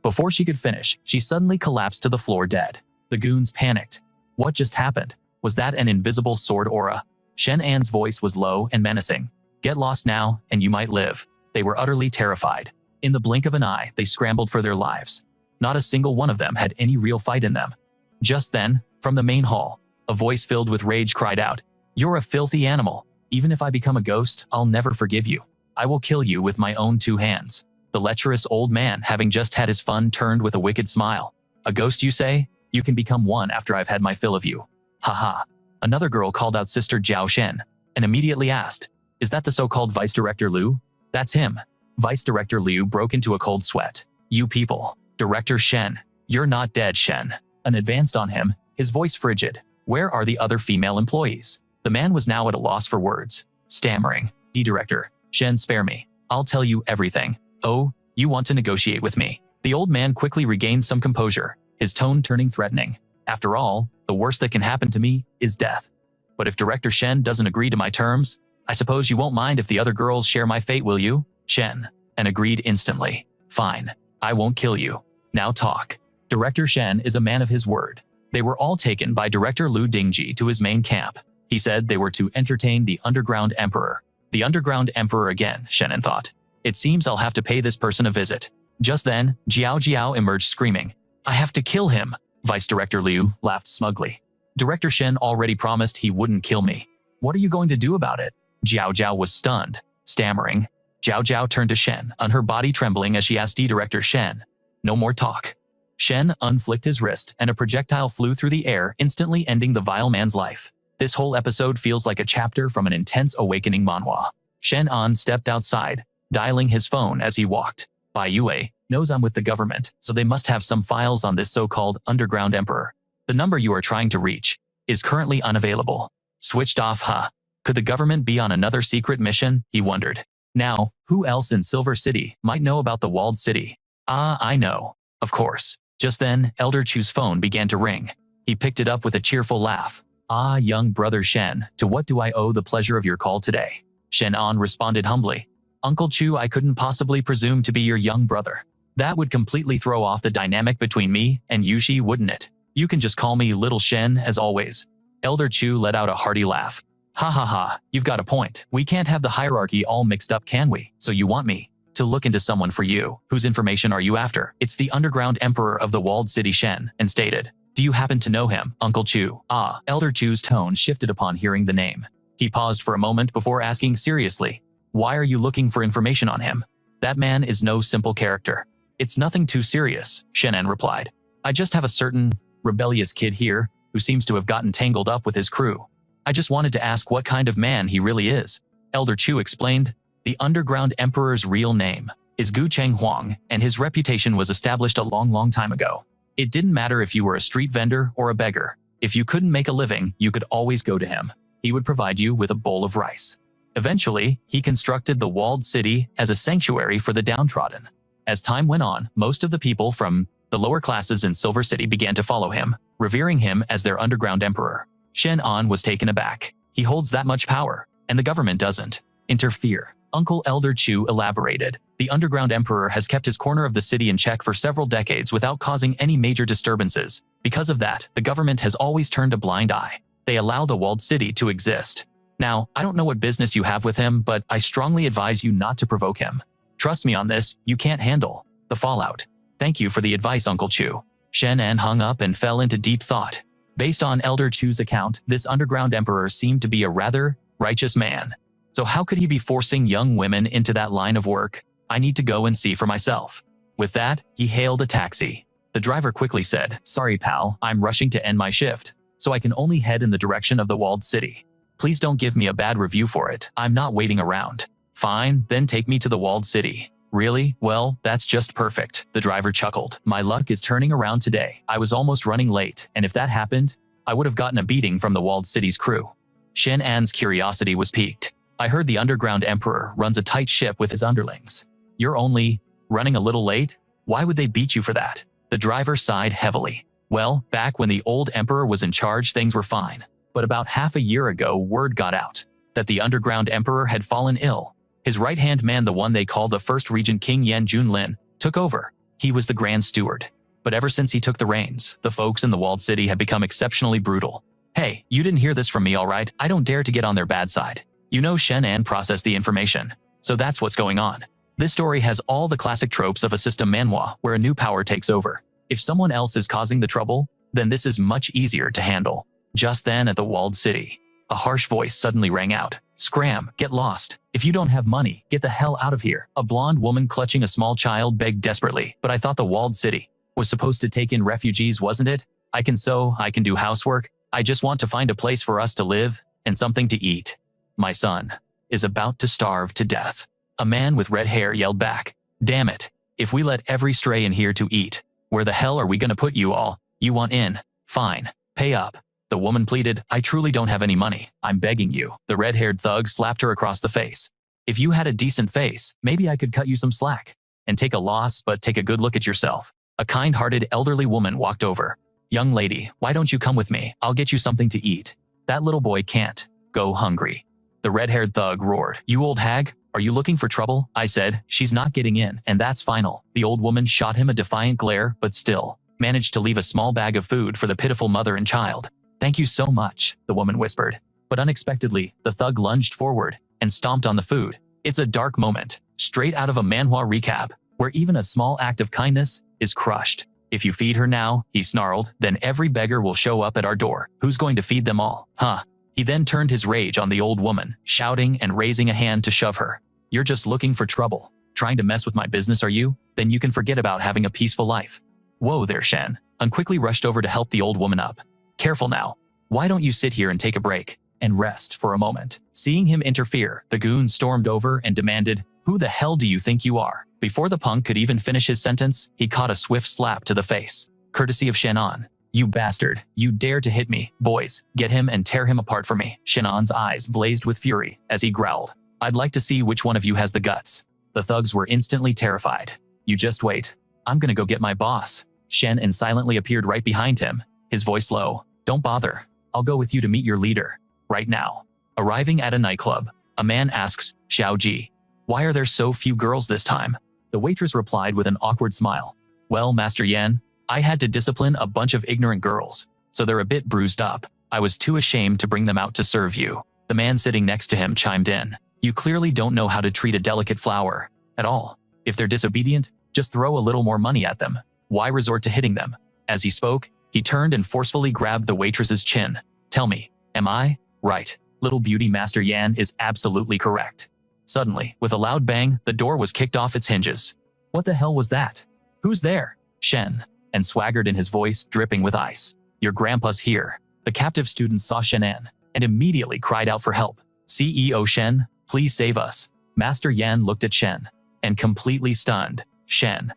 Before she could finish, she suddenly collapsed to the floor dead. The goons panicked. What just happened? Was that an invisible sword aura? Shenan's voice was low and menacing. "Get lost now, and you might live." They were utterly terrified. In the blink of an eye, they scrambled for their lives. Not a single one of them had any real fight in them. Just then, from the main hall, a voice filled with rage cried out, "You're a filthy animal. Even if I become a ghost, I'll never forgive you. I will kill you with my own 2 hands." The lecherous old man, having just had his fun, turned with a wicked smile. "A ghost, you say? You can become one after I've had my fill of you." Haha. Another girl called out Sister Jiao Shen and immediately asked, "Is that the so-called Vice Director Liu?" "That's him." Vice Director Liu broke into a cold sweat. You people. Director Shen. You're not dead, Shen. An advanced on him, his voice frigid. Where are the other female employees? The man was now at a loss for words. Stammering. Director. Shen, spare me. I'll tell you everything. Oh, you want to negotiate with me? The old man quickly regained some composure, his tone turning threatening. After all, the worst that can happen to me is death. But if Director Shen doesn't agree to my terms, I suppose you won't mind if the other girls share my fate, will you? Shen. And agreed instantly. Fine. I won't kill you. Now talk. Director Shen is a man of his word. They were all taken by Director Lu Dingji to his main camp. He said they were to entertain the Underground Emperor. The Underground Emperor again, Shenan thought. It seems I'll have to pay this person a visit. Just then, Jiao Jiao emerged screaming. I have to kill him. Vice Director Liu laughed smugly. Director Shen already promised he wouldn't kill me. What are you going to do about it? Jiao Jiao was stunned, stammering. Jiao Jiao turned to Shen, on her body trembling as she asked Director Shen. No more talk. Shen unflicked his wrist and a projectile flew through the air, instantly ending the vile man's life. This whole episode feels like a chapter from an intense awakening manhwa. Shenan stepped outside, dialing his phone as he walked. Bai Yue knows I'm with the government, so they must have some files on this so-called Underground Emperor. The number you are trying to reach is currently unavailable. Switched off, huh? Could the government be on another secret mission? He wondered. Now, who else in Silver City might know about the walled city? Ah, I know. Of course. Just then, Elder Chu's phone began to ring. He picked it up with a cheerful laugh. Ah, young brother Shen, to what do I owe the pleasure of your call today? Shenan responded humbly. Uncle Chu, I couldn't possibly presume to be your young brother. That would completely throw off the dynamic between me and Yushi, wouldn't it? You can just call me Little Shen as always. Elder Chu let out a hearty laugh. Ha ha ha, you've got a point. We can't have the hierarchy all mixed up, can we? So you want me to look into someone for you. Whose information are you after? It's the Underground Emperor of the Walled City, Shen, and stated. Do you happen to know him, Uncle Chu? Ah, Elder Chu's tone shifted upon hearing the name. He paused for a moment before asking seriously. Why are you looking for information on him? That man is no simple character. It's nothing too serious, Shenan replied. I just have a certain rebellious kid here who seems to have gotten tangled up with his crew. I just wanted to ask what kind of man he really is. Elder Chu explained. The Underground Emperor's real name is Gu Cheng Huang, and his reputation was established a long time ago. It didn't matter if you were a street vendor or a beggar. If you couldn't make a living, you could always go to him. He would provide you with a bowl of rice. Eventually, he constructed the walled city as a sanctuary for the downtrodden. As time went on, most of the people from the lower classes in Silver City began to follow him, revering him as their underground emperor. Shenan was taken aback. He holds that much power, and the government doesn't interfere. Uncle Elder Chu elaborated. The Underground Emperor has kept his corner of the city in check for several decades without causing any major disturbances. Because of that, the government has always turned a blind eye. They allow the walled city to exist. Now, I don't know what business you have with him, but I strongly advise you not to provoke him. Trust me on this, you can't handle the fallout. Thank you for the advice, Uncle Chu. Shenan hung up and fell into deep thought. Based on Elder Chu's account, this Underground Emperor seemed to be a rather righteous man. So how could he be forcing young women into that line of work? I need to go and see for myself. With that, he hailed a taxi. The driver quickly said, Sorry pal, I'm rushing to end my shift, so I can only head in the direction of the walled city. Please don't give me a bad review for it. I'm not waiting around. Fine, then take me to the walled city. Really? Well, that's just perfect. The driver chuckled. My luck is turning around today. I was almost running late, and if that happened, I would have gotten a beating from the walled city's crew. Shenan's curiosity was piqued. I heard the Underground Emperor runs a tight ship with his underlings. You're only running a little late? Why would they beat you for that? The driver sighed heavily. Well, back when the old emperor was in charge, things were fine. But about half a year ago, word got out that the Underground Emperor had fallen ill. His right-hand man, the one they called the First Regent King Yan Junlin, took over. He was the Grand Steward. But ever since he took the reins, the folks in the walled city had become exceptionally brutal. Hey, you didn't hear this from me, all right? I don't dare to get on their bad side. You know Shenan processed the information, so that's what's going on. This story has all the classic tropes of a system manhwa where a new power takes over. If someone else is causing the trouble, then this is much easier to handle. Just then at the walled city, a harsh voice suddenly rang out. Scram, get lost. If you don't have money, get the hell out of here. A blonde woman clutching a small child begged desperately. But I thought the walled city was supposed to take in refugees, wasn't it? I can sew, I can do housework. I just want to find a place for us to live and something to eat. My son is about to starve to death. A man with red hair yelled back. Damn it. If we let every stray in here to eat, where the hell are we gonna put you all? You want in? Fine. Pay up. The woman pleaded, I truly don't have any money. I'm begging you. The red-haired thug slapped her across the face. If you had a decent face, maybe I could cut you some slack. And take a loss, but take a good look at yourself. A kind-hearted elderly woman walked over. Young lady, why don't you come with me? I'll get you something to eat. That little boy can't go hungry. The red-haired thug roared. You old hag, are you looking for trouble? I said, she's not getting in, and that's final. The old woman shot him a defiant glare, but still managed to leave a small bag of food for the pitiful mother and child. Thank you so much, the woman whispered. But unexpectedly, the thug lunged forward and stomped on the food. It's a dark moment, straight out of a manhwa recap, where even a small act of kindness is crushed. If you feed her now, he snarled, then every beggar will show up at our door. Who's going to feed them all? Huh? He then turned his rage on the old woman, shouting and raising a hand to shove her. You're just looking for trouble. Trying to mess with my business, are you? Then you can forget about having a peaceful life. Whoa there, Shen. Un quickly rushed over to help the old woman up. Careful now. Why don't you sit here and take a break and rest for a moment? Seeing him interfere, the goon stormed over and demanded, Who the hell do you think you are? Before the punk could even finish his sentence, he caught a swift slap to the face. Courtesy of Shenan. You bastard. You dare to hit me. Boys, get him and tear him apart for me. Shenan's eyes blazed with fury as he growled. I'd like to see which one of you has the guts. The thugs were instantly terrified. You just wait. I'm gonna go get my boss. Shen silently appeared right behind him, his voice low. Don't bother. I'll go with you to meet your leader. Right now. Arriving at a nightclub, a man asks, Xiaoji, why are there so few girls this time? The waitress replied with an awkward smile. Well, Master Yan, I had to discipline a bunch of ignorant girls, so they're a bit bruised up. I was too ashamed to bring them out to serve you. The man sitting next to him chimed in. You clearly don't know how to treat a delicate flower at all. If they're disobedient, just throw a little more money at them. Why resort to hitting them? As he spoke, he turned and forcefully grabbed the waitress's chin. Tell me, am I right? Little beauty Master Yan is absolutely correct. Suddenly, with a loud bang, the door was kicked off its hinges. What the hell was that? Who's there? Shen, and swaggered in his voice, dripping with ice. Your grandpa's here. The captive students saw Shenan and immediately cried out for help. CEO Shen, please save us. Master Yan looked at Shen and completely stunned. Shen,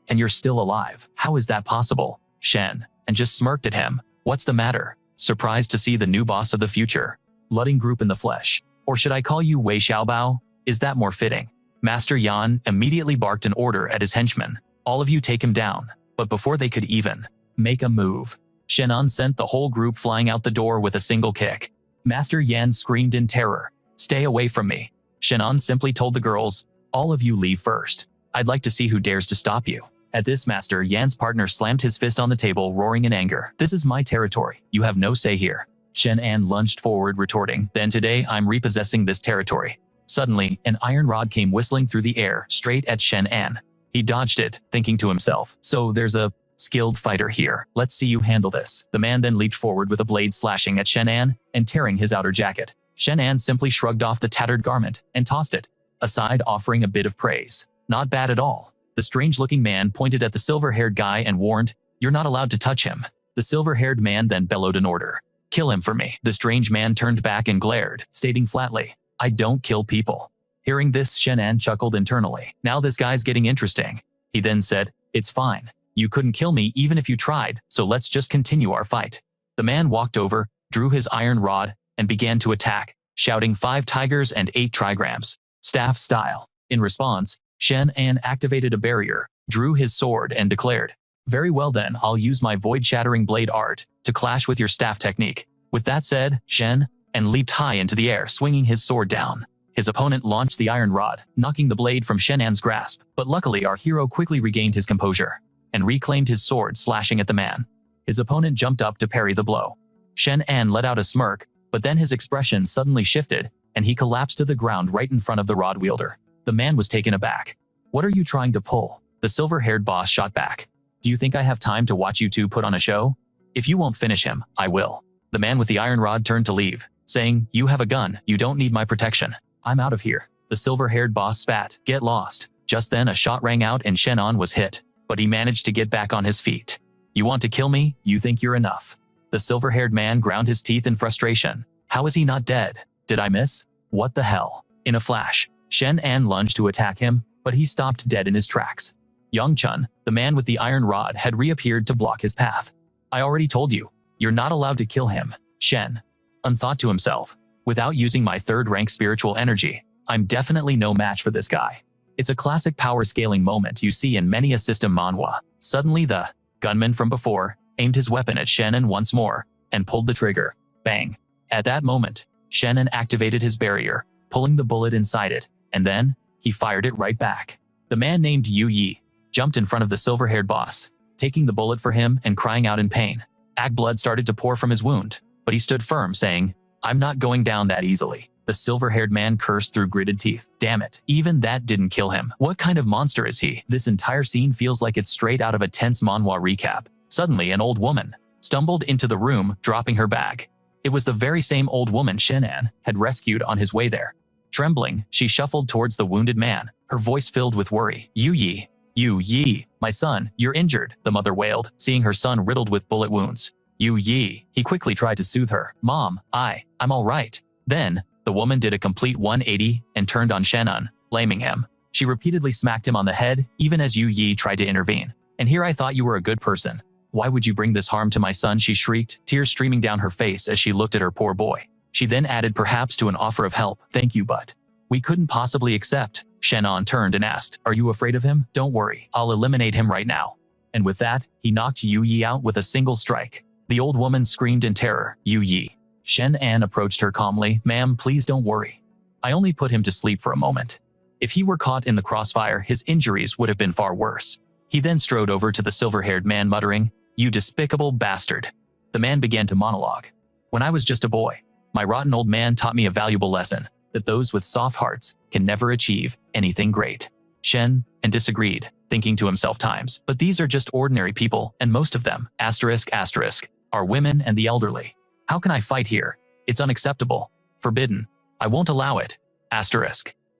and you're still alive. How is that possible? Shen, and just smirked at him. What's the matter? Surprised to see the new boss of the future. Ludding group in the flesh. Or should I call you Wei Xiaobao? Is that more fitting? Master Yan immediately barked an order at his henchmen. All of you take him down. But before they could even make a move, Shenan sent the whole group flying out the door with a single kick. Master Yan screamed in terror. Stay away from me. Shenan simply told the girls, all of you leave first. I'd like to see who dares to stop you. At this, Master Yan's partner slammed his fist on the table, roaring in anger. This is my territory. You have no say here. Shenan lunged forward, retorting, then today I'm repossessing this territory. Suddenly, an iron rod came whistling through the air, straight at Shenan. He dodged it, thinking to himself, so there's a skilled fighter here. Let's see you handle this. The man then leaped forward with a blade slashing at Shenan and tearing his outer jacket. Shenan simply shrugged off the tattered garment and tossed it aside, offering a bit of praise. Not bad at all. The strange-looking man pointed at the silver-haired guy and warned, you're not allowed to touch him. The silver-haired man then bellowed an order. Kill him for me. The strange man turned back and glared, stating flatly, I don't kill people. Hearing this, Shenan chuckled internally. Now this guy's getting interesting. He then said, it's fine. You couldn't kill me even if you tried, so let's just continue our fight. The man walked over, drew his iron rod, and began to attack, shouting 5 tigers and 8 trigrams, staff style. In response, Shenan activated a barrier, drew his sword and declared, very well then, I'll use my void-shattering blade art to clash with your staff technique. With that said, Shenan leaped high into the air, swinging his sword down. His opponent launched the iron rod, knocking the blade from Shenan's grasp, but luckily our hero quickly regained his composure and reclaimed his sword, slashing at the man. His opponent jumped up to parry the blow. Shenan let out a smirk, but then his expression suddenly shifted, and he collapsed to the ground right in front of the rod wielder. The man was taken aback. What are you trying to pull? The silver-haired boss shot back. Do you think I have time to watch you two put on a show? If you won't finish him, I will. The man with the iron rod turned to leave, saying, you have a gun, you don't need my protection. I'm out of here. The silver-haired boss spat, get lost. Just then a shot rang out and Shenan was hit, but he managed to get back on his feet. You want to kill me? You think you're enough. The silver-haired man ground his teeth in frustration. How is he not dead? Did I miss? What the hell? In a flash, Shenan lunged to attack him, but he stopped dead in his tracks. Young Chen, the man with the iron rod, had reappeared to block his path. I already told you, you're not allowed to kill him, Chen thought to himself. Without using my third-rank spiritual energy, I'm definitely no match for this guy. It's a classic power-scaling moment you see in many a system manhwa. Suddenly the gunman from before aimed his weapon at Shenan once more and pulled the trigger. Bang! At that moment, Shenan activated his barrier, pulling the bullet inside it, and then he fired it right back. The man named Yu Yi jumped in front of the silver-haired boss, taking the bullet for him and crying out in pain. Blood started to pour from his wound, but he stood firm, saying, "I'm not going down that easily." The silver-haired man cursed through gritted teeth. Damn it, even that didn't kill him. What kind of monster is he? This entire scene feels like it's straight out of a tense manhwa recap. Suddenly, an old woman stumbled into the room, dropping her bag. It was the very same old woman Shenan had rescued on his way there. Trembling, she shuffled towards the wounded man, her voice filled with worry. Yu Yi, my son, you're injured, the mother wailed, seeing her son riddled with bullet wounds. Yu Yi, he quickly tried to soothe her. Mom, I'm all right. Then, the woman did a complete 180 and turned on Shenan, blaming him. She repeatedly smacked him on the head, even as Yu Yi tried to intervene. And here I thought you were a good person. Why would you bring this harm to my son? She shrieked, tears streaming down her face as she looked at her poor boy. She then added perhaps to an offer of help. Thank you, but we couldn't possibly accept. Shenan turned and asked, are you afraid of him? Don't worry, I'll eliminate him right now. And with that, he knocked Yu Yi out with a single strike. The old woman screamed in terror. Yu Yi. Shenan approached her calmly. Ma'am, please don't worry. I only put him to sleep for a moment. If he were caught in the crossfire, his injuries would have been far worse. He then strode over to the silver-haired man, muttering, you despicable bastard. The man began to monologue. When I was just a boy, my rotten old man taught me a valuable lesson, that those with soft hearts can never achieve anything great. Chen disagreed, thinking to himself times, but these are just ordinary people, and most of them, ***, are women and the elderly. How can I fight here? It's unacceptable. Forbidden. I won't allow it. ***.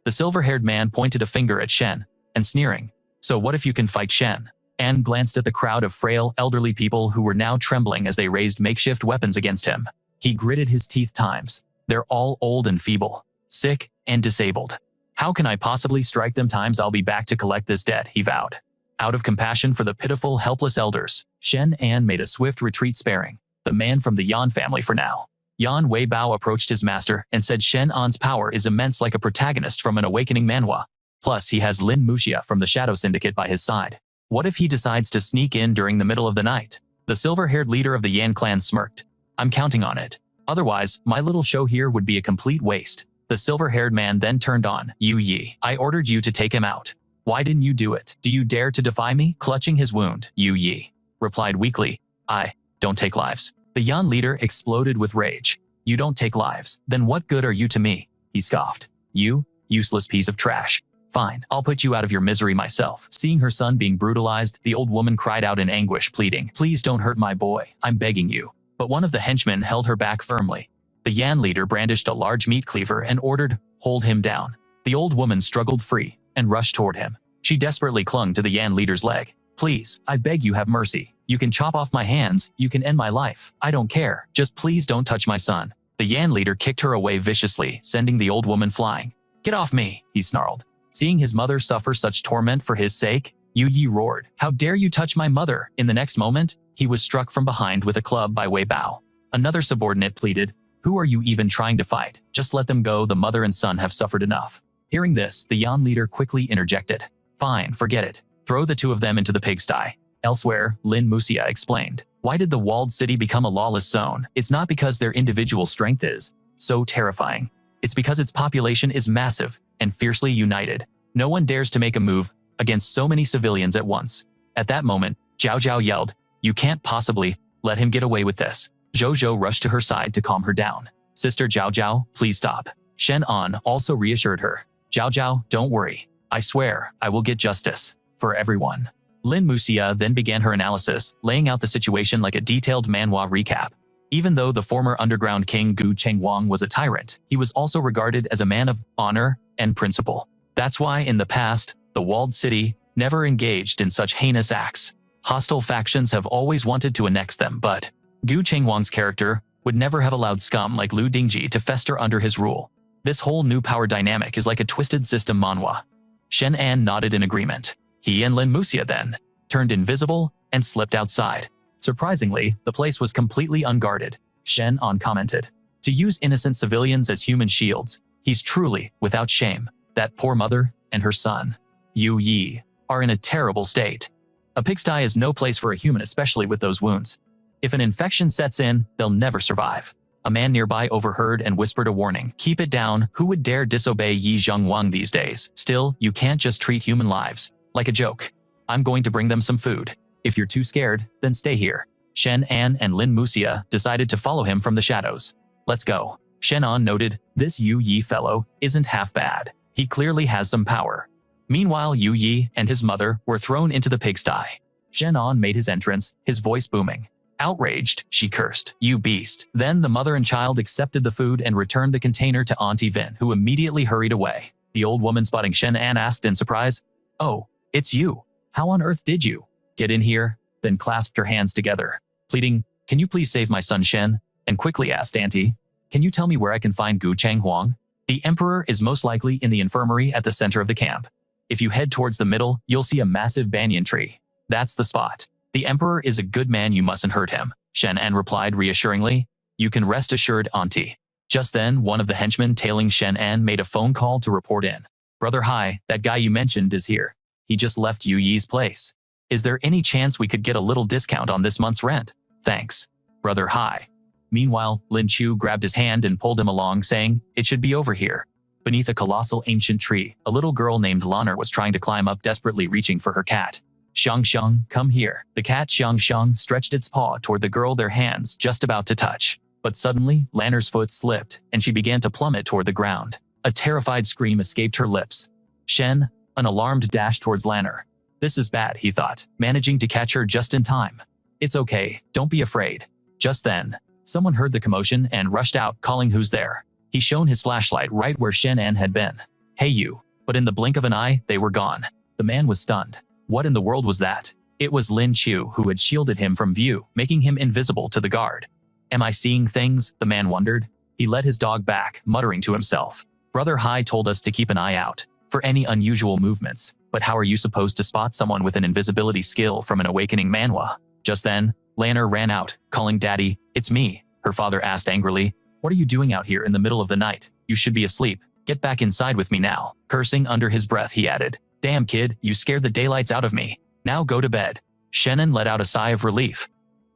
The silver-haired man pointed a finger at Chen, and sneering, so what if you can fight Chen? Anne glanced at the crowd of frail, elderly people who were now trembling as they raised makeshift weapons against him. He gritted his teeth times. They're all old and feeble, sick and disabled. How can I possibly strike them? Times I'll be back to collect this debt, he vowed. Out of compassion for the pitiful, helpless elders, Shenan made a swift retreat, sparing the man from the Yan family for now. Yan Wei Bao approached his master and said Shenan's power is immense, like a protagonist from an awakening manhwa. Plus, he has Lin Muxia from the Shadow Syndicate by his side. What if he decides to sneak in during the middle of the night? The silver-haired leader of the Yan clan smirked. I'm counting on it. Otherwise, my little show here would be a complete waste. The silver-haired man then turned on Yu Yi. I ordered you to take him out. Why didn't you do it? Do you dare to defy me? Clutching his wound, Yu Yi replied weakly, I don't take lives. The Yan leader exploded with rage. You don't take lives? Then what good are you to me? He scoffed. You, useless piece of trash. Fine, I'll put you out of your misery myself. Seeing her son being brutalized, the old woman cried out in anguish, pleading, please don't hurt my boy, I'm begging you. But one of the henchmen held her back firmly. The Yan leader brandished a large meat cleaver and ordered, hold him down. The old woman struggled free and rushed toward him. She desperately clung to the Yan leader's leg. Please, I beg you, have mercy. You can chop off my hands, you can end my life. I don't care, just please don't touch my son. The Yan leader kicked her away viciously, sending the old woman flying. Get off me, he snarled. Seeing his mother suffer such torment for his sake, Yu Yi roared, how dare you touch my mother? In the next moment, he was struck from behind with a club by Wei Bao. Another subordinate pleaded, who are you even trying to fight? Just let them go, the mother and son have suffered enough. Hearing this, the Yan leader quickly interjected. Fine, forget it. Throw the two of them into the pigsty. Elsewhere, Lin Muxia explained, why did the walled city become a lawless zone? It's not because their individual strength is so terrifying. It's because its population is massive and fiercely united. No one dares to make a move against so many civilians at once. At that moment, Zhao Zhao yelled, you can't possibly let him get away with this. Zhou rushed to her side to calm her down. Sister Zhao Zhao, please stop. Shenan also reassured her. Zhao Zhao, don't worry. I swear, I will get justice for everyone. Lin Muxia then began her analysis, laying out the situation like a detailed manhwa recap. Even though the former underground king Gu Chengwang was a tyrant, he was also regarded as a man of honor and principle. That's why in the past, the walled city never engaged in such heinous acts. Hostile factions have always wanted to annex them, but Gu Chengwang's character would never have allowed scum like Lu Dingji to fester under his rule. This whole new power dynamic is like a twisted system Manhwa. Shenan nodded in agreement. He and Lin Musia then turned invisible and slipped outside. Surprisingly, the place was completely unguarded. Shenan commented. To use innocent civilians as human shields, he's truly without shame. That poor mother and her son, Yu Yi, are in a terrible state. A pigsty is no place for a human, especially with those wounds. If an infection sets in, they'll never survive. A man nearby overheard and whispered a warning. Keep it down, who would dare disobey Yi Zhongwang these days? Still, you can't just treat human lives like a joke. I'm going to bring them some food. If you're too scared, then stay here. Shenan and Lin Musia decided to follow him from the shadows. Let's go. Shenan noted, this Yu Yi fellow isn't half bad. He clearly has some power. Meanwhile, Yu Yi and his mother were thrown into the pigsty. Shenan made his entrance, his voice booming. Outraged, she cursed, "You beast." Then the mother and child accepted the food and returned the container to Auntie Vin, who immediately hurried away. The old woman, spotting Shenan, asked in surprise, "Oh, it's you. How on earth did you get in here?" Then clasped her hands together, pleading, "Can you please save my son Shen?" And quickly asked, "Auntie, can you tell me where I can find Gu Changhuang?" The emperor is most likely in the infirmary at the center of the camp. If you head towards the middle, you'll see a massive banyan tree. That's the spot. The emperor is a good man, you mustn't hurt him, Shenan replied reassuringly. You can rest assured, Auntie. Just then, one of the henchmen tailing Shenan made a phone call to report in. Brother Hai, that guy you mentioned is here. He just left Yu Yi's place. Is there any chance we could get a little discount on this month's rent? Thanks, Brother Hai. Meanwhile, Lin Chu grabbed his hand and pulled him along, saying, "It should be over here." Beneath a colossal ancient tree, a little girl named Lanner was trying to climb up, desperately reaching for her cat. Xiang Xiang, come here. The cat Xiang Xiang stretched its paw toward the girl, their hands just about to touch. But suddenly, Lanner's foot slipped, and she began to plummet toward the ground. A terrified scream escaped her lips. Shen, an alarmed dash towards Lanner. This is bad, he thought, managing to catch her just in time. It's okay, don't be afraid. Just then, someone heard the commotion and rushed out, calling, "Who's there?" He shone his flashlight right where Shenan had been. "Hey you." But in the blink of an eye, they were gone. The man was stunned. What in the world was that? It was Lin Chu, who had shielded him from view, making him invisible to the guard. Am I seeing things? The man wondered. He led his dog back, muttering to himself. Brother Hai told us to keep an eye out for any unusual movements, but how are you supposed to spot someone with an invisibility skill from an awakening manhwa? Just then, Lanner ran out, calling, "Daddy, it's me," her father asked angrily. "What are you doing out here in the middle of the night? You should be asleep. Get back inside with me now." Cursing under his breath, he added, "Damn kid, you scared the daylights out of me. Now go to bed." Shenan let out a sigh of relief.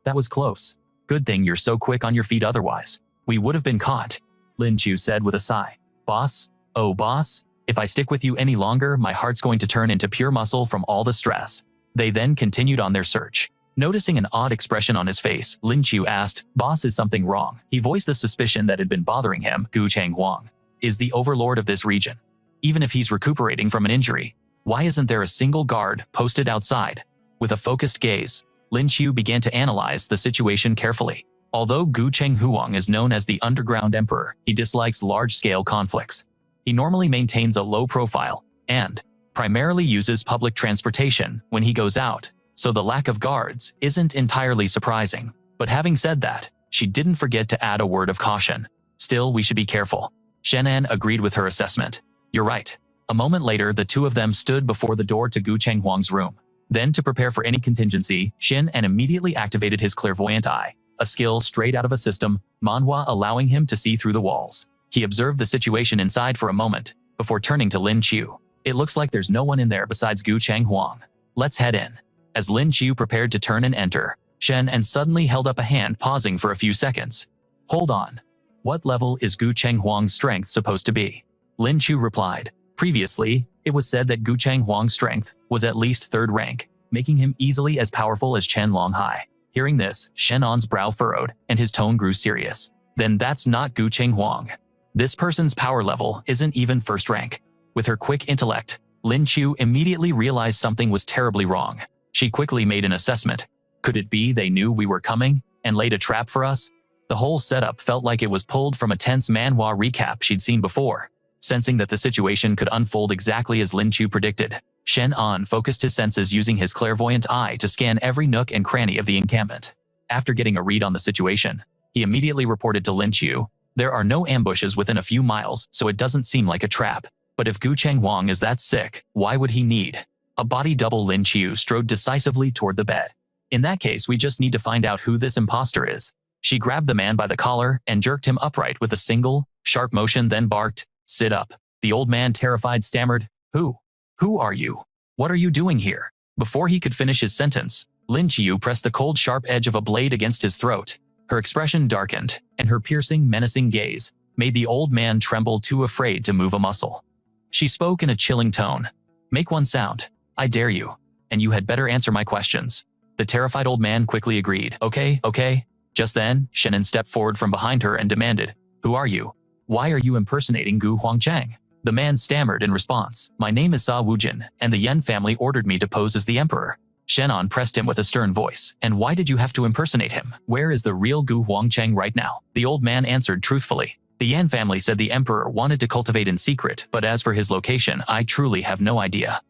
That was close. Good thing you're so quick on your feet, otherwise we would have been caught, Lin Chu said with a sigh. Boss? Oh boss, if I stick with you any longer, my heart's going to turn into pure muscle from all the stress. They then continued on their search. Noticing an odd expression on his face, Lin Chu asked, "Boss, is something wrong?" He voiced the suspicion that had been bothering him. Gu Changhuang is the overlord of this region. Even if he's recuperating from an injury, why isn't there a single guard posted outside? With a focused gaze, Lin Chu began to analyze the situation carefully. Although Gu Chenghuang is known as the Underground Emperor, he dislikes large-scale conflicts. He normally maintains a low profile and primarily uses public transportation when he goes out, so the lack of guards isn't entirely surprising. But having said that, she didn't forget to add a word of caution. Still, we should be careful. Shenan agreed with her assessment. You're right. A moment later, the two of them stood before the door to Gu Chenghuang's room. Then, to prepare for any contingency, Shenan immediately activated his clairvoyant eye, a skill straight out of a system, Manhwa, allowing him to see through the walls. He observed the situation inside for a moment, before turning to Lin Chu. It looks like there's no one in there besides Gu Chenghuang. Let's head in. As Lin Chu prepared to turn and enter, Shenan suddenly held up a hand, pausing for a few seconds. Hold on. What level is Gu Chenghuang's strength supposed to be? Lin Chu replied. Previously, it was said that Gu Chenghuang's strength was at least 3rd rank, making him easily as powerful as Chen Longhai. Hearing this, Shenan's brow furrowed, and his tone grew serious. Then that's not Gu Chenghuang. This person's power level isn't even 1st rank. With her quick intellect, Lin Chu immediately realized something was terribly wrong. She quickly made an assessment. Could it be they knew we were coming and laid a trap for us? The whole setup felt like it was pulled from a tense manhwa recap she'd seen before. Sensing that the situation could unfold exactly as Lin Chu predicted, Shenan focused his senses using his clairvoyant eye to scan every nook and cranny of the encampment. After getting a read on the situation, he immediately reported to Lin Chu, There are no ambushes within a few miles, so it doesn't seem like a trap. But if Gu Chengwang is that sick, why would he need a body double? Lin Qiu strode decisively toward the bed. In that case, we just need to find out who this imposter is. She grabbed the man by the collar and jerked him upright with a single, sharp motion, then barked, "Sit up." The old man, terrified, stammered, Who? Who are you? What are you doing here?" Before he could finish his sentence, Lin Qiu pressed the cold, sharp edge of a blade against his throat. Her expression darkened, and her piercing, menacing gaze made the old man tremble, too afraid to move a muscle. She spoke in a chilling tone. "Make one sound. I dare you. And you had better answer my questions." The terrified old man quickly agreed. Okay. Just then, Shenan stepped forward from behind her and demanded, "Who are you? Why are you impersonating Gu Huangchang?" The man stammered in response, "My name is Sa Wujin, and the Yan family ordered me to pose as the emperor." Shenan pressed him with a stern voice. "And why did you have to impersonate him? Where is the real Gu Huangchang right now?" The old man answered truthfully. "The Yan family said the emperor wanted to cultivate in secret, but as for his location, I truly have no idea."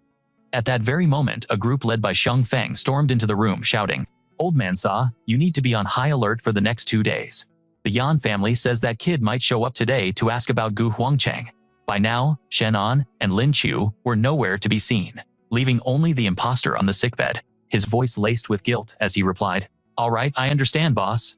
At that very moment, a group led by Xiang Feng stormed into the room, shouting, "Old man Sa, you need to be on high alert for the next 2 days. The Yan family says that kid might show up today to ask about Gu Huangchang." By now, Shenan and Lin Qiu were nowhere to be seen, leaving only the imposter on the sickbed, his voice laced with guilt as he replied, "All right, I understand, boss."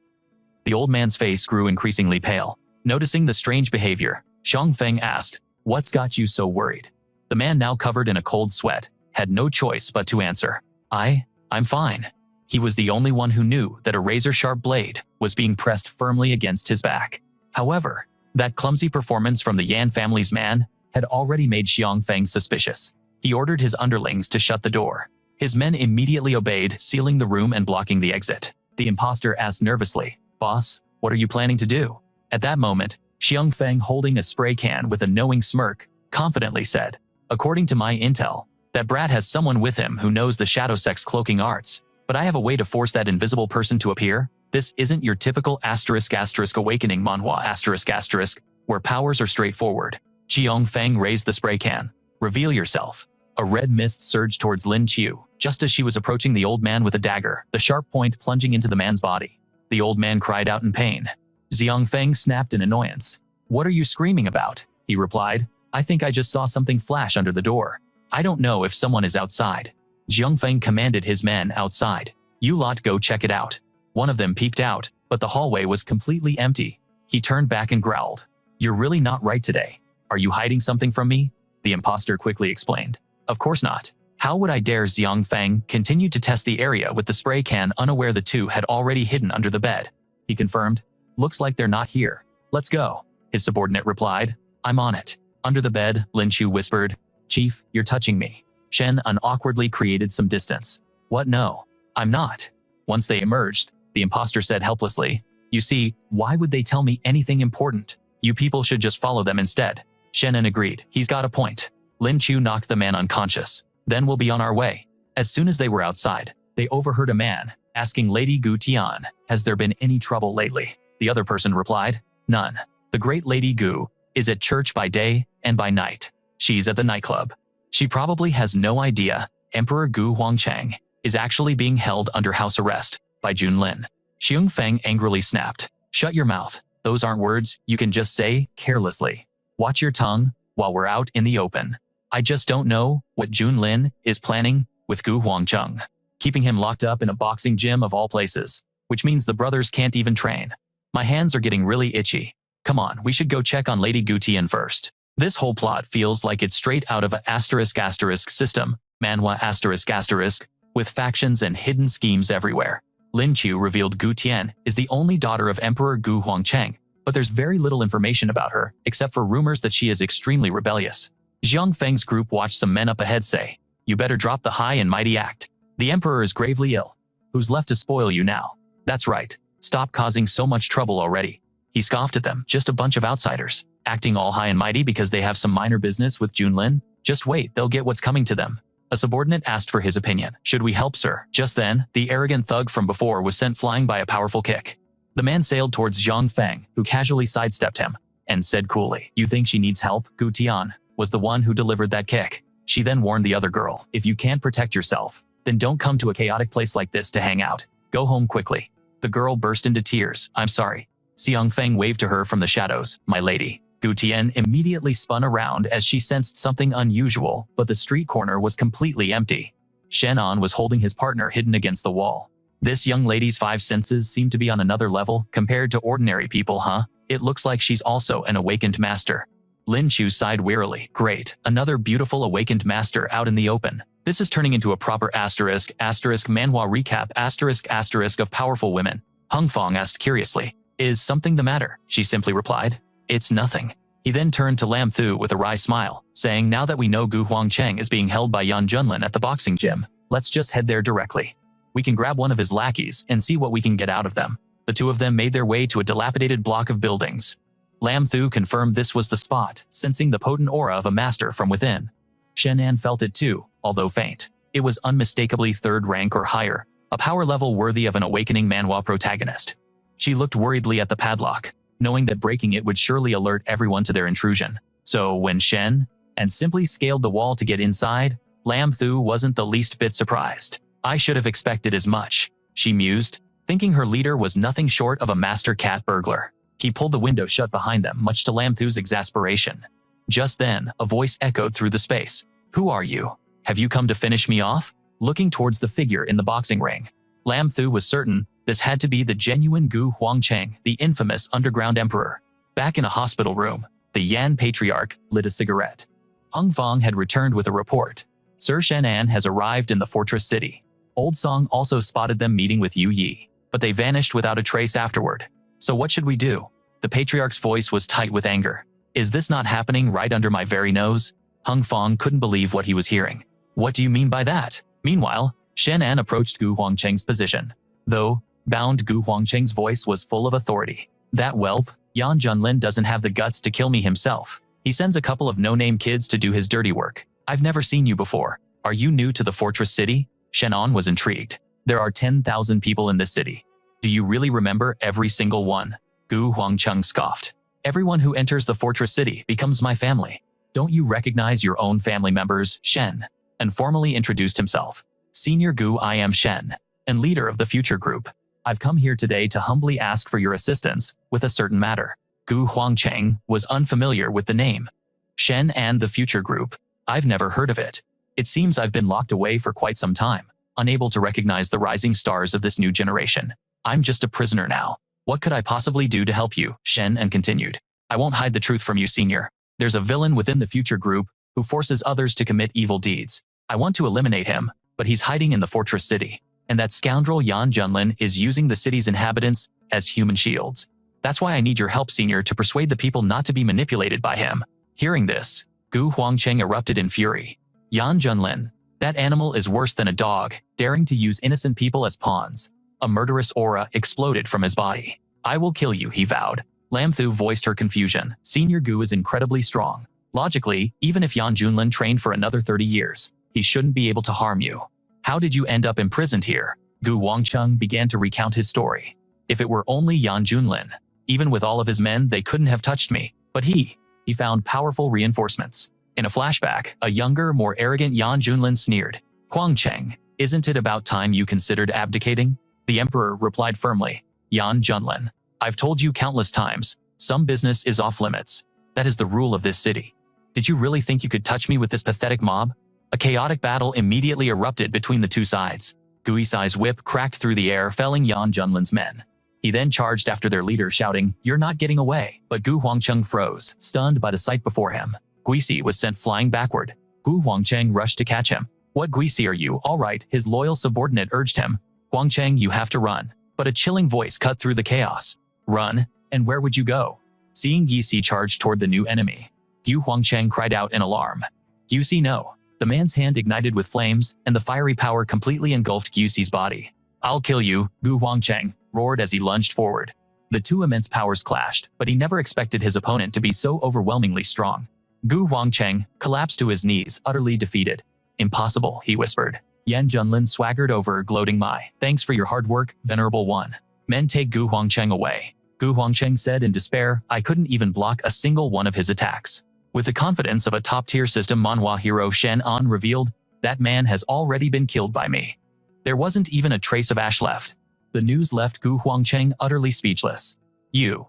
The old man's face grew increasingly pale. Noticing the strange behavior, Xiang Feng asked, "What's got you so worried?" The man, now covered in a cold sweat, had no choice but to answer, I'm fine." He was the only one who knew that a razor-sharp blade was being pressed firmly against his back. However, that clumsy performance from the Yan family's man had already made Xiang Feng suspicious. He ordered his underlings to shut the door. His men immediately obeyed, sealing the room and blocking the exit. The imposter asked nervously, "Boss, what are you planning to do?" At that moment, Xiang Feng, holding a spray can with a knowing smirk, confidently said, "According to my intel, that brat has someone with him who knows the shadow sect's cloaking arts, but I have a way to force that invisible person to appear. This isn't your typical *** awakening manhwa ***, where powers are straightforward." Xiang Feng raised the spray can. "Reveal yourself." A red mist surged towards Lin Qiu, just as she was approaching the old man with a dagger, the sharp point plunging into the man's body. The old man cried out in pain. Xiang Feng snapped in annoyance. "What are you screaming about?" he replied. "I think I just saw something flash under the door. I don't know if someone is outside." Xiang Feng commanded his men outside. "You lot go check it out." One of them peeked out, but the hallway was completely empty. He turned back and growled, "You're really not right today. Are you hiding something from me?" The imposter quickly explained, "Of course not. How would I dare?" Xiang Feng continued to test the area with the spray can, unaware the two had already hidden under the bed. He confirmed, "Looks like they're not here. Let's go." His subordinate replied, "I'm on it." Under the bed, Lin Qiu whispered, "Chief, you're touching me." Chen awkwardly created some distance. "What? No, I'm not." Once they emerged, the imposter said helplessly, "You see, why would they tell me anything important? You people should just follow them instead." Shenan agreed. "He's got a point." Lin Qiu knocked the man unconscious. "Then we'll be on our way." As soon as they were outside, they overheard a man asking Lady Gu Tian, "Has there been any trouble lately?" The other person replied, "None. The great Lady Gu is at church by day and by night. She's at the nightclub. She probably has no idea Emperor Gu Huangchang is actually being held under house arrest by Junlin." Xiang Feng angrily snapped, "Shut your mouth. Those aren't words you can just say carelessly. Watch your tongue while we're out in the open. I just don't know what Junlin is planning with Gu Huangcheng, keeping him locked up in a boxing gym of all places, which means the brothers can't even train. My hands are getting really itchy. Come on, we should go check on Lady Gu Tian first." This whole plot feels like it's straight out of a *** system, Manhwa ***, with factions and hidden schemes everywhere. Lin Qiu revealed Gu Tian is the only daughter of Emperor Gu Huangcheng, but there's very little information about her, except for rumors that she is extremely rebellious. Xiang Feng's group watched some men up ahead say, "You better drop the high and mighty act. The emperor is gravely ill. Who's left to spoil you now? That's right. Stop causing so much trouble already." He scoffed at them, "Just a bunch of outsiders, acting all high and mighty because they have some minor business with Junlin. Just wait, they'll get what's coming to them." A subordinate asked for his opinion. "Should we help, sir?" Just then, the arrogant thug from before was sent flying by a powerful kick. The man sailed towards Xiang Feng, who casually sidestepped him, and said coolly, "You think she needs help?" Gu Tian was the one who delivered that kick. She then warned the other girl, "If you can't protect yourself, then don't come to a chaotic place like this to hang out. Go home quickly." The girl burst into tears. "I'm sorry. Xiang Feng waved to her from the shadows. My lady. Gu Tian immediately spun around as she sensed something unusual, but the street corner was completely empty. Shenan was holding his partner hidden against the wall. This young lady's 5 senses seemed to be on another level compared to ordinary people, huh? It looks like she's also an awakened master. Lin Chu sighed wearily. Great, another beautiful awakened master out in the open. This is turning into a proper asterisk manhwa recap asterisk of powerful women. Hung Fong asked curiously. Is something the matter? She simply replied. It's nothing. He then turned to Lam Thu with a wry smile, saying now that we know Gu Huangcheng is being held by Yan Junlin at the boxing gym, let's just head there directly. We can grab one of his lackeys and see what we can get out of them. The two of them made their way to a dilapidated block of buildings. Lam Thu confirmed this was the spot, sensing the potent aura of a master from within. Shenan felt it too, although faint. It was unmistakably 3rd rank or higher, a power level worthy of an awakening manhwa protagonist. She looked worriedly at the padlock, knowing that breaking it would surely alert everyone to their intrusion. So when Chen and simply scaled the wall to get inside, Lam Thu wasn't the least bit surprised. I should have expected as much, she mused, thinking her leader was nothing short of a master cat burglar. He pulled the window shut behind them, much to Lam Thu's exasperation. Just then, a voice echoed through the space. Who are you? Have you come to finish me off? Looking towards the figure in the boxing ring, Lam Thu was certain this had to be the genuine Gu Huangcheng, the infamous underground emperor. Back in a hospital room, the Yan patriarch lit a cigarette. Hung Fong had returned with a report. Sir Shenan has arrived in the fortress city. Old Song also spotted them meeting with Yu Yi, but they vanished without a trace afterward. So what should we do? The patriarch's voice was tight with anger. Is this not happening right under my very nose? Hung Fong couldn't believe what he was hearing. What do you mean by that? Meanwhile, Shenan approached Gu Huangcheng's position. Though, bound Gu Huangcheng's voice was full of authority. That whelp, Yan Junlin doesn't have the guts to kill me himself. He sends a couple of no-name kids to do his dirty work. I've never seen you before. Are you new to the fortress city? Shenan was intrigued. There are 10,000 people in this city. Do you really remember every single one? Gu Huangcheng scoffed. Everyone who enters the fortress city becomes my family. Don't you recognize your own family members, Shen? And formally introduced himself. Senior Gu, I am Shen, and leader of the future group. I've come here today to humbly ask for your assistance with a certain matter. Gu Huangcheng was unfamiliar with the name. Shen and the future group. I've never heard of it. It seems I've been locked away for quite some time, unable to recognize the rising stars of this new generation. I'm just a prisoner now. What could I possibly do to help you? Shen and continued. I won't hide the truth from you, senior. There's a villain within the future group who forces others to commit evil deeds. I want to eliminate him, but he's hiding in the fortress city. And that scoundrel Yan Junlin is using the city's inhabitants as human shields. That's why I need your help, senior, to persuade the people not to be manipulated by him. Hearing this, Gu Huangcheng erupted in fury. Yan Junlin, that animal is worse than a dog, daring to use innocent people as pawns. A murderous aura exploded from his body. I will kill you, he vowed. Lam Thu voiced her confusion. Senior Gu is incredibly strong. Logically, even if Yan Junlin trained for another 30 years, he shouldn't be able to harm you. How did you end up imprisoned here? Gu Huangcheng began to recount his story. If it were only Yan Junlin, even with all of his men, they couldn't have touched me. But he found powerful reinforcements. In a flashback, a younger, more arrogant Yan Junlin sneered. Huangcheng, isn't it about time you considered abdicating? The emperor replied firmly. Yan Junlin, I've told you countless times, some business is off limits. That is the rule of this city. Did you really think you could touch me with this pathetic mob? A chaotic battle immediately erupted between the two sides. Guisai's whip cracked through the air, felling Yan Junlin's men. He then charged after their leader, shouting, "You're not getting away." But Gu Huangcheng froze, stunned by the sight before him. Guisi was sent flying backward. Gu Huangcheng rushed to catch him. "What Guisi are you?" "All right," his loyal subordinate urged him. "Huangcheng, you have to run." But a chilling voice cut through the chaos. "Run? And where would you go?" Seeing Guisi charge toward the new enemy, Gu Huangcheng cried out in alarm. "Guisi, no." The man's hand ignited with flames, and the fiery power completely engulfed Guisi's body. "I'll kill you," Gu Huangcheng roared as he lunged forward. The two immense powers clashed, but he never expected his opponent to be so overwhelmingly strong. Gu Huangcheng collapsed to his knees, utterly defeated. "Impossible," he whispered. Yan Junlin swaggered over, gloating, "Thanks for your hard work, venerable one. Men, take Gu Huangcheng away." Gu Huangcheng said in despair, "I couldn't even block a single one of his attacks." With the confidence of a top-tier system manhwa hero, Shenan revealed, "That man has already been killed by me." There wasn't even a trace of ash left. The news left Gu Huangcheng utterly speechless. You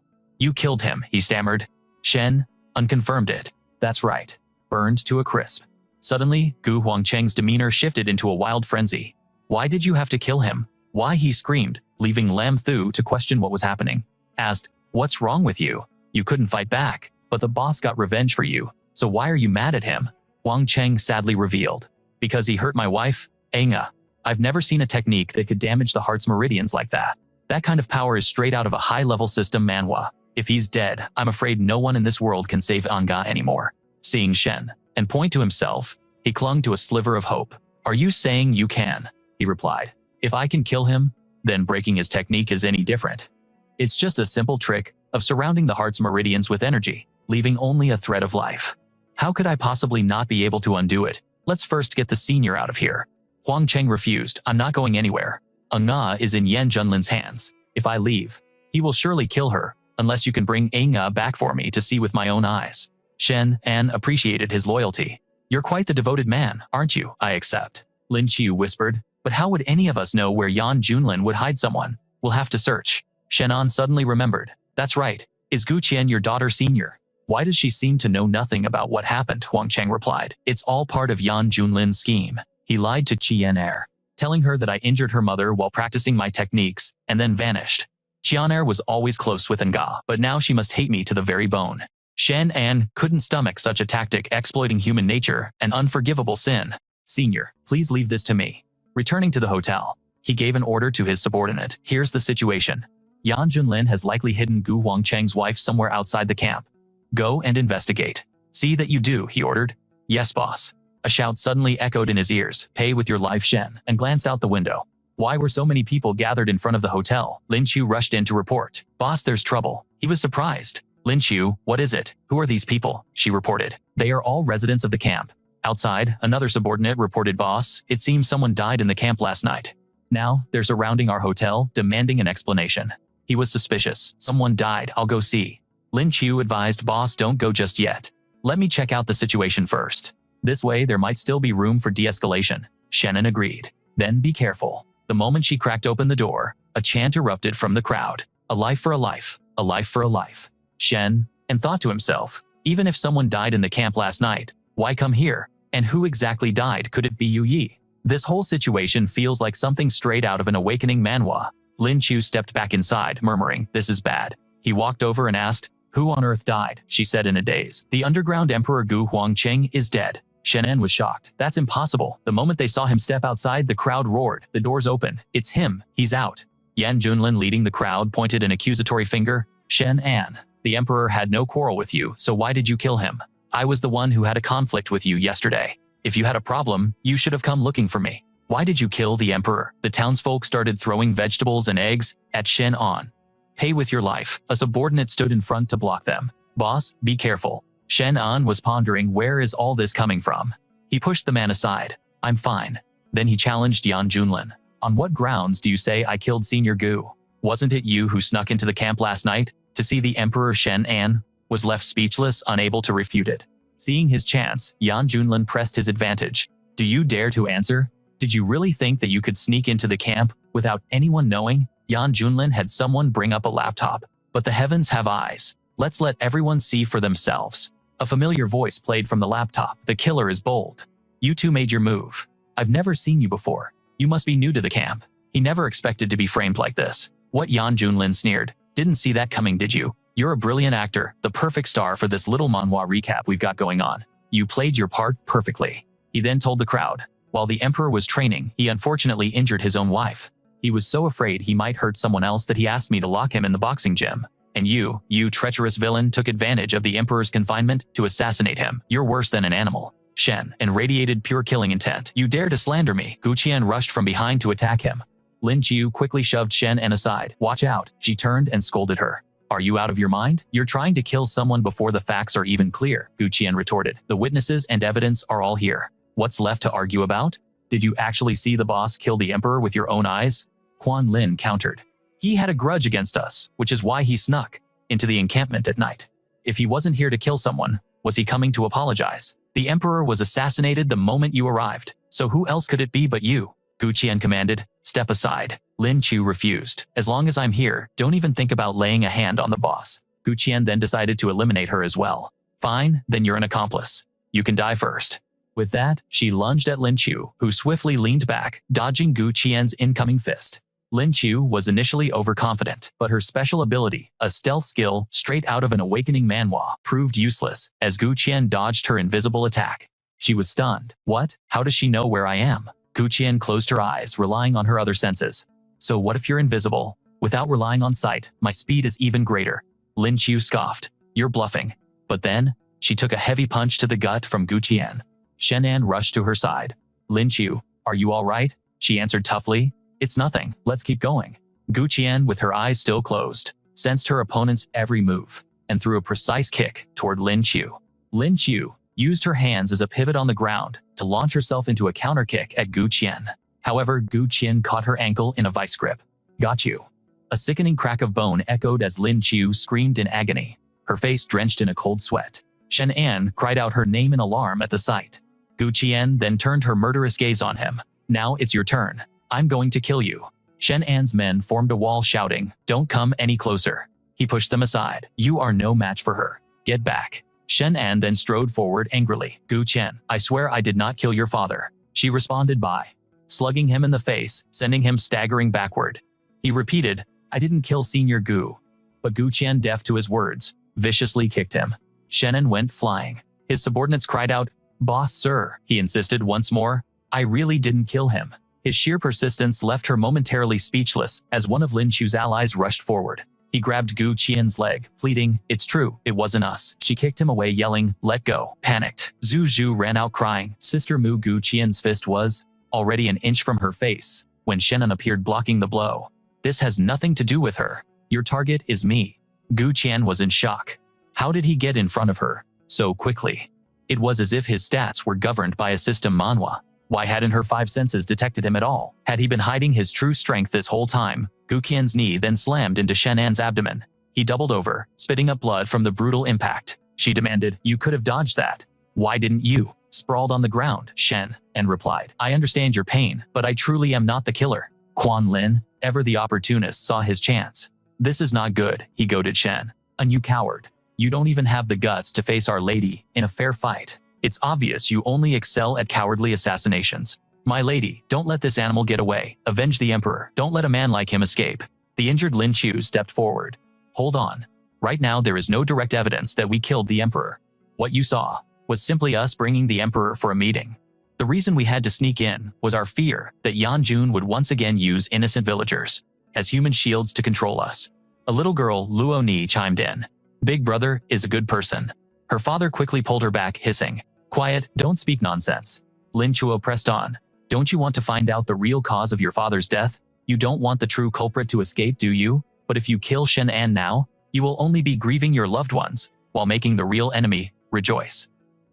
killed him, he stammered. Shen unconfirmed it. That's right. Burned to a crisp. Suddenly, Gu Huangcheng's demeanor shifted into a wild frenzy. Why did you have to kill him? Why, he screamed, leaving Lam Thu to question what was happening. Asked, what's wrong with you? You couldn't fight back, but the boss got revenge for you, so why are you mad at him? Huang Cheng sadly revealed. Because he hurt my wife? Anga. I've never seen a technique that could damage the heart's meridians like that. That kind of power is straight out of a high-level system manhwa. If he's dead, I'm afraid no one in this world can save Anga anymore. Seeing Shen and point to himself, he clung to a sliver of hope. Are you saying you can? He replied. If I can kill him, then breaking his technique is any different. It's just a simple trick of surrounding the heart's meridians with energy, leaving only a thread of life. How could I possibly not be able to undo it? Let's first get the senior out of here. Huang Cheng refused. I'm not going anywhere. Anga is in Yan Junlin's hands. If I leave, he will surely kill her, unless you can bring Anga back for me to see with my own eyes. Shen An appreciated his loyalty. You're quite the devoted man, aren't you? I accept. Lin Qiu whispered. But how would any of us know where Yan Junlin would hide someone? We'll have to search. Shenan suddenly remembered. That's right. Is Gu Qian your daughter senior? Why does she seem to know nothing about what happened? Huang Cheng replied. It's all part of Yan Junlin's scheme. He lied to Qian, telling her that I injured her mother while practicing my techniques, and then vanished. Qian was always close with Nga, but now she must hate me to the very bone. Shen An couldn't stomach such a tactic, exploiting human nature, an unforgivable sin. Senior, please leave this to me. Returning to the hotel, he gave an order to his subordinate. Here's the situation. Yan Junlin has likely hidden Gu Huangcheng's wife somewhere outside the camp. Go and investigate. See that you do, he ordered. Yes, boss. A shout suddenly echoed in his ears. Pay with your life, Shen, and glance out the window. Why were so many people gathered in front of the hotel? Lin Qiu rushed in to report. Boss, there's trouble. He was surprised. Lin Qiu, what is it? Who are these people? She reported. They are all residents of the camp. Outside, another subordinate reported. Boss, it seems someone died in the camp last night. Now, they're surrounding our hotel, demanding an explanation. He was suspicious. Someone died. I'll go see. Lin Qiu advised. Boss, don't go just yet. Let me check out the situation first. This way, there might still be room for de-escalation. Shenan agreed. Then be careful. The moment she cracked open the door, a chant erupted from the crowd. A life for a life. A life for a life. Shen and thought to himself, even if someone died in the camp last night, why come here? And who exactly died? Could it be Yu Yi? This whole situation feels like something straight out of an Awakening manhwa. Lin Qiu stepped back inside, murmuring, this is bad. He walked over and asked, who on earth died? She said in a daze. The underground emperor Gu Huangcheng is dead. Shenan was shocked. That's impossible. The moment they saw him step outside, the crowd roared. The doors open. It's him. He's out. Yan Junlin, leading the crowd, pointed an accusatory finger. Shen An, the emperor had no quarrel with you, so why did you kill him? I was the one who had a conflict with you yesterday. If you had a problem, you should have come looking for me. Why did you kill the emperor? The townsfolk started throwing vegetables and eggs at Shen An. Pay with your life. A subordinate stood in front to block them. Boss, be careful. Shen An was pondering, where is all this coming from? He pushed the man aside. I'm fine. Then he challenged Yan Junlin. On what grounds do you say I killed Senior Gu? Wasn't it you who snuck into the camp last night to see the Emperor? Shen An was left speechless, unable to refute it. Seeing his chance, Yan Junlin pressed his advantage. Do you dare to answer? Did you really think that you could sneak into the camp without anyone knowing? Yan Junlin had someone bring up a laptop. But the heavens have eyes. Let's let everyone see for themselves. A familiar voice played from the laptop. The killer is bold. You two made your move. I've never seen you before. You must be new to the camp. He never expected to be framed like this. What? Yan Junlin sneered. Didn't see that coming, did you? You're a brilliant actor, the perfect star for this little manhwa recap we've got going on. You played your part perfectly. He then told the crowd. While the emperor was training, he unfortunately injured his own wife. He was so afraid he might hurt someone else that he asked me to lock him in the boxing gym. And you treacherous villain, took advantage of the emperor's confinement to assassinate him. You're worse than an animal. Shen and radiated pure killing intent. You dare to slander me. Gu Qian rushed from behind to attack him. Lin Qiu quickly shoved Shen An aside. Watch out. She turned and scolded her. Are you out of your mind? You're trying to kill someone before the facts are even clear, Gu Qian retorted. The witnesses and evidence are all here. What's left to argue about? Did you actually see the boss kill the emperor with your own eyes? Quan Lin countered. He had a grudge against us, which is why he snuck into the encampment at night. If he wasn't here to kill someone, was he coming to apologize? The emperor was assassinated the moment you arrived, so who else could it be but you? Gu Qian commanded. Step aside. Lin Chu refused. As long as I'm here, don't even think about laying a hand on the boss. Gu Qian then decided to eliminate her as well. Fine, then you're an accomplice. You can die first. With that, she lunged at Lin Chu, who swiftly leaned back, dodging Gu Qian's incoming fist. Lin Chu was initially overconfident, but her special ability, a stealth skill straight out of an awakening manhwa, proved useless as Gu Qian dodged her invisible attack. She was stunned. What? How does she know where I am? Gu Qian closed her eyes, relying on her other senses. So what if you're invisible? Without relying on sight, my speed is even greater. Lin Chu scoffed. You're bluffing. But then, she took a heavy punch to the gut from Gu Qian. Shenan rushed to her side. Lin Chu, are you all right? She answered toughly. It's nothing, let's keep going. Gu Qian, with her eyes still closed, sensed her opponent's every move, and threw a precise kick toward Lin Chu. Lin Chu used her hands as a pivot on the ground to launch herself into a counter kick at Gu Qian. However, Gu Qian caught her ankle in a vice grip. Got you. A sickening crack of bone echoed as Lin Chu screamed in agony, her face drenched in a cold sweat. Shenan cried out her name in alarm at the sight. Gu Qian then turned her murderous gaze on him. Now it's your turn. I'm going to kill you. Shenan's men formed a wall shouting, don't come any closer. He pushed them aside. You are no match for her. Get back. Shenan then strode forward angrily. Gu Qian, I swear I did not kill your father. She responded by slugging him in the face, sending him staggering backward. He repeated, I didn't kill Senior Gu. But Gu Qian, deaf to his words, viciously kicked him. Shenan went flying. His subordinates cried out, Boss sir, he insisted once more. I really didn't kill him. His sheer persistence left her momentarily speechless as one of Lin Chu's allies rushed forward. He grabbed Gu Qian's leg, pleading, it's true, it wasn't us. She kicked him away yelling, let go. Panicked, Zhu Zhu ran out crying. Sister Mu. Gu Qian's fist was already an inch from her face when Shenan appeared blocking the blow. This has nothing to do with her. Your target is me. Gu Qian was in shock. How did he get in front of her so quickly? It was as if his stats were governed by a system Manhwa. Why hadn't her five senses detected him at all? Had he been hiding his true strength this whole time? Gu Qian's knee then slammed into Shenan's abdomen. He doubled over, spitting up blood from the brutal impact. She demanded, you could have dodged that. Why didn't you? Sprawled on the ground, Shen, and replied, I understand your pain, but I truly am not the killer. Quan Lin, ever the opportunist, saw his chance. This is not good, he goaded Shen. A new coward. You don't even have the guts to face Our Lady in a fair fight. It's obvious you only excel at cowardly assassinations. My lady, don't let this animal get away. Avenge the Emperor. Don't let a man like him escape. The injured Lin Chu stepped forward. Hold on. Right now there is no direct evidence that we killed the Emperor. What you saw was simply us bringing the Emperor for a meeting. The reason we had to sneak in was our fear that Yan Jun would once again use innocent villagers as human shields to control us. A little girl, Luo Ni, chimed in. Big brother is a good person. Her father quickly pulled her back, hissing, quiet, don't speak nonsense. Lin Chuo pressed on. Don't you want to find out the real cause of your father's death? You don't want the true culprit to escape, do you? But if you kill Shenan now, you will only be grieving your loved ones, while making the real enemy rejoice.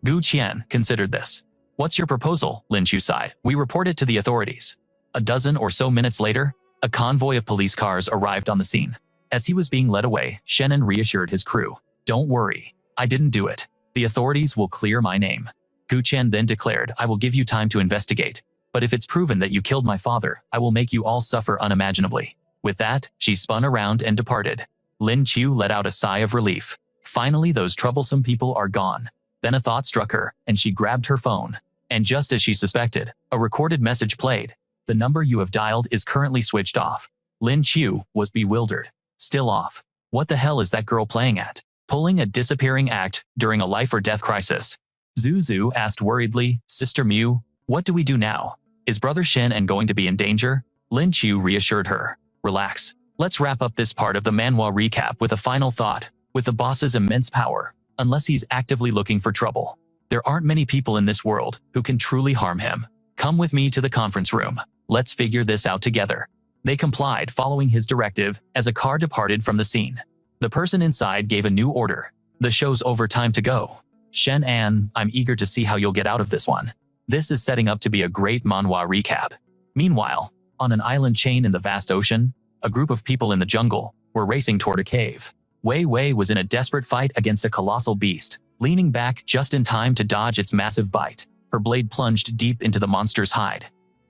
Gu Qian considered this. What's your proposal? Lin Chu sighed. We report it to the authorities. A dozen or so minutes later, a convoy of police cars arrived on the scene. As he was being led away, Shenan reassured his crew. Don't worry. I didn't do it. The authorities will clear my name. Gu Qian then declared, I will give you time to investigate. But if it's proven that you killed my father, I will make you all suffer unimaginably. With that, she spun around and departed. Lin Chu let out a sigh of relief. Finally, those troublesome people are gone. Then a thought struck her, and she grabbed her phone. And just as she suspected, a recorded message played. The number you have dialed is currently switched off. Lin Chu was bewildered. Still off. What the hell is that girl playing at? Pulling a disappearing act during a life or death crisis. Zhu Zhu asked worriedly, Sister Mu, what do we do now? Is Brother Shenan going to be in danger? Lin Chu reassured her. Relax. Let's wrap up this part of the manhwa recap with a final thought. With the boss's immense power, unless he's actively looking for trouble, there aren't many people in this world who can truly harm him. Come with me to the conference room. Let's figure this out together. They complied, following his directive, as a car departed from the scene. The person inside gave a new order. The show's over, time to go. Shenan, I'm eager to see how you'll get out of this one. This is setting up to be a great manhwa recap. Meanwhile, on an island chain in the vast ocean, a group of people in the jungle were racing toward a cave. Wei Wei was in a desperate fight against a colossal beast, leaning back just in time to dodge its massive bite. Her blade plunged deep into the monster's hide.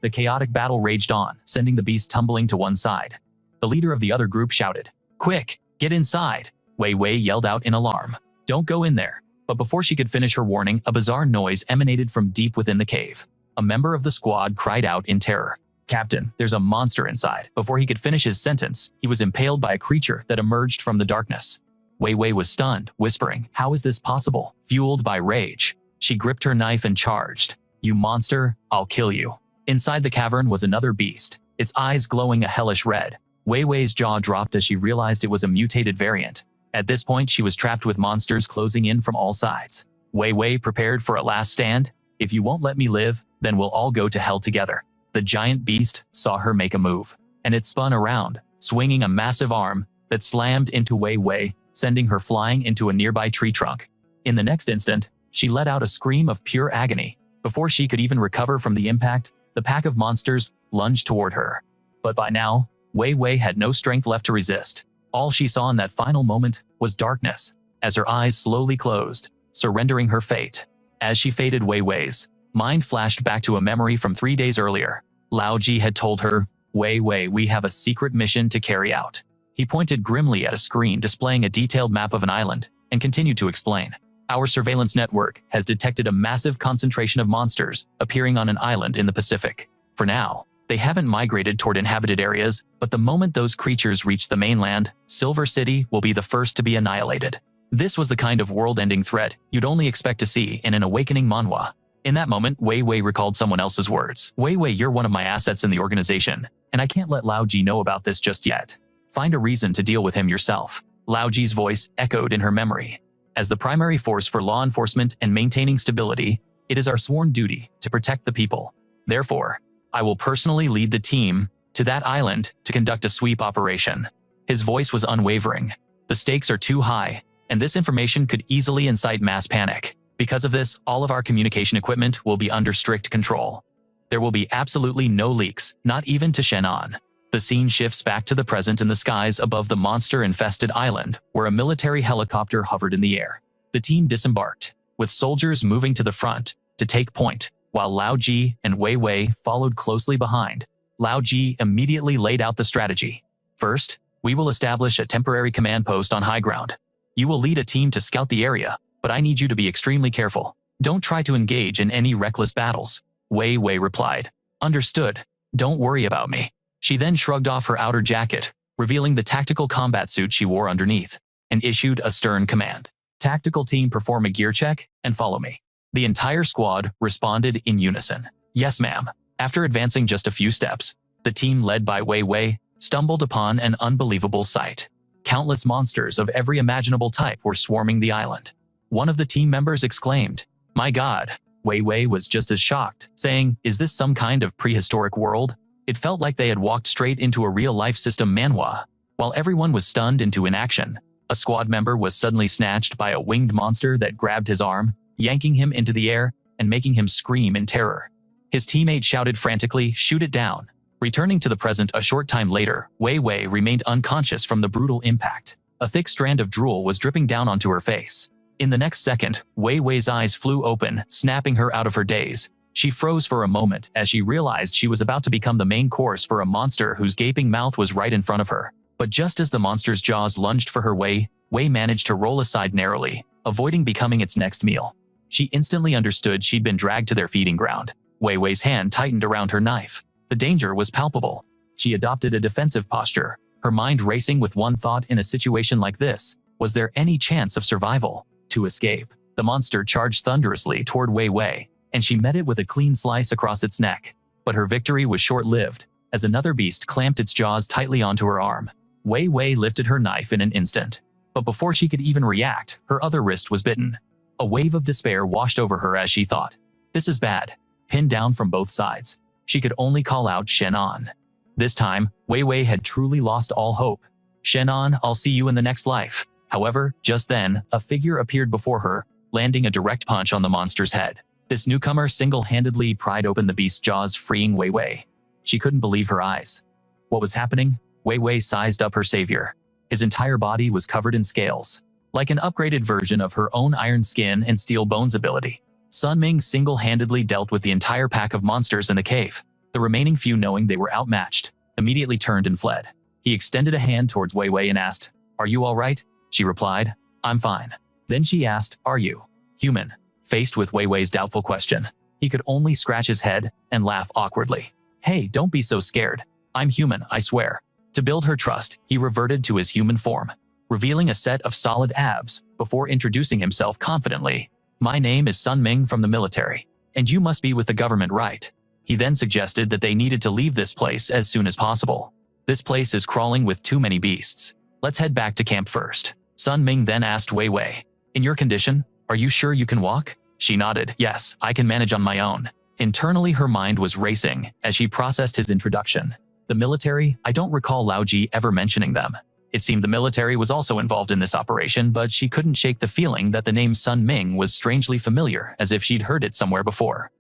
The chaotic battle raged on, sending the beast tumbling to one side. The leader of the other group shouted, "Quick, get inside!" Wei Wei yelled out in alarm, "Don't go in there." But before she could finish her warning, a bizarre noise emanated from deep within the cave. A member of the squad cried out in terror, "Captain, there's a monster inside." Before he could finish his sentence, he was impaled by a creature that emerged from the darkness. Wei Wei was stunned, whispering, "How is this possible?" Fueled by rage, she gripped her knife and charged. "You monster, I'll kill you." Inside the cavern was another beast, its eyes glowing a hellish red. Wei Wei's jaw dropped as she realized it was a mutated variant. At this point, she was trapped with monsters closing in from all sides. Wei Wei prepared for a last stand. "If you won't let me live, then we'll all go to hell together." The giant beast saw her make a move, and it spun around, swinging a massive arm that slammed into Wei Wei, sending her flying into a nearby tree trunk. In the next instant, she let out a scream of pure agony. Before she could even recover from the impact, the pack of monsters lunged toward her. But by now, Wei Wei had no strength left to resist. All she saw in that final moment was darkness, as her eyes slowly closed, surrendering her fate. As she faded, Wei Wei's mind flashed back to a memory from 3 days earlier. Lao Ji had told her, "Wei Wei, we have a secret mission to carry out." He pointed grimly at a screen displaying a detailed map of an island, and continued to explain. "Our surveillance network has detected a massive concentration of monsters appearing on an island in the Pacific. For now, they haven't migrated toward inhabited areas, but the moment those creatures reach the mainland, Silver City will be the first to be annihilated." This was the kind of world-ending threat you'd only expect to see in an Awakening Manhwa. In that moment, Wei Wei recalled someone else's words. "Wei Wei, you're one of my assets in the organization, and I can't let Lao Ji know about this just yet. Find a reason to deal with him yourself." Lao Ji's voice echoed in her memory. "As the primary force for law enforcement and maintaining stability, it is our sworn duty to protect the people. Therefore, I will personally lead the team to that island to conduct a sweep operation." His voice was unwavering. "The stakes are too high, and this information could easily incite mass panic. Because of this, all of our communication equipment will be under strict control. There will be absolutely no leaks, not even to Shenan." The scene shifts back to the present in the skies above the monster-infested island, where a military helicopter hovered in the air. The team disembarked, with soldiers moving to the front to take point, while Lao Ji and Wei Wei followed closely behind. Lao Ji immediately laid out the strategy. "First, we will establish a temporary command post on high ground. You will lead a team to scout the area, but I need you to be extremely careful. Don't try to engage in any reckless battles." Wei Wei replied, "Understood. Don't worry about me." She then shrugged off her outer jacket, revealing the tactical combat suit she wore underneath, and issued a stern command. "Tactical team, perform a gear check and follow me." The entire squad responded in unison. "Yes, ma'am." After advancing just a few steps, the team led by Wei Wei stumbled upon an unbelievable sight. Countless monsters of every imaginable type were swarming the island. One of the team members exclaimed, "My God!" Wei Wei was just as shocked, saying, "Is this some kind of prehistoric world?" It felt like they had walked straight into a real-life system manhwa. While everyone was stunned into inaction, a squad member was suddenly snatched by a winged monster that grabbed his arm, yanking him into the air and making him scream in terror. His teammate shouted frantically, "Shoot it down." Returning to the present a short time later, Wei Wei remained unconscious from the brutal impact. A thick strand of drool was dripping down onto her face. In the next second, Wei Wei's eyes flew open, snapping her out of her daze. She froze for a moment as she realized she was about to become the main course for a monster whose gaping mouth was right in front of her. But just as the monster's jaws lunged for her, Wei managed to roll aside narrowly, avoiding becoming its next meal. She instantly understood she'd been dragged to their feeding ground. Wei Wei's hand tightened around her knife. The danger was palpable. She adopted a defensive posture, her mind racing with one thought: in a situation like this, was there any chance of survival? To escape, the monster charged thunderously toward Wei Wei, and she met it with a clean slice across its neck. But her victory was short-lived, as another beast clamped its jaws tightly onto her arm. Wei Wei lifted her knife in an instant, but before she could even react, her other wrist was bitten. A wave of despair washed over her as she thought, "This is bad." Pinned down from both sides, she could only call out Shenan. This time, Wei Wei had truly lost all hope. "Shenan, I'll see you in the next life." However, just then, a figure appeared before her, landing a direct punch on the monster's head. This newcomer single-handedly pried open the beast's jaws, freeing Wei Wei. She couldn't believe her eyes. What was happening? Wei Wei sized up her savior. His entire body was covered in scales, like an upgraded version of her own iron skin and steel bones ability. Sunming single-handedly dealt with the entire pack of monsters in the cave. The remaining few, knowing they were outmatched, immediately turned and fled. He extended a hand towards Wei Wei and asked, "Are you all right?" She replied, "I'm fine." Then she asked, "Are you human?" Faced with Wei Wei's doubtful question, he could only scratch his head and laugh awkwardly. "Hey, don't be so scared. I'm human, I swear." To build her trust, he reverted to his human form, revealing a set of solid abs before introducing himself confidently. "My name is Sunming from the military, and you must be with the government, right?" He then suggested that they needed to leave this place as soon as possible. "This place is crawling with too many beasts. Let's head back to camp first." Sunming then asked Wei Wei, "In your condition, are you sure you can walk?" She nodded. "Yes, I can manage on my own." Internally, her mind was racing as she processed his introduction. The military, I don't recall Lao Ji ever mentioning them. It seemed the military was also involved in this operation, but she couldn't shake the feeling that the name Sunming was strangely familiar, as if she'd heard it somewhere before.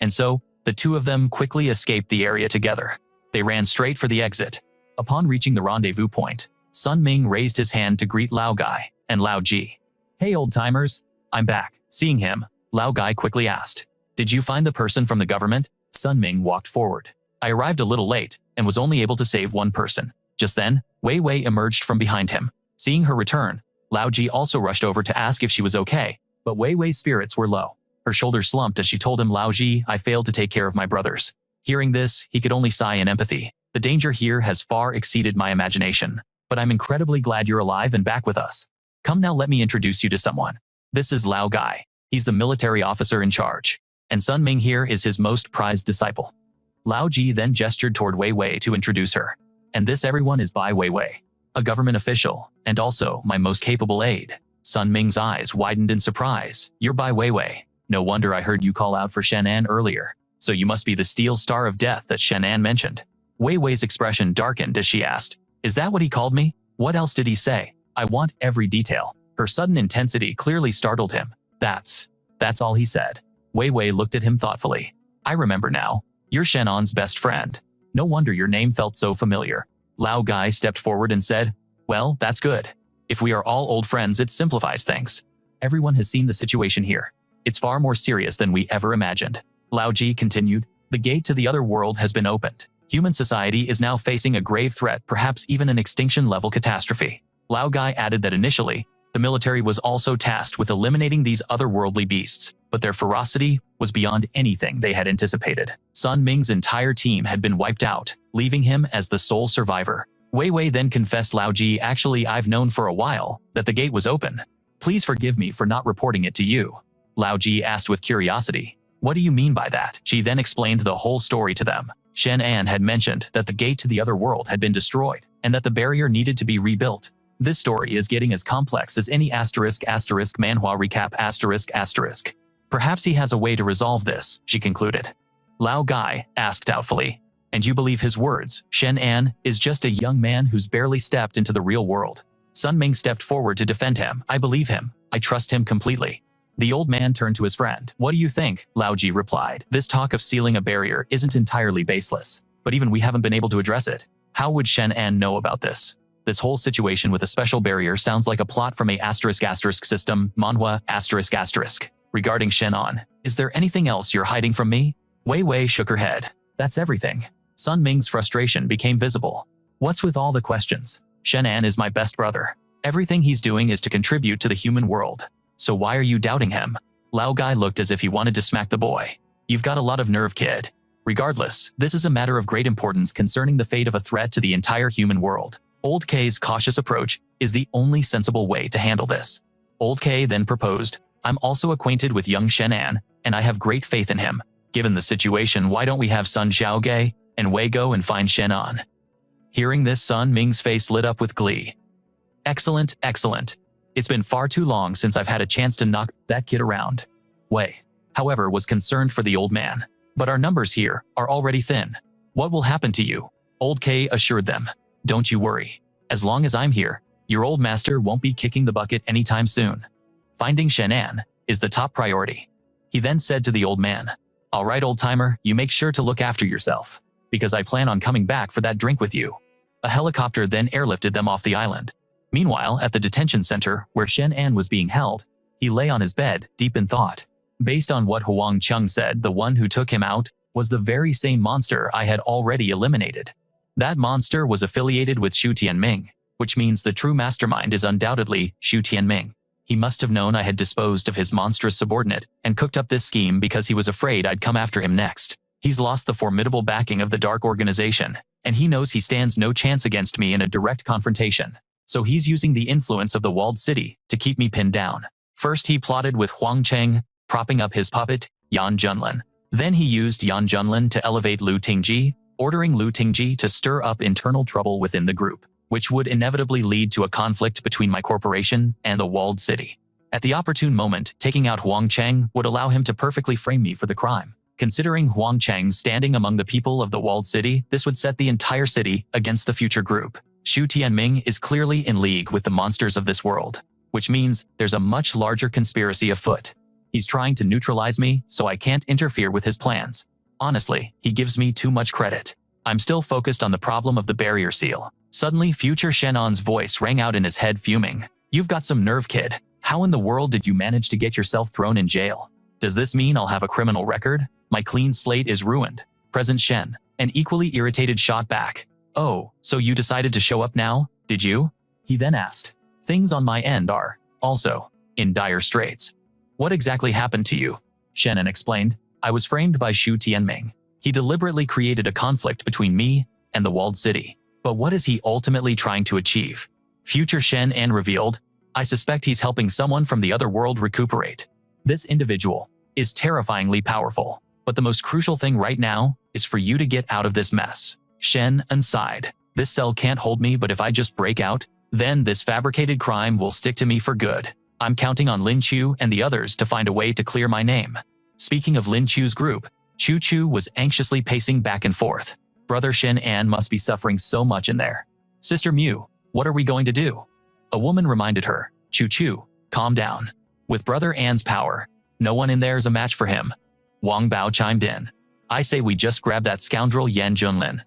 And so, the two of them quickly escaped the area together. They ran straight for the exit. Upon reaching the rendezvous point, Sunming raised his hand to greet Lao Gai and Lao Ji. "Hey old-timers, I'm back." Seeing him, Lao Gai quickly asked, "Did you find the person from the government?" Sunming walked forward. "I arrived a little late and was only able to save one person." Just then, Wei Wei emerged from behind him. Seeing her return, Lao Ji also rushed over to ask if she was okay, but Wei Wei's spirits were low. Her shoulders slumped as she told him, "Lao Ji, I failed to take care of my brothers." Hearing this, he could only sigh in empathy. "The danger here has far exceeded my imagination, but I'm incredibly glad you're alive and back with us. Come now, let me introduce you to someone. This is Lao Gai. He's the military officer in charge, and Sunming here is his most prized disciple." Lao Ji then gestured toward Wei Wei to introduce her. "And this, everyone, is Bai Wei Wei, a government official, and also my most capable aide." Sunming's eyes widened in surprise. "You're Bai Wei Wei. No wonder I heard you call out for Shenan earlier. So you must be the steel star of death that Shenan mentioned." Wei Wei's expression darkened as she asked, "Is that what he called me? What else did he say? I want every detail." Her sudden intensity clearly startled him. That's all he said." Wei Wei looked at him thoughtfully. "I remember now. You're Shenan's best friend. No wonder your name felt so familiar." Lao Gai stepped forward and said, "Well, that's good. If we are all old friends, it simplifies things. Everyone has seen the situation here. It's far more serious than we ever imagined." Lao Ji continued, "The gate to the other world has been opened. Human society is now facing a grave threat, perhaps even an extinction-level catastrophe." Lao Gai added that initially, the military was also tasked with eliminating these otherworldly beasts, but their ferocity was beyond anything they had anticipated. Sunming's entire team had been wiped out, leaving him as the sole survivor. Wei Wei then confessed, "Lao Ji, actually I've known for a while that the gate was open. Please forgive me for not reporting it to you." Lao Ji asked with curiosity, "What do you mean by that?" She then explained the whole story to them. Shenan had mentioned that the gate to the other world had been destroyed, and that the barrier needed to be rebuilt. This story is getting as complex as any ***manhwa recap****. Perhaps he has a way to resolve this, she concluded. Lao Gai asked doubtfully, "And you believe his words? Shenan is just a young man who's barely stepped into the real world." Sunming stepped forward to defend him. "I believe him. I trust him completely." The old man turned to his friend. "What do you think?" Lao Ji replied. "This talk of sealing a barrier isn't entirely baseless, but even we haven't been able to address it. How would Shenan know about this? This whole situation with a special barrier sounds like a plot from a *** system, Manhwa ***. Regarding Shenan, is there anything else you're hiding from me?" Wei Wei shook her head. "That's everything." Sunming's frustration became visible. "What's with all the questions? Shenan is my best brother. Everything he's doing is to contribute to the human world. So why are you doubting him?" Lao Gai looked as if he wanted to smack the boy. "You've got a lot of nerve, kid. Regardless, this is a matter of great importance concerning the fate of a threat to the entire human world. Old K's cautious approach is the only sensible way to handle this." Old K then proposed, "I'm also acquainted with young Shenan, and I have great faith in him. Given the situation, why don't we have Sun Xiaoge and Wei go and find Shenan?" Hearing this, Sun Ming's face lit up with glee. "Excellent, excellent. It's been far too long since I've had a chance to knock that kid around." Wei, however, was concerned for the old man. "But our numbers here are already thin. What will happen to you?" Old K assured them. "Don't you worry. As long as I'm here, your old master won't be kicking the bucket anytime soon. Finding Shenan is the top priority." He then said to the old man, "All right, old-timer, you make sure to look after yourself, because I plan on coming back for that drink with you." A helicopter then airlifted them off the island. Meanwhile, at the detention center where Shenan was being held, he lay on his bed, deep in thought. Based on what Huang Chung said, the one who took him out was the very same monster I had already eliminated. That monster was affiliated with Xu Tianming, which means the true mastermind is undoubtedly Xu Tianming. He must have known I had disposed of his monstrous subordinate and cooked up this scheme because he was afraid I'd come after him next. He's lost the formidable backing of the Dark Organization, and he knows he stands no chance against me in a direct confrontation. So he's using the influence of the walled city to keep me pinned down. First he plotted with Huang Cheng, propping up his puppet, Yan Junlin. Then he used Yan Junlin to elevate Lu Tingji, ordering Lu Tingji to stir up internal trouble within the group, which would inevitably lead to a conflict between my corporation and the walled city. At the opportune moment, taking out Huang Cheng would allow him to perfectly frame me for the crime. Considering Huang Cheng's standing among the people of the walled city, this would set the entire city against the future group. Xu Tianming is clearly in league with the monsters of this world, which means there's a much larger conspiracy afoot. He's trying to neutralize me so I can't interfere with his plans. Honestly, he gives me too much credit. I'm still focused on the problem of the barrier seal. Suddenly, future Shenan's voice rang out in his head, fuming. "You've got some nerve, kid. How in the world did you manage to get yourself thrown in jail? Does this mean I'll have a criminal record? My clean slate is ruined." Present Shen, an equally irritated, shot back. "Oh, so you decided to show up now, did you?" He then asked. "Things on my end are, also, in dire straits." "What exactly happened to you?" Shenan explained. "I was framed by Xu Tianming. He deliberately created a conflict between me and the walled city. But what is he ultimately trying to achieve?" Future Shenan revealed, "I suspect he's helping someone from the other world recuperate. This individual is terrifyingly powerful. But the most crucial thing right now is for you to get out of this mess." Shen sighed. "This cell can't hold me, but if I just break out, then this fabricated crime will stick to me for good. I'm counting on Lin Chu and the others to find a way to clear my name." Speaking of Lin Chu's group, Chu Chu was anxiously pacing back and forth. Brother Shenan must be suffering so much in there. "Sister Mu, what are we going to do?" A woman reminded her. "Chu Chu, calm down. With Brother An's power, no one in there is a match for him." Wang Bao chimed in. "I say we just grab that scoundrel Yan Junlin.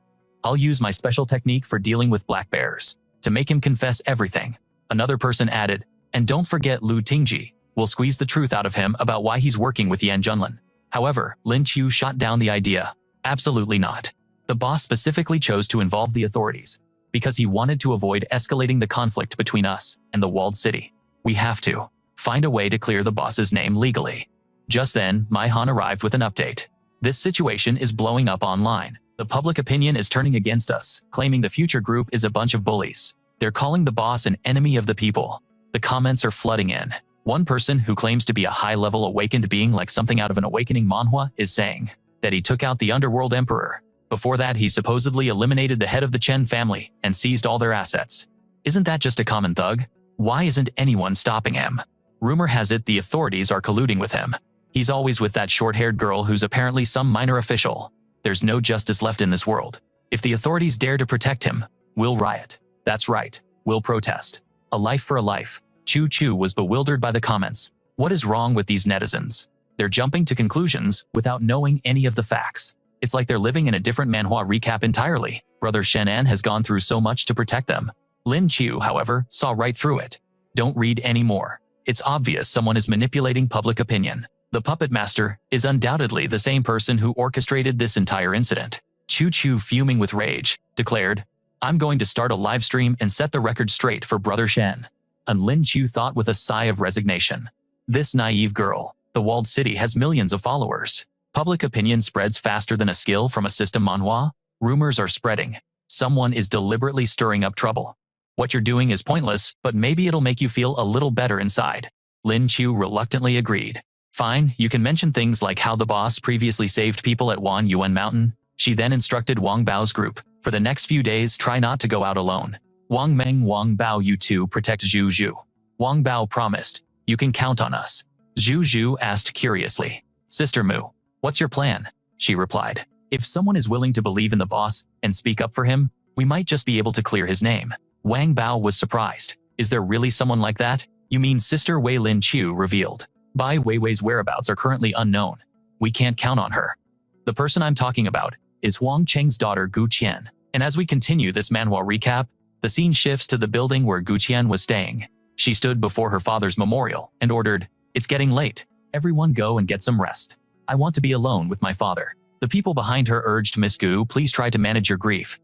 I'll use my special technique for dealing with black bears to make him confess everything." Another person added, "And don't forget Lu Tingji. We'll squeeze the truth out of him about why he's working with Yan Junlin." However, Lin Chu shot down the idea. "Absolutely not. The boss specifically chose to involve the authorities because he wanted to avoid escalating the conflict between us and the walled city. We have to find a way to clear the boss's name legally." Just then, Mai Han arrived with an update. "This situation is blowing up online. The public opinion is turning against us, claiming the future group is a bunch of bullies. They're calling the boss an enemy of the people." The comments are flooding in. One person who claims to be a high-level awakened being like something out of an Awakening manhwa is saying that he took out the underworld emperor. Before that, he supposedly eliminated the head of the Chen family and seized all their assets. Isn't that just a common thug? Why isn't anyone stopping him? Rumor has it the authorities are colluding with him. He's always with that short-haired girl who's apparently some minor official. There's no justice left in this world. If the authorities dare to protect him, we'll riot. That's right, we'll protest. A life for a life. Chu Chu was bewildered by the comments. What is wrong with these netizens? They're jumping to conclusions without knowing any of the facts. It's like they're living in a different manhwa recap entirely. Brother Shenan has gone through so much to protect them. Lin Chu, however, saw right through it. Don't read any more. It's obvious someone is manipulating public opinion. The puppet master is undoubtedly the same person who orchestrated this entire incident. Chu Chu, fuming with rage, declared, "I'm going to start a live stream and set the record straight for Brother Shen." And Lin Chu thought with a sigh of resignation. This naive girl. The walled city has millions of followers. Public opinion spreads faster than a skill from a system manhwa. Rumors are spreading. Someone is deliberately stirring up trouble. What you're doing is pointless, but maybe it'll make you feel a little better inside. Lin Chu reluctantly agreed. Fine, you can mention things like how the boss previously saved people at Wanuan Mountain. She then instructed Wang Bao's group, for the next few days try not to go out alone. Wang Meng, Wang Bao, you two protect Zhu Zhu. Wang Bao promised, "You can count on us." Zhu Zhu asked curiously, "Sister Mu, what's your plan?" She replied, "If someone is willing to believe in the boss and speak up for him, we might just be able to clear his name." Wang Bao was surprised. "Is there really someone like that? You mean Sister Wei?" Lin Chu revealed. "Bai Weiwei's whereabouts are currently unknown. We can't count on her. The person I'm talking about is Huang Cheng's daughter Gu Qian." And as we continue this manhwa recap, the scene shifts to the building where Gu Qian was staying. She stood before her father's memorial and ordered, "It's getting late. Everyone go and get some rest. I want to be alone with my father." The The people behind her urged Miss Gu, please try to manage your grief.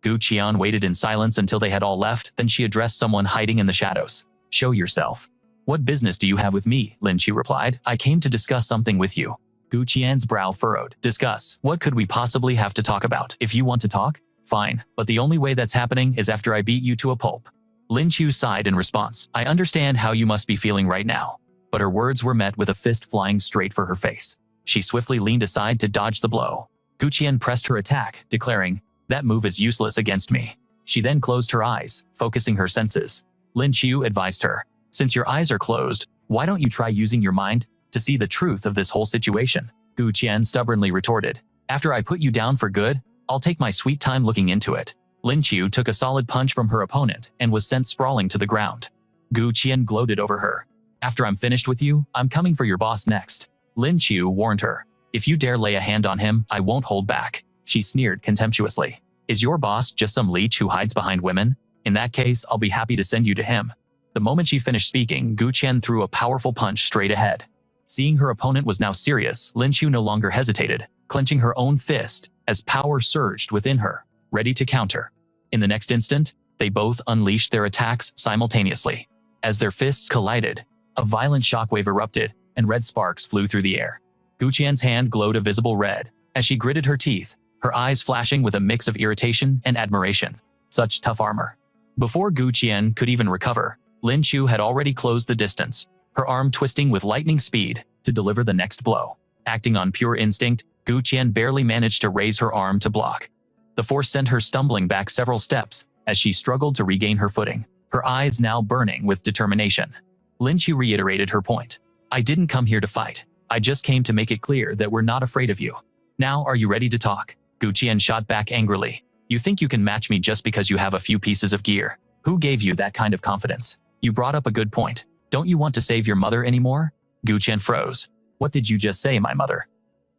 Gu Qian waited in silence until they had all left, then she addressed someone hiding in the shadows. Show yourself. What business do you have with me? Lin Chu replied. I came to discuss something with you. Gu Qian's brow furrowed. Discuss? What could we possibly have to talk about? If you want to talk, fine, but the only way that's happening is after I beat you to a pulp. Lin Chu sighed in response. I understand how you must be feeling right now. But her words were met with a fist flying straight for her face. She swiftly leaned aside to dodge the blow. Gu Qian pressed her attack, declaring, that move is useless against me. She then closed her eyes, focusing her senses. Lin Chu advised her, since your eyes are closed, why don't you try using your mind to see the truth of this whole situation? Gu Qian stubbornly retorted. After I put you down for good, I'll take my sweet time looking into it. Lin Chu took a solid punch from her opponent and was sent sprawling to the ground. Gu Qian gloated over her. After I'm finished with you, I'm coming for your boss next. Lin Chu warned her. If you dare lay a hand on him, I won't hold back. She sneered contemptuously. Is your boss just some leech who hides behind women? In that case, I'll be happy to send you to him. The moment she finished speaking, Gu Qian threw a powerful punch straight ahead. Seeing her opponent was now serious, Lin Chu no longer hesitated, clenching her own fist as power surged within her, ready to counter. In the next instant, they both unleashed their attacks simultaneously. As their fists collided, a violent shockwave erupted, and red sparks flew through the air. Gu Qian's hand glowed a visible red, as she gritted her teeth, her eyes flashing with a mix of irritation and admiration. Such tough armor. Before Gu Qian could even recover, Lin Chu had already closed the distance, her arm twisting with lightning speed to deliver the next blow. Acting on pure instinct, Gu Qian barely managed to raise her arm to block. The force sent her stumbling back several steps as she struggled to regain her footing, her eyes now burning with determination. Lin Chu reiterated her point. I didn't come here to fight. I just came to make it clear that we're not afraid of you. Now are you ready to talk? Gu Qian shot back angrily. You think you can match me just because you have a few pieces of gear? Who gave you that kind of confidence? You brought up a good point. Don't you want to save your mother anymore? Gu Qian froze. What did you just say, my mother?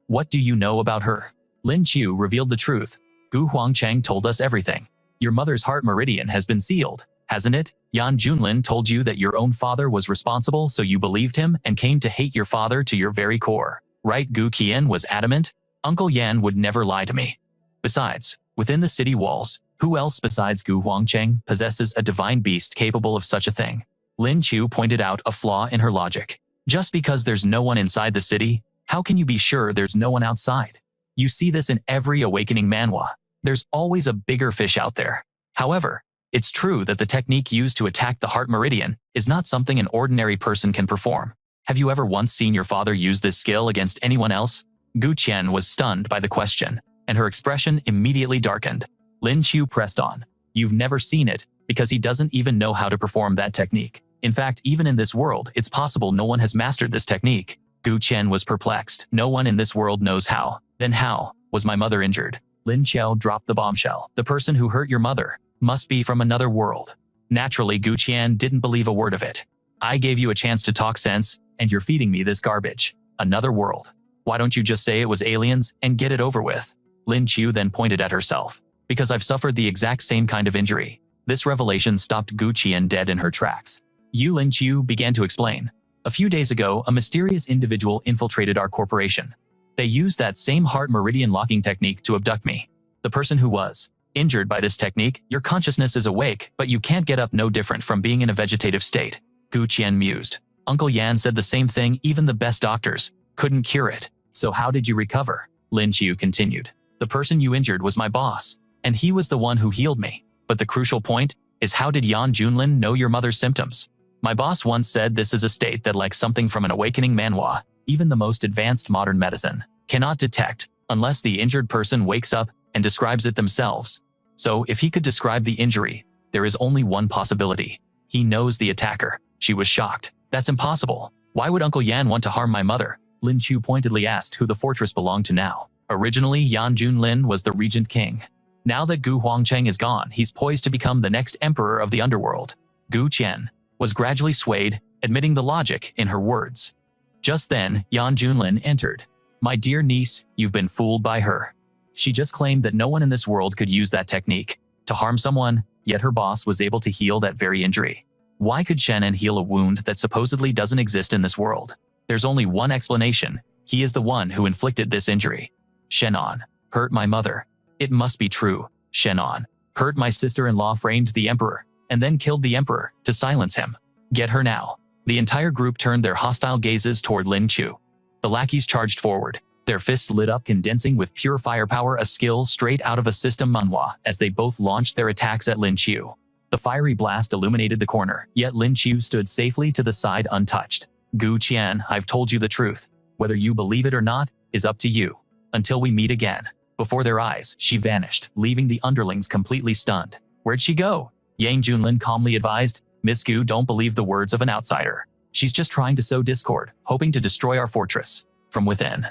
What do you know about her? Lin Chu revealed the truth. Gu Huangcheng told us everything. Your mother's heart meridian has been sealed, hasn't it? Yan Junlin told you that your own father was responsible, so you believed him and came to hate your father to your very core. Right? Gu Qian was adamant. Uncle Yan would never lie to me. Besides, within the city walls, who else besides Gu Huangcheng possesses a divine beast capable of such a thing? Lin Chu pointed out a flaw in her logic. Just because there's no one inside the city, how can you be sure there's no one outside? You see this in every awakening manhwa. There's always a bigger fish out there. However, it's true that the technique used to attack the heart meridian is not something an ordinary person can perform. Have you ever once seen your father use this skill against anyone else? Gu Qian was stunned by the question, and her expression immediately darkened. Lin Chu pressed on. You've never seen it, because he doesn't even know how to perform that technique. In fact, even in this world, it's possible no one has mastered this technique. Gu Qian was perplexed. No one in this world knows how. Then how was my mother injured? Lin Qiao dropped the bombshell. The person who hurt your mother must be from another world. Naturally, Gu Qian didn't believe a word of it. I gave you a chance to talk sense, and you're feeding me this garbage. Another world. Why don't you just say it was aliens and get it over with? Lin Chu then pointed at herself. Because I've suffered the exact same kind of injury. This revelation stopped Gu Qian dead in her tracks. Lin Chu began to explain. A few days ago, a mysterious individual infiltrated our corporation. They used that same heart meridian locking technique to abduct me. The person who was injured by this technique, your consciousness is awake, but you can't get up, no different from being in a vegetative state. Gu Qian mused. Uncle Yan said the same thing, even the best doctors couldn't cure it. So how did you recover? Lin Chu continued. The person you injured was my boss, and he was the one who healed me. But the crucial point is, how did Yan Junlin know your mother's symptoms? My boss once said this is a state that, like something from an awakening manhwa, even the most advanced modern medicine cannot detect unless the injured person wakes up and describes it themselves. So if he could describe the injury, there is only one possibility. He knows the attacker. She was shocked. That's impossible. Why would Uncle Yan want to harm my mother? Lin Chu pointedly asked who the fortress belonged to now. Originally, Yan Junlin was the regent king. Now that Gu Huangcheng is gone, he's poised to become the next emperor of the underworld. Gu Qian was gradually swayed, admitting the logic in her words. Just then, Yan Junlin entered. My dear niece, you've been fooled by her. She just claimed that no one in this world could use that technique to harm someone, yet her boss was able to heal that very injury. Why could Shenan heal a wound that supposedly doesn't exist in this world? There's only one explanation. He is the one who inflicted this injury. Shenan. Hurt my mother. It must be true. Shenan. Hurt my sister-in-law, framed the emperor, and then killed the emperor to silence him. Get her now. The entire group turned their hostile gazes toward Lin Chu. The lackeys charged forward, their fists lit up, condensing with pure firepower, a skill straight out of a system Manhwa, as they both launched their attacks at Lin Chu. The fiery blast illuminated the corner, yet Lin Chu stood safely to the side untouched. Gu Qian, I've told you the truth. Whether you believe it or not is up to you. Until we meet again. Before their eyes, she vanished, leaving the underlings completely stunned. Where'd she go? Yang Junlin calmly advised, Miss Gu, don't believe the words of an outsider. She's just trying to sow discord, hoping to destroy our fortress from within.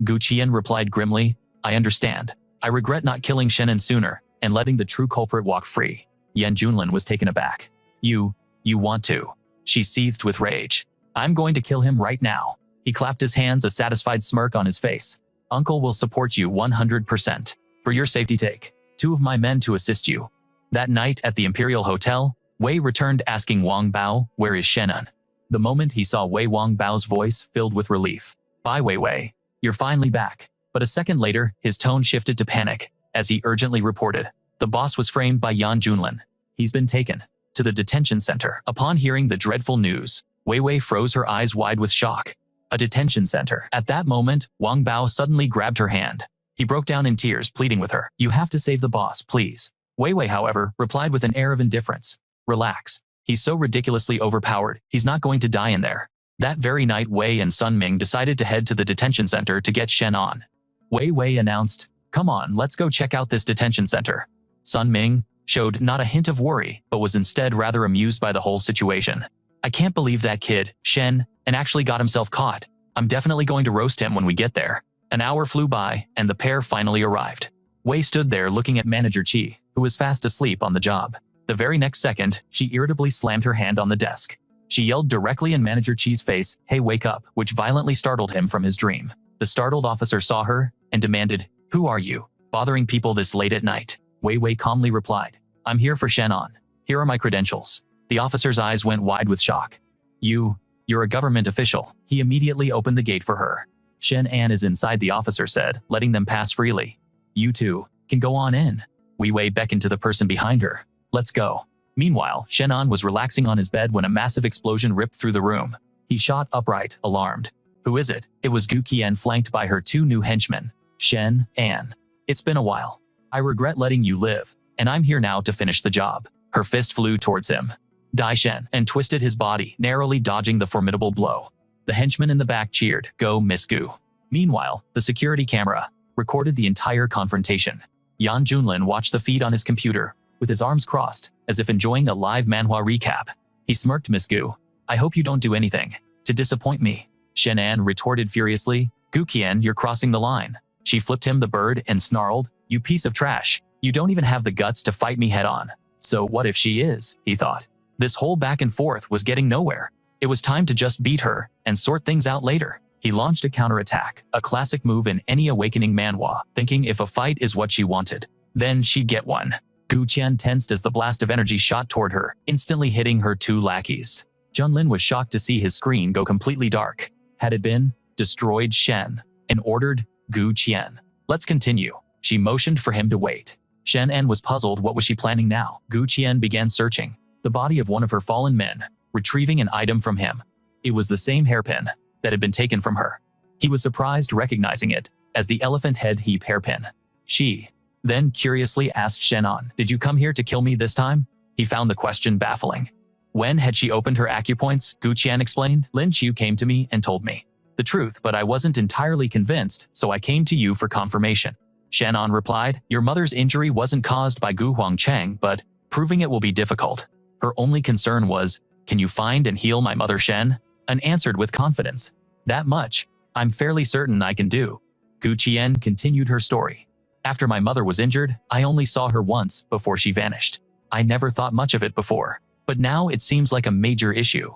Gu Qian replied grimly, I understand. I regret not killing Shenan sooner and letting the true culprit walk free. Yan Junlin was taken aback. You want to? She seethed with rage. I'm going to kill him right now. He clapped his hands, a satisfied smirk on his face. Uncle will support you 100%. For your safety, take 2 of my men to assist you. That night at the Imperial Hotel, Wei returned asking Wang Bao, where is Shenan? The moment he saw Wei, Wang Bao's voice filled with relief. Bye Wei Wei. You're finally back. But a second later, his tone shifted to panic, as he urgently reported. The boss was framed by Yan Junlin. He's been taken to the detention center. Upon hearing the dreadful news, Wei Wei froze, her eyes wide with shock. A detention center. At that moment, Wang Bao suddenly grabbed her hand. He broke down in tears, pleading with her. You have to save the boss, please. Wei Wei, however, replied with an air of indifference. Relax. He's so ridiculously overpowered, he's not going to die in there. That very night, Wei and Sunming decided to head to the detention center to get Shenan. Wei Wei announced, come on, let's go check out this detention center. Sunming showed not a hint of worry, but was instead rather amused by the whole situation. I can't believe that kid, Chen, and actually got himself caught. I'm definitely going to roast him when we get there. An hour flew by, and the pair finally arrived. Wei stood there looking at Manager Qi, who was fast asleep on the job. The very next second, she irritably slammed her hand on the desk. She yelled directly in Manager Qi's face, hey, wake up, which violently startled him from his dream. The startled officer saw her and demanded, who are you, bothering people this late at night? Wei Wei calmly replied, I'm here for Shenan. Here are my credentials. The officer's eyes went wide with shock. You're a government official. He immediately opened the gate for her. Shenan is inside, the officer said, letting them pass freely. You two can go on in. Wei Wei beckoned to the person behind her. Let's go. Meanwhile, Shenan was relaxing on his bed when a massive explosion ripped through the room. He shot upright, alarmed. Who is it? It was Gu Qian, flanked by her 2 new henchmen, Shen and. It's been a while. I regret letting you live, and I'm here now to finish the job. Her fist flew towards him. Dai Shen and twisted his body, narrowly dodging the formidable blow. The henchman in the back cheered, go Miss Gu. Meanwhile, the security camera recorded the entire confrontation. Yan Junlin watched the feed on his computer, with his arms crossed, as if enjoying a live manhwa recap. He smirked. Miss Gu, I hope you don't do anything to disappoint me. Shenan retorted furiously, Gu Qian, you're crossing the line. She flipped him the bird and snarled, you piece of trash. You don't even have the guts to fight me head on. So what if she is, he thought. This whole back and forth was getting nowhere. It was time to just beat her and sort things out later. He launched a counterattack, a classic move in any awakening manhwa, thinking if a fight is what she wanted, then she'd get one. Gu Qian tensed as the blast of energy shot toward her, instantly hitting her 2 lackeys. Junlin was shocked to see his screen go completely dark. Had it been destroyed Shen, and ordered, Gu Qian, let's continue. She motioned for him to wait. Shenan was puzzled. What was she planning now? Gu Qian began searching the body of one of her fallen men, retrieving an item from him. It was the same hairpin that had been taken from her. He was surprised recognizing it as the elephant head heap hairpin. She then curiously asked Shenan, did you come here to kill me this time? He found the question baffling. When had she opened her acupoints? Gu Qian explained. Lin Chu came to me and told me the truth, but I wasn't entirely convinced, so I came to you for confirmation. Shenan replied, your mother's injury wasn't caused by Gu Huangchang, but proving it will be difficult. Her only concern was, can you find and heal my mother Shen? And answered with confidence. That much, I'm fairly certain I can do. Gu Qian continued her story. After my mother was injured, I only saw her once before she vanished. I never thought much of it before, but now it seems like a major issue.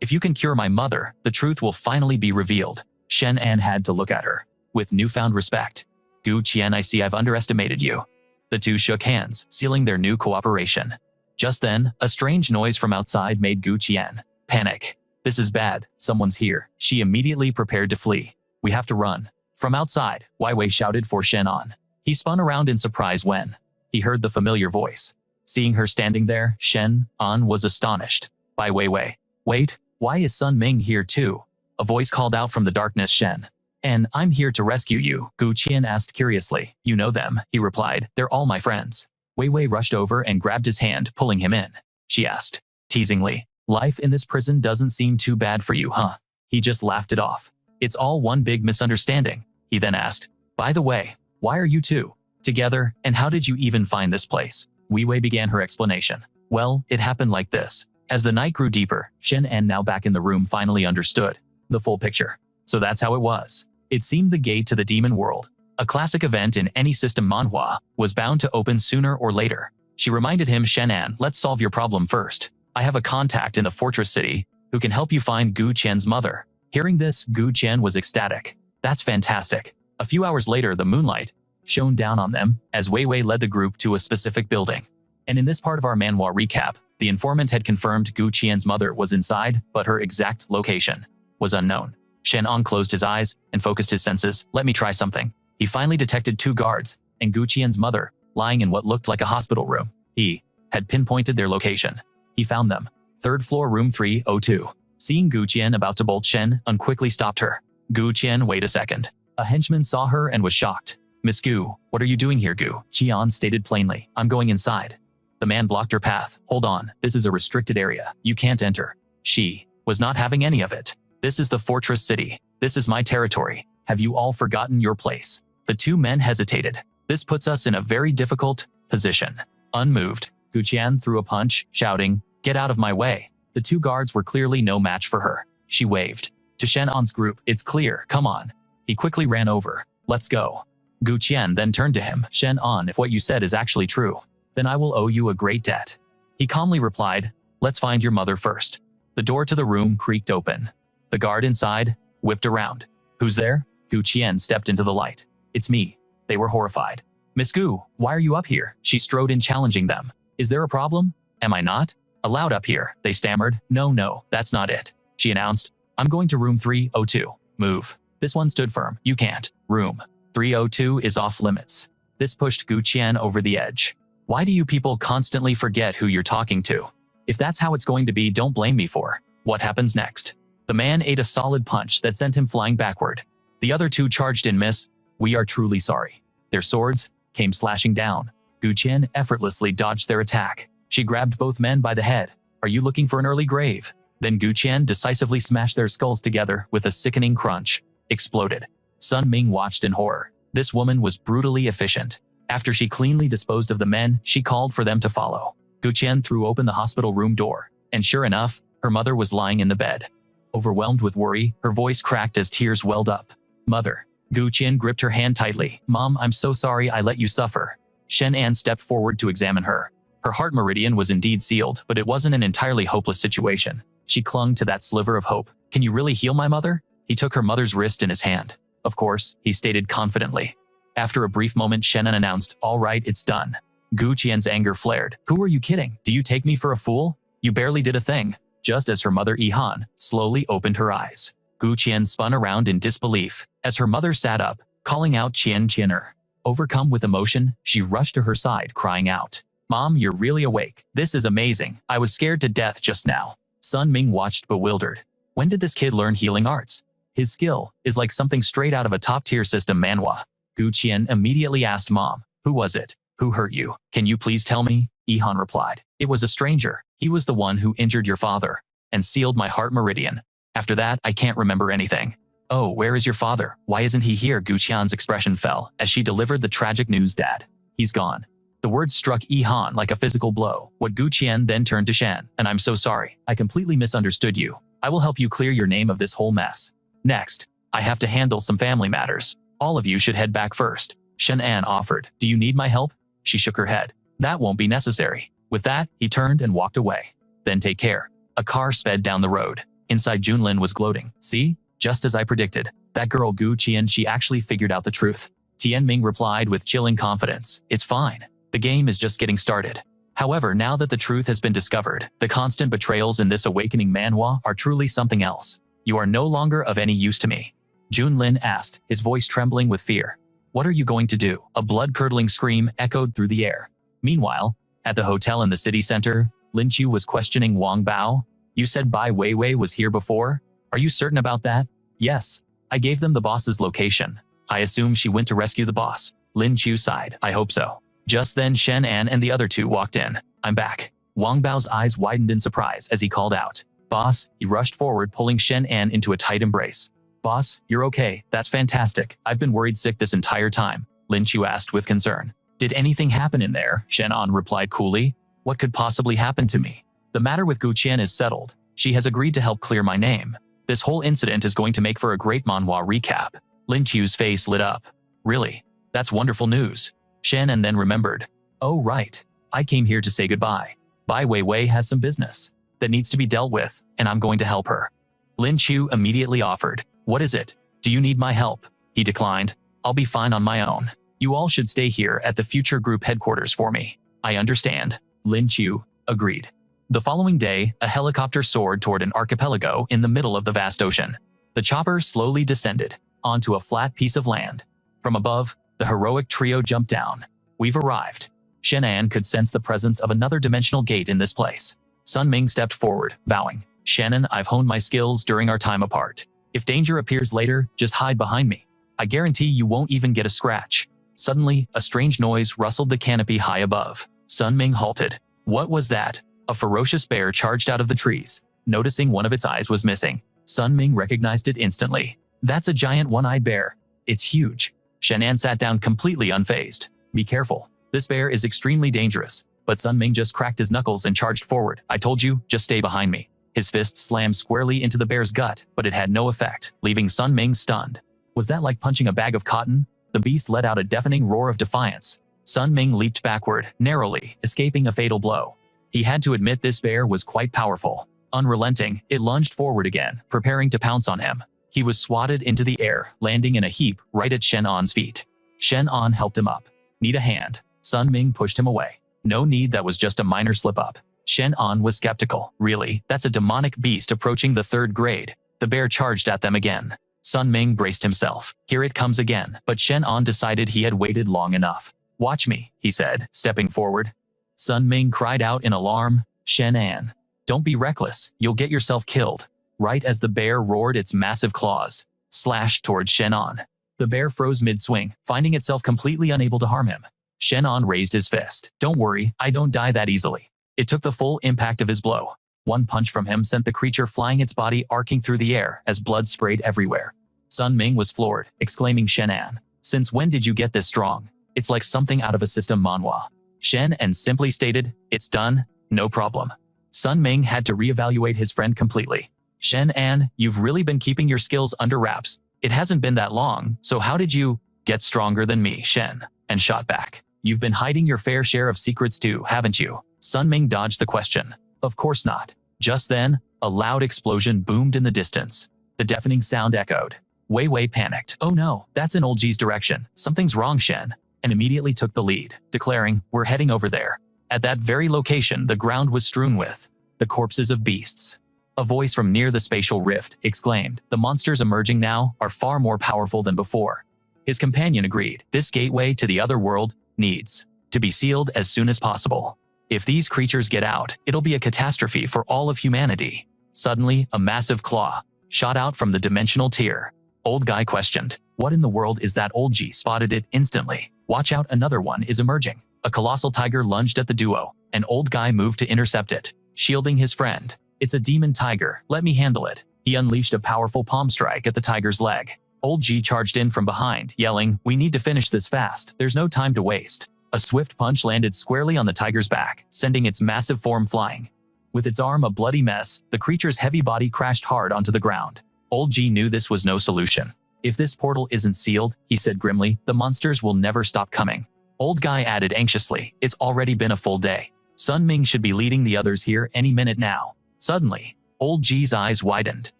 If you can cure my mother, the truth will finally be revealed. Shenan had to look at her with newfound respect. Gu Qian, I see I've underestimated you. The two shook hands, sealing their new cooperation. Just then, a strange noise from outside made Gu Qian panic. This is bad, someone's here. She immediately prepared to flee. We have to run. From outside, Wei Wei shouted for Shenan. He spun around in surprise when he heard the familiar voice. Seeing her standing there, Shenan was astonished by Wei Wei. Wait, why is Sunming here too? A voice called out from the darkness. Shen. And I'm here to rescue you, Gu Qian asked curiously. You know them, he replied. They're all my friends. Wei Wei rushed over and grabbed his hand, pulling him in. She asked, teasingly, life in this prison doesn't seem too bad for you, huh? He just laughed it off. It's all one big misunderstanding. He then asked, by the way, why are you two together, and how did you even find this place? Wei Wei began her explanation. Well, it happened like this. As the night grew deeper, Shenan, now back in the room, finally understood the full picture. So that's how it was. It seemed the gate to the demon world, a classic event in any system Manhwa, was bound to open sooner or later. She reminded him, Shenan, let's solve your problem first. I have a contact in the fortress city who can help you find Gu Qian's mother. Hearing this, Gu Qian was ecstatic. That's fantastic. A few hours later, the moonlight shone down on them as Wei Wei led the group to a specific building. And in this part of our Manhwa recap, the informant had confirmed Gu Qian's mother was inside, but her exact location was unknown. Shenan closed his eyes and focused his senses. Let me try something. He finally detected two guards and Gu Qian's mother lying in what looked like a hospital room. He had pinpointed their location. He found them. Third floor, room 302. Seeing Gu Qian about to bolt, Shenan quickly stopped her. Gu Qian, wait a second. A henchman saw her and was shocked. Miss Gu, what are you doing here, Gu? Qian stated plainly. I'm going inside. The man blocked her path. Hold on, this is a restricted area. You can't enter. She was not having any of it. This is the fortress city. This is my territory. Have you all forgotten your place? The two men hesitated. This puts us in a very difficult position. Unmoved, Gu Qian threw a punch, shouting, get out of my way. The two guards were clearly no match for her. She waved to Shenan's group. It's clear, come on. He quickly ran over. Let's go. Gu Qian then turned to him. Shenan, if what you said is actually true, then I will owe you a great debt. He calmly replied, let's find your mother first. The door to the room creaked open. The guard inside whipped around. Who's there? Gu Qian stepped into the light. It's me. They were horrified. Miss Gu, why are you up here? She strode in, challenging them. Is there a problem? Am I not allowed up here? They stammered. No, that's not it. She announced, I'm going to room 302. Move. This one stood firm. You can't. Room 302 is off limits. This pushed Gu Qian over the edge. Why do you people constantly forget who you're talking to? If that's how it's going to be, don't blame me for what happens next. The man ate a solid punch that sent him flying backward. The other two charged in. Miss, we are truly sorry. Their swords came slashing down. Gu Qian effortlessly dodged their attack. She grabbed both men by the head. Are you looking for an early grave? Then Gu Qian decisively smashed their skulls together with a sickening crunch. Exploded. Sunming watched in horror. This woman was brutally efficient. After she cleanly disposed of the men, she called for them to follow. Gu Qian threw open the hospital room door, and sure enough, her mother was lying in the bed. Overwhelmed with worry, her voice cracked as tears welled up. Mother. Gu Qian gripped her hand tightly. Mom, I'm so sorry I let you suffer. Shenan stepped forward to examine her. Her heart meridian was indeed sealed, but it wasn't an entirely hopeless situation. She clung to that sliver of hope. Can you really heal my mother? He took her mother's wrist in his hand. Of course, he stated confidently. After a brief moment, Shenan announced, all right, it's done. Gu Qian's anger flared. Who are you kidding? Do you take me for a fool? You barely did a thing. Just as her mother Ihan slowly opened her eyes, Gu Qian spun around in disbelief as her mother sat up, calling out Qianer. Overcome with emotion, she rushed to her side, crying out, Mom, you're really awake. This is amazing. I was scared to death just now. Sunming watched bewildered. When did this kid learn healing arts? His skill is like something straight out of a top-tier system Manhwa. Gu Qian immediately asked Mom, who was it? Who hurt you? Can you please tell me? Ihan replied. It was a stranger. He was the one who injured your father and sealed my heart meridian. After that, I can't remember anything. Oh, where is your father? Why isn't he here? Gu Qian's expression fell as she delivered the tragic news. Dad. He's gone. The words struck Ihan like a physical blow. What Gu Qian then turned to Shan. And I'm so sorry. I completely misunderstood you. I will help you clear your name of this whole mess. Next, I have to handle some family matters. All of you should head back first. Shenan offered. Do you need my help? She shook her head. That won't be necessary. With that, he turned and walked away. Then take care. A car sped down the road. Inside, Junlin was gloating. See? Just as I predicted. That girl Gu Qian, she actually figured out the truth. Tianming replied with chilling confidence. It's fine. The game is just getting started. However, now that the truth has been discovered, the constant betrayals in this awakening manhwa are truly something else. You are no longer of any use to me. Junlin asked, his voice trembling with fear. What are you going to do? A blood-curdling scream echoed through the air. Meanwhile, at the hotel in the city center, Lin Chu was questioning Wang Bao. You said Wei Wei was here before? Are you certain about that? Yes. I gave them the boss's location. I assume she went to rescue the boss. Lin Chu sighed. I hope so. Just then Shenan and the other two walked in. I'm back. Wang Bao's eyes widened in surprise as he called out. Boss, he rushed forward, pulling Shenan into a tight embrace. Boss, you're okay. That's fantastic. I've been worried sick this entire time, Lin Chu asked with concern. Did anything happen in there? Shenan replied coolly. What could possibly happen to me? The matter with Gu Qian is settled. She has agreed to help clear my name. This whole incident is going to make for a great manhwa recap. Lin Chu's face lit up. Really? That's wonderful news. Shenan then remembered. Oh right. I came here to say goodbye. Wei Wei has some business that needs to be dealt with, and I'm going to help her. Lin Chu immediately offered. What is it? Do you need my help? He declined. I'll be fine on my own. You all should stay here at the future group headquarters for me. I understand. Lin Chu agreed. The following day, a helicopter soared toward an archipelago in the middle of the vast ocean. The chopper slowly descended onto a flat piece of land. From above, the heroic trio jumped down. We've arrived. Shenan could sense the presence of another dimensional gate in this place. Sunming stepped forward, bowing. Shenan, I've honed my skills during our time apart. If danger appears later, just hide behind me. I guarantee you won't even get a scratch. Suddenly, a strange noise rustled the canopy high above. Sunming halted. What was that? A ferocious bear charged out of the trees. Noticing one of its eyes was missing, Sunming recognized it instantly. That's a giant one-eyed bear. It's huge. Shenan sat down completely unfazed. Be careful. This bear is extremely dangerous. But Sunming just cracked his knuckles and charged forward. I told you, just stay behind me. His fist slammed squarely into the bear's gut, but it had no effect, leaving Sunming stunned. Was that like punching a bag of cotton? The beast let out a deafening roar of defiance. Sunming leaped backward, narrowly, escaping a fatal blow. He had to admit this bear was quite powerful. Unrelenting, it lunged forward again, preparing to pounce on him. He was swatted into the air, landing in a heap right at Shenan's feet. Shenan helped him up. Need a hand. Sunming pushed him away. No need, that was just a minor slip-up. Shenan was skeptical. Really, that's a demonic beast approaching the third grade. The bear charged at them again. Sunming braced himself. Here it comes again, but Shenan decided he had waited long enough. Watch me, he said, stepping forward. Sunming cried out in alarm. Shenan, don't be reckless, you'll get yourself killed. Right as the bear roared its massive claws, slashed towards Shenan. The bear froze mid-swing, finding itself completely unable to harm him. Shenan raised his fist. Don't worry, I don't die that easily. It took the full impact of his blow. One punch from him sent the creature flying, its body arcing through the air as blood sprayed everywhere. Sunming was floored, exclaiming, Shenan, since when did you get this strong? It's like something out of a system manhwa. Shenan simply stated, it's done, no problem. Sunming had to reevaluate his friend completely. Shenan, you've really been keeping your skills under wraps. It hasn't been that long, so how did you get stronger than me, Shen? And shot back. You've been hiding your fair share of secrets too, haven't you? Sunming dodged the question. Of course not. Just then, a loud explosion boomed in the distance. The deafening sound echoed. Wei Wei panicked. Oh no, that's in Old G's direction. Something's wrong, Shen. And immediately took the lead, declaring, we're heading over there. At that very location, the ground was strewn with the corpses of beasts. A voice from near the spatial rift exclaimed, the monsters emerging now are far more powerful than before. His companion agreed. This gateway to the other world needs to be sealed as soon as possible. If these creatures get out, it'll be a catastrophe for all of humanity. Suddenly, a massive claw shot out from the dimensional tier. Old Guy questioned, what in the world is that? Old G spotted it instantly. Watch out, another one is emerging. A colossal tiger lunged at the duo, and Old Guy moved to intercept it, shielding his friend. It's a demon tiger, let me handle it. He unleashed a powerful palm strike at the tiger's leg. Old G charged in from behind, yelling, we need to finish this fast, there's no time to waste. A swift punch landed squarely on the tiger's back, sending its massive form flying. With its arm a bloody mess, the creature's heavy body crashed hard onto the ground. Old G knew this was no solution. If this portal isn't sealed, he said grimly, the monsters will never stop coming. Old Guy added anxiously, it's already been a full day. Sunming should be leading the others here any minute now. Suddenly, Old G's eyes widened.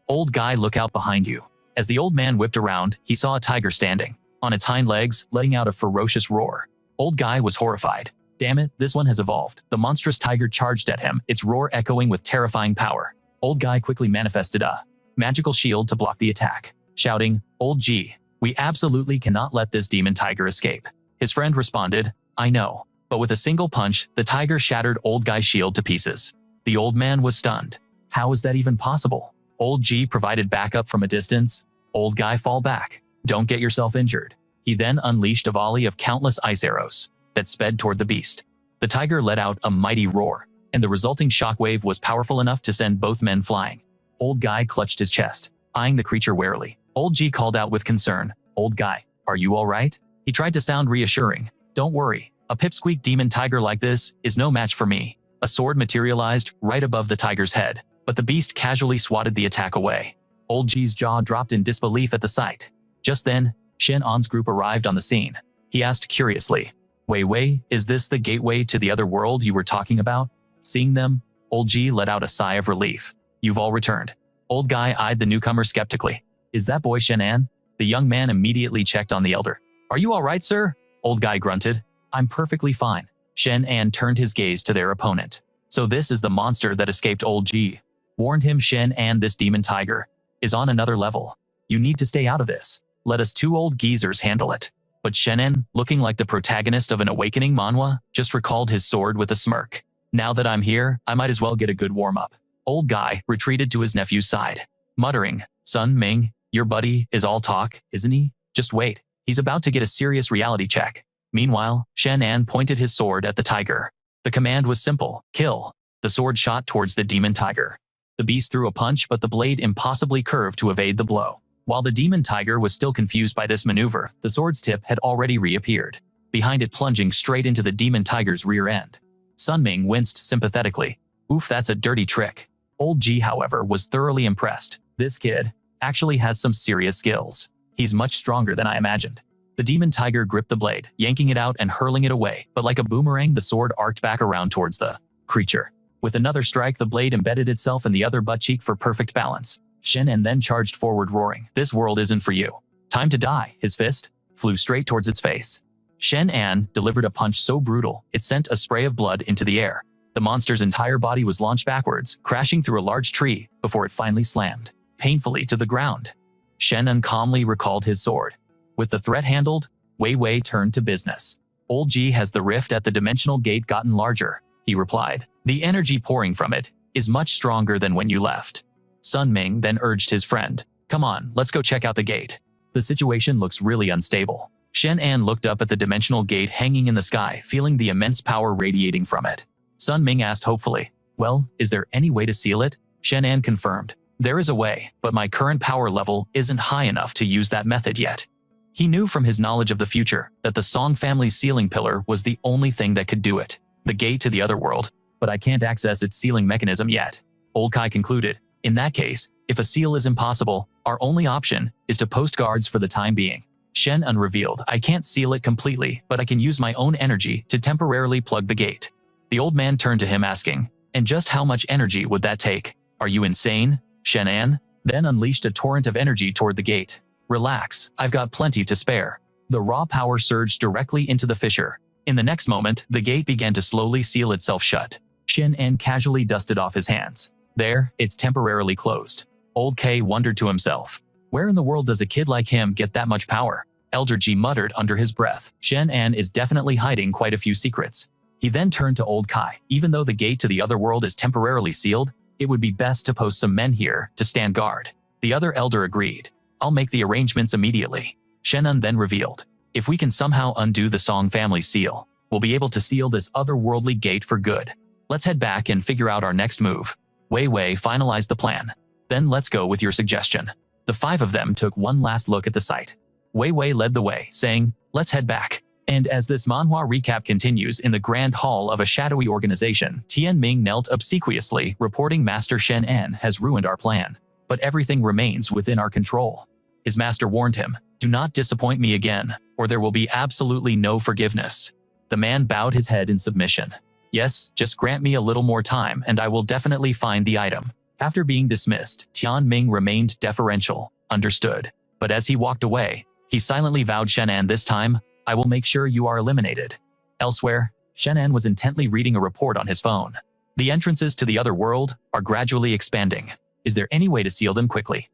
Old Guy, look out behind you. As the old man whipped around, he saw a tiger standing on its hind legs, letting out a ferocious roar. Old Guy was horrified. Damn it, this one has evolved. The monstrous tiger charged at him, its roar echoing with terrifying power. Old Guy quickly manifested a magical shield to block the attack. shouting, "Old G, we absolutely cannot let this demon tiger escape." His friend responded, "I know." But with a single punch, the tiger shattered Old Guy's shield to pieces. The old man was stunned. How is that even possible? Old G provided backup from a distance. Old Guy, fall back. Don't get yourself injured. He then unleashed a volley of countless ice arrows that sped toward the beast. The tiger let out a mighty roar, and the resulting shockwave was powerful enough to send both men flying. Old Guy clutched his chest, eyeing the creature warily. Old G called out with concern, "Old Guy, are you all right?" He tried to sound reassuring. "Don't worry. A pipsqueak demon tiger like this is no match for me." A sword materialized right above the tiger's head, but the beast casually swatted the attack away. Old G's jaw dropped in disbelief at the sight. Just then, Shenan's group arrived on the scene. He asked curiously, "Wei Wei, is this the gateway to the other world you were talking about?" Seeing them, Old G let out a sigh of relief. "You've all returned." Old Guy eyed the newcomer skeptically. "Is that boy Shenan?" The young man immediately checked on the elder. "Are you all right, sir?" Old Guy grunted. "I'm perfectly fine." Shenan turned his gaze to their opponent. "So this is the monster that escaped Old G. Warned him Shenan, this demon tiger is on another level. You need to stay out of this. Let us two old geezers handle it." But Shenan, looking like the protagonist of an awakening manhwa, just recalled his sword with a smirk. "Now that I'm here, I might as well get a good warm-up." Old Guy retreated to his nephew's side, muttering, "Sunming, your buddy is all talk, isn't he? Just wait. He's about to get a serious reality check." Meanwhile, Shenan pointed his sword at the tiger. The command was simple, "Kill." The sword shot towards the demon tiger. The beast threw a punch, but the blade impossibly curved to evade the blow. While the demon tiger was still confused by this maneuver, the sword's tip had already reappeared, behind it plunging straight into the demon tiger's rear end. Sunming winced sympathetically. "Oof, that's a dirty trick." Old G, however, was thoroughly impressed. "This kid actually has some serious skills. He's much stronger than I imagined." The demon tiger gripped the blade, yanking it out and hurling it away, but like a boomerang, the sword arced back around towards the creature. With another strike, the blade embedded itself in the other butt cheek for perfect balance. Shenan then charged forward, roaring, "This world isn't for you. Time to die." His fist flew straight towards its face. Shenan delivered a punch so brutal, it sent a spray of blood into the air. The monster's entire body was launched backwards, crashing through a large tree before it finally slammed painfully to the ground. Shenan calmly recalled his sword. With the threat handled, Wei Wei turned to business. "Old G, has the rift at the dimensional gate gotten larger?" he replied. "The energy pouring from it is much stronger than when you left." Sunming then urged his friend, "Come on, let's go check out the gate. The situation looks really unstable." Shenan looked up at the dimensional gate hanging in the sky, feeling the immense power radiating from it. Sunming asked hopefully, "Well, is there any way to seal it?" Shenan confirmed, "There is a way, but my current power level isn't high enough to use that method yet." He knew from his knowledge of the future that the Song family's sealing pillar was the only thing that could do it. The gate to the other world, but I can't access its sealing mechanism yet. Old Kai concluded, "In that case, if a seal is impossible, our only option is to post guards for the time being." Shenan revealed, "I can't seal it completely, but I can use my own energy to temporarily plug the gate." The old man turned to him asking, "And just how much energy would that take?" "Are you insane?" Shenan then unleashed a torrent of energy toward the gate. "Relax, I've got plenty to spare." The raw power surged directly into the fissure. In the next moment, the gate began to slowly seal itself shut. Shenan casually dusted off his hands. "There, it's temporarily closed." Old K wondered to himself, "Where in the world does a kid like him get that much power?" Elder G muttered under his breath, "Shenan is definitely hiding quite a few secrets." He then turned to Old Kai. "Even though the gate to the other world is temporarily sealed, it would be best to post some men here to stand guard." The other elder agreed. "I'll make the arrangements immediately." Shenan then revealed, "If we can somehow undo the Song family seal, we'll be able to seal this otherworldly gate for good. Let's head back and figure out our next move." Wei Wei finalized the plan. "Then let's go with your suggestion." The five of them took one last look at the site. Wei Wei led the way, saying, "Let's head back." And as this manhwa recap continues in the grand hall of a shadowy organization, Tian Ming knelt obsequiously, reporting, "Master Shenan has ruined our plan, but everything remains within our control." His master warned him, "Do not disappoint me again, or there will be absolutely no forgiveness." The man bowed his head in submission. "Yes, just grant me a little more time and I will definitely find the item." After being dismissed, Tian Ming remained deferential, "Understood." But as he walked away, he silently vowed, "Shenan, this time, I will make sure you are eliminated." Elsewhere, Shenan was intently reading a report on his phone. "The entrances to the other world are gradually expanding. Is there any way to seal them quickly?"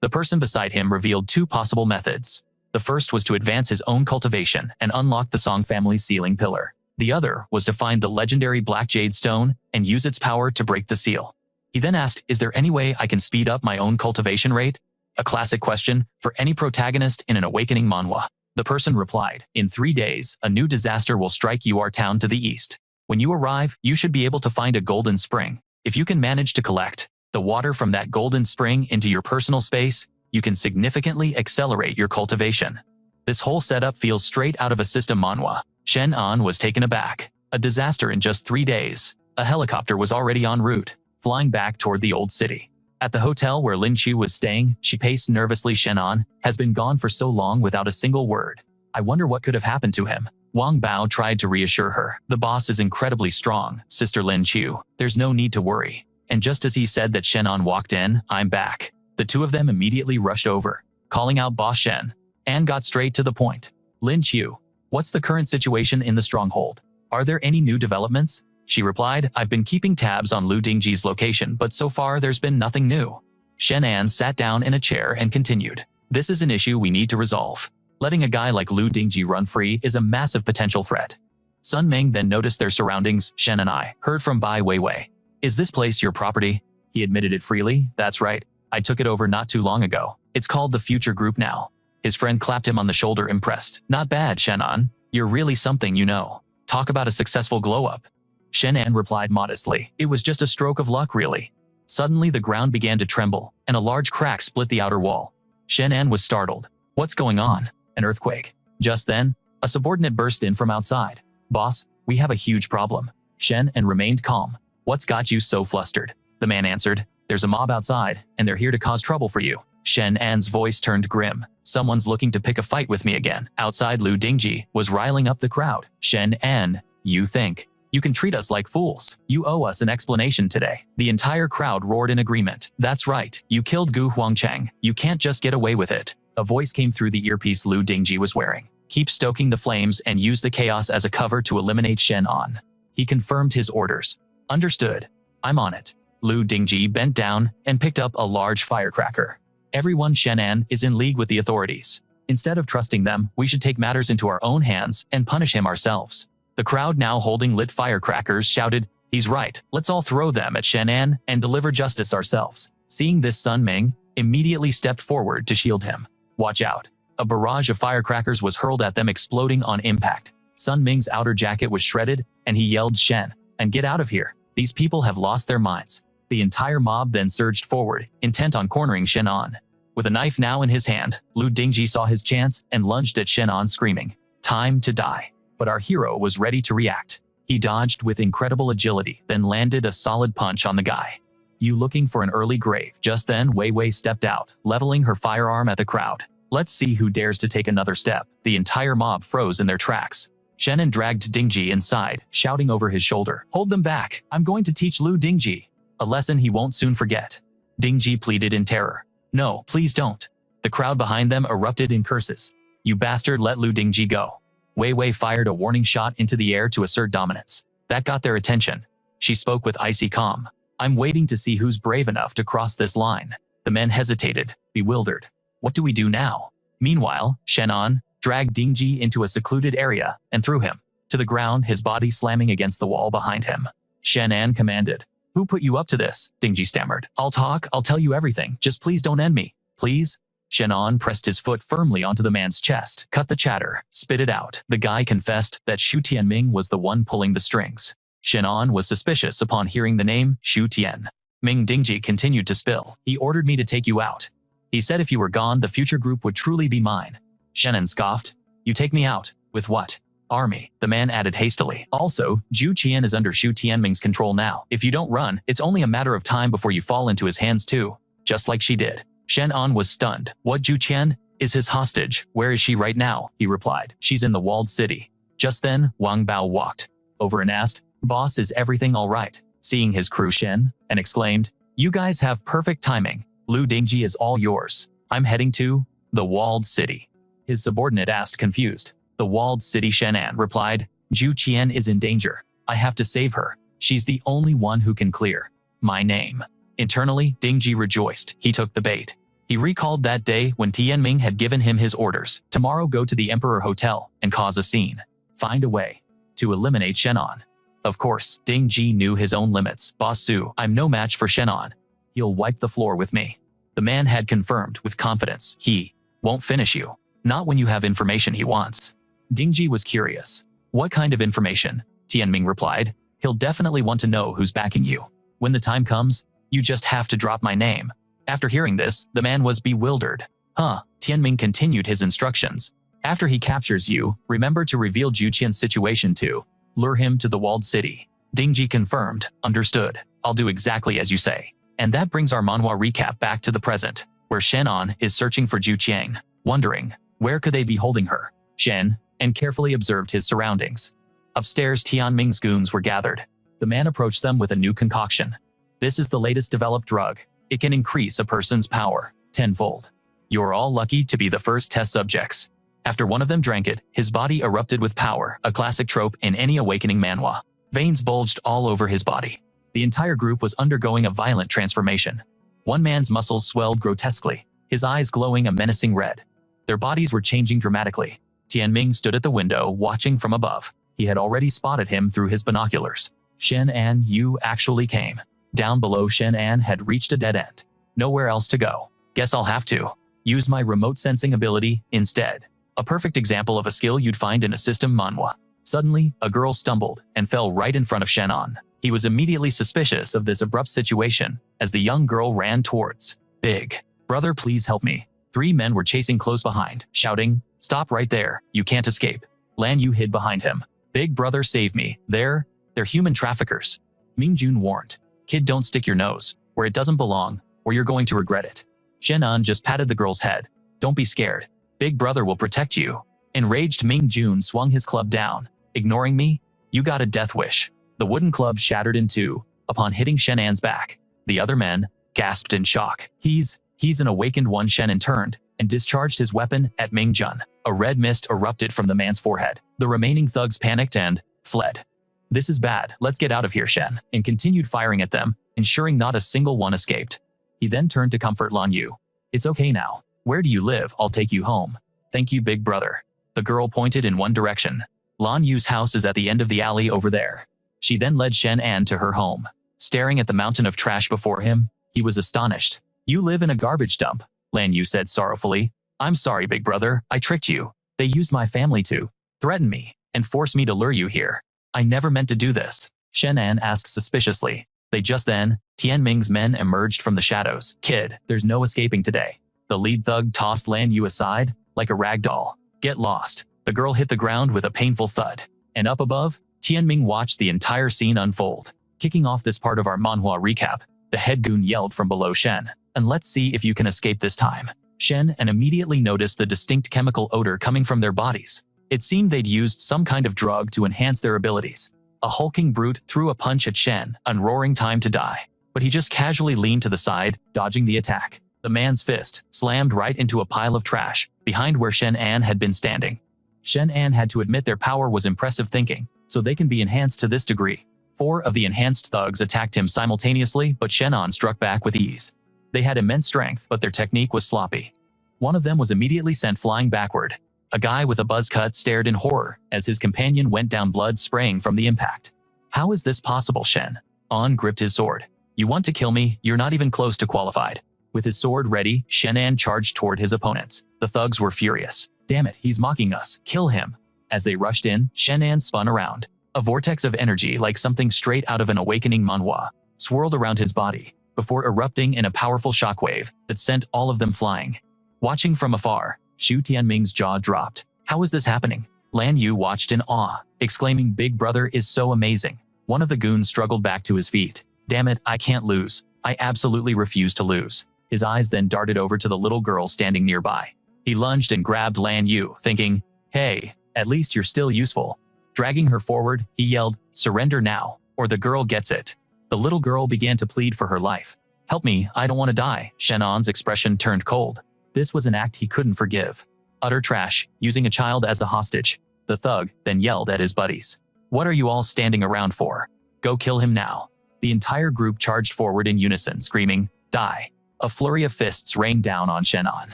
The person beside him revealed two possible methods. The first was to advance his own cultivation and unlock the Song family's sealing pillar. The other was to find the legendary Black Jade Stone and use its power to break the seal. He then asked, is there any way I can speed up my own cultivation rate? A classic question for any protagonist in an awakening manhwa. The person replied, in 3 days, a new disaster will strike your town to the east. When you arrive, you should be able to find a golden spring. If you can manage to collect the water from that golden spring into your personal space, you can significantly accelerate your cultivation. This whole setup feels straight out of a system manhwa. Shenan was taken aback. A disaster in just 3 days. A helicopter was already en route, flying back toward the old city. At the hotel where Lin Chu was staying, she paced nervously. Shenan has been gone for so long without a single word. I wonder what could have happened to him. Wang Bao tried to reassure her. The boss is incredibly strong, Sister Lin Chu. There's no need to worry. And just as he said that, Shenan walked in, I'm back. The two of them immediately rushed over, calling out Boss Shen, and got straight to the point. Lin Chu, what's the current situation in the stronghold? Are there any new developments? She replied, I've been keeping tabs on Lu Dingji's location, but so far there's been nothing new. Shenan sat down in a chair and continued. This is an issue we need to resolve. Letting a guy like Lu Dingji run free is a massive potential threat. Sunming then noticed their surroundings. Chen and I heard from Wei Wei. Is this place your property? He admitted it freely. That's right. I took it over not too long ago. It's called the Future Group now. His friend clapped him on the shoulder, impressed. Not bad, Shenan. You're really something, you know. Talk about a successful glow-up. Shenan replied modestly. It was just a stroke of luck, really. Suddenly the ground began to tremble, and a large crack split the outer wall. Shenan was startled. What's going on? An earthquake. Just then, a subordinate burst in from outside. Boss, we have a huge problem. Shenan remained calm. What's got you so flustered? The man answered. There's a mob outside, and they're here to cause trouble for you. Shenan's voice turned grim. Someone's looking to pick a fight with me again. Outside, Lu Dingji was riling up the crowd. Shenan, you think you can treat us like fools? You owe us an explanation today. The entire crowd roared in agreement. That's right. You killed Gu Huangcheng. You can't just get away with it. A voice came through the earpiece Lu Dingji was wearing. Keep stoking the flames and use the chaos as a cover to eliminate Shenan. He confirmed his orders. Understood. I'm on it. Lu Dingji bent down and picked up a large firecracker. Everyone, Shenan is in league with the authorities. Instead of trusting them, we should take matters into our own hands and punish him ourselves. The crowd, now holding lit firecrackers, shouted, he's right, let's all throw them at Shenan and deliver justice ourselves. Seeing this, Sunming immediately stepped forward to shield him. Watch out. A barrage of firecrackers was hurled at them, exploding on impact. Sunming's outer jacket was shredded, and he yelled, Shen, and get out of here. These people have lost their minds. The entire mob then surged forward, intent on cornering Shenan. With a knife now in his hand, Lu Dingji saw his chance and lunged at Shenan, screaming, time to die. But our hero was ready to react. He dodged with incredible agility, then landed a solid punch on the guy. You looking for an early grave? Just then, Wei Wei stepped out, leveling her firearm at the crowd. Let's see who dares to take another step. The entire mob froze in their tracks. Shenan dragged Dingji inside, shouting over his shoulder, hold them back. I'm going to teach Lu Dingji a lesson he won't soon forget. Dingji pleaded in terror. No, please don't. The crowd behind them erupted in curses. You bastard, let Lu Dingji go. Wei Wei fired a warning shot into the air to assert dominance. That got their attention. She spoke with icy calm. I'm waiting to see who's brave enough to cross this line. The men hesitated, bewildered. What do we do now? Meanwhile, Shenan dragged Dingji into a secluded area and threw him to the ground, his body slamming against the wall behind him. Shenan commanded. Who put you up to this? Dingji stammered. I'll talk, I'll tell you everything. Just please don't end me. Please? Shenan pressed his foot firmly onto the man's chest. Cut the chatter. Spit it out. The guy confessed that Shu Tianming was the one pulling the strings. Shenan was suspicious upon hearing the name Shu Tian. Ming. Dingji continued to spill. He ordered me to take you out. He said if you were gone, the future group would truly be mine. Shenan scoffed. You take me out? With what? Army, the man added hastily. Also, Zhu Qian is under Shu Tianming's control now. If you don't run, it's only a matter of time before you fall into his hands too. Just like she did. Shenan was stunned. What, Zhu Qian is his hostage? Where is she right now? He replied. She's in the walled city. Just then, Wang Bao walked over and asked, Boss, is everything all right? Seeing his crew, Shen, and exclaimed, you guys have perfect timing. Lu Dingji is all yours. I'm heading to the walled city. His subordinate asked, confused. The walled city, Shenan replied. Zhu Qian is in danger. I have to save her. She's the only one who can clear my name. Internally, Dingji rejoiced. He took the bait. He recalled that day when Tianming had given him his orders. Tomorrow go to the Emperor Hotel and cause a scene. Find a way to eliminate Shenan. Of course, Ding Ji knew his own limits. Boss Su, I'm no match for Shenan. He'll wipe the floor with me. The man had confirmed with confidence. He won't finish you. Not when you have information he wants. Ding Ji was curious. What kind of information? Tianming replied. He'll definitely want to know who's backing you. When the time comes, you just have to drop my name. After hearing this, the man was bewildered. Tianming continued his instructions. After he captures you, remember to reveal Juqian's situation to lure him to the walled city. Ding Ji confirmed. Understood. I'll do exactly as you say. And that brings our manhwa recap back to the present, where Shenan is searching for Juqian, wondering, where could they be holding her? Chen, and carefully observed his surroundings. Upstairs, Tianming's goons were gathered. The man approached them with a new concoction. This is the latest developed drug. It can increase a person's power tenfold. You're all lucky to be the first test subjects. After one of them drank it, his body erupted with power, a classic trope in any awakening manhwa. Veins bulged all over his body. The entire group was undergoing a violent transformation. One man's muscles swelled grotesquely, his eyes glowing a menacing red. Their bodies were changing dramatically. Tianming stood at the window, watching from above. He had already spotted him through his binoculars. Shenan, you actually came. Down below, Shenan had reached a dead end. Nowhere else to go. Guess I'll have to use my remote sensing ability instead. A perfect example of a skill you'd find in a system manhwa. Suddenly, a girl stumbled and fell right in front of Shenan. He was immediately suspicious of this abrupt situation as the young girl ran towards. Big brother, please help me. 3 men were chasing close behind, shouting, stop right there, you can't escape. Lan Yu hid behind him. Big brother, save me. They're human traffickers. Ming Jun warned. Kid, don't stick your nose where it doesn't belong, or you're going to regret it. Shenan just patted the girl's head. Don't be scared. Big brother will protect you. Enraged, Ming Jun swung his club down. Ignoring me? You got a death wish. The wooden club shattered in two upon hitting Shenan's back. The other men gasped in shock. He's an awakened one. Shenan turned and discharged his weapon at Ming Jun. A red mist erupted from the man's forehead. The remaining thugs panicked and fled. This is bad. Let's get out of here, Shen, and continued firing at them, ensuring not a single one escaped. He then turned to comfort Lan Yu. It's okay now. Where do you live? I'll take you home. Thank you, big brother. The girl pointed in one direction. Lan Yu's house is at the end of the alley over there. She then led Shenan to her home. Staring at the mountain of trash before him, he was astonished. You live in a garbage dump, Lan Yu said sorrowfully. I'm sorry, big brother. I tricked you. They used my family to threaten me and force me to lure you here. I never meant to do this. Shenan asked suspiciously. Just then, Tianming's men emerged from the shadows. Kid, there's no escaping today. The lead thug tossed Lan Yu aside like a rag doll. Get lost. The girl hit the ground with a painful thud. And up above, Tianming watched the entire scene unfold. Kicking off this part of our manhwa recap, the head goon yelled from below Shen. And let's see if you can escape this time. Shen and immediately noticed the distinct chemical odor coming from their bodies. It seemed they'd used some kind of drug to enhance their abilities. A hulking brute threw a punch at Shen, roaring time to die. But he just casually leaned to the side, dodging the attack. The man's fist slammed right into a pile of trash, behind where Shenan had been standing. Shenan had to admit their power was impressive thinking, so they can be enhanced to this degree. 4 of the enhanced thugs attacked him simultaneously, but Shenan struck back with ease. They had immense strength, but their technique was sloppy. One of them was immediately sent flying backward. A guy with a buzz cut stared in horror as his companion went down, blood spraying from the impact. How is this possible? Shen On gripped his sword. You want to kill me? You're not even close to qualified. With his sword ready, Shenan charged toward his opponents. The thugs were furious. Damn it, he's mocking us. Kill him. As they rushed in, Shenan spun around. A vortex of energy, like something straight out of an awakening manhwa, swirled around his body, before erupting in a powerful shockwave that sent all of them flying. Watching from afar, Xu Tianming's jaw dropped. How is this happening? Lan Yu watched in awe, exclaiming, Big brother is so amazing. One of the goons struggled back to his feet. Damn it, I can't lose. I absolutely refuse to lose. His eyes then darted over to the little girl standing nearby. He lunged and grabbed Lan Yu, thinking, hey, at least you're still useful. Dragging her forward, he yelled, surrender now, or the girl gets it. The little girl began to plead for her life. Help me, I don't want to die. Shenan's expression turned cold. This was an act he couldn't forgive. Utter trash, using a child as a hostage. The thug then yelled at his buddies. What are you all standing around for? Go kill him now. The entire group charged forward in unison, screaming, die. A flurry of fists rained down on Shenan.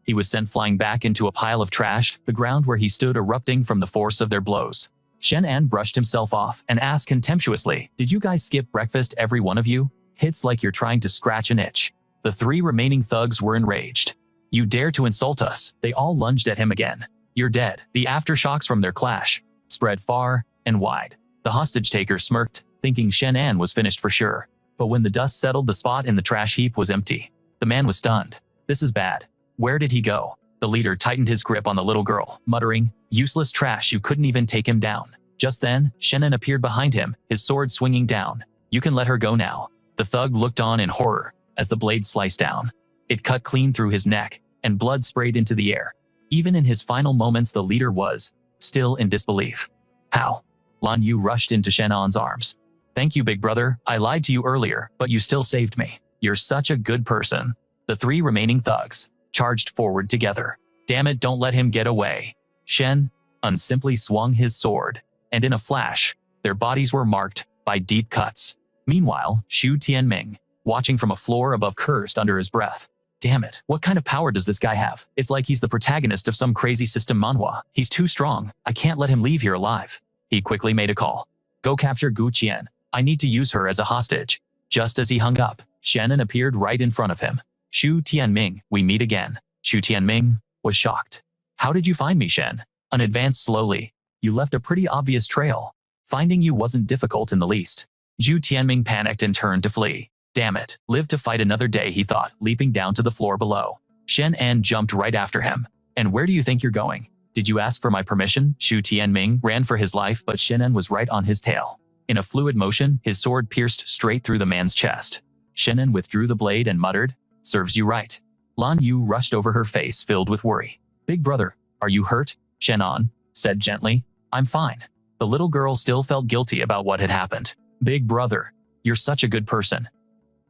He was sent flying back into a pile of trash, the ground where he stood erupting from the force of their blows. Shenan brushed himself off and asked contemptuously, "Did you guys skip breakfast, every one of you? Hits like you're trying to scratch an itch." The 3 remaining thugs were enraged. "You dare to insult us?" They all lunged at him again. "You're dead." The aftershocks from their clash spread far and wide. The hostage-taker smirked, thinking Shenan was finished for sure. But when the dust settled, the spot in the trash heap was empty. The man was stunned. "This is bad. Where did he go?" The leader tightened his grip on the little girl, muttering, "Useless trash, you couldn't even take him down." Just then, Shenan appeared behind him, his sword swinging down. "You can let her go now." The thug looked on in horror as the blade sliced down. It cut clean through his neck, and blood sprayed into the air. Even in his final moments, the leader was still in disbelief. "How?" Lan Yu rushed into Shenan's arms. "Thank you, big brother. I lied to you earlier, but you still saved me. You're such a good person." The 3 remaining thugs charged forward together. "Damn it, don't let him get away." Shenan simply swung his sword, and in a flash, their bodies were marked by deep cuts. Meanwhile, Xu Tianming, watching from a floor above, cursed under his breath. "Damn it, what kind of power does this guy have? It's like he's the protagonist of some crazy system manhwa. He's too strong. I can't let him leave here alive." He quickly made a call. "Go capture Gu Qian. I need to use her as a hostage." Just as he hung up, Shenan appeared right in front of him. "Xu Tianming, we meet again." Xu Tianming was shocked. "How did you find me, Shen?" An advanced slowly. "You left a pretty obvious trail. Finding you wasn't difficult in the least." Xu Tianming panicked and turned to flee. "Damn it, live to fight another day," he thought, leaping down to the floor below. Shenan jumped right after him. "And where do you think you're going? Did you ask for my permission?" Xu Tianming ran for his life, but Shenan was right on his tail. In a fluid motion, his sword pierced straight through the man's chest. Shenan withdrew the blade and muttered, "Serves you right." Lan Yu rushed over, her face filled with worry. "Big brother, are you hurt?" Shenan said gently. "I'm fine." The little girl still felt guilty about what had happened. "Big brother, you're such a good person.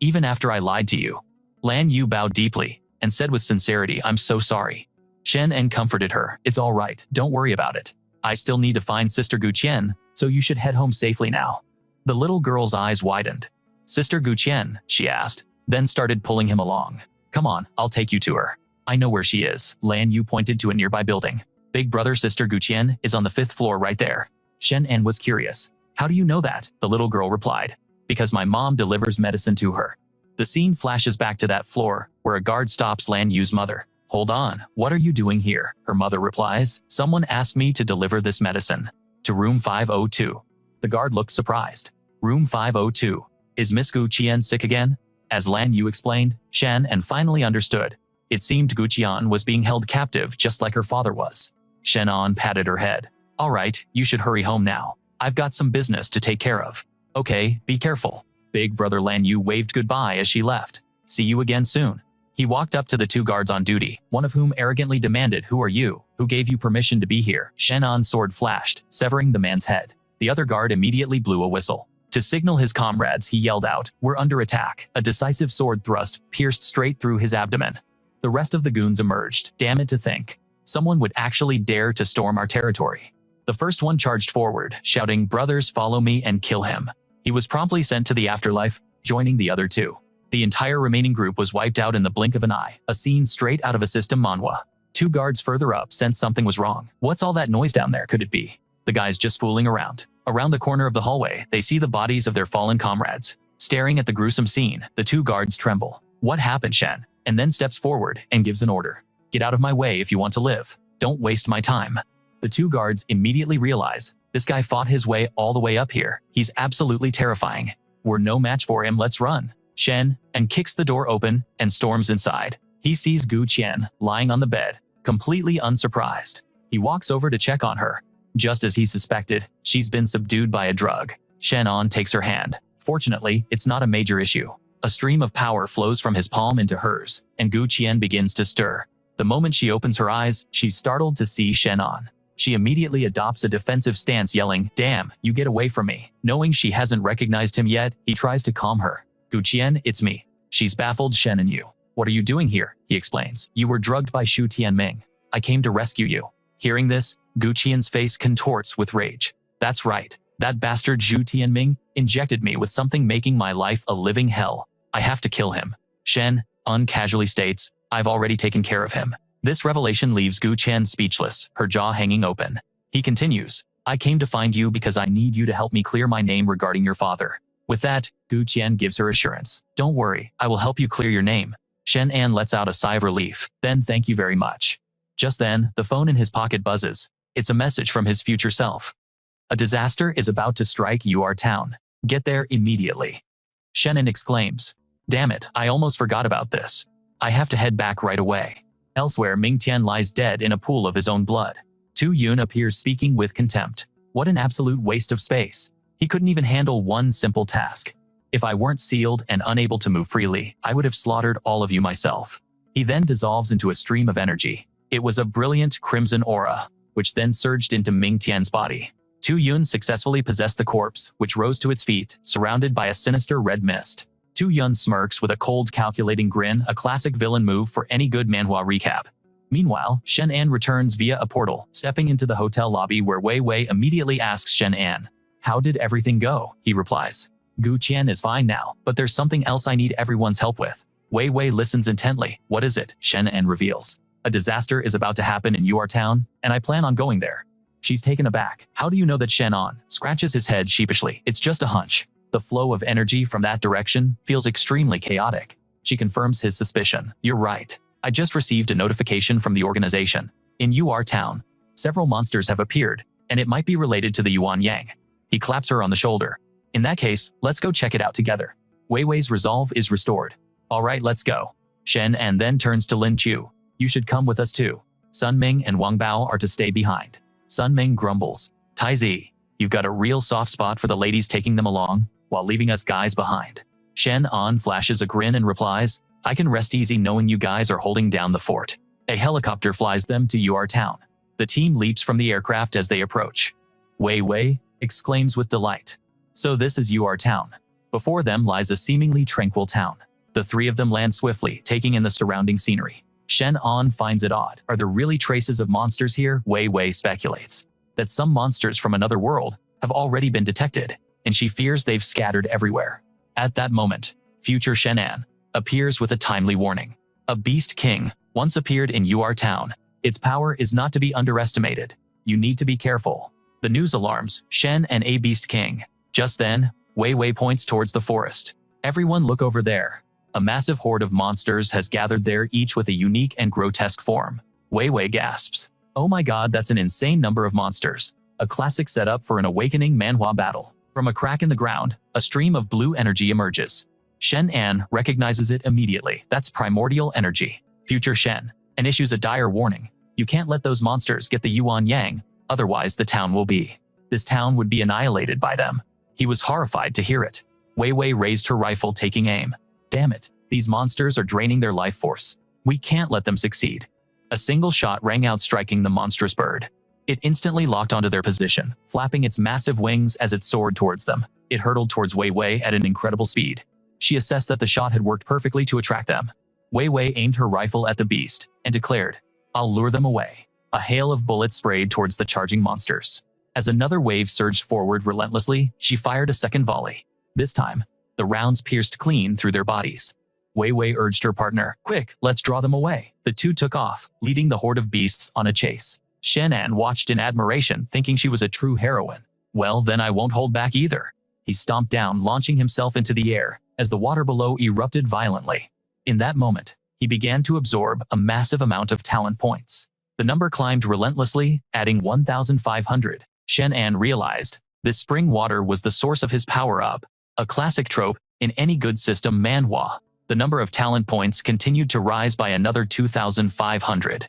Even after I lied to you." Lan Yu bowed deeply and said with sincerity, "I'm so sorry." Shenan comforted her. "It's all right, don't worry about it. I still need to find Sister Gu Qian, so you should head home safely now." The little girl's eyes widened. "Sister Gu Qian?" she asked, then started pulling him along. "Come on, I'll take you to her. I know where she is." Lan Yu pointed to a nearby building. "Big brother, Sister Gu Qian is on the 5th floor right there." Shenan was curious. "How do you know that?" The little girl replied. "Because my mom delivers medicine to her." The scene flashes back to that floor, where a guard stops Lan Yu's mother. "Hold on, what are you doing here?" Her mother replies, "Someone asked me to deliver this medicine to room 502. The guard looked surprised. "Room 502. Is Miss Gu Qian sick again?" As Lan Yu explained, Shenan finally understood. It seemed Gu Qian was being held captive just like her father was. Shenan patted her head. "All right, you should hurry home now. I've got some business to take care of." "Okay, be careful." Big brother Lan Yu waved goodbye as she left. "See you again soon." He walked up to the 2 guards on duty, one of whom arrogantly demanded, "Who are you? Who gave you permission to be here?" Shenan's sword flashed, severing the man's head. The other guard immediately blew a whistle. To signal his comrades, he yelled out, "We're under attack." A decisive sword thrust pierced straight through his abdomen. The rest of the goons emerged. Damn it, to think someone would actually dare to storm our territory. The first one charged forward, shouting, "Brothers, follow me and kill him." He was promptly sent to the afterlife, joining the other 2. The entire remaining group was wiped out in the blink of an eye, a scene straight out of a system manhwa. 2 guards further up sensed something was wrong. "What's all that noise down there? Could it be the guys just fooling around?" Around the corner of the hallway, they see the bodies of their fallen comrades. Staring at the gruesome scene, the 2 guards tremble. "What happened, Shen?" And then steps forward and gives an order. "Get out of my way if you want to live. Don't waste my time." The 2 guards immediately realize, this guy fought his way all the way up here. He's absolutely terrifying. We're no match for him, let's run. Chen and kicks the door open and storms inside. He sees Gu Qian lying on the bed, completely unsurprised. He walks over to check on her. Just as he suspected, she's been subdued by a drug. Shenan takes her hand. Fortunately, it's not a major issue. A stream of power flows from his palm into hers, and Gu Qian begins to stir. The moment she opens her eyes, she's startled to see Shenan. She immediately adopts a defensive stance, yelling, "Damn, you get away from me." Knowing she hasn't recognized him yet, he tries to calm her. "Gu Qian, it's me." She's baffled. "Shenan, you. What are you doing here?" He explains. "You were drugged by Xu Tianming. I came to rescue you." Hearing this, Gu Qian's face contorts with rage. "That's right. That bastard Xu Tianming injected me with something making my life a living hell. I have to kill him." Shen casually states, I've already taken care of him. This revelation leaves Gu Qian speechless, her jaw hanging open. He continues, I came to find you because I need you to help me clear my name regarding your father. With that, Gu Qian gives her assurance. Don't worry, I will help you clear your name. Shenan lets out a sigh of relief. Then thank you very much. Just then, the phone in his pocket buzzes. It's a message from his future self. A disaster is about to strike your town. Get there immediately. Shenan exclaims. Damn it, I almost forgot about this. I have to head back right away. Elsewhere, Ming Tian lies dead in a pool of his own blood. Tu Yun appears speaking with contempt. What an absolute waste of space. He couldn't even handle one simple task. If I weren't sealed and unable to move freely, I would have slaughtered all of you myself. He then dissolves into a stream of energy. It was a brilliant crimson aura, which then surged into Ming Tian's body. Tu Yun successfully possessed the corpse, which rose to its feet, surrounded by a sinister red mist. Tu Yun smirks with a cold, calculating grin, a classic villain move for any good manhwa recap. Meanwhile, Shenan returns via a portal, stepping into the hotel lobby where Wei Wei immediately asks Shenan, how did everything go? He replies, Gu Qian is fine now, but there's something else I need everyone's help with. Wei Wei listens intently. What is it? Shenan reveals. A disaster is about to happen in your town, and I plan on going there. She's taken aback. How do you know that? Shenan scratches his head sheepishly. It's just a hunch. The flow of energy from that direction feels extremely chaotic. She confirms his suspicion. You're right. I just received a notification from the organization. In your town, several monsters have appeared, and it might be related to the Yuan Yang. He claps her on the shoulder. In that case, let's go check it out together. Wei Wei's resolve is restored. All right, let's go. Shenan then turns to Lin Chu. You should come with us too. Sunming and Wang Bao are to stay behind. Sunming grumbles. Taizi, you've got a real soft spot for the ladies taking them along, while leaving us guys behind. Shenan flashes a grin and replies, I can rest easy knowing you guys are holding down the fort. A helicopter flies them to your town. The team leaps from the aircraft as they approach. Wei Wei exclaims with delight. So this is your town. Before them lies a seemingly tranquil town. The three of them land swiftly, taking in the surrounding scenery. Shenan finds it odd. Are there really traces of monsters here? Wei Wei speculates that some monsters from another world have already been detected, and she fears they've scattered everywhere. At that moment, future Shenan appears with a timely warning. A beast king once appeared in your town. Its power is not to be underestimated. You need to be careful. The news alarms Shen and a beast king. Just then, Wei Wei points towards the forest. Everyone look over there. A massive horde of monsters has gathered there, each with a unique and grotesque form. Wei Wei gasps. Oh my god, that's an insane number of monsters. A classic setup for an awakening manhwa battle. From a crack in the ground, a stream of blue energy emerges. Shenan recognizes it immediately. That's primordial energy. Future Shen, and issues a dire warning. You can't let those monsters get the Yuan Yang, otherwise the town will be. This town would be annihilated by them. He was horrified to hear it. Wei Wei raised her rifle, taking aim. Damn it, these monsters are draining their life force. We can't let them succeed. A single shot rang out, striking the monstrous bird. It instantly locked onto their position, flapping its massive wings as it soared towards them. It hurtled towards Wei Wei at an incredible speed. She assessed that the shot had worked perfectly to attract them. Wei Wei aimed her rifle at the beast and declared, I'll lure them away. A hail of bullets sprayed towards the charging monsters. As another wave surged forward relentlessly, she fired a second volley. This time, the rounds pierced clean through their bodies. Wei Wei urged her partner, quick, let's draw them away. The two took off, leading the horde of beasts on a chase. Shenan watched in admiration, thinking she was a true heroine. Well, then I won't hold back either. He stomped down, launching himself into the air, as the water below erupted violently. In that moment, he began to absorb a massive amount of talent points. The number climbed relentlessly, adding 1,500. Shenan realized this spring water was the source of his power-up, a classic trope in any good system manhwa. The number of talent points continued to rise by another 2,500.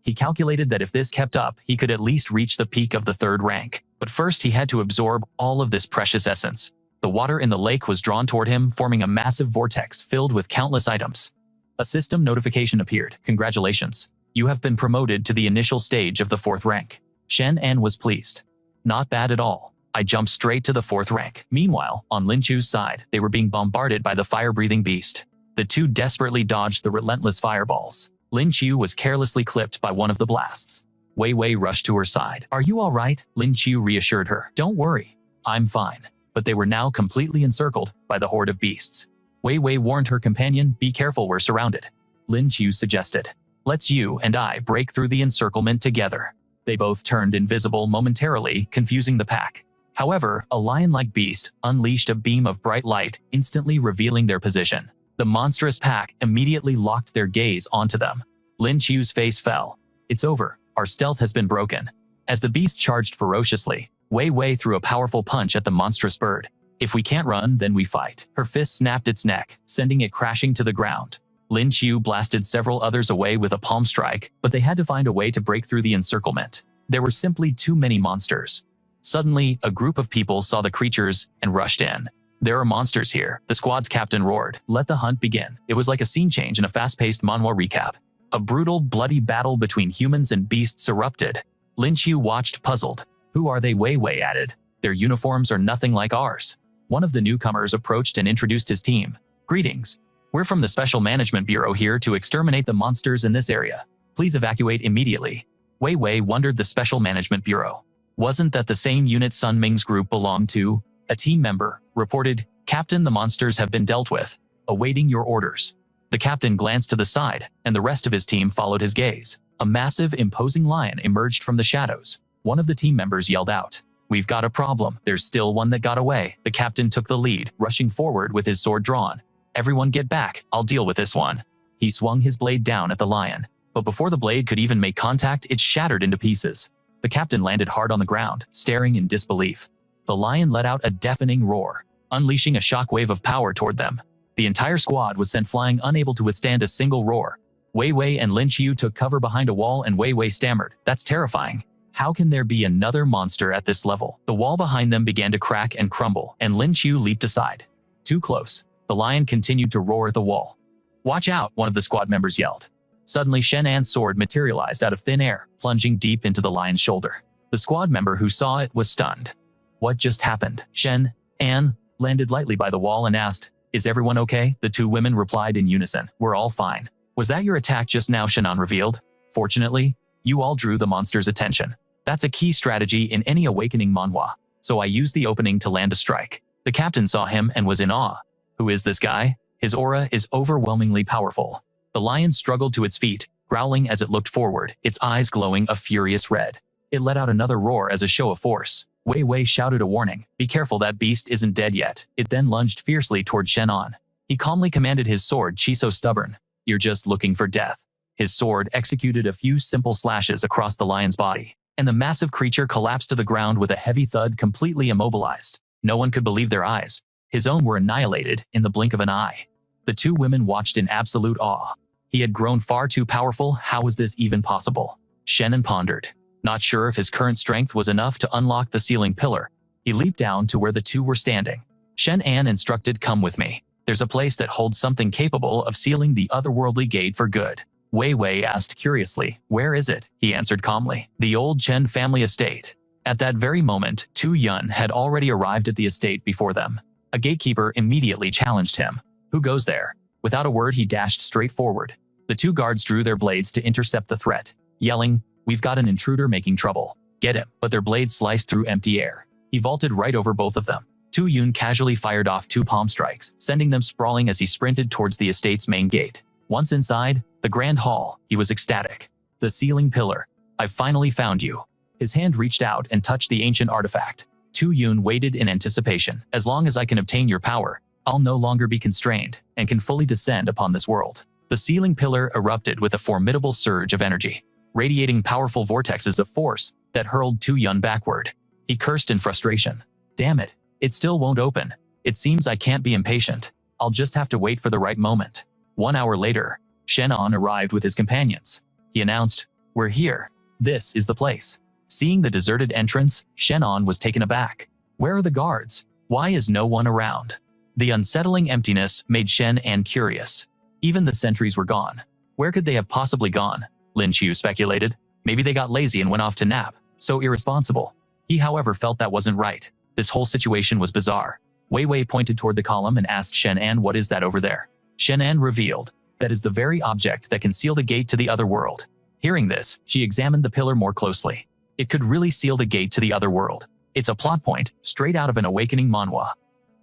He calculated that if this kept up, he could at least reach the peak of the third rank. But first he had to absorb all of this precious essence. The water in the lake was drawn toward him, forming a massive vortex filled with countless items. A system notification appeared. Congratulations. You have been promoted to the initial stage of the 4th rank. Shenan was pleased. Not bad at all. I jumped straight to the 4th rank. Meanwhile, on Lin Chu's side, they were being bombarded by the fire-breathing beast. The two desperately dodged the relentless fireballs. Lin Chu was carelessly clipped by one of the blasts. Wei Wei rushed to her side. Are you all right? Lin Chu reassured her. Don't worry. I'm fine. But they were now completely encircled by the horde of beasts. Wei Wei warned her companion, be careful, we're surrounded. Lin Chu suggested, let's you and I break through the encirclement together. They both turned invisible momentarily, confusing the pack. However, a lion-like beast unleashed a beam of bright light, instantly revealing their position. The monstrous pack immediately locked their gaze onto them. Lin Chu's face fell. It's over. Our stealth has been broken. As the beast charged ferociously, Wei Wei threw a powerful punch at the monstrous bird. If we can't run, then we fight. Her fist snapped its neck, sending it crashing to the ground. Lin Chu blasted several others away with a palm strike, but they had to find a way to break through the encirclement. There were simply too many monsters. Suddenly, a group of people saw the creatures and rushed in. There are monsters here, the squad's captain roared. Let the hunt begin. It was like a scene change in a fast-paced manhwa recap. A brutal, bloody battle between humans and beasts erupted. Lin Chu watched puzzled. Who are they? Wei Wei added. Their uniforms are nothing like ours. One of the newcomers approached and introduced his team. Greetings. We're from the Special Management Bureau here to exterminate the monsters in this area. Please evacuate immediately. Wei Wei wondered, the Special Management Bureau. Wasn't that the same unit Sunming's group belonged to? A team member reported, Captain, the monsters have been dealt with. Awaiting your orders. The captain glanced to the side, and the rest of his team followed his gaze. A massive, imposing lion emerged from the shadows. One of the team members yelled out, We've got a problem. There's still one that got away. The captain took the lead, rushing forward with his sword drawn. Everyone get back. I'll deal with this one. He swung his blade down at the lion, but before the blade could even make contact, it shattered into pieces. The captain landed hard on the ground, staring in disbelief. The lion let out a deafening roar, unleashing a shockwave of power toward them. The entire squad was sent flying, unable to withstand a single roar. Wei Wei and Lin Chu took cover behind a wall, and Wei Wei stammered, That's terrifying. How can there be another monster at this level? The wall behind them began to crack and crumble, and Lin Chu leaped aside. Too close. The lion continued to roar at the wall. Watch out, one of the squad members yelled. Suddenly, Shenan's sword materialized out of thin air, plunging deep into the lion's shoulder. The squad member who saw it was stunned. What just happened? Shenan landed lightly by the wall and asked, Is everyone okay? The two women replied in unison, We're all fine. Was that your attack just now? Shenan revealed. Fortunately, you all drew the monster's attention. That's a key strategy in any awakening manhwa, so I used the opening to land a strike. The captain saw him and was in awe. Who is this guy? His aura is overwhelmingly powerful. The lion struggled to its feet, growling as it looked forward, its eyes glowing a furious red. It let out another roar as a show of force. Wei Wei shouted a warning, Be careful, that beast isn't dead yet. It then lunged fiercely toward Shenan. He calmly commanded his sword, Chi so stubborn. You're just looking for death. His sword executed a few simple slashes across the lion's body, and the massive creature collapsed to the ground with a heavy thud, completely immobilized. No one could believe their eyes. His own were annihilated in the blink of an eye. The two women watched in absolute awe. He had grown far too powerful. How was this even possible? Shenan pondered. Not sure if his current strength was enough to unlock the ceiling pillar. He leaped down to where the two were standing. Shenan instructed, Come with me. There's a place that holds something capable of sealing the otherworldly gate for good. Wei Wei asked curiously, Where is it? He answered calmly, The old Chen family estate. At that very moment, Tu Yun had already arrived at the estate before them. A gatekeeper immediately challenged him. Who goes there? Without a word, he dashed straight forward. The two guards drew their blades to intercept the threat, yelling, We've got an intruder making trouble. Get him. But their blades sliced through empty air. He vaulted right over both of them. Tu Yun casually fired off 2 palm strikes, sending them sprawling as he sprinted towards the estate's main gate. Once inside the grand hall, he was ecstatic. The ceiling pillar. I've finally found you. His hand reached out and touched the ancient artifact. Tu Yun waited in anticipation. As long as I can obtain your power, I'll no longer be constrained and can fully descend upon this world. The ceiling pillar erupted with a formidable surge of energy, radiating powerful vortexes of force that hurled Tu Yun backward. He cursed in frustration. Damn it, it still won't open. It seems I can't be impatient. I'll just have to wait for the right moment. 1 hour later, Shenan arrived with his companions. He announced, We're here. This is the place. Seeing the deserted entrance, Shenan was taken aback. Where are the guards? Why is no one around? The unsettling emptiness made Shenan curious. Even the sentries were gone. Where could they have possibly gone? Lin Chu speculated. Maybe they got lazy and went off to nap. So irresponsible. He, however, felt that wasn't right. This whole situation was bizarre. Wei Wei pointed toward the column and asked Shenan, What is that over there? Shenan revealed, That is the very object that can seal the gate to the other world. Hearing this, she examined the pillar more closely. It could really seal the gate to the other world. It's a plot point, straight out of an awakening manhwa.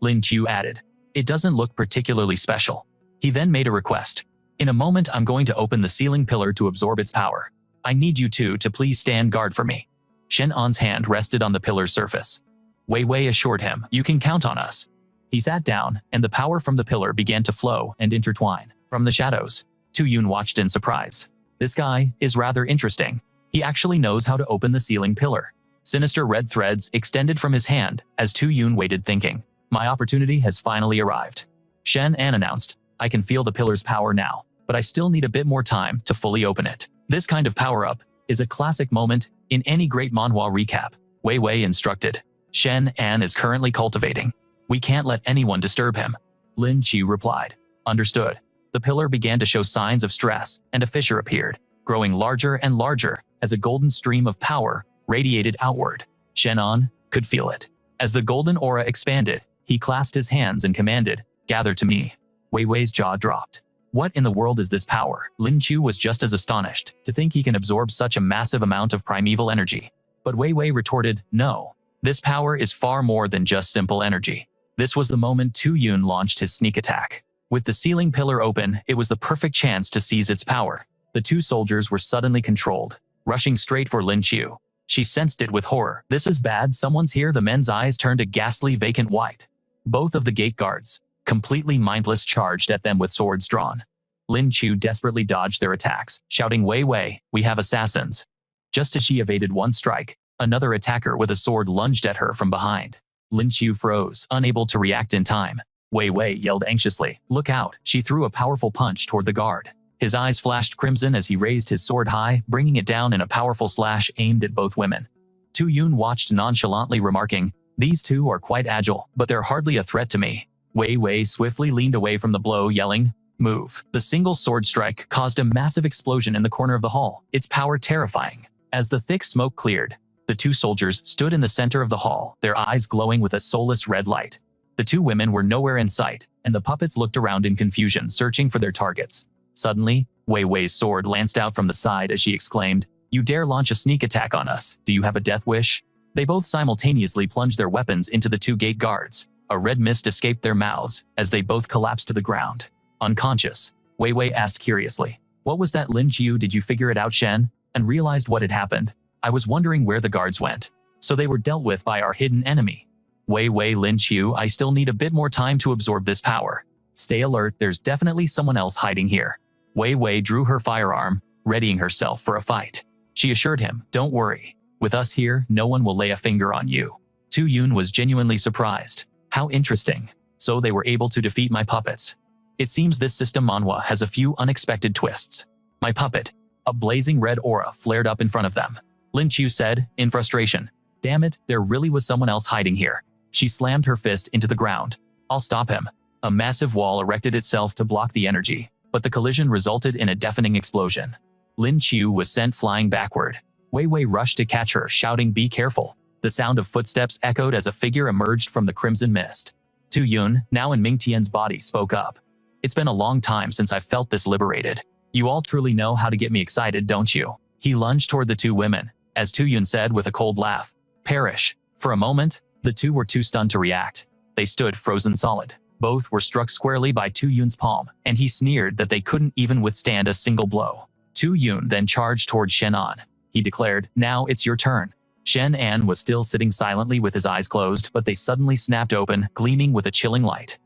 Lin Chu added, It doesn't look particularly special. He then made a request. In a moment, I'm going to open the ceiling pillar to absorb its power. I need you two to please stand guard for me. Shenan's hand rested on the pillar's surface. Wei Wei assured him, you can count on us. He sat down, and the power from the pillar began to flow and intertwine. From the shadows, Tu Yun watched in surprise. This guy is rather interesting. He actually knows how to open the ceiling pillar. Sinister red threads extended from his hand as Tu Yun waited thinking. My opportunity has finally arrived. Shenan announced, I can feel the pillar's power now, but I still need a bit more time to fully open it. This kind of power-up is a classic moment in any great manhwa recap. Wei Wei instructed. Shenan is currently cultivating. We can't let anyone disturb him. Lin Chu replied. Understood. The pillar began to show signs of stress, and a fissure appeared, growing larger and larger as a golden stream of power radiated outward. Shenan could feel it. As the golden aura expanded, he clasped his hands and commanded, gather to me. Wei Wei's jaw dropped. What in the world is this power? Lin Chu was just as astonished to think he can absorb such a massive amount of primeval energy. But Wei Wei retorted, no. This power is far more than just simple energy. This was the moment Tu Yun launched his sneak attack. With the ceiling pillar open, it was the perfect chance to seize its power. The two soldiers were suddenly controlled, rushing straight for Lin Chu. She sensed it with horror. This is bad, someone's here. The men's eyes turned a ghastly vacant white. Both of the gate guards, completely mindless, charged at them with swords drawn. Lin Chu desperately dodged their attacks, shouting, Wei Wei, we have assassins. Just as she evaded one strike, another attacker with a sword lunged at her from behind. Lin Chu froze, unable to react in time. Wei Wei yelled anxiously, look out. She threw a powerful punch toward the guard. His eyes flashed crimson as he raised his sword high, bringing it down in a powerful slash aimed at both women. Tu Yun watched nonchalantly, remarking, these two are quite agile, but they're hardly a threat to me. Wei Wei swiftly leaned away from the blow, yelling, move. The single sword strike caused a massive explosion in the corner of the hall, its power terrifying. As the thick smoke cleared, the two soldiers stood in the center of the hall, their eyes glowing with a soulless red light. The two women were nowhere in sight, and the puppets looked around in confusion, searching for their targets. Suddenly, Wei Wei's sword lanced out from the side as she exclaimed, you dare launch a sneak attack on us? Do you have a death wish? They both simultaneously plunged their weapons into the two gate guards. A red mist escaped their mouths as they both collapsed to the ground. Unconscious, Wei Wei asked curiously, what was that, Lin Chu? Did you figure it out, Chen? And realized what had happened? I was wondering where the guards went. So they were dealt with by our hidden enemy. Wei Wei, Lin Chu, I still need a bit more time to absorb this power. Stay alert, there's definitely someone else hiding here. Wei Wei drew her firearm, readying herself for a fight. She assured him, don't worry. With us here, no one will lay a finger on you. Tu Yun was genuinely surprised. How interesting. So they were able to defeat my puppets. It seems this system manhwa has a few unexpected twists. My puppet. A blazing red aura flared up in front of them. Lin Chu said, in frustration, damn it, there really was someone else hiding here. She slammed her fist into the ground. I'll stop him. A massive wall erected itself to block the energy, but the collision resulted in a deafening explosion. Lin Chu was sent flying backward. Wei Wei rushed to catch her, shouting, be careful. The sound of footsteps echoed as a figure emerged from the crimson mist. Tu Yun, now in Ming Tian's body, spoke up. It's been a long time since I felt this liberated. You all truly know how to get me excited, don't you? He lunged toward the two women, as Tu Yun said with a cold laugh, perish. For a moment, the two were too stunned to react. They stood frozen solid. Both were struck squarely by Tu Yun's palm, and he sneered that they couldn't even withstand a single blow. Tu Yun then charged toward Shenan. He declared, now it's your turn. Shenan was still sitting silently with his eyes closed, but they suddenly snapped open, gleaming with a chilling light.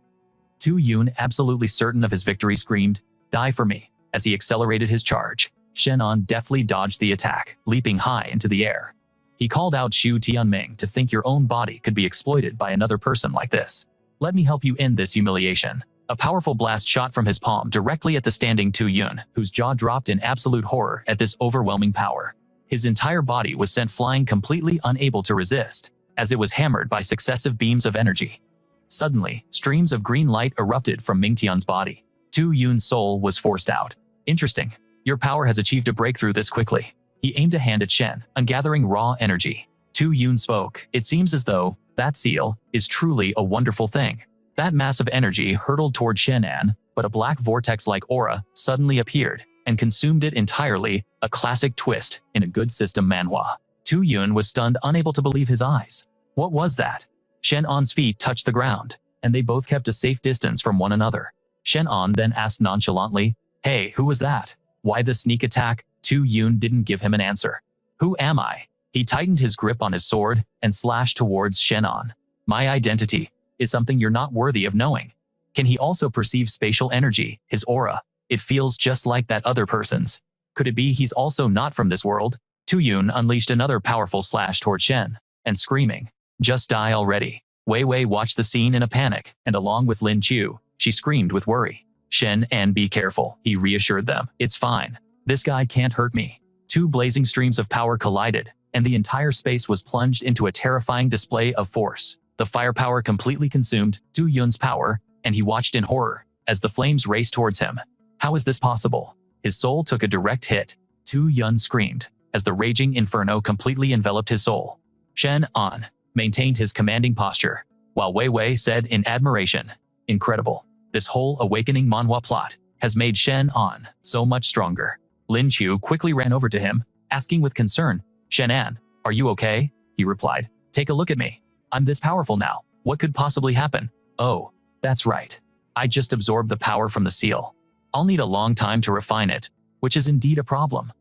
Tu Yun, absolutely certain of his victory, screamed, die for me, as he accelerated his charge. Shenan deftly dodged the attack, leaping high into the air. He called out, Shu Tianming, to think your own body could be exploited by another person like this. Let me help you end this humiliation. A powerful blast shot from his palm directly at the standing Tu Yun, whose jaw dropped in absolute horror at this overwhelming power. His entire body was sent flying, completely unable to resist, as it was hammered by successive beams of energy. Suddenly, streams of green light erupted from Ming Tian's body. Tu Yun's soul was forced out. Interesting. Your power has achieved a breakthrough this quickly. He aimed a hand at Chen, ungathering raw energy. Tu Yun spoke. It seems as though that seal is truly a wonderful thing. That mass of energy hurtled toward Shenan, but a black vortex-like aura suddenly appeared and consumed it entirely, a classic twist in a good system manhwa. Tu Yun was stunned, unable to believe his eyes. What was that? Shenan's feet touched the ground. and they both kept a safe distance from one another. Shenan then asked nonchalantly, "Hey, who was that? Why the sneak attack?" Chu Yun didn't give him an answer. "Who am I?" He tightened his grip on his sword and slashed towards Shenan. "My identity is something you're not worthy of knowing." Can he also perceive spatial energy, his aura? It feels just like that other person's. Could it be he's also not from this world? Chu Yun unleashed another powerful slash toward Shen, and screaming, "Just die already." Wei Wei watched the scene in a panic, and along with Lin Chu, she screamed with worry. "Shenan, be careful," he reassured them. "It's fine. This guy can't hurt me." Two blazing streams of power collided, and the entire space was plunged into a terrifying display of force. The firepower completely consumed Chu Yun's power, and he watched in horror as the flames raced towards him. How is this possible? His soul took a direct hit. Chu Yun screamed as the raging inferno completely enveloped his soul. Shenan maintained his commanding posture, while Wei Wei said in admiration, "Incredible. This whole awakening manhwa plot has made Shenan so much stronger." Lin Chu quickly ran over to him, asking with concern, "Shenan, are you okay?" He replied, "Take a look at me. I'm this powerful now. What could possibly happen?" "Oh, that's right. I just absorbed the power from the seal. I'll need a long time to refine it, which is indeed a problem."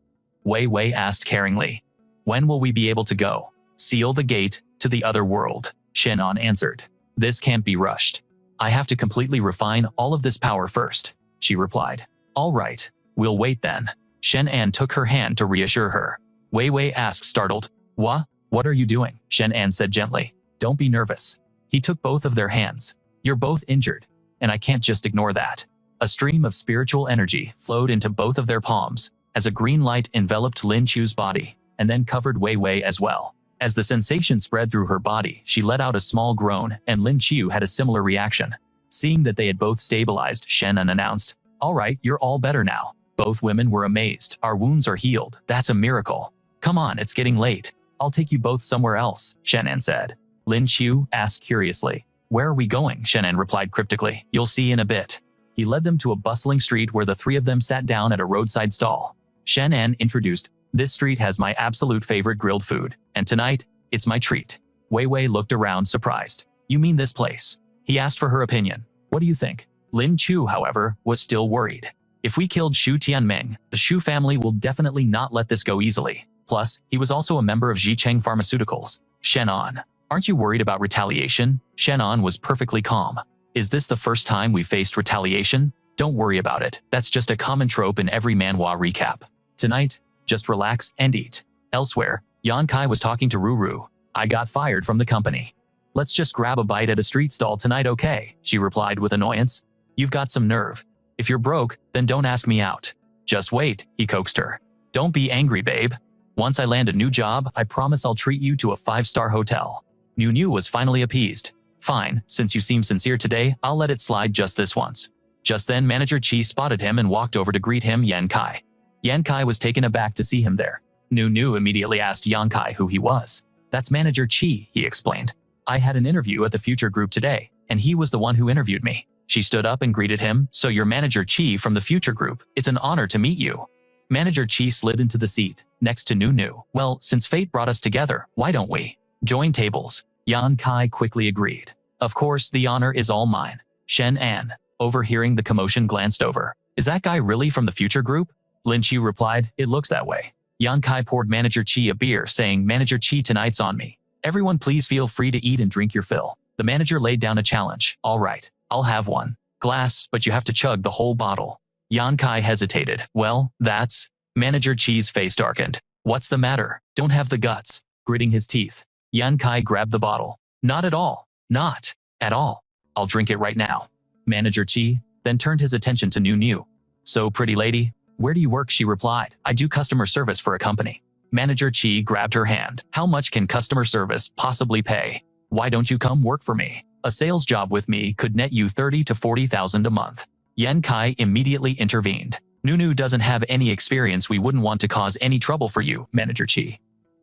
Wei Wei asked caringly, "When will we be able to go?" "Seal the gate to the other world," Shenan answered. "This can't be rushed. I have to completely refine all of this power first," she replied. "All right, we'll wait then." Shenan took her hand to reassure her. Wei Wei asked startled, What are you doing?" Shenan said gently. "Don't be nervous." He took both of their hands. "You're both injured, and I can't just ignore that." A stream of spiritual energy flowed into both of their palms as a green light enveloped Lin Chu's body and then covered Wei Wei as well. As the sensation spread through her body, she let out a small groan, and Lin Chu had a similar reaction. Seeing that they had both stabilized, Shenan announced, "All right, you're all better now." Both women were amazed. "Our wounds are healed. That's a miracle. Come on, it's getting late. I'll take you both somewhere else," Shenan said. Lin Chu asked curiously, "Where are we going?" Shenan replied cryptically, "You'll see in a bit." He led them to a bustling street where the three of them sat down at a roadside stall. Shenan introduced, "This street has my absolute favorite grilled food, and tonight, it's my treat." Wei Wei looked around surprised. "You mean this place?" He asked for her opinion. "What do you think?" Lin Chu, however, was still worried. "If we killed Shu Tianming, the Shu family will definitely not let this go easily. Plus, he was also a member of Zhicheng Pharmaceuticals." "Shenan, aren't you worried about retaliation?" Shenan was perfectly calm. "Is this the first time we faced retaliation? Don't worry about it. That's just a common trope in every manhwa recap. Tonight, just relax and eat." Elsewhere, Yan Kai was talking to Ruru. "I got fired from the company. Let's just grab a bite at a street stall tonight, okay?" she replied with annoyance. "You've got some nerve. If you're broke, then don't ask me out." "Just wait," he coaxed her. "Don't be angry, babe. Once I land a new job, I promise I'll treat you to a 5-star hotel." New was finally appeased. "Fine, since you seem sincere today, I'll let it slide just this once." Just then Manager Chi spotted him and walked over to greet him. Yan Kai. Yan Kai was taken aback to see him there. New immediately asked Yan Kai who he was. "That's Manager Chi," he explained. "I had an interview at the Future Group today, and he was the one who interviewed me." She stood up and greeted him. "So you're Manager Chi from the Future Group. It's an honor to meet you." Manager Chi slid into the seat next to New. "Well, since fate brought us together, why don't we join tables?" Yan Kai quickly agreed. "Of course, the honor is all mine." Shenan, overhearing the commotion, glanced over. "Is that guy really from the Future Group?" Lin Chu replied, "It looks that way." Yan Kai poured Manager Chi a beer, saying, "Manager Chi, tonight's on me. Everyone please feel free to eat and drink your fill." The manager laid down a challenge. "All right, I'll have one glass, but you have to chug the whole bottle." Yan Kai hesitated. "Well, that's..." Manager Chi's face darkened. "What's the matter? Don't have the guts." Gritting his teeth, Yan Kai grabbed the bottle. "Not at all. Not at all. I'll drink it right now." Manager Chi then turned his attention to New. "So, pretty lady, where do you work?" she replied. "I do customer service for a company." Manager Chi grabbed her hand. "How much can customer service possibly pay? Why don't you come work for me? A sales job with me could net you 30 to 40,000 a month." Yan Kai immediately intervened. "New doesn't have any experience. We wouldn't want to cause any trouble for you, Manager Chi."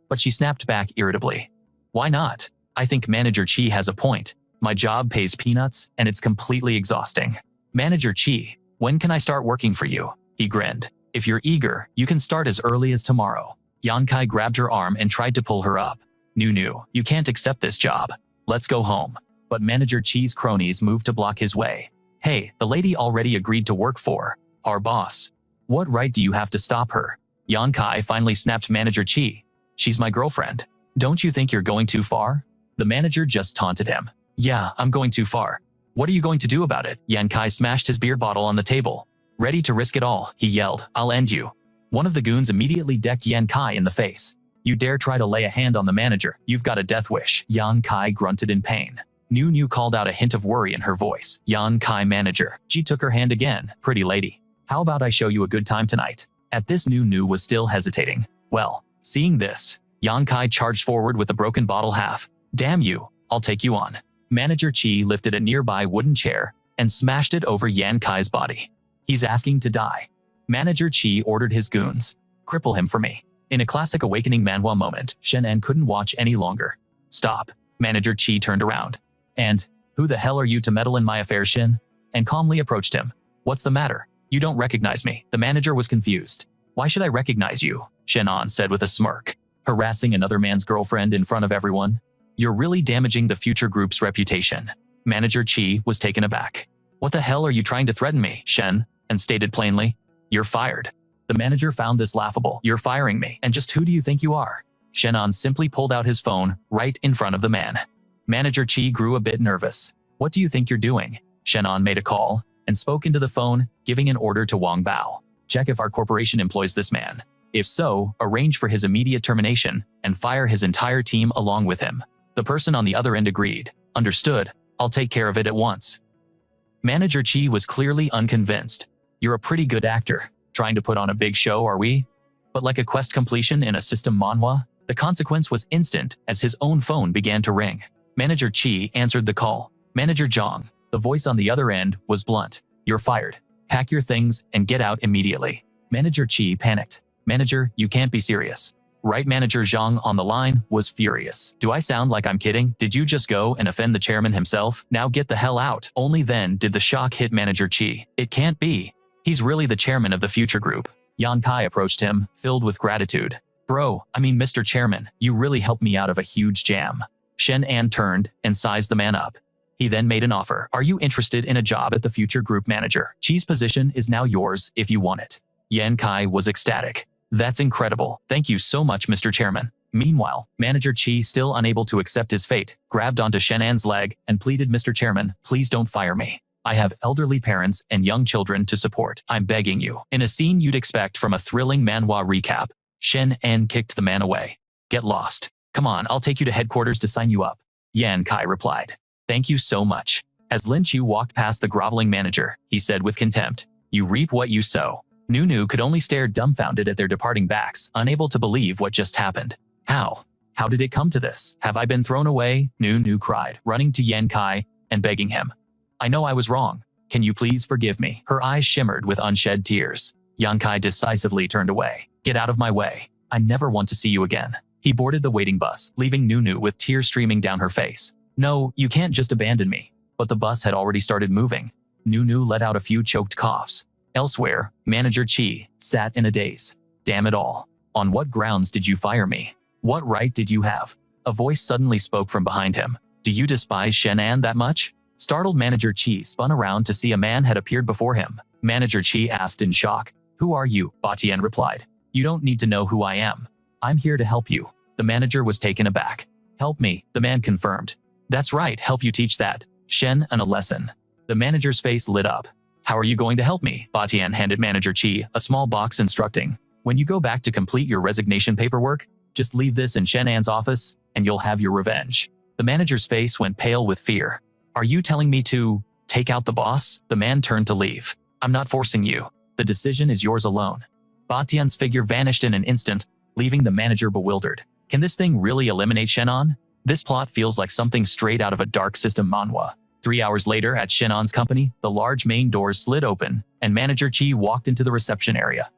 But she snapped back irritably. "Why not? I think Manager Chi has a point. My job pays peanuts, and it's completely exhausting." "Manager Chi, when can I start working for you?" He grinned. "If you're eager, you can start as early as tomorrow." Yan Kai grabbed her arm and tried to pull her up. New, you can't accept this job. Let's go home." but Manager Chi's cronies moved to block his way. Hey, the lady already agreed to work for our boss. What right do you have to stop her? Yan Kai finally snapped Manager Chi. She's my girlfriend. Don't you think you're going too far? The manager just taunted him. Yeah, I'm going too far. What are you going to do about it? Yan Kai smashed his beer bottle on the table. Ready to risk it all, he yelled. I'll end you. One of the goons immediately decked Yan Kai in the face. You dare try to lay a hand on the manager, you've got a death wish. Yan Kai grunted in pain. Nu called out a hint of worry in her voice. Yan Kai manager. She took her hand again. Pretty lady. How about I show you a good time tonight? At this, Nu was still hesitating. Well, seeing this, Yan Kai charged forward with the broken bottle half. Damn you, I'll take you on. Manager Chi lifted a nearby wooden chair and smashed it over Yan Kai's body. He's asking to die. Manager Chi ordered his goons. Cripple him for me. In a classic Awakening Manhwa moment, Shenan couldn't watch any longer. Stop. Manager Chi turned around. And, who the hell are you to meddle in my affairs, Shin? And calmly approached him. What's the matter? You don't recognize me. The manager was confused. Why should I recognize you? Shenan said with a smirk. Harassing another man's girlfriend in front of everyone? You're really damaging the future group's reputation. Manager Chi was taken aback. What the hell are you trying to threaten me, Shen? And stated plainly, you're fired. The manager found this laughable. You're firing me, and just who do you think you are? Shenan simply pulled out his phone right in front of the man. Manager Chi grew a bit nervous. What do you think you're doing? Shenan made a call and spoke into the phone, giving an order to Wang Bao. Check if our corporation employs this man. If so, arrange for his immediate termination and fire his entire team along with him. The person on the other end agreed. Understood. I'll take care of it at once. Manager Chi was clearly unconvinced. You're a pretty good actor. Trying to put on a big show, are we? But like a quest completion in a system manhwa, the consequence was instant as his own phone began to ring. Manager Chi answered the call. Manager Zhang. The voice on the other end was blunt. You're fired. Pack your things and get out immediately. Manager Chi panicked. Manager, you can't be serious. Right, Manager Zhang on the line was furious. Do I sound like I'm kidding? Did you just go and offend the chairman himself? Now get the hell out. Only then did the shock hit Manager Chi. It can't be. He's really the chairman of the future group. Yan Kai approached him, filled with gratitude. Bro, I mean Mr. Chairman, you really helped me out of a huge jam. Shenan turned and sized the man up. He then made an offer. Are you interested in a job at the future group manager? Chi's position is now yours if you want it. Yan Kai was ecstatic. That's incredible. Thank you so much, Mr. Chairman. Meanwhile, Manager Chi, still unable to accept his fate, grabbed onto Shenan's leg and pleaded, Mr. Chairman, please don't fire me. I have elderly parents and young children to support. I'm begging you. In a scene you'd expect from a thrilling manhwa recap, Shenan kicked the man away. Get lost. Come on, I'll take you to headquarters to sign you up. Yan Kai replied. Thank you so much. As Lin Chu walked past the groveling manager, he said with contempt, you reap what you sow. Nu could only stare dumbfounded at their departing backs, unable to believe what just happened. How? How did it come to this? Have I been thrown away? Nu cried, running to Yan Kai and begging him. I know I was wrong. Can you please forgive me? Her eyes shimmered with unshed tears. Yan Kai decisively turned away. Get out of my way. I never want to see you again. He boarded the waiting bus, leaving Nu with tears streaming down her face. No, you can't just abandon me. But the bus had already started moving. Nu let out a few choked coughs. Elsewhere, Manager Chi sat in a daze. Damn it all. On what grounds did you fire me? What right did you have? A voice suddenly spoke from behind him. Do you despise Shenan that much? Startled Manager Chi spun around to see a man had appeared before him. Manager Chi asked in shock. Who are you? Batian replied. You don't need to know who I am. I'm here to help you. The manager was taken aback. Help me, the man confirmed. That's right, help you teach that. Shen and a lesson. The manager's face lit up. How are you going to help me? Batian handed Manager Chi a small box instructing. When you go back to complete your resignation paperwork, just leave this in Shenan's office and you'll have your revenge. The manager's face went pale with fear. Are you telling me to take out the boss? The man turned to leave. I'm not forcing you. The decision is yours alone. Batian's figure vanished in an instant, leaving the manager bewildered. Can this thing really eliminate Shenan? This plot feels like something straight out of a dark system manhwa. 3 hours later at Shenan's company, the large main doors slid open, and Manager Chi walked into the reception area.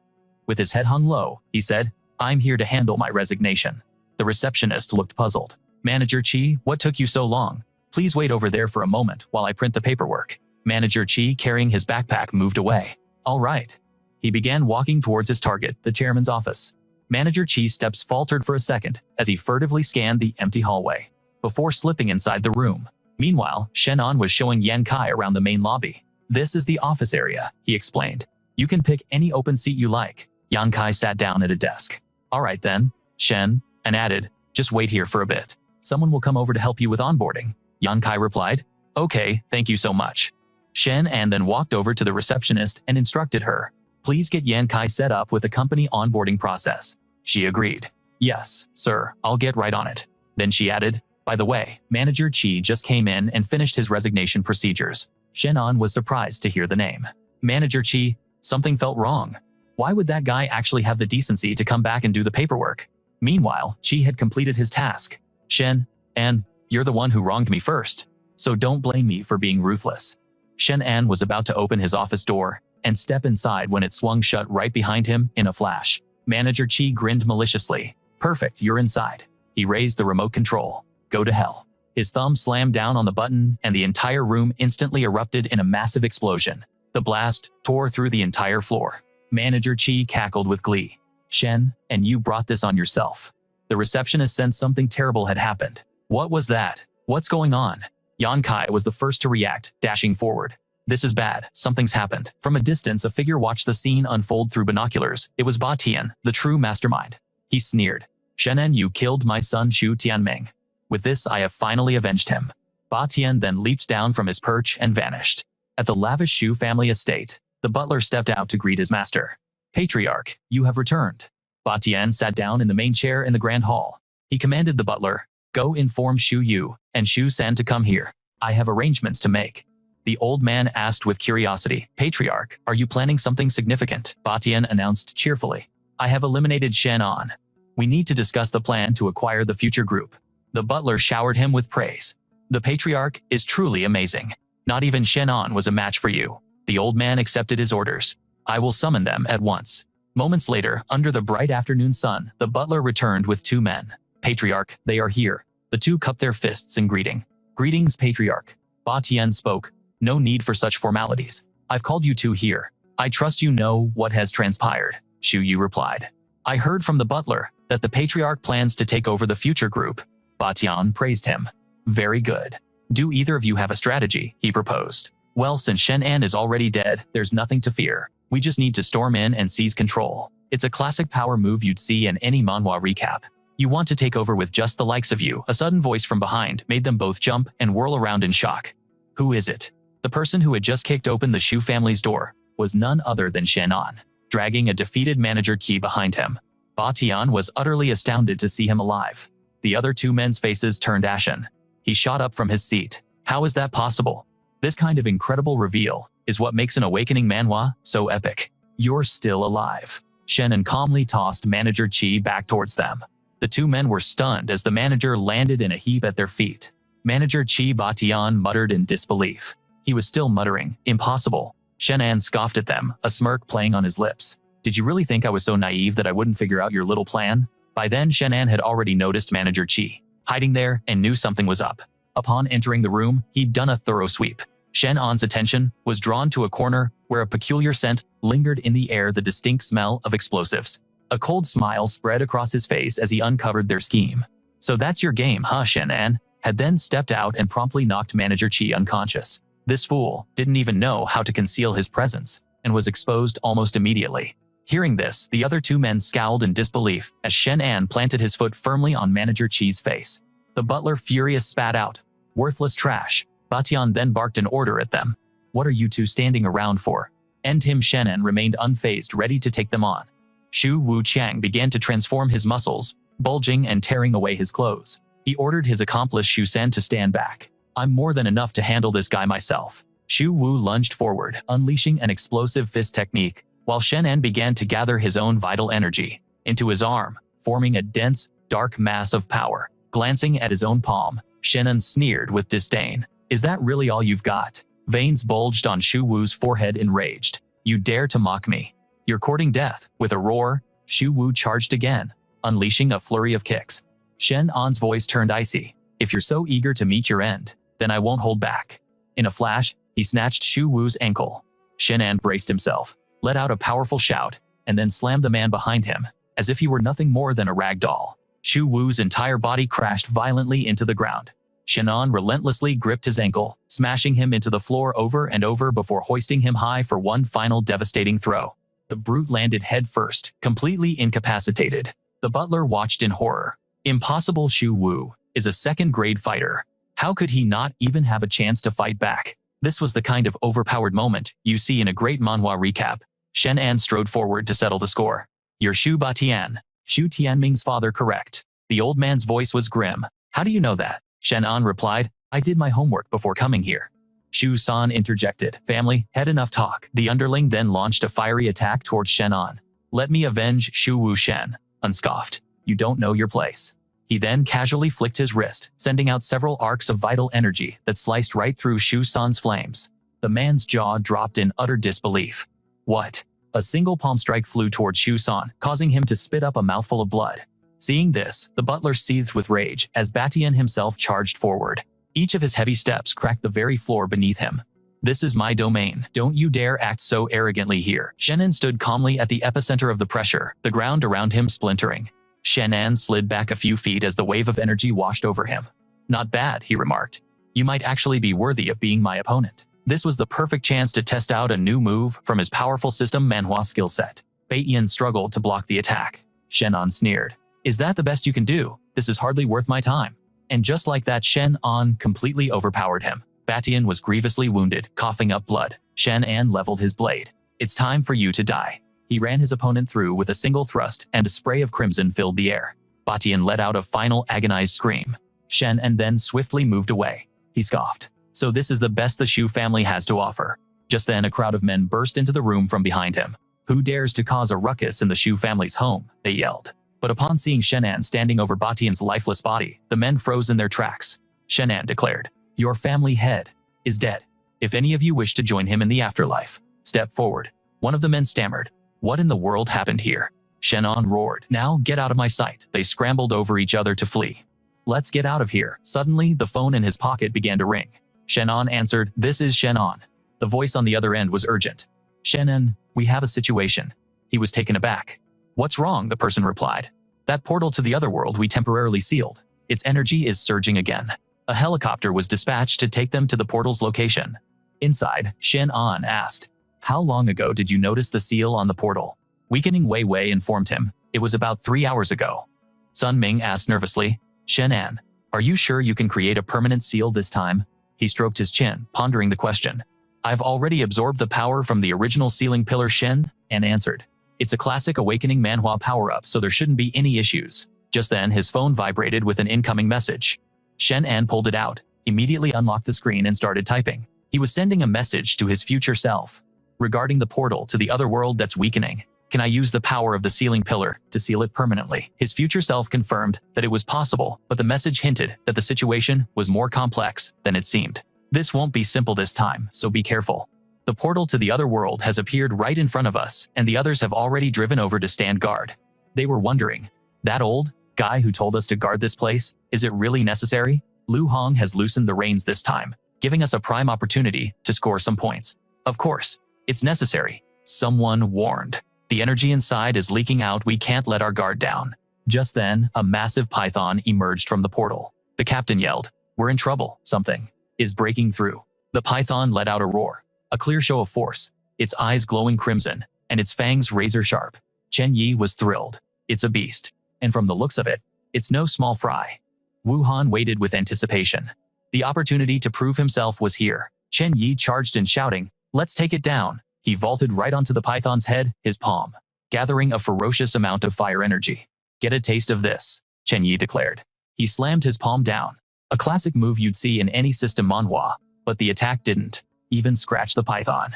With his head hung low, he said, I'm here to handle my resignation. The receptionist looked puzzled. Manager Chi, what took you so long? Please wait over there for a moment while I print the paperwork. Manager Chi, carrying his backpack, moved away. All right. He began walking towards his target, the chairman's office. Manager Chi's steps faltered for a second as he furtively scanned the empty hallway. Before slipping inside the room, Meanwhile, Shenan was showing Yan Kai around the main lobby. This is the office area, he explained. You can pick any open seat you like. Yan Kai sat down at a desk. All right then, Shen, and added, just wait here for a bit. Someone will come over to help you with onboarding. Yan Kai replied, okay, thank you so much. Shenan then walked over to the receptionist and instructed her, please get Yan Kai set up with the company onboarding process. She agreed. Yes, sir, I'll get right on it. Then she added, by the way, Manager Chi just came in and finished his resignation procedures. Shenan was surprised to hear the name. Manager Chi, something felt wrong. Why would that guy actually have the decency to come back and do the paperwork? Meanwhile, Chi had completed his task. Shenan, you're the one who wronged me first, so don't blame me for being ruthless. Shenan was about to open his office door and step inside when it swung shut right behind him in a flash. Manager Chi grinned maliciously. Perfect, you're inside. He raised the remote control. Go to hell. His thumb slammed down on the button and the entire room instantly erupted in a massive explosion. The blast tore through the entire floor. Manager Chi cackled with glee. Shen, and you brought this on yourself. The receptionist sensed something terrible had happened. What was that? What's going on? Yan Kai was the first to react, dashing forward. This is bad. Something's happened. From a distance, a figure watched the scene unfold through binoculars. It was Ba Tian, the true mastermind. He sneered. Shenan, you killed my son Xu Tianming. With this, I have finally avenged him. Ba Tian then leaped down from his perch and vanished. At the lavish Xu family estate, the butler stepped out to greet his master. Patriarch, you have returned. Ba Tian sat down in the main chair in the grand hall. He commanded the butler, go inform Xu Yu and Xu San to come here. I have arrangements to make. The old man asked with curiosity, Patriarch, are you planning something significant? Ba Tian announced cheerfully. I have eliminated Shenan. We need to discuss the plan to acquire the future group. The butler showered him with praise. The Patriarch is truly amazing. Not even Shenan was a match for you. The old man accepted his orders. I will summon them at once. Moments later, under the bright afternoon sun, the butler returned with two men. Patriarch, they are here. The two cupped their fists in greeting. Greetings, Patriarch. Ba Tian spoke. No need for such formalities. I've called you two here. I trust you know what has transpired. Xu Yu replied. I heard from the butler that the Patriarch plans to take over the future group. Ba Tian praised him. Very good. Do either of you have a strategy? He proposed. Well, since Shenan is already dead, there's nothing to fear. We just need to storm in and seize control. It's a classic power move you'd see in any manhwa recap. You want to take over with just the likes of you. A sudden voice from behind made them both jump and whirl around in shock. Who is it? The person who had just kicked open the Xu family's door was none other than Shenan, dragging a defeated Manager Qi behind him. Ba Tian was utterly astounded to see him alive. The other two men's faces turned ashen. He shot up from his seat. How is that possible? This kind of incredible reveal is what makes an awakening manhwa so epic. You're still alive. Shenan calmly tossed Manager Qi back towards them. The two men were stunned as the manager landed in a heap at their feet. Manager Qi Ba Tian muttered in disbelief. He was still muttering, impossible. Shenan scoffed at them, a smirk playing on his lips. Did you really think I was so naive that I wouldn't figure out your little plan? By then, Shenan had already noticed Manager Qi hiding there and knew something was up. Upon entering the room, he'd done a thorough sweep. Shenan's attention was drawn to a corner where a peculiar scent lingered in the air, the distinct smell of explosives. A cold smile spread across his face as he uncovered their scheme. So that's your game, huh? Shenan had then stepped out and promptly knocked Manager Qi unconscious. This fool didn't even know how to conceal his presence and was exposed almost immediately. Hearing this, the other two men scowled in disbelief as Shenan planted his foot firmly on Manager Qi's face. The butler furious spat out, worthless trash. Ba Tian then barked an order at them. What are you two standing around for? End him. Shenan remained unfazed, ready to take them on. Xu Wuqiang began to transform his muscles, bulging and tearing away his clothes. He ordered his accomplice Xu San to stand back. I'm more than enough to handle this guy myself. Xu Wu lunged forward, unleashing an explosive fist technique, while Shenan began to gather his own vital energy into his arm, forming a dense, dark mass of power. Glancing at his own palm, Shenan sneered with disdain. Is that really all you've got? Veins bulged on Xu Wu's forehead, enraged. You dare to mock me? You're courting death. With a roar, Xu Wu charged again, unleashing a flurry of kicks. Shenan's voice turned icy. If you're so eager to meet your end, then I won't hold back. In a flash, he snatched Xu Wu's ankle. Shenan braced himself, let out a powerful shout, and then slammed the man behind him, as if he were nothing more than a rag doll. Xu Wu's entire body crashed violently into the ground. Shenan relentlessly gripped his ankle, smashing him into the floor over and over before hoisting him high for one final devastating throw. The brute landed head first, completely incapacitated. The butler watched in horror. Impossible. Shu Wu is a second-grade fighter. How could he not even have a chance to fight back? This was the kind of overpowered moment you see in a great manhwa recap. Shenan strode forward to settle the score. You're Shu Batian, Shu Tianming's father, correct? The old man's voice was grim. How do you know that? Shenan replied, I did my homework before coming here. Shu San interjected, family, had enough talk. The underling then launched a fiery attack towards Shenan. Let me avenge Shu Wu. Shen unscoffed. You don't know your place. He then casually flicked his wrist, sending out several arcs of vital energy that sliced right through Shu San's flames. The man's jaw dropped in utter disbelief. What? A single palm strike flew towards Shu San, causing him to spit up a mouthful of blood. Seeing this, the butler seethed with rage as Batian himself charged forward. Each of his heavy steps cracked the very floor beneath him. This is my domain. Don't you dare act so arrogantly here. Shenan stood calmly at the epicenter of the pressure, the ground around him splintering. Shenan slid back a few feet as the wave of energy washed over him. Not bad, he remarked. You might actually be worthy of being my opponent. This was the perfect chance to test out a new move from his powerful system manhwa skill set. Batian struggled to block the attack. Shenan sneered. Is that the best you can do? This is hardly worth my time. And just like that, Shenan completely overpowered him. Batian was grievously wounded, coughing up blood. Shenan leveled his blade. It's time for you to die. He ran his opponent through with a single thrust, and a spray of crimson filled the air. Batian let out a final agonized scream. Shenan then swiftly moved away. He scoffed. So this is the best the Shu family has to offer. Just then a crowd of men burst into the room from behind him. Who dares to cause a ruckus in the Shu family's home? They yelled. But upon seeing Shenan standing over Batian's lifeless body, the men froze in their tracks. Shenan declared, your family head is dead. If any of you wish to join him in the afterlife, step forward. One of the men stammered. What in the world happened here? Shenan roared. Now get out of my sight. They scrambled over each other to flee. Let's get out of here. Suddenly, the phone in his pocket began to ring. Shenan answered, this is Shenan. The voice on the other end was urgent. Shenan, we have a situation. He was taken aback. What's wrong? The person replied. That portal to the other world we temporarily sealed. Its energy is surging again. A helicopter was dispatched to take them to the portal's location. Inside, Shenan asked, how long ago did you notice the seal on the portal? Weakening Wei Wei informed him. It was about 3 hours ago. Sunming asked nervously, Shenan, are you sure you can create a permanent seal this time? He stroked his chin, pondering the question. I've already absorbed the power from the original sealing pillar, Shenan answered. It's a classic awakening manhwa power-up, so there shouldn't be any issues. Just then, his phone vibrated with an incoming message. Shenan pulled it out, immediately unlocked the screen and started typing. He was sending a message to his future self. Regarding the portal to the other world that's weakening, can I use the power of the sealing pillar to seal it permanently? His future self confirmed that it was possible, but the message hinted that the situation was more complex than it seemed. This won't be simple this time, so be careful. The portal to the other world has appeared right in front of us, and the others have already driven over to stand guard. They were wondering, that old guy who told us to guard this place, is it really necessary? Lu Hong has loosened the reins this time, giving us a prime opportunity to score some points. Of course, it's necessary. Someone warned. The energy inside is leaking out. We can't let our guard down. Just then, a massive python emerged from the portal. The captain yelled, we're in trouble. Something is breaking through. The python let out a roar, a clear show of force, its eyes glowing crimson, and its fangs razor sharp. Chen Yi was thrilled. It's a beast. And from the looks of it, it's no small fry. Wu Han waited with anticipation. The opportunity to prove himself was here. Chen Yi charged in, shouting, let's take it down. He vaulted right onto the python's head, his palm, gathering a ferocious amount of fire energy. Get a taste of this, Chen Yi declared. He slammed his palm down, a classic move you'd see in any system manhwa, but the attack didn't even scratch the python.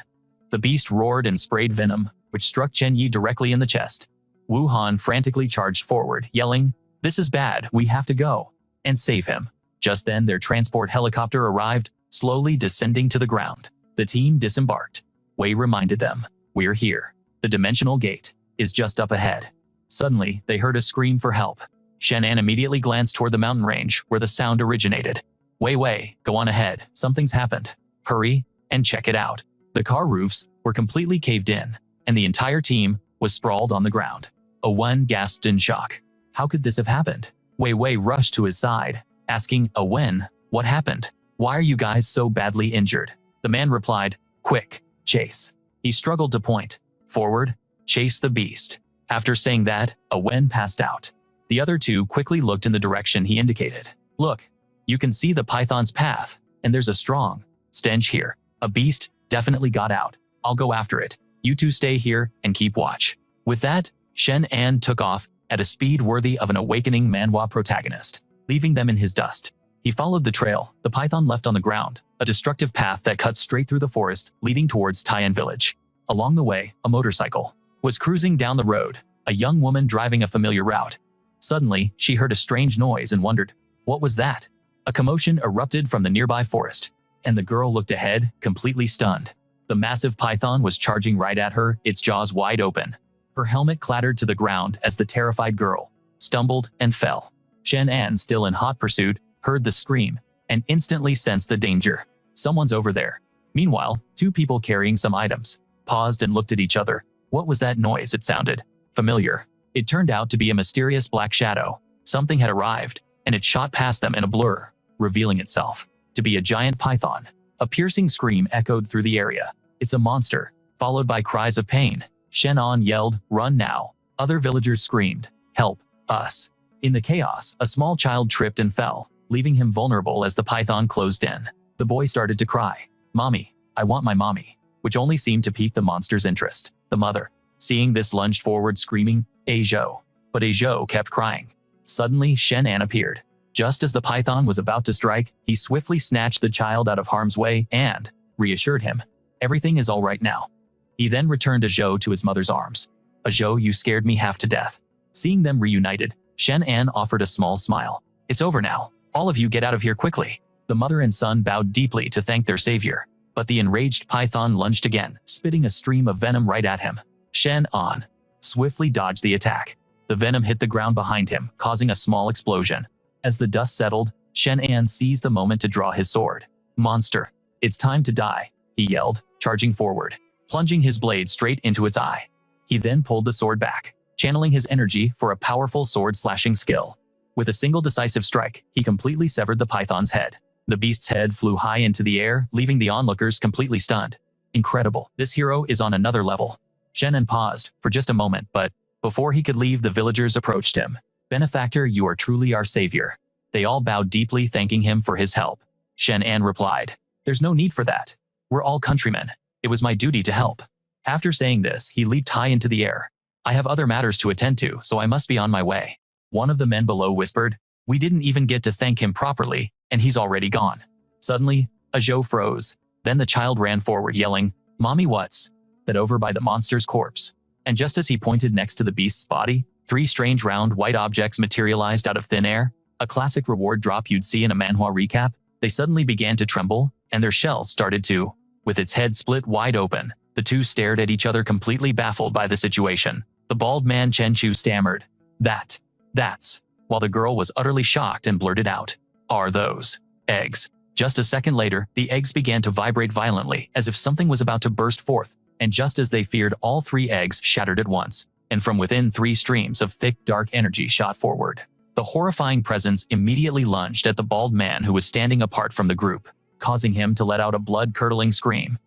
The beast roared and sprayed venom, which struck Chen Yi directly in the chest. Wu Han frantically charged forward, yelling, this is bad, we have to go and save him. Just then their transport helicopter arrived, slowly descending to the ground. The team disembarked. Wei reminded them, we're here. The dimensional gate is just up ahead. Suddenly, they heard a scream for help. Shenan immediately glanced toward the mountain range where the sound originated. Wei Wei, go on ahead, something's happened. Hurry and check it out. The car roofs were completely caved in, and the entire team was sprawled on the ground. Owen gasped in shock. How could this have happened? Wei Wei rushed to his side, asking, Owen, What happened? Why are you guys so badly injured? The man replied, quick, chase. He struggled to point. Forward, chase the beast. After saying that, Wen passed out. The other two quickly looked in the direction he indicated. Look, you can see the python's path, and there's a strong stench here. A beast definitely got out. I'll go after it. You two stay here and keep watch. With that, Shenan took off at a speed worthy of an awakening manhwa protagonist, leaving them in his dust. He followed the trail the python left on the ground, a destructive path that cut straight through the forest leading towards Wanuan Village. Along the way, a motorcycle was cruising down the road, a young woman driving a familiar route. Suddenly, she heard a strange noise and wondered, what was that? A commotion erupted from the nearby forest, and the girl looked ahead, completely stunned. The massive python was charging right at her, its jaws wide open. Her helmet clattered to the ground as the terrified girl stumbled and fell. Shenan, still in hot pursuit, heard the scream and instantly sensed the danger. Someone's over there. Meanwhile, two people carrying some items paused and looked at each other. What was that noise? It sounded familiar. It turned out to be a mysterious black shadow. Something had arrived, and it shot past them in a blur, revealing itself to be a giant python. A piercing scream echoed through the area. It's a monster, followed by cries of pain. Shenan yelled, run now. Other villagers screamed, help us. In the chaos, a small child tripped and fell, leaving him vulnerable as the python closed in. The boy started to cry, Mommy, I want my mommy, which only seemed to pique the monster's interest. The mother, seeing this, lunged forward screaming, Ajo. But Ajo kept crying. Suddenly, Shenan appeared. Just as the python was about to strike, he swiftly snatched the child out of harm's way and reassured him. Everything is all right now. He then returned Ajo to his mother's arms. Ajo, you scared me half to death. Seeing them reunited, Shenan offered a small smile. It's over now. All of you get out of here quickly. The mother and son bowed deeply to thank their savior. But the enraged python lunged again, spitting a stream of venom right at him. Shenan swiftly dodged the attack. The venom hit the ground behind him, causing a small explosion. As the dust settled, Shenan seized the moment to draw his sword. Monster, it's time to die, he yelled, charging forward, plunging his blade straight into its eye. He then pulled the sword back, channeling his energy for a powerful sword-slashing skill. With a single decisive strike, he completely severed the python's head. The beast's head flew high into the air, leaving the onlookers completely stunned. Incredible, this hero is on another level. Shenan paused for just a moment, but before he could leave, the villagers approached him. Benefactor, you are truly our savior. They all bowed deeply, thanking him for his help. Shenan replied, there's no need for that. We're all countrymen. It was my duty to help. After saying this, he leaped high into the air. I have other matters to attend to, so I must be on my way. One of the men below whispered, we didn't even get to thank him properly, and he's already gone. Suddenly, Ajo froze. Then the child ran forward, yelling, Mommy, what's that over by the monster's corpse? And just as he pointed next to the beast's body, 3 strange round white objects materialized out of thin air, a classic reward drop you'd see in a manhwa recap. They suddenly began to tremble, and their shells started to. With its head split wide open, the two stared at each other, completely baffled by the situation. The bald man Chen stammered, that's, while the girl was utterly shocked and blurted out, are those eggs? Just a second later, the eggs began to vibrate violently, as if something was about to burst forth, and just as they feared, all 3 eggs shattered at once, and from within 3 streams of thick, dark energy shot forward. The horrifying presence immediately lunged at the bald man who was standing apart from the group, causing him to let out a blood-curdling scream.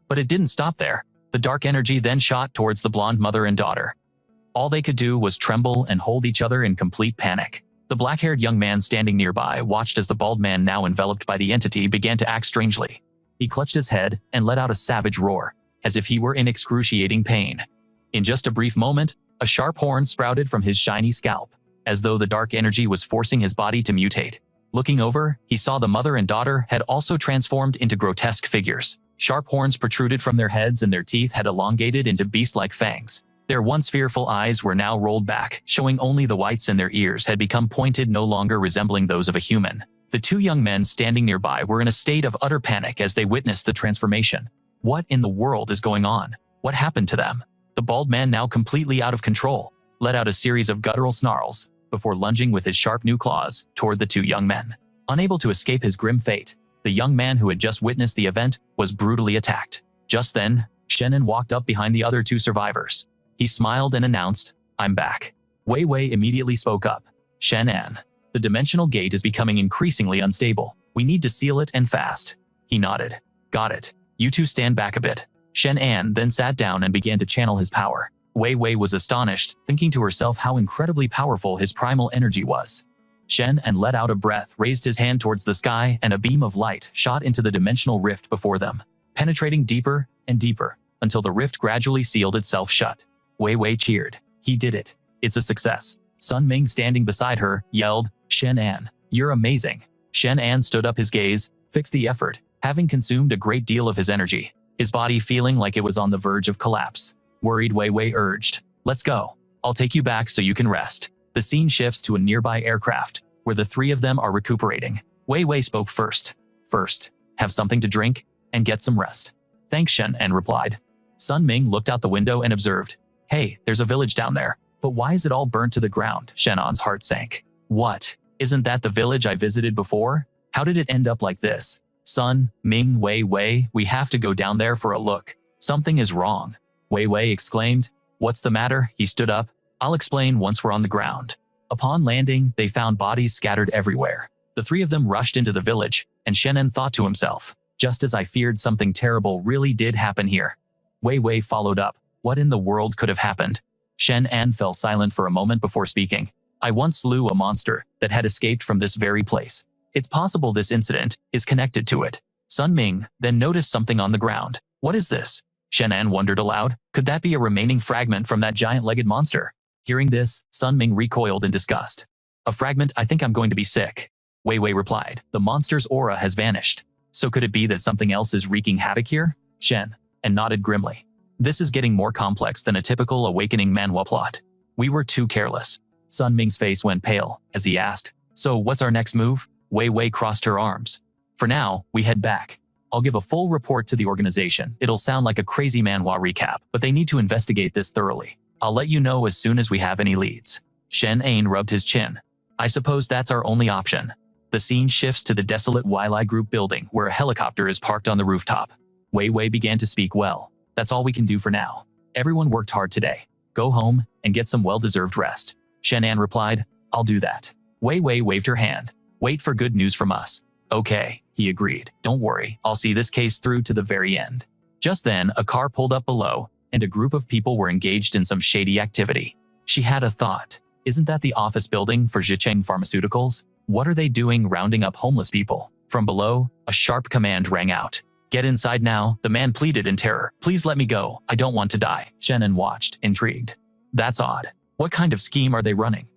But it didn't stop there. The dark energy then shot towards the blonde mother and daughter. All they could do was tremble and hold each other in complete panic. The black-haired young man standing nearby watched as the bald man, now enveloped by the entity, began to act strangely. He clutched his head and let out a savage roar, as if he were in excruciating pain. In just a brief moment, a sharp horn sprouted from his shiny scalp, as though the dark energy was forcing his body to mutate. Looking over, he saw the mother and daughter had also transformed into grotesque figures. Sharp horns protruded from their heads, and their teeth had elongated into beast-like fangs. Their once fearful eyes were now rolled back, showing only the whites, and their ears had become pointed, no longer resembling those of a human. The 2 young men standing nearby were in a state of utter panic as they witnessed the transformation. What in the world is going on? What happened to them? The bald man, now completely out of control, let out a series of guttural snarls before lunging with his sharp new claws toward the 2 young men. Unable to escape his grim fate, the young man who had just witnessed the event was brutally attacked. Just then, Shenan walked up behind the other 2 survivors. He smiled and announced, I'm back. Wei Wei immediately spoke up. Shenan, the dimensional gate is becoming increasingly unstable. We need to seal it and fast. He nodded. Got it. You two stand back a bit. Shenan then sat down and began to channel his power. Wei Wei was astonished, thinking to herself how incredibly powerful his primal energy was. Shenan let out a breath, raised his hand towards the sky, and a beam of light shot into the dimensional rift before them, penetrating deeper and deeper, until the rift gradually sealed itself shut. Wei Wei cheered. He did it. It's a success. Sunming, standing beside her, yelled, Shenan, you're amazing. Shenan stood up, his gaze fixed the effort, having consumed a great deal of his energy, his body feeling like it was on the verge of collapse. Worried, Wei Wei urged, let's go. I'll take you back so you can rest. The scene shifts to a nearby aircraft, where the three of them are recuperating. Wei Wei spoke first. First, have something to drink and get some rest. Thanks, Shenan replied. Sunming looked out the window and observed, hey, there's a village down there. But why is it all burnt to the ground? Shenan's heart sank. What? Isn't that the village I visited before? How did it end up like this? Sunming, Wei Wei, we have to go down there for a look. Something is wrong. Wei Wei exclaimed. What's the matter? He stood up. I'll explain once we're on the ground. Upon landing, they found bodies scattered everywhere. The three of them rushed into the village, and Shenan thought to himself, just as I feared, something terrible really did happen here. Wei Wei followed up. What in the world could have happened? Shenan fell silent for a moment before speaking. I once slew a monster that had escaped from this very place. It's possible this incident is connected to it. Sunming then noticed something on the ground. What is this? Shenan wondered aloud. Could that be a remaining fragment from that giant-legged monster? Hearing this, Sunming recoiled in disgust. A fragment? I think I'm going to be sick. Wei Wei replied. The monster's aura has vanished. So could it be that something else is wreaking havoc here? Chen and nodded grimly. This is getting more complex than a typical Awakening manhwa plot. We were too careless. Sunming's face went pale as he asked, so what's our next move? Wei Wei crossed her arms. For now, we head back. I'll give a full report to the organization. It'll sound like a crazy manhwa recap, but they need to investigate this thoroughly. I'll let you know as soon as we have any leads. Shenan rubbed his chin. I suppose that's our only option. The scene shifts to the desolate Wei Wei group building where a helicopter is parked on the rooftop. Wei Wei began to speak. Well, that's all we can do for now. Everyone worked hard today. Go home and get some well-deserved rest. Shenan replied, I'll do that. Wei Wei waved her hand. Wait for good news from us. Okay, he agreed. Don't worry, I'll see this case through to the very end. Just then, a car pulled up below, and a group of people were engaged in some shady activity. She had a thought. Isn't that the office building for Zicheng Pharmaceuticals? What are they doing rounding up homeless people? From below, a sharp command rang out. Get inside now, the man pleaded in terror. Please let me go, I don't want to die. Shenan watched, intrigued. That's odd. What kind of scheme are they running?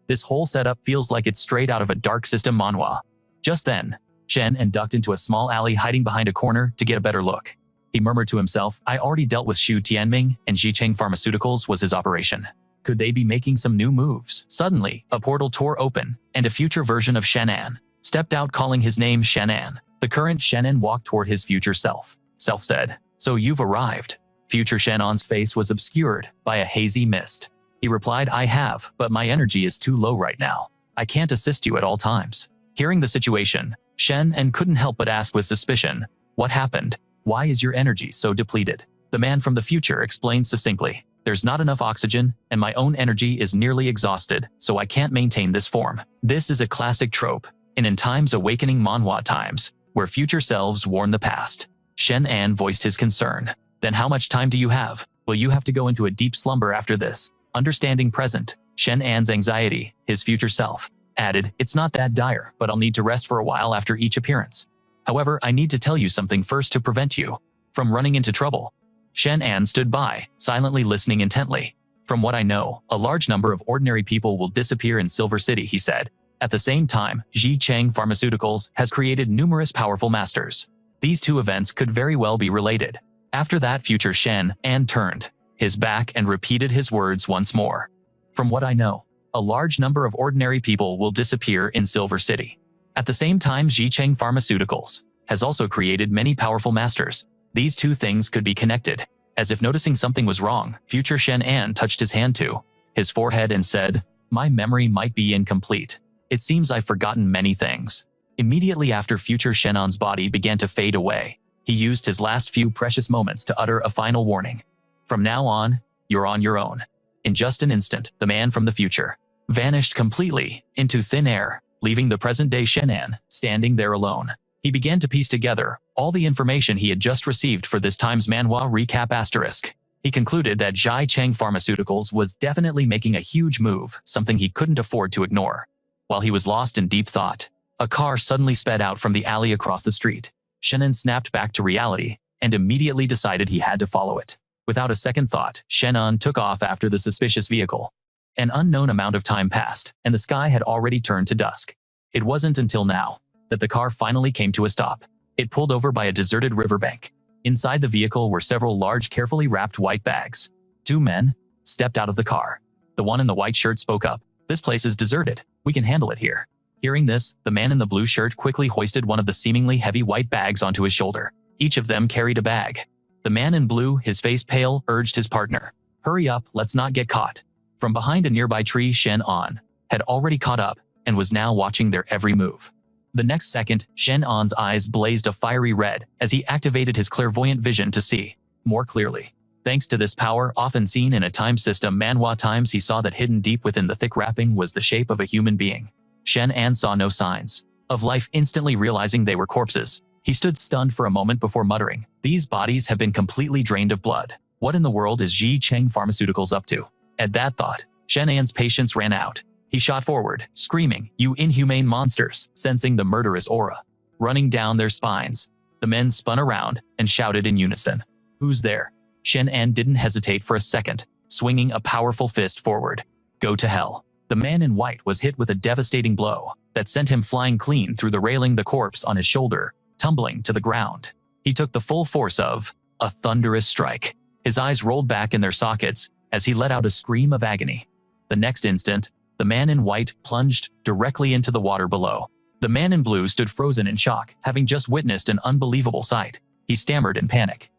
This whole setup feels like it's straight out of a dark system manhwa. Just then, Shenan ducked into a small alley, hiding behind a corner to get a better look. He murmured to himself, I already dealt with Shu Tianming, and Zicheng Pharmaceuticals was his operation. Could they be making some new moves? Suddenly, a portal tore open, and a future version of Shenan stepped out, calling his name Shenan. The current Shenan walked toward his future self. Self said, so you've arrived. Future Shenan's face was obscured by a hazy mist. He replied, I have, but my energy is too low right now. I can't assist you at all times. Hearing the situation, Shenan couldn't help but ask with suspicion, what happened? Why is your energy so depleted? The man from the future explained succinctly, there's not enough oxygen, and my own energy is nearly exhausted, so I can't maintain this form. This is a classic trope, in times Awakening manhwa times, where future selves warn the past. Shenan voiced his concern. Then how much time do you have? Will you have to go into a deep slumber after this? Understanding present, Shenan's anxiety, his future self, added, it's not that dire, but I'll need to rest for a while after each appearance. However, I need to tell you something first to prevent you from running into trouble. Shenan stood by, silently listening intently. From what I know, a large number of ordinary people will disappear in Silver City, he said. At the same time, Zicheng Pharmaceuticals has created numerous powerful masters. These two events could very well be related. After that, future Shenan turned his back and repeated his words once more. From what I know, a large number of ordinary people will disappear in Silver City. At the same time, Zicheng Pharmaceuticals has also created many powerful masters. These two things could be connected. As if noticing something was wrong, future Shenan touched his hand to his forehead and said, my memory might be incomplete. It seems I've forgotten many things. Immediately after future Shenan's body began to fade away, he used his last few precious moments to utter a final warning. From now on, you're on your own. In just an instant, the man from the future vanished completely into thin air, leaving the present-day Shenan standing there alone. He began to piece together all the information he had just received for this time's Manhwa recap asterisk. He concluded that Zhai Cheng Pharmaceuticals was definitely making a huge move, something he couldn't afford to ignore. While he was lost in deep thought, a car suddenly sped out from the alley across the street. Shenan snapped back to reality and immediately decided he had to follow it. Without a second thought, Shenan took off after the suspicious vehicle. An unknown amount of time passed, and the sky had already turned to dusk. It wasn't until now that the car finally came to a stop. It pulled over by a deserted riverbank. Inside the vehicle were several large, carefully wrapped white bags. Two men stepped out of the car. The one in the white shirt spoke up. "This place is deserted. We can handle it here." Hearing this, the man in the blue shirt quickly hoisted one of the seemingly heavy white bags onto his shoulder. Each of them carried a bag. The man in blue, his face pale, urged his partner, "Hurry up, let's not get caught." From behind a nearby tree, Shenan had already caught up and was now watching their every move. The next second, Shenan's eyes blazed a fiery red as he activated his clairvoyant vision to see more clearly. Thanks to this power, often seen in a time system Manhwa times, he saw that hidden deep within the thick wrapping was the shape of a human being. Shenan saw no signs of life, instantly realizing they were corpses. He stood stunned for a moment before muttering, "These bodies have been completely drained of blood. What in the world is Zhai Cheng Pharmaceuticals up to?" At that thought, Shenan's patience ran out. He shot forward, screaming, "You inhumane monsters!" sensing the murderous aura running down their spines. The men spun around and shouted in unison, "Who's there?" Shenan didn't hesitate for a second, swinging a powerful fist forward. "Go to hell." The man in white was hit with a devastating blow that sent him flying clean through the railing, the corpse on his shoulder tumbling to the ground. He took the full force of a thunderous strike. His eyes rolled back in their sockets as he let out a scream of agony. The next instant, the man in white plunged directly into the water below. The man in blue stood frozen in shock, having just witnessed an unbelievable sight. He stammered in panic,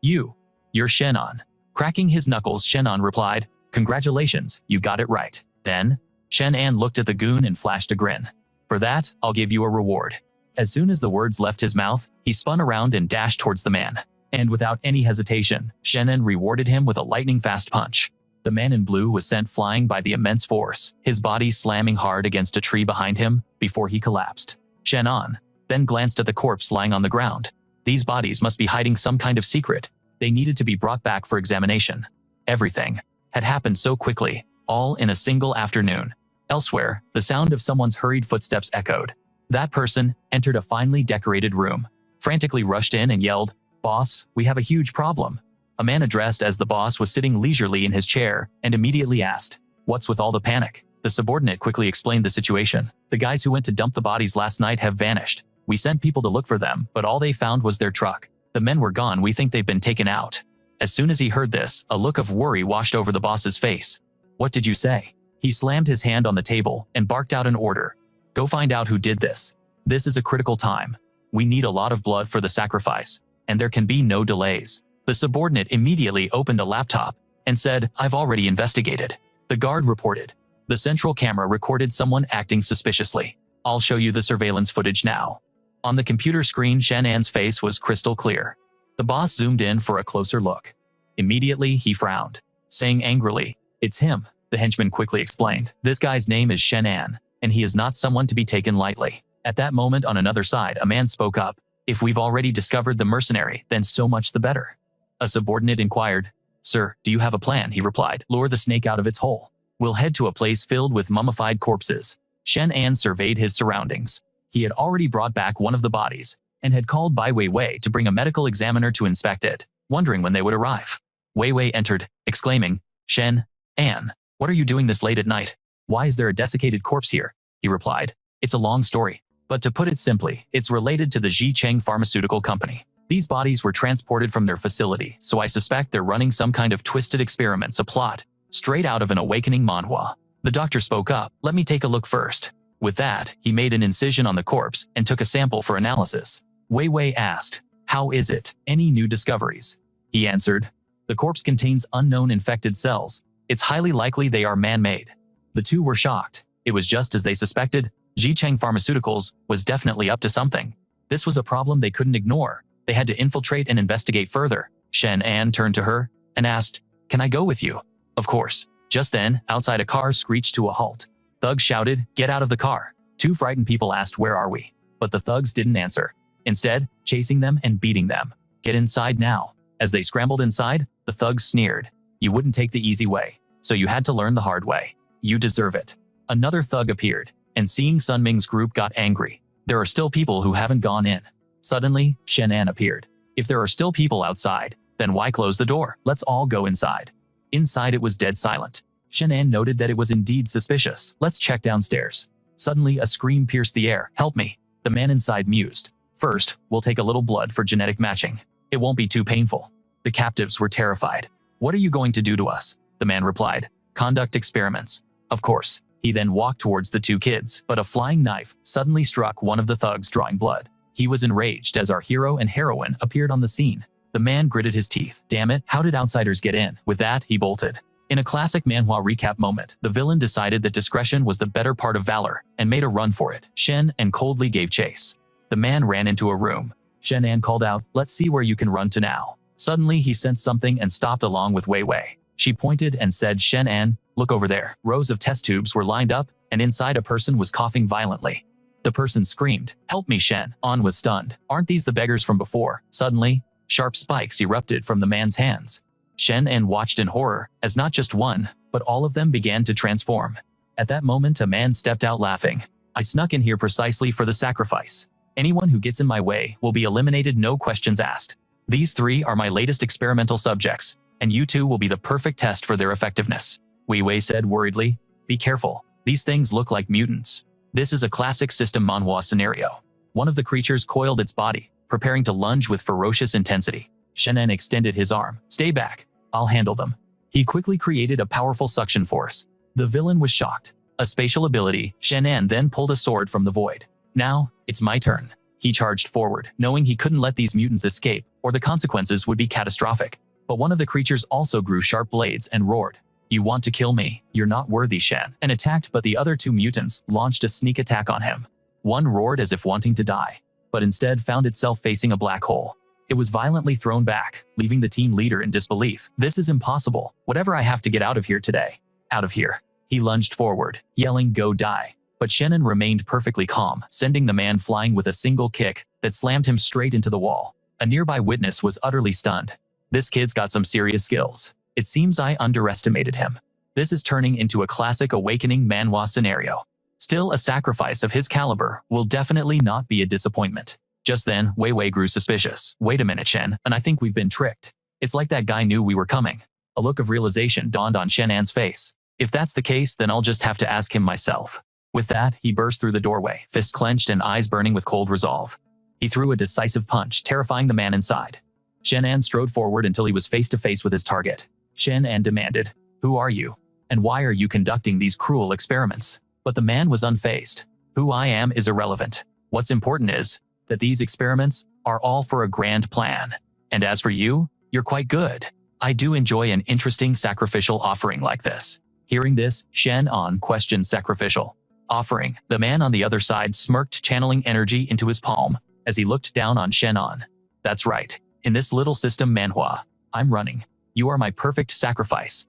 You're Shenan." Cracking his knuckles, Shenan replied, "Congratulations, you got it right." Then, Shenan looked at the goon and flashed a grin. "For that, I'll give you a reward." As soon as the words left his mouth, he spun around and dashed towards the man. And without any hesitation, Shenan rewarded him with a lightning-fast punch. The man in blue was sent flying by the immense force, his body slamming hard against a tree behind him before he collapsed. Shenan then glanced at the corpse lying on the ground. These bodies must be hiding some kind of secret. They needed to be brought back for examination. Everything had happened so quickly, all in a single afternoon. Elsewhere, the sound of someone's hurried footsteps echoed. That person entered a finely decorated room, frantically rushed in and yelled, "Boss, we have a huge problem." A man addressed as the boss was sitting leisurely in his chair and immediately asked, "What's with all the panic?" The subordinate quickly explained the situation. "The guys who went to dump the bodies last night have vanished. We sent people to look for them, but all they found was their truck. The men were gone. We think they've been taken out." As soon as he heard this, a look of worry washed over the boss's face. "What did you say?" He slammed his hand on the table and barked out an order. "Go find out who did this. This is a critical time. We need a lot of blood for the sacrifice, and there can be no delays." The subordinate immediately opened a laptop and said, "I've already investigated." The guard reported. The central camera recorded someone acting suspiciously. "I'll show you the surveillance footage now." On the computer screen, Shenan's face was crystal clear. The boss zoomed in for a closer look. Immediately, he frowned, saying angrily, "It's him." The henchman quickly explained, "This guy's name is Shenan, and he is not someone to be taken lightly." At that moment, on another side, a man spoke up. "If we've already discovered the mercenary, then so much the better." A subordinate inquired, "Sir, do you have a plan?" He replied, "Lure the snake out of its hole. We'll head to a place filled with mummified corpses." Shenan surveyed his surroundings. He had already brought back one of the bodies and had called by Wei Wei to bring a medical examiner to inspect it, wondering when they would arrive. Wei Wei entered, exclaiming, "Shenan, what are you doing this late at night? Why is there a desiccated corpse here?" He replied, "It's a long story, but to put it simply, it's related to the Zhai Cheng Pharmaceutical Company. These bodies were transported from their facility, so I suspect they're running some kind of twisted experiments, a plot straight out of an Awakening manhwa." The doctor spoke up, "Let me take a look first." With that, he made an incision on the corpse and took a sample for analysis. Wei Wei asked, "How is it? Any new discoveries?" He answered, "The corpse contains unknown infected cells. It's highly likely they are man-made." The two were shocked. It was just as they suspected. Zhai Cheng Pharmaceuticals was definitely up to something. This was a problem they couldn't ignore. They had to infiltrate and investigate further. Shenan turned to her and asked, "Can I go with you?" Of course. Just then, outside, a car screeched to a halt. Thugs shouted, "Get out of the car." Two frightened people asked where are we, but the thugs didn't answer. Instead, chasing them and beating them. Get inside now. As they scrambled inside, the thugs sneered. You wouldn't take the easy way, so you had to learn the hard way. You deserve it. Another thug appeared, and seeing Sunming's group got angry. There are still people who haven't gone in. Suddenly, Shenan appeared. If there are still people outside, then why close the door? Let's all go inside. Inside it was dead silent. Shenan noted that it was indeed suspicious. Let's check downstairs. Suddenly a scream pierced the air. Help me. The man inside mused. First, we'll take a little blood for genetic matching. It won't be too painful. The captives were terrified. What are you going to do to us? The man replied. Conduct experiments. Of course. He then walked towards the two kids, but a flying knife suddenly struck one of the thugs drawing blood. He was enraged as our hero and heroine appeared on the scene. The man gritted his teeth. Damn it, how did outsiders get in? With that, he bolted. In a classic manhwa recap moment, the villain decided that discretion was the better part of valor and made a run for it. Chen and coldly gave chase. The man ran into a room. Shenan called out, let's see where you can run to now. Suddenly he sensed something and stopped along with Wei Wei. She pointed and said, Shenan, look over there. Rows of test tubes were lined up, and inside a person was coughing violently. The person screamed, help me Shen. An was stunned. Aren't these the beggars from before? Suddenly, sharp spikes erupted from the man's hands. Shenan watched in horror, as not just one, but all of them began to transform. At that moment a man stepped out laughing. I snuck in here precisely for the sacrifice. Anyone who gets in my way will be eliminated, no questions asked. These three are my latest experimental subjects, and you two will be the perfect test for their effectiveness. Wei Wei said worriedly, be careful, these things look like mutants. This is a classic system manhwa scenario. One of the creatures coiled its body, preparing to lunge with ferocious intensity. Shenan extended his arm. Stay back, I'll handle them. He quickly created a powerful suction force. The villain was shocked. A spatial ability, Shenan then pulled a sword from the void. Now, it's my turn. He charged forward, knowing he couldn't let these mutants escape, or the consequences would be catastrophic. But one of the creatures also grew sharp blades and roared. You want to kill me? You're not worthy, Shen. And attacked, but the other two mutants launched a sneak attack on him. One roared as if wanting to die, but instead found itself facing a black hole. It was violently thrown back, leaving the team leader in disbelief. This is impossible. Whatever I have to get out of here today. Out of here. He lunged forward, yelling, go die. But Shenan remained perfectly calm, sending the man flying with a single kick that slammed him straight into the wall. A nearby witness was utterly stunned. This kid's got some serious skills. It seems I underestimated him. This is turning into a classic awakening manhwa scenario. Still, a sacrifice of his caliber will definitely not be a disappointment. Just then, Wei Wei grew suspicious. Wait a minute, Chen, and I think we've been tricked. It's like that guy knew we were coming. A look of realization dawned on Shenan's face. If that's the case, then I'll just have to ask him myself. With that, he burst through the doorway, fists clenched and eyes burning with cold resolve. He threw a decisive punch, terrifying the man inside. Shenan strode forward until he was face to face with his target. Shenan demanded, who are you? And why are you conducting these cruel experiments? But the man was unfazed. Who I am is irrelevant. What's important is that these experiments are all for a grand plan. And as for you, you're quite good. I do enjoy an interesting sacrificial offering like this. Hearing this, Shenan questioned sacrificial offering. The man on the other side smirked, channeling energy into his palm as he looked down on Shenan. That's right. In this little system manhwa, I'm running. You are my perfect sacrifice.